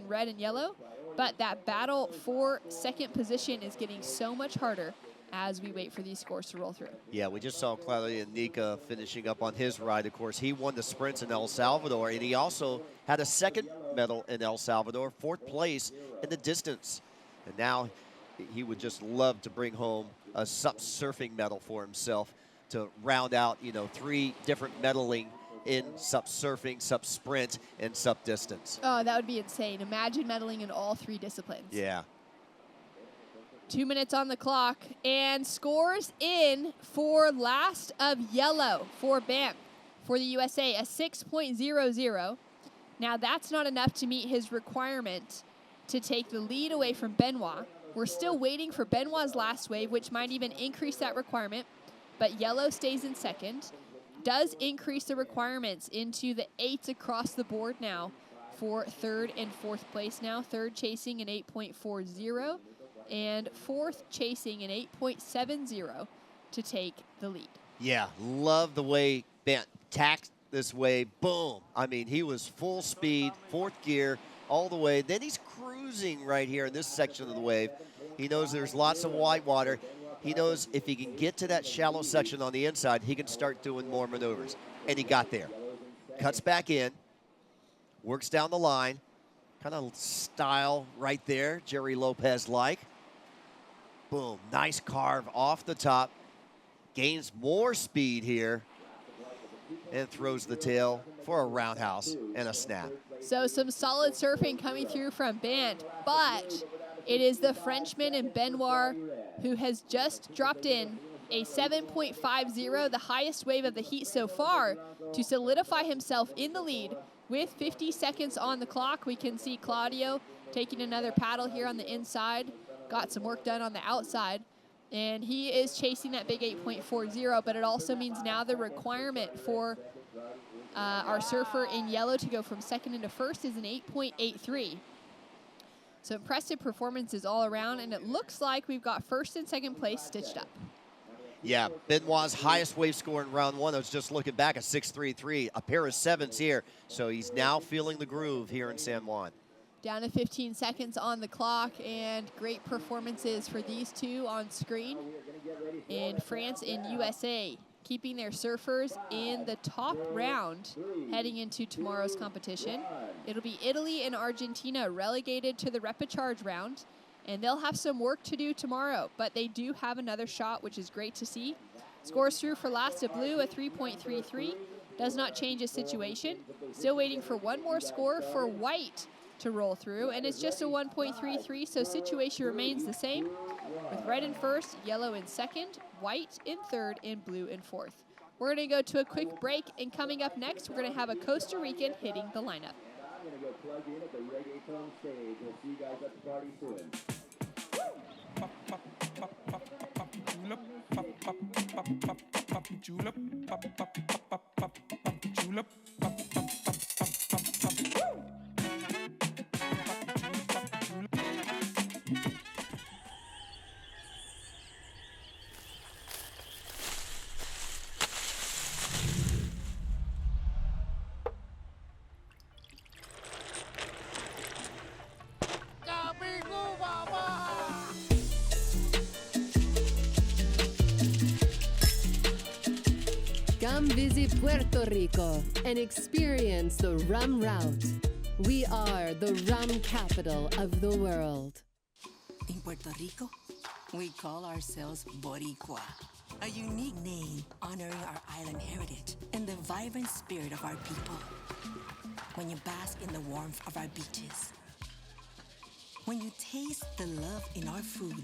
red and yellow. But that battle for second position is getting so much harder as we wait for these scores to roll through. Yeah, we just saw Claudio Nica finishing up on his ride. Of course, he won the sprints in El Salvador, and he also had a second medal in El Salvador, fourth place in the distance. And now he would just love to bring home a SUP surfing medal for himself to round out, 3 different medaling in SUP surfing, SUP sprint, and SUP distance. Oh, that would be insane. Imagine medaling in all 3 disciplines. Yeah. 2 minutes on the clock, and scores in for last of yellow for Banff for the USA, a 6.00. Now, that's not enough to meet his requirement to take the lead away from Benoit. We're still waiting for Benoit's last wave, which might even increase that requirement, but yellow stays in second. Does increase the requirements into the 8s across the board now for third and fourth place now. Third chasing an 8.40 and fourth chasing an 8.70 to take the lead. Yeah, love the way Bent tacked this wave. Boom. I mean, he was full speed, fourth gear, all the way. Then he's cruising right here in this section of the wave. He knows there's lots of white water. He knows if he can get to that shallow section on the inside, he can start doing more maneuvers. And he got there. Cuts back in. Works down the line. Kind of style right there, Jerry Lopez-like. Boom. Nice carve off the top. Gains more speed here. And throws the tail for a roundhouse and a snap. So some solid surfing coming through from Band, but it is the Frenchman and Benoit who has just dropped in a 7.50, the highest wave of the heat so far, to solidify himself in the lead. With 50 seconds on the clock, we can see Claudio taking another paddle here on the inside. Got some work done on the outside. And he is chasing that big 8.40, but it also means now the requirement for our surfer in yellow to go from second into first is an 8.83. So impressive performances all around, and it looks like we've got first and second place stitched up. Yeah, Benoit's highest wave score in round 1. I was just looking back at 6.33, a pair of 7s here. So he's now feeling the groove here in San Juan. Down to 15 seconds on the clock, and great performances for these two on screen in France and USA. keeping their surfers in the top round heading into tomorrow's competition. It'll be Italy and Argentina relegated to the repechage round, and they'll have some work to do tomorrow, but they do have another shot, which is great to see. Scores through for last at blue, a 3.33. Does not change the situation. Still waiting for one more score for white to roll through, and it's just a 1.33, so situation remains the same, with red in first, yellow in second, white in third, and blue in fourth. We're going to go to a quick break, and coming up next, we're going to have a Costa Rican hitting the lineup. I'm going to go plug in at the reggaeton stage. We'll see you guys at the party soon. Come visit Puerto Rico and experience the rum route. We are the rum capital of the world. In Puerto Rico, we call ourselves Boricua, a unique name honoring our island heritage and the vibrant spirit of our people. When you bask in the warmth of our beaches, when you taste the love in our food,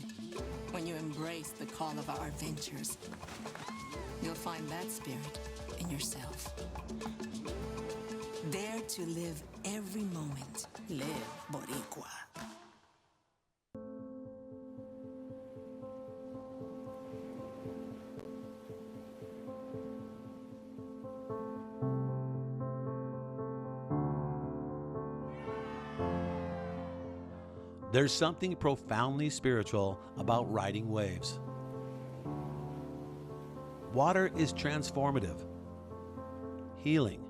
when you embrace the call of our adventures, you'll find that spirit in yourself. Dare to live every moment. Live Boricua. There's something profoundly spiritual about riding waves. Water is transformative, healing.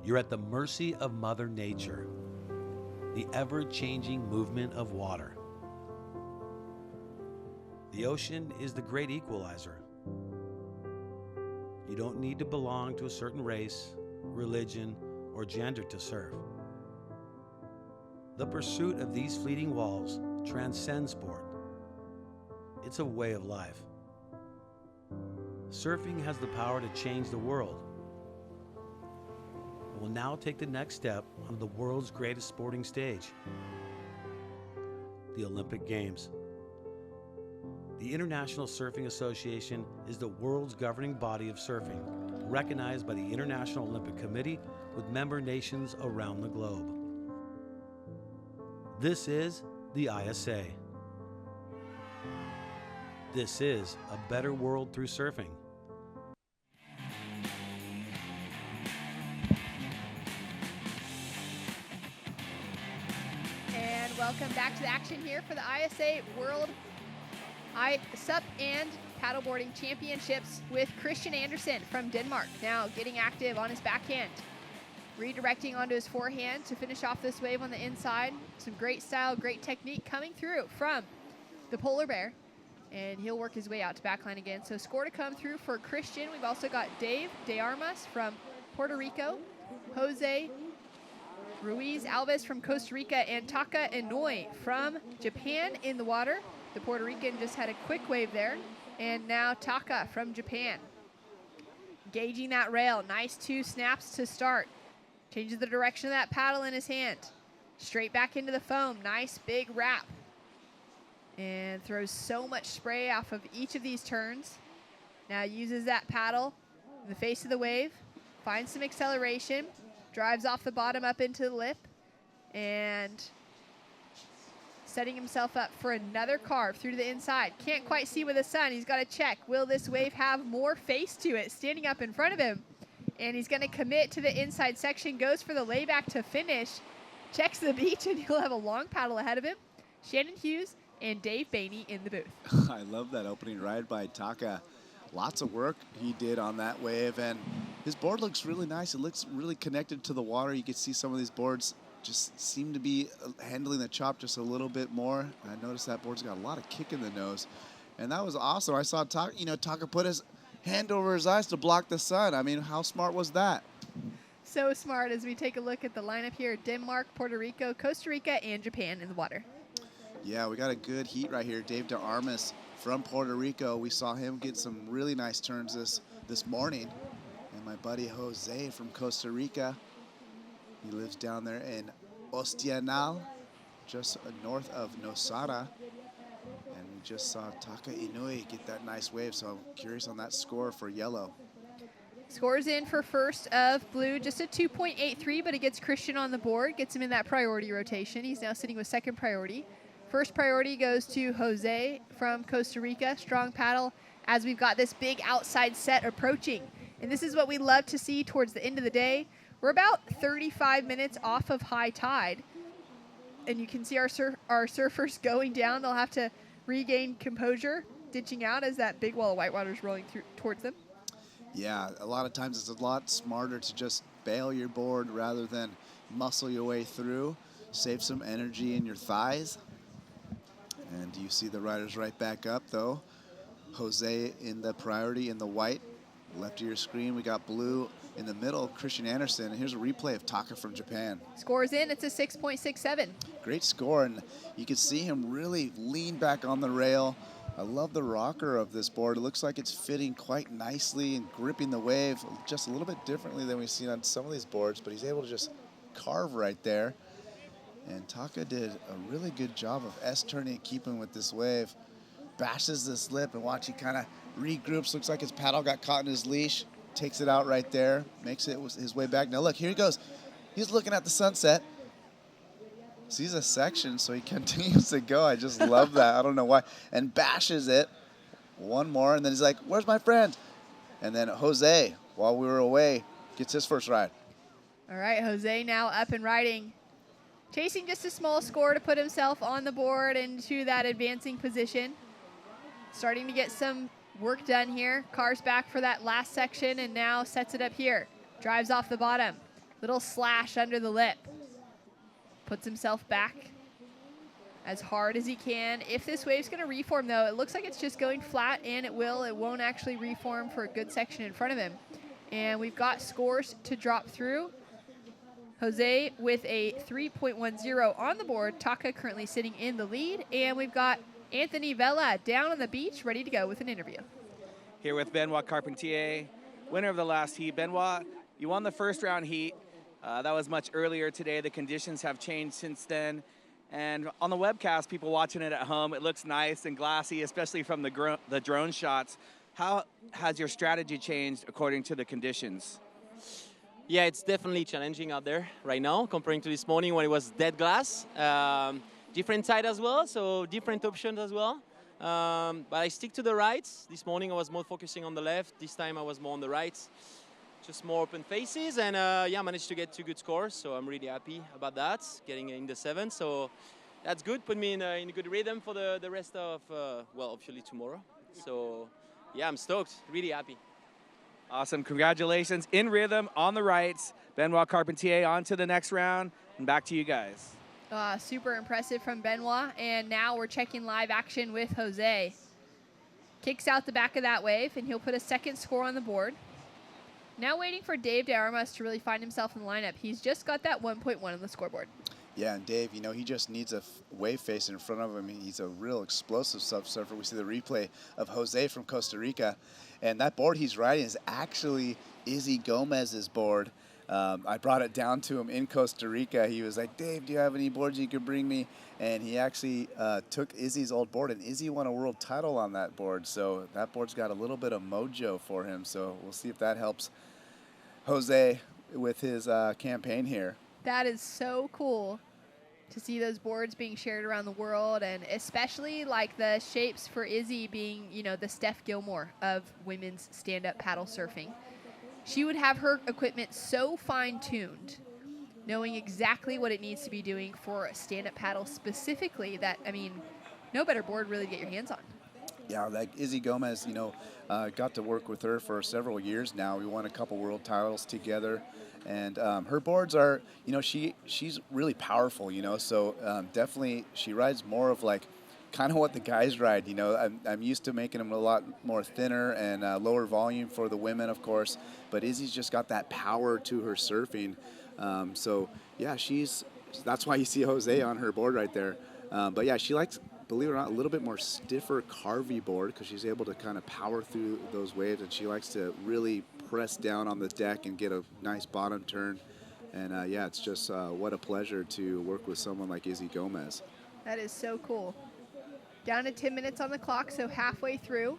You're at the mercy of Mother Nature, the ever-changing movement of water. The ocean is the great equalizer. You don't need to belong to a certain race, religion, or gender to surf. The pursuit of these fleeting walls transcends sport. It's a way of life. Surfing has the power to change the world. It will now take the next step on the world's greatest sporting stage, the Olympic Games. The International Surfing Association is the world's governing body of surfing, recognized by the International Olympic Committee with member nations around the globe. This is the ISA. This is a better world through surfing. And welcome back to the action here for the ISA World SUP and Paddleboarding Championships with Christian Andersen from Denmark. Now getting active on his backhand. Redirecting onto his forehand to finish off this wave on the inside. Some great style, great technique coming through from the Polar Bear. And he'll work his way out to backline again. So score to come through for Christian. We've also got Dave De Armas from Puerto Rico, Jose Ruiz Alves from Costa Rica, and Taka Inouye from Japan in the water. The Puerto Rican just had a quick wave there. And now Taka from Japan. Gauging that rail. Nice 2 snaps to start. Changes the direction of that paddle in his hand. Straight back into the foam. Nice big wrap. And throws so much spray off of each of these turns. Now uses that paddle in the face of the wave. Finds some acceleration. Drives off the bottom up into the lip. And setting himself up for another carve through to the inside. Can't quite see with the sun. He's got to check. Will this wave have more face to it? Standing up in front of him. And he's going to commit to the inside section. Goes for the layback to finish. Checks the beach, and he'll have a long paddle ahead of him. Shannon Hughes and Dave Bainey in the booth. I love that opening ride by Taka. Lots of work he did on that wave, and his board looks really nice. It looks really connected to the water. You can see some of these boards just seem to be handling the chop just a little bit more. I noticed that board's got a lot of kick in the nose, and that was awesome. I saw Taka, Taka put his hand over his eyes to block the sun. I mean, how smart was that? So smart as we take a look at the lineup here. Denmark, Puerto Rico, Costa Rica, and Japan in the water. Yeah, we got a good heat right here. Dave DeArmas from Puerto Rico. We saw him get some really nice turns this morning. And my buddy Jose from Costa Rica, he lives down there in Ostianal, just north of Nosara. And we just saw Taka Inui get that nice wave, so I'm curious on that score for yellow. Scores in for first of blue, just a 2.83, but it gets Christian on the board, gets him in that priority rotation. He's now sitting with second priority. First priority goes to Jose from Costa Rica, strong paddle, as we've got this big outside set approaching. And this is what we love to see towards the end of the day. We're about 35 minutes off of high tide, and you can see our surfers going down. They'll have to regain composure, ditching out as that big wall of whitewater is rolling through towards them. Yeah, a lot of times it's a lot smarter to just bail your board rather than muscle your way through. Save some energy in your thighs. And you see the riders right back up, though. Jose in the priority in the white. Left of your screen, we got blue in the middle, Christian Anderson. And here's a replay of Taka from Japan. Scores in, it's a 6.67. Great score, and you can see him really lean back on the rail. I love the rocker of this board. It looks like it's fitting quite nicely and gripping the wave just a little bit differently than we've seen on some of these boards, but he's able to just carve right there. And Taka did a really good job of S-turning, keeping with this wave. Bashes the slip, and watch, he kind of regroups. Looks like his paddle got caught in his leash. Takes it out right there. Makes it his way back. Now look, here he goes. He's looking at the sunset. Sees a section, so he continues to go. I just love that. I don't know why. And bashes it. One more, and then he's like, where's my friend? And then Jose, while we were away, gets his first ride. All right, Jose now up and riding. Chasing just a small score to put himself on the board into that advancing position. Starting to get some work done here. Cars back for that last section and now sets it up here. Drives off the bottom. Little slash under the lip. Puts himself back as hard as he can. If this wave's going to reform, though, it looks like it's just going flat, and it will. It won't actually reform for a good section in front of him. And we've got scores to drop through. Jose with a 3.10 on the board. Taka currently sitting in the lead. And we've got Anthony Vela down on the beach, ready to go with an interview. Here with Benoit Carpentier, winner of the last heat. Benoit, you won the first round heat. That was much earlier today. The conditions have changed since then. And on the webcast, people watching it at home, it looks nice and glassy, especially from the drone shots. How has your strategy changed according to the conditions? Yeah, it's definitely challenging out there right now comparing to this morning when it was dead glass. Different side as well, so different options as well. But I stick to the rights. This morning I was more focusing on the left. This time I was more on the rights. Just more open faces, and yeah, managed to get 2 good scores, so I'm really happy about that, getting in the 7th. So that's good, put me in a good rhythm for the rest of, well, obviously tomorrow. So yeah, I'm stoked, really happy. Awesome, congratulations. In rhythm, on the rights. Benoit Carpentier on to the next round, and back to you guys. Super impressive from Benoit, and now we're checking live action with Jose. Kicks out the back of that wave, and he'll put a second score on the board. Now waiting for Dave DeArmas to really find himself in the lineup. He's just got that 1.1 on the scoreboard. Yeah, and Dave, you know, he just needs a wave face in front of him. He's a real explosive sub-surfer. We see the replay of Jose from Costa Rica. And that board he's riding is actually Izzy Gomez's board. I brought it down to him in Costa Rica. He was like, Dave, do you have any boards you could bring me? And he actually took Izzy's old board, and Izzy won a world title on that board. So that board's got a little bit of mojo for him. So we'll see if that helps Jose with his campaign here. That is so cool to see those boards being shared around the world, and especially like the shapes for Izzy being, you know, the Steph Gilmore of women's stand-up paddle surfing. She would have her equipment so fine-tuned, knowing exactly what it needs to be doing for a stand-up paddle specifically that, I mean, no better board really to get your hands on. Yeah, like Izzy Gomez, you know, got to work with her for several years now. We won a couple world titles together. And her boards are, you know, she's really powerful, you know, so definitely she rides more of like kind of what the guys ride. You know, I'm used to making them a lot more thinner and lower volume for the women, of course. But Izzy's just got that power to her surfing. So yeah, that's why you see Jose on her board right there. But yeah, she likes, believe it or not, a little bit more stiffer carvy board because she's able to kind of power through those waves, and she likes to really press down on the deck and get a nice bottom turn. And yeah, it's just what a pleasure to work with someone like Izzy Gomez. That is so cool. Down to 10 minutes on the clock, so halfway through.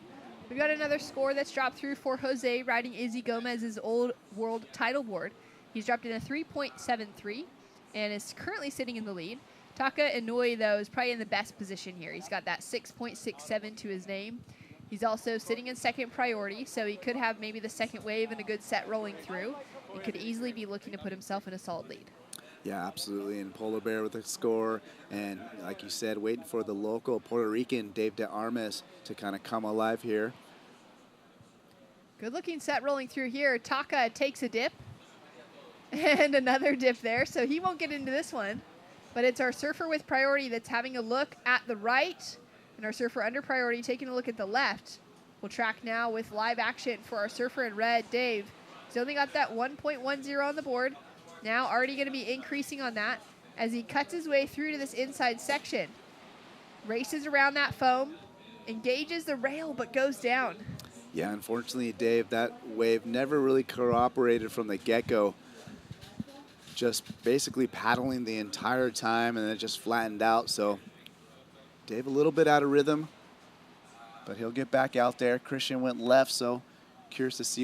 We've got another score that's dropped through for Jose riding Izzy Gomez's old world title board. He's dropped in a 3.73 and is currently sitting in the lead. Taka Inouye, though, is probably in the best position here. He's got that 6.67 to his name. He's also sitting in second priority, so he could have maybe the second wave and a good set rolling through. He could easily be looking to put himself in a solid lead. Yeah, absolutely. And Polar Bear with a score. And like you said, waiting for the local Puerto Rican, Dave De Armas, to kind of come alive here. Good looking set rolling through here. Taka takes a dip and another dip there, so he won't get into this one. But it's our surfer with priority that's having a look at the right, and our surfer under priority taking a look at the left. We'll track now with live action for our surfer in red, Dave. He's only got that 1.10 on the board. Now already going to be increasing on that as he cuts his way through to this inside section. Races around that foam, engages the rail, but goes down. Yeah, unfortunately, Dave, that wave never really cooperated from the get-go. Just basically paddling the entire time, and then it just flattened out. So Dave a little bit out of rhythm, but he'll get back out there. Christian went left, so curious to see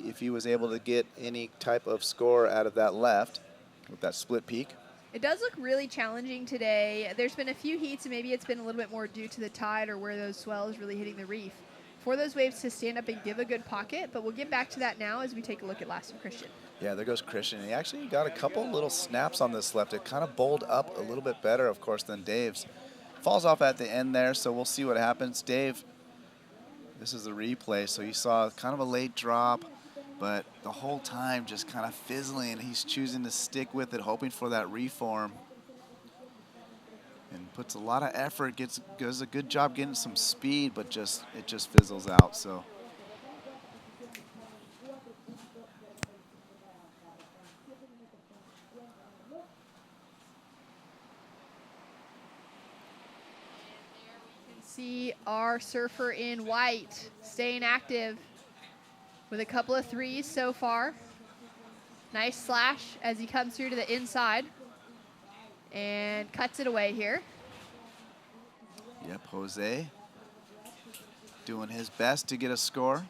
if he was able to get any type of score out of that left with that split peak. It does look really challenging today. There's been a few heats, and maybe it's been a little bit more due to the tide or where those swells really hitting the reef, for those waves to stand up and give a good pocket. But we'll get back to that now as we take a look at last from Christian. Yeah, there goes Christian. He actually got a couple little snaps on this left. It kind of bowled up a little bit better, of course, than Dave's. Falls off at the end there, so we'll see what happens. Dave, this is the replay, so you saw kind of a late drop, but the whole time just kind of fizzling. He's choosing to stick with it, hoping for that reform. And puts a lot of effort, does a good job getting some speed, but it just fizzles out. So see our surfer in white staying active with a couple of threes so far. Nice slash as he comes through to the inside and cuts it away here. Yep, Jose doing his best to get a score.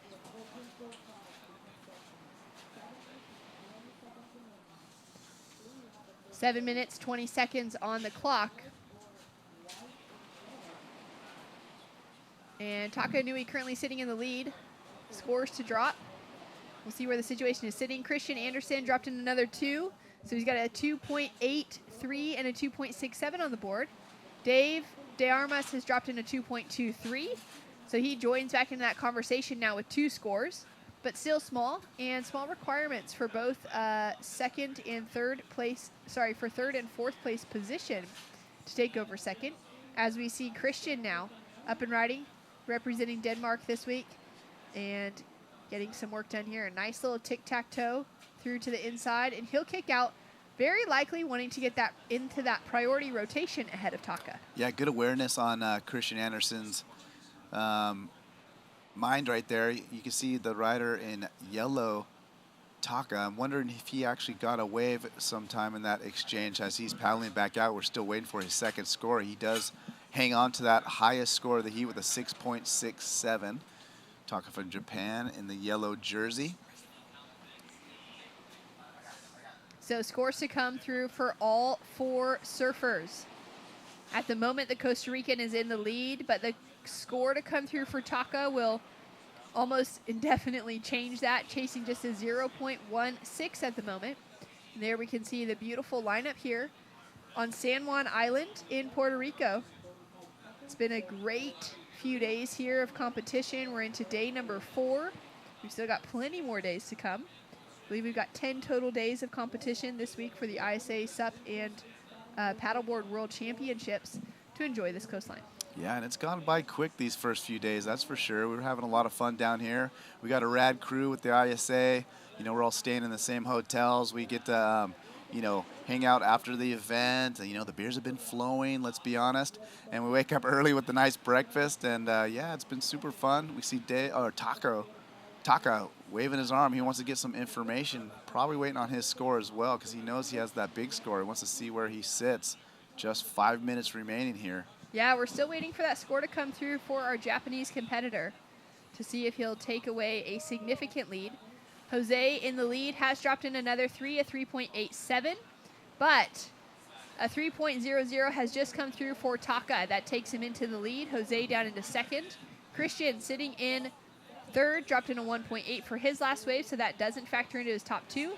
Seven minutes, 20 seconds on the clock. And Taka Inouye currently sitting in the lead. Scores to drop. We'll see where the situation is sitting. Christian Anderson dropped in another 2. So he's got a 2.83 and a 2.67 on the board. Dave De Armas has dropped in a 2.23. So he joins back into that conversation now with 2 scores, but still small, and small requirements for both second and third place, for third and fourth place position to take over second. As we see Christian now up and riding, representing Denmark this week and getting some work done here. A nice little tic-tac-toe through to the inside, and he'll kick out, very likely wanting to get that into that priority rotation ahead of Taka. Yeah, good awareness on Christian Anderson's mind right there. You can see the rider in yellow, Taka. I'm wondering if he actually got a wave sometime in that exchange as he's paddling back out. We're still waiting for his second score. He does hang on to that highest score of the heat with a 6.67. Taka from Japan in the yellow jersey. So scores to come through for all 4 surfers. At the moment, the Costa Rican is in the lead, but the score to come through for Taka will almost indefinitely change that, chasing just a 0.16 at the moment. And there we can see the beautiful lineup here on San Juan Island in Puerto Rico. It's been a great few days here of competition. We're into day number 4. We've still got plenty more days to come. I believe we've got 10 total days of competition this week for the ISA, SUP, and Paddleboard World Championships to enjoy this coastline. Yeah, and it's gone by quick these first few days, that's for sure. We were having a lot of fun down here. We got a rad crew with the ISA. You know, we're all staying in the same hotels. We get to, you know, hang out after the event. You know, the beers have been flowing, let's be honest. And we wake up early with a nice breakfast. And, yeah, it's been super fun. We see Taka waving his arm. He wants to get some information, probably waiting on his score as well because he knows he has that big score. He wants to see where he sits. Just 5 minutes remaining here. Yeah, we're still waiting for that score to come through for our Japanese competitor to see if he'll take away a significant lead. Jose in the lead has dropped in another 3, a 3.87, but a 3.00 has just come through for Taka. That takes him into the lead. Jose down into second. Christian sitting in third, dropped in a 1.8 for his last wave, so that doesn't factor into his top 2.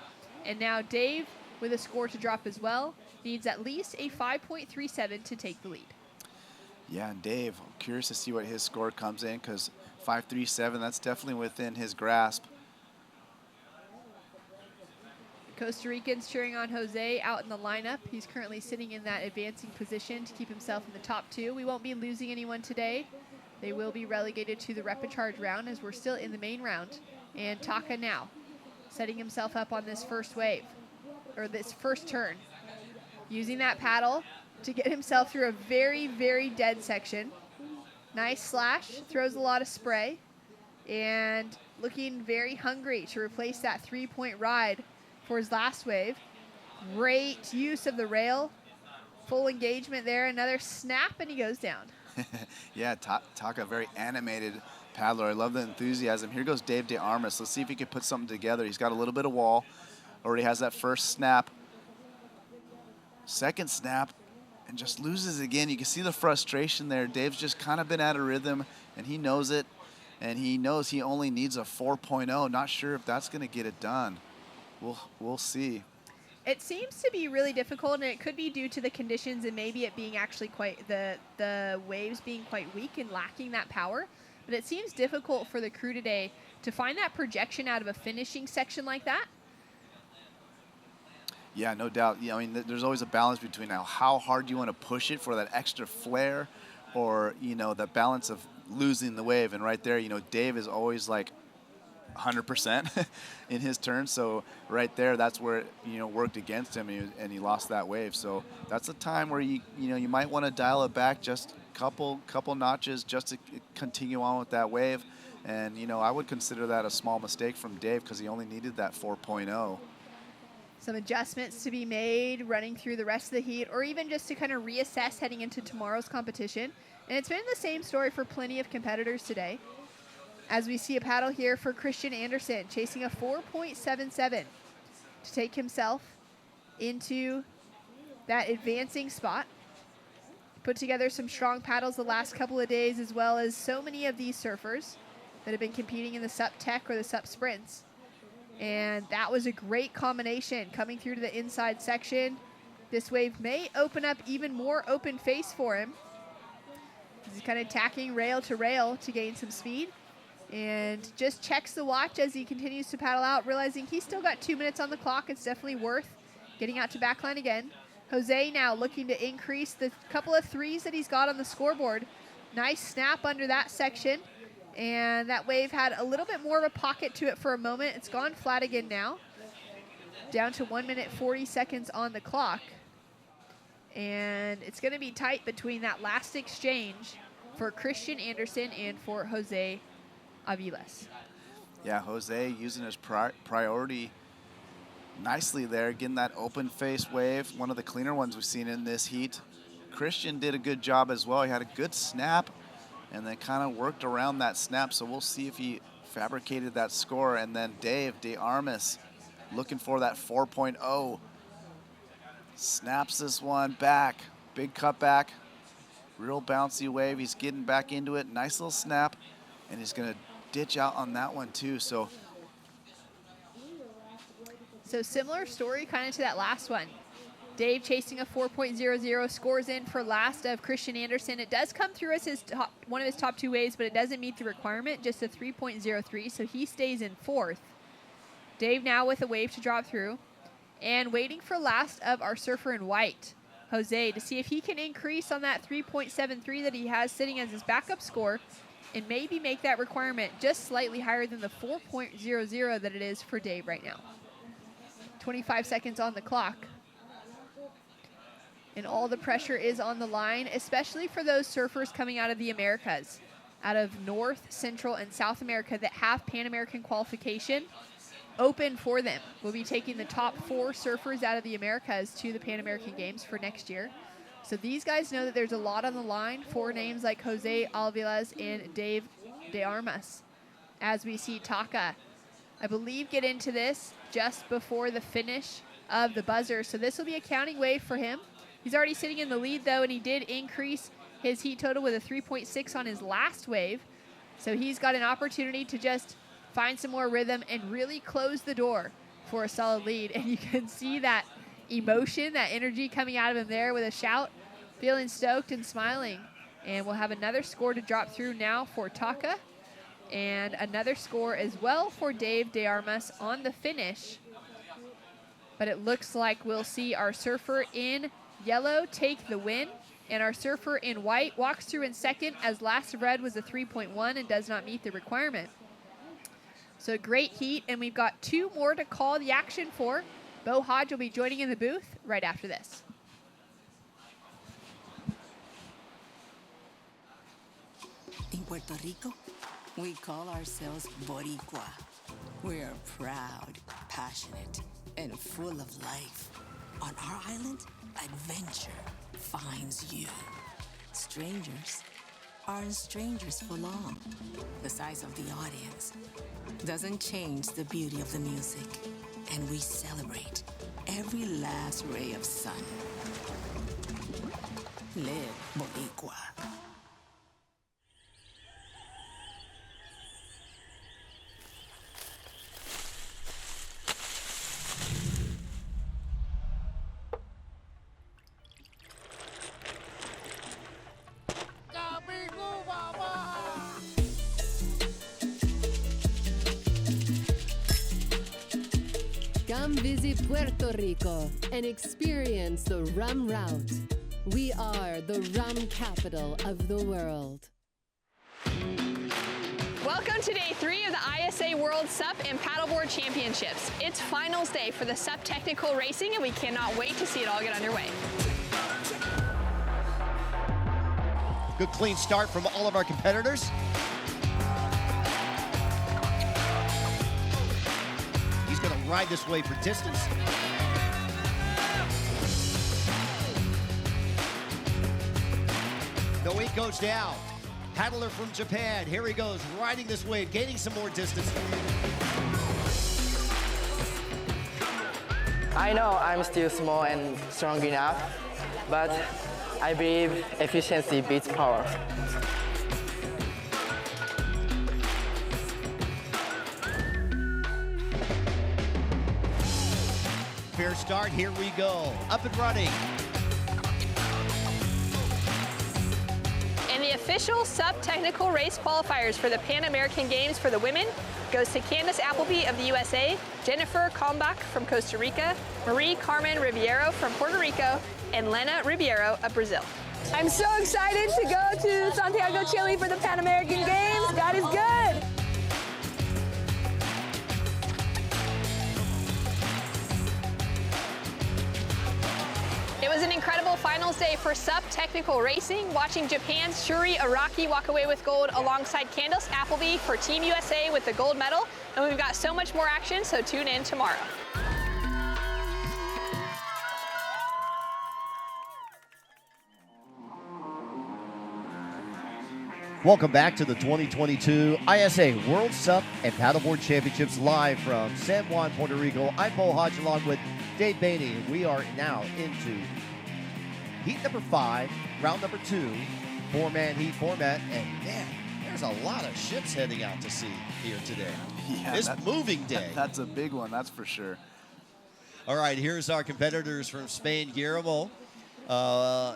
And now Dave with a score to drop as well. Needs at least a 5.37 to take the lead. Yeah, and Dave, I'm curious to see what his score comes in because 5.37, that's definitely within his grasp. Costa Ricans cheering on Jose out in the lineup. He's currently sitting in that advancing position to keep himself in the top 2. We won't be losing anyone today. They will be relegated to the rapid charge round as we're still in the main round. And Taka now setting himself up on this first wave, or this first turn. Using that paddle to get himself through a very, very dead section. Nice slash, throws a lot of spray, and looking very hungry to replace that 3-point ride for his last wave. Great use of the rail. Full engagement there. Another snap, and he goes down. Yeah, Taka, very animated paddler. I love the enthusiasm. Here goes Dave De Armas. Let's see if he can put something together. He's got a little bit of wall. Already has that first snap. Second snap, and just loses again. You can see the frustration there. Dave's just kind of been out of rhythm, and he knows it. And he knows he only needs a 4.0. Not sure if that's going to get it done. We'll see. It seems to be really difficult, and it could be due to the conditions and maybe it being actually quite the waves being quite weak and lacking that power. But it seems difficult for the crew today to find that projection out of a finishing section like that. Yeah, no doubt. Yeah, I mean, there's always a balance between how hard you want to push it for that extra flair, or you know, the balance of losing the wave. And right there, you know, Dave is always like 100% in his turn. So right there, that's where it, you know, worked against him, and he lost that wave. So that's a time where you might want to dial it back just a couple notches just to continue on with that wave. And you know, I would consider that a small mistake from Dave because he only needed that 4.0. Some adjustments to be made running through the rest of the heat, or even just to kind of reassess heading into tomorrow's competition. And it's been the same story for plenty of competitors today. As we see a paddle here for Christian Andersen, chasing a 4.77 to take himself into that advancing spot. Put together some strong paddles the last couple of days, as well as so many of these surfers that have been competing in the SUP Tech or the SUP Sprints. And that was a great combination coming through to the inside section. This wave may open up even more open face for him. He's kind of tacking rail to gain some speed. And just checks the watch as he continues to paddle out, realizing he's still got 2 minutes on the clock. It's definitely worth getting out to backline again. Jose now looking to increase the couple of threes that he's got on the scoreboard. Nice snap under that section. And that wave had a little bit more of a pocket to it for a moment. It's gone flat again now. Down to 1 minute 40 seconds on the clock. And it's going to be tight between that last exchange for Christian Andersen and for Jose Aviles. Yeah, Jose using his priority nicely there, getting that open face wave, one of the cleaner ones we've seen in this heat. Christian did a good job as well. He had a good snap and then kind of worked around that snap, so we'll see if he fabricated that score. And then Dave De Armas looking for that 4.0. Snaps this one back. Big cutback. Real bouncy wave. He's getting back into it. Nice little snap. And he's going to ditch out on that one too. So similar story kind of to that last one. Dave chasing a 4.00, scores in for last of Christian Andersen. It does come through as one of his top 2 waves, but it doesn't meet the requirement, just a 3.03, so he stays in 4th. Dave now with a wave to drop through. And waiting for last of our surfer in white, Jose, to see if he can increase on that 3.73 that he has sitting as his backup score and maybe make that requirement just slightly higher than the 4.00 that it is for Dave right now. 25 seconds on the clock. And all the pressure is on the line, especially for those surfers coming out of the Americas, out of North, Central, and South America that have Pan American qualification open for them. We'll be taking the top 4 surfers out of the Americas to the Pan American Games for next year. So these guys know that there's a lot on the line for names like Jose Alvilas and Dave De Armas. As we see Taka, I believe, get into this just before the finish of the buzzer. So this will be a counting wave for him. He's already sitting in the lead, though, and he did increase his heat total with a 3.6 on his last wave. So he's got an opportunity to just find some more rhythm and really close the door for a solid lead. And you can see that emotion, that energy coming out of him there with a shout, feeling stoked and smiling. And we'll have another score to drop through now for Taka, and another score as well for Dave De Armas on the finish. But it looks like we'll see our surfer in yellow take the win, and our surfer in white walks through in second, as last of red was a 3.1 and does not meet the requirement. So great heat, and we've got 2 more to call the action for. Bo Hodge will be joining in the booth right after this. In Puerto Rico, we call ourselves Boricua. We're proud, passionate, and full of life. On our island, adventure finds you. Strangers aren't strangers for long. The size of the audience doesn't change the beauty of the music, and we celebrate every last ray of sun. Live Boricua. Come visit Puerto Rico and experience the rum route. We are the rum capital of the world. Welcome to day 3 of the ISA World SUP and Paddleboard Championships. It's finals day for the SUP technical racing, and we cannot wait to see it all get underway. Good clean start from all of our competitors. He's going to ride this wave for distance. The weight goes down. Paddler from Japan, here he goes, riding this wave, gaining some more distance. I know I'm still small and strong enough, but I believe efficiency beats power. Fair start, here we go, up and running. And the official SUP technical race qualifiers for the Pan American Games for the women goes to Candace Appleby of the USA, Jennifer Kalmbach from Costa Rica, Marie Carmen Riviero from Puerto Rico, and Lena Ribeiro of Brazil. I'm so excited to go to Santiago, Chile for the Pan American Games. God is good. It was an incredible finals day for SUP technical racing, watching Japan's Shuri Araki walk away with gold alongside Candace Appleby for Team USA with the gold medal. And we've got so much more action, so tune in tomorrow. Welcome back to the 2022 ISA World SUP and Paddleboard Championships live from San Juan, Puerto Rico. I'm Bo Hodge along with Dave Bainey. We are now into heat number 5, round number 2, 4-man heat format. And man, there's a lot of ships heading out to sea here today. Yeah, it's moving day. That's a big one, that's for sure. All right, here's our competitors from Spain. Guillermo,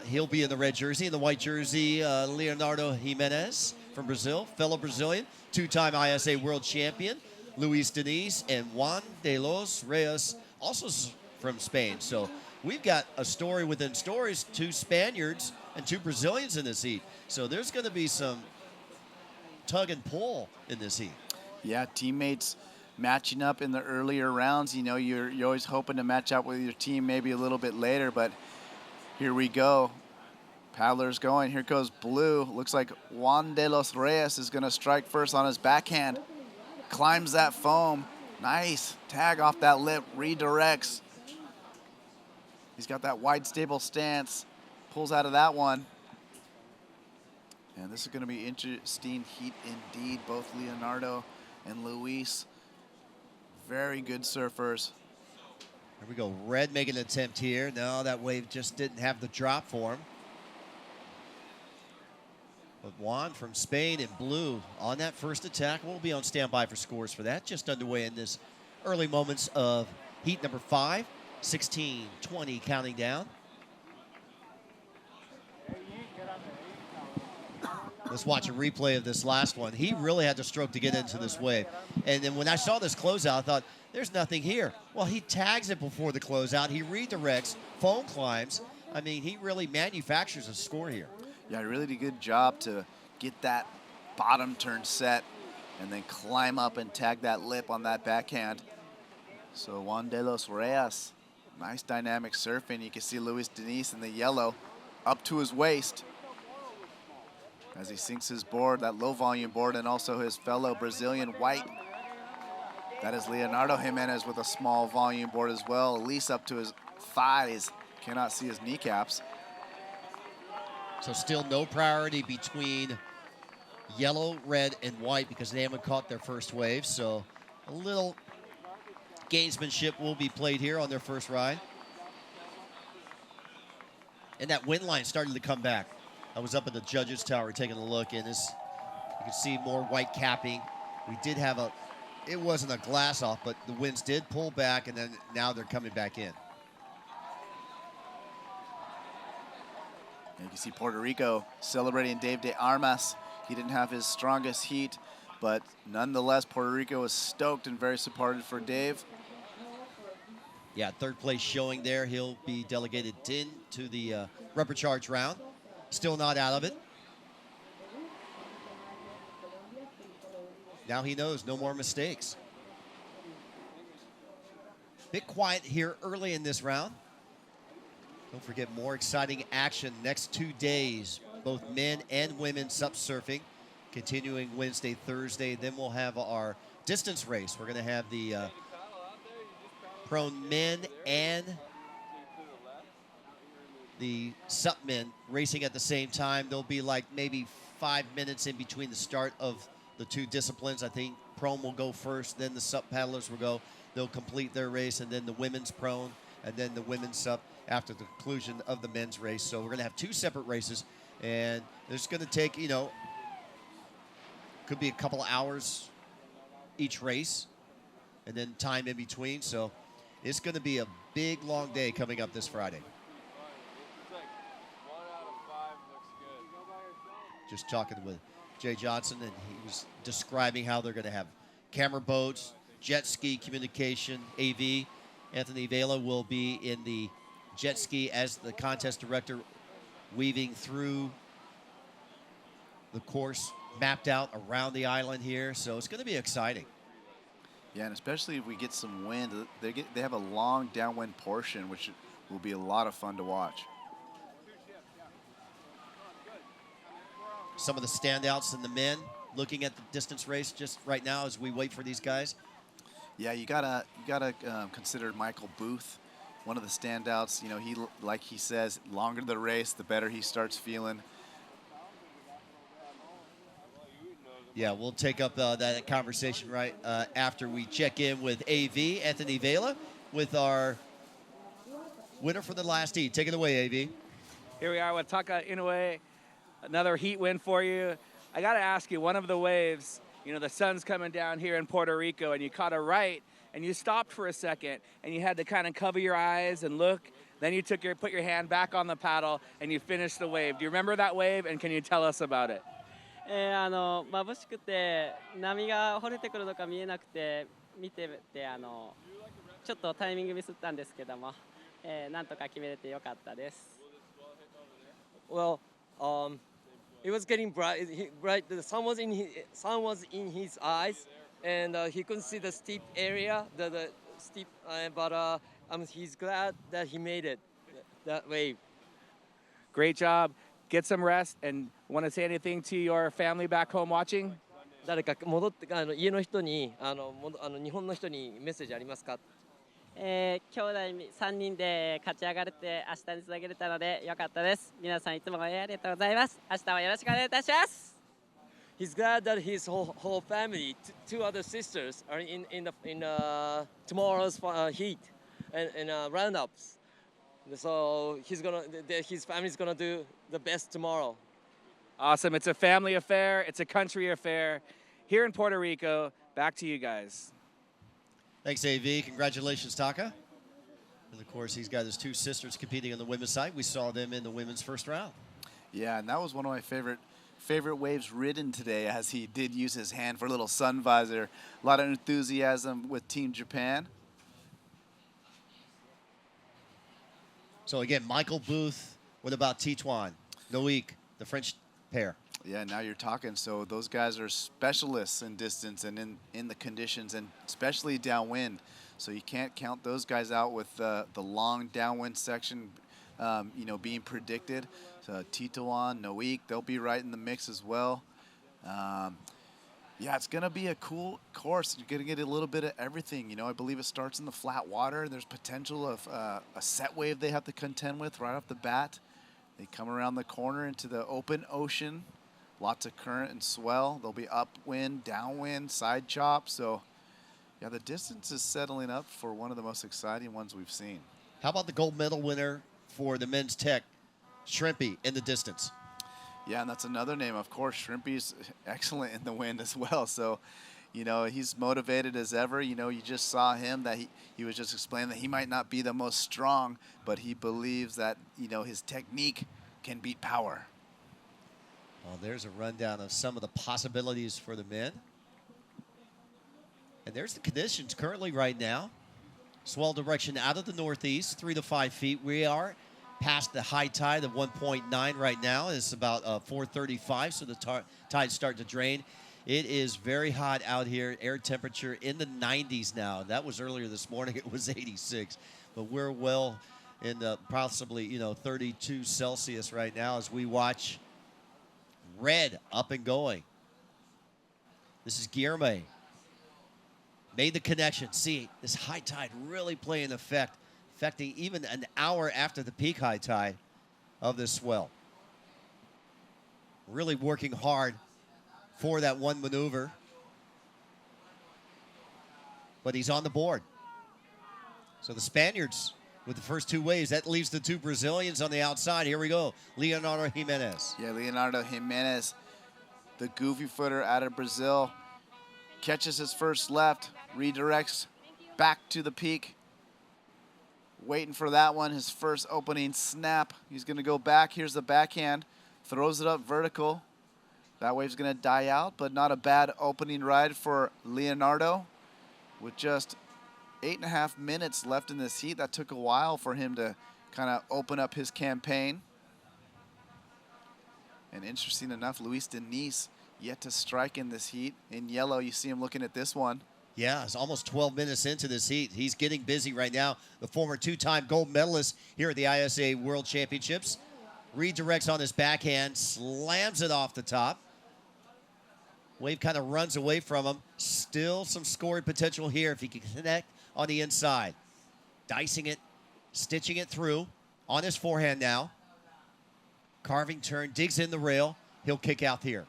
he'll be in the red jersey. In the white jersey, Leonardo Jimenez from Brazil, fellow Brazilian, 2-time ISA world champion, Luis Diniz, and Juan de los Reyes, also from Spain. So we've got a story within stories, 2 Spaniards and 2 Brazilians in this heat. So there's going to be some tug and pull in this heat. Yeah, teammates matching up in the earlier rounds. You know, you're always hoping to match up with your team maybe a little bit later, but here we go. Paddler's going. Here goes blue. Looks like Juan de los Reyes is going to strike first on his backhand. Climbs that foam. Nice. Tag off that lip. Redirects. He's got that wide, stable stance. Pulls out of that one. And this is going to be interesting heat indeed. Both Leonardo and Luis, very good surfers. Here we go. Red making an attempt here. No, that wave just didn't have the drop for him. But Juan from Spain in blue on that first attack. We'll be on standby for scores for that. Just underway in this early moments of heat number 5. 16, 20 counting down. Let's watch a replay of this last one. He really had to stroke to get into this wave. And then when I saw this closeout, I thought, there's nothing here. Well, he tags it before the closeout. He redirects, foam climbs. I mean, he really manufactures a score here. Yeah, he really did a good job to get that bottom turn set and then climb up and tag that lip on that backhand. So Juan de los Reyes, nice dynamic surfing. You can see Luis Denise in the yellow up to his waist as he sinks his board, that low volume board, and also his fellow Brazilian white. That is Leonardo Jimenez with a small volume board as well. Elise up to his thighs, cannot see his kneecaps. So still no priority between yellow, red, and white because they haven't caught their first wave. So a little gamesmanship will be played here on their first ride. And that wind line started to come back. I was up at the judges' tower taking a look, and you can see more white capping. We did have it wasn't a glass off, but the winds did pull back, and then now they're coming back in. And you can see Puerto Rico celebrating Dave de Armas. He didn't have his strongest heat, but nonetheless, Puerto Rico was stoked and very supportive for Dave. Yeah, third place showing there. He'll be delegated into the rubber charge round. Still not out of it. Now he knows no more mistakes. Bit quiet here early in this round. Don't forget, more exciting action next 2 days, both men and women SUP surfing, continuing Wednesday, Thursday. Then we'll have our distance race. We're going to have the prone men and the SUP men racing at the same time. There'll be like maybe 5 minutes in between the start of the 2 disciplines. I think prone will go first, then the SUP paddlers will go. They'll complete their race, and then the women's prone, and then the women's SUP after the conclusion of the men's race. So we're going to have 2 separate races, and it's going to take, could be a couple hours each race, and then time in between. So it's going to be a big, long day coming up this Friday. Just talking with Jay Johnson, and he was describing how they're going to have camera boats, jet ski communication, AV. Anthony Vela will be in the jet ski as the contest director, weaving through the course mapped out around the island here. So it's going to be exciting. Yeah, and especially if we get some wind, they have a long downwind portion, which will be a lot of fun to watch. Some of the standouts in the men, looking at the distance race just right now as we wait for these guys. Yeah, you gotta consider Michael Booth, one of the standouts. He, like he says, longer the race, the better he starts feeling. Yeah, we'll take up that conversation right after we check in with AV, Anthony Vela, with our winner for the last heat. Take it away, AV. Here we are with Taka Inoue. Another heat win for you. I got to ask you, one of the waves, the sun's coming down here in Puerto Rico, and you caught a right, and you stopped for a second, and you had to kind of cover your eyes and look. Then you put your hand back on the paddle, and you finished the wave. Do you remember that wave, and can you tell us about it? 眩しくて波が掘れてくるのか見えなくて見ててちょっとタイミングミスったんですけどもなんとか決めれてよかったです。Well, it was getting bright. Bright. The sun was in his eyes, and he couldn't see the steep area, the steep. But he's glad that he made it, that wave. Great job. Get some rest. And want to say anything to your family back home watching? 誰か戻って家の人に日本の人にメッセージありますか？兄弟3人で勝ち上がれて明日につなげれたのでよかったです。皆さんいつもありがとうございます。明日はよろしくお願いいたします。He's glad that his whole family, two other sisters, are in tomorrow's heat and roundups. So his family's gonna do the best tomorrow. Awesome. It's a family affair. It's a country affair. Here in Puerto Rico, back to you guys. Thanks, AV. Congratulations, Taka. And, of course, he's got his two sisters competing on the women's side. We saw them in the women's first round. Yeah, and that was one of my favorite waves ridden today, as he did use his hand for a little sun visor. A lot of enthusiasm with Team Japan. So, again, Michael Booth. What about Tituan, Noik, the French pair? Yeah, now you're talking. So those guys are specialists in distance and in the conditions, and especially downwind. So you can't count those guys out with the long downwind section, being predicted. So Tituan, Noik, they'll be right in the mix as well. Yeah, it's going to be a cool course. You're going to get a little bit of everything. I believe it starts in the flat water. There's potential of a set wave they have to contend with right off the bat. They come around the corner into the open ocean. Lots of current and swell. There'll be upwind, downwind, side chop. So, yeah, the distance is settling up for one of the most exciting ones we've seen. How about the gold medal winner for the men's tech, Shrimpy, in the distance? Yeah, and that's another name. Of course, Shrimpy's excellent in the wind as well. So, he's motivated as ever. You just saw him that he was just explaining that he might not be the most strong, but he believes that, his technique can beat power. Well, there's a rundown of some of the possibilities for the men. And there's the conditions currently right now. Swell direction out of the northeast, 3 to 5 feet. We are past the high tide of 1.9 right now. It's about 4:35, so the tide's starting to drain. It is very hot out here. Air temperature in the 90s now. That was earlier this morning. It was 86. But we're well in the possibly, 32 Celsius right now as we watch Red up and going. This is Guillerme. Made the connection. See, this high tide really playing effect, affecting even an hour after the peak high tide of this swell. Really working hard for that one maneuver. But he's on the board. So the Spaniards with the first two waves. That leaves the two Brazilians on the outside. Here we go. Leonardo Jimenez. Yeah, Leonardo Jimenez, the goofy footer out of Brazil, catches his first left, redirects back to the peak. Waiting for that one, his first opening snap. He's going to go back. Here's the backhand. Throws it up vertical. That wave's going to die out, but not a bad opening ride for Leonardo. With just 8.5 minutes left in this heat, that took a while for him to kind of open up his campaign. And interesting enough, Luis Denise yet to strike in this heat. In yellow, you see him looking at this one. Yeah, it's almost 12 minutes into this heat. He's getting busy right now. The former two-time gold medalist here at the ISA World Championships. Redirects on his backhand, slams it off the top. Wave kind of runs away from him. Still some scoring potential here if he can connect on the inside. Dicing it, stitching it through on his forehand now. Carving turn, digs in the rail. He'll kick out here.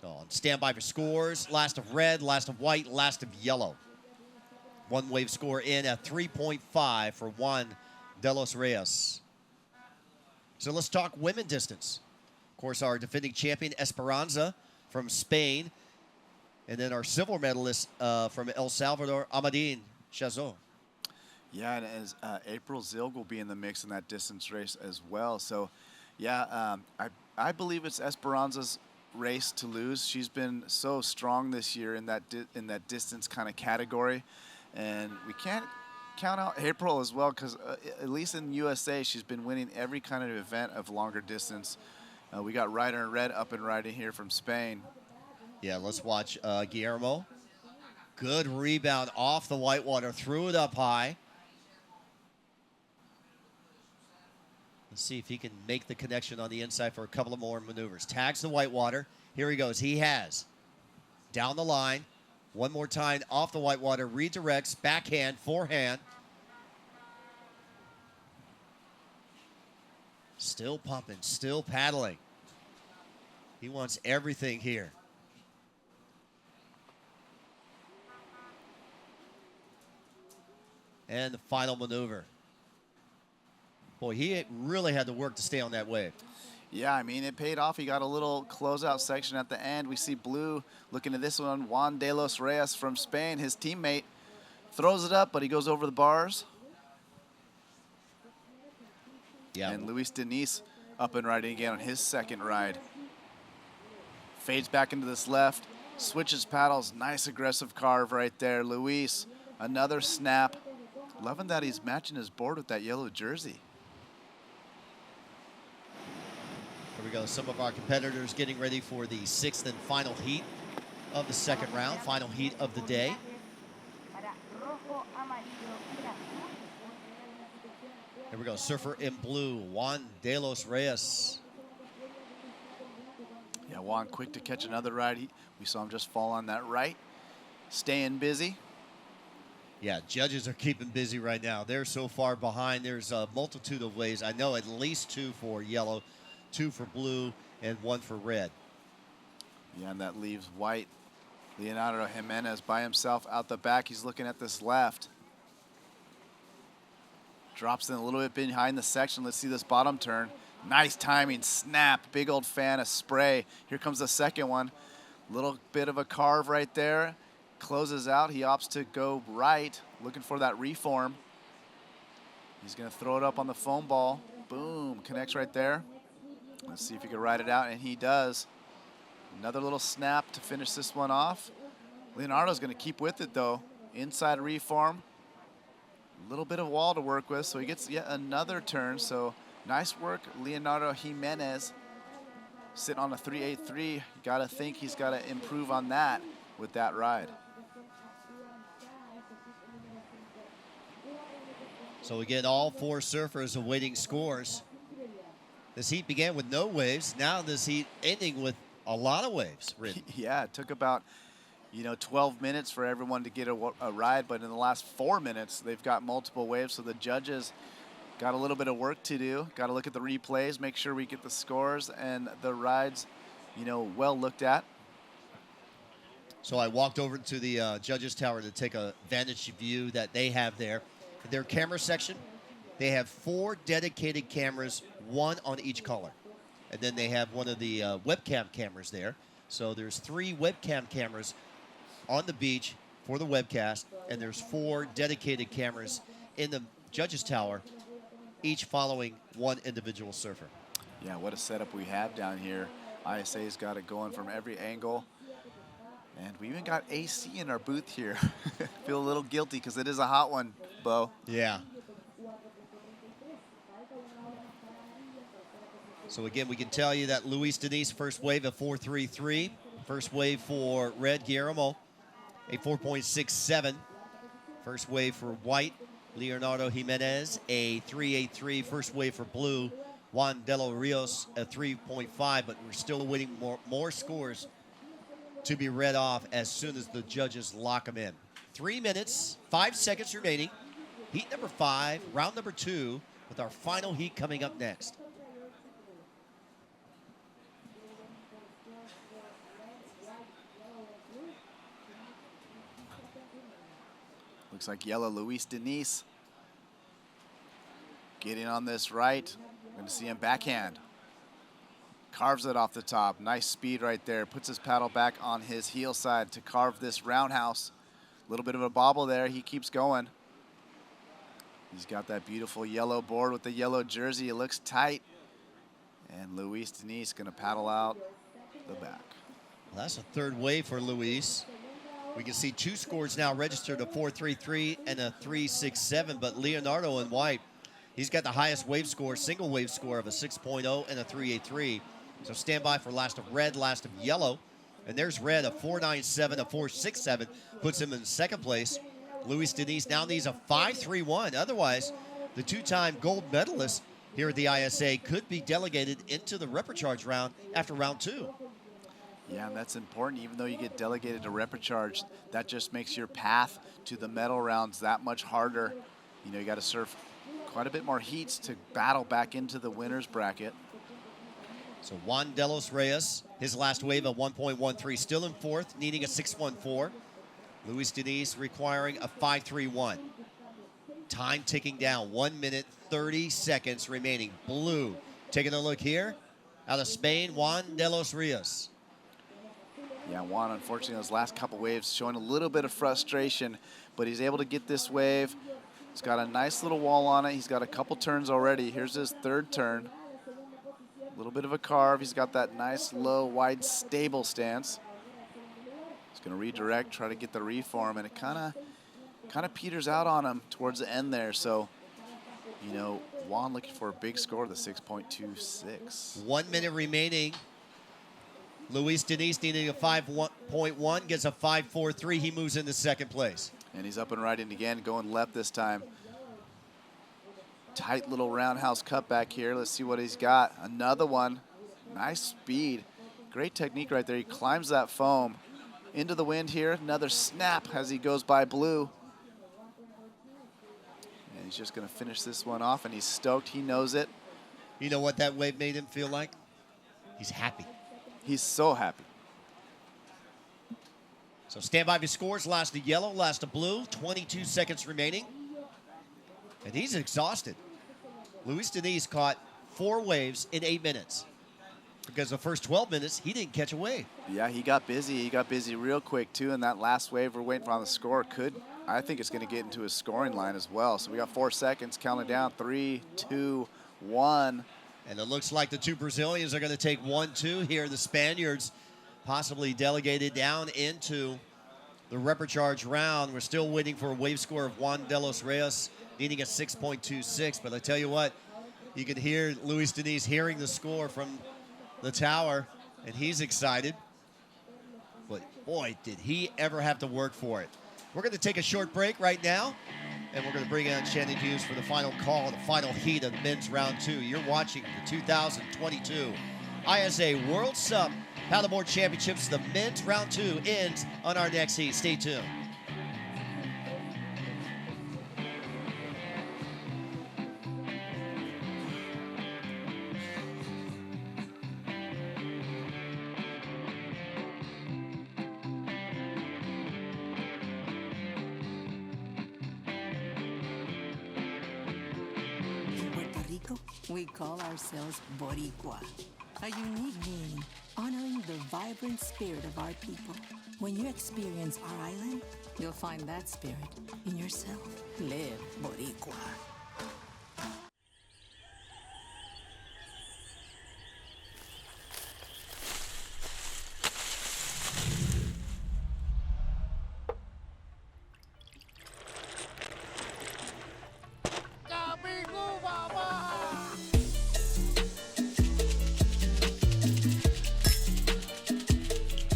So on standby for scores. Last of red, last of white, last of yellow. One wave score in at 3.5 for Juan de los Reyes. So let's talk women distance. Of course, our defending champion, Esperanza from Spain. And then our silver medalist from El Salvador, Amadine Chazot. Yeah, and as April Zilg will be in the mix in that distance race as well. So, yeah, I believe it's Esperanza's race to lose. She's been so strong this year in that distance kind of category, and we can't count out April as well, because at least in USA, she's been winning every kind of event of longer distance. We got Ryder in red up and riding here from Spain. Yeah, let's watch Guillermo. Good rebound off the whitewater, threw it up high. Let's see if he can make the connection on the inside for a couple of more maneuvers. Tags the whitewater. Here he goes. He has. Down the line. One more time off the whitewater. Redirects. Backhand. Forehand. Still pumping. Still paddling. He wants everything here. And the final maneuver. Boy, he really had to work to stay on that wave. Yeah, I mean, it paid off. He got a little closeout section at the end. We see blue looking at this one. Juan de los Reyes from Spain, his teammate, throws it up, but he goes over the bars. Yeah. And Luis Denise up and riding again on his second ride. Fades back into this left, switches paddles. Nice aggressive carve right there. Luis, another snap. Loving that he's matching his board with that yellow jersey. Here we go. Some of our competitors getting ready for the 6th and final heat of the second round, final heat of the day. Here we go. Surfer in blue, Juan de los Reyes. Yeah, Juan quick to catch another ride. We saw him just fall on that right. Staying busy. Yeah, judges are keeping busy right now. They're so far behind. There's a multitude of waves. I know at least 2 for yellow, 2 for blue, and 1 for red. Yeah, and that leaves white. Leonardo Jimenez by himself out the back. He's looking at this left. Drops in a little bit behind the section. Let's see this bottom turn. Nice timing, snap, big old fan of spray. Here comes the second one. Little bit of a carve right there. Closes out, he opts to go right, looking for that reform. He's gonna throw it up on the foam ball. Boom, connects right there. Let's see if he can ride it out, and he does. Another little snap to finish this one off. Leonardo's gonna keep with it though. Inside reform. A little bit of wall to work with, so he gets yet another turn. So nice work, Leonardo Jimenez. Sitting on a 383. Gotta think he's gotta improve on that with that ride. So again, all 4 surfers awaiting scores. This heat began with no waves. Now this heat ending with a lot of waves. Yeah, it took about 12 minutes for everyone to get a ride, but in the last 4 minutes, they've got multiple waves. So the judges got a little bit of work to do. Got to look at the replays, make sure we get the scores and the rides, well looked at. So I walked over to the judges' tower to take a vantage view that they have there. Their camera section, they have 4 dedicated cameras, 1 on each color. And then they have one of the webcam cameras there. So there's 3 webcam cameras on the beach for the webcast, and there's 4 dedicated cameras in the judges' tower, each following 1 individual surfer. Yeah, what a setup we have down here. ISA's got it going from every angle. And we even got AC in our booth here. Feel a little guilty because it is a hot one, Bo. Yeah. So again, we can tell you that Luis Denise, first wave of 4.33. First wave for red, Guillermo, a 4.67. First wave for white, Leonardo Jimenez, a 3.83. First wave for blue, Juan de los Rios, a 3.5. But we're still waiting more scores to be read off as soon as the judges lock them in. 3 minutes, 5 seconds remaining. Heat number 5, round number 2, with our final heat coming up next. Looks like yellow Luis Denise getting on this right. Going to see him backhand. Carves it off the top. Nice speed right there. Puts his paddle back on his heel side to carve this roundhouse. A little bit of a bobble there. He keeps going. He's got that beautiful yellow board with the yellow jersey. It looks tight. And Luis Denise going to paddle out. the back. Well, that's a third wave for Luis. We can see two scores now registered, a 4.33 and a 3.67, but Leonardo in white, he's got the highest wave score, single wave score of a 6.0 and a 3.83. So stand by for last of red, last of yellow. And there's red, a 4.97, a 4.67, puts him in second place. Luis Diniz now needs a 5.31. Otherwise, the two-time gold medalist here at the ISA could be delegated into the repecharge round after round 2. Yeah, and that's important. Even though you get delegated to repecharge, that just makes your path to the medal rounds that much harder. You know, you got to surf quite a bit more heats to battle back into the winner's bracket. So Juan de los Reyes, his last wave of 1.13, still in fourth, needing a 6.14. Luis Diniz requiring a 5.31. Time ticking down, 1 minute, 30 seconds remaining. Blue, taking a look here, out of Spain, Juan de los Reyes. Yeah, Juan, unfortunately, those last couple waves showing a little bit of frustration, but he's able to get this wave. He's got a nice little wall on it. He's got a couple turns already. Here's his third turn. A little bit of a carve. He's got that nice, low, wide, stable stance. He's going to redirect, try to get the reform, and it kind of peters out on him towards the end there. So, you know, Juan looking for a big score, the 6.26. 1 minute remaining. Luis Diniz needing a 5.1, gets a 5.43. He moves into second place. And he's up and riding again, going left this time. Tight little roundhouse cut back here. Let's see what he's got. Another one. Nice speed. Great technique right there. He climbs that foam into the wind here. Another snap as he goes by blue. And he's just going to finish this one off, and he's stoked. He knows it. You know what that wave made him feel like? He's happy. He's so happy. So stand by for scores. Last to yellow, last to blue. 22 seconds remaining. And he's exhausted. Luis Diniz caught 4 waves in 8 minutes. Because the first 12 minutes, he didn't catch a wave. Yeah, he got busy. He got busy real quick, too. And that last wave we're waiting for on the score I think it's going to get into his scoring line as well. So we got 4 seconds counting down. 3, 2, 1. And it looks like the two Brazilians are going to take 1-2 here. The Spaniards possibly delegated down into the repecharge round. We're still waiting for a wave score of Juan de los Reyes, needing a 6.26. But I tell you what, you can hear Luis Diniz hearing the score from the tower, and he's excited. But boy, did he ever have to work for it. We're going to take a short break right now, and we're going to bring in Shannon Hughes for the final call, the final heat of men's round 2. You're watching the 2022 ISA World SUP Paddleboard Championships. The men's round 2 ends on our next heat. Stay tuned. We call ourselves Boricua, a unique name honoring the vibrant spirit of our people. When you experience our island, you'll find that spirit in yourself. Live Boricua.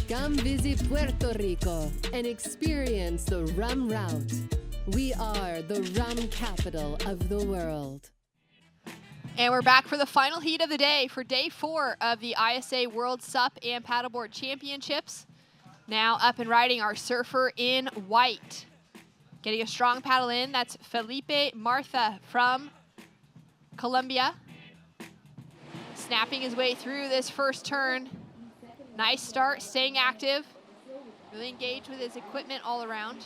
Come visit Puerto Rico and experience the rum route. We are the rum capital of the world. And we're back for the final heat of the day for day 4 of the ISA World SUP and Paddleboard Championships. Now up and riding our surfer in white. Getting a strong paddle in, that's Felipe Martha from Colombia. Snapping his way through this first turn. Nice start, staying active. Really engaged with his equipment all around.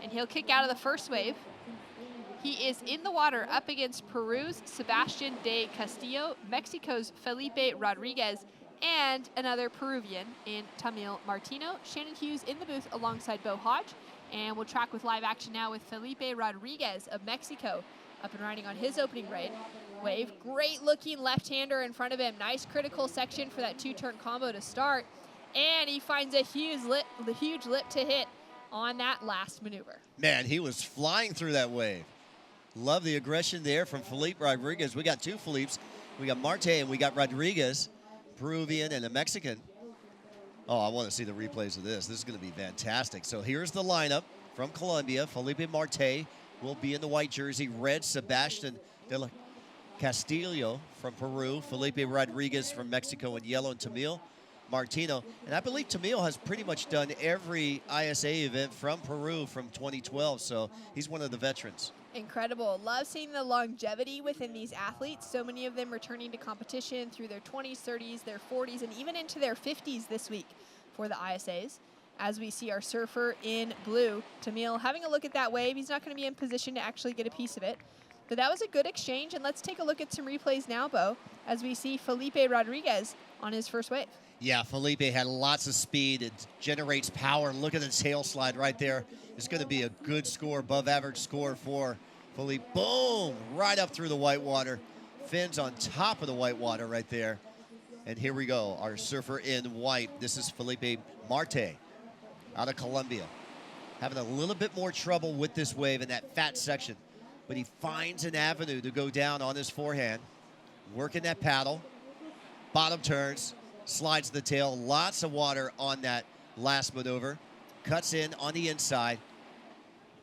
And he'll kick out of the first wave. He is in the water up against Peru's Sebastian de Castillo, Mexico's Felipe Rodriguez, and another Peruvian in Tamil Martino. Shannon Hughes in the booth alongside Bo Hodge. And we'll track with live action now with Felipe Rodriguez of Mexico up and riding on his opening raid. wave. Great looking left-hander in front of him. Nice critical section for that two-turn combo to start. And he finds a huge lip to hit on that last maneuver. Man, he was flying through that wave. Love the aggression there from Felipe Rodriguez. We got two Felipes. We got Marte and we got Rodriguez, Peruvian and a Mexican. Oh, I want to see the replays of this. This is going to be fantastic. So here's the lineup from Colombia. Felipe Marte will be in the white jersey. Red, Sebastian de la Castillo from Peru. Felipe Rodriguez from Mexico in yellow, and Tamil Martino. And I believe Tamil has pretty much done every ISA event from Peru from 2012, so he's one of the veterans. Incredible. Love seeing the longevity within these athletes. So many of them returning to competition through their 20s, 30s, their 40s, and even into their 50s this week for the ISAs. As we see our surfer in blue, Tamil, having a look at that wave. He's not going to be in position to actually get a piece of it. But that was a good exchange, and let's take a look at some replays now, Bo, as we see Felipe Rodriguez on his first wave. Yeah, Felipe had lots of speed. It generates power. And look at the tail slide right there. It's going to be a good score, above average score for Felipe. Boom! Right up through the whitewater. Fins on top of the whitewater right there. And here we go, our surfer in white. This is Felipe Marte out of Colombia. Having a little bit more trouble with this wave in that fat section. But he finds an avenue to go down on his forehand. Working that paddle. Bottom turns. Slides the tail. Lots of water on that last maneuver. Cuts in on the inside.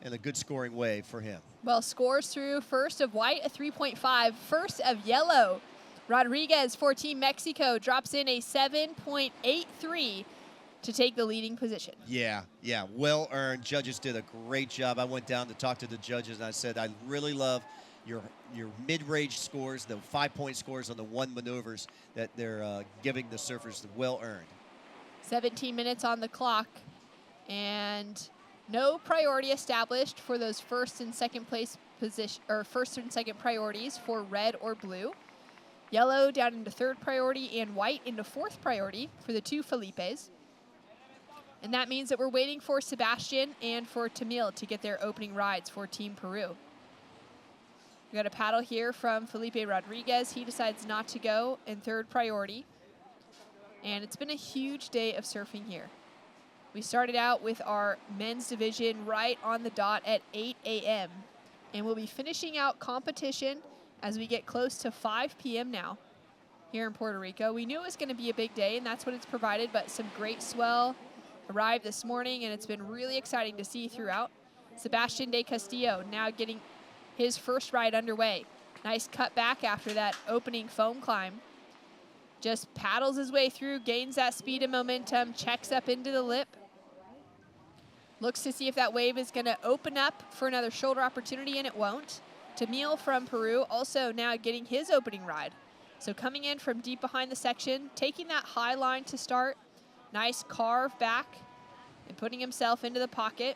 And a good scoring wave for him. Well, scores through first of white, a 3.5. First of yellow, Rodriguez for Team Mexico drops in a 7.83 to take the leading position. Yeah, well earned. Judges did a great job. I went down to talk to the judges, and I said, I really love your mid-range scores, the 5-point scores on the one maneuvers that they're giving the surfers, well earned. 17 minutes on the clock, and no priority established for those first and second place position, or first and second priorities for red or blue. Yellow down into third priority and white into fourth priority for the two Felipes. And that means that we're waiting for Sebastian and for Tamil to get their opening rides for Team Peru. We got a paddle here from Felipe Rodriguez. He decides not to go in third priority. And it's been a huge day of surfing here. We started out with our men's division right on the dot at 8 a.m. And we'll be finishing out competition as we get close to 5 p.m. now here in Puerto Rico. We knew it was going to be a big day, and that's what it's provided, but some great swell arrived this morning, and it's been really exciting to see throughout. Sebastian de Castillo now getting his first ride underway. Nice cut back after that opening foam climb. Just paddles his way through, gains that speed and momentum, checks up into the lip. Looks to see if that wave is going to open up for another shoulder opportunity, and it won't. Tamil from Peru also now getting his opening ride. So coming in from deep behind the section, taking that high line to start. Nice carve back and putting himself into the pocket.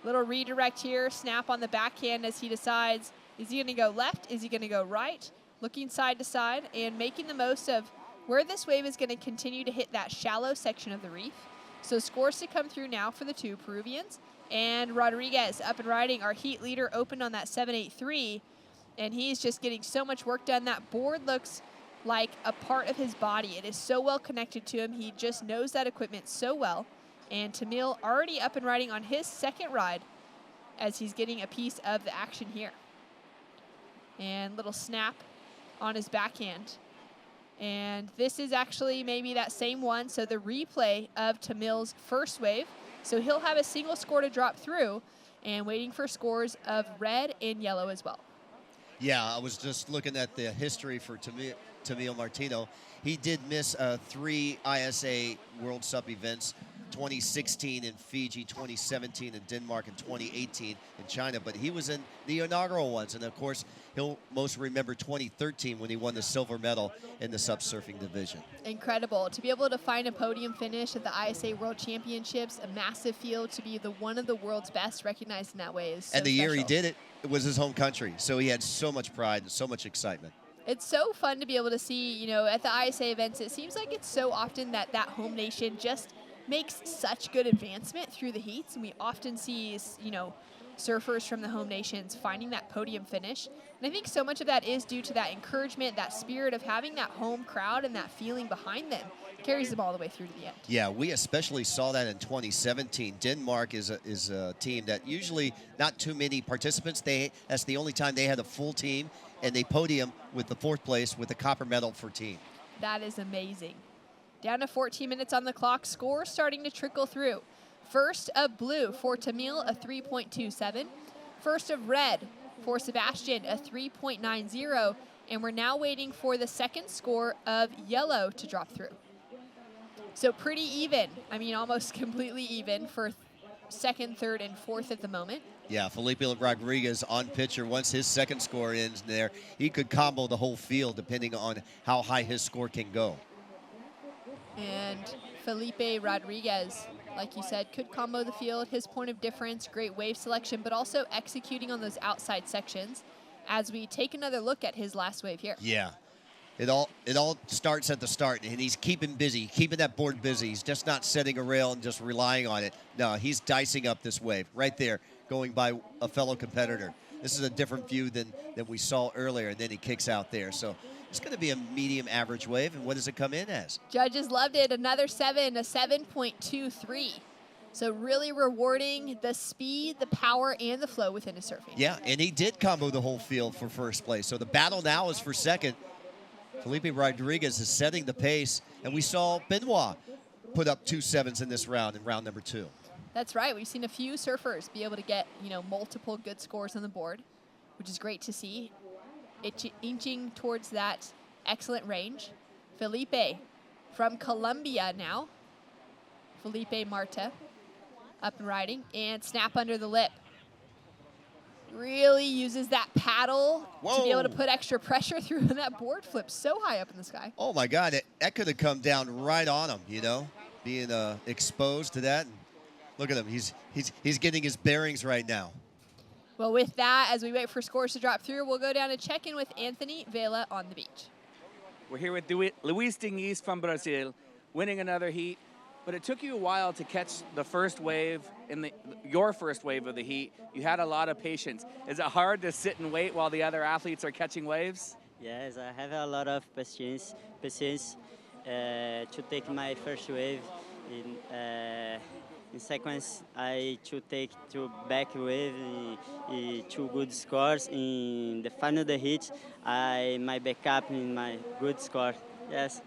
Little redirect here, snap on the backhand as he decides, is he going to go left? Is he going to go right? Looking side to side and making the most of where this wave is going to continue to hit that shallow section of the reef. So scores to come through now for the two Peruvians. And Rodriguez up and riding. Our heat leader opened on that 7.83. And he's just getting so much work done. That board looks like a part of his body. It is so well connected to him. He just knows that equipment so well. And Tamil already up and riding on his second ride as he's getting a piece of the action here. And little snap on his backhand. And this is actually maybe that same one. So the replay of Tamil's first wave. So he'll have a single score to drop through and waiting for scores of red and yellow as well. Yeah, I was just looking at the history for Tamil Martino. He did miss 3 ISA World SUP events, 2016 in Fiji, 2017 in Denmark, and 2018 in China. But he was in the inaugural ones. And, of course, he'll most remember 2013 when he won the silver medal in the SUP surfing division. Incredible. To be able to find a podium finish at the ISA World Championships, a massive field, to be one of the world's best recognized in that way is so And the year he did it, it was his home country. So he had so much pride and so much excitement. It's so fun to be able to see, at the ISA events, it seems like it's so often that home nation just makes such good advancement through the heats. And we often see, surfers from the home nations finding that podium finish. And I think so much of that is due to that encouragement, that spirit of having that home crowd and that feeling behind them carries them all the way through to the end. Yeah, we especially saw that in 2017. Denmark is a team that usually not too many participants. That's the only time they had a full team, and they podium with the 4th place with the copper medal for team. That is amazing. Down to 14 minutes on the clock. Scores starting to trickle through. First of blue for Tamil, a 3.27. First of red for Sebastian, a 3.90. And we're now waiting for the second score of yellow to drop through. So pretty even. I mean, almost completely even for second, third, and fourth at the moment. Yeah, Felipe Rodriguez on picture. Once his second score ends there, he could combo the whole field depending on how high his score can go. And Felipe Rodriguez, like you said, could combo the field. His point of difference, great wave selection, but also executing on those outside sections as we take another look at his last wave here. Yeah. It all starts at the start, and he's keeping busy, keeping that board busy. He's just not setting a rail and just relying on it. No, he's dicing up this wave right there, going by a fellow competitor. This is a different view than we saw earlier, and then he kicks out there. So it's going to be a medium average wave, and what does it come in as? Judges loved it. Another 7, a 7.23. So really rewarding the speed, the power, and the flow within his surfing. Yeah, and he did combo the whole field for first place. So the battle now is for second. Felipe Rodriguez is setting the pace, and we saw Benoit put up 2 7s in this round, in round number 2. That's right. We've seen a few surfers be able to get, multiple good scores on the board, which is great to see. Inching towards that excellent range. Felipe from Colombia now. Felipe Marta up and riding, and snap under the lip. Really uses that paddle to be able to put extra pressure through, and that board flip so high up in the sky. Oh my God, that could have come down right on him, being exposed to that. And look at him, he's getting his bearings right now. Well, with that, as we wait for scores to drop through, we'll go down and check in with Anthony Vela on the beach. We're here with Luis Diniz from Brazil, winning another heat. But it took you a while to catch the first wave, your first wave of the heat. You had a lot of patience. Is it hard to sit and wait while the other athletes are catching waves? Yes, I have a lot of patience to take my first wave. In sequence, I should take 2 back wave, 2 good scores. In the final the heat, my backup in my good score. Yes,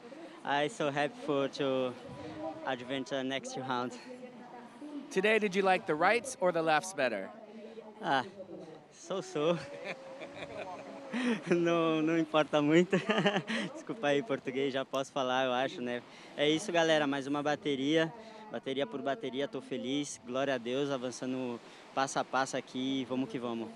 I'm so happy to adventure next round. Today, did you like the rights or the lefts better? So. Não importa muito. Desculpa aí, português, já posso falar, eu acho, né? É isso, galera, mais uma bateria por bateria, tô feliz, glória a Deus, avançando passo a passo aqui, vamos que vamos.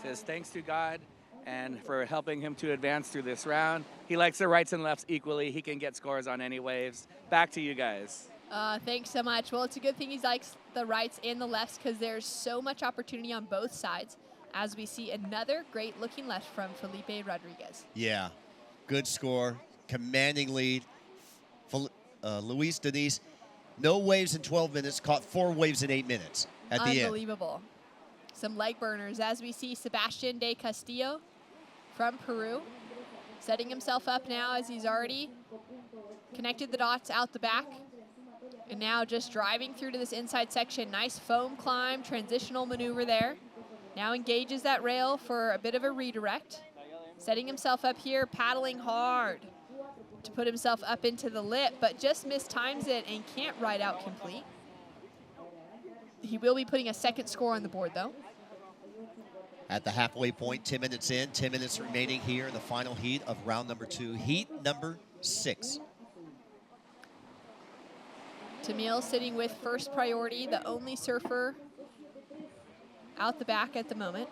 Says thanks to God and for helping him to advance through this round. He likes the rights and lefts equally. He can get scores on any waves. Back to you guys. Thanks so much. Well, it's a good thing he likes the rights and the lefts because there's so much opportunity on both sides as we see another great-looking left from Felipe Rodriguez. Yeah, good score, commanding lead. Luis Diniz, no waves in 12 minutes, caught 4 waves in 8 minutes at the end. Unbelievable. Some leg burners as we see Sebastian de Castillo from Peru setting himself up now as he's already connected the dots out the back. And now just driving through to this inside section. Nice foam climb, transitional maneuver there. Now engages that rail for a bit of a redirect. Setting himself up here, paddling hard to put himself up into the lip, but just mistimes it and can't ride out complete. He will be putting a second score on the board, though. At the halfway point, 10 minutes in, 10 minutes remaining here in the final heat of round number 2, heat number 6. Tamil sitting with first priority, the only surfer out the back at the moment.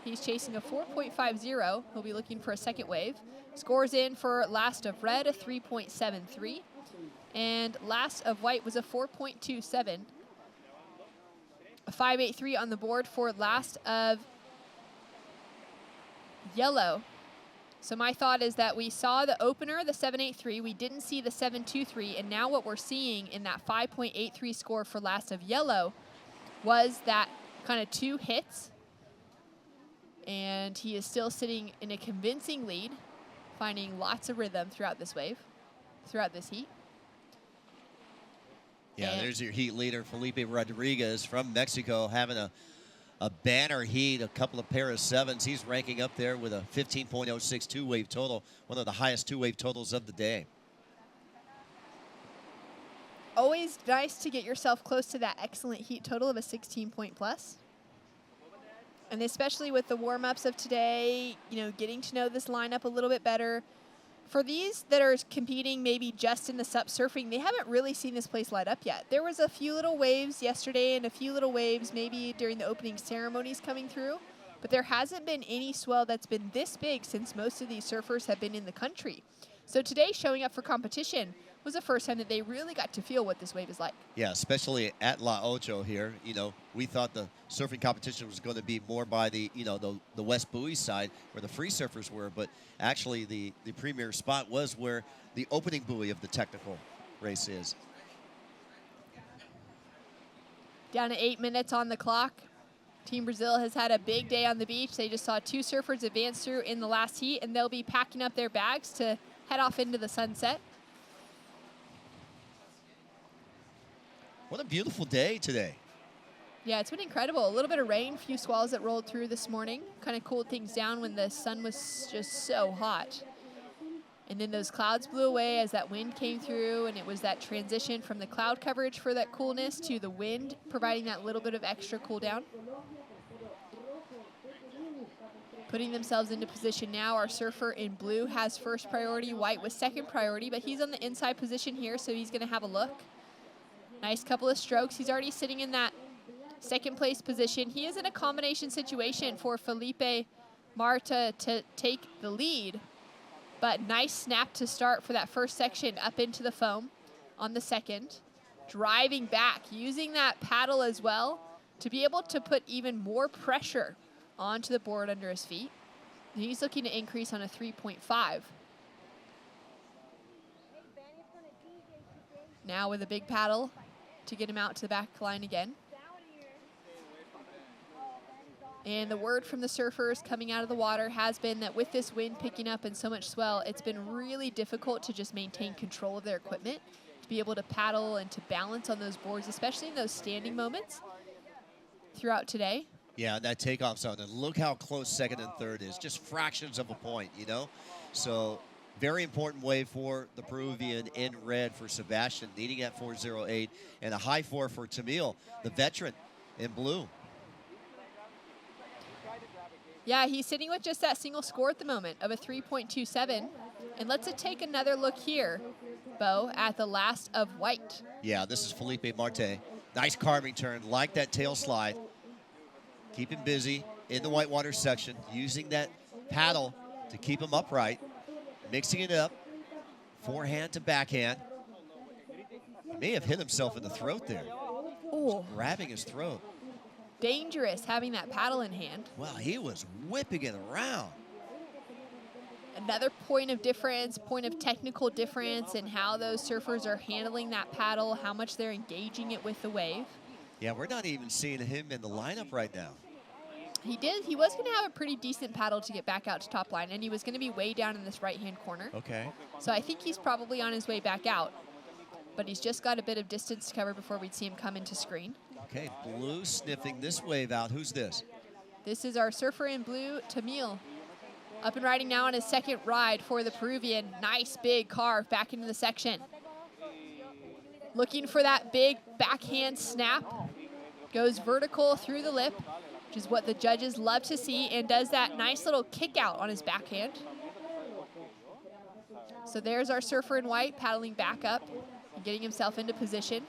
He's chasing a 4.50. He'll be looking for a second wave. Scores in for last of red, a 3.73. And last of white was a 4.27. A 5.83 on the board for last of yellow. So my thought is that we saw the opener, the 7.83. We didn't see the 7.23. And now what we're seeing in that 5.83 score for last of yellow was that kind of 2 hits. And he is still sitting in a convincing lead, finding lots of rhythm throughout this wave, throughout this heat. Yeah, And there's your heat leader, Felipe Rodriguez from Mexico, having a banner heat, a couple of pair of 7s. He's ranking up there with a 15.06 two-wave total, one of the highest two-wave totals of the day. always nice to get yourself close to that excellent heat total of a 16-point plus. And especially with the warm-ups of today, you know, getting to know this lineup a little bit better. For these that are competing maybe just in the SUP surfing, they haven't really seen this place light up yet. There was a few little waves yesterday and a few little waves maybe during the opening ceremonies coming through, but there hasn't been any swell that's been this big since most of these surfers have been in the country. So today, showing up for competition was the first time that they really got to feel what this wave is like. Yeah, especially at La Ocho here. You know, we thought the surfing competition was going to be more by the, you know, the West Buoy side where the free surfers were, but actually the premier spot was where the opening buoy of the technical race is. Down to 8 minutes on the clock. Team Brazil has had a big day on the beach. They just saw 2 surfers advance through in the last heat, and they'll be packing up their bags to head off into the sunset. What a beautiful day today. Yeah, it's been incredible. A little bit of rain, a few squalls that rolled through this morning. Kind of cooled things down when the sun was just so hot. And then those clouds blew away as that wind came through, and it was that transition from the cloud coverage for that coolness to the wind providing that little bit of extra cool down. Putting themselves into position now, our surfer in blue has first priority, white was second priority, but he's on the inside position here, so he's gonna have a look. Nice couple of strokes. He's already sitting in that second place position. He is in a combination situation for Felipe Marta to take the lead, but nice snap to start for that first section up into the foam on the second. Driving back, using that paddle as well to be able to put even more pressure onto the board under his feet. And he's looking to increase on a 3.5. Now with a big paddle to get him out to the back line again. And the word from the surfers coming out of the water has been that with this wind picking up and so much swell, it's been really difficult to just maintain control of their equipment, to be able to paddle and to balance on those boards, especially in those standing moments throughout today. Yeah, that takeoff zone. And look how close second and third is. Just fractions of a point, you know? So very important wave for the Peruvian in red for Sebastian, needing at 4.08, and a high 4 for Tamil, the veteran in blue. Yeah, he's sitting with just that single score at the moment of a 3.27. And let's take another look here, Bo, at the last of white. Yeah, this is Felipe Marte. Nice carving turn, like that tail slide. Keep him busy in the whitewater section, using that paddle to keep him upright, mixing it up, forehand to backhand. He may have hit himself in the throat there. Oh, Grabbing his throat. dangerous having that paddle in hand. Wow, he was whipping it around. Another point of difference, point of technical difference in how those surfers are handling that paddle, how much they're engaging it with the wave. Yeah, we're not even seeing him in the lineup right now. He was going to have a pretty decent paddle to get back out to top line, and he was going to be way down in this right-hand corner. Okay. So I think he's probably on his way back out, but he's just got a bit of distance to cover before we'd see him come into screen. Okay, blue sniffing this wave out. Who's this? This is our surfer in blue, Tamil. Up and riding now on his second ride for the Peruvian. Nice big carve back into the section. Looking for that big backhand snap. Goes vertical through the lip, which is what the judges love to see, and does that nice little kick out on his backhand. So there's our surfer in white paddling back up and getting himself into position.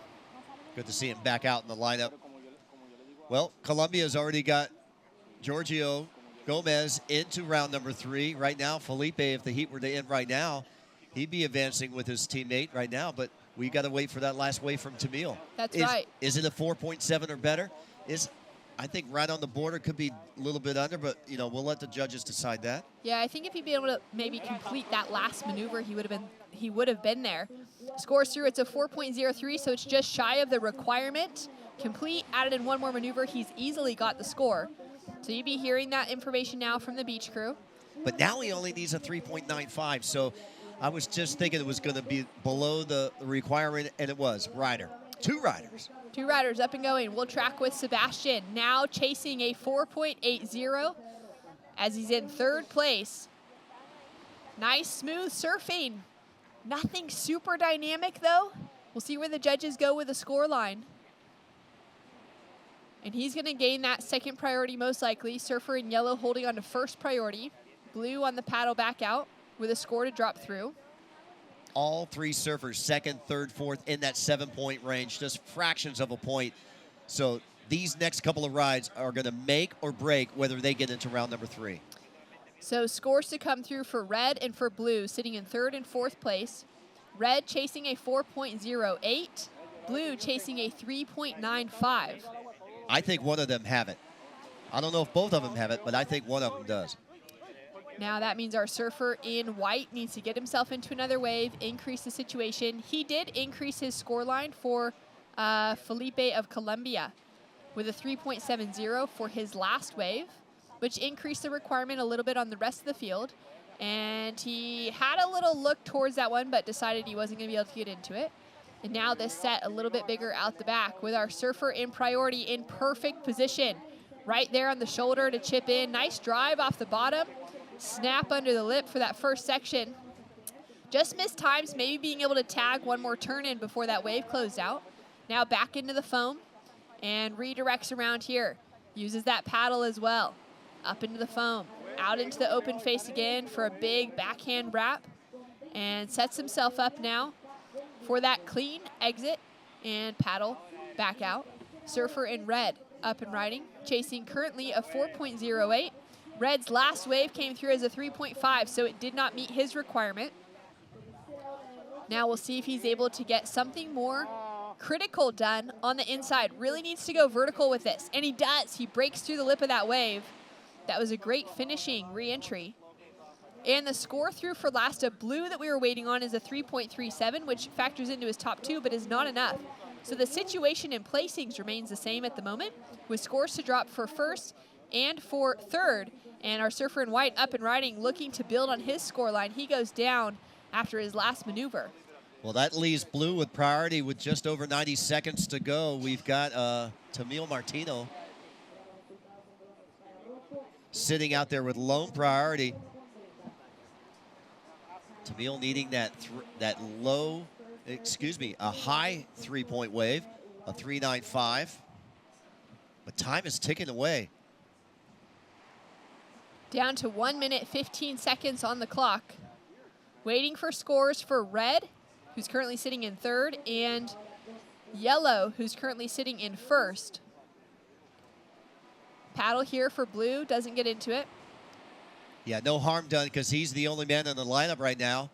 Good to see him back out in the lineup. Well, Colombia's already got Giorgio Gomez into round number 3. Right now, Felipe, if the heat were to end right now, he'd be advancing with his teammate right now, but we got to wait for that last wave from Tamil. That's right. Is it a 4.7 or better? I think right on the border, could be a little bit under, but, you know, we'll let the judges decide that. Yeah, I think if he'd been able to maybe complete that last maneuver, he would have been there. Scores through, it's a 4.03, so it's just shy of the requirement. Complete, added in one more maneuver, he's easily got the score. So you'd be hearing that information now from the beach crew. But now he only needs a 3.95, so I was just thinking it was going to be below the requirement, and it was. Rider. 2 riders. 2 riders up and going. We'll track with Sebastian, now chasing a 4.80 as he's in 3rd place. Nice, smooth surfing. Nothing super dynamic, though. We'll see where the judges go with the score line. And he's going to gain that 2nd priority most likely. Surfer in yellow holding on to 1st priority. Blue on the paddle back out with a score to drop through. All 3 surfers, 2nd, 3rd, 4th, in that 7-point range, just fractions of a point. So these next couple of rides are going to make or break whether they get into round number 3. So scores to come through for red and for blue, sitting in 3rd and 4th place. Red chasing a 4.08, blue chasing a 3.95. I think one of them have it. I don't know if both of them have it, but I think one of them does. Now that means our surfer in white needs to get himself into another wave, increase the situation. He did increase his scoreline for Felipe of Colombia with a 3.70 for his last wave, which increased the requirement a little bit on the rest of the field. And he had a little look towards that one, but decided he wasn't going to be able to get into it. And now this set a little bit bigger out the back with our surfer in priority in perfect position. Right there on the shoulder to chip in. Nice drive off the bottom. Snap under the lip for that first section. Just missed times, maybe being able to tag one more turn in before that wave closed out. Now back into the foam and redirects around here. Uses that paddle as well. Up into the foam. Out into the open face again for a big backhand wrap. And sets himself up now for that clean exit and paddle back out. Surfer in red up and riding. Chasing currently a 4.08. Red's last wave came through as a 3.5, so it did not meet his requirement. Now we'll see if he's able to get something more critical done on the inside. Really needs to go vertical with this, and he does. He breaks through the lip of that wave. That was a great finishing re-entry. And the score through for last of blue that we were waiting on is a 3.37, which factors into his top 2, but is not enough. So the situation in placings remains the same at the moment, with scores to drop for 1st and for 3rd. And our surfer in white up and riding, looking to build on his scoreline. He goes down after his last maneuver. Well, that leaves blue with priority with just over 90 seconds to go. We've got Tamil Martino sitting out there with lone priority. Tamil needing a high 3-point wave, a 3.95. But time is ticking away. Down to 1 minute, 15 seconds on the clock. Waiting for scores for red, who's currently sitting in 3rd, and yellow, who's currently sitting in 1st. Paddle here for blue, doesn't get into it. Yeah, no harm done because he's the only man in the lineup right now.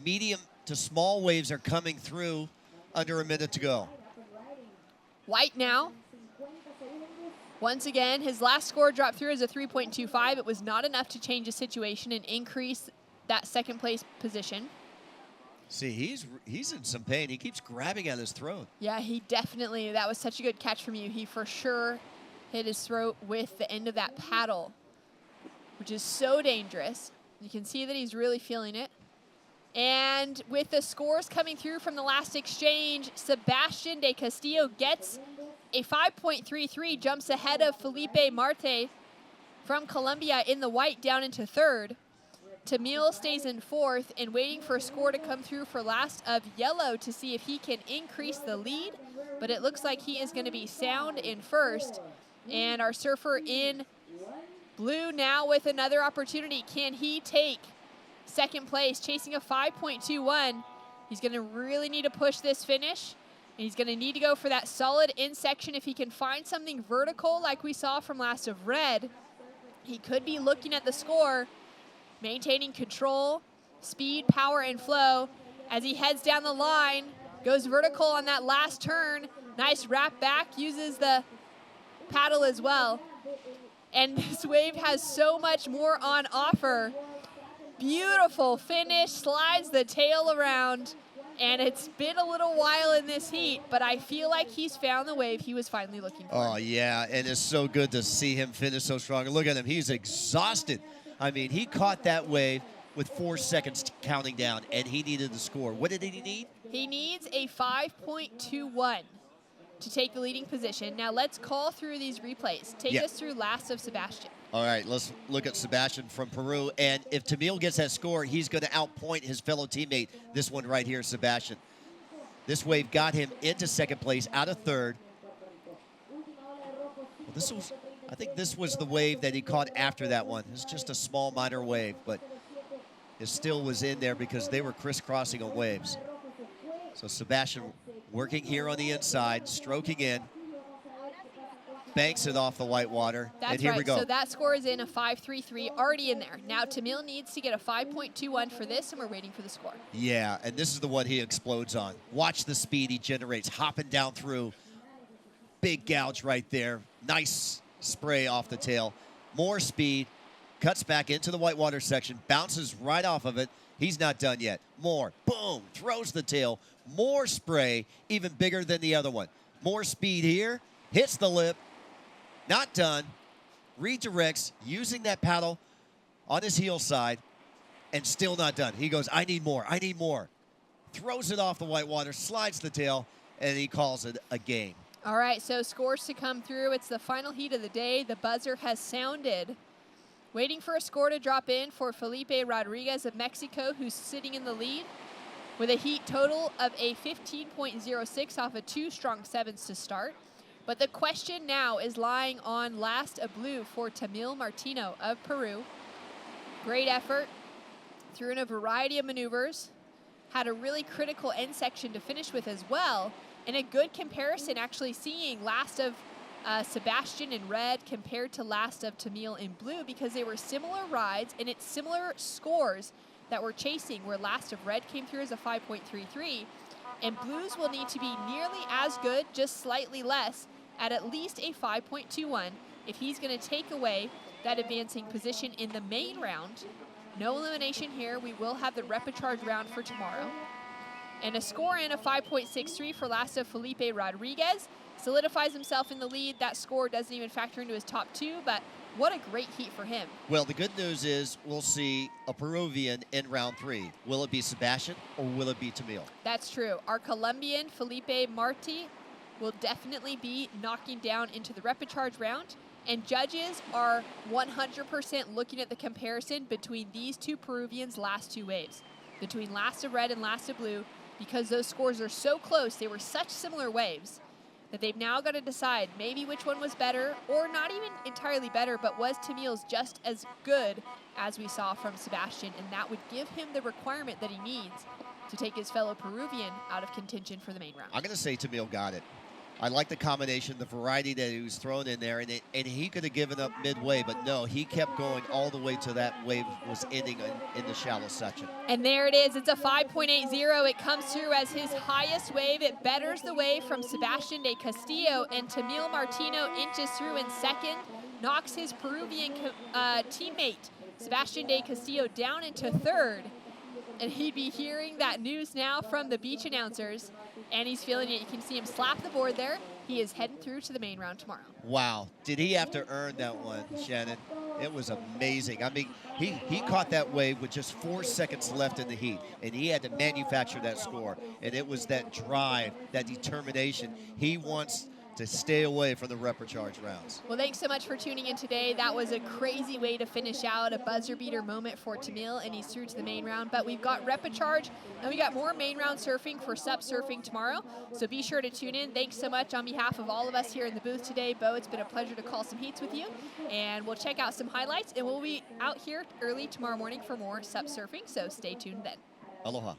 Medium to small waves are coming through under a minute to go. White now. Once again, his last score dropped through as a 3.25. It was not enough to change the situation and increase that 2nd place position. See, he's in some pain. He keeps grabbing at his throat. Yeah, he definitely, that was such a good catch from you. He for sure hit his throat with the end of that paddle, which is so dangerous. You can see that he's really feeling it. And with the scores coming through from the last exchange, Sebastian de Castillo gets a 5.33, jumps ahead of Felipe Marte from Colombia in the white down into 3rd. Tamil stays in 4th and waiting for a score to come through for last of yellow to see if he can increase the lead. But it looks like he is going to be sound in 1st. And our surfer in blue now with another opportunity. Can he take 2nd place, chasing a 5.21? He's going to really need to push this finish. And he's going to need to go for that solid in section. If he can find something vertical like we saw from last of red, he could be looking at the score, maintaining control, speed, power, and flow as he heads down the line, goes vertical on that last turn. Nice wrap back, uses the paddle as well. And this wave has so much more on offer. Beautiful finish, slides the tail around, and it's been a little while in this heat, but I feel like he's found the wave he was finally looking for. Oh, yeah, and it's so good to see him finish so strong. And look at him, he's exhausted. I mean, he caught that wave with 4 seconds counting down, and he needed the score. What did he need? He needs a 5.21 to take the leading position. Now let's call through these replays. Take us through last of Sebastian. All right, let's look at Sebastian from Peru. And if Tamil gets that score, he's going to outpoint his fellow teammate, this one right here, Sebastian. This wave got him into second place, out of third. Well, I think this was the wave that he caught after that one. It's just a small, minor wave, but it still was in there because they were crisscrossing on waves. So Sebastian working here on the inside, stroking in. Banks it off the white water. That's and here right. we go. So that score is in a 5.33, already in there. Now Tamil needs to get a 5.21 for this, and we're waiting for the score. Yeah, and this is the one he explodes on. Watch the speed he generates, hopping down through. Big gouge right there. Nice spray off the tail. More speed. Cuts back into the whitewater section. Bounces right off of it. He's not done yet. More. Boom. Throws the tail. More spray. Even bigger than the other one. More speed here. Hits the lip. Not done. Redirects using that paddle on his heel side and still not done. He goes, I need more. I need more. Throws it off the whitewater, slides the tail, and he calls it a game. All right, so scores to come through. It's the final heat of the day. The buzzer has sounded. Waiting for a score to drop in for Felipe Rodriguez of Mexico, who's sitting in the lead with a heat total of a 15.06 off of 2 strong 7s to start. But the question now is lying on last of blue for Tamil Martino of Peru. Great effort, threw in a variety of maneuvers, had a really critical end section to finish with as well, and a good comparison actually seeing last of Sebastian in red compared to last of Tamil in blue, because they were similar rides and it's similar scores that we're chasing, where last of red came through as a 5.33, and blues will need to be nearly as good, just slightly less, at least a 5.21 if he's going to take away that advancing position in the main round. No elimination here. We will have the repecharge round for tomorrow. And a score in a 5.63 for last of Felipe Rodriguez. Solidifies himself in the lead. That score doesn't even factor into his top 2, but what a great heat for him. Well, the good news is we'll see a Peruvian in round 3. Will it be Sebastian or will it be Tamil? That's true. Our Colombian, Felipe Marti, will definitely be knocking down into the repecharge round. And judges are 100% looking at the comparison between these 2 Peruvians' last 2 waves, between last of red and last of blue, because those scores are so close. They were such similar waves that they've now got to decide maybe which one was better, or not even entirely better, but was Tamil's just as good as we saw from Sebastian, and that would give him the requirement that he needs to take his fellow Peruvian out of contention for the main round. I'm going to say Tamil got it. I like the combination, the variety that he was thrown in there, and he could have given up midway, but no, he kept going all the way to that wave was ending in the shallow section. And there it is. It's a 5.80. It comes through as his highest wave. It betters the wave from Sebastian de Castillo, and Tamil Martino inches through in second, knocks his Peruvian teammate, Sebastian de Castillo, down into third. And he'd be hearing that news now from the beach announcers, and he's feeling it. You can see him slap the board there. He is heading through to the main round tomorrow. Wow. Did he have to earn that one, Shannon? It was amazing. I mean, he caught that wave with just 4 seconds left in the heat, and he had to manufacture that score. And it was that drive, that determination. He wants to stay away from the repecharge rounds. Well, thanks so much for tuning in today. That was a crazy way to finish out, a buzzer beater moment for Tamil, and he's through to the main round. But we've got repecharge, and we got more main round surfing for SUP surfing tomorrow. So be sure to tune in. Thanks so much on behalf of all of us here in the booth today. Bo, it's been a pleasure to call some heats with you, and we'll check out some highlights, and we'll be out here early tomorrow morning for more SUP surfing. So stay tuned then. Aloha.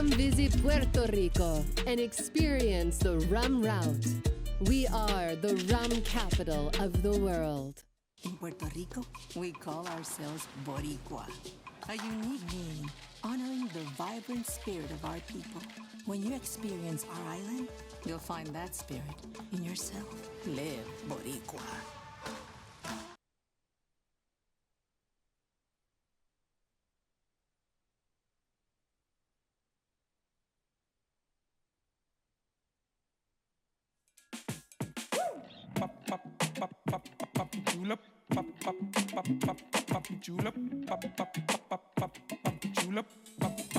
Come visit Puerto Rico and experience the rum route. We are the rum capital of the world. In Puerto Rico, we call ourselves Boricua, a unique name honoring the vibrant spirit of our people. When you experience our island, you'll find that spirit in yourself. Live Boricua. Julep, julep, julep, julep.